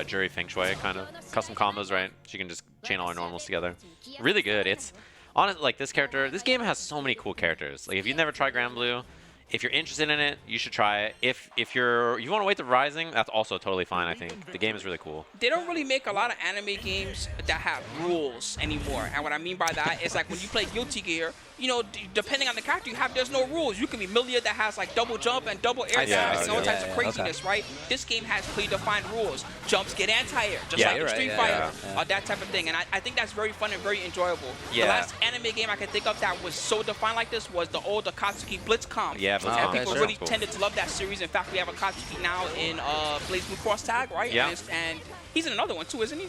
Jury Feng Shui kind of custom combos, right? So you can just chain all our normals together. Really good. It's honestly like this game has so many cool characters. Like if you've never tried Grand Blue, if you're interested in it, you should try it. If you want to wait to Rising, that's also totally fine, I think. The game is really cool. They don't really make a lot of anime games that have rules anymore. And what I mean by that is like when you play Guilty Gear, you know, depending on the character you have, there's no rules. You can be Milia that has like double jump and double air dash and all types of craziness, right? This game has predefined rules. Jumps get anti-air, just like in Street Fighter, that type of thing. And I think that's very fun and very enjoyable. The last anime game I can think of that was so defined like this was the old Akatsuki Blitzcomp. Yeah, and people really tended to love that series. In fact, we have Akatsuki now in Blaze Blue Cross Tag, right? Yeah. And he's in another one too, isn't he?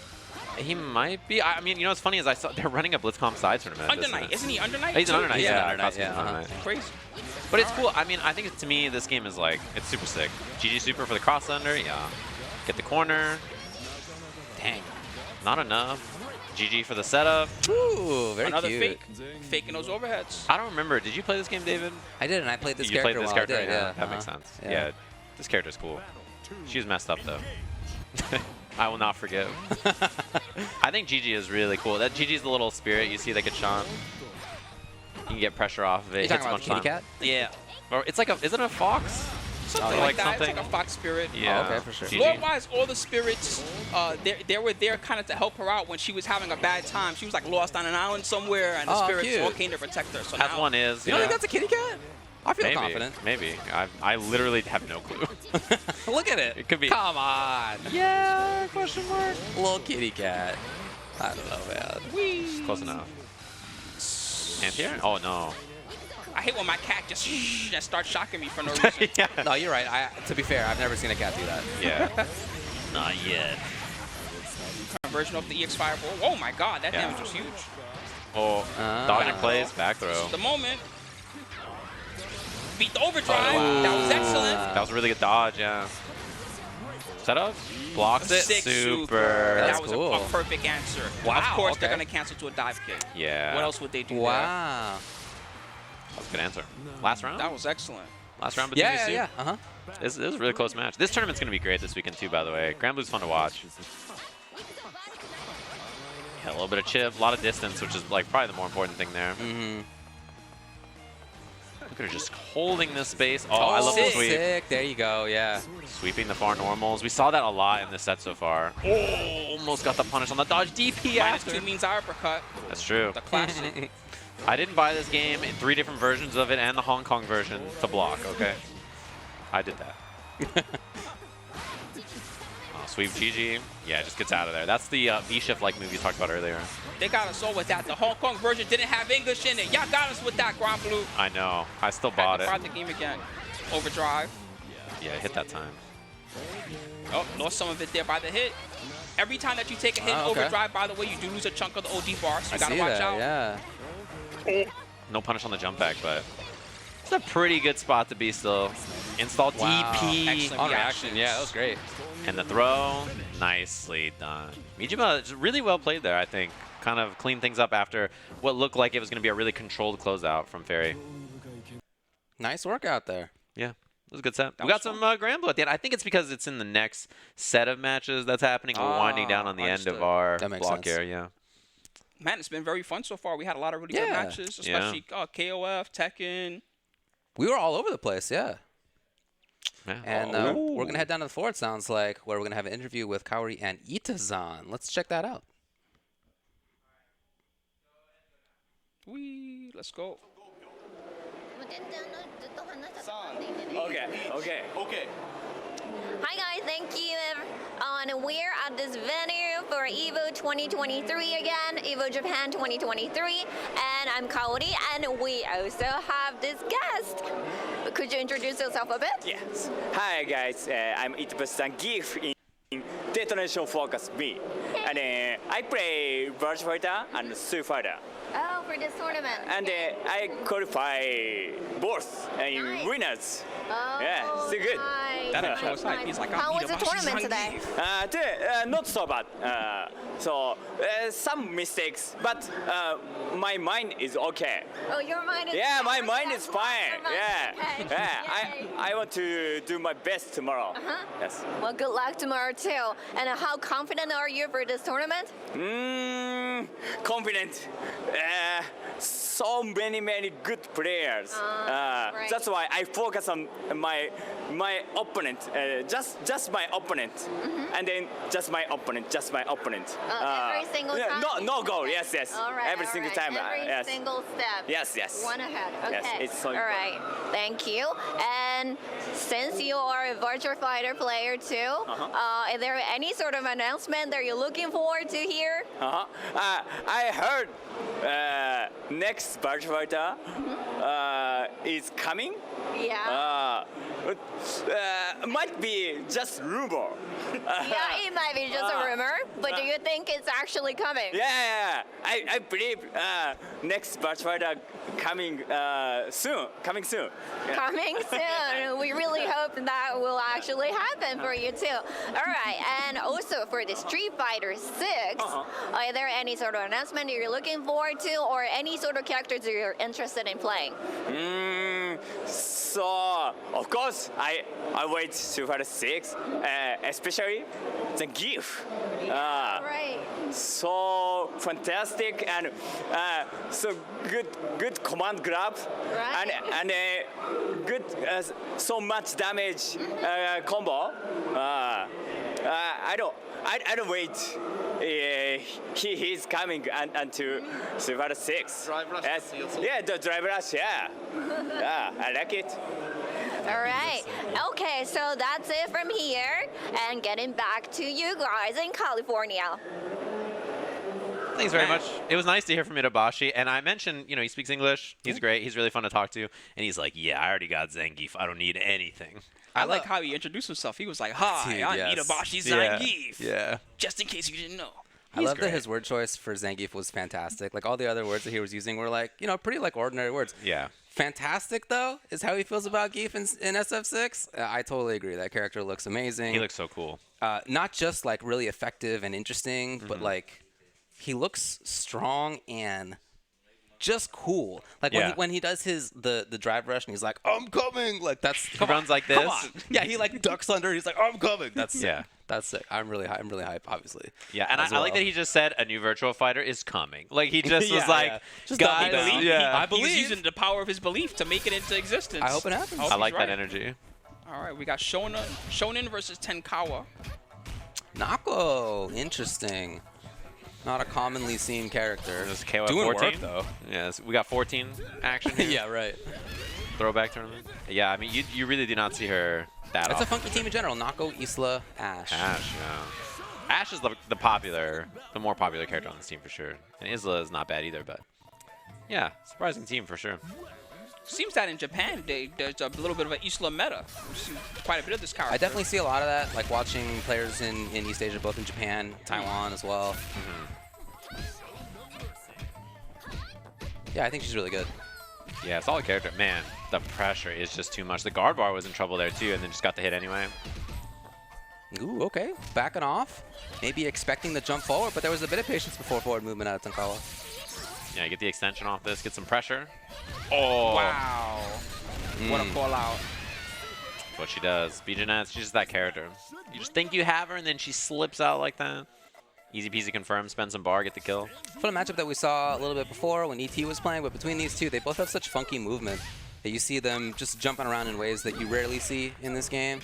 He might be. I mean, you know what's funny is I saw they're running a Blitzcomp side tournament. Under Night, isn't he? Under Night? He's an Under Night. Yeah, Under Night. Crazy. But it's cool. I mean, I think to me this game is like it's super sick. GG Super for the cross under. Yeah. Get the corner. Dang. Not enough. GG for the setup. Ooh, very Another cute. Faking those overheads. I don't remember. Did you play this game, David? I did, and I played this You character played this while I character? did, yeah. That makes sense. Yeah. This character's cool. She's messed up though. I will not forgive. I think GG is really cool. That GG's the little spirit you see that gets shot. You can get pressure off of it. You talking about the kitty cat? Yeah. Or it's like is it a fox? Something like that. It's like a fox spirit. Yeah. Oh, okay, for sure. Lore-wise, all the spirits, they were there kind of to help her out when she was having a bad time. She was like lost on an island somewhere, and the spirits all came to protect her. So As now, one is. You don't think that's a kitty cat? I feel confident. Maybe. I literally have no clue. Look at it. It could be. Come on. Yeah, question mark. Little kitty cat. I don't know, man. Close enough. Anti-air? Oh, no. I hate when my cat just starts shocking me for no reason. No, you're right. To be fair, I've never seen a cat do that. Yeah. Not yet. Conversion off the EX Fireball. Oh my god, that damage was huge. Oh, dodging plays, back throw. This is the moment. Beat the overdrive. That was excellent. That was a really good dodge, yeah. Setup? Blocks it. Super. That was a perfect answer. Wow, Of course, they're going to cancel to a dive kick. Yeah. What else would they do? Wow. That was a good answer. Last round? That was excellent. Last round between these two? Yeah. Uh-huh. This is a really close match. This tournament's going to be great this weekend, too, by the way. Grand Blue's fun to watch. Yeah, a little bit of chip, a lot of distance, which is like probably the more important thing there. Mm-hmm. Look at her just holding this space. Oh, I love the sweep. Sick. There you go, yeah. Sweeping the far normals. We saw that a lot in this set so far. Oh, almost got the punish on the dodge DP after. -2 means uppercut. That's true. The classic. I didn't buy this game in 3 different versions of it and the Hong Kong version to block, okay? I did that. Sweep GG. Yeah, it just gets out of there. That's the V-shift-like move you talked about earlier. They got us all with that. The Hong Kong version didn't have English in it. Y'all got us with that, Grand Blue. I know. I still bought it. Bought the game again. Overdrive. Yeah, hit that time. Oh, lost some of it there by the hit. Every time that you take a hit in overdrive, by the way, you do lose a chunk of the OD bar, so you got to watch out. Yeah. No punish on the jump back, but it's a pretty good spot to be still. Install DP. Excellent on reaction. Yeah, that was great. And the throw, nicely done. Mijima, really well played there, I think. Kind of cleaned things up after what looked like it was going to be a really controlled closeout from Fairy. Nice work out there. Yeah, it was a good set. We got some Grand Blue at the end. I think it's because it's in the next set of matches that's happening. We're winding down on the end of our block here, yeah. Man, it's been very fun so far. We had a lot of really good matches, especially KOF, Tekken. We were all over the place, yeah. Yeah. And we're going to head down to the floor, it sounds like, where we're going to have an interview with Kaori and Itazan. Let's check that out. Let's go. Okay. Hi guys, thank you. We're at this venue for Evo 2023 again, Evo Japan 2023, and I'm Kaori, and we also have this guest. Could you introduce yourself a bit? Yes. Hi guys, I'm Itabusan GIF in Detonation Focus B, and I play Virtua Fighter and Sui Fighter. Oh, for this tournament. And I qualify both winners. Oh, yeah, so good. Nice. That shows hype. He's like, how was the tournament today? Not so bad. Some mistakes, but my mind is okay. Oh, your mind is Yeah, okay. my mind is fine. Yeah. Okay. Yeah. I want to do my best tomorrow. Yes. Well, good luck tomorrow too. And how confident are you for this tournament? Confident. So many good players. Right. That's why I focus on my opponent. Just my opponent, and then just my opponent. Every single time. No goal. Yes. All right. Every single time. Every yes. single step. Yes. One ahead. Okay. Yes, it's so all right. Thank you. And since you are a Virtua Fighter player too, is there any sort of announcement that you're looking forward to here? I heard next Virtua Fighter is coming. Yeah. Might be just rumor. Yeah, it might be just a rumor, but do you think it's actually coming? Yeah. I believe next Virtua Fighter coming soon. Coming soon. We really hope that will actually happen for you too. All right, and also for the Street Fighter 6, are there any sort of announcement you're looking forward to, or any sort of characters that you're interested in playing? So of course I wait Street Fighter 6, especially the GIF. Right. So fantastic and so good command grab, right. and good so much damage combo. I don't wait. He's coming until Street Fighter 6. Yes. Yeah, the drive rush. Yeah. I like it. All right. Okay, so that's it from here, and getting back to you guys in California. Thanks very much. It was nice to hear from Itabashi. And I mentioned, he speaks English. He's great. He's really fun to talk to. And he's like, yeah, I already got Zangief. I don't need anything. I like how he introduced himself. He was like, hi, I'm Itabashi Zangief. Yeah. Just in case you didn't know. I love that his word choice for Zangief was fantastic. Like, all the other words that he was using were like, pretty like ordinary words. Yeah. Fantastic, though, is how he feels about Geef in SF6. I totally agree. That character looks amazing. He looks so cool. Not just, like, really effective and interesting, but, like, he looks strong and just cool. Like, when he does the drive rush and he's like, I'm coming! Like, that's... He runs like this. Come on. Yeah, he, like, ducks under. He's like, I'm coming! That's yeah. That's sick. I'm really hype, obviously. Yeah, and I like that he just said a new Virtua Fighter is coming. Like, he just was like, Just guys, I believe. He's using the power of his belief to make it into existence. I hope it happens. I like that energy. All right, we got Shonen versus Tenkawa. Nako, interesting. Not a commonly seen character. This KOF Doing 14 work, though. Yes, we got 14 action here. Yeah, right. Throwback tournament. Yeah, I mean, you really do not see her that It's often. a funky team in general. Nako, Isla, Ash. Ash, yeah. Ash is the more popular character on this team for sure. And Isla is not bad either, but yeah, surprising team for sure. Seems that in Japan, there's a little bit of an Isla meta. We've seen quite a bit of this character. I definitely see a lot of that, like watching players in East Asia, both in Japan, Taiwan as well. Yeah, I think she's really good. Yeah, solid character. Man, the pressure is just too much. The guard bar was in trouble there too, and then just got the hit anyway. Ooh, okay. Backing off. Maybe expecting the jump forward, but there was a bit of patience before forward movement out of Tonkawa. Yeah, get the extension off this, get some pressure. Oh! Wow. What a call out. That's what she does. Bijanette, she's just that character. You just think you have her, and then she slips out like that. Easy peasy confirm, spend some bar, get the kill. For the matchup that we saw a little bit before when ET was playing, but between these two, they both have such funky movement that you see them just jumping around in ways that you rarely see in this game.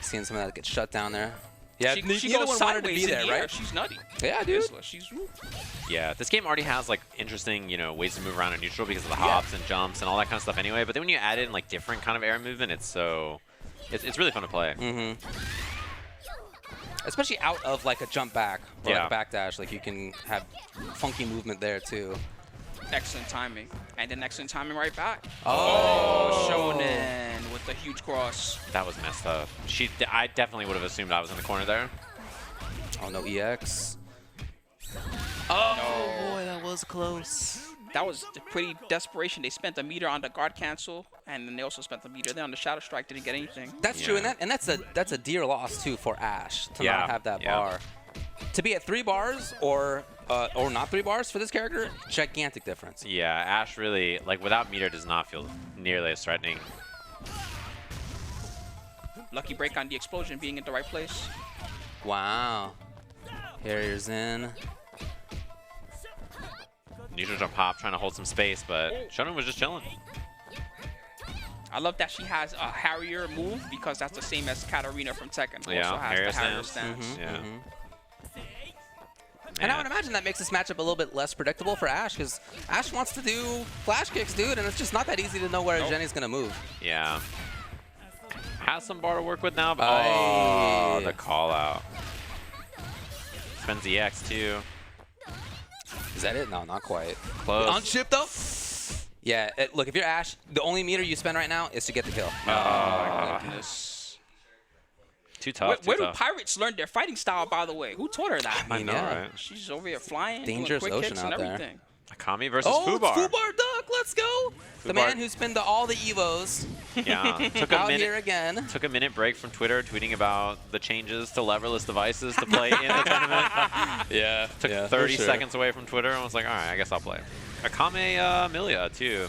Seeing some of that get shut down there. Yeah, she neither goes one wanted to be sideways in there, the air. right? She's nutty. Yeah, dude. She's Yeah, this game already has like interesting, you know, ways to move around in neutral because of the hops and jumps and all that kind of stuff anyway. But then when you add in like different kind of air movement, it's it's really fun to play. Especially out of like a jump back or like a backdash, like you can have funky movement there too. excellent timing. And then excellent timing right back. Oh. Shonen with the huge cross. That was messed up. I definitely would have assumed I was in the corner there. Oh, no EX. Oh, boy, that was close. That was pretty desperation. They spent a meter on the guard cancel, and then they also spent a meter there on the shadow strike. Didn't get anything. That's true, and that's a dear loss too for Ash to not have that bar. To be at 3 bars or not 3 bars for this character, gigantic difference. Yeah, Ash really, like, without meter does not feel nearly as threatening. Lucky break on the explosion, being in the right place. Wow. Harrier's in. Neutral jump hop, trying to hold some space, but Shonen was just chilling. I love that she has a Harrier move because that's the same as Katarina from Tekken, who also has Harrier the Harrier stance. stance. And I would imagine that makes this matchup a little bit less predictable for Ash, because Ash wants to do flash kicks, dude, and it's just not that easy to know where Jenny's going to move. Yeah. Has some bar to work with now, but oh, the call out. Spends the X too. Is that it? No, not quite. Close. On chip though? Yeah, look, if you're Ash, the only meter you spend right now is to get the kill. Oh my goodness. Too tough. Where do pirates learn their fighting style, by the way? Who taught her that? I know, right? She's over here flying, Dangerous doing quick ocean kicks and out there. everything. Akami versus Fubar. Fubar. Fubar Duck, let's go. The man who's been to all the Evos. Yeah, took out here again. Took a minute break from Twitter, tweeting about the changes to leverless devices to play in the tournament. Yeah. Took 30 seconds away from Twitter and was like, all right, I guess I'll play. Akame Milia, too.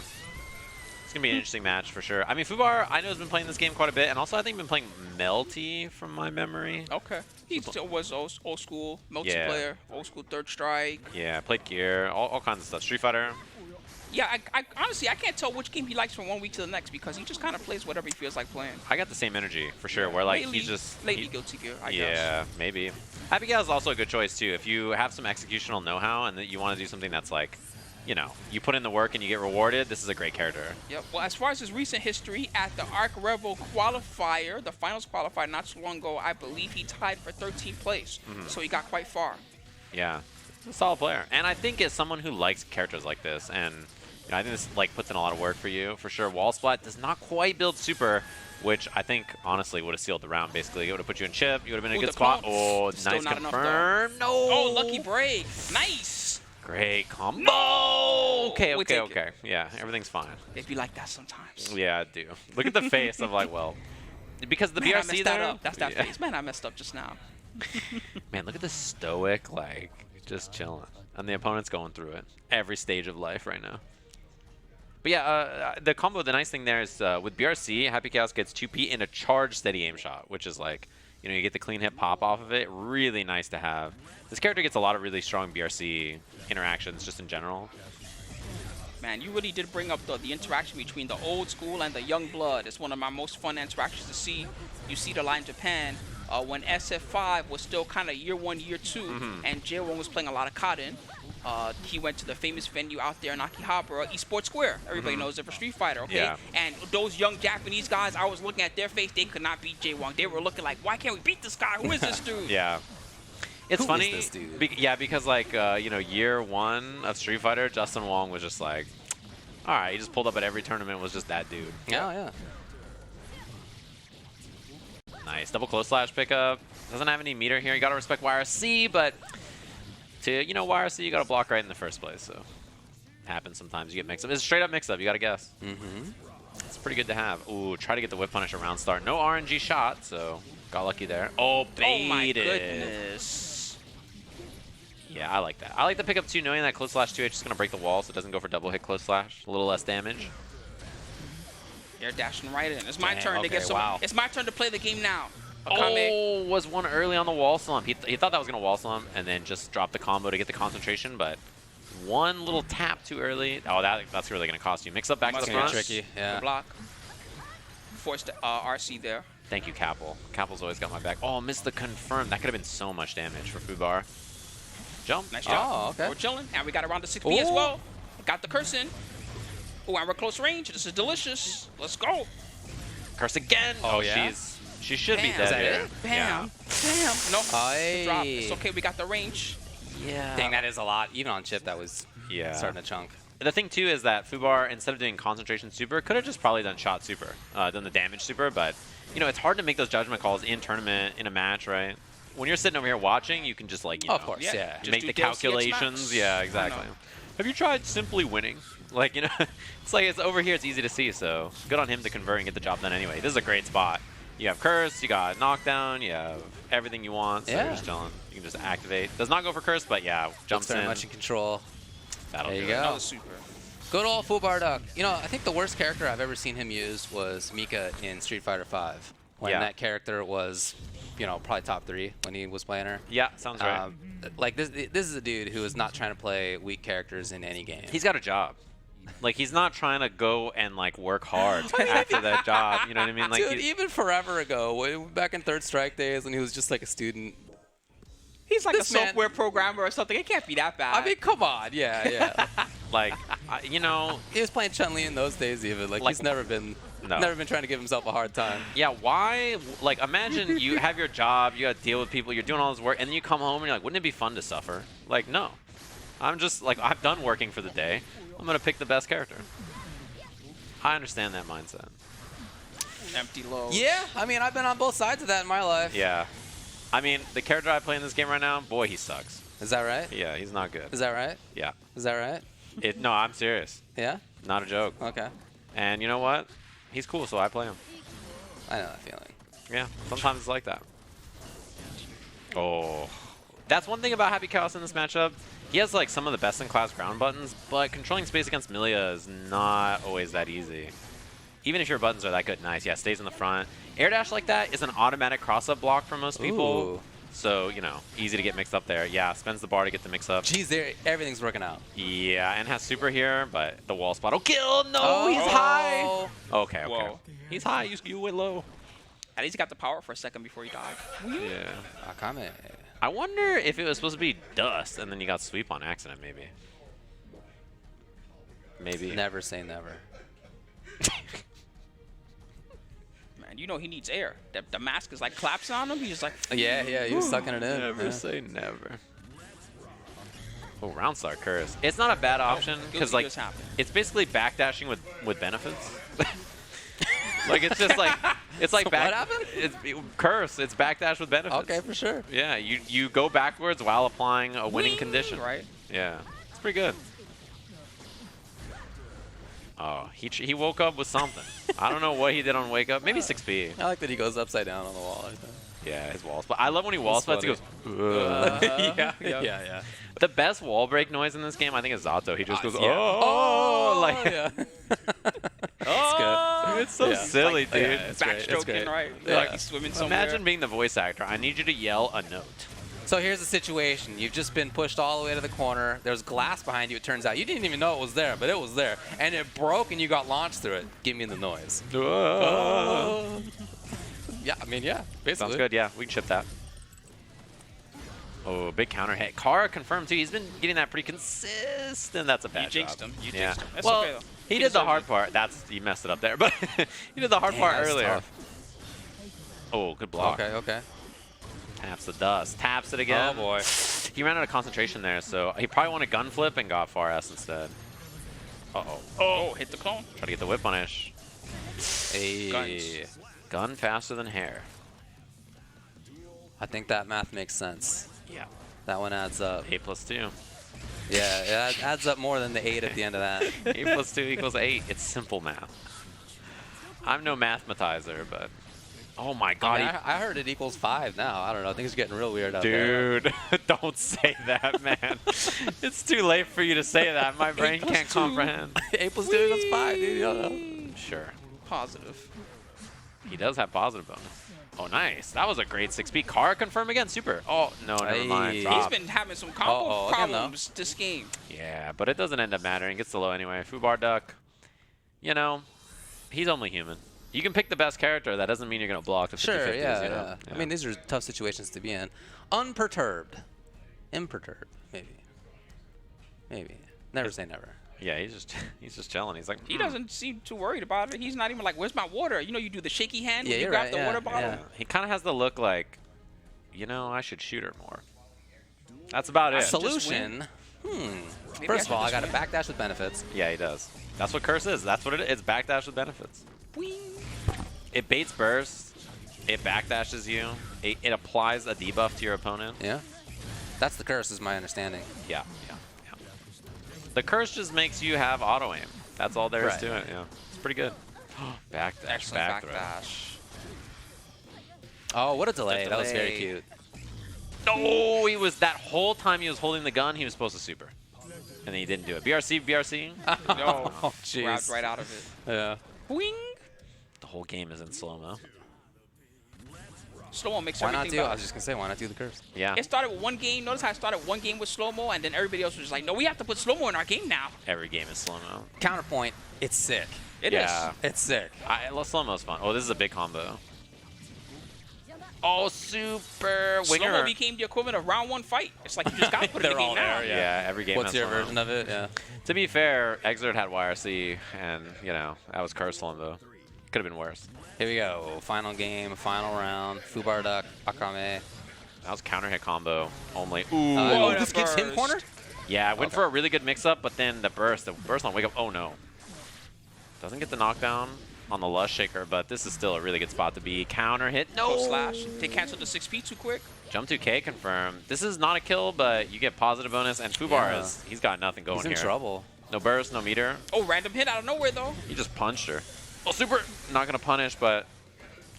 It's going to be an interesting match for sure. I mean, Fubar, I know, has been playing this game quite a bit, and also I think been playing Melty from my memory. Okay. He still was old school multiplayer, old school third strike. Yeah, played Gear, all kinds of stuff. Street Fighter. Yeah, I honestly, I can't tell which game he likes from one week to the next because he just kind of plays whatever he feels like playing. I got the same energy, for sure, where like lately, he's just... Lately Guilty Gear, I guess. Yeah, maybe. Abigail is also a good choice, too. If you have some executional know-how and that you want to do something that's like, you know, you put in the work and you get rewarded, this is a great character. Yep. Well, as far as his recent history at the Arc Rebel qualifier, the finals qualifier not too long ago, I believe he tied for 13th place. So he got quite far. Yeah, he's a solid player. And I think as someone who likes characters like this, and you know, I think this like puts in a lot of work for you, for sure. Wall Splat does not quite build super, which I think honestly would have sealed the round, basically. It would have put you in chip, you would have been in a good spot. Oh, Still nice not confirm. enough, No! Oh, lucky break. Nice! Great combo! Okay. It. Yeah, everything's fine. It'd be like that sometimes. Yeah, I do. Look at the face of like, well, because the Man, I BRC messed there. that up. That's that face. Man, I messed up just now. Man, look at the stoic, like, just chilling. And the opponent's going through it. Every stage of life right now. But yeah, the combo, the nice thing there is with BRC, Happy Chaos gets 2P in a charged steady aim shot, which is like, you know, you get the clean hit pop off of it. Really nice to have. This character gets a lot of really strong BRC interactions just in general. Man, you really did bring up the interaction between the old school and the young blood. It's one of my most fun interactions to see. You see the line in Japan when SF5 was still kind of year 1, year 2, and J1 was playing a lot of Cotton. He went to the famous venue out there in Akihabara, Esports Square. Everybody knows it for Street Fighter, okay? Yeah. And those young Japanese guys, I was looking at their face, they could not beat J1. They were looking like, why can't we beat this guy? Who is this dude? Yeah. It's Who funny. is this dude? Yeah, because like, you know, year 1 of Street Fighter, Justin Wong was just like, all right, he just pulled up at every tournament, was just that dude. Yeah. Nice. Double close slash pickup. Doesn't have any meter here. You got to respect YRC, but to, you know, YRC, you got to block right in the first place. So happens sometimes. You get mix-up. It's a straight-up mix-up. You got to guess. Mm-hmm. It's pretty good to have. Ooh, try to get the whip punish around start. No RNG shot, so got lucky there. Oh, baited. Oh my goodness. Yeah, I like that. I like the pick up 2, knowing that close slash 2H is going to break the wall, so it doesn't go for double hit close slash. A little less damage. They're dashing right in. It's my turn to okay, get some. wow. It's my turn to play the game now. Oh, was one early on the wall slump. He thought that was going to wall slump and then just drop the combo to get the concentration, but one little tap too early. Oh, that's really going to cost you. Mix up back to the front. Tricky, yeah. Block. Forced RC there. Thank you, Capel. Capel's always got my back. Oh, missed the confirm. That could have been so much damage for Fubar. Jump. Nice jump. Oh, okay. We're chilling. And we got around the 6B as well. Got the curse in. Oh, and we're close range. This is delicious. Let's go. Curse again. Oh, yeah? She should be Bam. dead Is that here. it? Bam. Bam. No. Drop. It's okay. We got the range. Yeah. Dang, that is a lot. Even on chip, that was starting to chunk. The thing, too, is that Fubar, instead of doing concentration super, could have just probably done shot super, done the damage super, but, you know, it's hard to make those judgment calls in tournament, in a match, right? When you're sitting over here watching, you can just, like, you know, of course, yeah. make the calculations. Yeah, exactly. Have you tried simply winning? Like, you know, it's like it's over here, it's easy to see, so good on him to convert and get the job done anyway. This is a great spot. You have Curse, you got Knockdown, you have everything you want, so you're just chilling. You can just activate. Does not go for Curse, but yeah, jumps very in. much in control. That'll there do you go. Another super. Good old Fubar Duck. You know, I think the worst character I've ever seen him use was Mika in Street Fighter V. When that character was, you know, probably top 3 when he was playing her. Yeah, sounds right. Like, this is a dude who is not trying to play weak characters in any game. He's got a job. Like, he's not trying to go and, like, work hard after that job. You know what I mean? Like, dude, even forever ago, back in Third Strike days when he was just like a student. He's like a software programmer or something. It can't be that bad. I mean, come on. Yeah. Like, you know. He was playing Chun-Li in those days even. Like he's never been trying to give himself a hard time. Yeah, why? Like, imagine you have your job, you got to deal with people, you're doing all this work, and then you come home and you're like, wouldn't it be fun to suffer? Like, no. I'm just, like, I'm done working for the day. I'm going to pick the best character. I understand that mindset. Empty load. Yeah, I mean, I've been on both sides of that in my life. Yeah. I mean, the character I play in this game right now, boy, he sucks. Is that right? Yeah, he's not good. Is that right? Yeah. Is that right? No, I'm serious. Yeah? Not a joke. Okay. And you know what? He's cool, so I play him. I know that feeling. Yeah, sometimes it's like that. Oh. That's one thing about Happy Chaos in this matchup. He has, like, some of the best-in-class ground buttons, but controlling space against Milia is not always that easy. Even if your buttons are that good, nice. Yeah, stays in the front. Air dash like that is an automatic cross-up block for most people. Ooh. So, you know, easy to get mixed up there. Yeah, spends the bar to get the mix-up. Jeez, everything's working out. Yeah, and has super here, but the wall spot will kill. No, he's high. Okay. Whoa. He's high. You went low. At least he got the power for a second before he died. Yeah. Akame. I wonder if it was supposed to be dust and then you got sweep on accident, maybe. Maybe. Never say never. Man, you know he needs air. The mask is like collapsing on him. He's just like... Yeah, he was sucking it in. Never say never. Oh, round start curse. It's not a bad option because, like, it's basically backdashing with benefits. Like, it's just like... It's like so back. What happened? It's curse. It's backdash with benefits. Okay, for sure. Yeah, you go backwards while applying a winning condition. Right. Yeah, it's pretty good. Oh, he woke up with something. I don't know what he did on wake up. Maybe 6P. I like that he goes upside down on the wall. Yeah, his wall spot. I love when he wall spots. He goes. Yeah. The best wall break noise in this game, I think, is Zato. He just goes, yeah. oh, like. Yeah. Oh, it's so silly, like, dude. Yeah, backstroking, right? Yeah. Like he's swimming somewhere. Imagine being the voice actor. I need you to yell a note. So here's the situation. You've just been pushed all the way to the corner. There's glass behind you, it turns out. You didn't even know it was there, but it was there. And it broke and you got launched through it. Give me the noise. Yeah, I mean, yeah, basically. Sounds good, yeah. We can ship that. Oh, big counter hit. Kara confirmed, too. He's been getting that pretty consistent. That's a bad You jinxed job. him. You jinxed him. That's well, okay, though. He did the hard part. He messed it up there. But he did the hard part earlier. Tough. Oh, good block. Okay. Taps the dust. Taps it again. Oh, boy. He ran out of concentration there, so he probably wanted gun flip and got far S instead. Uh-oh. Oh, hit the clone. Try to get the whip punish. Hey. Guns. Gun faster than hair. I think that math makes sense. Yeah. That one adds up. 8+2. Yeah, it adds up more than the 8 at the end of that. 8 plus 2 equals 8. It's simple math. I'm no mathematizer, but oh my god. I heard it equals 5 now. I don't know. Things are getting real weird out there. Dude, don't say that, man. It's too late for you to say that. My brain can't comprehend. 8 plus 2 equals 5, dude. You don't know. Sure. Positive. He does have positive bonus. Oh, nice. That was a great 6B. Car confirm again. Super. Oh, no, never mind. He's Drop. been having some combo problems this game. Yeah, but it doesn't end up mattering. Gets the low anyway. Fubar Duck, you know, he's only human. You can pick the best character. That doesn't mean you're going to block the 50-50s, Sure, you know? I mean, these are tough situations to be in. Unperturbed. Imperturbed, maybe. Maybe. Never say never. Yeah, he's just chilling. He's like, He doesn't seem too worried about it. He's not even like, where's my water? You know, you do the shaky hand when you you're grab right, the water bottle. Yeah. He kind of has the look like, you know, I should shoot her more. That's about it. Solution. First of all, I got a backdash with benefits. Yeah, he does. That's what Curse is. That's what it is. It's backdash with benefits. It baits burst. It backdashes you. It applies a debuff to your opponent. Yeah. That's the Curse, is my understanding. Yeah. The Curse just makes you have auto aim. That's all there is to it. Yeah, it's pretty good. Backdash. Excellent Back throw. backdash. Oh, what a delay. That was very cute. No, he was that whole time he was holding the gun, he was supposed to super. And then he didn't do it. BRC. No, Oh, jeez. grabbed right out of it. Yeah. Wing. The whole game is in slow-mo. Slow-mo makes Why not everything do? better. I was just gonna say, why not do the Curse? Yeah. It started with one game. Notice how I started one game with slow-mo, and then everybody else was just like, no, we have to put slow-mo in our game now. Every game is slow-mo. Counterpoint. It's sick. It is. It's sick. Slow-mo's fun. Oh, this is a big combo. Oh, super winger. Slow-mo became the equivalent of round 1 fight. It's like you just got to put it in the game now. Yeah, every game What's has your slow-mo. version of it? Yeah. To be fair, Exert had YRC, and, you know, that was Curse slow-mo. Could have been worse. Here we go. Final game, final round. Fubar Duck, Akame. That was counter hit combo only. Oh, this gives him cornered? Yeah, I went for a really good mix-up, but then the burst on wake up. Oh, no. Doesn't get the knockdown on the Lush Shaker, but this is still a really good spot to be. Counter hit. No! Slash. They canceled the 6P too quick. Jump 2K confirmed. This is not a kill, but you get positive bonus, and Fubar he's got nothing going here. He's in trouble. No burst, no meter. Oh, random hit out of nowhere, though. He just punched her. Oh, super! Not going to punish, but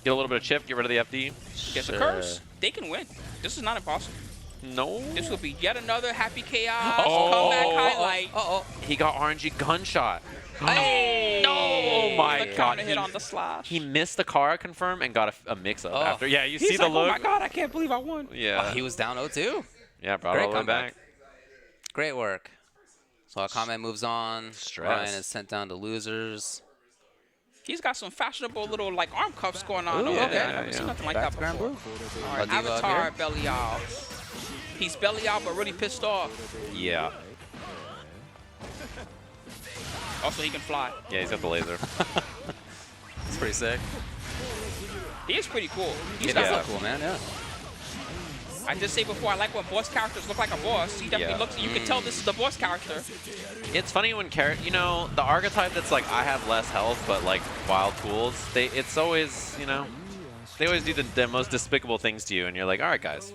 get a little bit of chip, get rid of the FD. Gets a curse. They can win. This is not impossible. No. This will be yet another Happy Chaos comeback highlight. He got RNG gunshot. Hey! No! Oh my The god. counter hit on the slash. He missed the Kara confirm and got a mix-up after. Yeah, you He's see the like, look? oh my god, I can't believe I won. Yeah. Oh, he was down 0-2. Yeah, brought Great it all the way comeback. back. Great work. So Akame moves on. Stress. Ryan is sent down to losers. He's got some fashionable little like arm cuffs going on over there. I've never seen nothing like that before. All right, Avatar Belial. He's Belial, but really pissed off. Yeah. Also, he can fly. Yeah, he's got the laser. It's pretty sick. He is pretty cool. He's It got does some look cool, man. Yeah. I just say before, I like when boss characters look like a boss. He definitely looks, you can tell this is the boss character. It's funny when you know, the archetype that's like, I have less health, but like wild tools, it's always, you know, they always do the most despicable things to you, and you're like, all right, guys.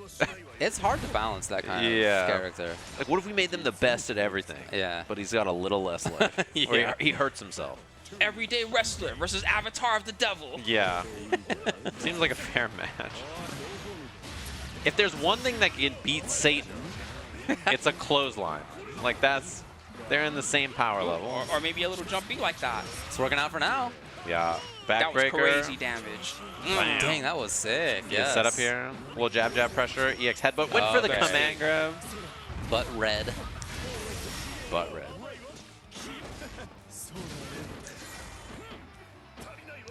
It's hard to balance that kind of character. Like, what if we made them the best at everything? Yeah. But he's got a little less life. Or Yeah. he hurts himself. Everyday wrestler versus Avatar of the Devil. Yeah. Seems like a fair match. If there's one thing that can beat Satan, it's a clothesline. Like, they're in the same power level. Or maybe a little jumpy like that. It's working out for now. Yeah. That was Backbreaker. crazy damage. Bam. Dang, that was sick. Good Yes. setup here. Little jab pressure. EX headbutt. Went for the Okay. command grab. Butt red. Butt red.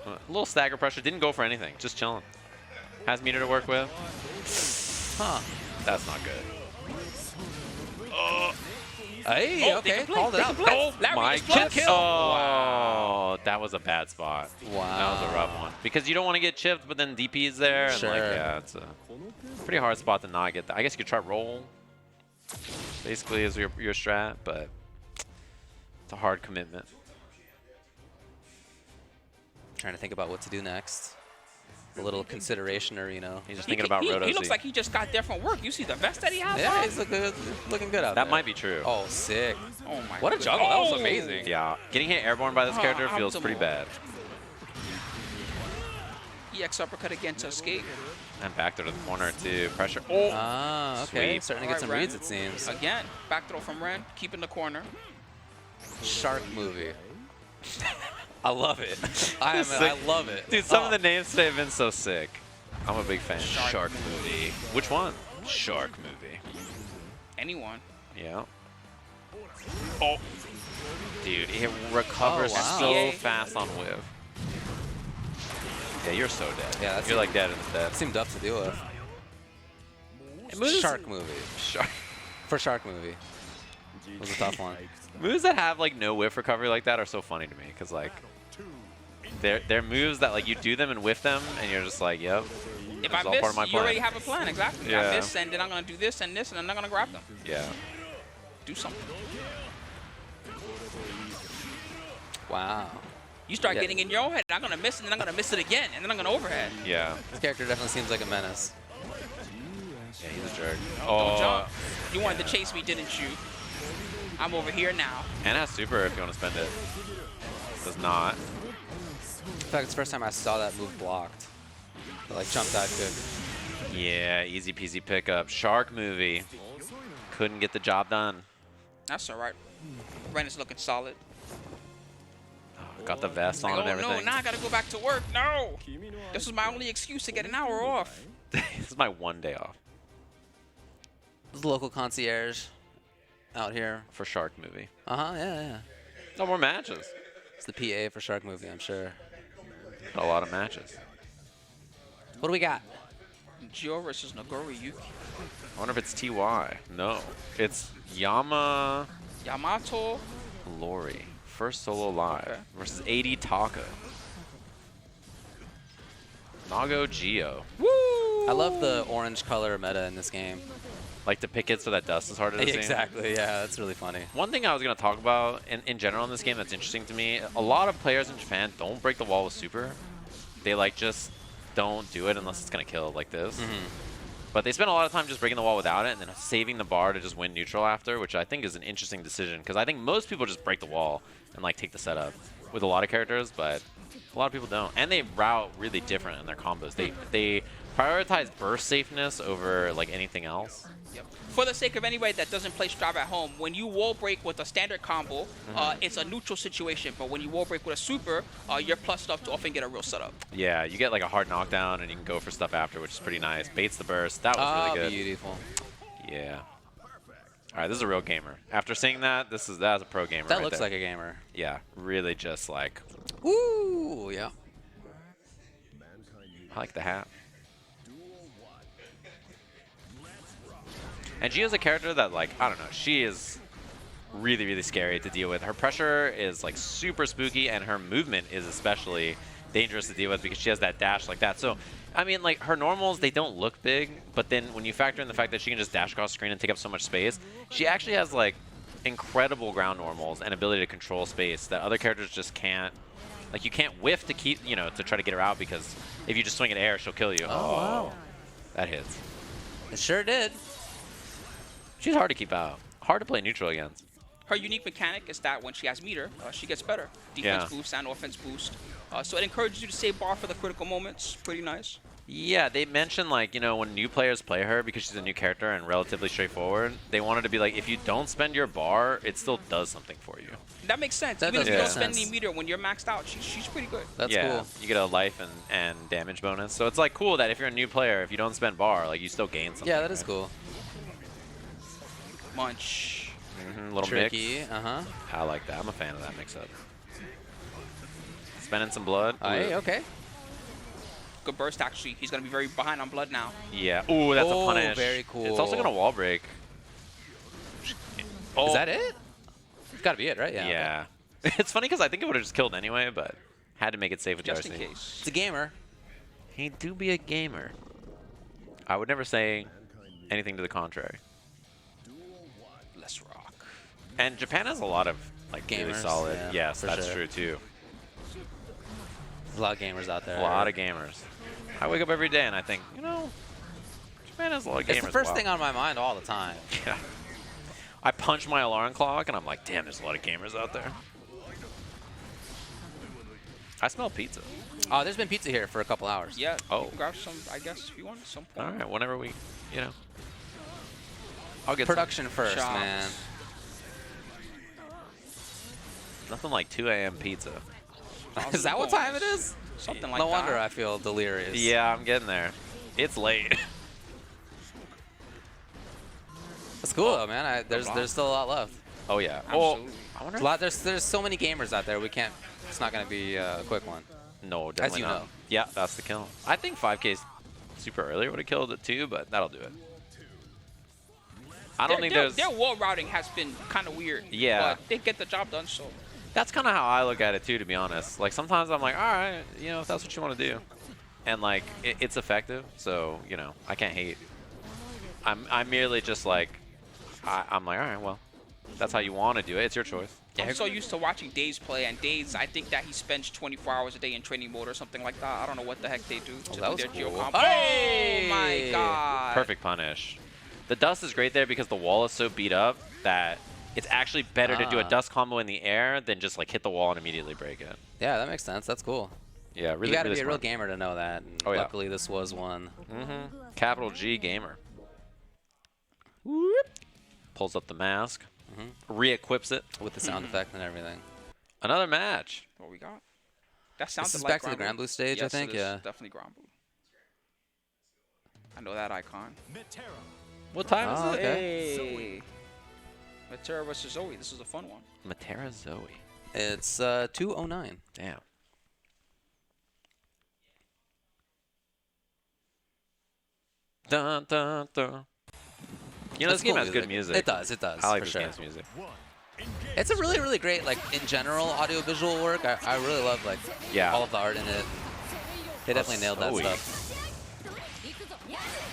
A little stagger pressure. Didn't go for anything. Just chilling. Has meter to work with. Huh. That's not good. Hey, okay. Called it out. Oh my chip kill. Oh, that was a bad spot. Wow. That was a rough one. Because you don't want to get chipped, but then DP is there. And Sure. like, yeah, it's a pretty hard spot to not get that. I guess you could try roll. Basically is your strat, but it's a hard commitment. Trying to think about what to do next. A little consideration, or he's just thinking about Roto. He looks like he just got there from work. You see the vest that he has Yeah, on? he's looking good out That there. might be true. Oh, sick. Oh my What a God. juggle. That was Oh! amazing. Yeah, getting hit airborne by this character feels pretty bad. EX uppercut again to escape. And back to the corner to pressure. Oh, Ah, okay. sweep. Starting to get some Ren. reads, it seems. Again, back throw from Ren, keeping the corner. Shark movie. I love it. I love it. Dude, some of the names today have been so sick. I'm a big fan. Shark movie. Which one? Shark movie. Anyone. Yeah. Oh. Dude, it recovers so fast on whiff. Yeah, you're so dead. Yeah, you're like dead instead. Seemed tough to deal with. Shark movie. Shark. For Shark movie. It was a tough one. Moves that have like no whiff recovery like that are so funny to me because like they're moves that like you do them and whiff them and you're just like, yep. If this is I all part of my miss, you plan. already have a plan, exactly. Yeah. I miss, and then I'm going to do this and this, and then I'm going to grab them. Yeah. Do something. Wow. You start getting in your own head, I'm going to miss, and then I'm going to miss it again, and then I'm going to overhead. Yeah. This character definitely seems like a menace. Yeah, he's a jerk. Don't jump. You wanted to chase me, didn't you? I'm over here now. And has super if you want to spend it. Does not. In fact, it's the first time I saw that move blocked. It, like jumped out good. Yeah, easy peasy pickup. Shark movie. Couldn't get the job done. That's all right. Ren is looking solid. Got the vest on Like, and oh, everything. no, now I got to go back to work. No. This was my only excuse to get an hour off. This is my one day off. There's a local concierge out here. For Shark movie. Uh-huh, yeah. No more matches. It's the PA for Shark movie, I'm sure. A lot of matches. What do we got? Gio versus Nagori Yuki. I wonder if it's TY. No. It's Yamato Lori. First solo live versus 80 Taka. Nago Gio. Woo! I love the orange color meta in this game. Like to pick it so that dust is harder to see. Exactly, yeah, that's really funny. One thing I was going to talk about in general in this game that's interesting to me, a lot of players in Japan don't break the wall with super. They like just don't do it unless it's going to kill like this. But they spend a lot of time just breaking the wall without it and then saving the bar to just win neutral after, which I think is an interesting decision because I think most people just break the wall and like take the setup with a lot of characters, but a lot of people don't. And they route really different in their combos. They prioritize burst safeness over like anything else. Yep. For the sake of anybody that doesn't play Strava at home, when you wall break with a standard combo, it's a neutral situation. But when you wall break with a super, you're plussed up to often get a real setup. Yeah, you get like a hard knockdown and you can go for stuff after, which is pretty nice. Baits the burst. That was really good. Beautiful. Yeah. All right, this is a real gamer. After seeing that, that's a pro gamer. That right looks there. like a gamer. Yeah, really just like. Woo! Yeah. I like the hat. And Gio's a character that, like, I don't know, she is really, really scary to deal with. Her pressure is, like, super spooky, and her movement is especially dangerous to deal with because she has that dash like that. So, I mean, like, her normals, they don't look big, but then when you factor in the fact that she can just dash across screen and take up so much space, she actually has, like, incredible ground normals and ability to control space that other characters just can't. Like, you can't whiff to keep, you know, to try to get her out because if you just swing at air, she'll kill you. Oh, wow. That hits. It sure did. She's hard to keep out. Hard to play neutral against. Her unique mechanic is that when she has meter, she gets better. Defense boost and offense boost. So it encourages you to save bar for the critical moments. Pretty nice. Yeah, they mentioned, like, you know, when new players play her, because she's a new character and relatively straightforward, they wanted to be like, if you don't spend your bar, it still does something for you. That makes sense. That Even if does you don't make spend sense. any meter, when you're maxed out, she's pretty good. That's yeah, cool. You get a life and damage bonus. So it's, like, cool that if you're a new player, if you don't spend bar, like, you still gain something. Yeah, that is right? cool. Munch. Little Tricky, mix. uh-huh. I like that. I'm a fan of that mix-up. Spending some blood. Hey, okay. Good burst, actually. He's going to be very behind on blood now. Yeah. Ooh, that's a Oh, punish. very cool. It's also going to wall break. Oh. Is that it? It's got to be it, right? Yeah. Yeah. It's funny because I think it would have just killed anyway, but had to make it safe with Just in RC. case. It's a gamer. He do be a gamer. I would never say anything to the contrary. Let's rock. And Japan has a lot of like really Gamers, solid. yeah, Yes, for that's sure. true too. There's a lot of gamers out there. A lot of gamers. I wake up every day and I think, you know, Japan has a lot of gamers. It's the first thing on my mind all the time. Yeah. I punch my alarm clock and I'm like, damn, there's a lot of gamers out there. I smell pizza. Oh, there's been pizza here for a couple hours. Yeah. Oh. Grab some, I guess, if you want some. All right, whenever we, you know. I'll get production some. first, Shops. man. Nothing like 2 a.m. pizza. Is that what time it is? Something like no that. wonder I feel delirious. Yeah, I'm getting there. It's late. That's cool though, man. There's still a lot left. Oh yeah. Absolutely. I wonder. There's so many gamers out there. We can't. It's not gonna be a quick one. No, definitely As you not. know. Yeah, that's the kill. I think 5K's super early would have killed it too, but that'll do it. I don't think there's. Their wall routing has been kind of weird. Yeah. But they get the job done, so. That's kind of how I look at it too, to be honest. Like sometimes I'm like, all right, you know, if that's what you want to do, and like it's effective, so you know, I can't hate. I'm merely just like, I'm like, all right, well, that's how you want to do it. It's your choice. I'm so used to watching Days play, and Days, I think that he spends 24 hours a day in training mode or something like that. I don't know what the heck they do to that do their was geo cool. combo. Hey! Oh my god. Perfect punish. The dust is great there because the wall is so beat up that it's actually better to do a dust combo in the air than just like hit the wall and immediately break it. Yeah, that makes sense. That's cool. Yeah, really. You gotta really be a real smart. gamer to know that. And Oh, yeah. luckily, this was one. Capital G gamer. Whoop. Pulls up the mask. Re-equips it with the sound effect and everything. Another match. What we got? That sounds This is like back to the Grand Blue stage, yes, I think. it is Yeah. definitely Grand Blue. I know that icon. What time Oh, is it? okay. Hey. Matera versus Zoe. This is a fun one. Matera Zoe. It's 2:09. Damn. Dun, dun, dun. You know, That's this game cool has good music. It does. It does. I like for this sure. game's music. It's a really, really great, like, in general, audio-visual work. I really love, like, all of the art in it. They definitely nailed that Zoe. stuff.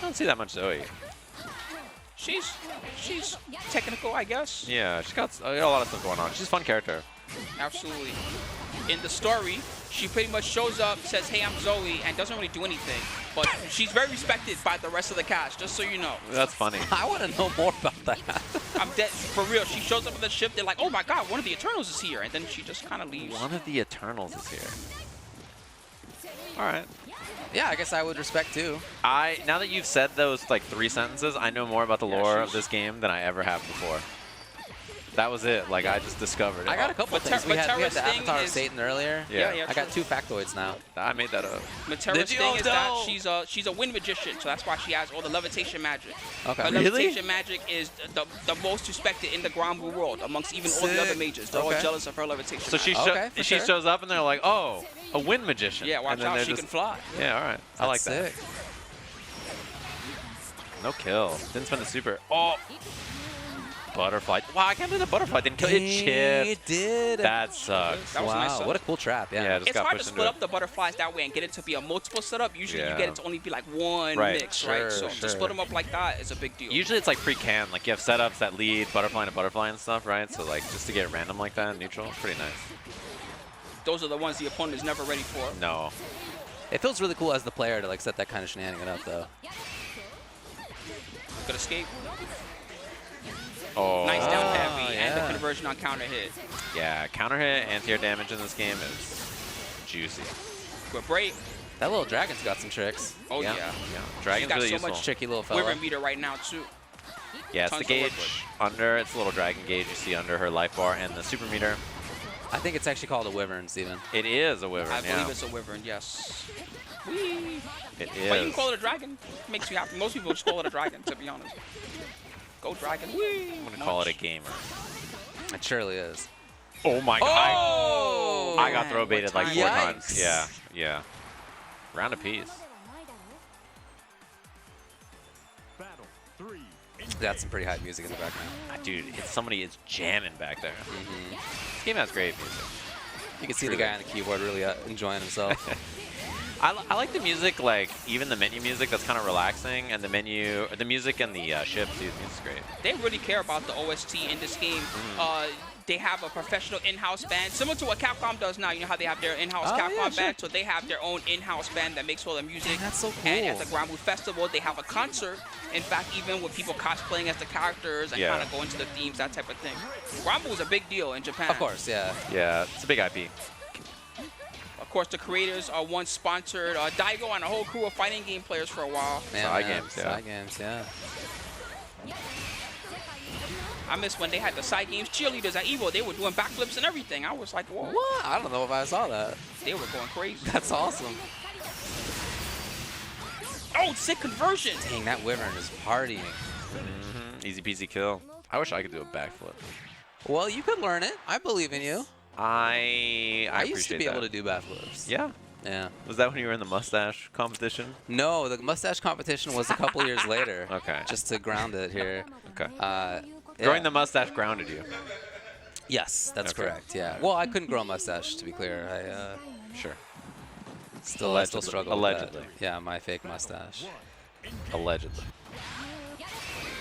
I don't see that much Zoe. She's technical, I guess. Yeah, she's got a lot of stuff going on. She's a fun character. Absolutely. In the story, she pretty much shows up, says, hey, I'm Zoe, and doesn't really do anything. But she's very respected by the rest of the cast, just so you know. That's funny. I want to know more about that. I'm dead. For real, she shows up on the ship, they're like, oh my god, one of the Eternals is here. And then she just kind of leaves. One of the Eternals is here. All right. Yeah, I guess I would respect too. Now that you've said those like 3 sentences, I know more about the lore of this game than I ever have before. That was it. Like I just discovered it. I got a couple things. We had the Avatar of Satan earlier. Yeah. I got 2 factoids now. I made that up. Matera's thing is that she's a wind magician, so that's why she has all the levitation magic. Okay. Her Really? levitation magic is the most respected in the Grand Blue world amongst even all the other mages. They're all jealous of her levitation. So she magic. she shows up and they're like, oh, a wind magician. Yeah, watch and then out, they're she just- can fly. Yeah, all right. I like That's that. No kill. Didn't spend the super. Oh. Butterfly. Wow, I can't believe the butterfly didn't kill it. Chipped. It did. That sucks. That was wow, nice. what a cool trap. Yeah. Yeah, just It's got hard to pushed split into up the butterflies that way and get it to be a multiple setup. Usually you Yeah. get it to only be like one Right. mix, Sure, right? So to sure. split them up like that is a big deal. Usually it's like pre-canned. Like you have setups that lead butterfly to butterfly and stuff, right? So like just to get it random like that, neutral, pretty nice. Those are the ones the opponent is never ready for. No. It feels really cool as the player to like set that kind of shenanigan up though. Good escape. Oh. Nice down heavy and the yeah. conversion on counter hit. Yeah, counter hit, anti-air damage in this game is juicy. Good break. That little dragon's got some tricks. Oh yeah. Dragon's She's got really so useful. much Tricky little fella. Wyvern meter right now too. Yeah, it's the Tons to work gauge under. It's a little dragon gauge you see under her life bar and the super meter. I think it's actually called a wyvern, Steven. It is a wyvern, I yeah. believe it's a wyvern, yes. Whee! It But you can is. call it a dragon. Makes you happy. Most people just call it a dragon, to be honest. Go dragon. Whee! I'm gonna call it a gamer. It surely is. Oh my god. Oh! I got throw baited like 4 times. Yikes. Yeah, yeah. Round apiece. That's some pretty high music in the background. Dude, it's somebody is jamming back there. This game has great music. You can see the guy on the keyboard really enjoying himself. I like the music, like even the menu music that's kind of relaxing, and the music and the ship, dude, the music's great. They really care about the OST in this game. They have a professional in-house band, similar to what Capcom does now. You know how they have their in-house Capcom band? So they have their own in-house band that makes all the music. Dang, that's so cool. And at the Grand Booth Festival, they have a concert. In fact, even with people cosplaying as the characters and kind of go into the themes, that type of thing. Grand Booth is a big deal in Japan. Of course, yeah. Yeah, it's a big IP. Of course, the creators once sponsored Daigo and a whole crew of fighting game players for a while. Side games, yeah. Side games, yeah. I miss when they had the side games cheerleaders at Evo. They were doing backflips and everything. I was like, whoa. What? I don't know if I saw that. They were going crazy. That's awesome. Oh, sick conversion. Dang, that Wyvern is partying. Easy peasy kill. I wish I could do a backflip. Well, you could learn it. I believe in you. I used to be able to do backflips. Yeah. Yeah. Was that when you were in the mustache competition? No, the mustache competition was a couple years later. Okay. Just to ground it here. Okay. Yeah. Growing the mustache grounded you. Yes, that's Okay. correct. Yeah. Well, I couldn't grow a mustache, to be clear. Sure. I still struggle Allegedly. with that. Yeah, my fake mustache. Allegedly.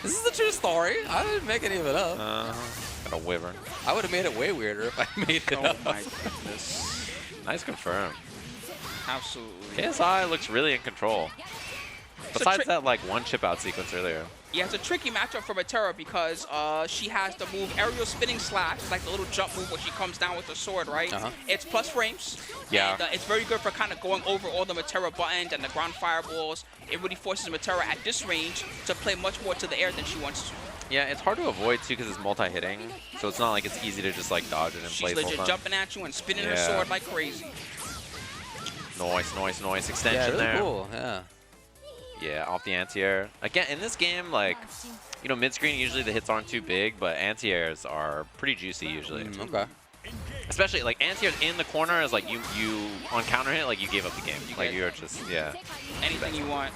This is a true story. I didn't make any of it up. Got a wyvern. I would have made it way weirder if I made it up. Oh my goodness. Nice confirm. Absolutely. KSI looks really in control. Besides that, like, one chip out sequence earlier. Yeah, it's a tricky matchup for Matera because she has the move aerial spinning slash, like the little jump move where she comes down with the sword, right? It's plus frames. Yeah. And it's very good for kind of going over all the Matera buttons and the ground fireballs. It really forces Matera at this range to play much more to the air than she wants to. Yeah, it's hard to avoid, too, because it's multi-hitting. So it's not like it's easy to just, like, dodge it in She's place all the legit time. jumping at you and spinning her sword like crazy. Nice extension Yeah, really there. cool. Yeah. Yeah, off the anti-air. Again, in this game, like, you know, mid-screen, usually the hits aren't too big, but anti-airs are pretty juicy usually. Okay. Especially, like, anti-airs in the corner is like you on counter hit, like, you gave up the game. Like, you're just, yeah. Anything you want.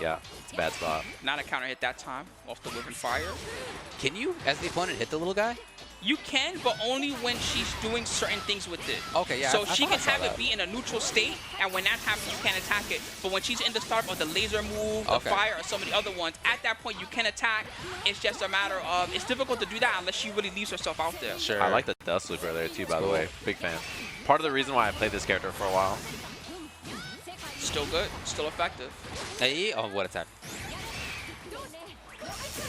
Yeah, it's a bad spot. Not a counter hit that time off the Wyvern Fire. Can you, as the opponent, hit the little guy? You can, but only when she's doing certain things with it. Okay, yeah. So I she thought can I saw have that. it be in a neutral state, and when that happens, you can't attack it. But when she's in the start of the laser move, the fire, or some of the other ones, at that point you can attack. It's just a matter of, it's difficult to do that unless she really leaves herself out there. Sure. I like the dust loop earlier too, by the way. Big fan. Part of the reason why I played this character for a while. Still good, still effective. Hey, oh, what attack?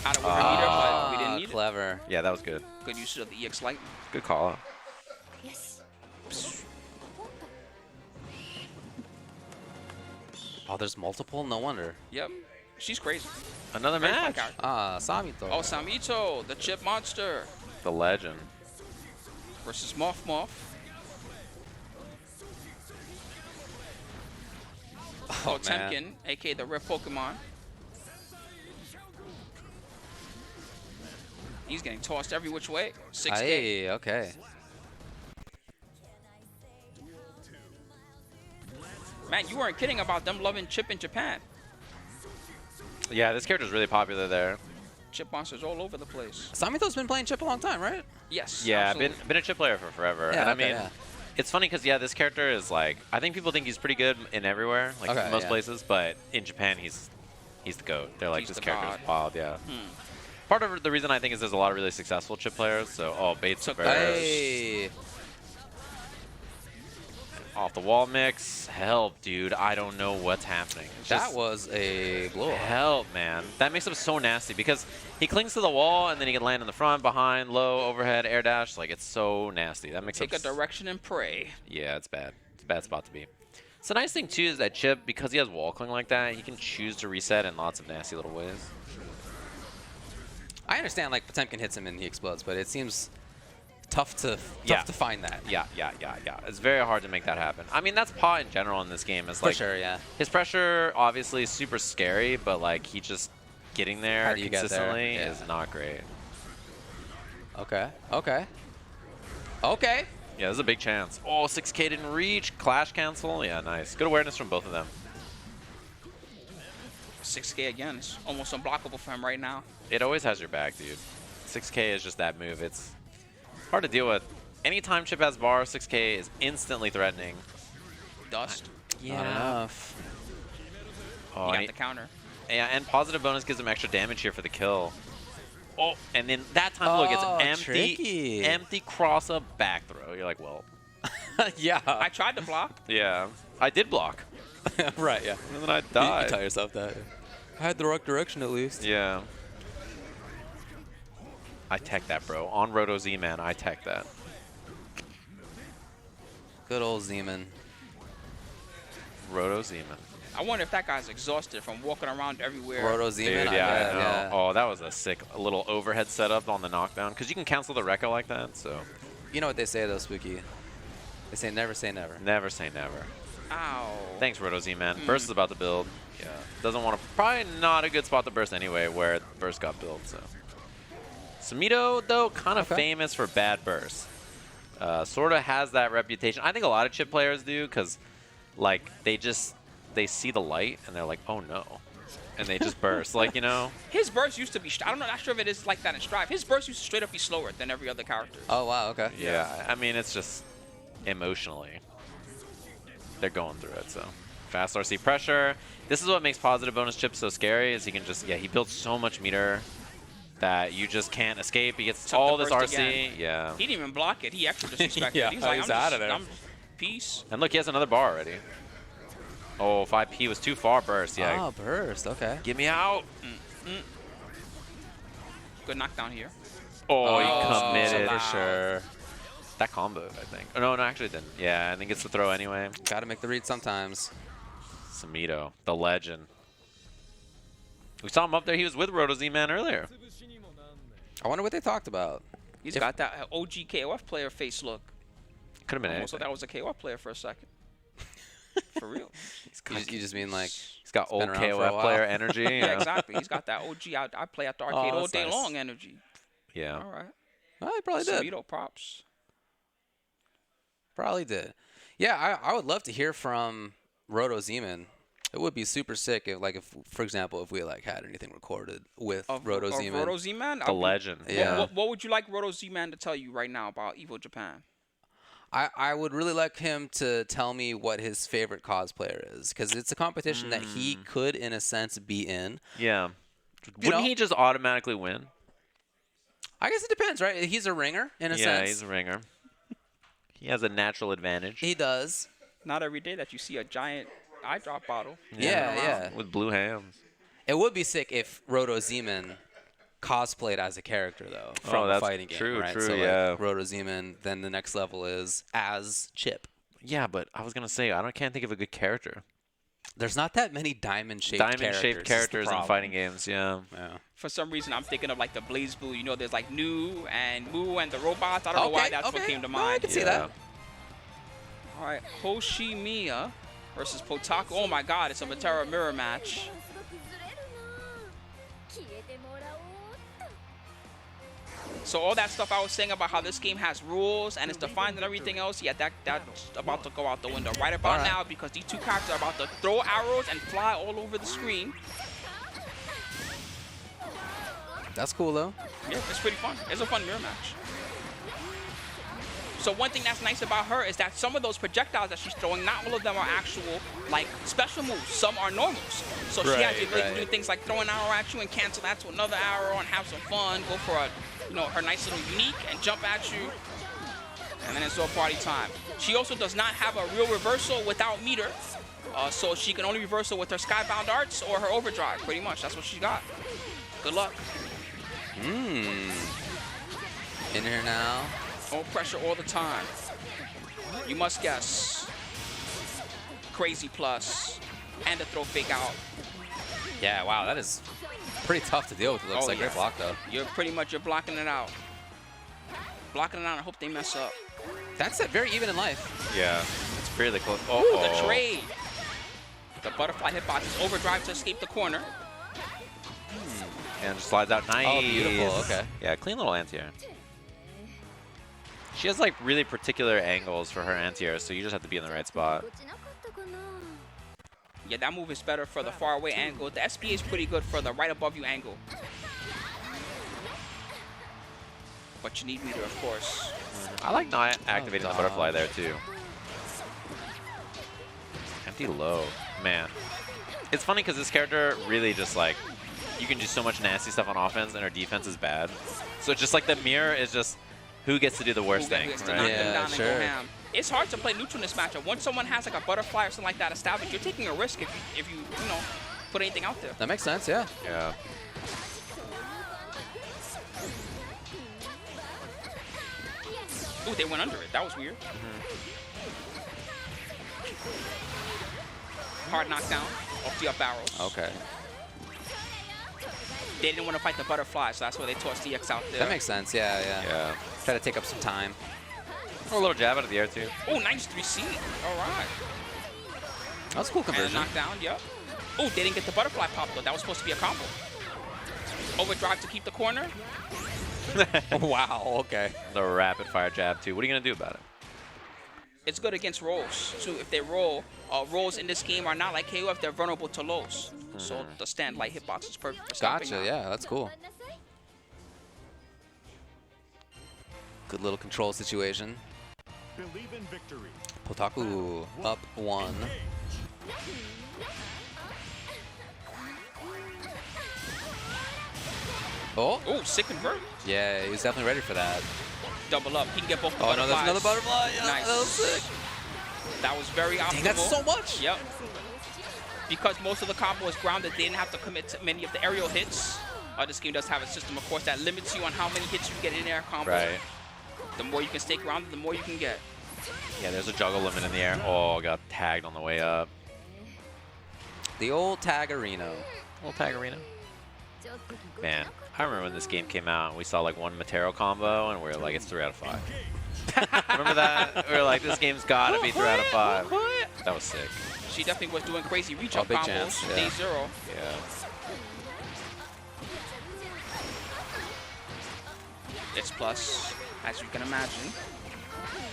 Out of Wyvern meter, but we didn't need clever. Yeah, that was good. Good usage of the EX Lightning. Good call out. Oh, there's multiple? No wonder. Yep. She's crazy. Another Very fun match. character. Samito. Oh, Samito, the chip monster. The legend. Versus Moth Moth. Oh, Temkin, aka the rare Pokemon. He's getting tossed every which way. 6K. Hey, okay. Man, you weren't kidding about them loving Chip in Japan. Yeah, this character's really popular there. Chip monsters all over the place. Samito's been playing Chip a long time, right? Yes. Yeah, absolutely. been a chip player for forever. Yeah, and I okay, mean, yeah. it's funny because, yeah, this character is like, I think people think he's pretty good in everywhere, like Okay, most yeah. places, but in Japan, he's the GOAT. They're like, He's this the character's god. wild, yeah. Part of the reason I think is there's a lot of really successful chip players. So, Bates Hey. off the wall mix. Help, dude. I don't know what's happening. It's That just- was a blow up. Help, man. That makes him so nasty because he clings to the wall and then he can land in the front, behind, low, overhead, air dash. Like, it's so nasty. That makes Take a direction and pray. Yeah, it's bad. It's a bad spot to be. So the nice thing, too, is that Chip, because he has wall cling like that, he can choose to reset in lots of nasty little ways. I understand, like, Potemkin hits him and he explodes, but it seems tough to find that. Yeah. It's very hard to make that happen. I mean, that's Paw in general in this game. Is For like, sure, yeah. His pressure, obviously, is super scary, but, like, he just getting How there do you get there? consistently Yeah. is not great. Okay. Yeah, there's a big chance. Oh, 6K didn't reach. Clash cancel. Yeah, nice. Good awareness from both of them. 6K again. It's almost unblockable for him right now. It always has your back, dude. 6K is just that move. It's hard to deal with. Anytime Chip has bar, 6K is instantly threatening. Dust. Yeah. Not enough. Oh, You got and the counter. yeah, and positive bonus gives him extra damage here for the kill. Oh, and then that time, look, Oh, it's tricky. empty cross up back throw. You're like, well, yeah. I tried to block. yeah, I did block. Right, yeah. And then I You died. tell yourself that. I had the right direction at least. Yeah. I tech that, bro. On Roto Z, man, I tech that. Good old Zeman. Roto Z-man. I wonder if that guy's exhausted from walking around everywhere. Roto Zeman. Dude, yeah, I know. Oh, that was a sick little overhead setup on the knockdown. Because you can cancel the Rekka like that, so. You know what they say, though, Spooky? They say never say never. Never say never. Ow. Thanks, Roto Z-man. Burst is about to build. Yeah. Doesn't want to. Probably not a good spot to burst anyway, where burst got built, so. Sumito, though, kind of famous for bad bursts. Sort of has that reputation. I think a lot of chip players do, because, like, they see the light and they're like, oh no. And they just burst, like, you know? His burst used to be, I don't know, not sure if it is like that in Strive. His burst used to straight up be slower than every other character. Oh, wow, okay. Yeah, I mean, it's just emotionally. They're going through it, so. Fast RC pressure. This is what makes positive bonus chips so scary, is he can just, he builds so much meter that you just can't escape. He gets all this RC. Again. Yeah. He didn't even block it. He extra disrespected. Yeah, He's like, he's I'm out just, of there. Peace. And look, he has another bar already. Oh, 5P was too far burst, yeah. Oh, burst, okay. Get me out. Good knockdown here. Oh, he committed. so For sure. That combo, I think. Oh, no, actually it didn't. Yeah, I think it's the throw anyway. Gotta make the read sometimes. Sumito, the legend. We saw him up there. He was with Roto Z-Man earlier. I wonder what they talked about. He's got that OG KOF player face look. Could have been Almost anything. thought that was a KOF player for a second. For real. You just mean like he's got old been around for a KOF while. player energy. Yeah, you know? exactly. He's got that OG. I play at the arcade all that's day nice. long energy. Yeah. All right. Oh, he probably did. Sumito props. Probably did. Yeah, I would love to hear from Roto Zeman. It would be super sick if, for example, if we had anything recorded with Roto Zeman. Roto Z-Man? The legend. Yeah. What would you like Roto Z-Man to tell you right now about Evo Japan? I would really like him to tell me what his favorite cosplayer is, because it's a competition that he could, in a sense, be in. Yeah. Wouldn't he just automatically win? I guess it depends, right? He's a ringer, in a sense. Yeah, he's a ringer. He has a natural advantage. He does. Not every day that you see a giant eye drop bottle. Yeah. With blue hands. It would be sick if Roto Zeman cosplayed as a character, though, from a that's fighting game, true, right? true, So, yeah. Roto Zeman, then the next level is as Chip. Yeah, but I was going to say, can't think of a good character. There's not that many diamond-shaped characters in fighting games, yeah. For some reason, I'm thinking of the Blaze Blue. You know, there's Nu and Mu and the robots. I don't know why that's what came to mind. I can see that. All right, Hoshimiya versus Potaku. Oh my God, it's a Matera mirror match. So all that stuff I was saying about how this game has rules and it's defined and everything else, yeah, that's about to go out the window right about now, because these two characters are about to throw arrows and fly all over the screen. That's cool, though. Yeah, it's pretty fun. It's a fun mirror match. So one thing that's nice about her is that some of those projectiles that she's throwing, not all of them are actual, special moves. Some are normals. So she has the ability to do things like throw an arrow at you and cancel that to another arrow and have some fun, go for her nice little unique and jump at you. And then it's all party time. She also does not have a real reversal without meter. So she can only reversal with her Skybound Arts or her Overdrive, pretty much. That's what she got. Good luck. In here now. All pressure all the time. You must guess. Crazy plus. And a throw fake out. Yeah, wow, that is pretty tough to deal with. It looks like great block, though. You're blocking it out. Blocking it out and hope they mess up. That's very even in life. Yeah, it's fairly close. Ooh, the trade. The butterfly hitbox is overdrive to escape the corner. And just slides out. Nice. Oh, beautiful. Okay. Yeah, clean little anti-air. She has really particular angles for her anti-air, so you just have to be in the right spot. Yeah, that move is better for the far away angle. The SPA is pretty good for the right above you angle. But you need meter, of course. I like not activating the butterfly there, too. And Empty low. Man. It's funny because this character really just like, you can do so much nasty stuff on offense and her defense is bad. So it's just like the mirror is just who gets to do the worst thing, Knock right? them down and go ham. It's hard to play neutral in this matchup. Once someone has like a butterfly or something like that established, you're taking a risk if you know, put anything out there. That makes sense, yeah. Yeah. Ooh, they went under it. That was weird. Hard knockdown off the up barrels. Okay. They didn't want to fight the butterfly, so that's why they tossed DX out there. That makes sense, yeah. Try to take up some time. A little jab out of the air, too. Oh, nice 3C. All right. That's a cool conversion. And a knockdown, yep. Oh, they didn't get the butterfly pop, though. That was supposed to be a combo. Overdrive to keep the corner. Wow, okay. The rapid fire jab, too. What are you going to do about it? It's good against rolls, too. If they roll, rolls in this game are not like KOF. They're vulnerable to lows. So the stand light hitbox is perfect for stopping Gotcha, that. yeah, that's cool. Good little control situation. Believe in victory. Potaku up 1. Oh. Oh, sick convert. Yeah, he was definitely ready for that. Double up. He can get both the Oh, no, there's butterflies. another butterfly. Yeah, Nice. that was sick. That was very optimal. Dang, that's so much. Yep. Because most of the combo is grounded, they didn't have to commit to many of the aerial hits. This game does have a system, of course, that limits you on how many hits you get in air combo. Right. The more you can stay grounded, the more you can get. Yeah, there's a juggle limit in the air. Oh, got tagged on the way up. The old Tagarino. Old Tagarino. Man, I remember when this game came out and we saw like one Matero combo and we were like, it's 3 out of 5. Remember that? We were like, this game's gotta be 3 out of 5. That was sick. She definitely was doing crazy reach up big combos. chance, yeah. Day 0. Yeah. It's plus, as you can imagine.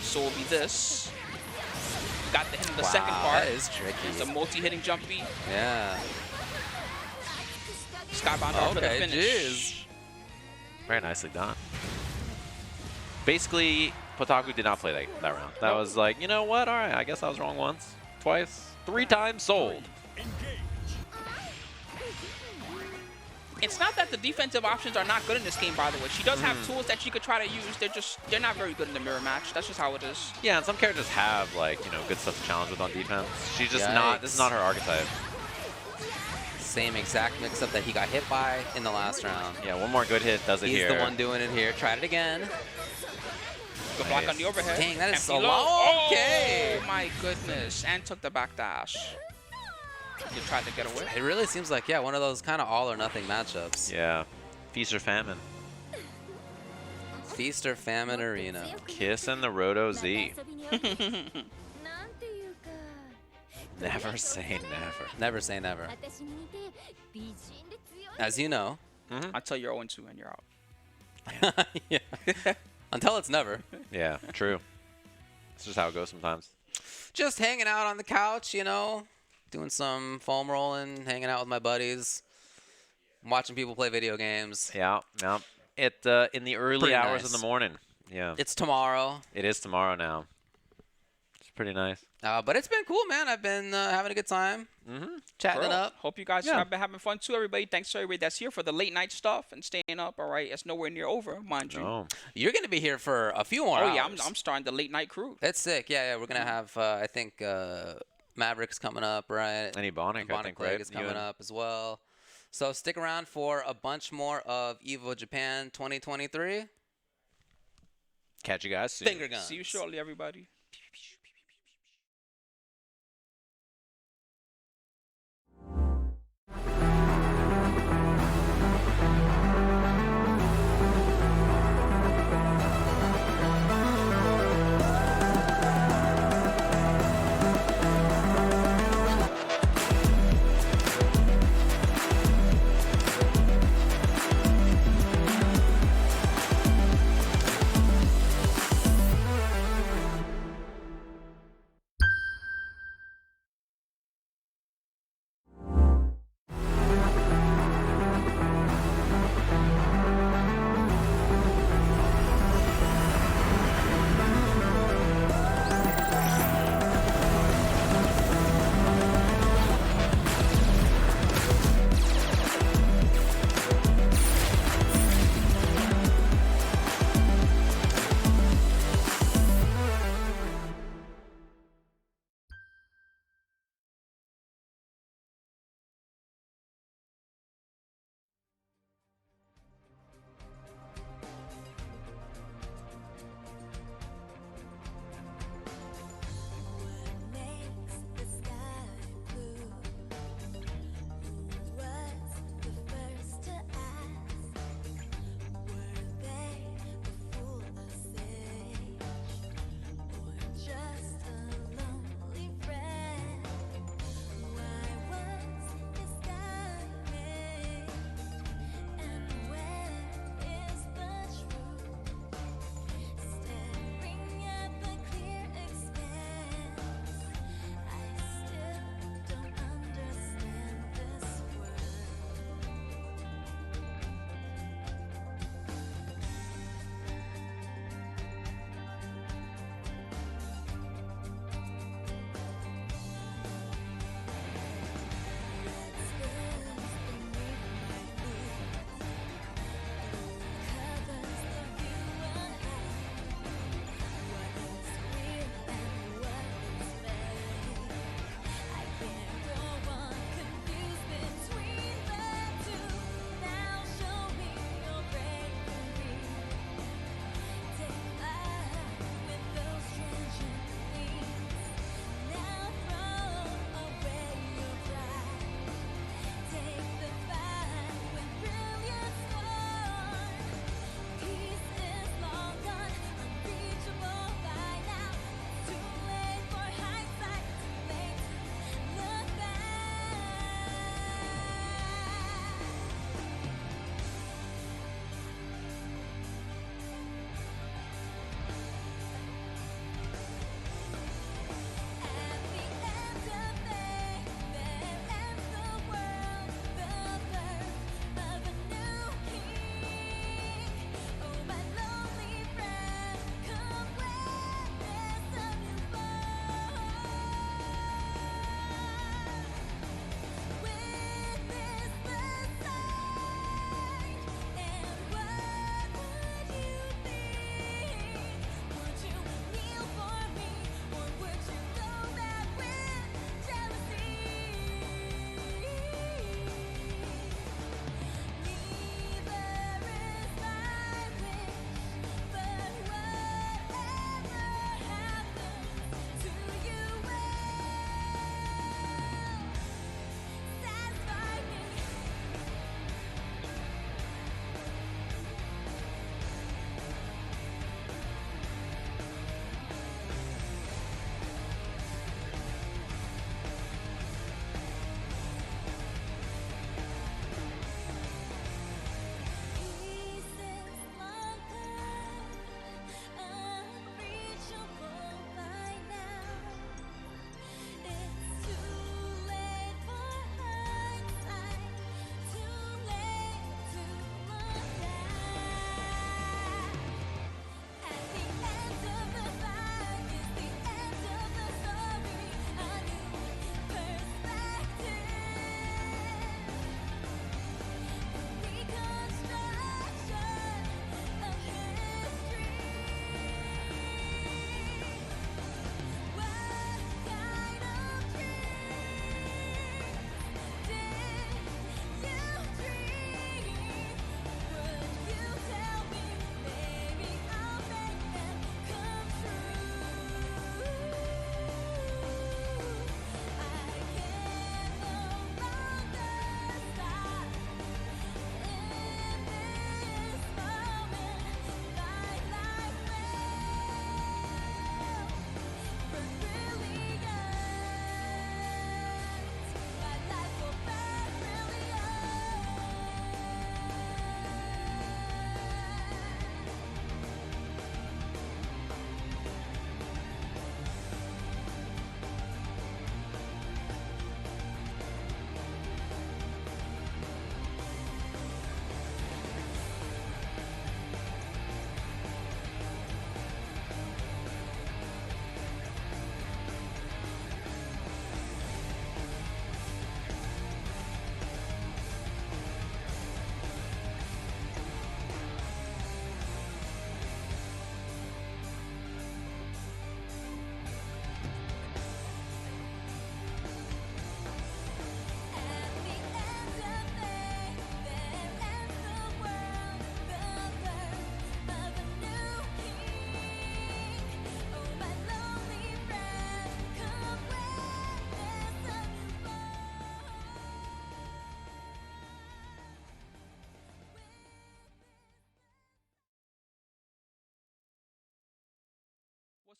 So will be this. Got the hit in the second part. That is tricky. It's a multi-hitting jump beat. Yeah. Skybound for the Okay, finish. jeez. Very nicely done. Basically, Potaku did not play that round. That was like, you know what? All right, I guess I was wrong once, twice, 3 times sold. It's not that the defensive options are not good in this game, by the way. She does have tools that she could try to use. They're not very good in the mirror match. That's just how it is. Yeah, and some characters have like, you know, good stuff to challenge with on defense. She's just not, this is not her archetype. Same exact mix-up that he got hit by in the last round. Yeah, one more good hit does it here. He's the one doing it here. Tried it again. Good block on the overhead. Dang, that is Empty so low. low. Okay. Oh my goodness. And took the back dash. He tried to get away. It really seems like, yeah, one of those kind of all or nothing matchups. Yeah. Feast or famine. Feast or famine arena. Kiss and the Roto Z. Never say never. Never say never. As you know. I'll tell you're 0-2 and you're out. Yeah. Until it's never. Yeah, true. It's just how it goes sometimes. Just hanging out on the couch, you know, doing some foam rolling, hanging out with my buddies, watching people play video games. Yeah, yeah. In the early Pretty hours nice. of the morning. Yeah. It's tomorrow. It is tomorrow now. It's pretty nice. But it's been cool, man. I've been having a good time. Chatting it up. Hope you guys have been having fun too, everybody. Thanks to everybody that's here for the late night stuff and staying up. All right, it's nowhere near over, mind you. No. You're going to be here for a few more hours. Yeah, I'm starting the late night crew. It's sick. Yeah, we're going to have, I think, Maverick's coming up, right? And Ebonic, I think, right? is coming up as well. So stick around for a bunch more of Evo Japan 2023. Catch you guys soon. Finger guns. See you shortly, everybody.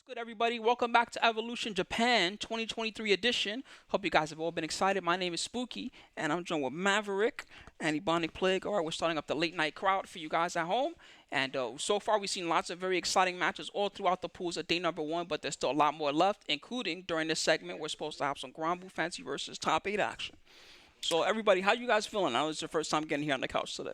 Good, everybody. Welcome back to Evolution Japan 2023 edition. Hope you guys have all been excited. My name is Spooky, and I'm joined with Maverick and Ebonic Plague. All right, we're starting up the late night crowd for you guys at home. And so far, we've seen lots of very exciting matches all throughout the pools of day number 1, but there's still a lot more left, including during this segment, we're supposed to have some Granblue Fancy versus Top 8 action. So, everybody, how you guys feeling? I know it's your first time getting here on the couch today.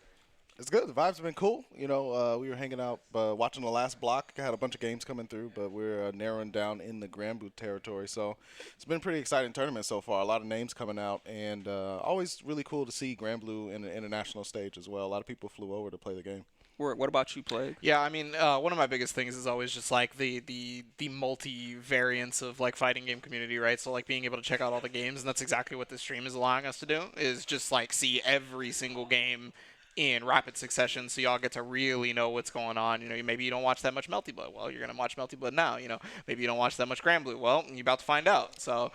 It's good. The vibes have been cool. You know, we were hanging out, watching the last block. Had a bunch of games coming through, but we're narrowing down in the Granblue territory. So it's been a pretty exciting tournament so far. A lot of names coming out, and always really cool to see Granblue in the international stage as well. A lot of people flew over to play the game. What about you, Plague? Yeah, I mean, one of my biggest things is always just like the multi-variance of like fighting game community, right? So like being able to check out all the games, and that's exactly what this stream is allowing us to do, is just like see every single game in rapid succession, so y'all get to really know what's going on. You know, maybe you don't watch that much Melty Blood. Well, you're gonna watch Melty Blood now. You know, maybe you don't watch that much Granblue. Well, you're about to find out. So,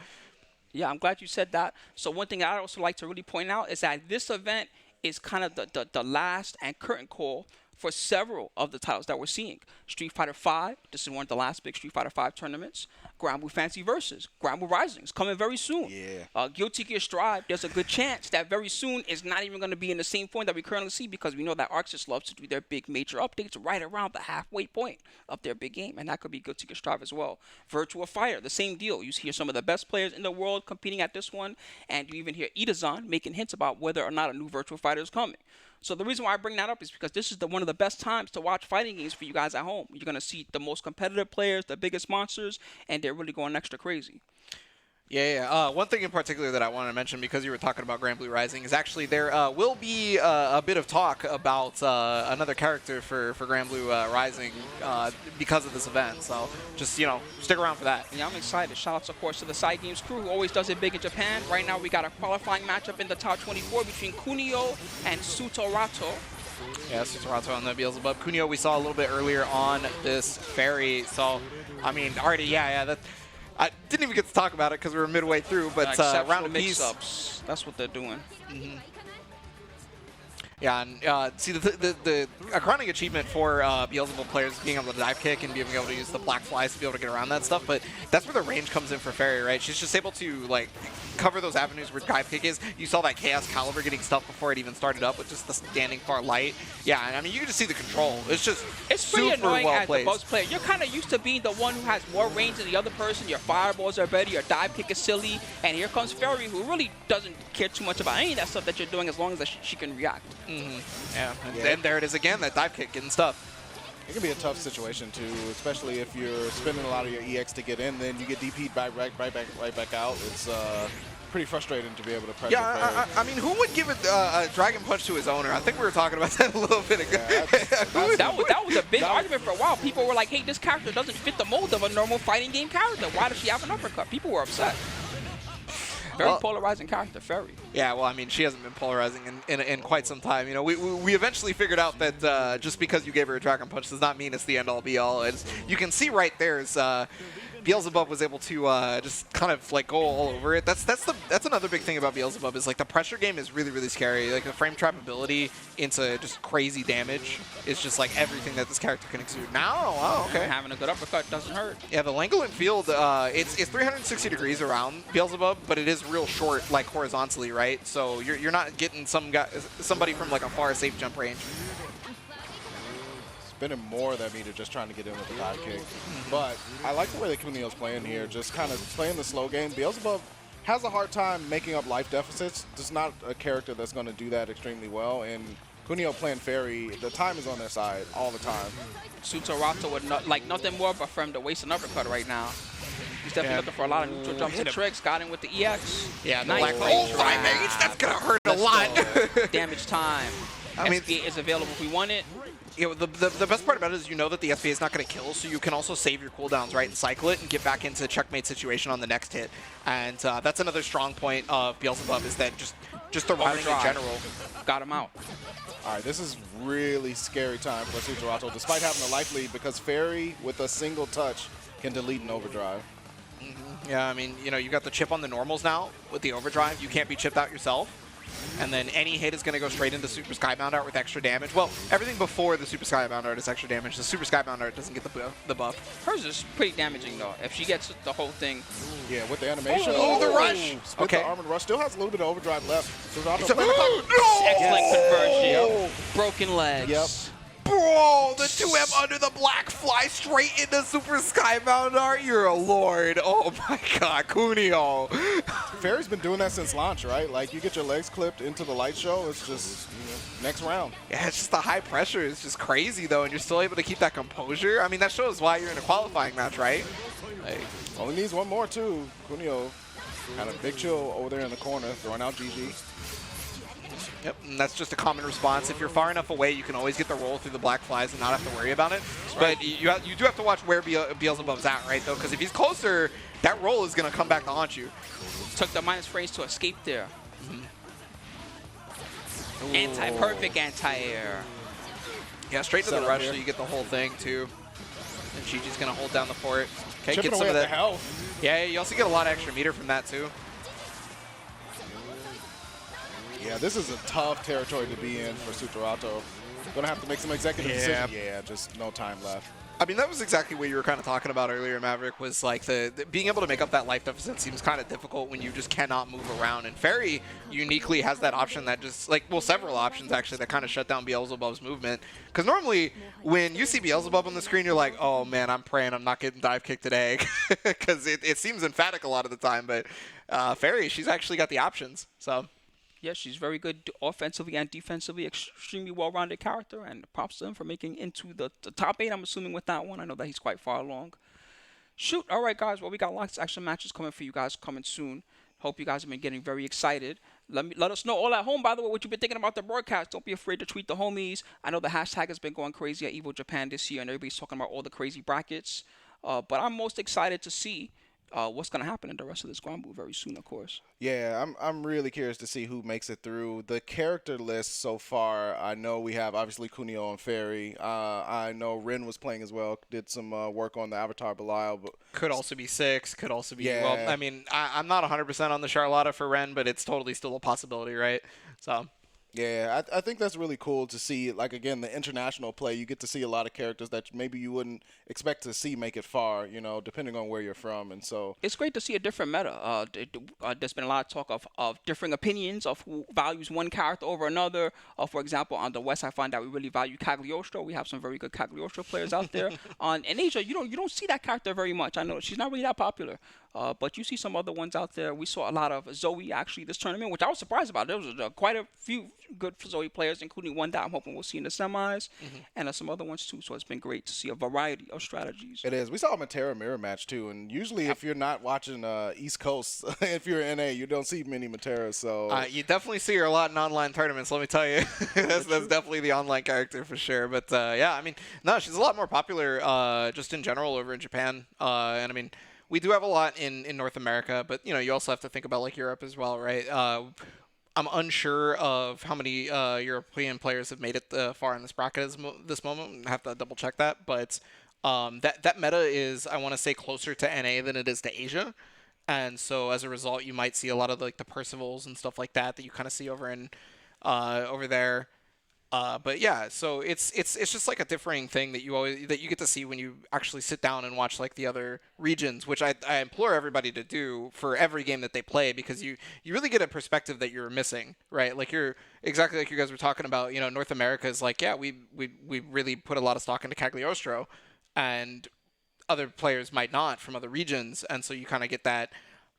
yeah, I'm glad you said that. So one thing I'd also like to really point out is that this event is kind of the last and curtain call for several of the titles that we're seeing. Street Fighter V, this is one of the last big Street Fighter V tournaments. Granblue Fancy Versus, Granblue Rising is coming very soon. Yeah. Guilty Gear Strive, there's a good chance that very soon is not even going to be in the same point that we currently see, because we know that Arcsys loves to do their big major updates right around the halfway point of their big game, and that could be Guilty Gear Strive as well. Virtua Fighter, the same deal. You hear some of the best players in the world competing at this one, and you even hear Itazan making hints about whether or not a new Virtua Fighter is coming. So the reason why I bring that up is because this is one of the best times to watch fighting games for you guys at home. You're going to see the most competitive players, the biggest monsters, and they're really going extra crazy. Yeah. One thing in particular that I wanted to mention, because you were talking about Granblue Rising, is actually there will be a bit of talk about another character for Granblue Rising because of this event. So just, you know, stick around for that. Yeah, I'm excited. Shout outs, of course, to the Side Games crew who always does it big in Japan. Right now, we got a qualifying matchup in the top 24 between Kunio and Sutarato. Yeah, Sutarato on the Beelzebub. Kunio we saw a little bit earlier on this ferry. So, I mean, already, yeah, I didn't even get to talk about it because we were midway through, but round of peace. Mix-ups. That's what they're doing. Mm-hmm. Yeah, and see, the crowning achievement for Beelzebub players is being able to dive kick and being able to use the black flies to be able to get around that stuff, but that's where the range comes in for Fairy, right? She's just able to, like, cover those avenues where dive kick is. You saw that Chaos Caliber getting stuff before it even started up with just the standing far light. Yeah, and I mean, you can just see the control. It's just pretty super annoying well as played. the Bugs player. You're kind of used to being the one who has more range than the other person. Your fireballs are better, your dive kick is silly, and here comes Fairy, who really doesn't care too much about any of that stuff that you're doing as long as she can react. Mm-hmm. Yeah. And then there it is again, that dive kick getting stuff. It can be a tough situation too, especially if you're spending a lot of your EX to get in, then you get DP'd right back out. It's pretty frustrating to be able to pressure. Yeah, I mean, who would give a Dragon Punch to his owner? I think we were talking about that a little bit ago. Yeah, that was a big argument for a while. People were like, hey, this character doesn't fit the mold of a normal fighting game character. Why does she have an uppercut? People were upset. Very polarizing character, Fairy. Yeah, well, I mean, she hasn't been polarizing in quite some time. You know, we eventually figured out that just because you gave her a Dragon Punch does not mean it's the end-all, be-all. You can see right there is Beelzebub was able to just kind of like go all over it. That's another big thing about Beelzebub is like the pressure game is really, really scary. Like the frame trap ability into just crazy damage is just like everything that this character can exude. Now, oh, okay. Having a good uppercut doesn't hurt. Yeah, the Langolin field, it's 360 degrees around Beelzebub, but it is real short, like horizontally, right? So you're not getting somebody from like a far safe jump range. Spending more than me to just trying to get in with the dive kick. But I like the way that Kunio's playing here, just kind of playing the slow game. Beelzebub has a hard time making up life deficits. Just not a character that's going to do that extremely well. And Kunio playing Fairy, the time is on their side all the time. Sutarato would like nothing more but for him to waste an uppercut right now. He's definitely looking for a lot of neutral jumps and tricks. Got him with the EX. Yeah, nice. Black Hole 5H, that's going to hurt a lot. Damage time. I mean, SPA is available if we want it. You know, the best part about it is you know that the SPA is not going to kill, so you can also save your cooldowns, right, and cycle it and get back into checkmate situation on the next hit. And that's another strong point of Beelzebub is that just the running in general. Got him out. All right, this is really scary time for Sutarato, despite having a life lead, because Fairy, with a single touch, can delete an overdrive. Yeah, I mean, you know, you got the chip on the normals now with the overdrive. You can't be chipped out yourself. And then any hit is going to go straight into Super Skybound Art with extra damage. Well, everything before the Super Skybound Art is extra damage. The Super Skybound Art doesn't get the buff. Hers is pretty damaging, though. If she gets the whole thing. Yeah, with the animation. Oh, the rush. Split the Armored Rush. Still has a little bit of overdrive left. Excellent conversion. Broken legs. Yep. Bro, the 2M under the black fly straight into Super Skybound Art. You're a lord. Oh my god, Kunio. Fairy's been doing that since launch, right? Like, you get your legs clipped into the light show, it's just, next round. Yeah, it's just the high pressure is just crazy, though, and you're still able to keep that composure. I mean, that shows why you're in a qualifying match, right? Like, only needs one more, too. Kunio kind of big chill over there in the corner, throwing out GG. Yep, and that's just a common response. If you're far enough away, you can always get the roll through the black flies and not have to worry about it. Right. But you do have to watch where Beelzebub's at, right, though? Because if he's closer, that roll is going to come back to haunt you. Took the minus frames to escape there. Anti-perfect anti-air. Yeah, straight to the rush, so you get the whole thing, too. And Gigi's going to hold down the fort. Okay, Chipping get some away of at that. the health. Yeah, you also get a lot of extra meter from that, too. Yeah, this is a tough territory to be in for Suterato. Gonna have to make some executive decisions. Yeah, just no time left. I mean, that was exactly what you were kind of talking about earlier, Maverick, was like the being able to make up that life deficit seems kind of difficult when you just cannot move around. And Fairy uniquely has that option that just, like, well, several options, actually, that kind of shut down Beelzebub's movement. Because normally, when you see Beelzebub on the screen, you're like, oh, man, I'm praying I'm not getting dive kicked today. Because it seems emphatic a lot of the time. But Fairy, she's actually got the options, so... Yeah, she's very good offensively and defensively, extremely well-rounded character, and props to him for making into the top 8, I'm assuming, with that one. I know that he's quite far along. Shoot. All right, guys. Well, we got lots of action matches coming for you guys coming soon. Hope you guys have been getting very excited. Let us know all at home, by the way, what you've been thinking about the broadcast. Don't be afraid to tweet the homies. I know the hashtag has been going crazy at Evo Japan this year, and everybody's talking about all the crazy brackets. But I'm most excited to see what's going to happen in the rest of this Granblue very soon, of course. Yeah, I'm really curious to see who makes it through. The character list so far, I know we have obviously Kunio and Fairy. I know Rin was playing as well, did some work on the Avatar Belial. But could also be 6, could also be, yeah. Well, I mean, I'm not 100% on the Charlotta for Ren, but it's totally still a possibility, right? So... Yeah, I think that's really cool to see. Like, again, the international play, you get to see a lot of characters that maybe you wouldn't expect to see make it far, you know, depending on where you're from. And so it's great to see a different meta. There's been a lot of talk of differing opinions of who values one character over another. For example, on the West, I find that we really value Cagliosrto. We have some very good Cagliosrto players out there. In Asia, you don't see that character very much. I know she's not really that popular. But you see some other ones out there. We saw a lot of Zoe, actually, this tournament, which I was surprised about. There was quite a few good Zoe players, including one that I'm hoping we'll see in the semis, and some other ones, too. So it's been great to see a variety of strategies. It is. We saw a Matera mirror match, too. And usually if you're not watching East Coast, if you're NA, you don't see many Materas. So you definitely see her a lot in online tournaments, let me tell you. that's definitely the online character for sure. But, yeah, I mean, no, she's a lot more popular just in general over in Japan. And, I mean... We do have a lot in North America, but, you know, you also have to think about, like, Europe as well, right? I'm unsure of how many European players have made it far in this bracket this moment. I have to double-check that. But that meta is, I want to say, closer to NA than it is to Asia. And so, as a result, you might see a lot of, like, the Percivals and stuff like that you kind of see over there. But yeah, so it's just like a differing thing that you get to see when you actually sit down and watch like the other regions, which I implore everybody to do for every game that they play, because you really get a perspective that you're missing, right? Like you're exactly like you guys were talking about. You know, North America is like, yeah, we really put a lot of stock into Cagliostro, and other players might not from other regions, and so you kind of get that.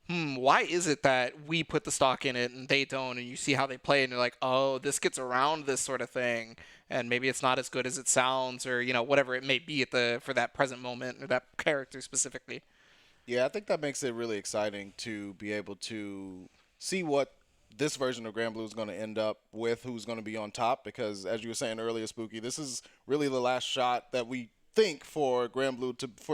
Why is it that we put the stock in it and they don't, and you see how they play and you're like, oh, this gets around this sort of thing, and maybe it's not as good as it sounds, or, you know, whatever it may be for that present moment or that character specifically. Yeah, I think that makes it really exciting to be able to see what this version of Granblue is going to end up with, who's going to be on top, because as you were saying earlier, Spooky, this is really the last shot that we think for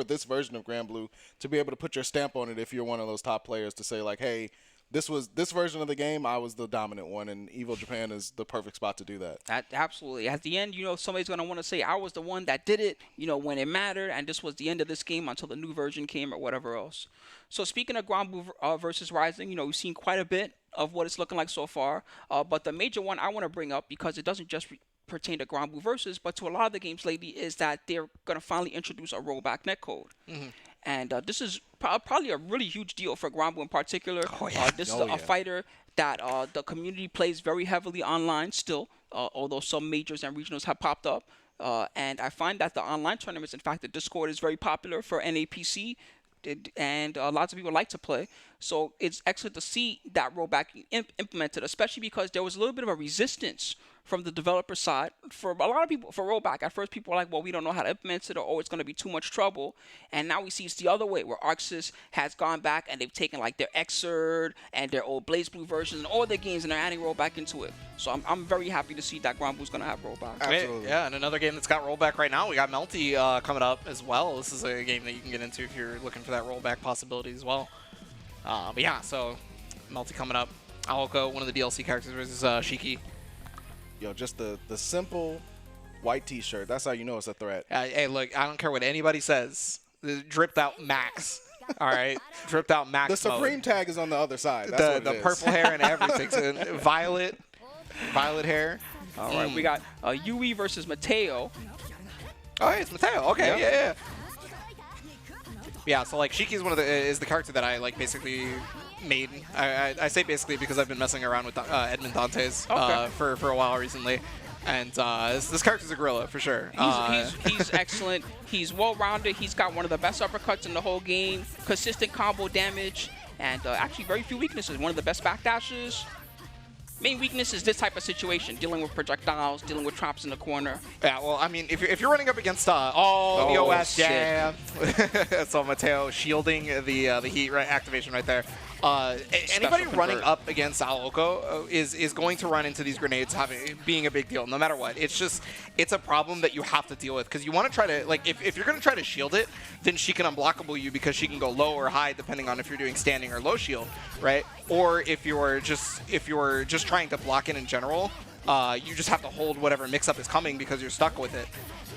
this version of Granblue to be able to put your stamp on it if you're one of those top players, to say like, hey, this version of the game, I was the dominant one, and Evo Japan is the perfect spot to do that. Absolutely. At the end, somebody's going to want to say, I was the one that did it, when it mattered, and this was the end of this game until the new version came or whatever else. So speaking of Granblue versus Rising, we've seen quite a bit of what it's looking like so far. But the major one I want to bring up, because it doesn't just pertain to Granblue versus, but to a lot of the games lately, is that they're going to finally introduce a rollback netcode. And this is probably a really huge deal for Granblue in particular. This is a fighter that the community plays very heavily online still, although some majors and regionals have popped up. And I find that the online tournaments, in fact, the Discord is very popular for NAPC, and lots of people like to play. So it's excellent to see that rollback implemented, especially because there was a little bit of a resistance from the developer side for a lot of people for rollback. At first, people were like, well, we don't know how to implement it, or oh, it's going to be too much trouble. And now we see it's the other way, where Arcsys has gone back and they've taken like their Xrd and their old BlazBlue versions and all their games, and they're adding rollback into it. So I'm very happy to see that Granblue's going to have rollback. Absolutely. Yeah, and another game that's got rollback right now, we got Melty coming up as well. This is a game that you can get into if you're looking for that rollback possibility as well. But yeah, so Melty coming up. Aoko, one of the DLC characters, versus Shiki. Yo, just the simple white T-shirt. That's how you know it's a threat. Hey, look, I don't care what anybody says. Dripped out max. All right, dripped out max. The Supreme mode. Tag is on the other side. That's the purple hair and everything. So, violet hair. All right, we got Yui versus Mateo. Oh, hey, it's Mateo. Okay, yeah. Yeah, so like Shiki is the character that I like basically made. I say basically because I've been messing around with Edmond Dantes for a while recently, and this character's a gorilla for sure. He's excellent. He's well-rounded. He's got one of the best uppercuts in the whole game. Consistent combo damage, and actually very few weaknesses. One of the best backdashes. Main weakness is this type of situation, dealing with projectiles, dealing with traps in the corner. Yeah, well, I mean, if you're running up against the OS jam, so Mateo shielding the heat activation right there. Anybody running up against Aoko is going to run into these grenades being a big deal, no matter what. It's a problem that you have to deal with, because you want to try to, like, if you're going to try to shield it, then she can unblockable you because she can go low or high depending on if you're doing standing or low shield, right? Or if you're just trying to block it in general, you just have to hold whatever mix-up is coming because you're stuck with it.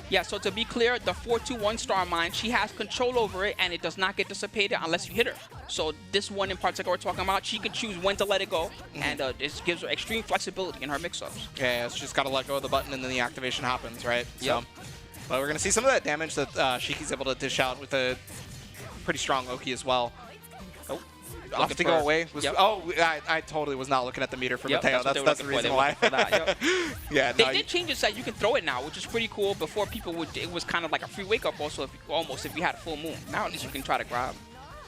Yeah, so to be clear, the 4-2-1 star mine, she has control over it, and it does not get dissipated unless you hit her. So this one in particular we're talking about, she can choose when to let it go, and it gives her extreme flexibility in her mix-ups. Yeah, she's just got to let go of the button, and then the activation happens, right? Yep. So, but we're going to see some of that damage that Shiki's able to dish out with a pretty strong Oki as well. Oh, off to go away. Oh, I totally was not looking at the meter for Mateo. That's the reason why. Yeah, they did change it so you can throw it now, which is pretty cool. Before it was kind of like a free wake up also if you had a full moon. Now at least you can try to grab.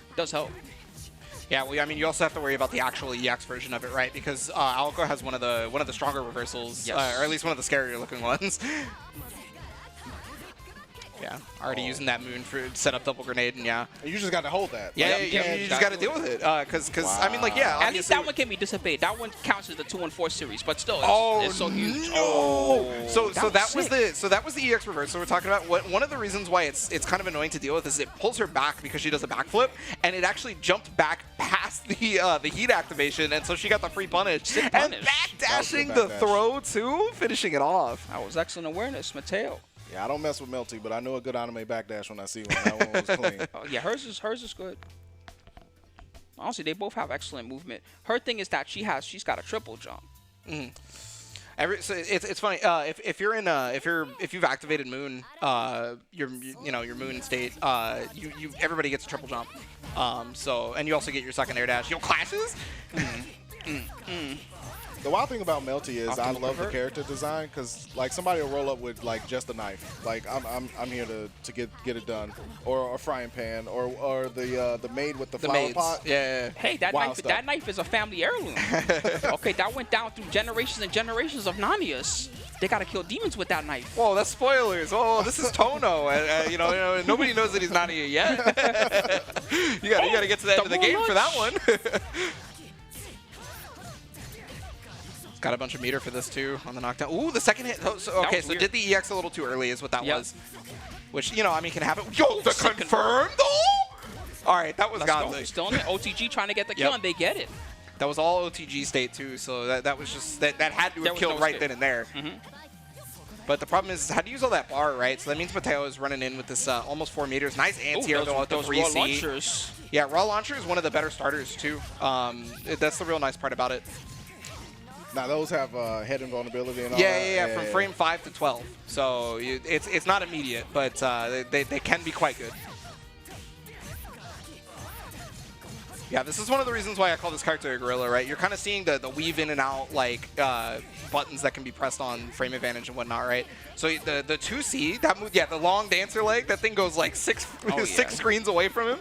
It does help. Yeah, well, I mean, you also have to worry about the actual EX version of it, right? Because Aoko has one of the stronger reversals, or at least one of the scarier looking ones. Yeah, already using that moon for set up double grenade, and you just got to hold that. Yeah, you just got to deal with it, because I mean, like, yeah, at least that one can be dissipated. That one counts as the 2-1-4 series, but still, it's so huge. No. So that was the EX reverse. So we're talking about one of the reasons why it's kind of annoying to deal with is it pulls her back because she does a backflip, and it actually jumped back past the heat activation, and so she got the free punish. And backdashing the throw too, finishing it off. That was excellent awareness, Mateo. Yeah, I don't mess with Melty, but I know a good anime backdash when I see one. That one was clean. Yeah, hers is good. Honestly, they both have excellent movement. Her thing is that she's got a triple jump. So it's funny if you've activated Moon, your Moon state, everybody gets a triple jump. And you also get your second air dash. Yo, clashes. The wild thing about Melty is I love the character design, because like somebody will roll up with like just a knife, like I'm here to get it done, or a frying pan, or the maid with the flower pot. Yeah. Hey, that knife is a family heirloom. Okay, that went down through generations and generations of Nanias. They gotta kill demons with that knife. Whoa, that's spoilers. Oh, this is Tohno. Nobody knows that he's Nania yet. you gotta get to the end of the game for that one. Got a bunch of meter for this too on the knockdown. Ooh, the second hit. So did the EX a little too early is what that was. Which, I mean, can happen. Yo, the confirmed though? All right, that was godly. Still in it. OTG trying to get the kill, and they get it. That was all OTG state too, so that was just that had to have killed right then and there. But the problem is how to use all that bar, right? So that means Mateo is running in with this almost 4 meters. Nice anti-air though at the 3C. Raw launchers. Yeah, raw launcher is one of the better starters too. That's the real nice part about it. Now those have head invulnerability and all Yeah, that. from frame 5 to 12. So it's not immediate, but they can be quite good. Yeah, this is one of the reasons why I call this character a gorilla, right? You're kind of seeing the weave in and out, like, buttons that can be pressed on frame advantage and whatnot, right? So the 2C, that move, yeah, the long dancer leg, that thing goes like six screens away from him.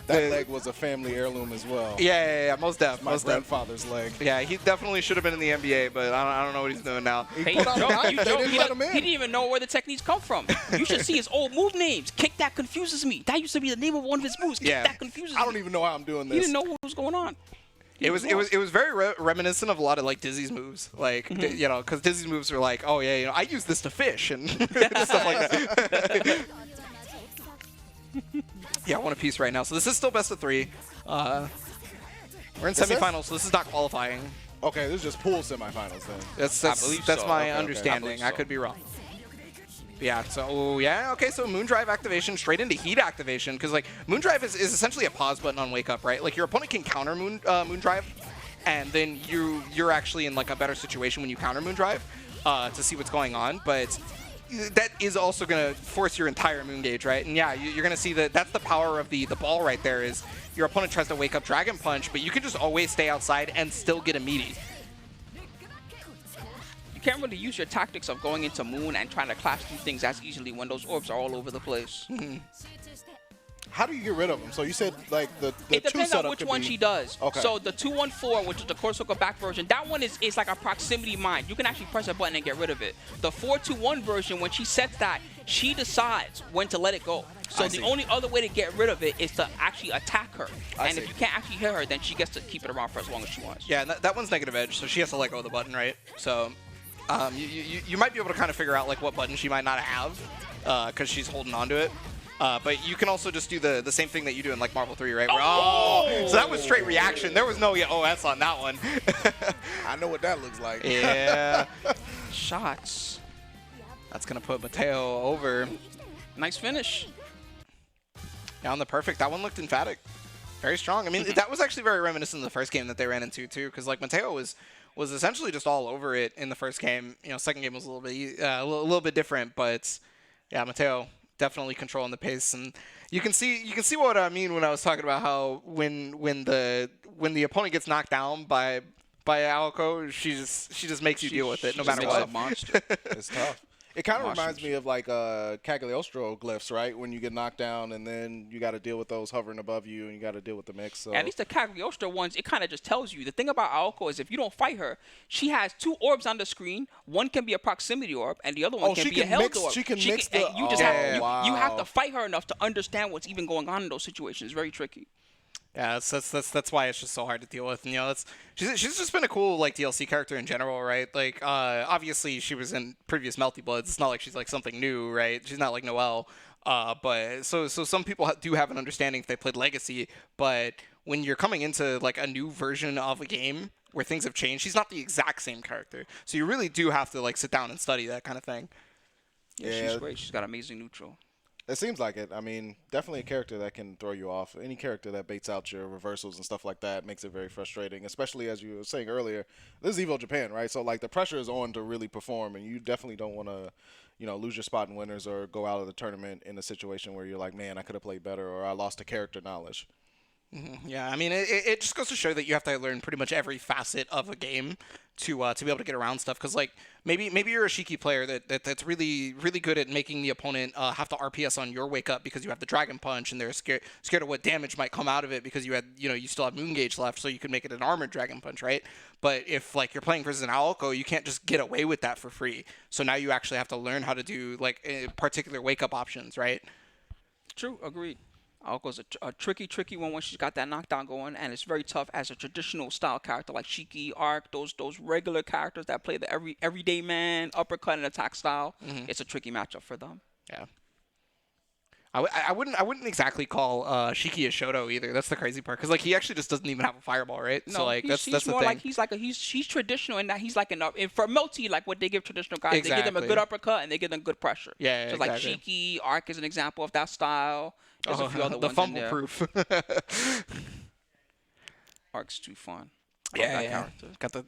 That leg was a family heirloom as well. Yeah, most definitely. My grandfather's leg. Yeah, he definitely should have been in the NBA, but I don't know what he's doing now. He didn't even know where the techniques come from. You should see his old move names. Kick that confuses me. That used to be the name of one of his moves. Kick that confuses me. I don't even know how I'm doing this. He didn't know what was going on. It was very reminiscent of a lot of like Dizzy's moves, like you know, because Dizzy's moves are like, oh yeah, you know, I use this to fish and stuff like that. Yeah, I want a piece right now. So this is still best of 3. We're in semifinals, so this is not qualifying. Okay, this is just pool semifinals then. That's my understanding. I could be wrong. Yeah, so yeah, okay, so Moondrive activation straight into Heat activation, because like Moondrive is essentially a pause button on Wake Up, right? Like your opponent can counter Moondrive, and then you're actually in like a better situation when you counter Moondrive to see what's going on, but that is also going to force your entire moon gauge, right? And yeah, you're going to see that that's the power of the ball right there is your opponent tries to Wake Up Dragon Punch, but you can just always stay outside and still get a meaty. You can't really use your tactics of going into Moon and trying to clash through things as easily when those orbs are all over the place. How do you get rid of them? So you said like the it two depends setup on which could one be... she does. Okay. So the 214, which is the Kurobochi back version, that one is like a proximity mine. You can actually press a button and get rid of it. The 421 version, when she sets that, she decides when to let it go. So the only other way to get rid of it is to actually attack her. And if you can't actually hit her, then she gets to keep it around for as long as she wants. Yeah, and that one's negative edge, so she has to let go of the button, right? So you might be able to kind of figure out like what button she might not have because she's holding on to it. But you can also just do the same thing that you do in like Marvel 3, right? Where, so that was straight reaction. There was no OS on that one. I know what that looks like. Yeah. Shots. That's going to put Mateo over. Nice finish. Yeah, on the perfect. That one looked emphatic. Very strong. I mean, that was actually very reminiscent of the first game that they ran into, too, because like Mateo was essentially just all over it in the first game. You know, second game was a little bit different, but yeah, Mateo definitely controlling the pace, and you can see what I mean when I was talking about how when the opponent gets knocked down by Aoko, she just makes you deal with it no matter what. A monster. It's tough. It kind of reminds me of like Cagliosrto glyphs, right? When you get knocked down and then you got to deal with those hovering above you and you got to deal with the mix. So. At least the Cagliosrto ones, it kind of just tells you. The thing about Aoko is if you don't fight her, she has 2 orbs on the screen. One can be a proximity orb and the other one can be a held orb. She can mix the... You just you have to fight her enough to understand what's even going on in those situations. It's very tricky. Yeah, that's why it's just so hard to deal with. And, you know, she's just been a cool like DLC character in general, right? Like, obviously she was in previous Melty Bloods. It's not like she's like something new, right? She's not like Noel. But so some people do have an understanding if they played Legacy. But when you're coming into like a new version of a game where things have changed, she's not the exact same character. So you really do have to like sit down and study that kind of thing. Yeah, she's great. She's got amazing neutral. It seems like it. I mean, definitely a character that can throw you off. Any character that baits out your reversals and stuff like that makes it very frustrating, especially as you were saying earlier. This is Evo Japan, right? So, like, the pressure is on to really perform, and you definitely don't want to, you know, lose your spot in winners or go out of the tournament in a situation where you're like, man, I could have played better or I lost to character knowledge. Yeah, I mean, it just goes to show that you have to learn pretty much every facet of a game to be able to get around stuff. Because like maybe you're a Shiki player that's really good at making the opponent have to RPS on your Wake Up because you have the Dragon Punch and they're scared of what damage might come out of it because you still have Moon Gauge left, so you can make it an armored Dragon Punch, right? But if like you're playing versus an Aoko, you can't just get away with that for free. So now you actually have to learn how to do like particular Wake Up options, right? True, agreed. Aoko's a tricky one when she's got that knockdown going, and it's very tough as a traditional style character like Shiki, Arc, those regular characters that play the everyday man, uppercut and attack style. It's a tricky matchup for them. Yeah. I wouldn't exactly call Shiki a Shoto either. That's the crazy part, because like he actually just doesn't even have a fireball, right? No, so like he's that's the more thing. like he's traditional in that he's like for multi, like what they give traditional guys, they give them a good uppercut and they give them good pressure. Yeah, just exactly. like Shiki, Arc is an example of that style. There's a few other the ones fumble in there. proof. Arc's too fun. I love that character. Got the.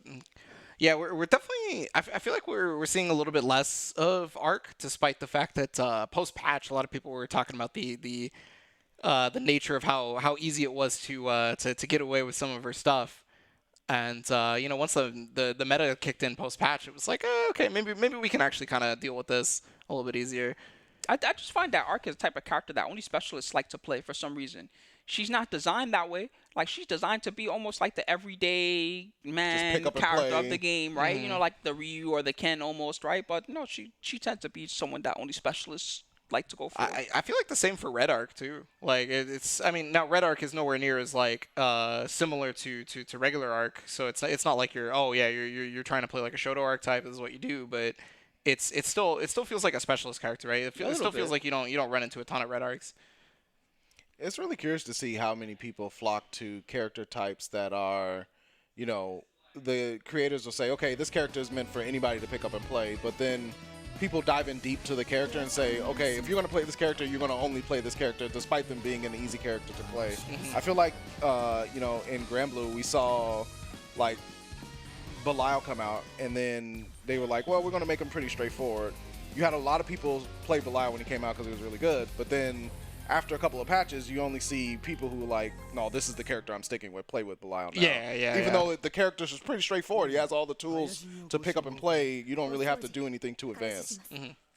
Yeah, we're definitely. I feel like we're seeing a little bit less of Arc, despite the fact that post patch, a lot of people were talking about the nature of how easy it was to get away with some of her stuff. And you know, once the meta kicked in post patch, it was like, okay, maybe we can actually kind of deal with this a little bit easier. I just find that Arc is the type of character that only specialists like to play for some reason. She's not designed that way. Like, she's designed to be almost like the everyday man character of the game, right? Mm-hmm. You know, like the Ryu or the Ken almost, right? But no, she tends to be someone that only specialists like to go for. I feel like the same for Red Arc too. Like it's I mean, now Red Arc is nowhere near as like similar to regular Arc, so it's not like you're trying to play like a Shoto Arc type. This is what you do, but it still feels like a specialist character, right? It still feels like you don't run into a ton of Red Arcs. It's really curious to see how many people flock to character types that are, you know, the creators will say, okay, this character is meant for anybody to pick up and play, but then people dive in deep to the character and say, okay, if you're going to play this character, you're going to only play this character, despite them being an easy character to play. I feel like, you know, in Granblue, we saw, like, Belial come out, and then they were like, well, we're going to make him pretty straightforward. You had a lot of people play Belial when he came out because he was really good, but then after a couple of patches, you only see people who like, no, this is the character I'm sticking with. Play with Belial now. Even though the character is pretty straightforward, he has all the tools to pick up and play. You don't really have to do anything too advanced.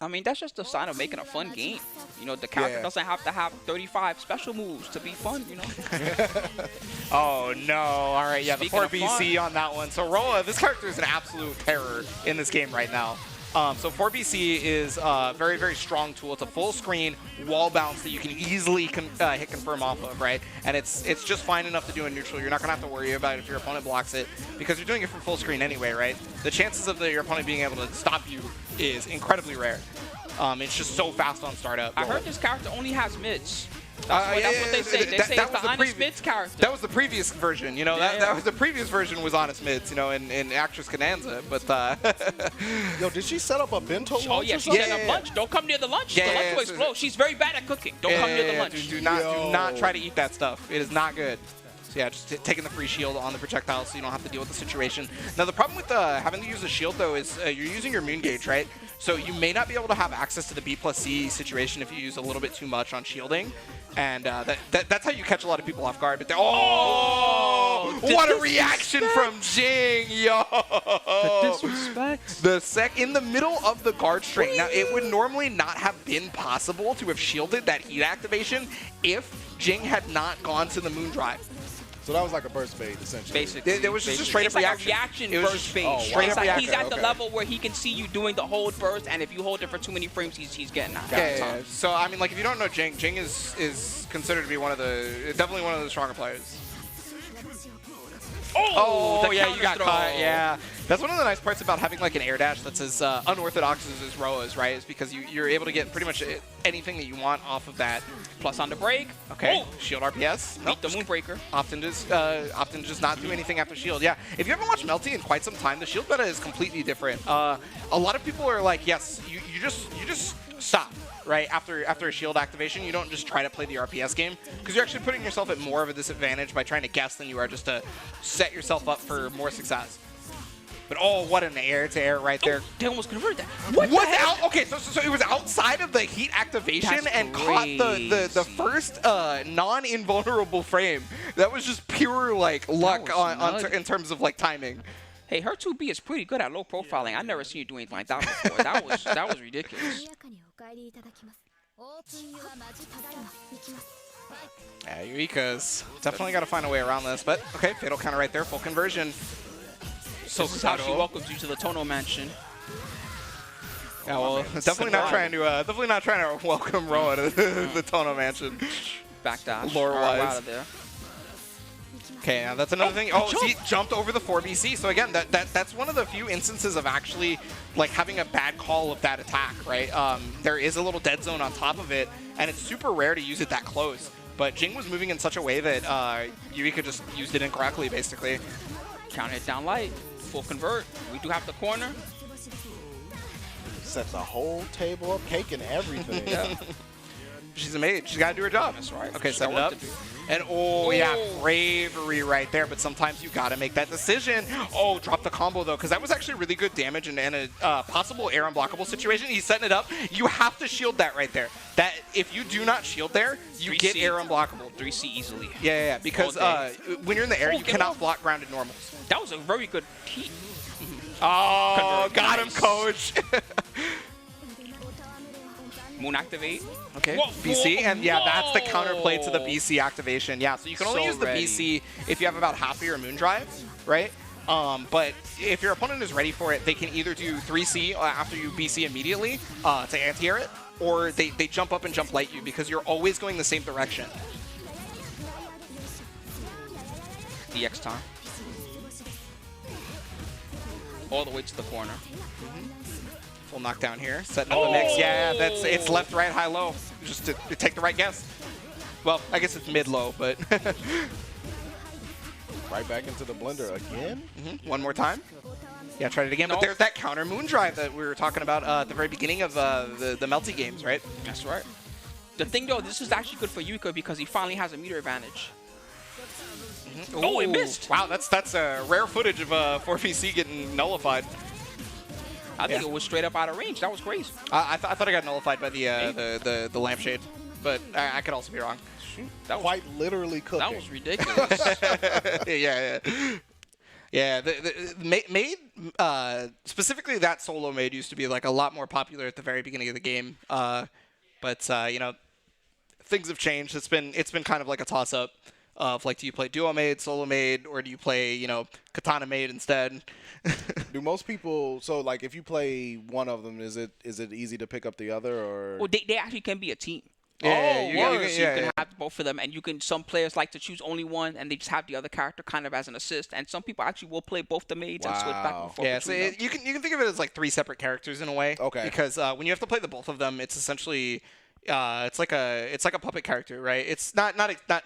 I mean, that's just a sign of making a fun game. You know, the character doesn't have to have 35 special moves to be fun, you know? Oh, no. All right, yeah, Speaking the of 4BC on that one. So Roa, this character is an absolute terror in this game right now. So 4BC is a very, very strong tool. It's a full screen wall bounce that you can easily hit confirm off of, right? And it's just fine enough to do in neutral. You're not going to have to worry about it if your opponent blocks it, because you're doing it from full screen anyway, right? The chances of your opponent being able to stop you is incredibly rare. It's just so fast on startup. I heard this character only has mids. That's what they say. They say it's the honest mids character. That was the previous version, you know. That was the previous version was honest mids, you know, in Actress Cananza. But yo, did she set up a bento lunch? Oh yeah, she set up lunch. Don't come near the lunch. The lunch will explode. She's very bad at cooking. Don't come near the lunch. Do not try to eat that stuff. It is not good. So yeah, just taking the free shield on the projectile so you don't have to deal with the situation. Now the problem with having to use the shield though is you're using your moon gauge, right? So you may not be able to have access to the B+C situation if you use a little bit too much on shielding. And that's how you catch a lot of people off guard. But what a reaction from Jing, yo! The disrespect. In the middle of the guard string. Now, it would normally not have been possible to have shielded that heat activation if Jing had not gone to the moon drive. So that was like a burst bait, essentially. Basically. There was just a straight up reaction. Like a reaction burst bait. Straight up reaction. He's at the level where he can see you doing the hold burst, and if you hold it for too many frames, he's getting knocked out. So, I mean, like, if you don't know Jing, Jing is considered to be definitely one of the stronger players. Oh yeah, you got caught. Yeah, that's one of the nice parts about having like an air dash that's as unorthodox as Roa's, right? Is because you're able to get pretty much anything that you want off of that. Plus on the break. Okay. Shield RPS. Beat the Moonbreaker. Often does not do anything after shield. Yeah. If you haven't watched Melty in quite some time, the shield meta is completely different. A lot of people are like, yes, you just stop. Right after a shield activation, you don't just try to play the RPS game, because you're actually putting yourself at more of a disadvantage by trying to guess than you are just to set yourself up for more success. But oh, what an air-to-air right there! They almost converted that. What? Okay, so it was outside of the heat activation and caught the first non-invulnerable frame. That was just pure like luck in terms of like timing. Hey, her 2B is pretty good at low profiling. I've never seen you do anything like that before. That was ridiculous. Yeah, Eureka's definitely got to find a way around this, but okay, fatal counter right there, full conversion. So this is how she welcomes you to the Tohno mansion. Yeah, well, definitely not trying to welcome Roa to the Tohno mansion. Back dash. Lore-wise. Out of there. Okay, now that's another thing. Oh, see, jumped over the 4BC. So again, that's one of the few instances of actually like having a bad call of that attack, right? There is a little dead zone on top of it, and it's super rare to use it that close. But Jing was moving in such a way that Eureka just used it incorrectly, basically. Counter hit down light, full convert. We do have the corner. Sets a whole table of cake and everything. Yeah. She's a mage. She's got to do her job. That's right. Okay, set it up. And oh, yeah, bravery right there. But sometimes you got to make that decision. Oh, drop the combo, though, because that was actually really good damage and a possible air unblockable situation. He's setting it up. You have to shield that right there. That if you do not shield there, you get air unblockable. 3C easily. Yeah, because when you're in the air, you cannot block grounded normals. That was a very good heat. Oh, got him, coach. Moon activate. Okay, BC, and yeah, that's the counterplay to the BC activation. Yeah, so you can only use the BC if you have about half of your Moon Drive, right? But if your opponent is ready for it, they can either do 3C after you BC immediately to anti-air it, or they jump up and jump light you because you're always going the same direction. DX time. All the way to the corner. Full knockdown here, setting up the mix. Yeah, it's left, right, high, low. Just to take the right guess. Well, I guess it's mid, low, but right back into the blender again. One more time. Yeah, tried it again. But there's that counter Moon Drive that we were talking about at the very beginning of the Melty games, right? That's right. The thing though, this is actually good for Yuka because he finally has a meter advantage. Oh, he missed. Wow, that's rare footage of 4PC getting nullified. I think it was straight up out of range. That was crazy. I thought I got nullified by the lampshade, but I could also be wrong. That was quite literally cooking. That was ridiculous. Yeah, the maid, specifically that solo maid used to be like a lot more popular at the very beginning of the game. But you know, things have changed. It's been kind of like a toss up of like, do you play duo maid, solo maid, or do you play, you know, katana maid instead? Do most people, so like if you play one of them, is it easy to pick up the other, or? Well, they actually can be a team. Yeah, you can have both of them, and you can. Some players like to choose only one, and they just have the other character kind of as an assist. And some people actually will play both the maids and switch back and forth. Yeah, so you can think of it as like 3 separate characters in a way. Okay. Because when you have to play the both of them, it's essentially it's like a puppet character, right? It's not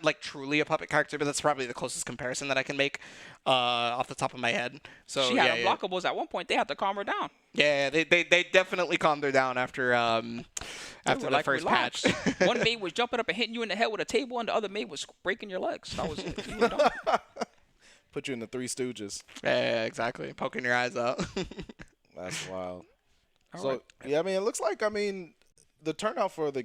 like truly a puppet character, but that's probably the closest comparison that I can make off the top of my head. So she had unblockables at one point. They had to calm her down. Yeah, they definitely calmed her down after the first patch. One maid was jumping up and hitting you in the head with a table, and the other maid was breaking your legs. That was it. You were done. Put you in the Three Stooges. Yeah, exactly. Poking your eyes out. That's wild. All so right. yeah, I mean, it looks like the turnout for the